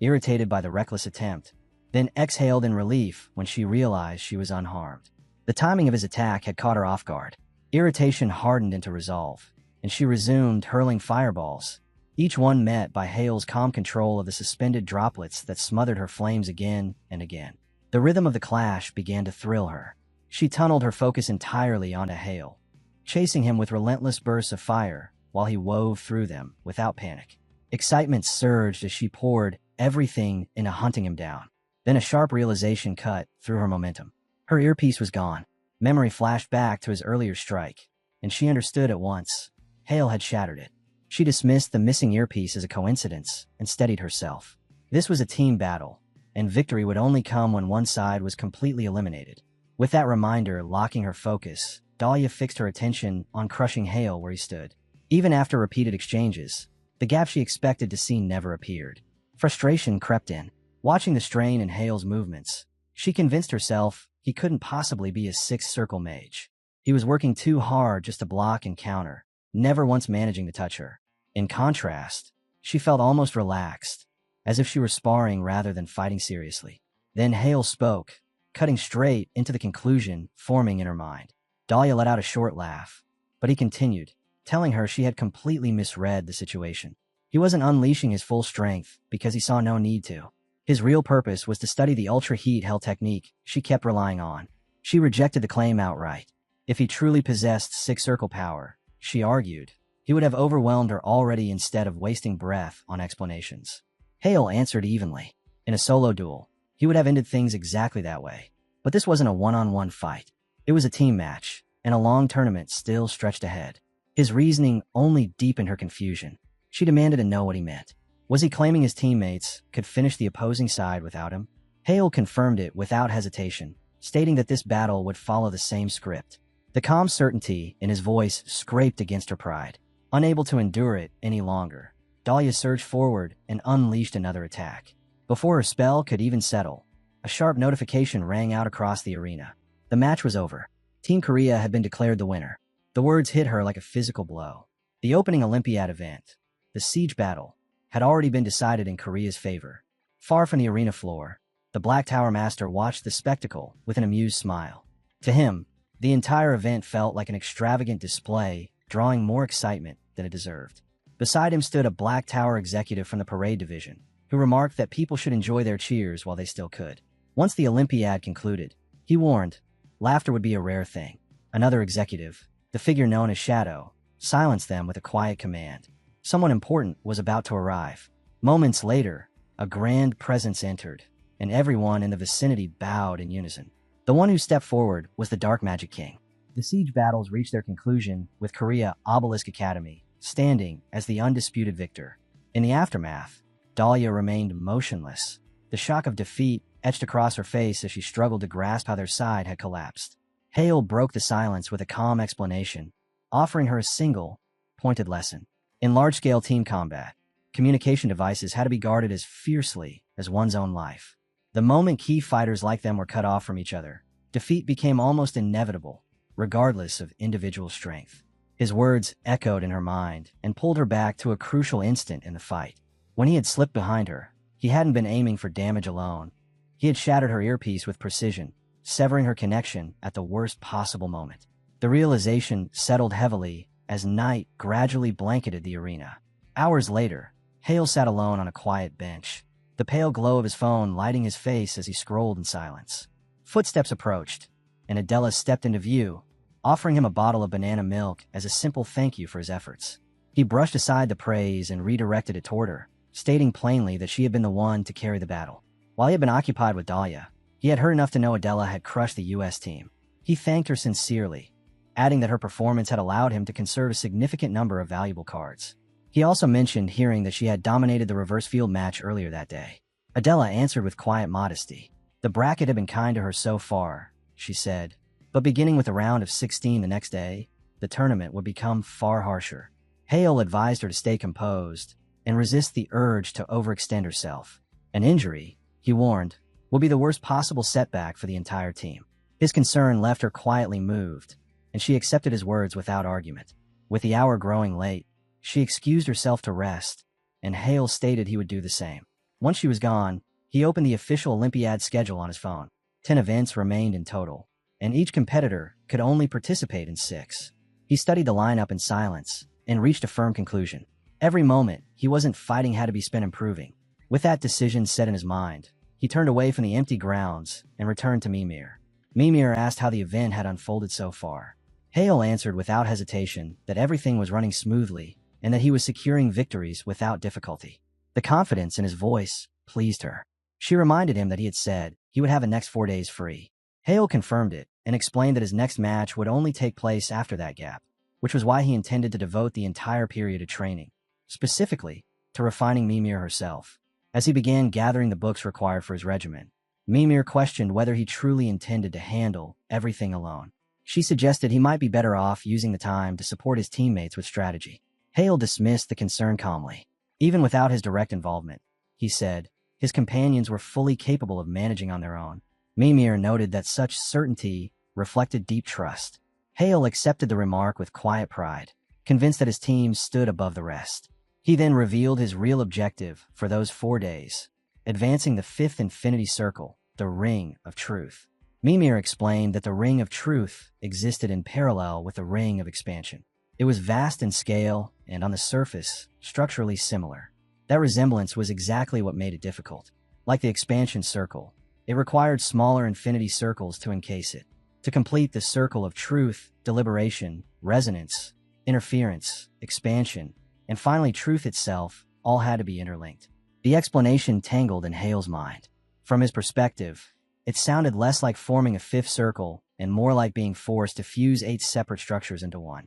irritated by the reckless attempt, then exhaled in relief when she realized she was unharmed. The timing of his attack had caught her off guard. Irritation hardened into resolve, and she resumed hurling fireballs, each one met by Hale's calm control of the suspended droplets that smothered her flames again and again. The rhythm of the clash began to thrill her. She tunneled her focus entirely onto Hale, chasing him with relentless bursts of fire while he wove through them without panic. Excitement surged as she poured everything into hunting him down. Then a sharp realization cut through her momentum. Her earpiece was gone. Memory flashed back to his earlier strike, and she understood at once. Hale had shattered it. She dismissed the missing earpiece as a coincidence and steadied herself. This was a team battle, and victory would only come when one side was completely eliminated. With that reminder locking her focus, Dahlia fixed her attention on crushing Hale where he stood. Even after repeated exchanges, the gap she expected to see never appeared. Frustration crept in. Watching the strain in Hale's movements, she convinced herself he couldn't possibly be a six-circle mage. He was working too hard just to block and counter, never once managing to touch her. In contrast, she felt almost relaxed, as if she were sparring rather than fighting seriously. Then Hale spoke, cutting straight into the conclusion forming in her mind. Dahlia let out a short laugh, but he continued, telling her she had completely misread the situation. He wasn't unleashing his full strength because he saw no need to. His real purpose was to study the ultra-heat hell technique she kept relying on. She rejected the claim outright. If he truly possessed six-circle power, she argued, he would have overwhelmed her already instead of wasting breath on explanations. Hale answered evenly. In a solo duel, he would have ended things exactly that way. But this wasn't a one-on-one fight. It was a team match, and a long tournament still stretched ahead. His reasoning only deepened her confusion. She demanded to know what he meant. Was he claiming his teammates could finish the opposing side without him? Hale confirmed it without hesitation, stating that this battle would follow the same script. The calm certainty in his voice scraped against her pride. Unable to endure it any longer, Dahlia surged forward and unleashed another attack. Before her spell could even settle, a sharp notification rang out across the arena. The match was over. Team Korea had been declared the winner. The words hit her like a physical blow. The opening Olympiad event, the siege battle, had already been decided in Korea's favor. Far from the arena floor, the Black Tower Master watched the spectacle with an amused smile. To him, the entire event felt like an extravagant display, drawing more excitement than it deserved. Beside him stood a Black Tower executive from the parade division, who remarked that people should enjoy their cheers while they still could. Once the Olympiad concluded, he warned, laughter would be a rare thing. Another executive, the figure known as Shadow, silenced them with a quiet command. Someone important was about to arrive. Moments later, a grand presence entered, and everyone in the vicinity bowed in unison. The one who stepped forward was the Dark Magic King. The siege battles reached their conclusion with Korea Obelisk Academy standing as the undisputed victor. In the aftermath, Dahlia remained motionless. The shock of defeat etched across her face as she struggled to grasp how their side had collapsed. Hale broke the silence with a calm explanation, offering her a single, pointed lesson. In large-scale team combat, communication devices had to be guarded as fiercely as one's own life. The moment key fighters like them were cut off from each other, defeat became almost inevitable, regardless of individual strength. His words echoed in her mind and pulled her back to a crucial instant in the fight. When he had slipped behind her, he hadn't been aiming for damage alone. He had shattered her earpiece with precision, severing her connection at the worst possible moment. The realization settled heavily as night gradually blanketed the arena. Hours later, Hale sat alone on a quiet bench, the pale glow of his phone lighting his face as he scrolled in silence. Footsteps approached, and Adela stepped into view, offering him a bottle of banana milk as a simple thank you for his efforts. He brushed aside the praise and redirected it toward her, stating plainly that she had been the one to carry the battle. While he had been occupied with Dahlia, he had heard enough to know Adela had crushed the U.S. team. He thanked her sincerely, adding that her performance had allowed him to conserve a significant number of valuable cards. He also mentioned hearing that she had dominated the reverse field match earlier that day. Adela answered with quiet modesty. The bracket had been kind to her so far, she said, but beginning with a round of 16 the next day, the tournament would become far harsher. Hale advised her to stay composed and resist the urge to overextend herself. An injury, he warned, will be the worst possible setback for the entire team. His concern left her quietly moved, and she accepted his words without argument. With the hour growing late, she excused herself to rest, and Hale stated he would do the same. Once she was gone, he opened the official Olympiad schedule on his phone. 10 events remained in total, and each competitor could only participate in 6. He studied the lineup in silence and reached a firm conclusion. Every moment he wasn't fighting had to be spent improving. With that decision set in his mind, he turned away from the empty grounds and returned to Mimir. Mimir asked how the event had unfolded so far. Hale answered without hesitation that everything was running smoothly and that he was securing victories without difficulty. The confidence in his voice pleased her. She reminded him that he had said he would have the next 4 days free. Hale confirmed it and explained that his next match would only take place after that gap, which was why he intended to devote the entire period to training, specifically to refining Mimir herself. As he began gathering the books required for his regimen, Mimir questioned whether he truly intended to handle everything alone. She suggested he might be better off using the time to support his teammates with strategy. Hale dismissed the concern calmly. Even without his direct involvement, he said, his companions were fully capable of managing on their own. Mimir noted that such certainty reflected deep trust. Hale accepted the remark with quiet pride, convinced that his team stood above the rest. He then revealed his real objective for those 4 days, advancing the 5th infinity circle, the Ring of Truth. Mimir explained that the Ring of Truth existed in parallel with the Ring of Expansion. It was vast in scale and, on the surface, structurally similar. That resemblance was exactly what made it difficult. Like the Expansion Circle, it required smaller infinity circles to encase it. To complete the Circle of Truth, Deliberation, Resonance, Interference, Expansion, and finally Truth itself all had to be interlinked. The explanation tangled in Hale's mind. From his perspective, it sounded less like forming a 5th circle and more like being forced to fuse 8 separate structures into one.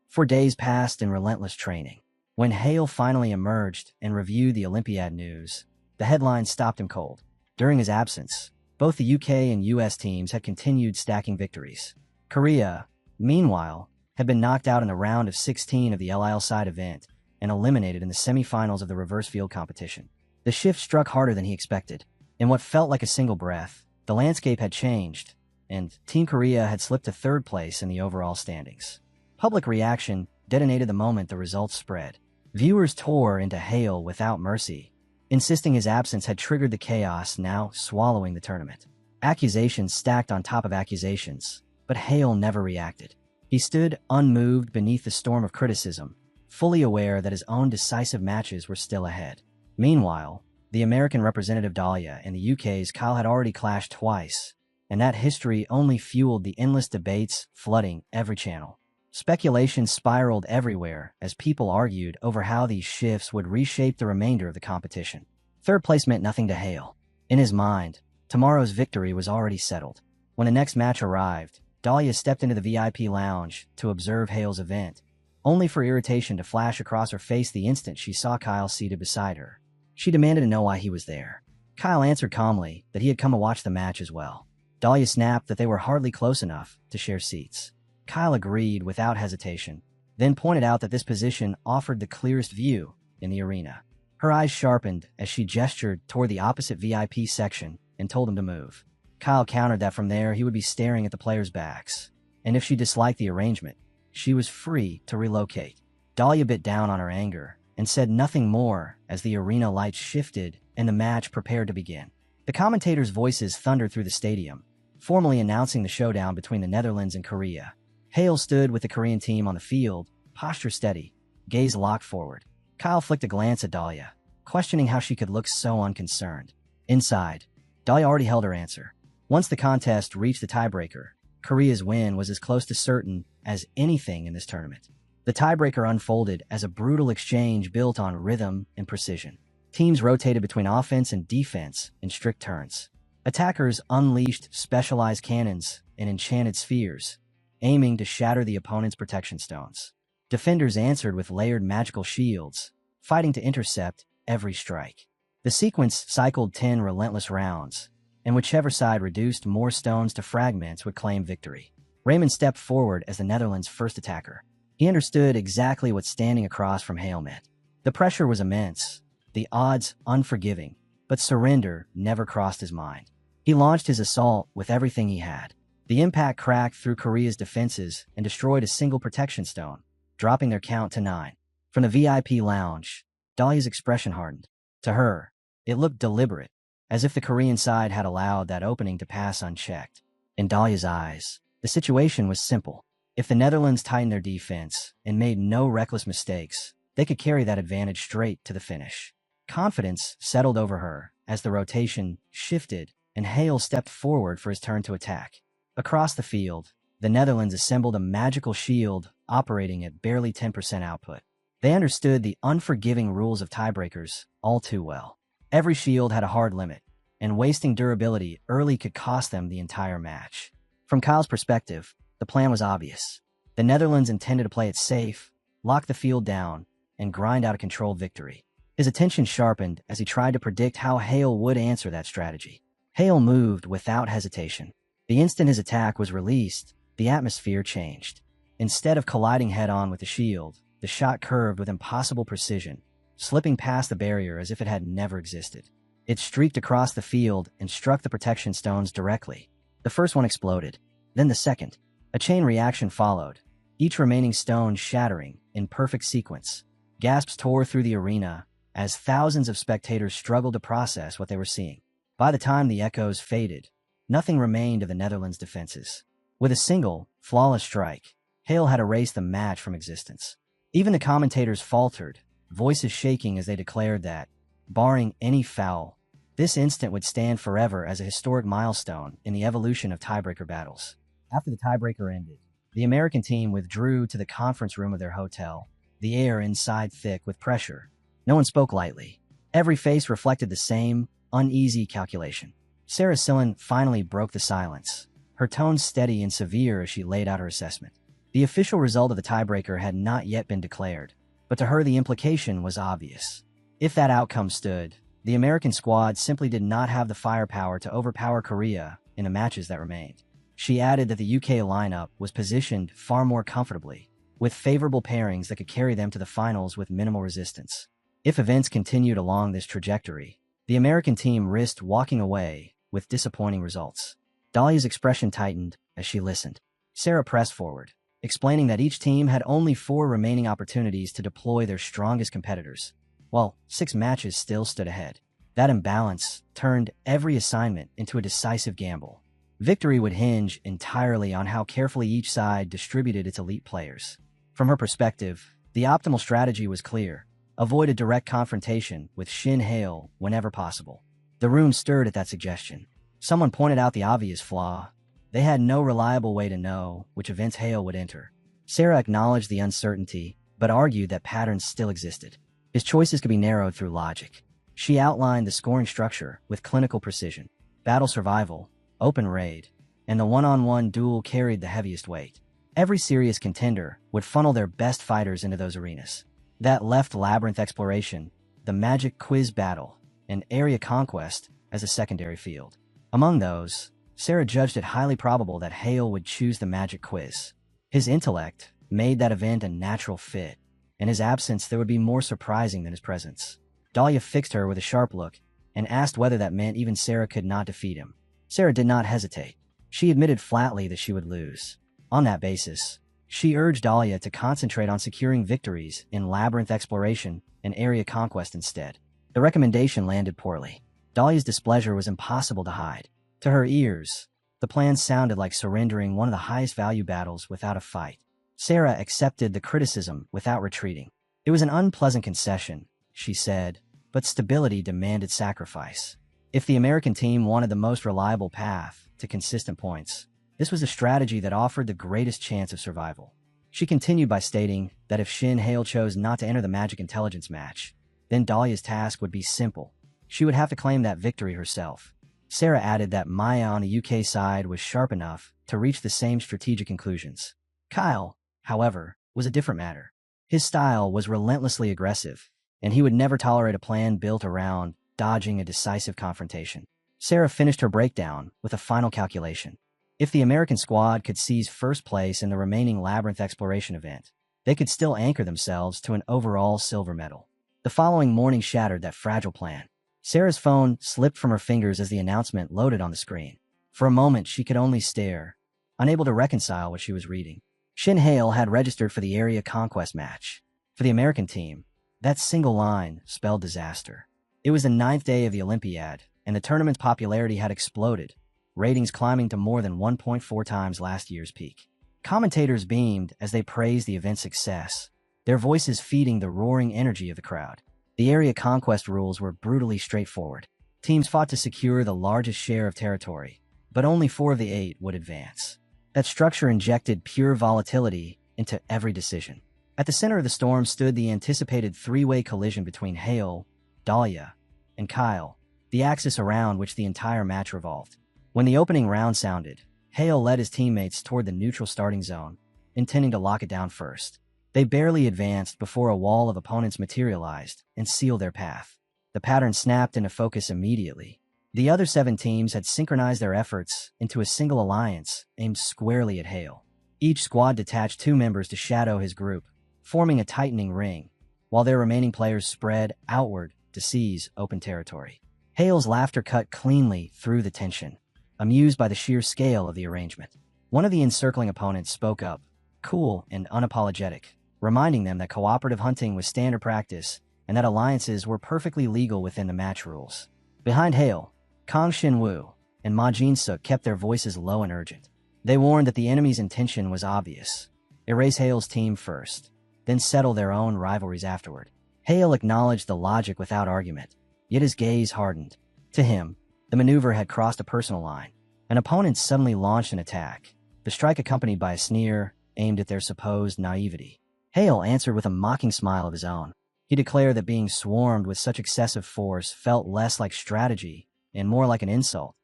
4 days passed in relentless training. When Hale finally emerged and reviewed the Olympiad news, the headlines stopped him cold. During his absence, both the UK and US teams had continued stacking victories. Korea, meanwhile, had been knocked out in the round of 16 of the LIL side event and eliminated in the semifinals of the reverse field competition. The shift struck harder than he expected. In what felt like a single breath, the landscape had changed, and Team Korea had slipped to 3rd place in the overall standings. Public reaction detonated the moment the results spread. Viewers tore into Hale without mercy, insisting his absence had triggered the chaos now swallowing the tournament. Accusations stacked on top of accusations, but Hale never reacted. He stood unmoved beneath the storm of criticism, fully aware that his own decisive matches were still ahead. Meanwhile, the American representative Dahlia and the UK's Kyle had already clashed twice, and that history only fueled the endless debates flooding every channel. Speculation spiraled everywhere as people argued over how these shifts would reshape the remainder of the competition. 3rd place meant nothing to Hale. In his mind, tomorrow's victory was already settled. When the next match arrived, Dahlia stepped into the VIP lounge to observe Hale's event, only for irritation to flash across her face the instant she saw Kyle seated beside her. She demanded to know why he was there. Kyle answered calmly that he had come to watch the match as well. Dahlia snapped that they were hardly close enough to share seats. Kyle agreed without hesitation, then pointed out that this position offered the clearest view in the arena. Her eyes sharpened as she gestured toward the opposite VIP section and told him to move. Kyle countered that from there he would be staring at the players' backs, and if she disliked the arrangement, she was free to relocate. Dahlia bit down on her anger and said nothing more as the arena lights shifted and the match prepared to begin. The commentators' voices thundered through the stadium, formally announcing the showdown between the Netherlands and Korea. Hale stood with the Korean team on the field, posture steady, gaze locked forward. Kyle flicked a glance at Dahlia, questioning how she could look so unconcerned. Inside, Dahlia already held her answer. Once the contest reached the tiebreaker, Korea's win was as close to certain as anything in this tournament. The tiebreaker unfolded as a brutal exchange built on rhythm and precision. Teams rotated between offense and defense in strict turns. Attackers unleashed specialized cannons and enchanted spheres, aiming to shatter the opponent's protection stones. Defenders answered with layered magical shields, fighting to intercept every strike. The sequence cycled 10 relentless rounds, and whichever side reduced more stones to fragments would claim victory. Raymond stepped forward as the Netherlands' first attacker. He understood exactly what standing across from Hale meant. The pressure was immense, the odds unforgiving, but surrender never crossed his mind. He launched his assault with everything he had. The impact cracked through Korea's defenses and destroyed a single protection stone, dropping their count to 9. From the VIP lounge, Dahlia's expression hardened. To her, it looked deliberate, as if the Korean side had allowed that opening to pass unchecked. In Dahlia's eyes, the situation was simple. If the Netherlands tightened their defense and made no reckless mistakes, they could carry that advantage straight to the finish. Confidence settled over her as the rotation shifted and Hale stepped forward for his turn to attack. Across the field, the Netherlands assembled a magical shield operating at barely 10% output. They understood the unforgiving rules of tiebreakers all too well. Every shield had a hard limit, and wasting durability early could cost them the entire match. From Kyle's perspective, the plan was obvious. The Netherlands intended to play it safe, lock the field down, and grind out a controlled victory. His attention sharpened as he tried to predict how Hale would answer that strategy. Hale moved without hesitation. The instant his attack was released, the atmosphere changed. Instead of colliding head-on with the shield, the shot curved with impossible precision, slipping past the barrier as if it had never existed. It streaked across the field and struck the protection stones directly. The first one exploded, then the second. A chain reaction followed, each remaining stone shattering in perfect sequence. Gasps tore through the arena as thousands of spectators struggled to process what they were seeing. By the time the echoes faded, nothing remained of the Netherlands' defenses. With a single, flawless strike, Hale had erased the match from existence. Even the commentators faltered, voices shaking as they declared that, barring any foul, this instant would stand forever as a historic milestone in the evolution of tiebreaker battles. After the tiebreaker ended, the American team withdrew to the conference room of their hotel, the air inside thick with pressure. No one spoke lightly. Every face reflected the same, uneasy calculation. Sarah Sillen finally broke the silence, her tone steady and severe as she laid out her assessment. The official result of the tiebreaker had not yet been declared, but to her the implication was obvious. If that outcome stood, the American squad simply did not have the firepower to overpower Korea in the matches that remained. She added that the UK lineup was positioned far more comfortably, with favorable pairings that could carry them to the finals with minimal resistance. If events continued along this trajectory, the American team risked walking away with disappointing results. Dahlia's expression tightened as she listened. Sarah pressed forward, explaining that each team had only 4 remaining opportunities to deploy their strongest competitors, while 6 matches still stood ahead. That imbalance turned every assignment into a decisive gamble. Victory would hinge entirely on how carefully each side distributed its elite players. From her perspective, the optimal strategy was clear: avoid a direct confrontation with Shin Hale whenever possible. The room stirred at that suggestion. Someone pointed out the obvious flaw. They had no reliable way to know which events Hale would enter. Sarah acknowledged the uncertainty, but argued that patterns still existed. His choices could be narrowed through logic. She outlined the scoring structure with clinical precision. Battle survival, open raid, and the one-on-one duel carried the heaviest weight. Every serious contender would funnel their best fighters into those arenas. That left labyrinth exploration, the magic quiz battle, and area conquest as a secondary field. Among those, Sarah judged it highly probable that Hale would choose the magic quiz. His intellect made that event a natural fit. In his absence, there would be more surprising than his presence. Dahlia fixed her with a sharp look and asked whether that meant even Sarah could not defeat him. Sarah did not hesitate. She admitted flatly that she would lose. On that basis, she urged Dahlia to concentrate on securing victories in labyrinth exploration and area conquest instead. The recommendation landed poorly. Dahlia's displeasure was impossible to hide. To her ears, the plan sounded like surrendering one of the highest value battles without a fight. Sarah accepted the criticism without retreating. It was an unpleasant concession, she said, but stability demanded sacrifice. If the American team wanted the most reliable path to consistent points, this was the strategy that offered the greatest chance of survival. She continued by stating that if Shin Hale chose not to enter the Magic Intelligence match, then Dahlia's task would be simple. She would have to claim that victory herself. Sarah added that Maya on the UK side was sharp enough to reach the same strategic conclusions. Kyle, however, was a different matter. His style was relentlessly aggressive, and he would never tolerate a plan built around dodging a decisive confrontation. Sarah finished her breakdown with a final calculation. If the American squad could seize first place in the remaining Labyrinth exploration event, they could still anchor themselves to an overall silver medal. The following morning shattered that fragile plan. Sarah's phone slipped from her fingers as the announcement loaded on the screen. For a moment, she could only stare, unable to reconcile what she was reading. Shin Hale had registered for the area conquest match. For the American team, that single line spelled disaster. It was the 9th day of the Olympiad, and the tournament's popularity had exploded, ratings climbing to more than 1.4 times last year's peak. Commentators beamed as they praised the event's success, their voices feeding the roaring energy of the crowd. The area conquest rules were brutally straightforward. Teams fought to secure the largest share of territory, but only 4 of the 8 would advance. That structure injected pure volatility into every decision. At the center of the storm stood the anticipated 3-way collision between Hale, Dahlia, and Kyle, the axis around which the entire match revolved. When the opening round sounded, Hale led his teammates toward the neutral starting zone, intending to lock it down first. They barely advanced before a wall of opponents materialized and sealed their path. The pattern snapped into focus immediately. The other 7 teams had synchronized their efforts into a single alliance aimed squarely at Hale. Each squad detached 2 members to shadow his group, forming a tightening ring, while their remaining players spread outward to seize open territory. Hale's laughter cut cleanly through the tension, amused by the sheer scale of the arrangement. One of the encircling opponents spoke up, cool and unapologetic, reminding them that cooperative hunting was standard practice and that alliances were perfectly legal within the match rules. Behind Hale, Kang Shin-woo and Ma Jin-suk kept their voices low and urgent. They warned that the enemy's intention was obvious: erase Hale's team first, then settle their own rivalries afterward. Hale acknowledged the logic without argument, yet his gaze hardened. To him, the maneuver had crossed a personal line. An opponent suddenly launched an attack, the strike accompanied by a sneer aimed at their supposed naivety. Hale answered with a mocking smile of his own. He declared that being swarmed with such excessive force felt less like strategy and more like an insult,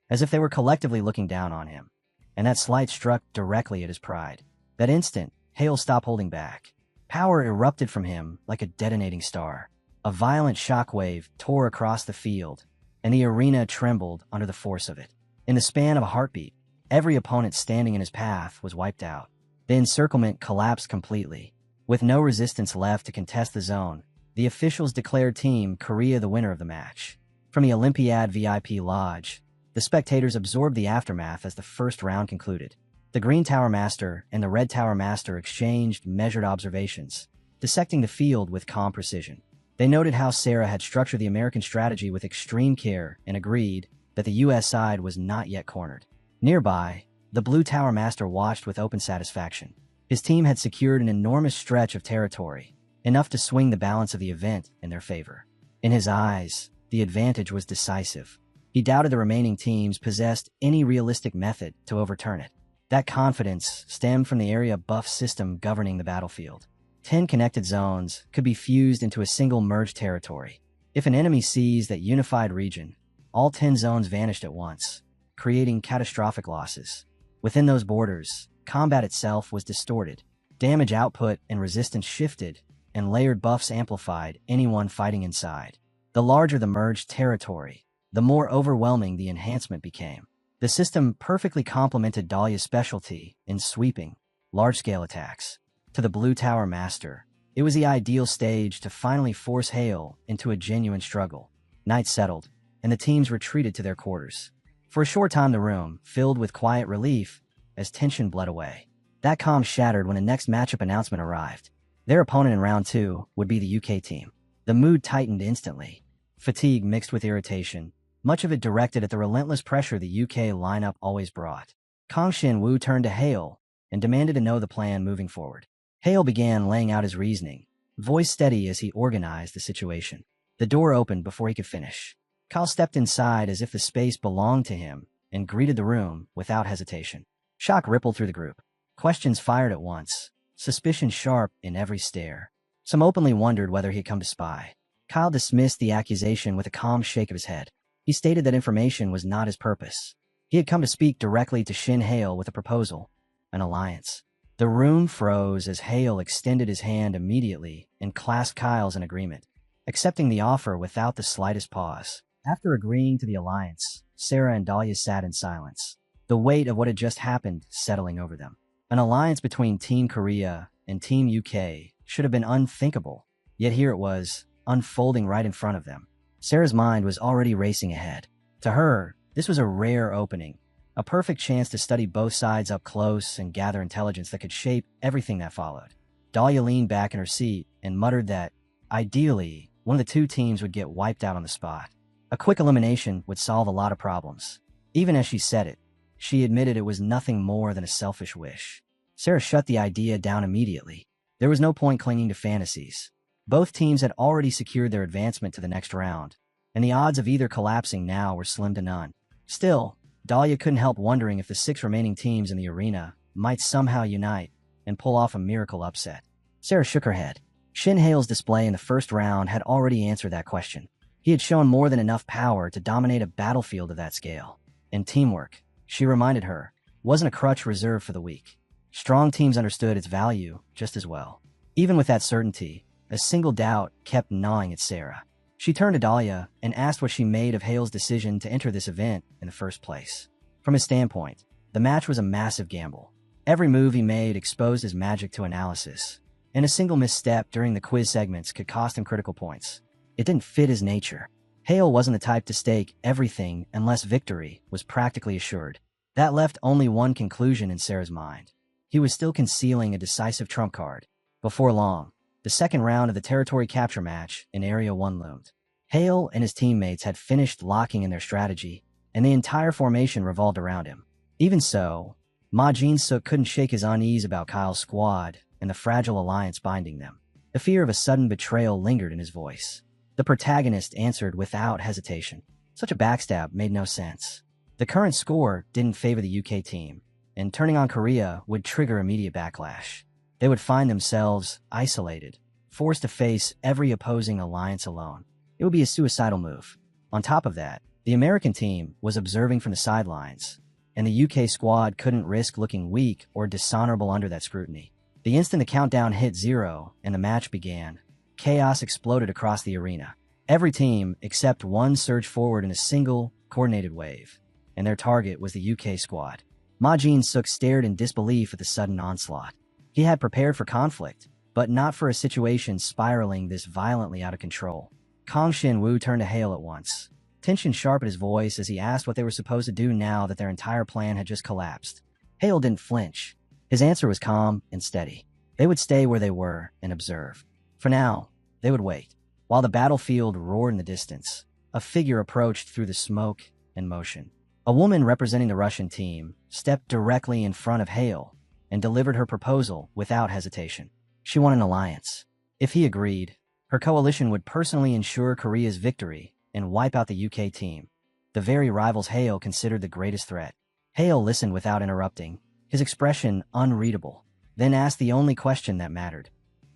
as if they were collectively looking down on him. And that slight struck directly at his pride. That instant, Hale stopped holding back. Power erupted from him like a detonating star. A violent shockwave tore across the field, and the arena trembled under the force of it. In the span of a heartbeat, every opponent standing in his path was wiped out. The encirclement collapsed completely. With no resistance left to contest the zone, the officials declared Team Korea the winner of the match. From the Olympiad VIP Lodge, the spectators absorbed the aftermath as the first round concluded. The Green Tower Master and the Red Tower Master exchanged measured observations, dissecting the field with calm precision. They noted how Sarah had structured the American strategy with extreme care and agreed that the U.S. side was not yet cornered. Nearby, the Blue Tower Master watched with open satisfaction. His team had secured an enormous stretch of territory, enough to swing the balance of the event in their favor. In his eyes, the advantage was decisive. He doubted the remaining teams possessed any realistic method to overturn it. That confidence stemmed from the area buff system governing the battlefield. 10 connected zones could be fused into a single merged territory. If an enemy seized that unified region, all 10 zones vanished at once, creating catastrophic losses. Within those borders, combat itself was distorted. Damage output and resistance shifted, and layered buffs amplified anyone fighting inside. The larger the merged territory, the more overwhelming the enhancement became. The system perfectly complemented Dahlia's specialty in sweeping, large-scale attacks. To the Blue Tower Master, it was the ideal stage to finally force Hale into a genuine struggle. Night settled, and the teams retreated to their quarters. For a short time the room filled with quiet relief as tension bled away. That calm shattered when the next matchup announcement arrived. Their opponent in round 2 would be the UK team. The mood tightened instantly. Fatigue mixed with irritation, much of it directed at the relentless pressure the UK lineup always brought. Kang Shin-woo turned to Hale and demanded to know the plan moving forward. Hale began laying out his reasoning, voice steady as he organized the situation. The door opened before he could finish. Kyle stepped inside as if the space belonged to him and greeted the room without hesitation. Shock rippled through the group. Questions fired at once, suspicion sharp in every stare. Some openly wondered whether he had come to spy. Kyle dismissed the accusation with a calm shake of his head. He stated that information was not his purpose. He had come to speak directly to Shin Hale with a proposal, an alliance. The room froze as Hale extended his hand immediately and clasped Kyle's in agreement, accepting the offer without the slightest pause. After agreeing to the alliance, Sarah and Dahlia sat in silence, the weight of what had just happened settling over them. An alliance between Team Korea and Team UK should have been unthinkable, yet here it was, unfolding right in front of them. Sarah's mind was already racing ahead. To her, this was a rare opening, a perfect chance to study both sides up close and gather intelligence that could shape everything that followed. Dahlia leaned back in her seat and muttered that, ideally, one of the two teams would get wiped out on the spot. A quick elimination would solve a lot of problems. Even as she said it, she admitted it was nothing more than a selfish wish. Sarah shut the idea down immediately. There was no point clinging to fantasies. Both teams had already secured their advancement to the next round, and the odds of either collapsing now were slim to none. Still, Dahlia couldn't help wondering if the 6 remaining teams in the arena might somehow unite and pull off a miracle upset. Sarah shook her head. Shin Hail's display in the first round had already answered that question. He had shown more than enough power to dominate a battlefield of that scale. And teamwork, she reminded her, wasn't a crutch reserved for the weak. Strong teams understood its value just as well. Even with that certainty, a single doubt kept gnawing at Sarah. She turned to Dahlia and asked what she made of Hale's decision to enter this event in the first place. From his standpoint, the match was a massive gamble. Every move he made exposed his magic to analysis, and a single misstep during the quiz segments could cost him critical points. It didn't fit his nature. Hale wasn't the type to stake everything unless victory was practically assured. That left only one conclusion in Sarah's mind. He was still concealing a decisive trump card. Before long, the second round of the territory capture match in Area 1 loomed. Hale and his teammates had finished locking in their strategy, and the entire formation revolved around him. Even so, Ma Jin-suk couldn't shake his unease about Kyle's squad and the fragile alliance binding them. The fear of a sudden betrayal lingered in his voice. The protagonist answered without hesitation. Such a backstab made no sense. The current score didn't favor the UK team, and turning on Korea would trigger immediate backlash. They would find themselves isolated, forced to face every opposing alliance alone. It would be a suicidal move. On top of that, the American team was observing from the sidelines, and the UK squad couldn't risk looking weak or dishonorable under that scrutiny. The instant the countdown hit 0 and the match began, chaos exploded across the arena. Every team except one surged forward in a single, coordinated wave, and their target was the UK squad. Ma Jin-suk stared in disbelief at the sudden onslaught. He had prepared for conflict, but not for a situation spiraling this violently out of control. Kang Shin-woo turned to Hale at once. Tension sharpened his voice as he asked what they were supposed to do now that their entire plan had just collapsed. Hale didn't flinch. His answer was calm and steady. They would stay where they were and observe. For now, they would wait. While the battlefield roared in the distance, a figure approached through the smoke and motion. A woman representing the Russian team stepped directly in front of Hale and delivered her proposal without hesitation. She wanted an alliance. If he agreed, her coalition would personally ensure Korea's victory and wipe out the UK team, the very rivals Hale considered the greatest threat. Hale listened without interrupting, his expression unreadable, then asked the only question that mattered.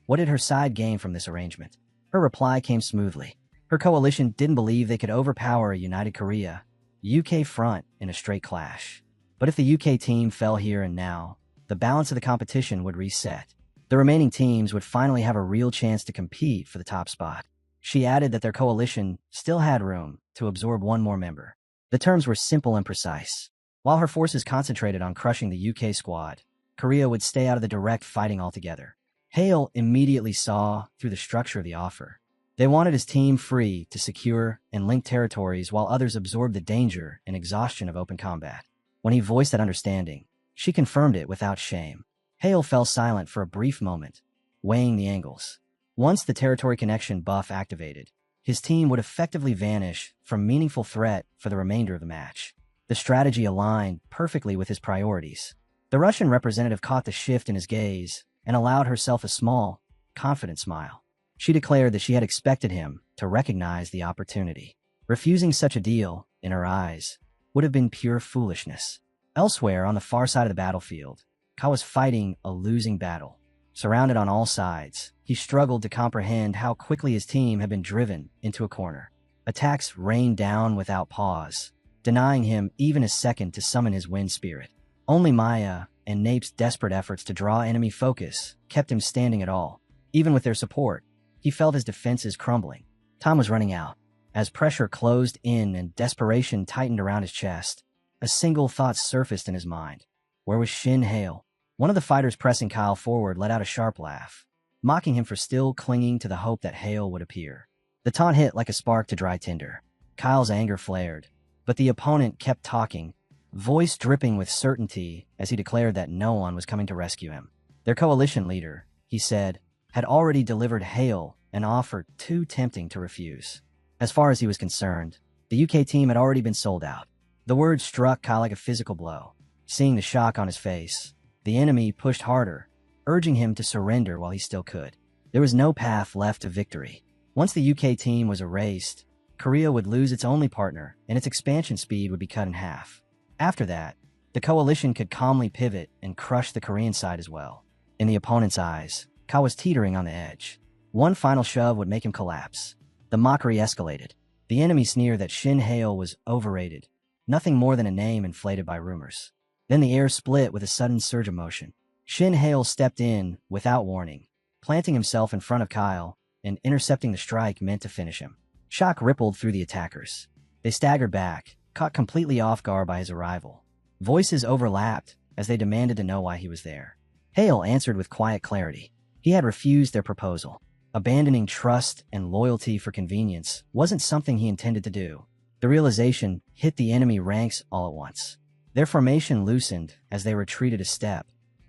What did her side gain from this arrangement? Her reply came smoothly. Her coalition didn't believe they could overpower a united Korea, UK front in a straight clash. But if the UK team fell here and now, the balance of the competition would reset. The remaining teams would finally have a real chance to compete for the top spot. She added that their coalition still had room to absorb one more member. The terms were simple and precise. While her forces concentrated on crushing the UK squad, Korea would stay out of the direct fighting altogether. Hale immediately saw through the structure of the offer. They wanted his team free to secure and link territories while others absorbed the danger and exhaustion of open combat. When he voiced that understanding, she confirmed it without shame. Hale fell silent for a brief moment, weighing the angles. Once the territory connection buff activated, his team would effectively vanish from meaningful threat for the remainder of the match. The strategy aligned perfectly with his priorities. The Russian representative caught the shift in his gaze and allowed herself a small, confident smile. She declared that she had expected him to recognize the opportunity. Refusing such a deal, in her eyes, would have been pure foolishness. Elsewhere on the far side of the battlefield, Ka was fighting a losing battle. Surrounded on all sides, he struggled to comprehend how quickly his team had been driven into a corner. Attacks rained down without pause, denying him even a second to summon his wind spirit. Only Maya and Nape's desperate efforts to draw enemy focus kept him standing at all. Even with their support, he felt his defenses crumbling. Time was running out. As pressure closed in and desperation tightened around his chest, a single thought surfaced in his mind. Where was Shin Hale? One of the fighters pressing Kyle forward let out a sharp laugh, mocking him for still clinging to the hope that Hale would appear. The taunt hit like a spark to dry tinder. Kyle's anger flared, but the opponent kept talking, voice dripping with certainty as he declared that no one was coming to rescue him. Their coalition leader, he said, had already delivered Hale an offer too tempting to refuse. As far as he was concerned, the UK team had already been sold out. The words struck Kyle like a physical blow. Seeing the shock on his face, the enemy pushed harder, urging him to surrender while he still could. There was no path left to victory. Once the UK team was erased, Korea would lose its only partner, and its expansion speed would be cut in half. After that, the coalition could calmly pivot and crush the Korean side as well. In the opponent's eyes, Kyle was teetering on the edge. One final shove would make him collapse. The mockery escalated. The enemy sneered that Shin Hale was overrated, nothing more than a name inflated by rumors. Then the air split with a sudden surge of motion. Shin Hale stepped in without warning, planting himself in front of Kyle and intercepting the strike meant to finish him. Shock rippled through the attackers. They staggered back, caught completely off guard by his arrival. Voices overlapped as they demanded to know why he was there. Hale answered with quiet clarity. He had refused their proposal. Abandoning trust and loyalty for convenience wasn't something he intended to do. The realization hit the enemy ranks all at once. Their formation loosened as they retreated a step,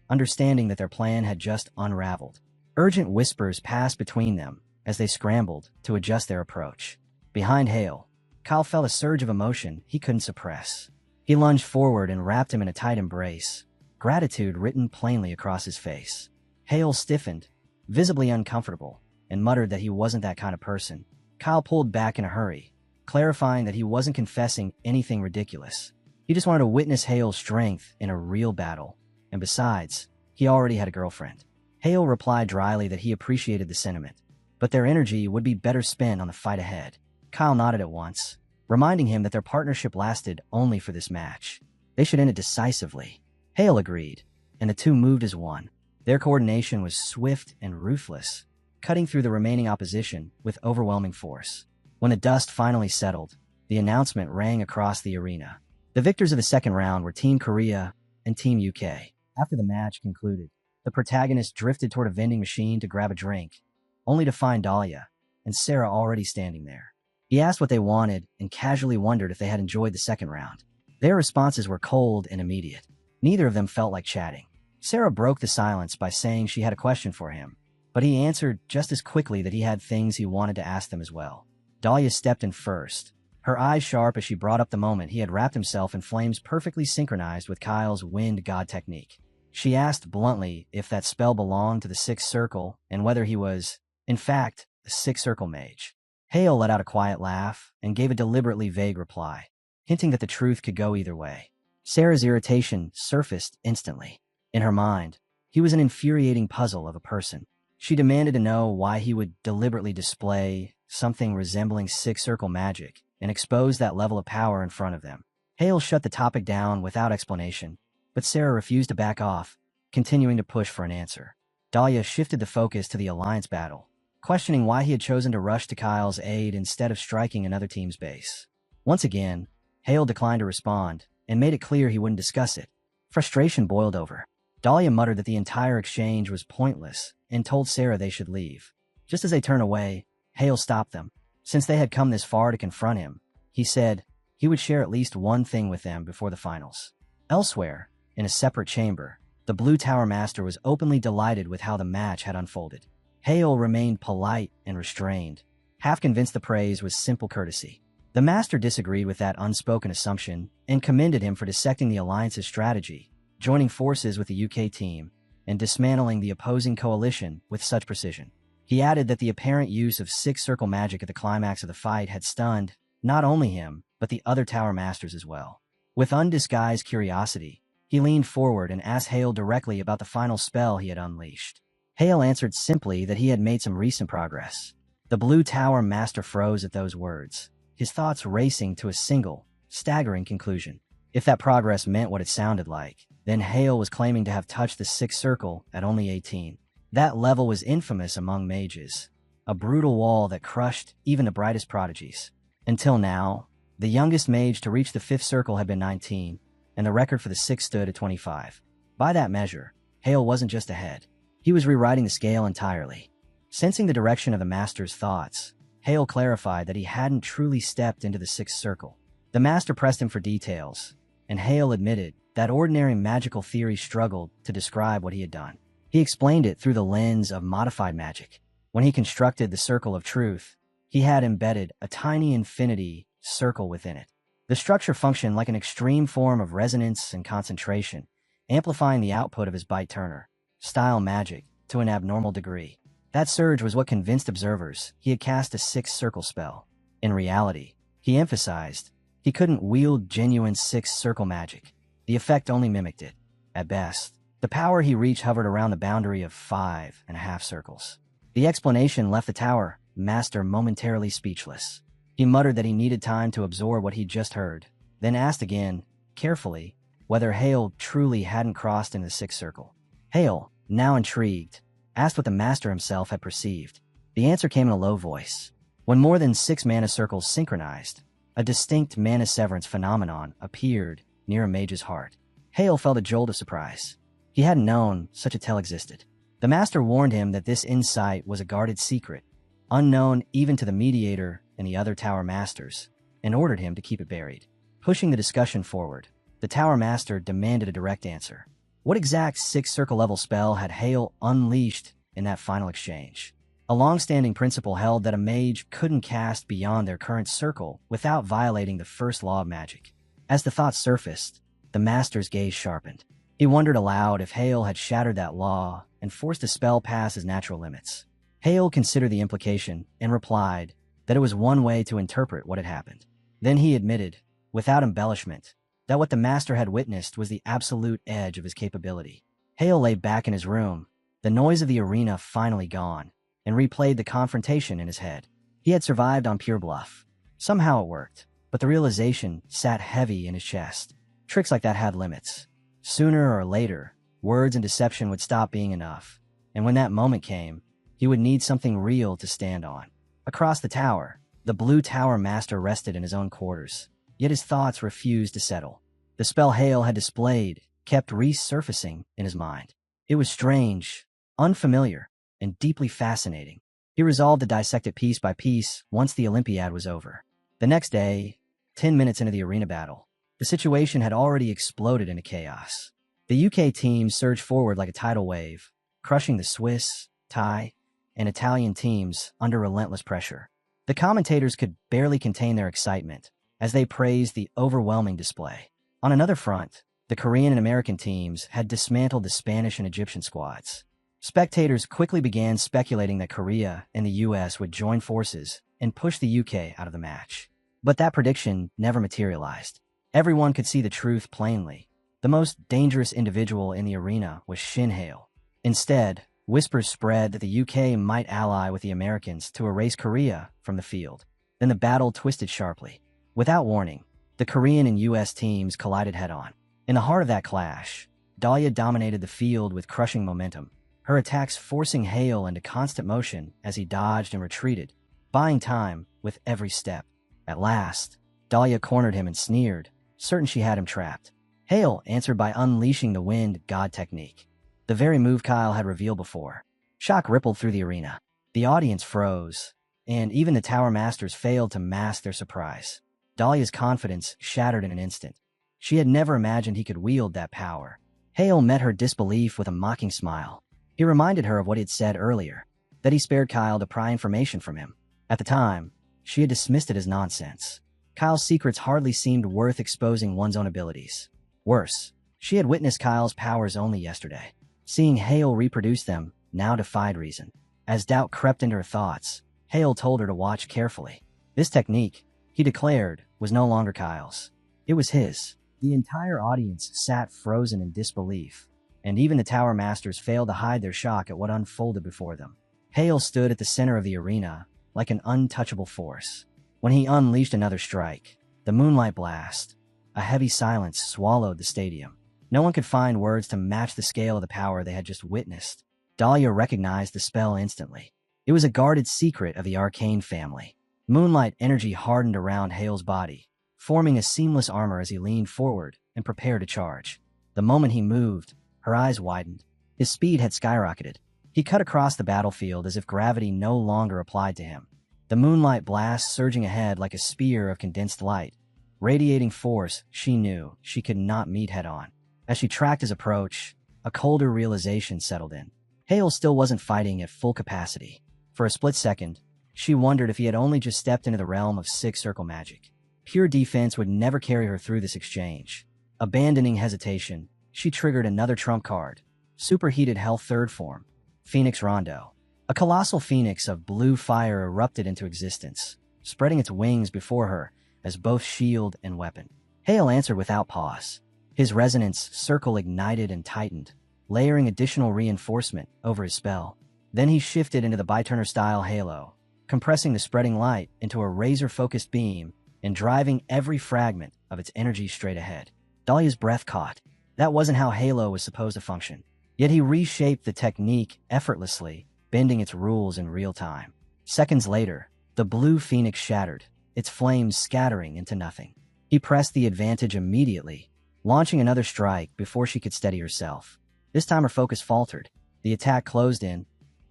understanding that their plan had just unraveled. Urgent whispers passed between them as they scrambled to adjust their approach. Behind Hale, Kyle felt a surge of emotion he couldn't suppress. He lunged forward and wrapped him in a tight embrace, gratitude written plainly across his face. Hale stiffened, visibly uncomfortable, and muttered that he wasn't that kind of person. Kyle pulled back in a hurry, clarifying that he wasn't confessing anything ridiculous. He just wanted to witness Hale's strength in a real battle, and besides, he already had a girlfriend. Hale replied dryly that he appreciated the sentiment, but their energy would be better spent on the fight ahead. Kyle nodded at once, reminding him that their partnership lasted only for this match. They should end it decisively. Hale agreed, and the two moved as one. Their coordination was swift and ruthless, cutting through the remaining opposition with overwhelming force. When the dust finally settled, the announcement rang across the arena. The victors of the second round were Team Korea and Team UK. After the match concluded, the protagonist drifted toward a vending machine to grab a drink, only to find Dahlia and Sarah already standing there. He asked what they wanted and casually wondered if they had enjoyed the second round. Their responses were cold and immediate. Neither of them felt like chatting. Sarah broke the silence by saying she had a question for him, but he answered just as quickly that he had things he wanted to ask them as well. Dahlia stepped in first, her eyes sharp as she brought up the moment he had wrapped himself in flames perfectly synchronized with Kyle's wind god technique. She asked bluntly if that spell belonged to the Sixth Circle and whether he was, in fact, a Sixth Circle mage. Hale let out a quiet laugh and gave a deliberately vague reply, hinting that the truth could go either way. Sarah's irritation surfaced instantly. In her mind, he was an infuriating puzzle of a person. She demanded to know why he would deliberately display something resembling Sixth Circle magic and expose that level of power in front of them. Hale shut the topic down without explanation, but Sarah refused to back off, continuing to push for an answer. Dahlia shifted the focus to the alliance battle, questioning why he had chosen to rush to Kyle's aid instead of striking another team's base. Once again, Hale declined to respond and made it clear he wouldn't discuss it. Frustration boiled over. Dahlia muttered that the entire exchange was pointless and told Sarah they should leave. Just as they turned away, Hale stopped them. Since they had come this far to confront him, he said he would share at least one thing with them before the finals. Elsewhere, in a separate chamber, the Blue Tower Master was openly delighted with how the match had unfolded. Hale remained polite and restrained, half convinced the praise was simple courtesy. The Master disagreed with that unspoken assumption and commended him for dissecting the Alliance's strategy, joining forces with the UK team, and dismantling the opposing coalition with such precision. He added that the apparent use of Sixth Circle magic at the climax of the fight had stunned not only him, but the other Tower Masters as well. With undisguised curiosity, he leaned forward and asked Hale directly about the final spell he had unleashed. Hale answered simply that he had made some recent progress. The Blue Tower Master froze at those words, his thoughts racing to a single, staggering conclusion. If that progress meant what it sounded like, then Hale was claiming to have touched the Sixth Circle at only 18. That level was infamous among mages, a brutal wall that crushed even the brightest prodigies. Until now, the youngest mage to reach the 5th circle had been 19, and the record for the 6th stood at 25. By that measure, Hale wasn't just ahead. He was rewriting the scale entirely. Sensing the direction of the master's thoughts, Hale clarified that he hadn't truly stepped into the 6th circle. The master pressed him for details, and Hale admitted that ordinary magical theory struggled to describe what he had done. He explained it through the lens of modified magic. When he constructed the Circle of Truth, he had embedded a tiny infinity circle within it. The structure functioned like an extreme form of resonance and concentration, amplifying the output of his bite-turner style magic to an abnormal degree. That surge was what convinced observers he had cast a 6th circle spell. In reality, he emphasized, he couldn't wield genuine 6th circle magic. The effect only mimicked it. At best, the power he reached hovered around the boundary of 5.5 circles. The explanation left the tower master momentarily speechless. He muttered that he needed time to absorb what he'd just heard, then asked again, carefully, whether Hale truly hadn't crossed into the 6th circle. Hale, now intrigued, asked what the master himself had perceived. The answer came in a low voice. When more than 6 mana circles synchronized, a distinct mana severance phenomenon appeared near a mage's heart. Hale felt a jolt of surprise. He hadn't known such a tell existed. The master warned him that this insight was a guarded secret, unknown even to the mediator and the other tower masters, and ordered him to keep it buried. Pushing the discussion forward, the tower master demanded a direct answer. What exact 6th circle level spell had Hale unleashed in that final exchange? A long-standing principle held that a mage couldn't cast beyond their current circle without violating the first law of magic. As the thought surfaced, the master's gaze sharpened. He wondered aloud if Hale had shattered that law and forced a spell past his natural limits. Hale considered the implication and replied that it was one way to interpret what had happened. Then he admitted, without embellishment, that what the master had witnessed was the absolute edge of his capability. Hale lay back in his room, the noise of the arena finally gone, and replayed the confrontation in his head. He had survived on pure bluff. Somehow it worked, but the realization sat heavy in his chest. Tricks like that had limits. Sooner or later, words and deception would stop being enough, and when that moment came, he would need something real to stand on. Across the tower, the blue tower master rested in his own quarters, yet his thoughts refused to settle. The spell Hale had displayed kept resurfacing in his mind. It was strange, unfamiliar, and deeply fascinating. He resolved to dissect it piece by piece once the Olympiad was over. The next day, 10 minutes into the arena battle, the situation had already exploded into chaos. The UK team surged forward like a tidal wave, crushing the Swiss, Thai, and Italian teams under relentless pressure. The commentators could barely contain their excitement as they praised the overwhelming display. On another front, the Korean and American teams had dismantled the Spanish and Egyptian squads. Spectators quickly began speculating that Korea and the US would join forces and push the UK out of the match. But that prediction never materialized. Everyone could see the truth plainly. The most dangerous individual in the arena was Shin Hale. Instead, whispers spread that the UK might ally with the Americans to erase Korea from the field. Then the battle twisted sharply. Without warning, the Korean and US teams collided head-on. In the heart of that clash, Dahlia dominated the field with crushing momentum, her attacks forcing Hale into constant motion as he dodged and retreated, buying time with every step. At last, Dahlia cornered him and sneered, certain she had him trapped. Hale answered by unleashing the Wind God technique, the very move Kyle had revealed before. Shock rippled through the arena. The audience froze, and even the tower masters failed to mask their surprise. Dahlia's confidence shattered in an instant. She had never imagined he could wield that power. Hale met her disbelief with a mocking smile. He reminded her of what he had said earlier, that he spared Kyle to pry information from him. At the time, she had dismissed it as nonsense. Kyle's secrets hardly seemed worth exposing one's own abilities. Worse, she had witnessed Kyle's powers only yesterday. Seeing Hale reproduce them now defied reason. As doubt crept into her thoughts, Hale told her to watch carefully. This technique, he declared, was no longer Kyle's. It was his. The entire audience sat frozen in disbelief, and even the tower masters failed to hide their shock at what unfolded before them. Hale stood at the center of the arena, like an untouchable force. When he unleashed another strike, the moonlight blast, a heavy silence swallowed the stadium. No one could find words to match the scale of the power they had just witnessed. Dahlia recognized the spell instantly. It was a guarded secret of the arcane family, Moonlight energy hardened around Hale's body, forming a seamless armor as he leaned forward and prepared to charge. The moment he moved, her eyes widened. His speed had skyrocketed. He cut across the battlefield as if gravity no longer applied to him. The moonlight blast surging ahead like a spear of condensed light, radiating force she knew she could not meet head-on. As she tracked his approach, a colder realization settled in. Hale still wasn't fighting at full capacity. For a split second, she wondered if he had only just stepped into the realm of six-circle magic. Pure defense would never carry her through this exchange. Abandoning hesitation, she triggered another trump card. Superheated Hell Third Form, Phoenix Rondo. A colossal phoenix of blue fire erupted into existence, spreading its wings before her as both shield and weapon. Hale answered without pause. His resonance circle ignited and tightened, layering additional reinforcement over his spell. Then he shifted into the Byturner-style Halo, compressing the spreading light into a razor-focused beam and driving every fragment of its energy straight ahead. Dahlia's breath caught. That wasn't how Halo was supposed to function. Yet he reshaped the technique effortlessly, bending its rules in real time. Seconds later, the blue phoenix shattered, its flames scattering into nothing. He pressed the advantage immediately, launching another strike before she could steady herself. This time her focus faltered. The attack closed in,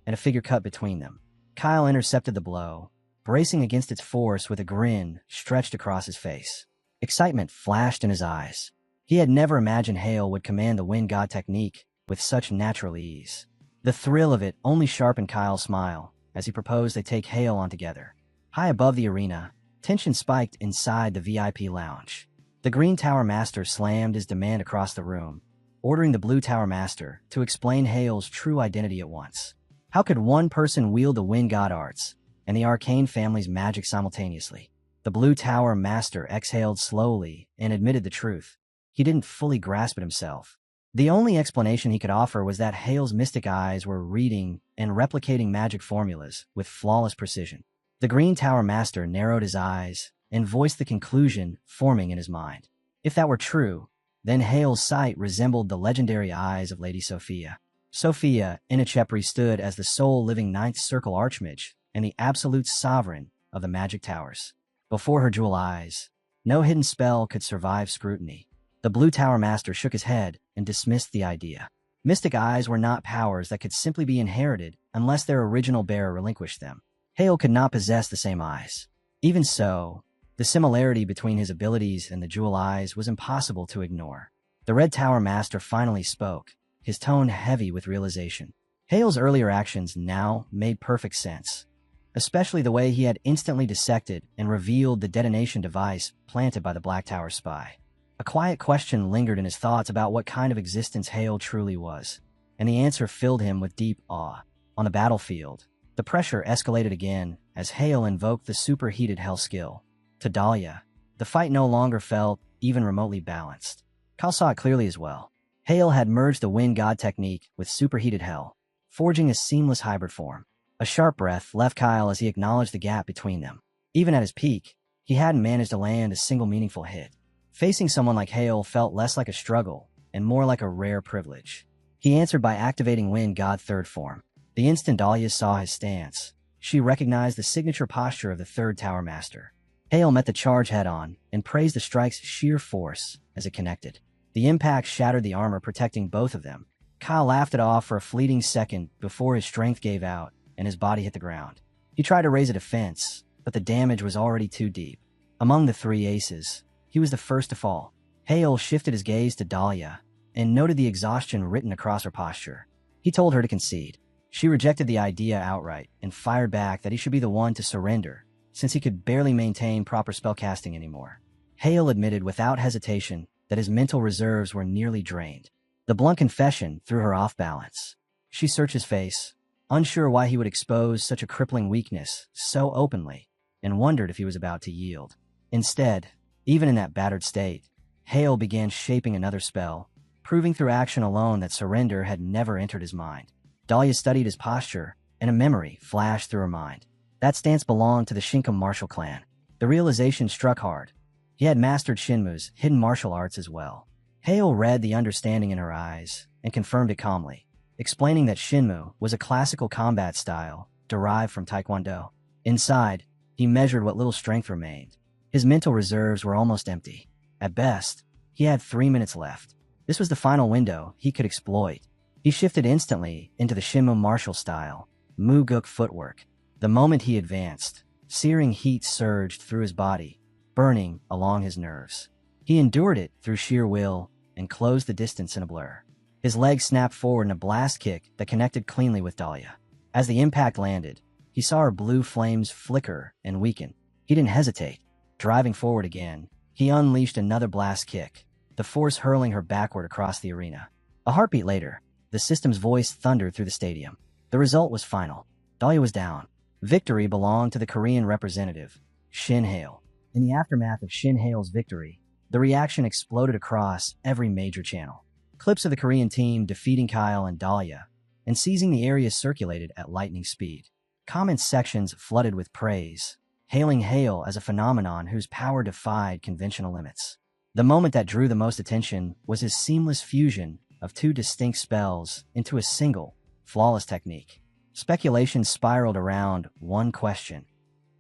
and a figure cut between them. Kyle intercepted the blow, bracing against its force with a grin stretched across his face. Excitement flashed in his eyes. He had never imagined Hale would command the Wind God technique with such natural ease. The thrill of it only sharpened Kyle's smile as he proposed they take Hale on together. High above the arena, tension spiked inside the VIP lounge. The Green Tower Master slammed his demand across the room, ordering the Blue Tower Master to explain Hale's true identity at once. How could one person wield the Wind God arts and the Arcane family's magic simultaneously? The Blue Tower Master exhaled slowly and admitted the truth. He didn't fully grasp it himself. The only explanation he could offer was that Hale's mystic eyes were reading and replicating magic formulas with flawless precision. The Green Tower Master narrowed his eyes and voiced the conclusion forming in his mind. If that were true, then Hale's sight resembled the legendary eyes of Lady Sophia. Sophia Anicepri stood as the sole living Ninth Circle Archmage and the absolute sovereign of the Magic Towers. Before her jewel eyes, no hidden spell could survive scrutiny. The Blue Tower Master shook his head and dismissed the idea. Mystic eyes were not powers that could simply be inherited unless their original bearer relinquished them. Hale could not possess the same eyes. Even so, the similarity between his abilities and the jewel eyes was impossible to ignore. The Red Tower Master finally spoke, his tone heavy with realization. Hale's earlier actions now made perfect sense, especially the way he had instantly dissected and revealed the detonation device planted by the Black Tower spy. A quiet question lingered in his thoughts about what kind of existence Hale truly was, and the answer filled him with deep awe. On the battlefield, the pressure escalated again as Hale invoked the superheated Hell skill. To Dahlia, the fight no longer felt even remotely balanced. Kyle saw it clearly as well. Hale had merged the Wind God technique with superheated Hell, forging a seamless hybrid form. A sharp breath left Kyle as he acknowledged the gap between them. Even at his peak, he hadn't managed to land a single meaningful hit. Facing someone like Hale felt less like a struggle and more like a rare privilege. He answered by activating Wind God Third Form. The instant Dahlia saw his stance, she recognized the signature posture of the Third Tower Master. Hale met the charge head-on and praised the strike's sheer force as it connected. The impact shattered the armor protecting both of them. Kyle laughed it off for a fleeting second before his strength gave out and his body hit the ground. He tried to raise a defense, but the damage was already too deep. Among the three aces, he was the first to fall. Hale shifted his gaze to Dahlia and noted the exhaustion written across her posture. He told her to concede. She rejected the idea outright and fired back that he should be the one to surrender, since he could barely maintain proper spellcasting anymore. Hale admitted without hesitation that his mental reserves were nearly drained. The blunt confession threw her off balance. She searched his face, unsure why he would expose such a crippling weakness so openly, and wondered if he was about to yield. Instead, even in that battered state, Hale began shaping another spell, proving through action alone that surrender had never entered his mind. Dahlia studied his posture, and a memory flashed through her mind. That stance belonged to the Shinkum martial clan. The realization struck hard. He had mastered Shinmu's hidden martial arts as well. Hale read the understanding in her eyes and confirmed it calmly, explaining that Shinmu was a classical combat style derived from Taekwondo. Inside, He measured what little strength remained. His mental reserves were almost empty. At best, he had 3 minutes left. This was the final window he could exploit. He shifted instantly into the Shinmu martial style, Muguk footwork. The moment he advanced, searing heat surged through his body, burning along his nerves. He endured it through sheer will and closed the distance in a blur. His leg snapped forward in a blast kick that connected cleanly with Dahlia. As the impact landed, he saw her blue flames flicker and weaken. He didn't hesitate. Driving forward again, he unleashed another blast kick, the force hurling her backward across the arena. A heartbeat later, the system's voice thundered through the stadium. The result was final. Dahlia was down. Victory belonged to the Korean representative, Shin Hail. In the aftermath of Shin Hail's victory, the reaction exploded across every major channel. Clips of the Korean team defeating Kyle and Dahlia and seizing the area circulated at lightning speed. Comment sections flooded with praise, hailing Hail as a phenomenon whose power defied conventional limits. The moment that drew the most attention was his seamless fusion of two distinct spells into a single, flawless technique. Speculation spiraled around one question: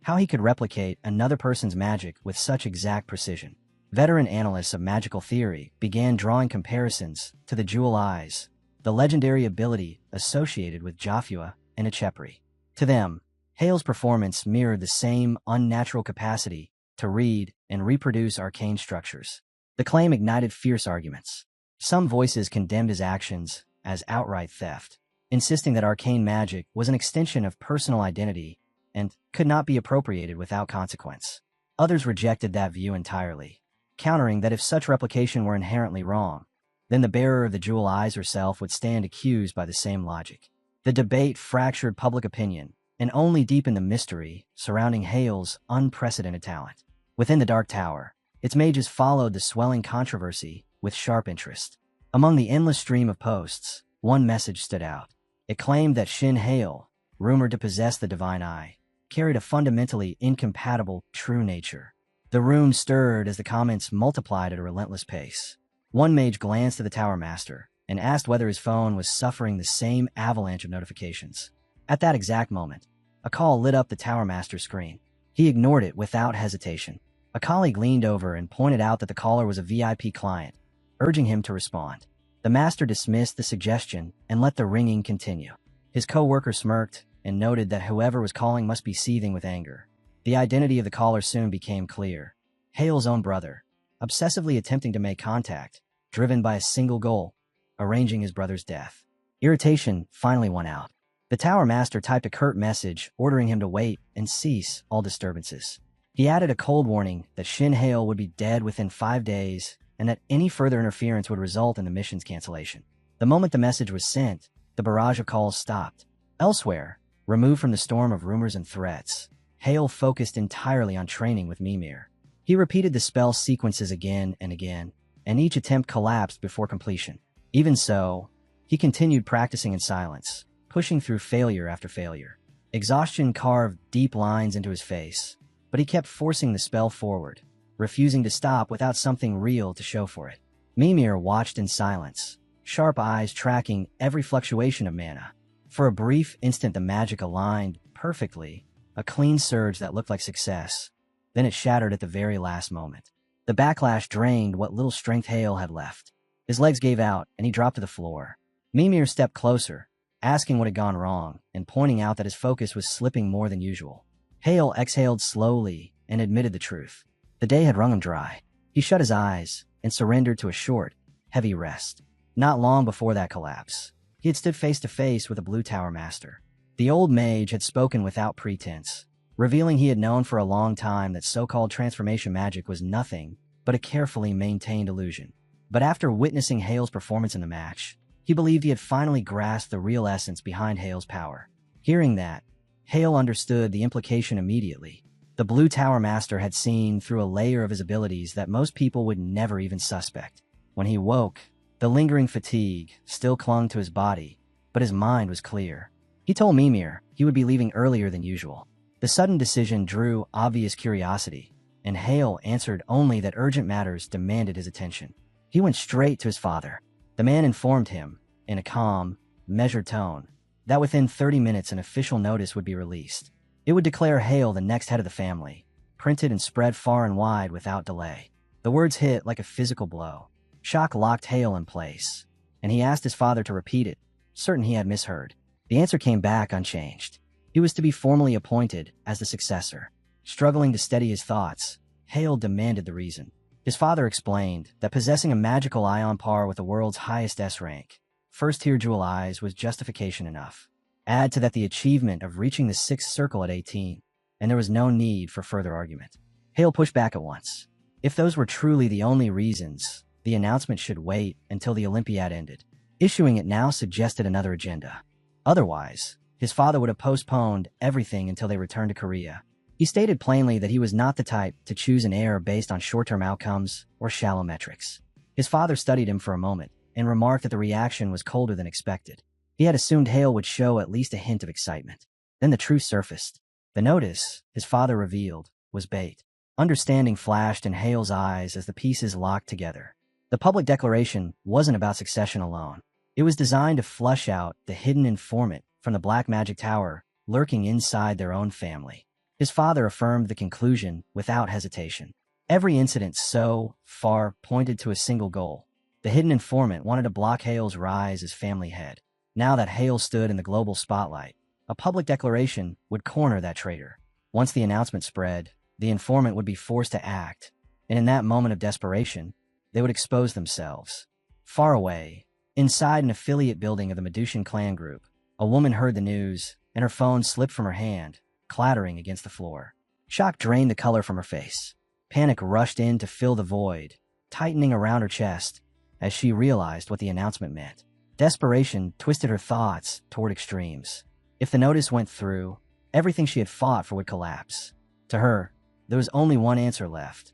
how he could replicate another person's magic with such exact precision. Veteran analysts of magical theory began drawing comparisons to the Jewel Eyes, the legendary ability associated with Jafua and Achepri. To them, Hale's performance mirrored the same unnatural capacity to read and reproduce arcane structures. The claim ignited fierce arguments. Some voices condemned his actions as outright theft, insisting that arcane magic was an extension of personal identity and could not be appropriated without consequence. Others rejected that view entirely, countering that if such replication were inherently wrong, then the bearer of the Jewel Eyes herself would stand accused by the same logic. The debate fractured public opinion and only deepened the mystery surrounding Hale's unprecedented talent. Within the Dark Tower, its mages followed the swelling controversy with sharp interest. Among the endless stream of posts, one message stood out. It claimed that Shin Hale, rumored to possess the Divine Eye, carried a fundamentally incompatible true nature. The room stirred as the comments multiplied at a relentless pace. One mage glanced at the Tower Master and asked whether his phone was suffering the same avalanche of notifications. At that exact moment, a call lit up the Tower Master's screen. He ignored it without hesitation. A colleague leaned over and pointed out that the caller was a VIP client, urging him to respond. The Master dismissed the suggestion and let the ringing continue. His co-worker smirked and noted that whoever was calling must be seething with anger. The identity of the caller soon became clear. Hale's own brother, obsessively attempting to make contact, driven by a single goal: arranging his brother's death. Irritation finally won out. The Tower Master typed a curt message ordering him to wait and cease all disturbances. He added a cold warning that Shin Hale would be dead within 5 days and that any further interference would result in the mission's cancellation. The moment the message was sent, the barrage of calls stopped. Elsewhere, removed from the storm of rumors and threats, Hale focused entirely on training with Mimir. He repeated the spell sequences again and again, and each attempt collapsed before completion. Even so, he continued practicing in silence, pushing through failure after failure. Exhaustion carved deep lines into his face, but he kept forcing the spell forward, refusing to stop without something real to show for it. Mimir watched in silence, sharp eyes tracking every fluctuation of mana. For a brief instant the magic aligned perfectly, a clean surge that looked like success. Then it shattered at the very last moment. The backlash drained what little strength Hale had left. His legs gave out, and he dropped to the floor. Mimir stepped closer, asking what had gone wrong, and pointing out that his focus was slipping more than usual. Hale exhaled slowly and admitted the truth. The day had wrung him dry. He shut his eyes and surrendered to a short, heavy rest. Not long before that collapse, he had stood face to face with a Blue Tower Master. The old mage had spoken without pretense, revealing he had known for a long time that so-called transformation magic was nothing but a carefully maintained illusion. But after witnessing Hale's performance in the match, he believed he had finally grasped the real essence behind Hale's power. Hearing that, Hale understood the implication immediately. The Blue Tower Master had seen through a layer of his abilities that most people would never even suspect. When he woke, the lingering fatigue still clung to his body, but his mind was clear. He told Mimir he would be leaving earlier than usual. The sudden decision drew obvious curiosity, and Hale answered only that urgent matters demanded his attention. He went straight to his father. The man informed him, in a calm, measured tone, that within 30 minutes an official notice would be released. It would declare Hale the next head of the family, printed and spread far and wide without delay. The words hit like a physical blow. Shock locked Hale in place, and he asked his father to repeat it, certain he had misheard. The answer came back unchanged. He was to be formally appointed as the successor. Struggling to steady his thoughts, Hale demanded the reason. His father explained that possessing a magical eye on par with the world's highest S rank, first-tier jewel eyes, was justification enough. Add to that the achievement of reaching the 6th circle at 18, and there was no need for further argument. Hale pushed back at once. If those were truly the only reasons, the announcement should wait until the Olympiad ended. Issuing it now suggested another agenda. Otherwise, his father would have postponed everything until they returned to Korea. He stated plainly that he was not the type to choose an heir based on short-term outcomes or shallow metrics. His father studied him for a moment and remarked that the reaction was colder than expected. He had assumed Hale would show at least a hint of excitement. Then the truth surfaced. The notice, his father revealed, was bait. Understanding flashed in Hale's eyes as the pieces locked together. The public declaration wasn't about succession alone. It was designed to flush out the hidden informant from the Black Magic Tower lurking inside their own family. His father affirmed the conclusion without hesitation. Every incident so far pointed to a single goal. The hidden informant wanted to block Hale's rise as family head. Now that Hale stood in the global spotlight, a public declaration would corner that traitor. Once the announcement spread, the informant would be forced to act, and in that moment of desperation, they would expose themselves. Far away, inside an affiliate building of the Medusan clan group, a woman heard the news, and her phone slipped from her hand, clattering against the floor. Shock drained the color from her face. Panic rushed in to fill the void, tightening around her chest as she realized what the announcement meant. Desperation twisted her thoughts toward extremes. If the notice went through, everything she had fought for would collapse. To her, there was only one answer left.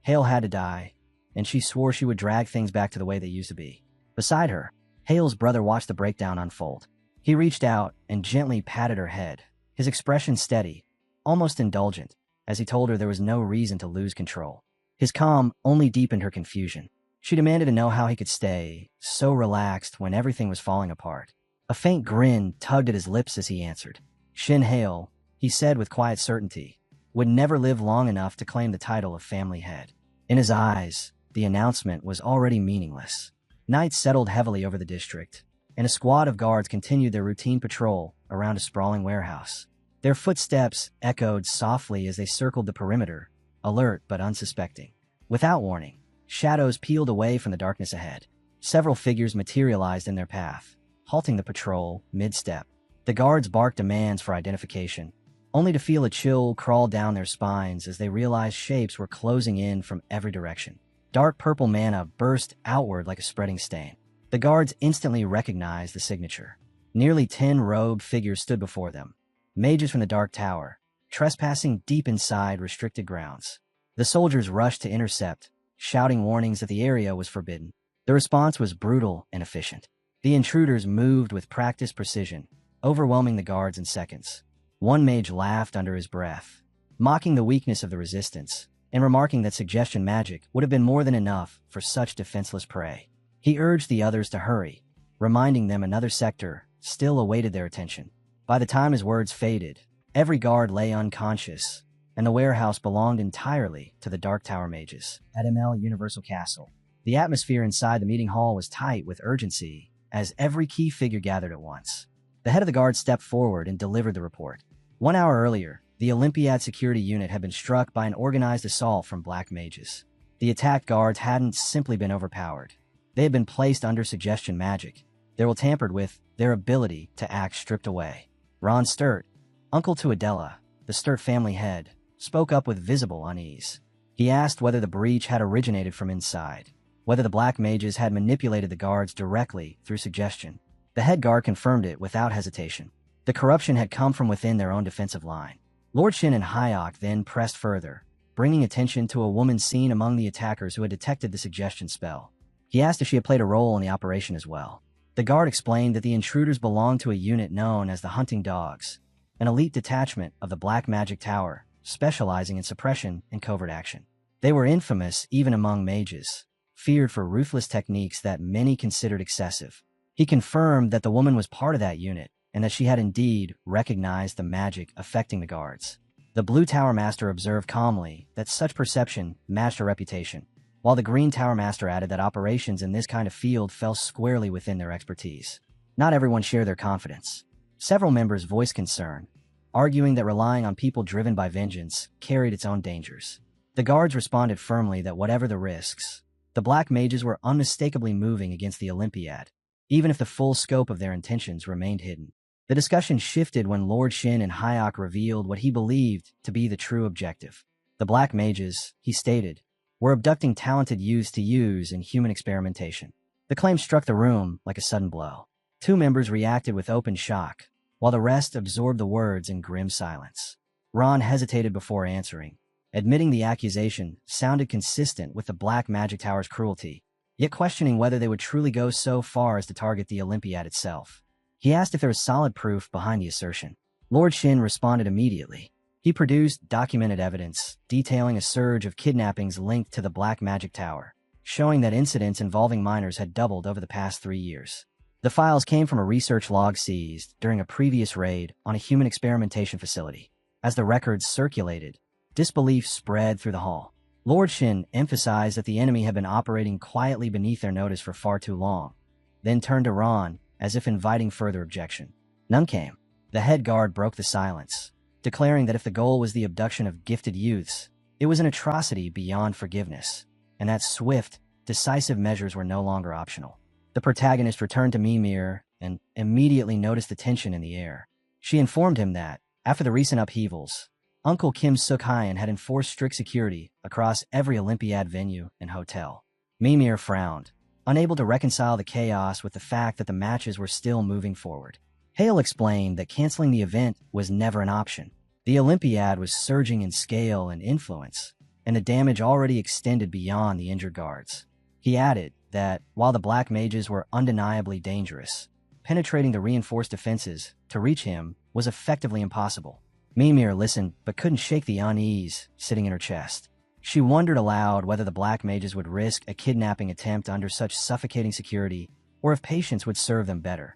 Hale had to die, and she swore she would drag things back to the way they used to be. Beside her, Hale's brother watched the breakdown unfold. He reached out and gently patted her head, his expression steady, almost indulgent, as he told her there was no reason to lose control. His calm only deepened her confusion. She demanded to know how he could stay so relaxed when everything was falling apart. A faint grin tugged at his lips as he answered. Shin Hale, he said with quiet certainty, would never live long enough to claim the title of family head. In his eyes, the announcement was already meaningless. Night settled heavily over the district, and a squad of guards continued their routine patrol around a sprawling warehouse. Their footsteps echoed softly as they circled the perimeter, alert but unsuspecting. Without warning, shadows peeled away from the darkness ahead. Several figures materialized in their path, halting the patrol mid-step. The guards barked demands for identification, only to feel a chill crawl down their spines as they realized shapes were closing in from every direction. Dark purple mana burst outward like a spreading stain. The guards instantly recognized the signature. Nearly 10 robed figures stood before them, mages from the Dark Tower, trespassing deep inside restricted grounds. The soldiers rushed to intercept, shouting warnings that the area was forbidden. The response was brutal and efficient. The intruders moved with practiced precision, overwhelming the guards in seconds. One mage laughed under his breath, mocking the weakness of the resistance, and remarking that suggestion magic would have been more than enough for such defenseless prey. He urged the others to hurry, reminding them another sector still awaited their attention. By the time his words faded, every guard lay unconscious, and the warehouse belonged entirely to the Dark Tower mages. At ML Universal Castle, the atmosphere inside the meeting hall was tight with urgency as every key figure gathered at once. The head of the guard stepped forward and delivered the report. 1 hour earlier, the Olympiad security unit had been struck by an organized assault from black mages. The attacked guards hadn't simply been overpowered. They had been placed under suggestion magic. They were tampered with, their ability to act stripped away. Ron Sturt, uncle to Adela, the Sturt family head, spoke up with visible unease. He asked whether the breach had originated from inside, whether the black mages had manipulated the guards directly through suggestion. The head guard confirmed it without hesitation. The corruption had come from within their own defensive line. Lord Shin and Hyok then pressed further, bringing attention to a woman seen among the attackers who had detected the suggestion spell. He asked if she had played a role in the operation as well. The guard explained that the intruders belonged to a unit known as the Hunting Dogs, an elite detachment of the Black Magic Tower, specializing in suppression and covert action. They were infamous even among mages, feared for ruthless techniques that many considered excessive. He confirmed that the woman was part of that unit, and that she had indeed recognized the magic affecting the guards. The Blue Tower Master observed calmly that such perception matched her reputation, while the Green Tower Master added that operations in this kind of field fell squarely within their expertise. Not everyone shared their confidence. Several members voiced concern, arguing that relying on people driven by vengeance carried its own dangers. The guards responded firmly that whatever the risks, the black mages were unmistakably moving against the Olympiad, even if the full scope of their intentions remained hidden. The discussion shifted when Lord Shin and Hyok revealed what he believed to be the true objective. The black mages, he stated, were abducting talented youths to use in human experimentation. The claim struck the room like a sudden blow. Two members reacted with open shock, while the rest absorbed the words in grim silence. Ron hesitated before answering, admitting the accusation sounded consistent with the Black Magic Tower's cruelty, yet questioning whether they would truly go so far as to target the Olympiad itself. He asked if there was solid proof behind the assertion. Lord Shin responded immediately. He produced documented evidence detailing a surge of kidnappings linked to the Black Magic Tower, showing that incidents involving minors had doubled over the past 3 years. The files came from a research log seized during a previous raid on a human experimentation facility. As the records circulated, disbelief spread through the hall. Lord Shin emphasized that the enemy had been operating quietly beneath their notice for far too long, then turned to Ron as if inviting further objection. None came. The head guard broke the silence, declaring that if the goal was the abduction of gifted youths, it was an atrocity beyond forgiveness, and that swift, decisive measures were no longer optional. The protagonist returned to Mimir and immediately noticed the tension in the air. She informed him that, after the recent upheavals, Uncle Kim Suk-hyun had enforced strict security across every Olympiad venue and hotel. Mimir frowned, unable to reconcile the chaos with the fact that the matches were still moving forward. Hale explained that canceling the event was never an option. The Olympiad was surging in scale and influence, and the damage already extended beyond the injured guards. He added that, while the black mages were undeniably dangerous, penetrating the reinforced defenses to reach him was effectively impossible. Mimir listened but couldn't shake the unease sitting in her chest. She wondered aloud whether the black mages would risk a kidnapping attempt under such suffocating security, or if patience would serve them better.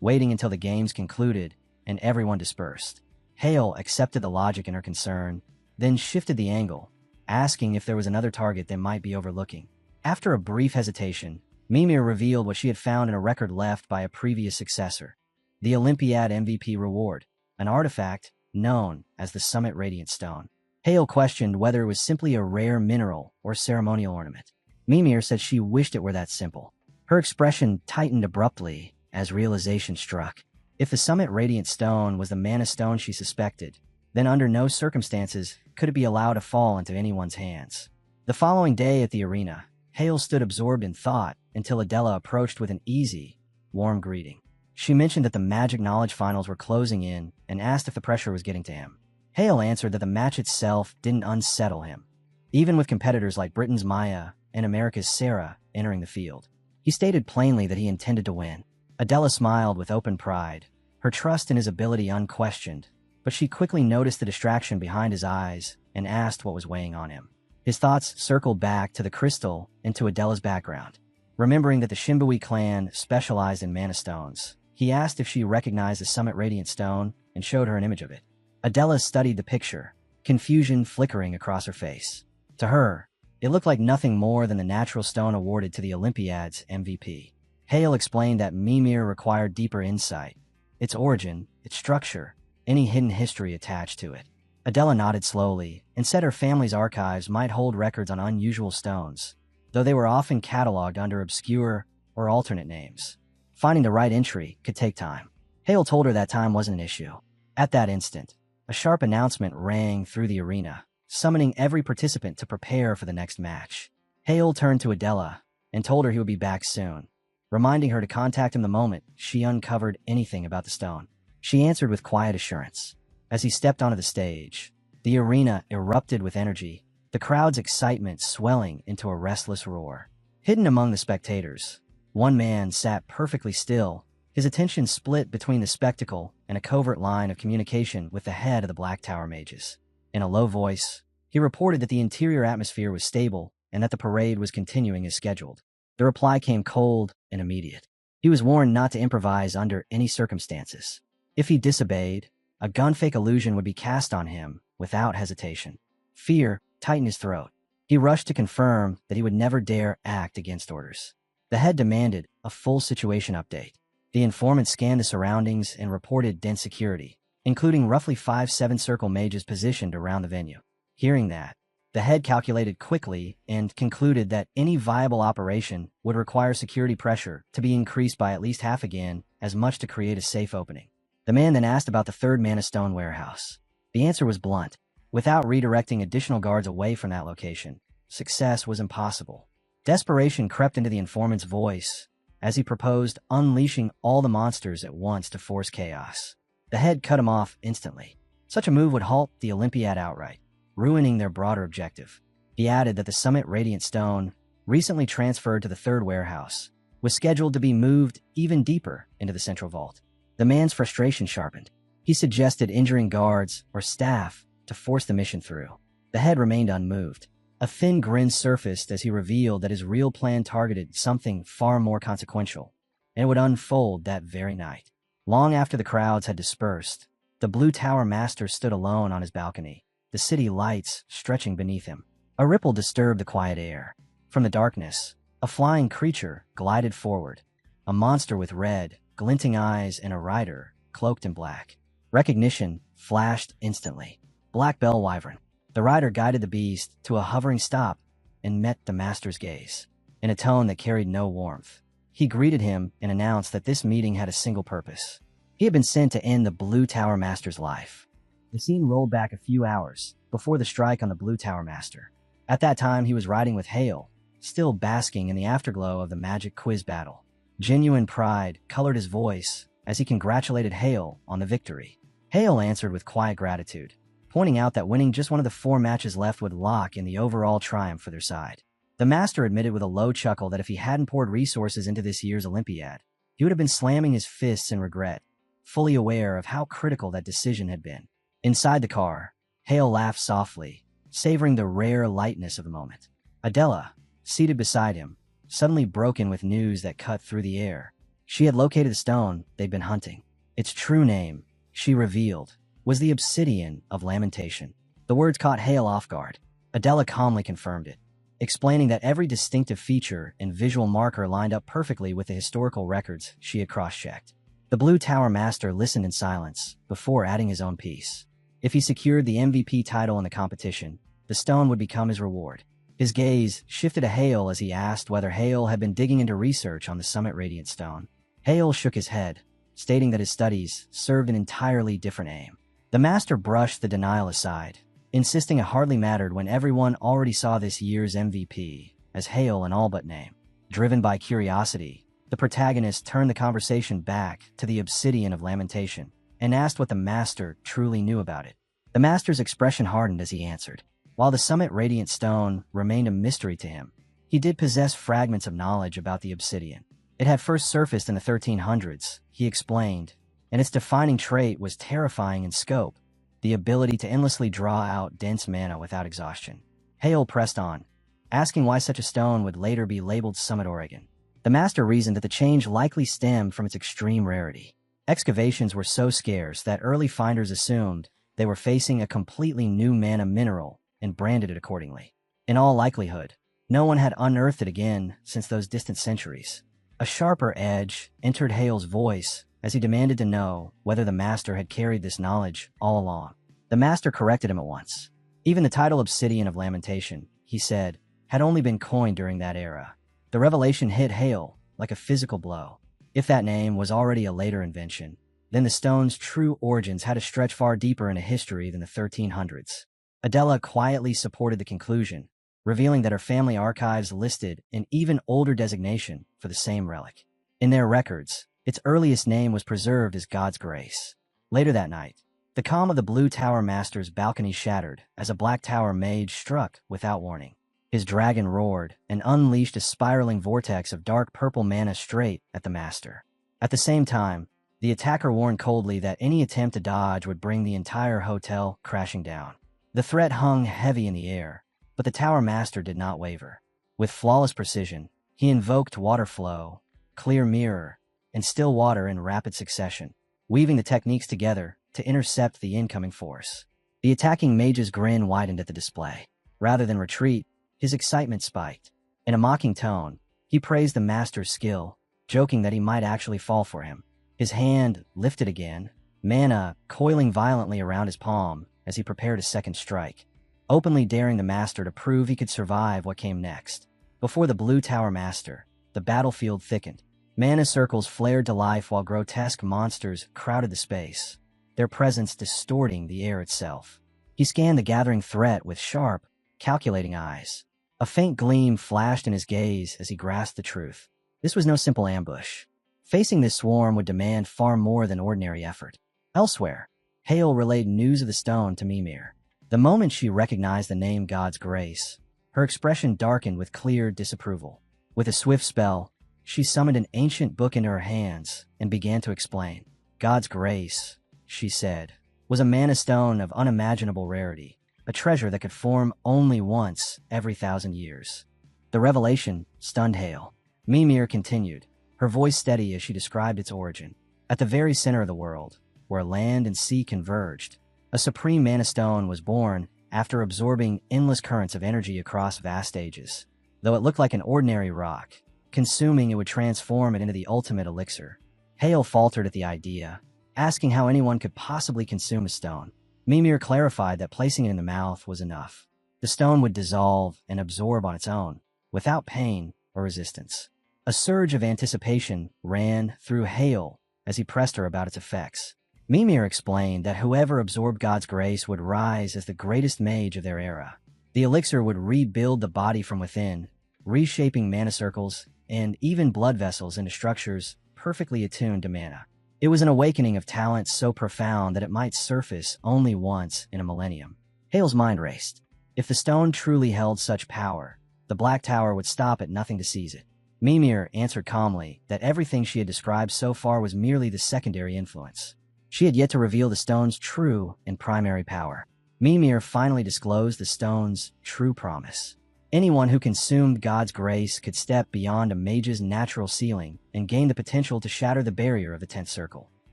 Waiting until the games concluded and everyone dispersed, Hale accepted the logic in her concern, then shifted the angle, asking if there was another target they might be overlooking. After a brief hesitation, Mimir revealed what she had found in a record left by a previous successor: the Olympiad MVP reward, an artifact known as the Summit Radiant Stone. Hale questioned whether it was simply a rare mineral or ceremonial ornament. Mimir said she wished it were that simple. Her expression tightened abruptly as realization struck. If the Summit Radiant Stone was the mana stone she suspected, then under no circumstances could it be allowed to fall into anyone's hands. The following day at the arena, Hale stood absorbed in thought until Adela approached with an easy, warm greeting. She mentioned that the Magic Knowledge Finals were closing in and asked if the pressure was getting to him. Hale answered that the match itself didn't unsettle him, even with competitors like Britain's Maya and America's Sarah entering the field. He stated plainly that he intended to win. Adela smiled with open pride, her trust in his ability unquestioned, but she quickly noticed the distraction behind his eyes and asked what was weighing on him. His thoughts circled back to the crystal and to Adela's background. Remembering that the Shimbui clan specialized in mana stones, he asked if she recognized the Summit Radiant Stone and showed her an image of it. Adela studied the picture, confusion flickering across her face. To her, it looked like nothing more than the natural stone awarded to the Olympiad's MVP. Hale explained that Mimir required deeper insight: its origin, its structure, any hidden history attached to it. Adela nodded slowly and said her family's archives might hold records on unusual stones, though they were often cataloged under obscure or alternate names. Finding the right entry could take time. Hale told her that time wasn't an issue. At that instant, a sharp announcement rang through the arena, summoning every participant to prepare for the next match. Hale turned to Adela and told her he would be back soon, reminding her to contact him the moment she uncovered anything about the stone. She answered with quiet assurance. As he stepped onto the stage, the arena erupted with energy, the crowd's excitement swelling into a restless roar. Hidden among the spectators, one man sat perfectly still, his attention split between the spectacle and a covert line of communication with the head of the Black Tower Mages. In a low voice, he reported that the interior atmosphere was stable and that the parade was continuing as scheduled. The reply came cold and immediate. He was warned not to improvise under any circumstances. If he disobeyed, a gunfake illusion would be cast on him without hesitation. Fear tightened his throat. He rushed to confirm that he would never dare act against orders. The head demanded a full situation update. The informant scanned the surroundings and reported dense security, including roughly 5 7-circle mages positioned around the venue. Hearing that, the head calculated quickly and concluded that any viable operation would require security pressure to be increased by at least half again, as much to create a safe opening. The man then asked about the third mana stone warehouse. The answer was blunt. Without redirecting additional guards away from that location, success was impossible. Desperation crept into the informant's voice as he proposed unleashing all the monsters at once to force chaos. The head cut him off instantly. Such a move would halt the Olympiad outright, ruining their broader objective. He added that the Summit Radiant Stone, recently transferred to the third warehouse, was scheduled to be moved even deeper into the central vault. The man's frustration sharpened. He suggested injuring guards or staff to force the mission through. The head remained unmoved. A thin grin surfaced as he revealed that his real plan targeted something far more consequential, and it would unfold that very night. Long after the crowds had dispersed, the Blue Tower Master stood alone on his balcony, the city lights stretching beneath him. A ripple disturbed the quiet air. From the darkness, a flying creature glided forward, a monster with red, glinting eyes and a rider cloaked in black. Recognition flashed instantly. Black Bell Wyvern. The rider guided the beast to a hovering stop and met the master's gaze. In a tone that carried no warmth, he greeted him and announced that this meeting had a single purpose. He had been sent to end the Blue Tower Master's life. The scene rolled back a few hours before the strike on the Blue Tower Master. At that time, he was riding with Hale, still basking in the afterglow of the magic quiz battle. Genuine pride colored his voice as he congratulated Hale on the victory. Hale answered with quiet gratitude, pointing out that winning just one of the 4 matches left would lock in the overall triumph for their side. The master admitted with a low chuckle that if he hadn't poured resources into this year's Olympiad, he would have been slamming his fists in regret, fully aware of how critical that decision had been. Inside the car, Hale laughed softly, savoring the rare lightness of the moment. Adela, seated beside him, suddenly broke in with news that cut through the air. She had located the stone they'd been hunting. Its true name, she revealed, was the Obsidian of Lamentation. The words caught Hale off guard. Adela calmly confirmed it, explaining that every distinctive feature and visual marker lined up perfectly with the historical records she had cross-checked. The Blue Tower Master listened in silence before adding his own piece. If he secured the MVP title in the competition, the stone would become his reward. His gaze shifted to Hale as he asked whether Hale had been digging into research on the Summit Radiant Stone. Hale shook his head, stating that his studies served an entirely different aim. The master brushed the denial aside, insisting it hardly mattered when everyone already saw this year's MVP as Hale an all-but name. Driven by curiosity, the protagonist turned the conversation back to the Obsidian of Lamentation and asked what the master truly knew about it. The master's expression hardened as he answered. While the Summit Radiant Stone remained a mystery to him, he did possess fragments of knowledge about the Obsidian. It had first surfaced in the 1300s, he explained, and its defining trait was terrifying in scope, the ability to endlessly draw out dense mana without exhaustion. Hale pressed on, asking why such a stone would later be labeled Summit Oregon. The master reasoned that the change likely stemmed from its extreme rarity. Excavations were so scarce that early finders assumed they were facing a completely new mana mineral and branded it accordingly. In all likelihood, no one had unearthed it again since those distant centuries. A sharper edge entered Hale's voice as he demanded to know whether the master had carried this knowledge all along. The master corrected him at once. Even the title Obsidian of Lamentation, he said, had only been coined during that era. The revelation hit Hale like a physical blow. If that name was already a later invention, then the stone's true origins had to stretch far deeper into history than the 1300s. Adela quietly supported the conclusion, revealing that her family archives listed an even older designation for the same relic. In their records, its earliest name was preserved as God's Grace. Later that night, the calm of the Blue Tower Master's balcony shattered as a Black Tower mage struck without warning. His dragon roared and unleashed a spiraling vortex of dark purple mana straight at the master. At the same time, the attacker warned coldly that any attempt to dodge would bring the entire hotel crashing down. The threat hung heavy in the air, but the Tower Master did not waver. With flawless precision, he invoked Water Flow, Clear Mirror, and Still Water in rapid succession. weaving the techniques together to intercept the incoming force. The attacking mage's grin widened at the display. Rather than retreat, his excitement spiked. In a mocking tone, he praised the master's skill, joking that he might actually fall for him. His hand lifted again, mana coiling violently around his palm as he prepared a second strike, openly daring the master to prove he could survive what came next. Before the Blue Tower Master, the battlefield thickened. Mana circles flared to life while grotesque monsters crowded the space, their presence distorting the air itself. He scanned the gathering threat with sharp, calculating eyes. A faint gleam flashed in his gaze as he grasped the truth. This was no simple ambush. Facing this swarm would demand far more than ordinary effort. Elsewhere, Hale relayed news of the stone to Mimir. The moment she recognized the name God's Grace, her expression darkened with clear disapproval. With a swift spell, she summoned an ancient book into her hands and began to explain. God's Grace, she said, was a mana stone of unimaginable rarity, a treasure that could form only once every 1,000 years. The revelation stunned Hale. Mimir continued, her voice steady as she described its origin. At the very center of the world, where land and sea converged, a supreme mana stone was born after absorbing endless currents of energy across vast ages. Though it looked like an ordinary rock, consuming it would transform it into the ultimate elixir. Hale faltered at the idea, asking how anyone could possibly consume a stone. Mimir clarified that placing it in the mouth was enough. The stone would dissolve and absorb on its own, without pain or resistance. A surge of anticipation ran through Hale as he pressed her about its effects. Mimir explained that whoever absorbed God's grace would rise as the greatest mage of their era. The elixir would rebuild the body from within, reshaping mana circles and even blood vessels into structures perfectly attuned to mana. It was an awakening of talent so profound that it might surface only once in a millennium. Hale's mind raced. If the stone truly held such power, the Black Tower would stop at nothing to seize it. Mimir answered calmly that everything she had described so far was merely the secondary influence. She had yet to reveal the stone's true and primary power. Mimir finally disclosed the stone's true promise. Anyone who consumed God's grace could step beyond a mage's natural ceiling and gain the potential to shatter the barrier of the 10th circle.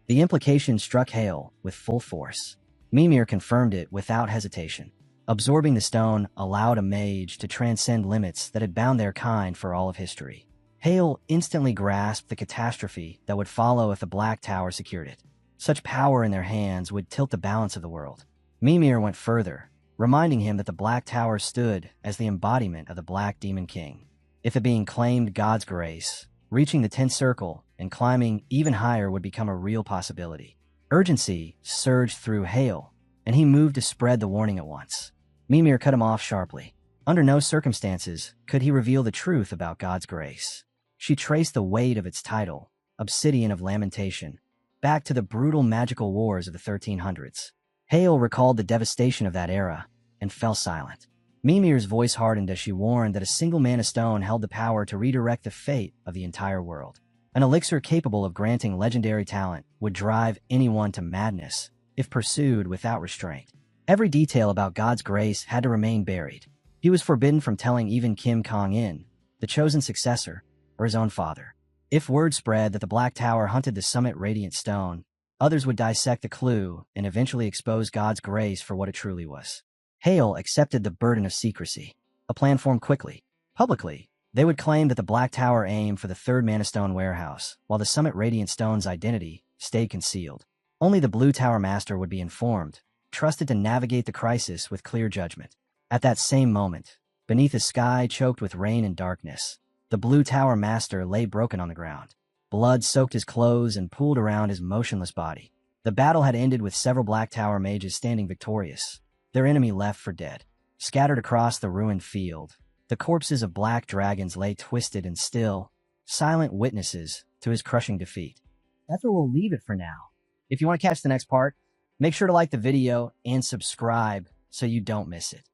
The implication struck Hale with full force. Mimir confirmed it without hesitation. Absorbing the stone allowed a mage to transcend limits that had bound their kind for all of history. Hale instantly grasped the catastrophe that would follow if the Black Tower secured it. Such power in their hands would tilt the balance of the world. Mimir went further, reminding him that the Black Tower stood as the embodiment of the Black Demon King. If the being claimed God's grace, reaching the 10th circle and climbing even higher would become a real possibility. Urgency surged through Hale, and he moved to spread the warning at once. Mimir cut him off sharply. Under no circumstances could he reveal the truth about God's grace. She traced the weight of its title, Obsidian of Lamentation, back to the brutal magical wars of the 1300s. Hale recalled the devastation of that era and fell silent. Mimir's voice hardened as she warned that a single mana stone held the power to redirect the fate of the entire world. An elixir capable of granting legendary talent would drive anyone to madness if pursued without restraint. Every detail about God's grace had to remain buried. He was forbidden from telling even Kim Kong-in, the chosen successor, or his own father. If word spread that the Black Tower hunted the Summit Radiant Stone, others would dissect the clue and eventually expose God's grace for what it truly was. Hale accepted the burden of secrecy. A plan formed quickly. Publicly, they would claim that the Black Tower aimed for the third Mana Stone warehouse, while the Summit Radiant Stone's identity stayed concealed. Only the Blue Tower Master would be informed, trusted to navigate the crisis with clear judgment. At that same moment, beneath a sky choked with rain and darkness, the Blue Tower Master lay broken on the ground. Blood soaked his clothes and pooled around his motionless body. The battle had ended with several Black Tower mages standing victorious, their enemy left for dead. Scattered across the ruined field, the corpses of black dragons lay twisted and still, silent witnesses to his crushing defeat. That's where we'll leave it for now. If you want to catch the next part, make sure to like the video and subscribe so you don't miss it.